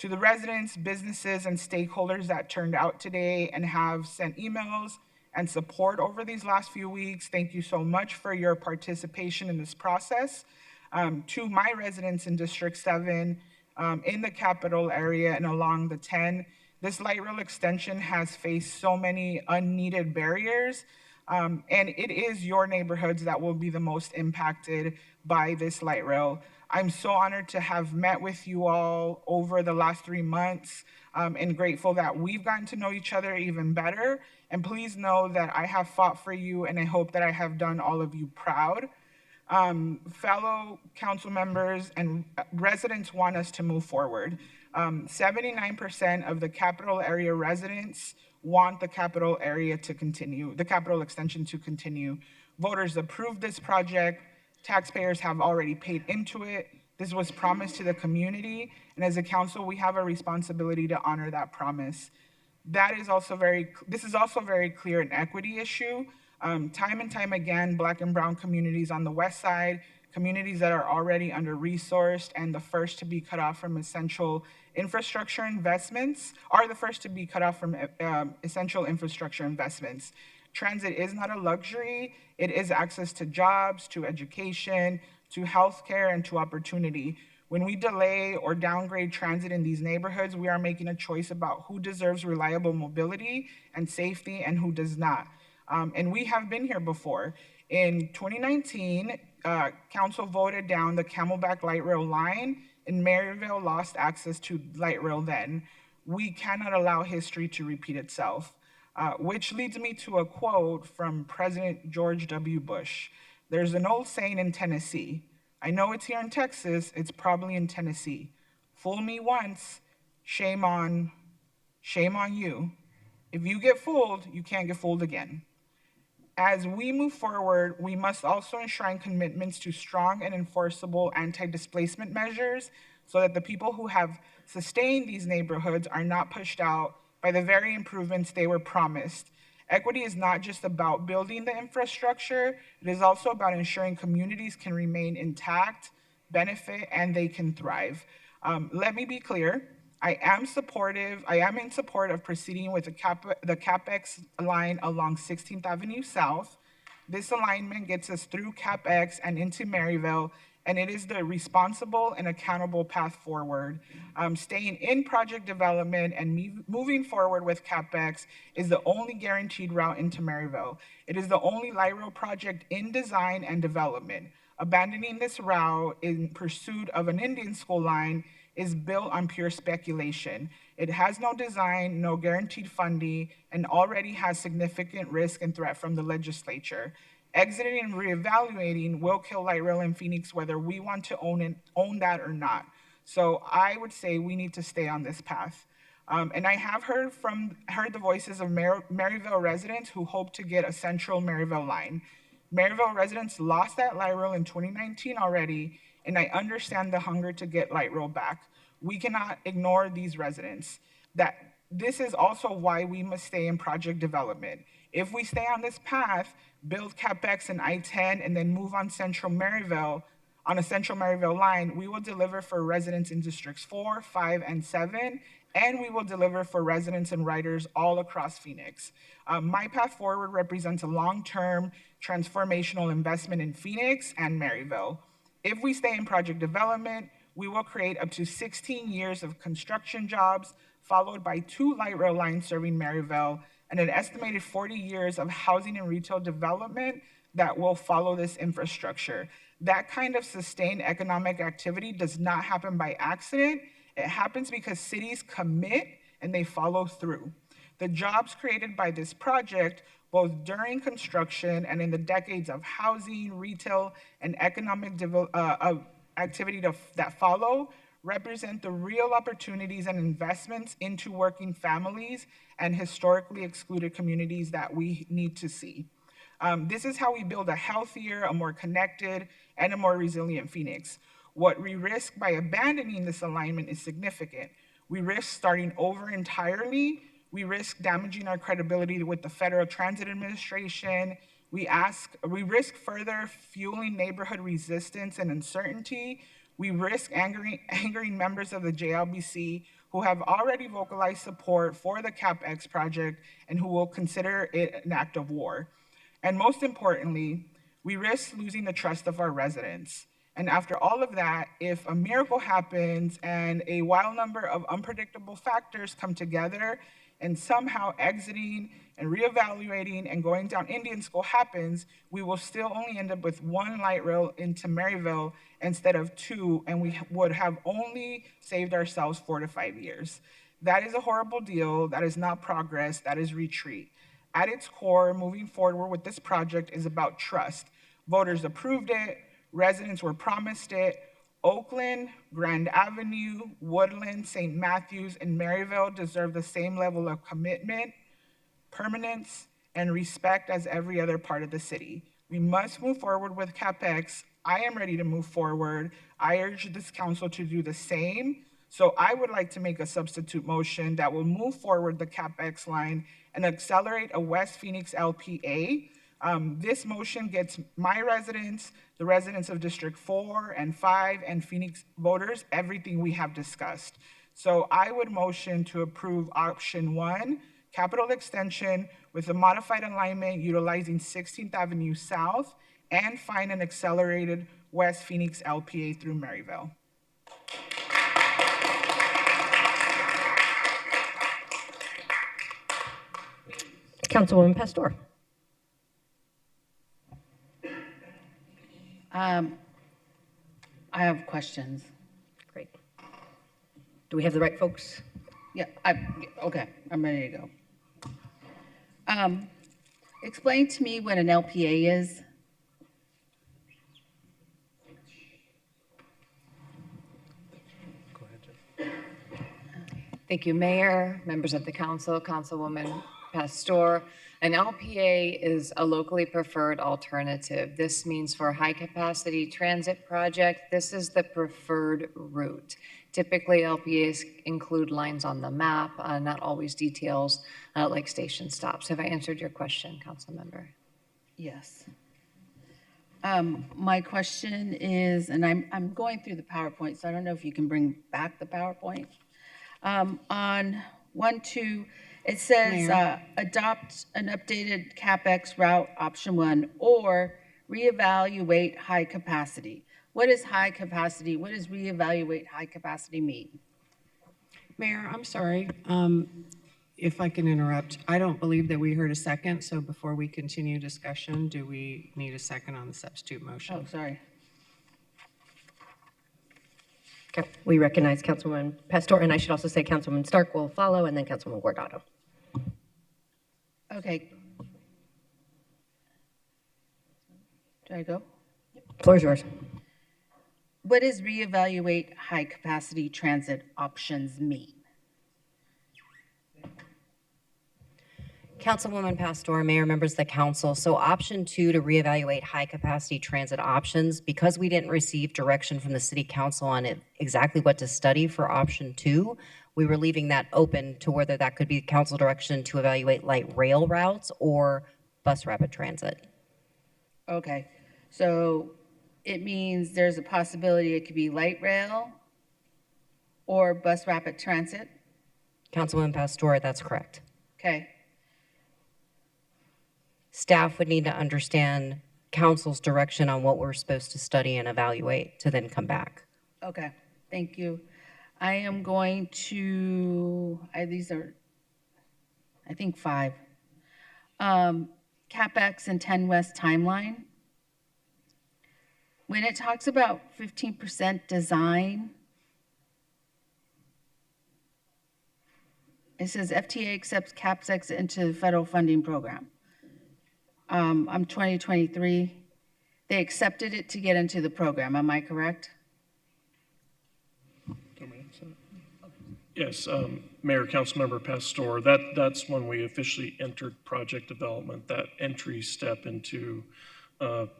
To the residents, businesses, and stakeholders that turned out today and have sent emails and support over these last few weeks, thank you so much for your participation in this process. To my residents in District 7, in the capital area and along the 10, this light rail extension has faced so many unneeded barriers, and it is your neighborhoods that will be the most impacted by this light rail. I'm so honored to have met with you all over the last 3 months, and grateful that we've gotten to know each other even better. And please know that I have fought for you, and I hope that I have done all of you proud. Fellow council members and residents want us to move forward. 79% of the capital area residents want the capital area to continue, the capital extension to continue. Voters approved this project. Taxpayers have already paid into it. This was promised to the community, and as a council, we have a responsibility to honor that promise. This is also very clear an equity issue. Time and time again, Black and Brown communities on the West Side, communities that are already under-resourced and the first to be cut off from essential infrastructure investments, are the first to be cut off from essential infrastructure investments. Transit is not a luxury. It is access to jobs, to education, to healthcare, and to opportunity. When we delay or downgrade transit in these neighborhoods, we are making a choice about who deserves reliable mobility and safety and who does not. And we have been here before. In 2019, council voted down the Camelback Light Rail line, and Maryville lost access to light rail then. We cannot allow history to repeat itself. Which leads me to a quote from President George W. Bush. There's an old saying in Tennessee. I know it's here in Texas, it's probably in Tennessee. Fool me once, shame on you. If you get fooled, you can't get fooled again. As we move forward, we must also enshrine commitments to strong and enforceable anti-displacement measures so that the people who have sustained these neighborhoods are not pushed out by the very improvements they were promised. Equity is not just about building the infrastructure, it is also about ensuring communities can remain intact, benefit, and they can thrive. Let me be clear, I am in support of proceeding with the CapEx line along 16th Avenue South. This alignment gets us through CapEx and into Maryville, and it is the responsible and accountable path forward. Staying in project development and moving forward with CapEx is the only guaranteed route into Maryville. It is the only light rail project in design and development. Abandoning this route in pursuit of an Indian school line is built on pure speculation. It has no design, no guaranteed funding, and already has significant risk and threat from the legislature. Exiting and reevaluating will kill light rail in Phoenix, whether we want to own that or not. So I would say we need to stay on this path. And I have heard the voices of Maryville residents who hope to get a central Maryville line. Maryville residents lost that light rail in 2019 already, and I understand the hunger to get light rail back. We cannot ignore these residents. This is also why we must stay in project development. If we stay on this path, build CapEx and I-10, and then move on a central Maryville line, we will deliver for residents in Districts 4, 5, and 7, and we will deliver for residents and riders all across Phoenix. My path forward represents a long-term transformational investment in Phoenix and Maryville. If we stay in project development, we will create up to 16 years of construction jobs, followed by 2 light rail lines serving Maryville, and an estimated 40 years of housing and retail development that will follow this infrastructure. That kind of sustained economic activity does not happen by accident. It happens because cities commit and they follow through. The jobs created by this project, both during construction and in the decades of housing, retail, and economic activity that follow, represent the real opportunities and investments into working families and historically excluded communities that we need to see. This is how we build a healthier, a more connected, and a more resilient Phoenix. What we risk by abandoning this alignment is significant. We risk starting over entirely. We risk damaging our credibility with the Federal Transit Administration. We risk further fueling neighborhood resistance and uncertainty. We risk angering members of the JLBC who have already vocalized support for the CapEx project and who will consider it an act of war. And most importantly, we risk losing the trust of our residents. And after all of that, if a miracle happens and a wild number of unpredictable factors come together and somehow exiting and reevaluating and going down Indian School happens, we will still only end up with one light rail into Maryville instead of two, and we would have only saved ourselves 4 to 5 years. That is a horrible deal. That is not progress. That is retreat. At its core, moving forward with this project is about trust. Voters approved it. Residents were promised it. Oakland, Grand Avenue, Woodland, St. Matthews, and Maryville deserve the same level of commitment, permanence, and respect as every other part of the city. We must move forward with CapEx. I am ready to move forward. I urge this council to do the same. So I would like to make a substitute motion that will move forward the CapEx line and accelerate a West Phoenix LPA. This motion gets my residents, the residents of District 4 and 5, and Phoenix voters everything we have discussed. So I would motion to approve option 1, capital extension with a modified alignment utilizing 16th Avenue South, and find an accelerated West Phoenix LPA through Maryville. Councilwoman Pastor. I have questions. Great. Do we have the right folks? Yeah, okay, I'm ready to go. Explain to me what an LPA is. Thank you, Mayor, members of the council, Councilwoman Pastor. An LPA is a locally preferred alternative. This means for a high-capacity transit project, this is the preferred route. Typically, LPAs include lines on the map, not always details like station stops. Have I answered your question, council member? Yes. My question is, and I'm going through the PowerPoint, so I don't know if you can bring back the PowerPoint. On 1.2, it says adopt an updated CapEx route option 1 or reevaluate high capacity. What is high capacity? What does reevaluate high capacity mean? Mayor, I'm sorry. If I can interrupt, I don't believe that we heard a second. So before we continue discussion, do we need a second on the substitute motion? Oh, sorry. Okay, we recognize Councilwoman Pastor, and I should also say Councilwoman Stark will follow, and then Councilwoman Guardado. Okay. Do I go? Floor is yours. What does reevaluate high capacity transit options mean? Councilwoman Pastor, Mayor, members of the council. So option 2 to reevaluate high capacity transit options, because we didn't receive direction from the city council on it, exactly what to study for option 2, we were leaving that open to whether that could be council direction to evaluate light rail routes or bus rapid transit. Okay, so it means there's a possibility it could be light rail or bus rapid transit? Councilwoman Pastor, that's correct. Okay. Staff would need to understand council's direction on what we're supposed to study and evaluate to then come back. Okay, thank you. I am going to, these are, I think 5. CapEx and 10 West timeline. When it talks about 15% design, it says FTA accepts CapEx into the federal funding program. I'm 2023. They accepted it to get into the program. Am I correct? Yes, Mayor, Councilmember Pastor, that's when we officially entered project development, that entry step into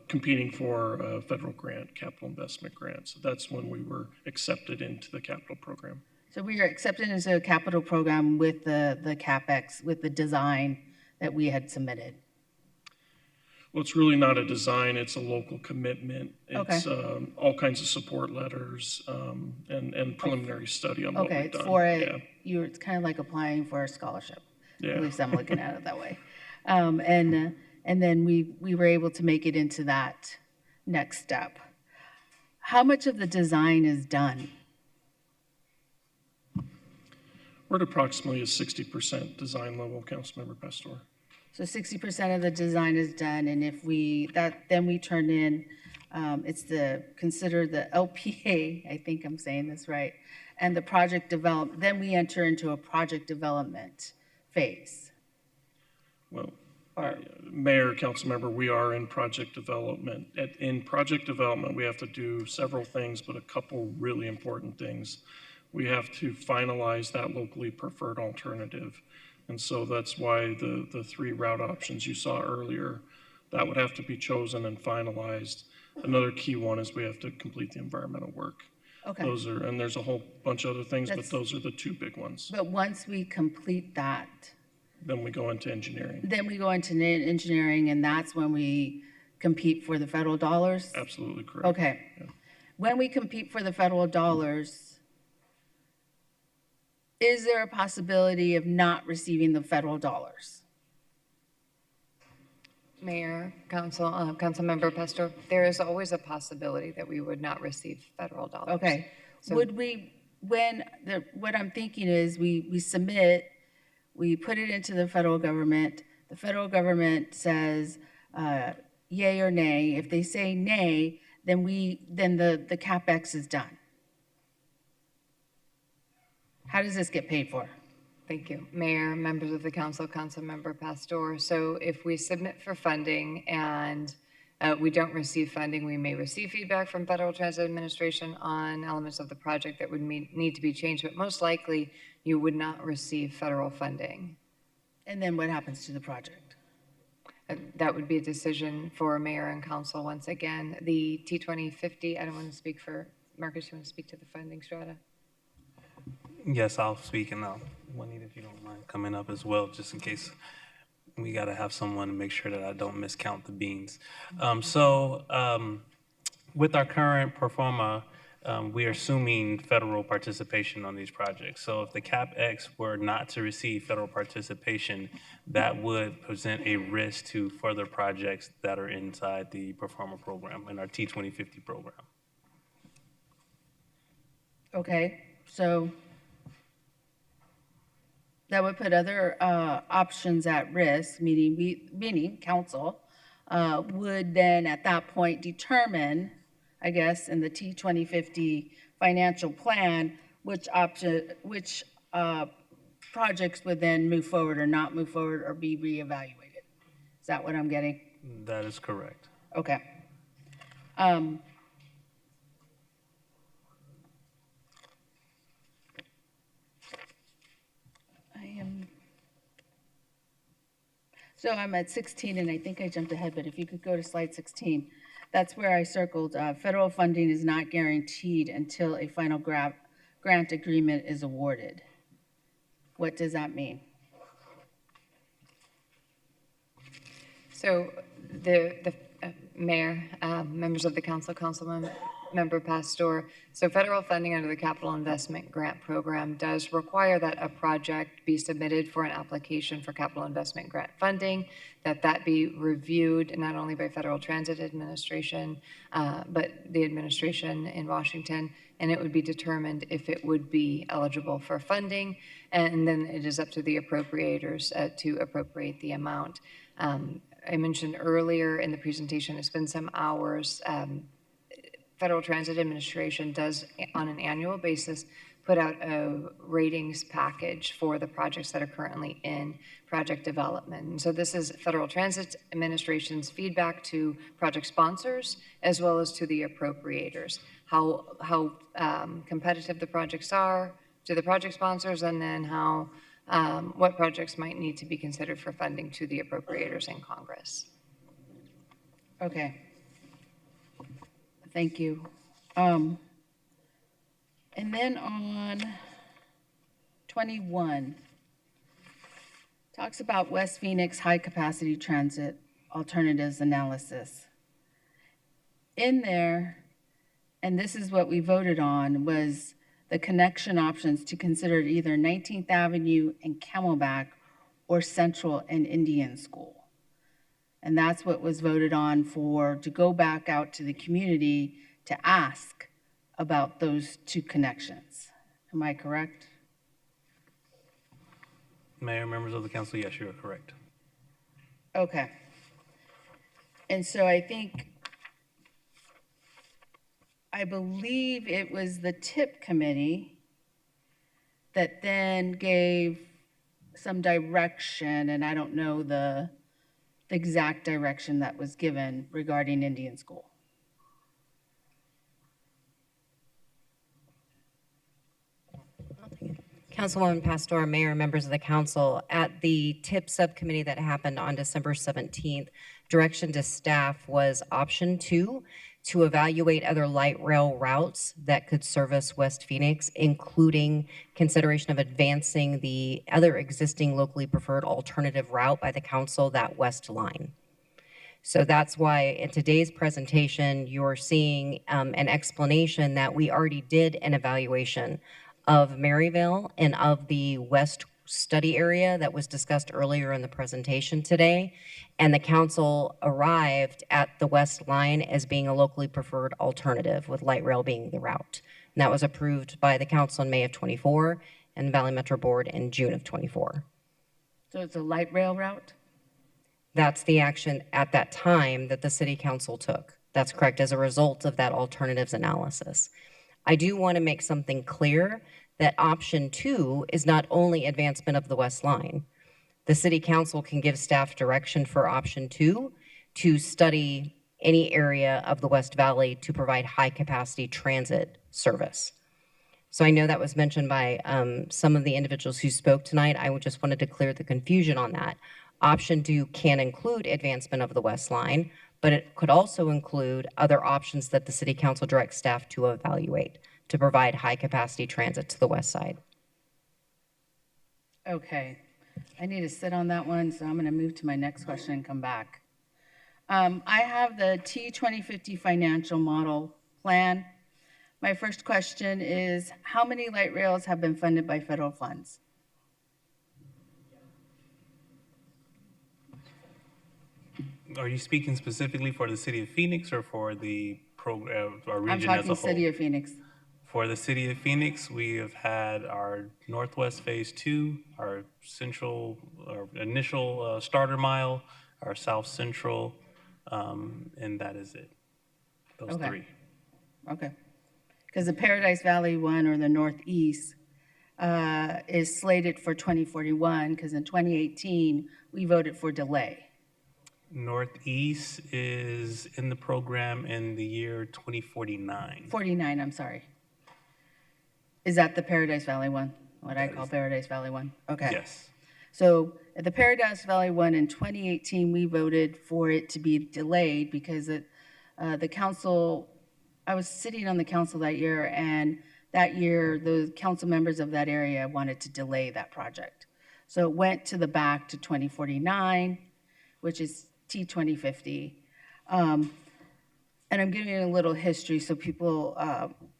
competing for a federal grant, capital investment grant. So that's when we were accepted into the capital program. So we are accepted into a capital program with the CapEx, with the design that we had submitted. Well, it's really not a design, it's a local commitment. Okay. It's all kinds of support letters and preliminary study on what Okay, we've it's done. for Yeah. it's kind of like applying for a scholarship. Yeah. At least I'm looking at it that way. And then we were able to make it into that next step. How much of the design is done? We're at approximately a 60% design level, Councilmember Pastor. So 60% of the design is done, and if then we turn in, it's considered the LPA, I think I'm saying this right, and the project develop, then we enter into a project development phase. Well, Mayor, Councilmember, we are in project development. In project development, we have to do several things, but a couple really important things. We have to finalize that locally preferred alternative. And so that's why the 3 route options you saw earlier, that would have to be chosen and finalized. Another key one is we have to complete the environmental work. Okay. And there's a whole bunch of other things, but those are the 2 big ones. But once we complete that, then we go into engineering. And that's when we compete for the federal dollars? Absolutely correct. Okay. Yeah. When we compete for the federal dollars, is there a possibility of not receiving the federal dollars? Mayor, Councilmember Pastor, there is always a possibility that we would not receive federal dollars. Okay. So Would we, what I'm thinking is we submit, we put it into the federal government says yay or nay. If they say nay, then the CapEx is done. How does this get paid for? Thank you. Mayor, members of the council, Councilmember Pastor. So if we submit for funding and we don't receive funding, we may receive feedback from Federal Transit Administration on elements of the project that would need to be changed, but most likely you would not receive federal funding. And then what happens to the project? That would be a decision for mayor and council once again. The T2050, I don't want to speak for, Marcus, you want to speak to the funding strata? Yes, I'll speak, and Juanita, if you don't mind coming up as well, just in case we got to have someone to make sure that I don't miscount the beans. With our current pro forma, we are assuming federal participation on these projects. So if the CapEx were not to receive federal participation, that would present a risk to further projects that are inside the pro forma program, in our T2050 program. Okay, so that would put other options at risk, meaning council would then at that point determine, I guess, in the T2050 financial plan, which projects would then move forward or not move forward or be reevaluated. Is that what I'm getting? That is correct. Okay. So I'm at 16, and I think I jumped ahead, but if you could go to slide 16, that's where I circled, federal funding is not guaranteed until a final grant agreement is awarded. What does that mean? So the mayor, members of the council, Councilmember Pastor, so federal funding under the Capital Investment Grant Program does require that a project be submitted for an application for capital investment grant funding, that be reviewed not only by Federal Transit Administration, but the administration in Washington, and it would be determined if it would be eligible for funding, and then it is up to the appropriators to appropriate the amount. I mentioned earlier in the presentation, it's been some hours. Federal Transit Administration does, on an annual basis, put out a ratings package for the projects that are currently in project development. And so this is Federal Transit Administration's feedback to project sponsors as well as to the appropriators, how competitive the projects are to the project sponsors, and then how what projects might need to be considered for funding to the appropriators in Congress. Okay. Thank you. And then on 21, talks about West Phoenix high capacity transit alternatives analysis. In there, and this is what we voted on, was the connection options to consider either 19th Avenue and Camelback or Central and Indian School. And that's what was voted on for, to go back out to the community to ask about those two connections. Am I correct? Mayor, members of the council, yes, you are correct. Okay. And so I believe it was the TIP committee that then gave some direction, and I don't know the exact direction that was given regarding Indian School. Councilwoman Pastor, Mayor, members of the council, at the TIP subcommittee that happened on December 17th, direction to staff was option 2, to evaluate other light rail routes that could service West Phoenix, including consideration of advancing the other existing locally preferred alternative route by the council, that west line. So that's why in today's presentation, you're seeing an explanation that we already did an evaluation of Maryville and of the west study area that was discussed earlier in the presentation today. And the council arrived at the west line as being a locally preferred alternative, with light rail being the route. And that was approved by the council in May of 24 and the Valley Metro Board in June of 24. So it's a light rail route? That's the action at that time that the city council took. That's correct, as a result of that alternatives analysis. I do want to make something clear that option 2 is not only advancement of the west line. The city council can give staff direction for option 2 to study any area of the West Valley to provide high capacity transit service. So I know that was mentioned by some of the individuals who spoke tonight. I just wanted to clear the confusion on that. Option 2 can include advancement of the west line, but it could also include other options that the city council directs staff to evaluate to provide high capacity transit to the west side. Okay, I need to sit on that one, so I'm going to move to my next question and come back. I have the T2050 financial model plan. My first question is, how many light rails have been funded by federal funds? Are you speaking specifically for the city of Phoenix or for the program, our region as a whole? I'm talking City of Phoenix. For the city of Phoenix, we have had our Northwest Phase 2, our central, our initial starter mile, our South Central, and that is it. Those three. Okay. Because the Paradise Valley one, or the Northeast, is slated for 2041, because in 2018, we voted for delay. Northeast is in the program in the year 2049. 49, I'm sorry. Is that the Paradise Valley one? What I call Paradise Valley one? Okay. Yes. So at the Paradise Valley one in 2018, we voted for it to be delayed because the council, I was sitting on the council that year, and that year the council members of that area wanted to delay that project. So it went to the back to 2049, which is T2050. And I'm giving you a little history so people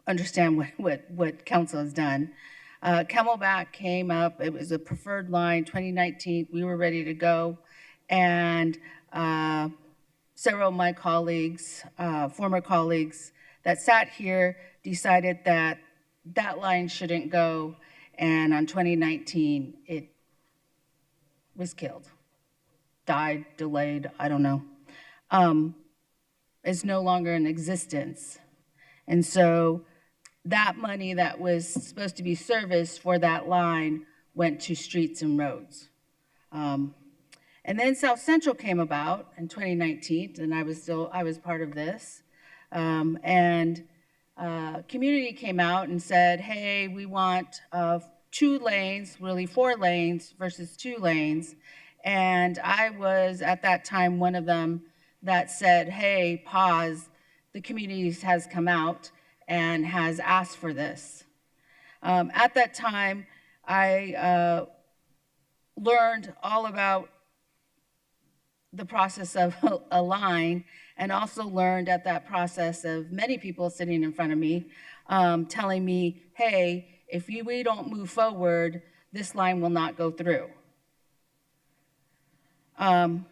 understand what council has done. Camelback came up, it was a preferred line, 2019, we were ready to go. And several of my colleagues, former colleagues that sat here decided that that line shouldn't go. And on 2019, it was killed, died, delayed, I don't know. Is no longer in existence. And so that money that was supposed to be serviced for that line went to streets and roads. And then South Central came about in 2019, and I was part of this. Community came out and said, hey, we want 2 lanes, really 4 lanes versus 2 lanes. And I was at that time one of them that said, hey, pause, the community has come out and has asked for this. At that time, I learned all about the process of a line, and also learned at that process of many people sitting in front of me telling me, hey, if we don't move forward, this line will not go through. And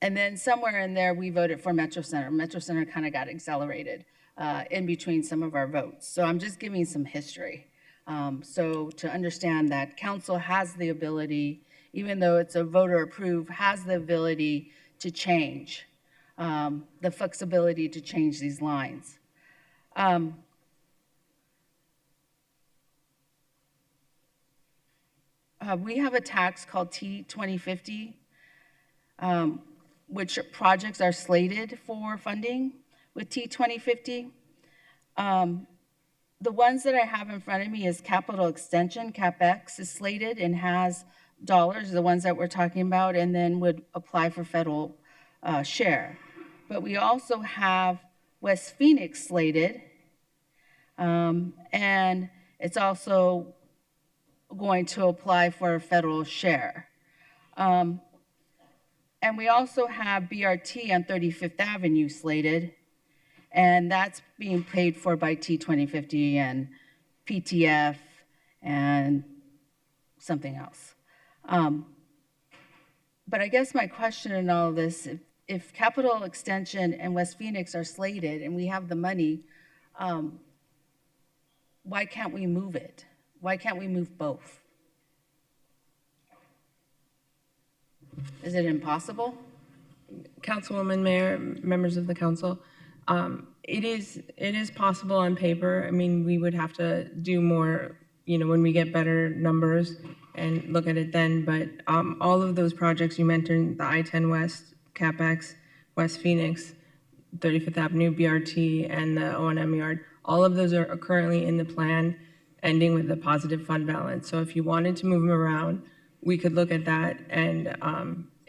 then somewhere in there, we voted for Metro Center. Metro Center kind of got accelerated in between some of our votes. So I'm just giving some history. So to understand that council has the ability, even though it's a voter approved, has the ability to change, the flexibility to change these lines. We have a tax called T2050, which projects are slated for funding with T2050. The ones that I have in front of me is capital extension, CapEx is slated and has dollars, the ones that we're talking about, and then would apply for federal share. But we also have West Phoenix slated, and it's also going to apply for a federal share. And we also have BRT on 35th Avenue slated, and that's being paid for by T2050 and PTF and something else. But I guess my question in all of this, if capital extension and West Phoenix are slated and we have the money, why can't we move it? Why can't we move both? Is it impossible? Councilwoman, Mayor, members of the council, it is possible on paper. I mean, we would have to do more, when we get better numbers and look at it then. But all of those projects you mentioned, the I-10 West, CapEx, West Phoenix, 35th Avenue, BRT, and the O&M yard, all of those are currently in the plan, ending with a positive fund balance. So if you wanted to move them around, we could look at that, and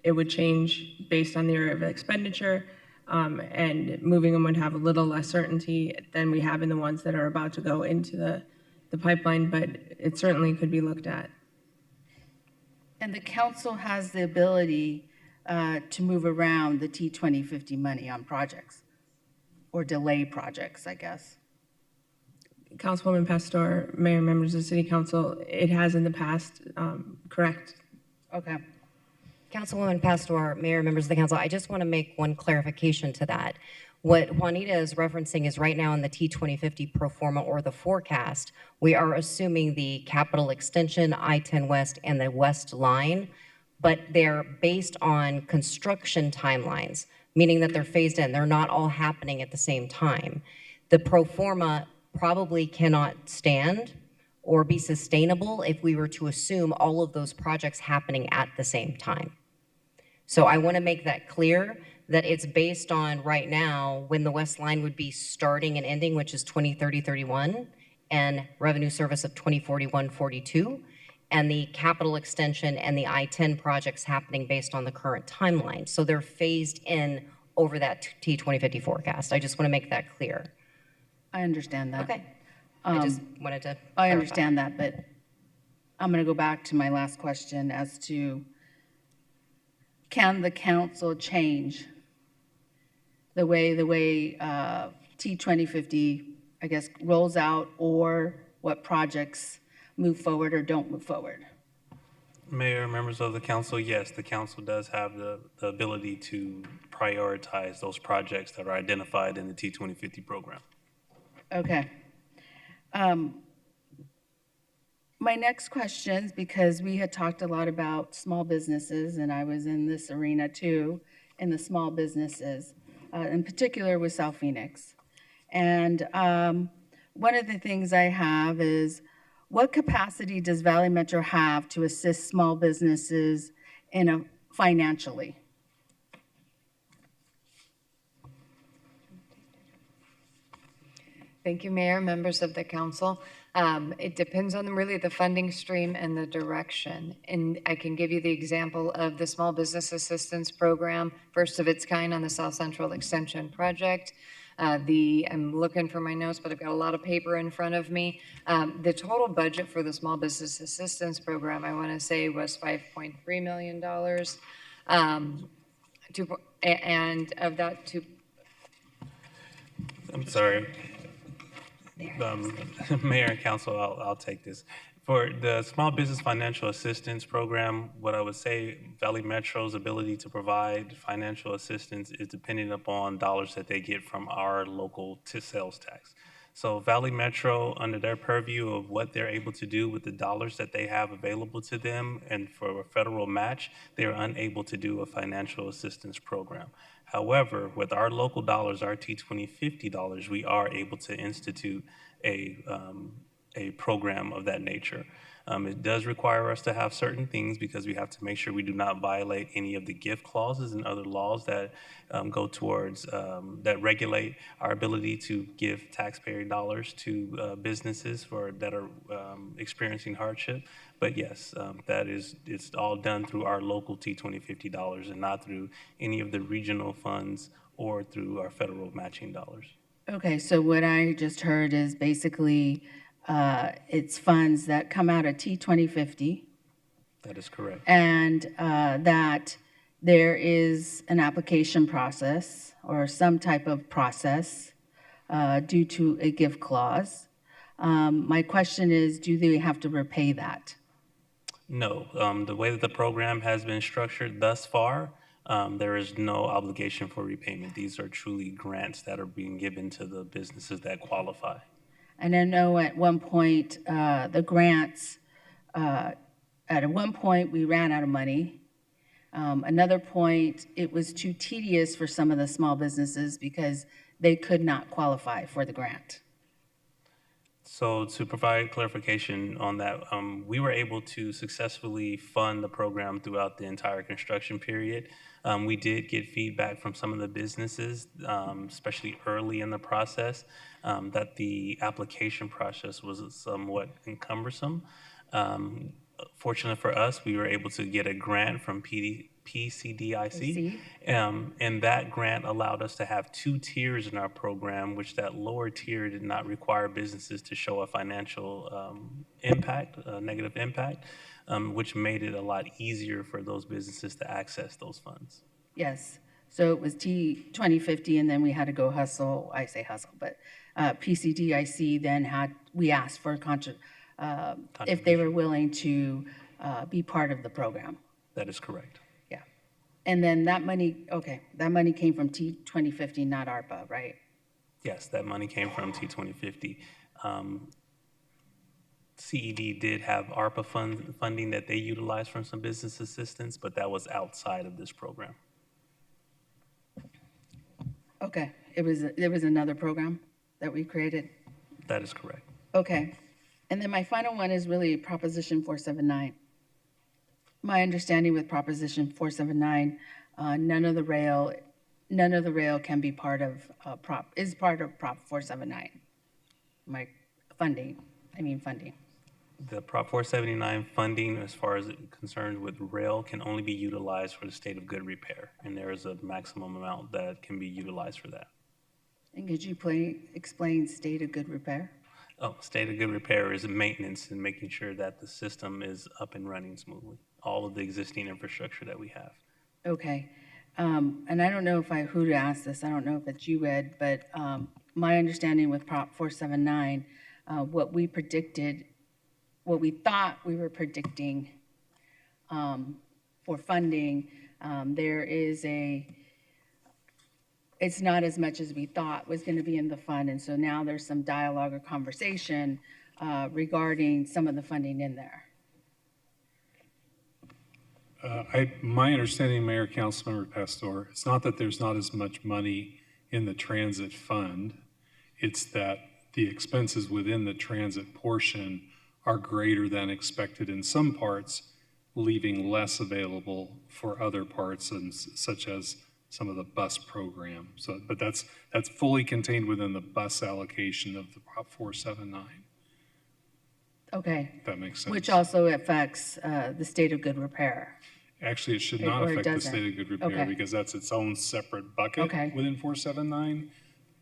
it would change based on the area of expenditure, and moving them would have a little less certainty than we have in the ones that are about to go into the pipeline, but it certainly could be looked at. And the council has the ability to move around the T2050 money on projects, or delay projects, I guess. Councilwoman Pastor, Mayor, members of the City Council, it has in the past, correct? Okay. Councilwoman Pastor, Mayor, members of the council, I just want to make one clarification to that. What Juanita is referencing is right now in the T2050 pro forma or the forecast, we are assuming the capital extension, I-10 West, and the West line, but they're based on construction timelines, meaning that they're phased in. They're not all happening at the same time. The pro forma probably cannot stand or be sustainable if we were to assume all of those projects happening at the same time. So I want to make that clear that it's based on right now when the West line would be starting and ending, which is 2030-31, and revenue service of 2041-42, and the capital extension and the I-10 projects happening based on the current timeline. So they're phased in over that T2050 forecast. I just want to make that clear. I understand that. Okay. I just wanted to I clarify. understand that, but I'm going to go back to my last question as to, can the council change the way T2050, I guess, rolls out, or what projects move forward or don't move forward? Mayor, members of the council, yes, the council does have the ability to prioritize those projects that are identified in the T2050 program. Okay. My next questions, because we had talked a lot about small businesses, and I was in this arena too, in the small businesses, in particular with South Phoenix. And one of the things I have is, what capacity does Valley Metro have to assist small businesses financially? Thank you, Mayor, members of the council. It depends on really the funding stream and the direction. And I can give you the example of the Small Business Assistance Program, first of its kind on the South Central Extension Project. I'm looking for my notes, but I've got a lot of paper in front of me. The total budget for the Small Business Assistance Program, I want to say, was $5.3 million. And of that two, I'm sorry. Mayor and council, I'll take this. For the Small Business Financial Assistance Program, what I would say, Valley Metro's ability to provide financial assistance is dependent upon dollars that they get from our local sales tax. So Valley Metro, under their purview of what they're able to do with the dollars that they have available to them and for a federal match, they are unable to do a financial assistance program. However, with our local dollars, our T2050 dollars, we are able to institute a program of that nature. It does require us to have certain things because we have to make sure we do not violate any of the gift clauses and other laws that go towards, that regulate our ability to give taxpayer dollars to businesses that are experiencing hardship. But yes, it's all done through our local T2050 dollars and not through any of the regional funds or through our federal matching dollars. Okay, so what I just heard is basically it's funds that come out of T2050. That is correct. And that there is an application process or some type of process due to a gift clause. My question is, do they have to repay that? No, the way that the program has been structured thus far, there is no obligation for repayment. These are truly grants that are being given to the businesses that qualify. And I know at one point, the grants, at one point we ran out of money. Another point, it was too tedious for some of the small businesses because they could not qualify for the grant. So to provide clarification on that, we were able to successfully fund the program throughout the entire construction period. We did get feedback from some of the businesses, especially early in the process, that the application process was somewhat cumbersome. Fortunate for us, we were able to get a grant from PCDIC, and that grant allowed us to have 2 tiers in our program, which that lower tier did not require businesses to show a financial impact, a negative impact, which made it a lot easier for those businesses to access those funds. Yes, so it was T2050 and then we had to go hustle, I say hustle, but PCDIC then we asked for if they were willing to be part of the program. That is correct. Yeah. And then that money, okay, that money came from T2050, not ARPA, right? Yes, that money came from T2050. CED did have ARPA funding that they utilized from some business assistance, but that was outside of this program. Okay, there was another program that we created? That is correct. Okay, and then my final one is really Proposition 479. My understanding with Proposition 479, none of the rail can be part of Prop 479. My funding. The Prop 479 funding, as far as it concerns with rail, can only be utilized for the state of good repair, and there is a maximum amount that can be utilized for that. And could you explain state of good repair? Oh, state of good repair is maintenance and making sure that the system is up and running smoothly. All of the existing infrastructure that we have. Okay, and I don't know who to ask this. I don't know if it's you, Ed, but my understanding with Prop 479, what we thought we were predicting for funding, it's not as much as we thought was going to be in the fund, and so now there's some dialogue or conversation regarding some of the funding in there. My understanding, Mayor, Councilmember Pastor, it's not that there's not as much money in the transit fund, it's that the expenses within the transit portion are greater than expected in some parts, leaving less available for other parts, and such as some of the bus program. So, but that's fully contained within the bus allocation of the Prop 479. Okay. If that makes sense. Which also affects the state of good repair. Actually, it should not affect the state of good repair because that's its own separate bucket within 479.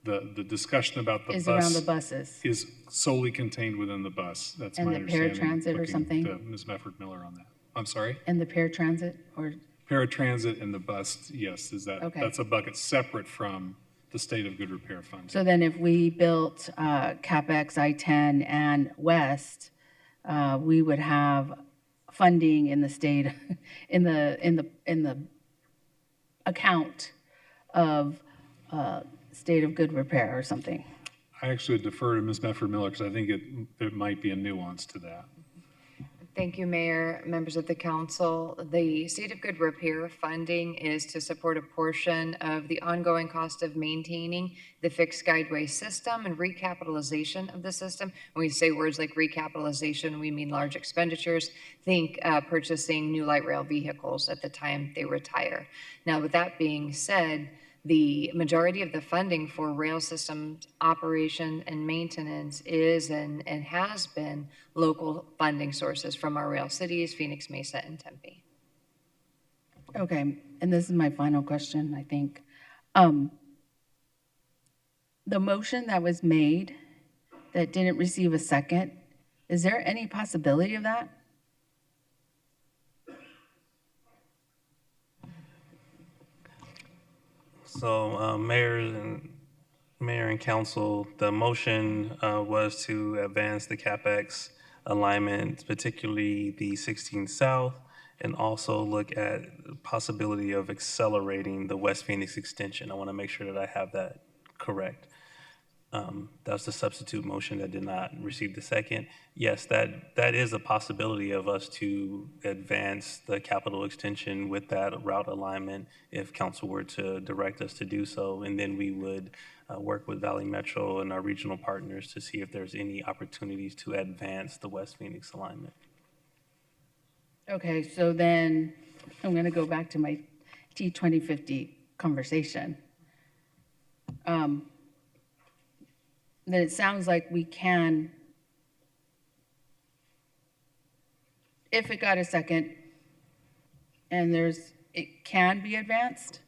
The discussion about the is bus around the buses. Is solely contained within the bus. That's and my the understanding. paratransit or something? To Ms. Mefford Miller on that. I'm sorry? And the paratransit or? Paratransit and the bus, yes, Okay. that's a bucket separate from the state of good repair fund. So then if we built CapEx I-10 and West, we would have funding in the state, in the account of state of good repair or something. I actually would defer to Ms. Medford Miller because I think there might be a nuance to that. Thank you, Mayor, members of the council. The State of Good Repair funding is to support a portion of the ongoing cost of maintaining the fixed guideway system and recapitalization of the system. When we say words like recapitalization, we mean large expenditures. Think purchasing new light rail vehicles at the time they retire. Now, with that being said, the majority of the funding for rail systems operation and maintenance is and has been local funding sources from our rail cities, Phoenix, Mesa, and Tempe. Okay, and this is my final question, I think. The motion that was made that didn't receive a second, is there any possibility of that? So, Mayor and Council, the motion was to advance the CapEx alignment, particularly the 16 South, and also look at the possibility of accelerating the West Phoenix extension. I want to make sure that I have that correct. That was the substitute motion that did not receive the second. Yes, that is a possibility of us to advance the capital extension with that route alignment if council were to direct us to do so. And then we would work with Valley Metro and our regional partners to see if there's any opportunities to advance the West Phoenix alignment. Okay, so then I'm going to go back to my T2050 conversation. Then it sounds like we can, if it got a second and it can be advanced?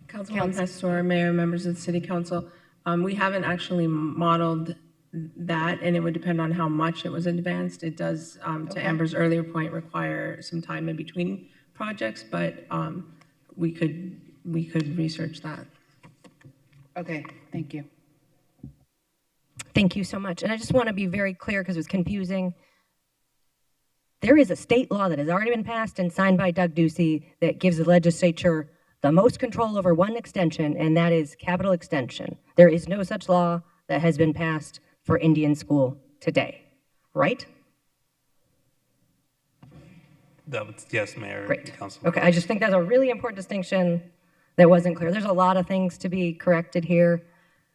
Councilwoman Pastor, Mayor, members of the City Council, we haven't actually modeled that, and it would depend on how much it was advanced. It does, to Amber's earlier point, require some time in between projects, but we could research that. Okay, thank you. Thank you so much. And I just want to be very clear because it was confusing. There is a state law that has already been passed and signed by Doug Ducey that gives the legislature the most control over one extension, and that is capital extension. There is no such law that has been passed for Indian School today, right? Yes, Mayor. Great. Councilman. Okay, I just think that's a really important distinction that wasn't clear. There's a lot of things to be corrected here.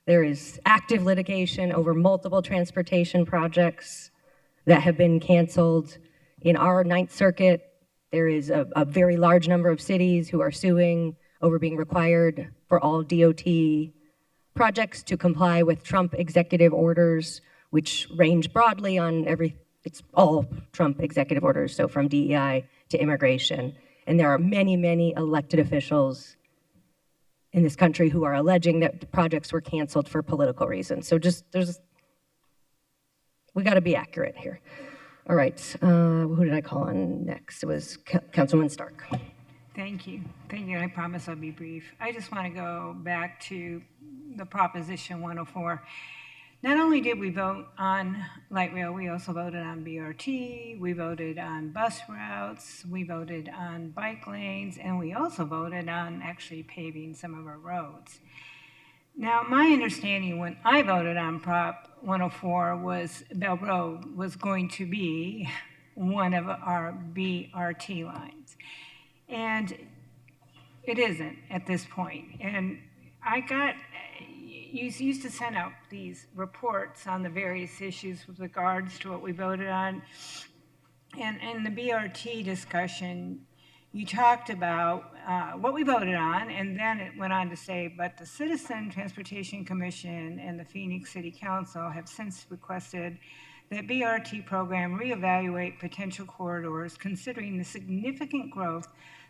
There is active litigation over multiple transportation projects that have been canceled. In our Ninth Circuit, there is a very large number of cities who are suing over being required for all DOT projects to comply with Trump executive orders, which range broadly on it's all Trump executive orders, so from DEI to immigration. And there are many, many elected officials in this country who are alleging that the projects were canceled for political reasons. So we got to be accurate here. All right, who did I call on next? It was Councilwoman Stark. Thank you. Thank you. I promise I'll be brief. I just want to go back to the Proposition 104. Not only did we vote on light rail, we also voted on BRT, we voted on bus routes, we voted on bike lanes, and we also voted on actually paving some of our roads. Now, my understanding when I voted on Prop 104 was Bell Road was going to be one of our BRT lines. And it isn't at this point. And you used to send out these reports on the various issues with regards to what we voted on. And in the BRT discussion, you talked about what we voted on, and then it went on to say, but the Citizen Transportation Commission and the Phoenix City Council have since requested that BRT program reevaluate potential corridors considering the significant growth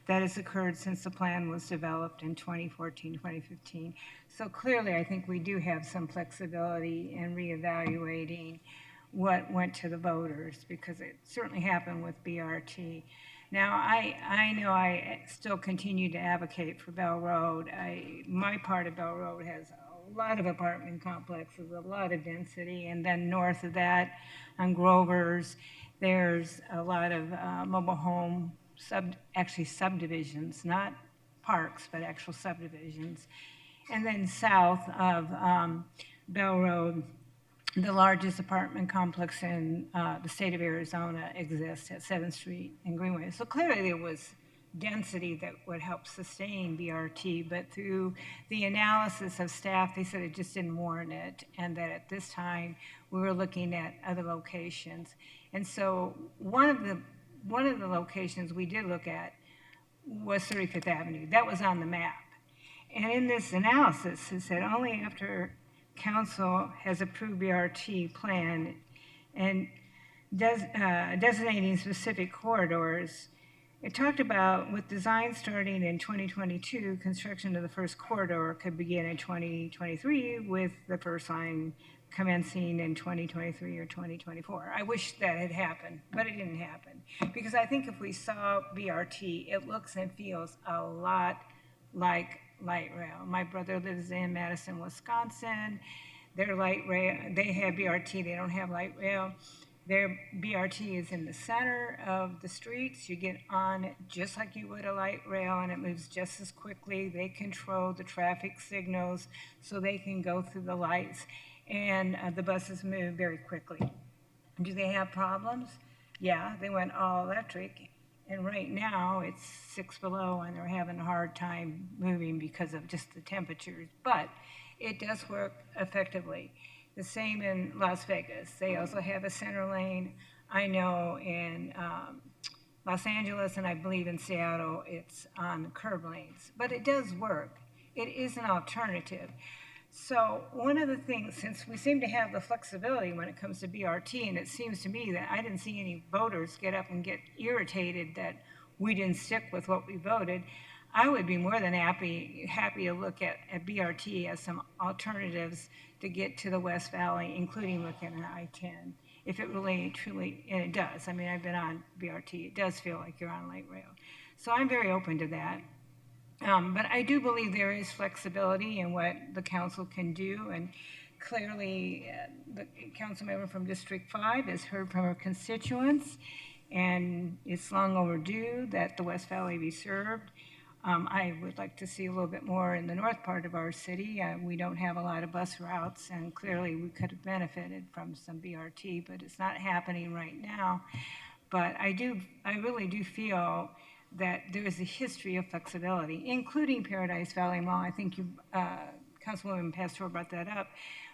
that has occurred since the plan was developed in 2014, 2015. So clearly, I think we do have some flexibility in reevaluating what went to the voters, because it certainly happened with BRT. Now, I know I still continue to advocate for Bell Road. My part of Bell Road has a lot of apartment complexes, a lot of density, and then north of that on Grover's, there's a lot of mobile home subdivisions, not parks, but actual subdivisions. And then south of Bell Road, the largest apartment complex in the state of Arizona exists at 7th Street and Greenway. So clearly there was density that would help sustain BRT, but through the analysis of staff, they said it just didn't warrant it, and that at this time we were looking at other locations. And so one of the locations we did look at was 35th Avenue. That was on the map. And in this analysis, it said only after Council has approved BRT plan and designating specific corridors. It talked about with design starting in 2022, construction of the first corridor could begin in 2023 with the first line commencing in 2023 or 2024. I wish that had happened, but it didn't happen. Because I think if we saw BRT, it looks and feels a lot like light rail. My brother lives in Madison, Wisconsin. Their light rail, they have BRT, they don't have light rail. Their BRT is in the center of the streets. You get on it just like you would a light rail, and it moves just as quickly. They control the traffic signals so they can go through the lights, and the buses move very quickly. Do they have problems? Yeah, they went all electric. And right now, it's 6 below, and they're having a hard time moving because of just the temperatures. But it does work effectively. The same in Las Vegas. They also have a center lane. I know in Los Angeles, and I believe in Seattle, it's on curb lanes. But it does work. It is an alternative. So one of the things, since we seem to have the flexibility when it comes to BRT, and it seems to me that I didn't see any voters get up and get irritated that we didn't stick with what we voted, I would be more than happy to look at BRT as some alternatives to get to the West Valley, including looking at I-10, if it really, truly, and it does. I mean, I've been on BRT. It does feel like you're on light rail. So I'm very open to that. But I do believe there is flexibility in what the council can do, and clearly the council member from District 5 has heard from her constituents, and it's long overdue that the West Valley be served. I would like to see a little bit more in the north part of our city. We don't have a lot of bus routes, and clearly we could have benefited from some BRT, but it's not happening right now. But I really do feel that there is a history of flexibility, including Paradise Valley Mall. I think you, Councilwoman Pastor brought that up.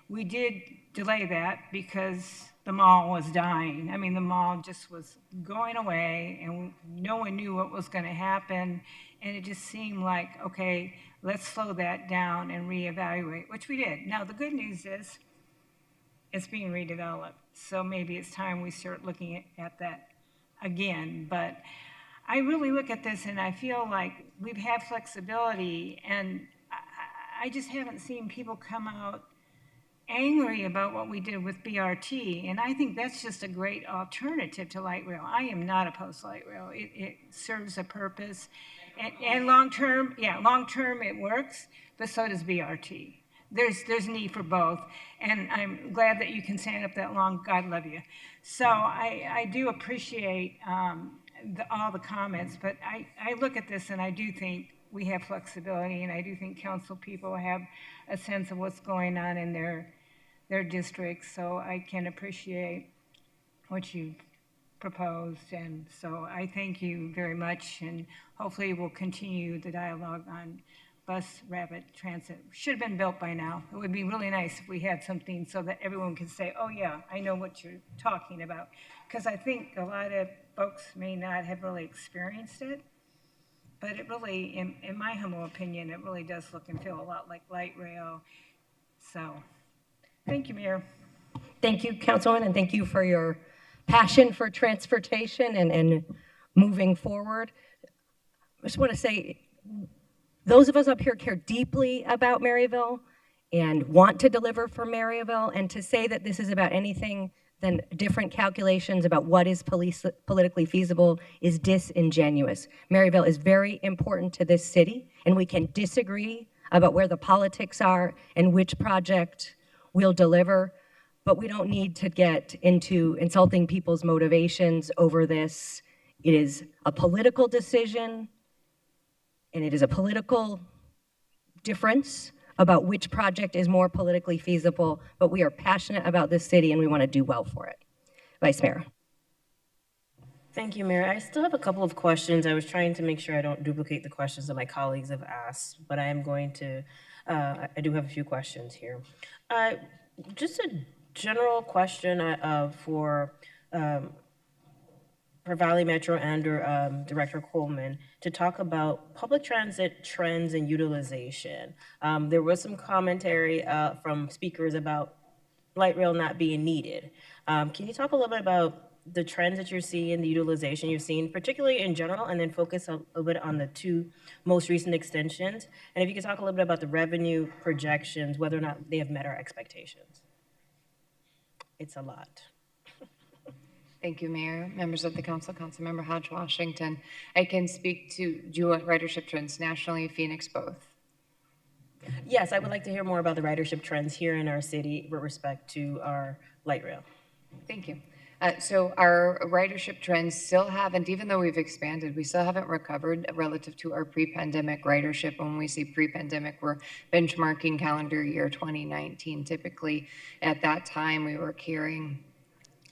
We did delay that because the mall was dying. I mean, the mall just was going away, and no one knew what was going to happen. And it just seemed like, okay, let's slow that down and reevaluate, which we did. Now, the good news is it's being redeveloped. So maybe it's time we start looking at that again. But I really look at this and I feel like we've had flexibility, and I just haven't seen people come out angry about what we did with BRT. And I think that's just a great alternative to light rail. I am not opposed to light rail. It serves a purpose. And long-term, yeah, long-term it works, but so does BRT. There's need for both, and I'm glad that you can stand up that long. God love you. So I do appreciate all the comments, but I look at this and I do think we have flexibility, and I do think council people have a sense of what's going on in their districts, so I can appreciate what you proposed, and so I thank you very much, and hopefully we'll continue the dialogue on bus rapid transit. Should have been built by now. It would be really nice if we had something so that everyone could say, oh yeah, I know what you're talking about, because I think a lot of folks may not have really experienced it, but it really, in my humble opinion, it really does look and feel a lot like light rail. So, thank you, Mayor. Thank you, Councilwoman, and thank you for your passion for transportation and moving forward. I just want to say, those of us up here care deeply about Maryville and want to deliver for Maryville, and to say that this is about anything than different calculations about what is politically feasible is disingenuous. Maryville is very important to this city, and we can disagree about where the politics are and which project will deliver, but we don't need to get into insulting people's motivations over this. It is a political decision, and it is a political difference about which project is more politically feasible, but we are passionate about this city and we want to do well for it. Vice Mayor. Thank you, Mayor. I still have a couple of questions. I was trying to make sure I don't duplicate the questions that my colleagues have asked, but I am going to, I do have a few questions here. Just a general question for Valley Metro and or Director Coleman to talk about public transit trends and utilization. There was some commentary from speakers about light rail not being needed. Can you talk a little bit about the trends that you're seeing, the utilization you're seeing, particularly in general, and then focus a little bit on the two most recent extensions? And if you could talk a little bit about the revenue projections, whether or not they have met our expectations. It's a lot. Thank you, Mayor, members of the council, Councilmember Hodge Washington. I can speak to, do you want ridership trends nationally, Phoenix, both? Yes, I would like to hear more about the ridership trends here in our city with respect to our light rail. Thank you. So our ridership trends still haven't, even though we've expanded, we still haven't recovered relative to our pre-pandemic ridership. When we say pre-pandemic, we're benchmarking calendar year 2019. Typically, at that time, we were carrying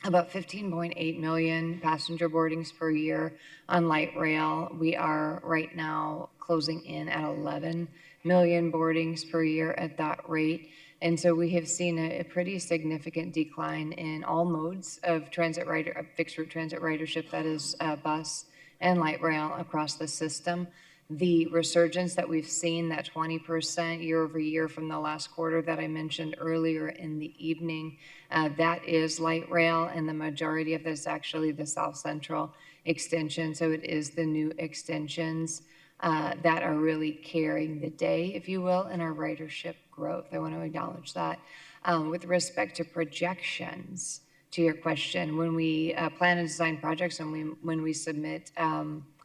about 15.8 million passenger boardings per year on light rail. We are right now closing in at 11 million boardings per year at that rate. And so we have seen a pretty significant decline in all modes of fixed route transit ridership, that is bus and light rail across the system. The resurgence that we've seen, that 20% year over year from the last quarter that I mentioned earlier in the evening, that is light rail, and the majority of this actually the South Central extension. So it is the new extensions that are really carrying the day, if you will, in our ridership growth. I want to acknowledge that. With respect to projections, to your question, when we plan and design projects and when we submit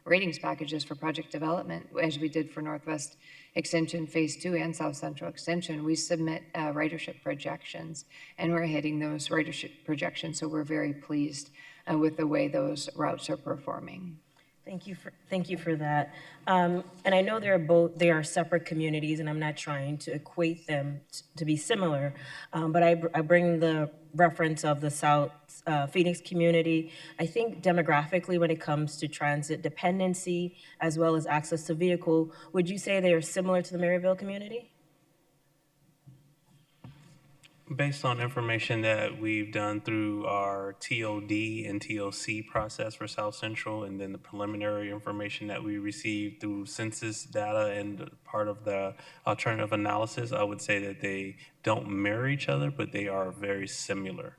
ratings packages for project development, as we did for Northwest Extension Phase 2 and South Central Extension, we submit ridership projections, and we're hitting those ridership projections, so we're very pleased with the way those routes are performing. Thank you for that. And I know they are separate communities, and I'm not trying to equate them to be similar, but I bring the reference of the South Phoenix community. I think demographically, when it comes to transit dependency as well as access to vehicle, would you say they are similar to the Maryville community? Based on information that we've done through our TOD and TOC process for South Central, and then the preliminary information that we received through census data and part of the alternative analysis, I would say that they don't mirror each other, but they are very similar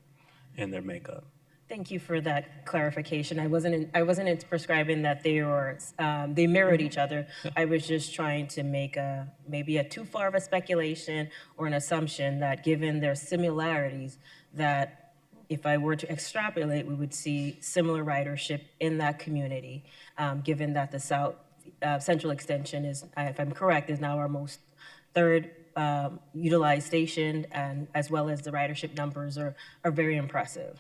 in their makeup. Thank you for that clarification. I wasn't prescribing that they mirrored each other. I was just trying to make maybe a too far of a speculation or an assumption that given their similarities, that if I were to extrapolate, we would see similar ridership in that community, given that the South Central Extension is, if I'm correct, is now our most third utilized station, and as well as the ridership numbers are very impressive.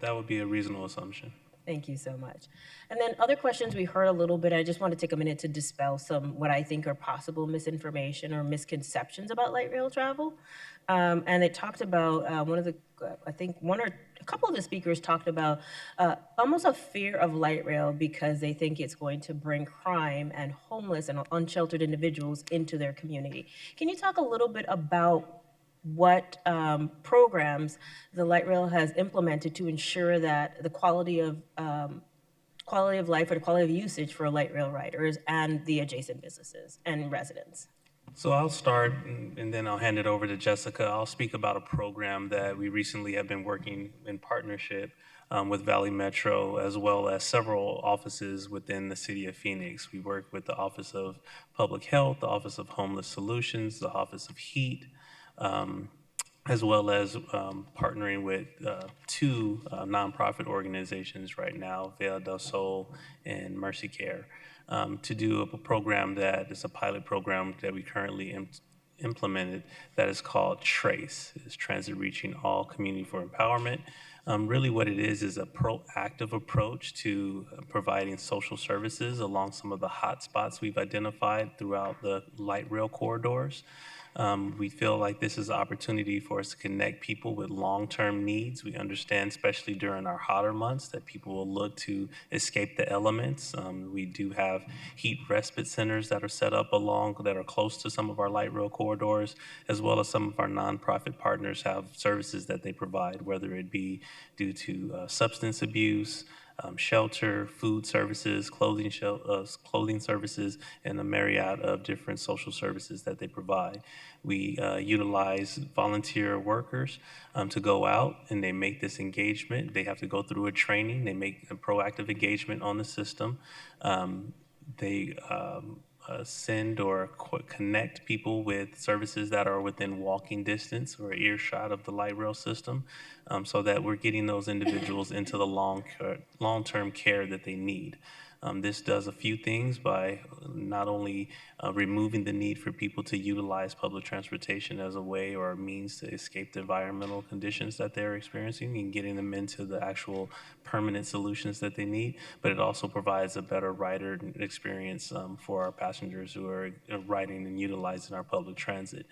That would be a reasonable assumption. Thank you so much. And then other questions we heard a little bit, I just want to take a minute to dispel some what I think are possible misinformation or misconceptions about light rail travel. And it talked about a couple of the speakers talked about almost a fear of light rail because they think it's going to bring crime and homeless and unsheltered individuals into their community. Can you talk a little bit about what programs the light rail has implemented to ensure that the quality of life or the quality of usage for light rail riders and the adjacent businesses and residents? So I'll start and then I'll hand it over to Jessica. I'll speak about a program that we recently have been working in partnership with Valley Metro, as well as several offices within the city of Phoenix. We work with the Office of Public Health, the Office of Homeless Solutions, the Office of Heat, as well as partnering with two nonprofit organizations right now, Vea del Sol and Mercy Care, to do a program that is a pilot program that we currently implemented that is called TRACE. It's Transit Reaching All Community for Empowerment. Really what it is a proactive approach to providing social services along some of the hot spots we've identified throughout the light rail corridors. We feel like this is an opportunity for us to connect people with long-term needs. We understand, especially during our hotter months, that people will look to escape the elements. We do have heat respite centers that are set up that are close to some of our light rail corridors, as well as some of our nonprofit partners have services that they provide, whether it be due to substance abuse, shelter, food services, clothing services, and a myriad of different social services that they provide. We utilize volunteer workers to go out and they make this engagement. They have to go through a training. They make a proactive engagement on the system. They send or connect people with services that are within walking distance or earshot of the light rail system, so that we're getting those individuals into the long-term care that they need. This does a few things by not only removing the need for people to utilize public transportation as a way or a means to escape the environmental conditions that they're experiencing and getting them into the actual permanent solutions that they need, but it also provides a better rider experience for our passengers who are riding and utilizing our public transit.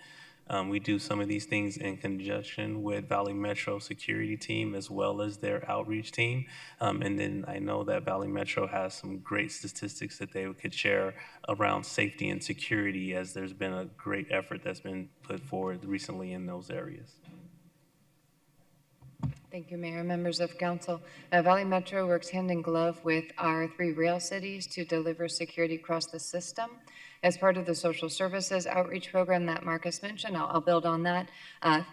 We do some of these things in conjunction with Valley Metro security team as well as their outreach team. And then I know that Valley Metro has some great statistics that they could share around safety and security, as there's been a great effort that's been put forward recently in those areas. Thank you, Mayor, members of council. Valley Metro works hand in glove with our 3 rail cities to deliver security across the system. As part of the social services outreach program that Marcus mentioned, I'll build on that.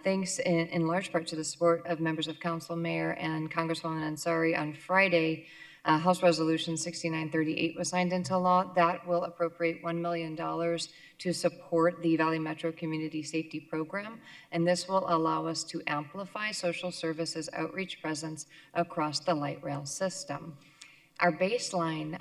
Thanks in large part to the support of members of council, mayor, and Congresswoman Ansari, on Friday, House Resolution 6938 was signed into law. That will appropriate $1 million to support the Valley Metro Community Safety Program, and this will allow us to amplify social services outreach presence across the light rail system. Our baseline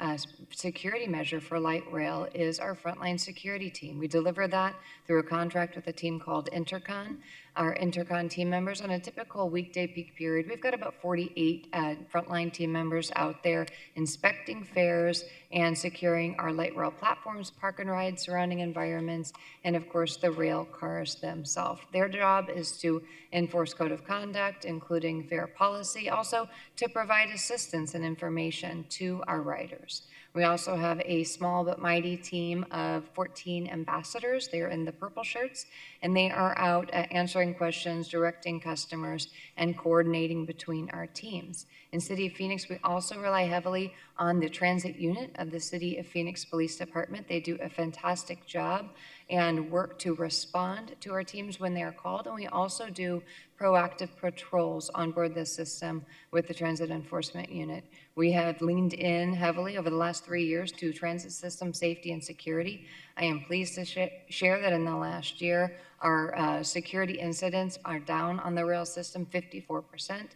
security measure for light rail is our frontline security team. We deliver that through a contract with a team called Intercon. Our Intercon team members, on a typical weekday peak period, we've got about 48 frontline team members out there inspecting fares and securing our light rail platforms, park and ride, surrounding environments, and of course the rail cars themselves. Their job is to enforce code of conduct, including fare policy, also to provide assistance and information to our riders. We also have a small but mighty team of 14 ambassadors. They're in the purple shirts, and they are out answering questions, directing customers, and coordinating between our teams. In City of Phoenix, we also rely heavily on the transit unit of the City of Phoenix Police Department. They do a fantastic job and work to respond to our teams when they are called, and we also do proactive patrols on board the system with the Transit Enforcement Unit. We have leaned in heavily over the last 3 years to transit system safety and security. I am pleased to share that in the last year, our security incidents are down on the rail system 54%.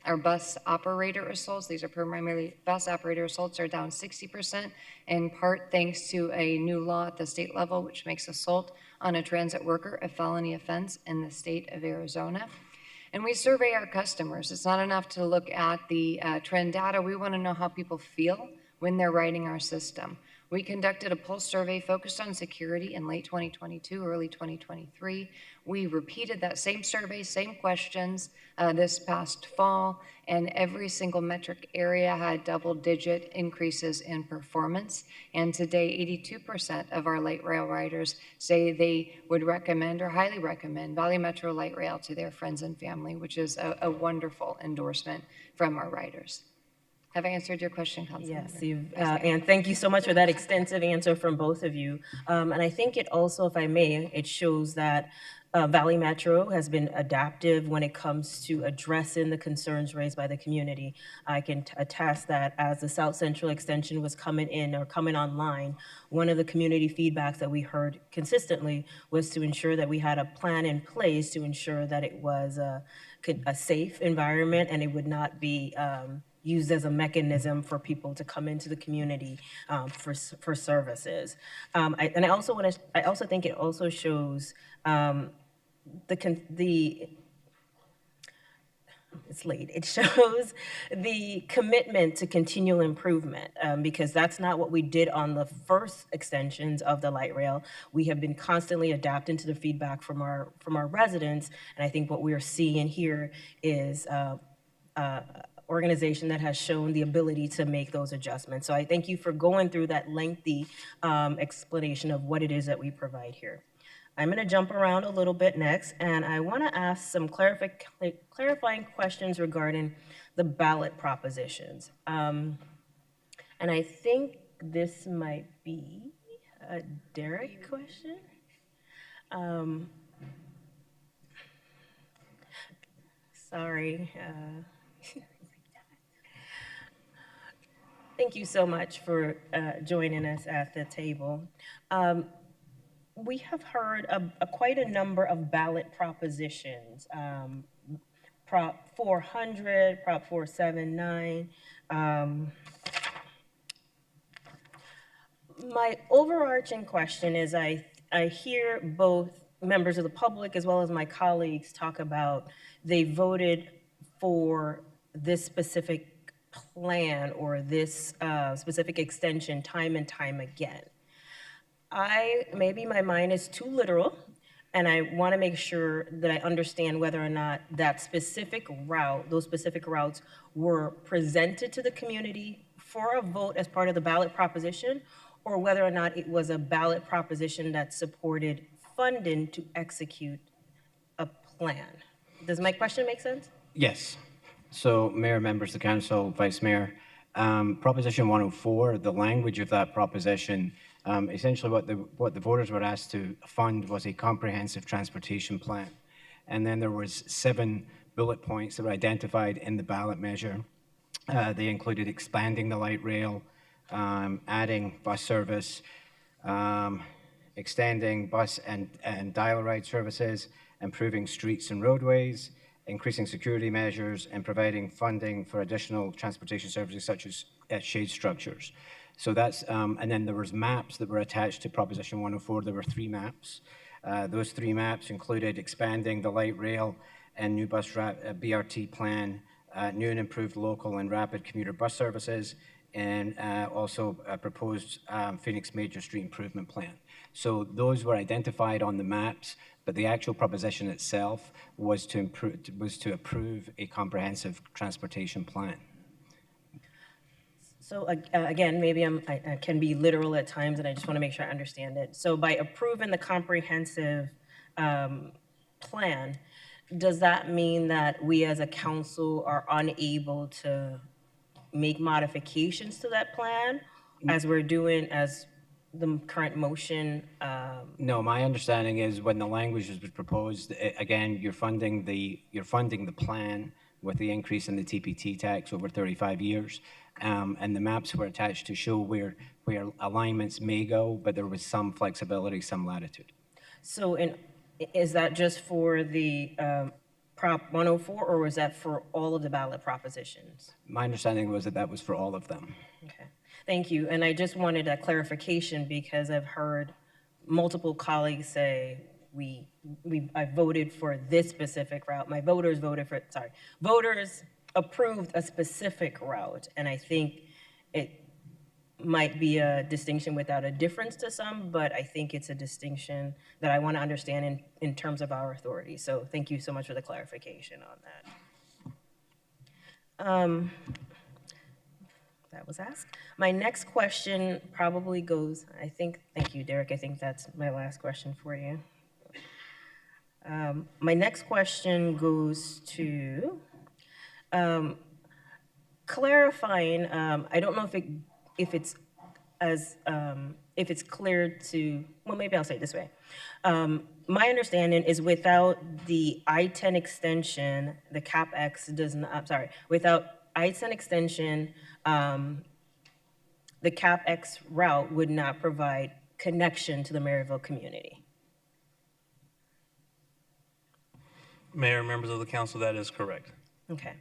Our bus operator assaults, these are primarily bus operator assaults, are down 60%, in part thanks to a new law at the state level which makes assault on a transit worker a felony offense in the state of Arizona. And we survey our customers. It's not enough to look at the trend data. We want to know how people feel when they're riding our system. We conducted a pulse survey focused on security in late 2022, early 2023. We repeated that same survey, same questions this past fall, and every single metric area had double-digit increases in performance. And today, 82% of our light rail riders say they would recommend or highly recommend Valley Metro Light Rail to their friends and family, which is a wonderful endorsement from our riders. Have I answered your question, Councilmember? Yes, and thank you so much for that extensive answer from both of you. And I think it also, if I may, it shows that Valley Metro has been adaptive when it comes to addressing the concerns raised by the community. I can attest that as the South Central Extension was coming in or coming online, one of the community feedbacks that we heard consistently was to ensure that we had a plan in place to ensure that it was a safe environment and it would not be used as a mechanism for people to come into the community for services. I also think it also shows it's late. It shows the commitment to continual improvement because that's not what we did on the first extensions of the light rail. We have been constantly adapting to the feedback from our residents, and I think what we are seeing here is organization that has shown the ability to make those adjustments. So I thank you for going through that lengthy explanation of what it is that we provide here. I'm going to jump around a little bit next, and I want to ask some clarifying questions regarding the ballot propositions. And I think this might be a Derek question. Sorry. Thank you so much for joining us at the table. We have heard quite a number of ballot propositions, Prop 400, Prop 479. My overarching question is I hear both members of the public as well as my colleagues talk about they voted for this specific plan or this specific extension time and time again. Maybe my mind is too literal, and I want to make sure that I understand whether or not that specific route, those specific routes were presented to the community for a vote as part of the ballot proposition, or whether or not it was a ballot proposition that supported funding to execute a plan. Does my question make sense? Yes. So, Mayor, members of the council, Vice Mayor, Proposition 104, the language of that proposition, essentially what the voters were asked to fund was a comprehensive transportation plan. And then there was 7 bullet points that were identified in the ballot measure. They included expanding the light rail, adding bus service, extending bus and dial ride services, improving streets and roadways, increasing security measures, and providing funding for additional transportation services such as shade structures. So that's, and then there was maps that were attached to Proposition 104. There were 3 maps. Those 3 maps included expanding the light rail and new bus BRT plan, new and improved local and rapid commuter bus services, and also a proposed Phoenix Major Street Improvement Plan. So those were identified on the maps, but the actual proposition itself was to approve a comprehensive transportation plan. So again, maybe I can be literal at times, and I just want to make sure I understand it. So by approving the comprehensive plan, does that mean that we as a council are unable to make modifications to that plan as we're doing as the current motion? No, my understanding is when the language was proposed, again, you're funding the plan with the increase in the TPT tax over 35 years. And the maps were attached to show where alignments may go, but there was some flexibility, some latitude. So is that just for the Prop 104, or was that for all of the ballot propositions? My understanding was that that was for all of them. Okay, thank you. And I just wanted a clarification because I've heard multiple colleagues say, I voted for this specific route. My voters voted for, voters approved a specific route, and I think it might be a distinction without a difference to some, but I think it's a distinction that I want to understand in terms of our authority. So thank you so much for the clarification on that. That was asked. My next question probably goes, thank you, Derek. I think that's my last question for you. My next question goes to, clarifying, I don't know if it's if it's clear to, well, maybe I'll say it this way. My understanding is without the I-10 extension, the CapEx does not, I'm sorry, without I-10 extension, the CapEx route would not provide connection to the Maryville community. Mayor, members of the council, that is correct. Okay.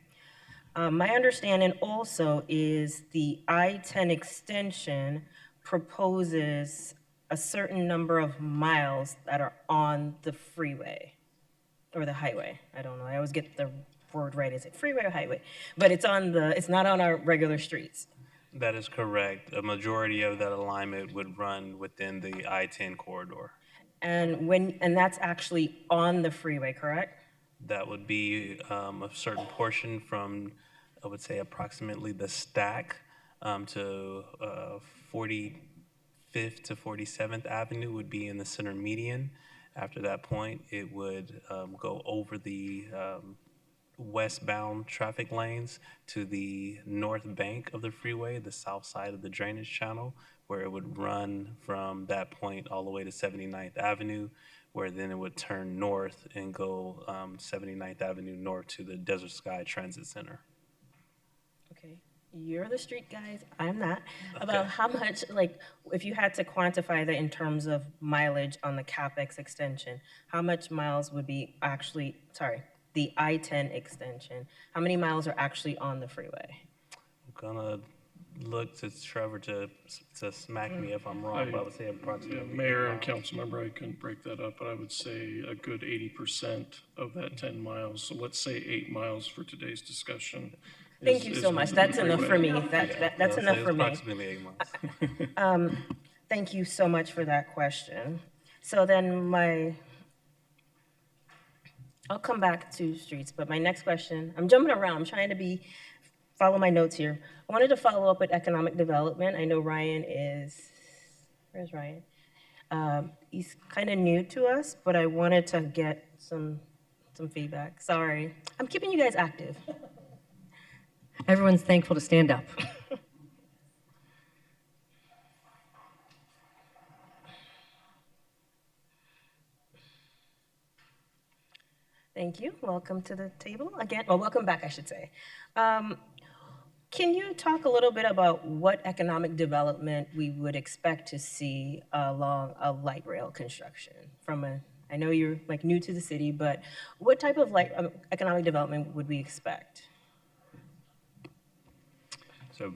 My understanding also is the I-10 extension proposes a certain number of miles that are on the freeway or the highway. I don't know. I always get the word right. Is it freeway or highway? But it's not on our regular streets. That is correct. A majority of that alignment would run within the I-10 corridor. And that's actually on the freeway, correct? That would be a certain portion from, I would say, approximately the stack to 45th to 47th Avenue would be in the center median. After that point, it would go over the westbound traffic lanes to the north bank of the freeway, the south side of the drainage channel, where it would run from that point all the way to 79th Avenue, where then it would turn north and go 79th Avenue north to the Desert Sky Transit Center. Okay, you're the street guys, I'm not. Okay. About how much, like, if you had to quantify that in terms of mileage on the CapEx extension, how much miles would be actually, sorry, the I-10 extension, how many miles are actually on the freeway? I'm gonna look to Trevor to smack me if I'm wrong, but I would say approximately. Yeah, Mayor and council member, I couldn't break that up, but I would say a good 80% of that 10 miles. So let's say 8 miles for today's discussion. Thank you so much. That's enough for me. That's enough for me. Approximately 8 miles. Thank you so much for that question. So then I'll come back to streets, but my next question, I'm jumping around, I'm trying to follow my notes here. I wanted to follow up with economic development. I know Ryan where's Ryan? He's kind of new to us, but I wanted to get some feedback. Sorry, I'm keeping you guys active. Everyone's thankful to stand up. Thank you. Welcome to the table again. Well, welcome back, I should say. Can you talk a little bit about what economic development we would expect to see along a light rail construction? I know you're like new to the city, but what type of economic development would we expect? So,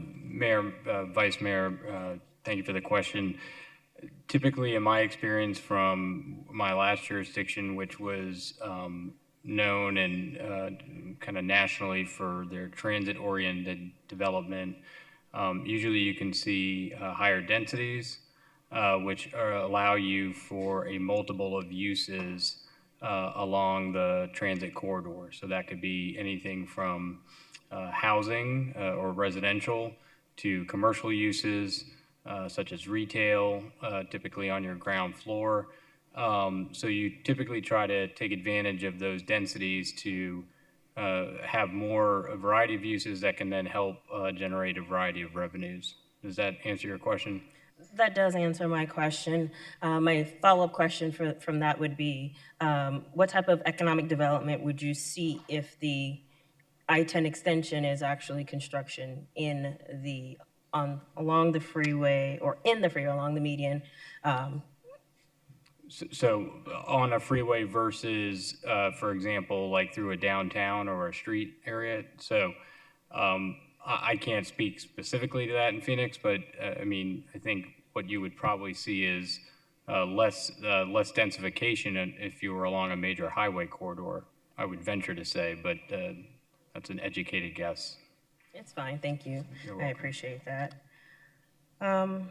Mayor, Vice Mayor, thank you for the question. Typically, in my experience from my last jurisdiction, which was known and kind of nationally for their transit-oriented development, usually you can see higher densities, which allow you for a multiple of uses along the transit corridor. So that could be anything from housing or residential to commercial uses, such as retail, typically on your ground floor. So you typically try to take advantage of those densities to have a variety of uses that can then help generate a variety of revenues. Does that answer your question? That does answer my question. My follow-up question from that would be, what type of economic development would you see if the I-10 extension is actually construction along the freeway or in the freeway along the median? So on a freeway versus, for example, like through a downtown or a street area. So I can't speak specifically to that in Phoenix, but I mean, I think what you would probably see is less densification if you were along a major highway corridor, I would venture to say, but that's an educated guess. It's fine, thank you. I appreciate that. I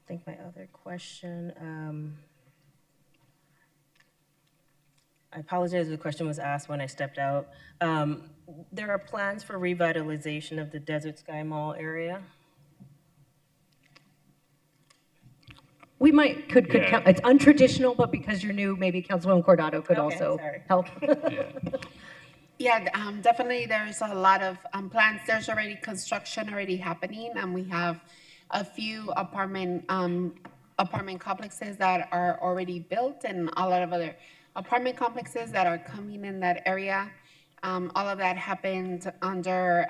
think my other question, I apologize if the question was asked when I stepped out. There are plans for revitalization of the Desert Sky Mall area. We it's untraditional, but because you're new, maybe Councilwoman Cordado could also help. Yeah, definitely there's a lot of plans. There's already construction already happening, and we have a few apartment complexes that are already built, and a lot of other apartment complexes that are coming in that area. All of that happened under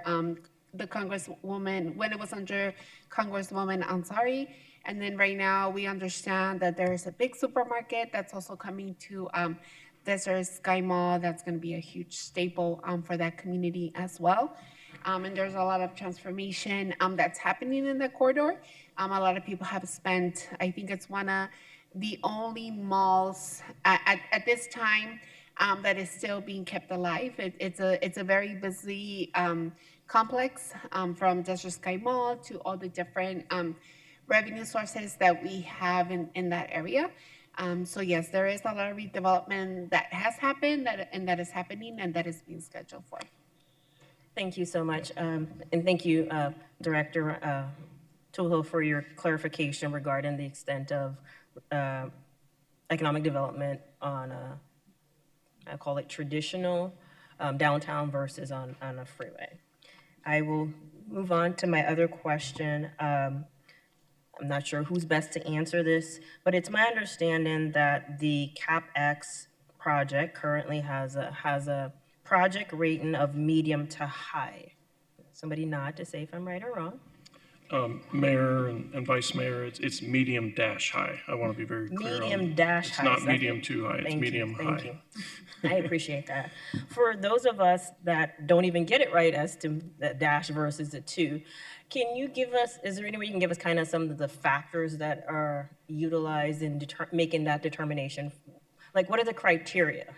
the Congresswoman, when it was under Congresswoman Ansari. And then right now, we understand that there's a big supermarket that's also coming to Desert Sky Mall. That's going to be a huge staple for that community as well. And there's a lot of transformation that's happening in the corridor. A lot of people have spent, I think it's one of the only malls at this time that is still being kept alive. It's a very busy complex from Desert Sky Mall to all the different revenue sources that we have in that area. So yes, there is a lot of redevelopment that has happened and that is happening and that is being scheduled for. Thank you so much. And thank you, Director Tujo, for your clarification regarding the extent of economic development on, I call it traditional downtown versus on a freeway. I will move on to my other question. I'm not sure who's best to answer this, but it's my understanding that the CapEx project currently has a project rating of medium to high. Somebody nod to say if I'm right or wrong. Mayor and Vice Mayor, it's medium dash high. I want to be very clear. Medium dash high. It's not medium too high, it's medium high. Thank you. I appreciate that. For those of us that don't even get it right as to the dash versus the two, can you give us, is there any way you can give us kind of some of the factors that are utilized in making that determination? Like, what are the criteria?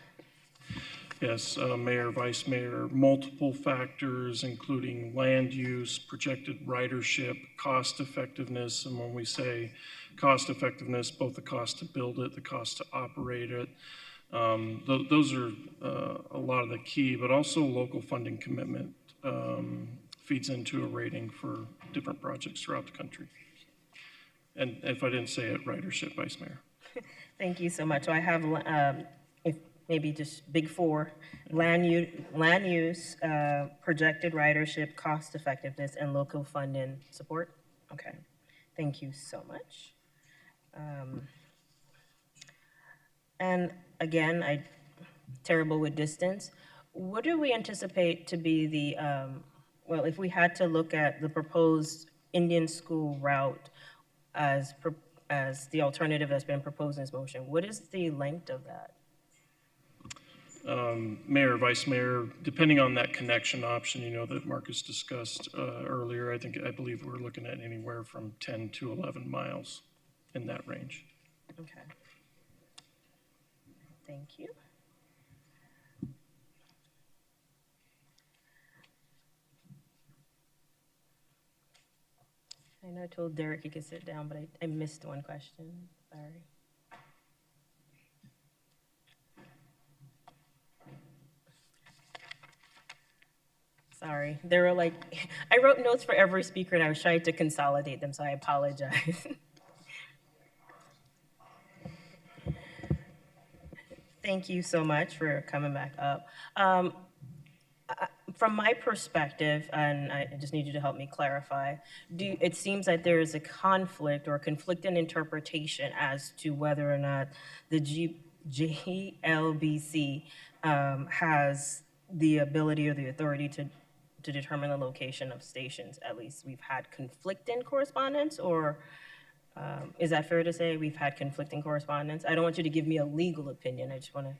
Yes, Mayor, Vice Mayor, multiple factors, including land use, projected ridership, cost effectiveness. And when we say cost effectiveness, both the cost to build it, the cost to operate it. Those are a lot of the key, but also local funding commitment feeds into a rating for different projects throughout the country. And if I didn't say it, ridership, Vice Mayor. Thank you so much. So I have maybe just big four: land use, projected ridership, cost effectiveness, and local funding support. Okay, thank you so much. And again, I'm terrible with distance. What do we anticipate to be the, well, if we had to look at the proposed Indian school route as the alternative that's been proposed in this motion, what is the length of that? Mayor, Vice Mayor, depending on that connection option, that Marcus discussed earlier, I believe we're looking at anywhere from 10 to 11 miles in that range. Okay. Thank you. I know I told Derek he could sit down, but I missed one question. Sorry. Sorry. There were I wrote notes for every speaker and I was trying to consolidate them, so I apologize. Thank you so much for coming back up. From my perspective, and I just need you to help me clarify, it seems that there is a conflict or conflicting interpretation as to whether or not the GLBC has the ability or the authority to determine the location of stations. At least we've had conflicting correspondence, or is that fair to say we've had conflicting correspondence? I don't want you to give me a legal opinion. I just want to.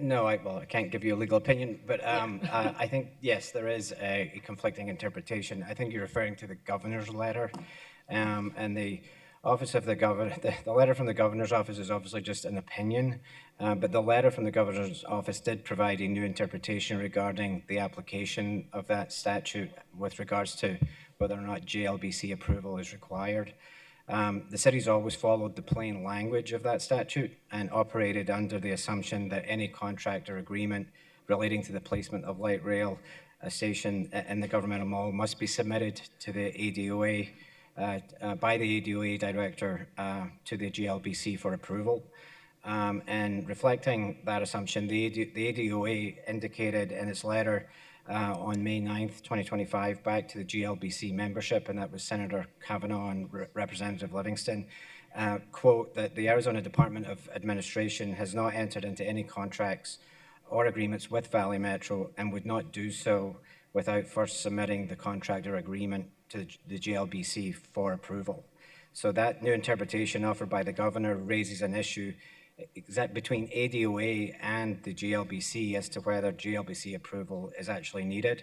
No, I can't give you a legal opinion, but I think, yes, there is a conflicting interpretation. I think you're referring to the governor's letter, and the office of the governor, the letter from the governor's office is obviously just an opinion, but the letter from the governor's office did provide a new interpretation regarding the application of that statute with regards to whether or not JLBC approval is required. The city's always followed the plain language of that statute and operated under the assumption that any contract or agreement relating to the placement of light rail station in the governmental mall must be submitted to the ADOA by the ADOA director to the GLBC for approval. And reflecting that assumption, the ADOA indicated in its letter on May 9th, 2025, back to the GLBC membership, and that was Senator Kavanaugh and Representative Livingston, quote, that the Arizona Department of Administration has not entered into any contracts or agreements with Valley Metro and would not do so without first submitting the contract or agreement to the GLBC for approval. So that new interpretation offered by the governor raises an issue between ADOA and the GLBC as to whether GLBC approval is actually needed.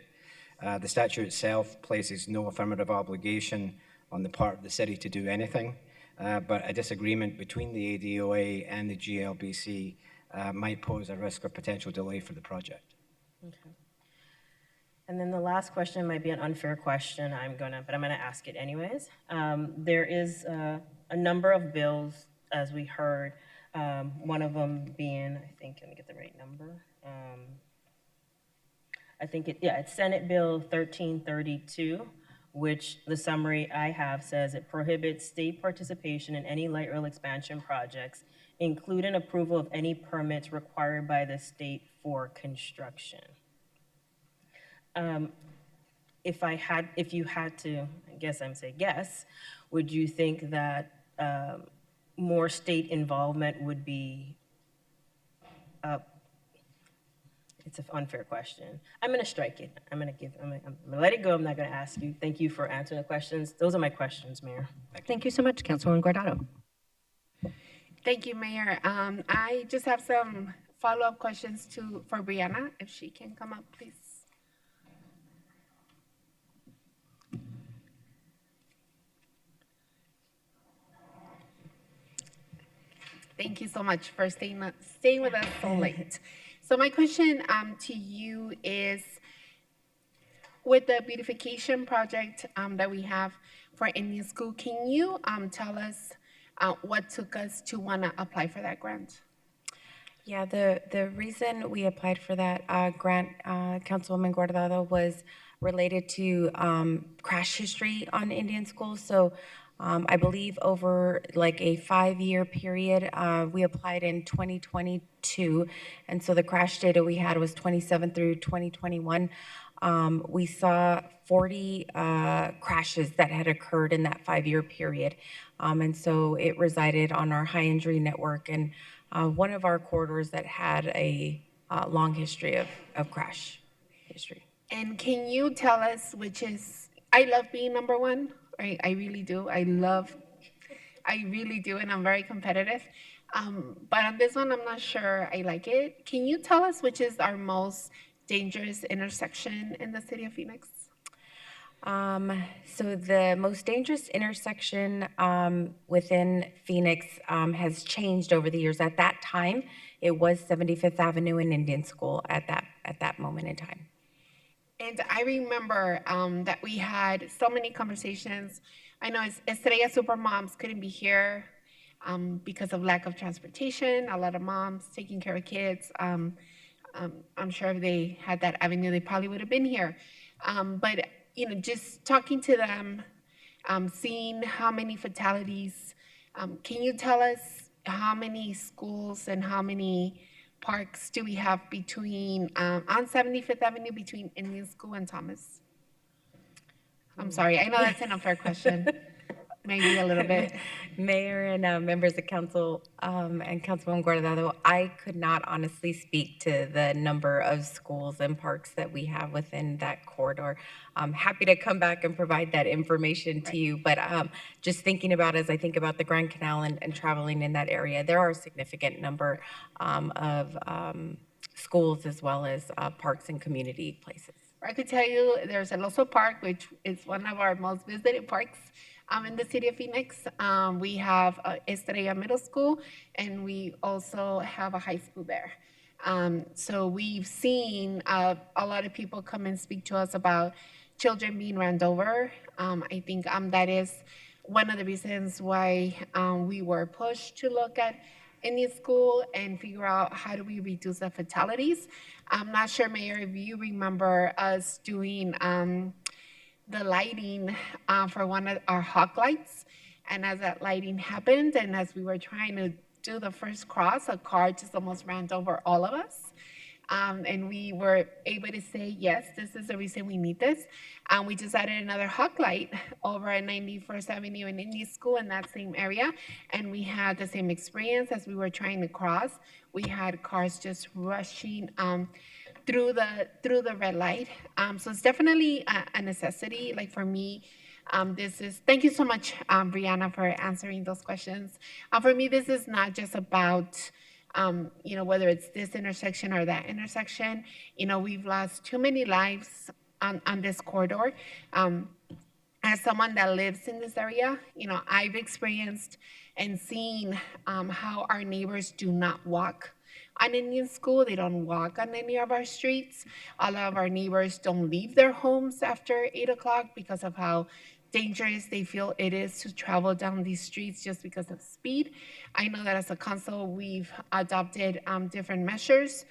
The statute itself places no affirmative obligation on the part of the city to do anything, but a disagreement between the ADOA and the GLBC might pose a risk of potential delay for the project. Okay. And then the last question might be an unfair question. But I'm gonna ask it anyways. There is a number of bills, as we heard. One of them being, I think, let me get the right number. It's Senate Bill 1332, which the summary I have says it prohibits state participation in any light rail expansion projects, including approval of any permits required by the state for construction. If you had to, I guess I'm saying guess, would you think that more state involvement would be, it's an unfair question. I'm gonna strike it. I'm gonna let it go. I'm not gonna ask you. Thank you for answering the questions. Those are my questions, Mayor. Thank you so much, Councilwoman Guardado. Thank you, Mayor. I just have some follow-up questions for Brianna, if she can come up, please. Thank you so much for staying with us so late. So my question to you is, with the beautification project that we have for Indian School, can you tell us what took us to want to apply for that grant? Yeah, the reason we applied for that grant, Councilwoman Guardado, was related to crash history on Indian schools. So I believe over like a 5-year period, we applied in 2022. And so the crash data we had was 27 through 2021. We saw 40 crashes that had occurred in that 5-year period. And so it resided on our high injury network and one of our corridors that had a long history of crash history. And can you tell us which is, I love being number one, right? I really do. I really do, and I'm very competitive. But on this one, I'm not sure I like it. Can you tell us which is our most dangerous intersection in the city of Phoenix? So the most dangerous intersection within Phoenix has changed over the years. At that time, it was 75th Avenue and Indian School at that moment in time. And I remember that we had so many conversations. I know Estrella Supermoms couldn't be here because of lack of transportation. A lot of moms taking care of kids. I'm sure if they had that avenue, they probably would have been here. But you know, just talking to them, seeing how many fatalities. Can you tell us how many schools and how many parks do we have between on 75th Avenue between Indian School and Thomas? I'm sorry, I know that's an unfair question. Maybe a little bit. Mayor and members of council and Councilwoman Guardado, I could not honestly speak to the number of schools and parks that we have within that corridor. I'm happy to come back and provide that information to you, but just thinking about as I think about the Grand Canal and traveling in that area, there are a significant number of schools as well as parks and community places. I could tell you there's El Oso Park, which is one of our most visited parks in the city of Phoenix. We have Estrella Middle School, and we also have a high school there. So we've seen a lot of people come and speak to us about children being ran over. I think that is one of the reasons why we were pushed to look at Indian School and figure out how do we reduce the fatalities. I'm not sure, Mayor, if you remember us doing the lighting for one of our hawk lights. And as that lighting happened, and as we were trying to do the first cross, a car just almost ran over all of us. And we were able to say, yes, this is the reason we need this. And we just added another hawk light over at 91st Avenue in Indian School in that same area. And we had the same experience as we were trying to cross. We had cars just rushing through the red light. So it's definitely a necessity. Like for me, thank you so much, Brianna, for answering those questions. For me, this is not just about whether it's this intersection or that intersection. We've lost too many lives on this corridor. As someone that lives in this area, I've experienced and seen how our neighbors do not walk on Indian School. They don't walk on any of our streets. A lot of our neighbors don't leave their homes after 8 o'clock because of how dangerous they feel it is to travel down these streets just because of speed. I know that as a council, we've adopted different measures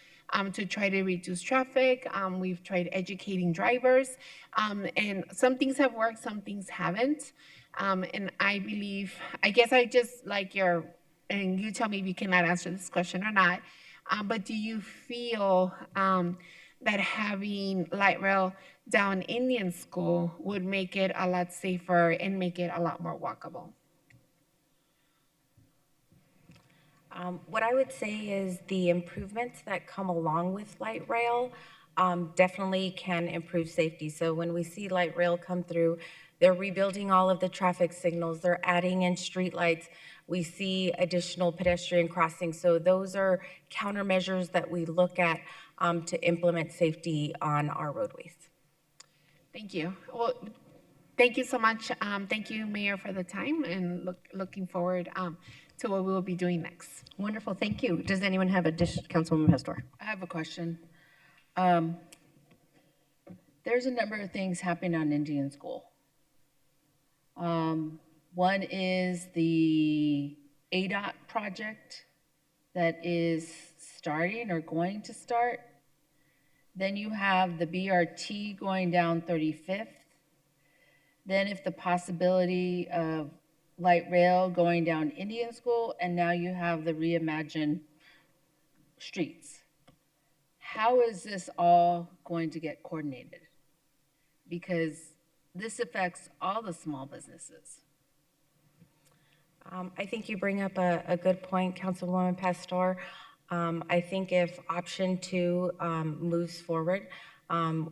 to try to reduce traffic. We've tried educating drivers, and some things have worked, some things haven't. And I guess I just like and you tell me if you cannot answer this question or not, but do you feel that having light rail down Indian School would make it a lot safer and make it a lot more walkable? What I would say is the improvements that come along with light rail definitely can improve safety. So when we see light rail come through, they're rebuilding all of the traffic signals, they're adding in streetlights, we see additional pedestrian crossings. So those are countermeasures that we look at to implement safety on our roadways. Thank you. Well, thank you so much. Thank you, Mayor, for the time, and looking forward to what we will be doing next. Wonderful, thank you. Does anyone have Councilwoman Pastor? I have a question. There's a number of things happening on Indian School. One is the ADOT project that is starting or going to start. Then you have the BRT going down 35th. Then if the possibility of light rail going down Indian School, and now you have the reimagined streets. How is this all going to get coordinated? Because this affects all the small businesses. I think you bring up a good point, Councilwoman Pastor. I think if option 2 moves forward,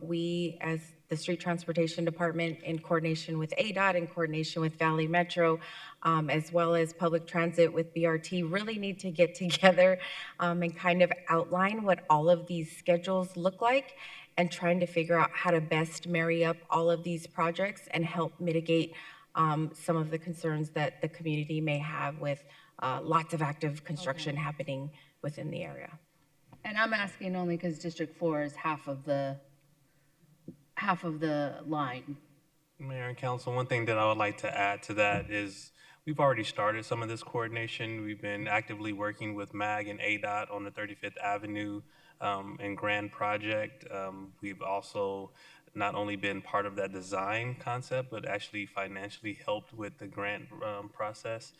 we as the Street Transportation Department, in coordination with ADOT, in coordination with Valley Metro, as well as public transit with BRT, really need to get together and kind of outline what all of these schedules look like, and trying to figure out how to best marry up all of these projects and help mitigate some of the concerns that the community may have with lots of active construction happening within the area. And I'm asking only because District 4 is half of the line. Mayor and Council, one thing that I would like to add to that is we've already started some of this coordination. We've been actively working with MAG and ADOT on the 35th Avenue and Grand project. We've also not only been part of that design concept, but actually financially helped with the grant process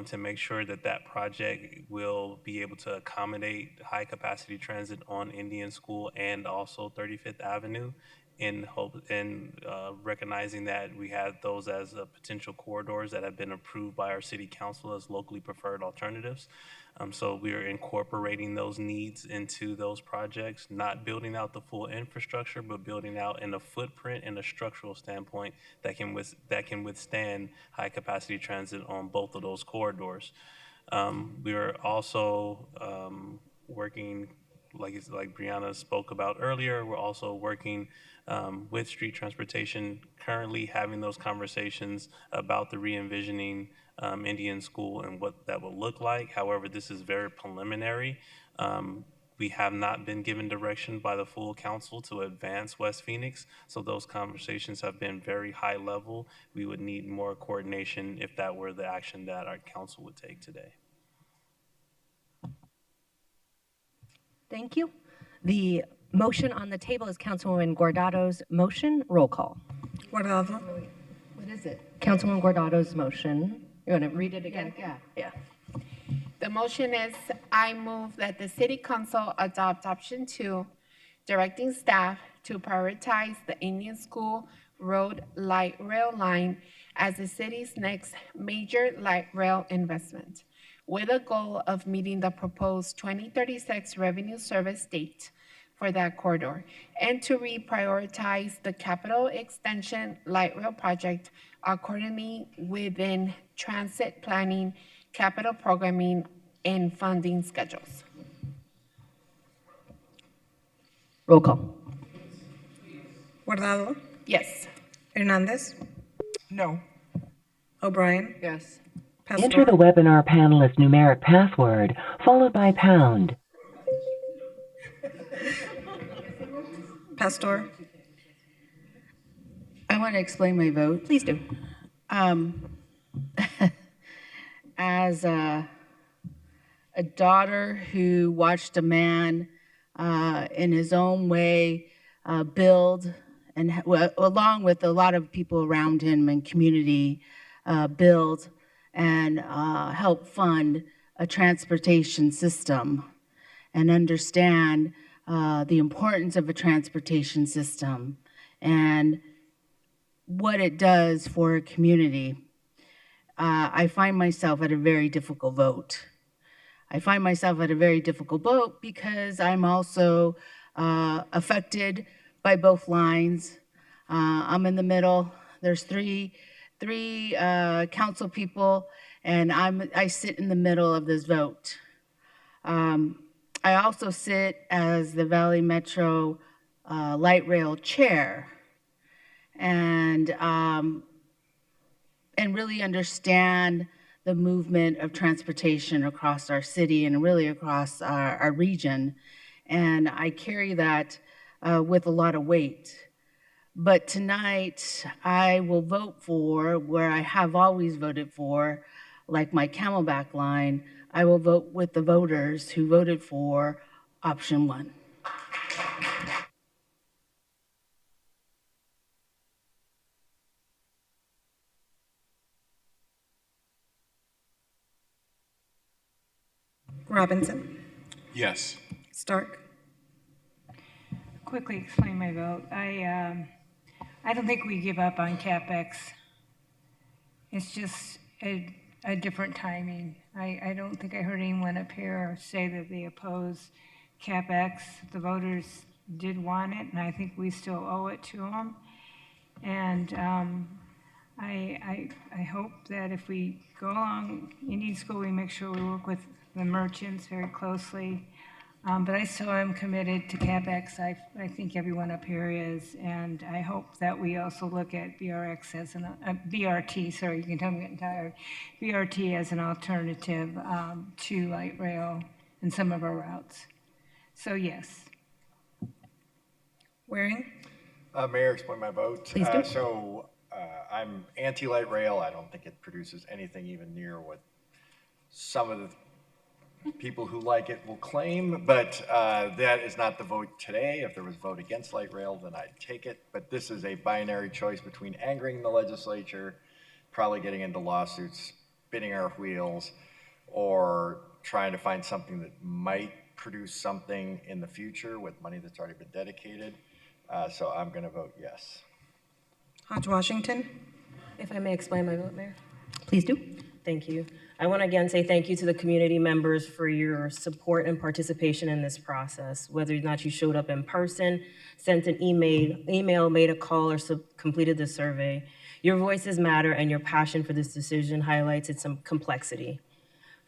to make sure that that project will be able to accommodate high capacity transit on Indian School and also 35th Avenue, in recognizing that we had those as potential corridors that have been approved by our city council as locally preferred alternatives. So we are incorporating those needs into those projects, not building out the full infrastructure, but building out in a footprint and a structural standpoint that can withstand high capacity transit on both of those corridors. We are also working, like Brianna spoke about earlier, we're also working with street transportation, currently having those conversations about the re-envisioning Indian School and what that will look like. However, this is very preliminary. We have not been given direction by the full council to advance West Phoenix, so those conversations have been very high level. We would need more coordination if that were the action that our council would take today. Thank you. The motion on the table is Councilwoman Guardado's motion. Roll call. Guardado. What is it? Councilwoman Guardado's motion. You want to read it again? Yeah. Yeah. The motion is, I move that the city council adopt option 2, directing staff to prioritize the Indian School Road light rail line as the city's next major light rail investment, with a goal of meeting the proposed 2036 revenue service date for that corridor, and to reprioritize the capital extension light rail project accordingly within transit planning, capital programming, and funding schedules. Roll call. Guardado, Yes. Hernandez, No. O'Brien, Yes. Enter the webinar panelist numeric password, followed by pound. Pastor. I want to explain my vote. Please do. As a daughter who watched a man in his own way build, and along with a lot of people around him and community, build and help fund a transportation system, and understand the importance of a transportation system and what it does for a community. I find myself at a very difficult vote. I find myself at a very difficult vote because I'm also affected by both lines. I'm in the middle. There's three council people, and I sit in the middle of this vote. I also sit as the Valley Metro Light Rail Chair, and really understand the movement of transportation across our city and really across our region. And I carry that with a lot of weight. But tonight, I will vote for where I have always voted for, like my Camelback line. I will vote with the voters who voted for option 1. Robinson, Yes. Stark. Quickly explain my vote. I don't think we give up on CapEx. It's just a different timing. I don't think I heard anyone up here say that they oppose CapEx. The voters did want it, and I think we still owe it to them. And I hope that if we go along Indian School, we make sure we work with the merchants very closely. But I still am committed to CapEx. I think everyone up here is, and I hope that we also look at BRX as an BRT. Sorry, you can tell me I'm getting tired. BRT as an alternative to light rail in some of our routes. So yes. Waring. Mayor, explain my vote. Please do. I'm anti-light rail. I don't think it produces anything even near what some of the people who like it will claim, but that is not the vote today. If there was a vote against light rail, then I'd take it. But this is a binary choice between angering the legislature, probably getting into lawsuits, spinning our wheels, or trying to find something that might produce something in the future with money that's already been dedicated. So I'm going to vote yes. Hodge Washington. If I may explain my vote, Mayor. Please do. Thank you. I want to again say thank you to the community members for your support and participation in this process. Whether or not you showed up in person, sent an email, made a call, or completed the survey, your voices matter, and your passion for this decision highlights its complexity.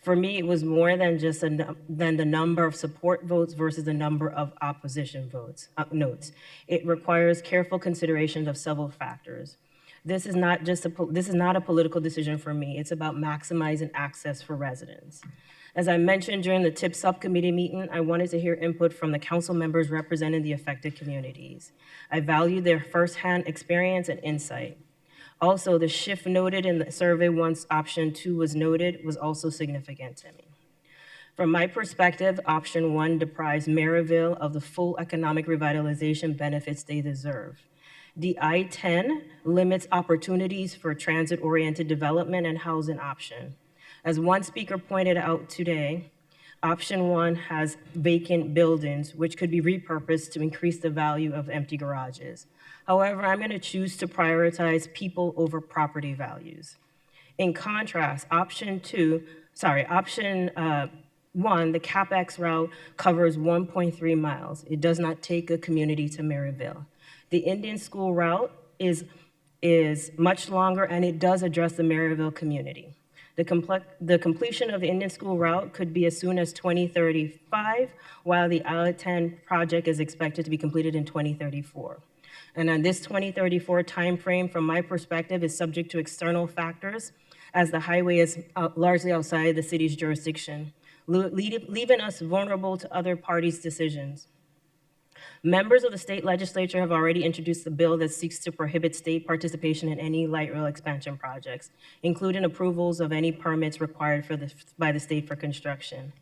For me, it was more than just than the number of support votes versus the number of opposition votes notes. It requires careful consideration of several factors. This is not a political decision for me. It's about maximizing access for residents. As I mentioned during the TIP subcommittee meeting, I wanted to hear input from the council members representing the affected communities. I value their firsthand experience and insight. Also, the shift noted in the survey once option 2 was noted was also significant to me. From my perspective, option 1 deprives Maryville of the full economic revitalization benefits they deserve. The I-10 limits opportunities for transit-oriented development and housing option. As one speaker pointed out today, option one has vacant buildings, which could be repurposed to increase the value of empty garages. However, I'm going to choose to prioritize people over property values. In contrast, option one, the CapEx route covers 1.3 miles. It does not take a community to Maryville. The Indian School route is much longer, and it does address the Maryville community. The completion of the Indian School route could be as soon as 2035, while the I-10 project is expected to be completed in 2034. And on this 2034 timeframe, from my perspective, is subject to external factors, as the highway is largely outside the city's jurisdiction, leaving us vulnerable to other parties' decisions. Members of the state legislature have already introduced a bill that seeks to prohibit state participation in any light rail expansion projects, including approvals of any permits required by the state for construction.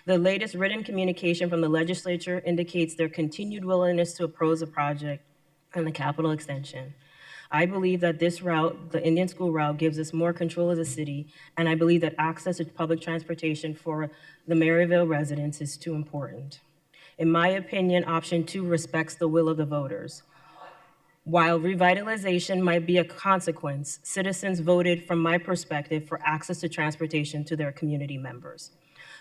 The latest written communication from the legislature indicates their continued willingness to oppose the project and the capital extension. I believe that this route, the Indian School route, gives us more control as a city, and I believe that access to public transportation for the Maryville residents is too important. In my opinion, option two respects the will of the voters. While revitalization might be a consequence, citizens voted, from my perspective, for access to transportation to their community members.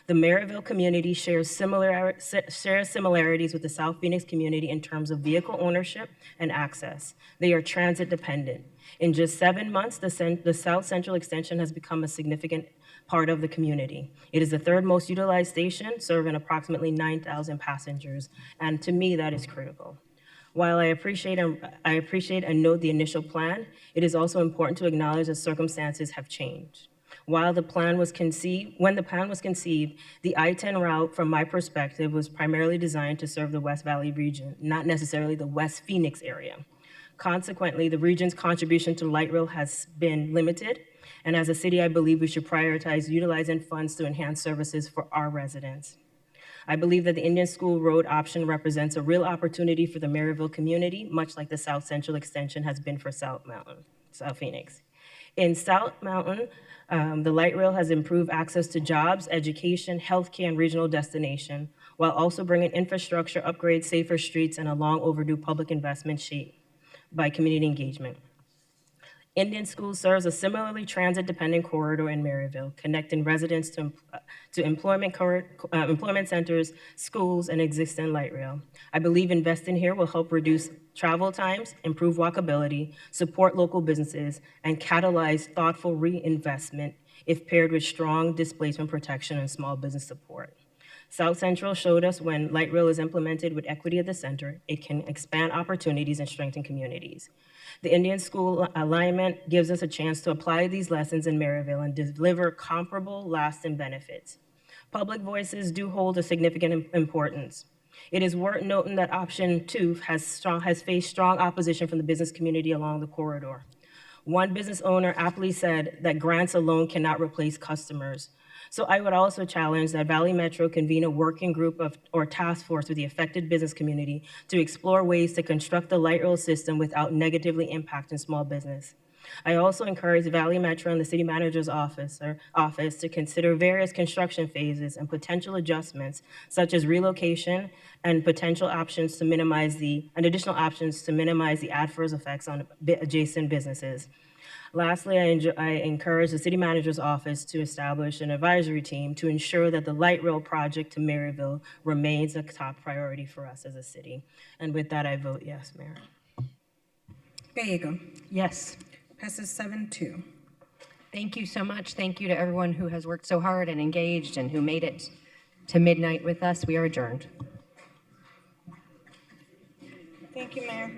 The Maryville community shares similarities with the South Phoenix community in terms of vehicle ownership and access. They are transit dependent. In just 7 months, the South Central Extension has become a significant part of the community. It is the third most utilized station, serving approximately 9,000 passengers, and to me, that is critical. While I appreciate and note the initial plan, it is also important to acknowledge that circumstances have changed. When the plan was conceived, the I-10 route, from my perspective, was primarily designed to serve the West Valley region, not necessarily the West Phoenix area. Consequently, the region's contribution to light rail has been limited, and as a city, I believe we should prioritize utilizing funds to enhance services for our residents. I believe that the Indian School Road option represents a real opportunity for the Maryville community, much like the South Central Extension has been for South Phoenix. In South Mountain, the light rail has improved access to jobs, education, healthcare, and regional destination, while also bringing infrastructure upgrades, safer streets, and a long overdue public investment shaped by community engagement. Indian School serves a similarly transit-dependent corridor in Maryville, connecting residents to employment centers, schools, and existing light rail. I believe investing here will help reduce travel times, improve walkability, support local businesses, and catalyze thoughtful reinvestment if paired with strong displacement protection and small business support. South Central showed us when light rail is implemented with equity at the center, it can expand opportunities and strengthen communities. The Indian School alignment gives us a chance to apply these lessons in Maryville and deliver comparable, lasting benefits. Public voices do hold a significant importance. It is worth noting that option two has faced strong opposition from the business community along the corridor. One business owner aptly said that grants alone cannot replace customers. So I would also challenge that Valley Metro convene a working group or task force with the affected business community to explore ways to construct the light rail system without negatively impacting small business. I also encourage Valley Metro and the city manager's office to consider various construction phases and potential adjustments, such as relocation and additional options to minimize the adverse effects on adjacent businesses. Lastly, I encourage the city manager's office to establish an advisory team to ensure that the light rail project to Maryville remains a top priority for us as a city. And with that, I vote yes, Mayor. Gallego. Yes. Passes 7-2. Thank you so much. Thank you to everyone who has worked so hard and engaged and who made it to midnight with us. We are adjourned. Thank you, Mayor.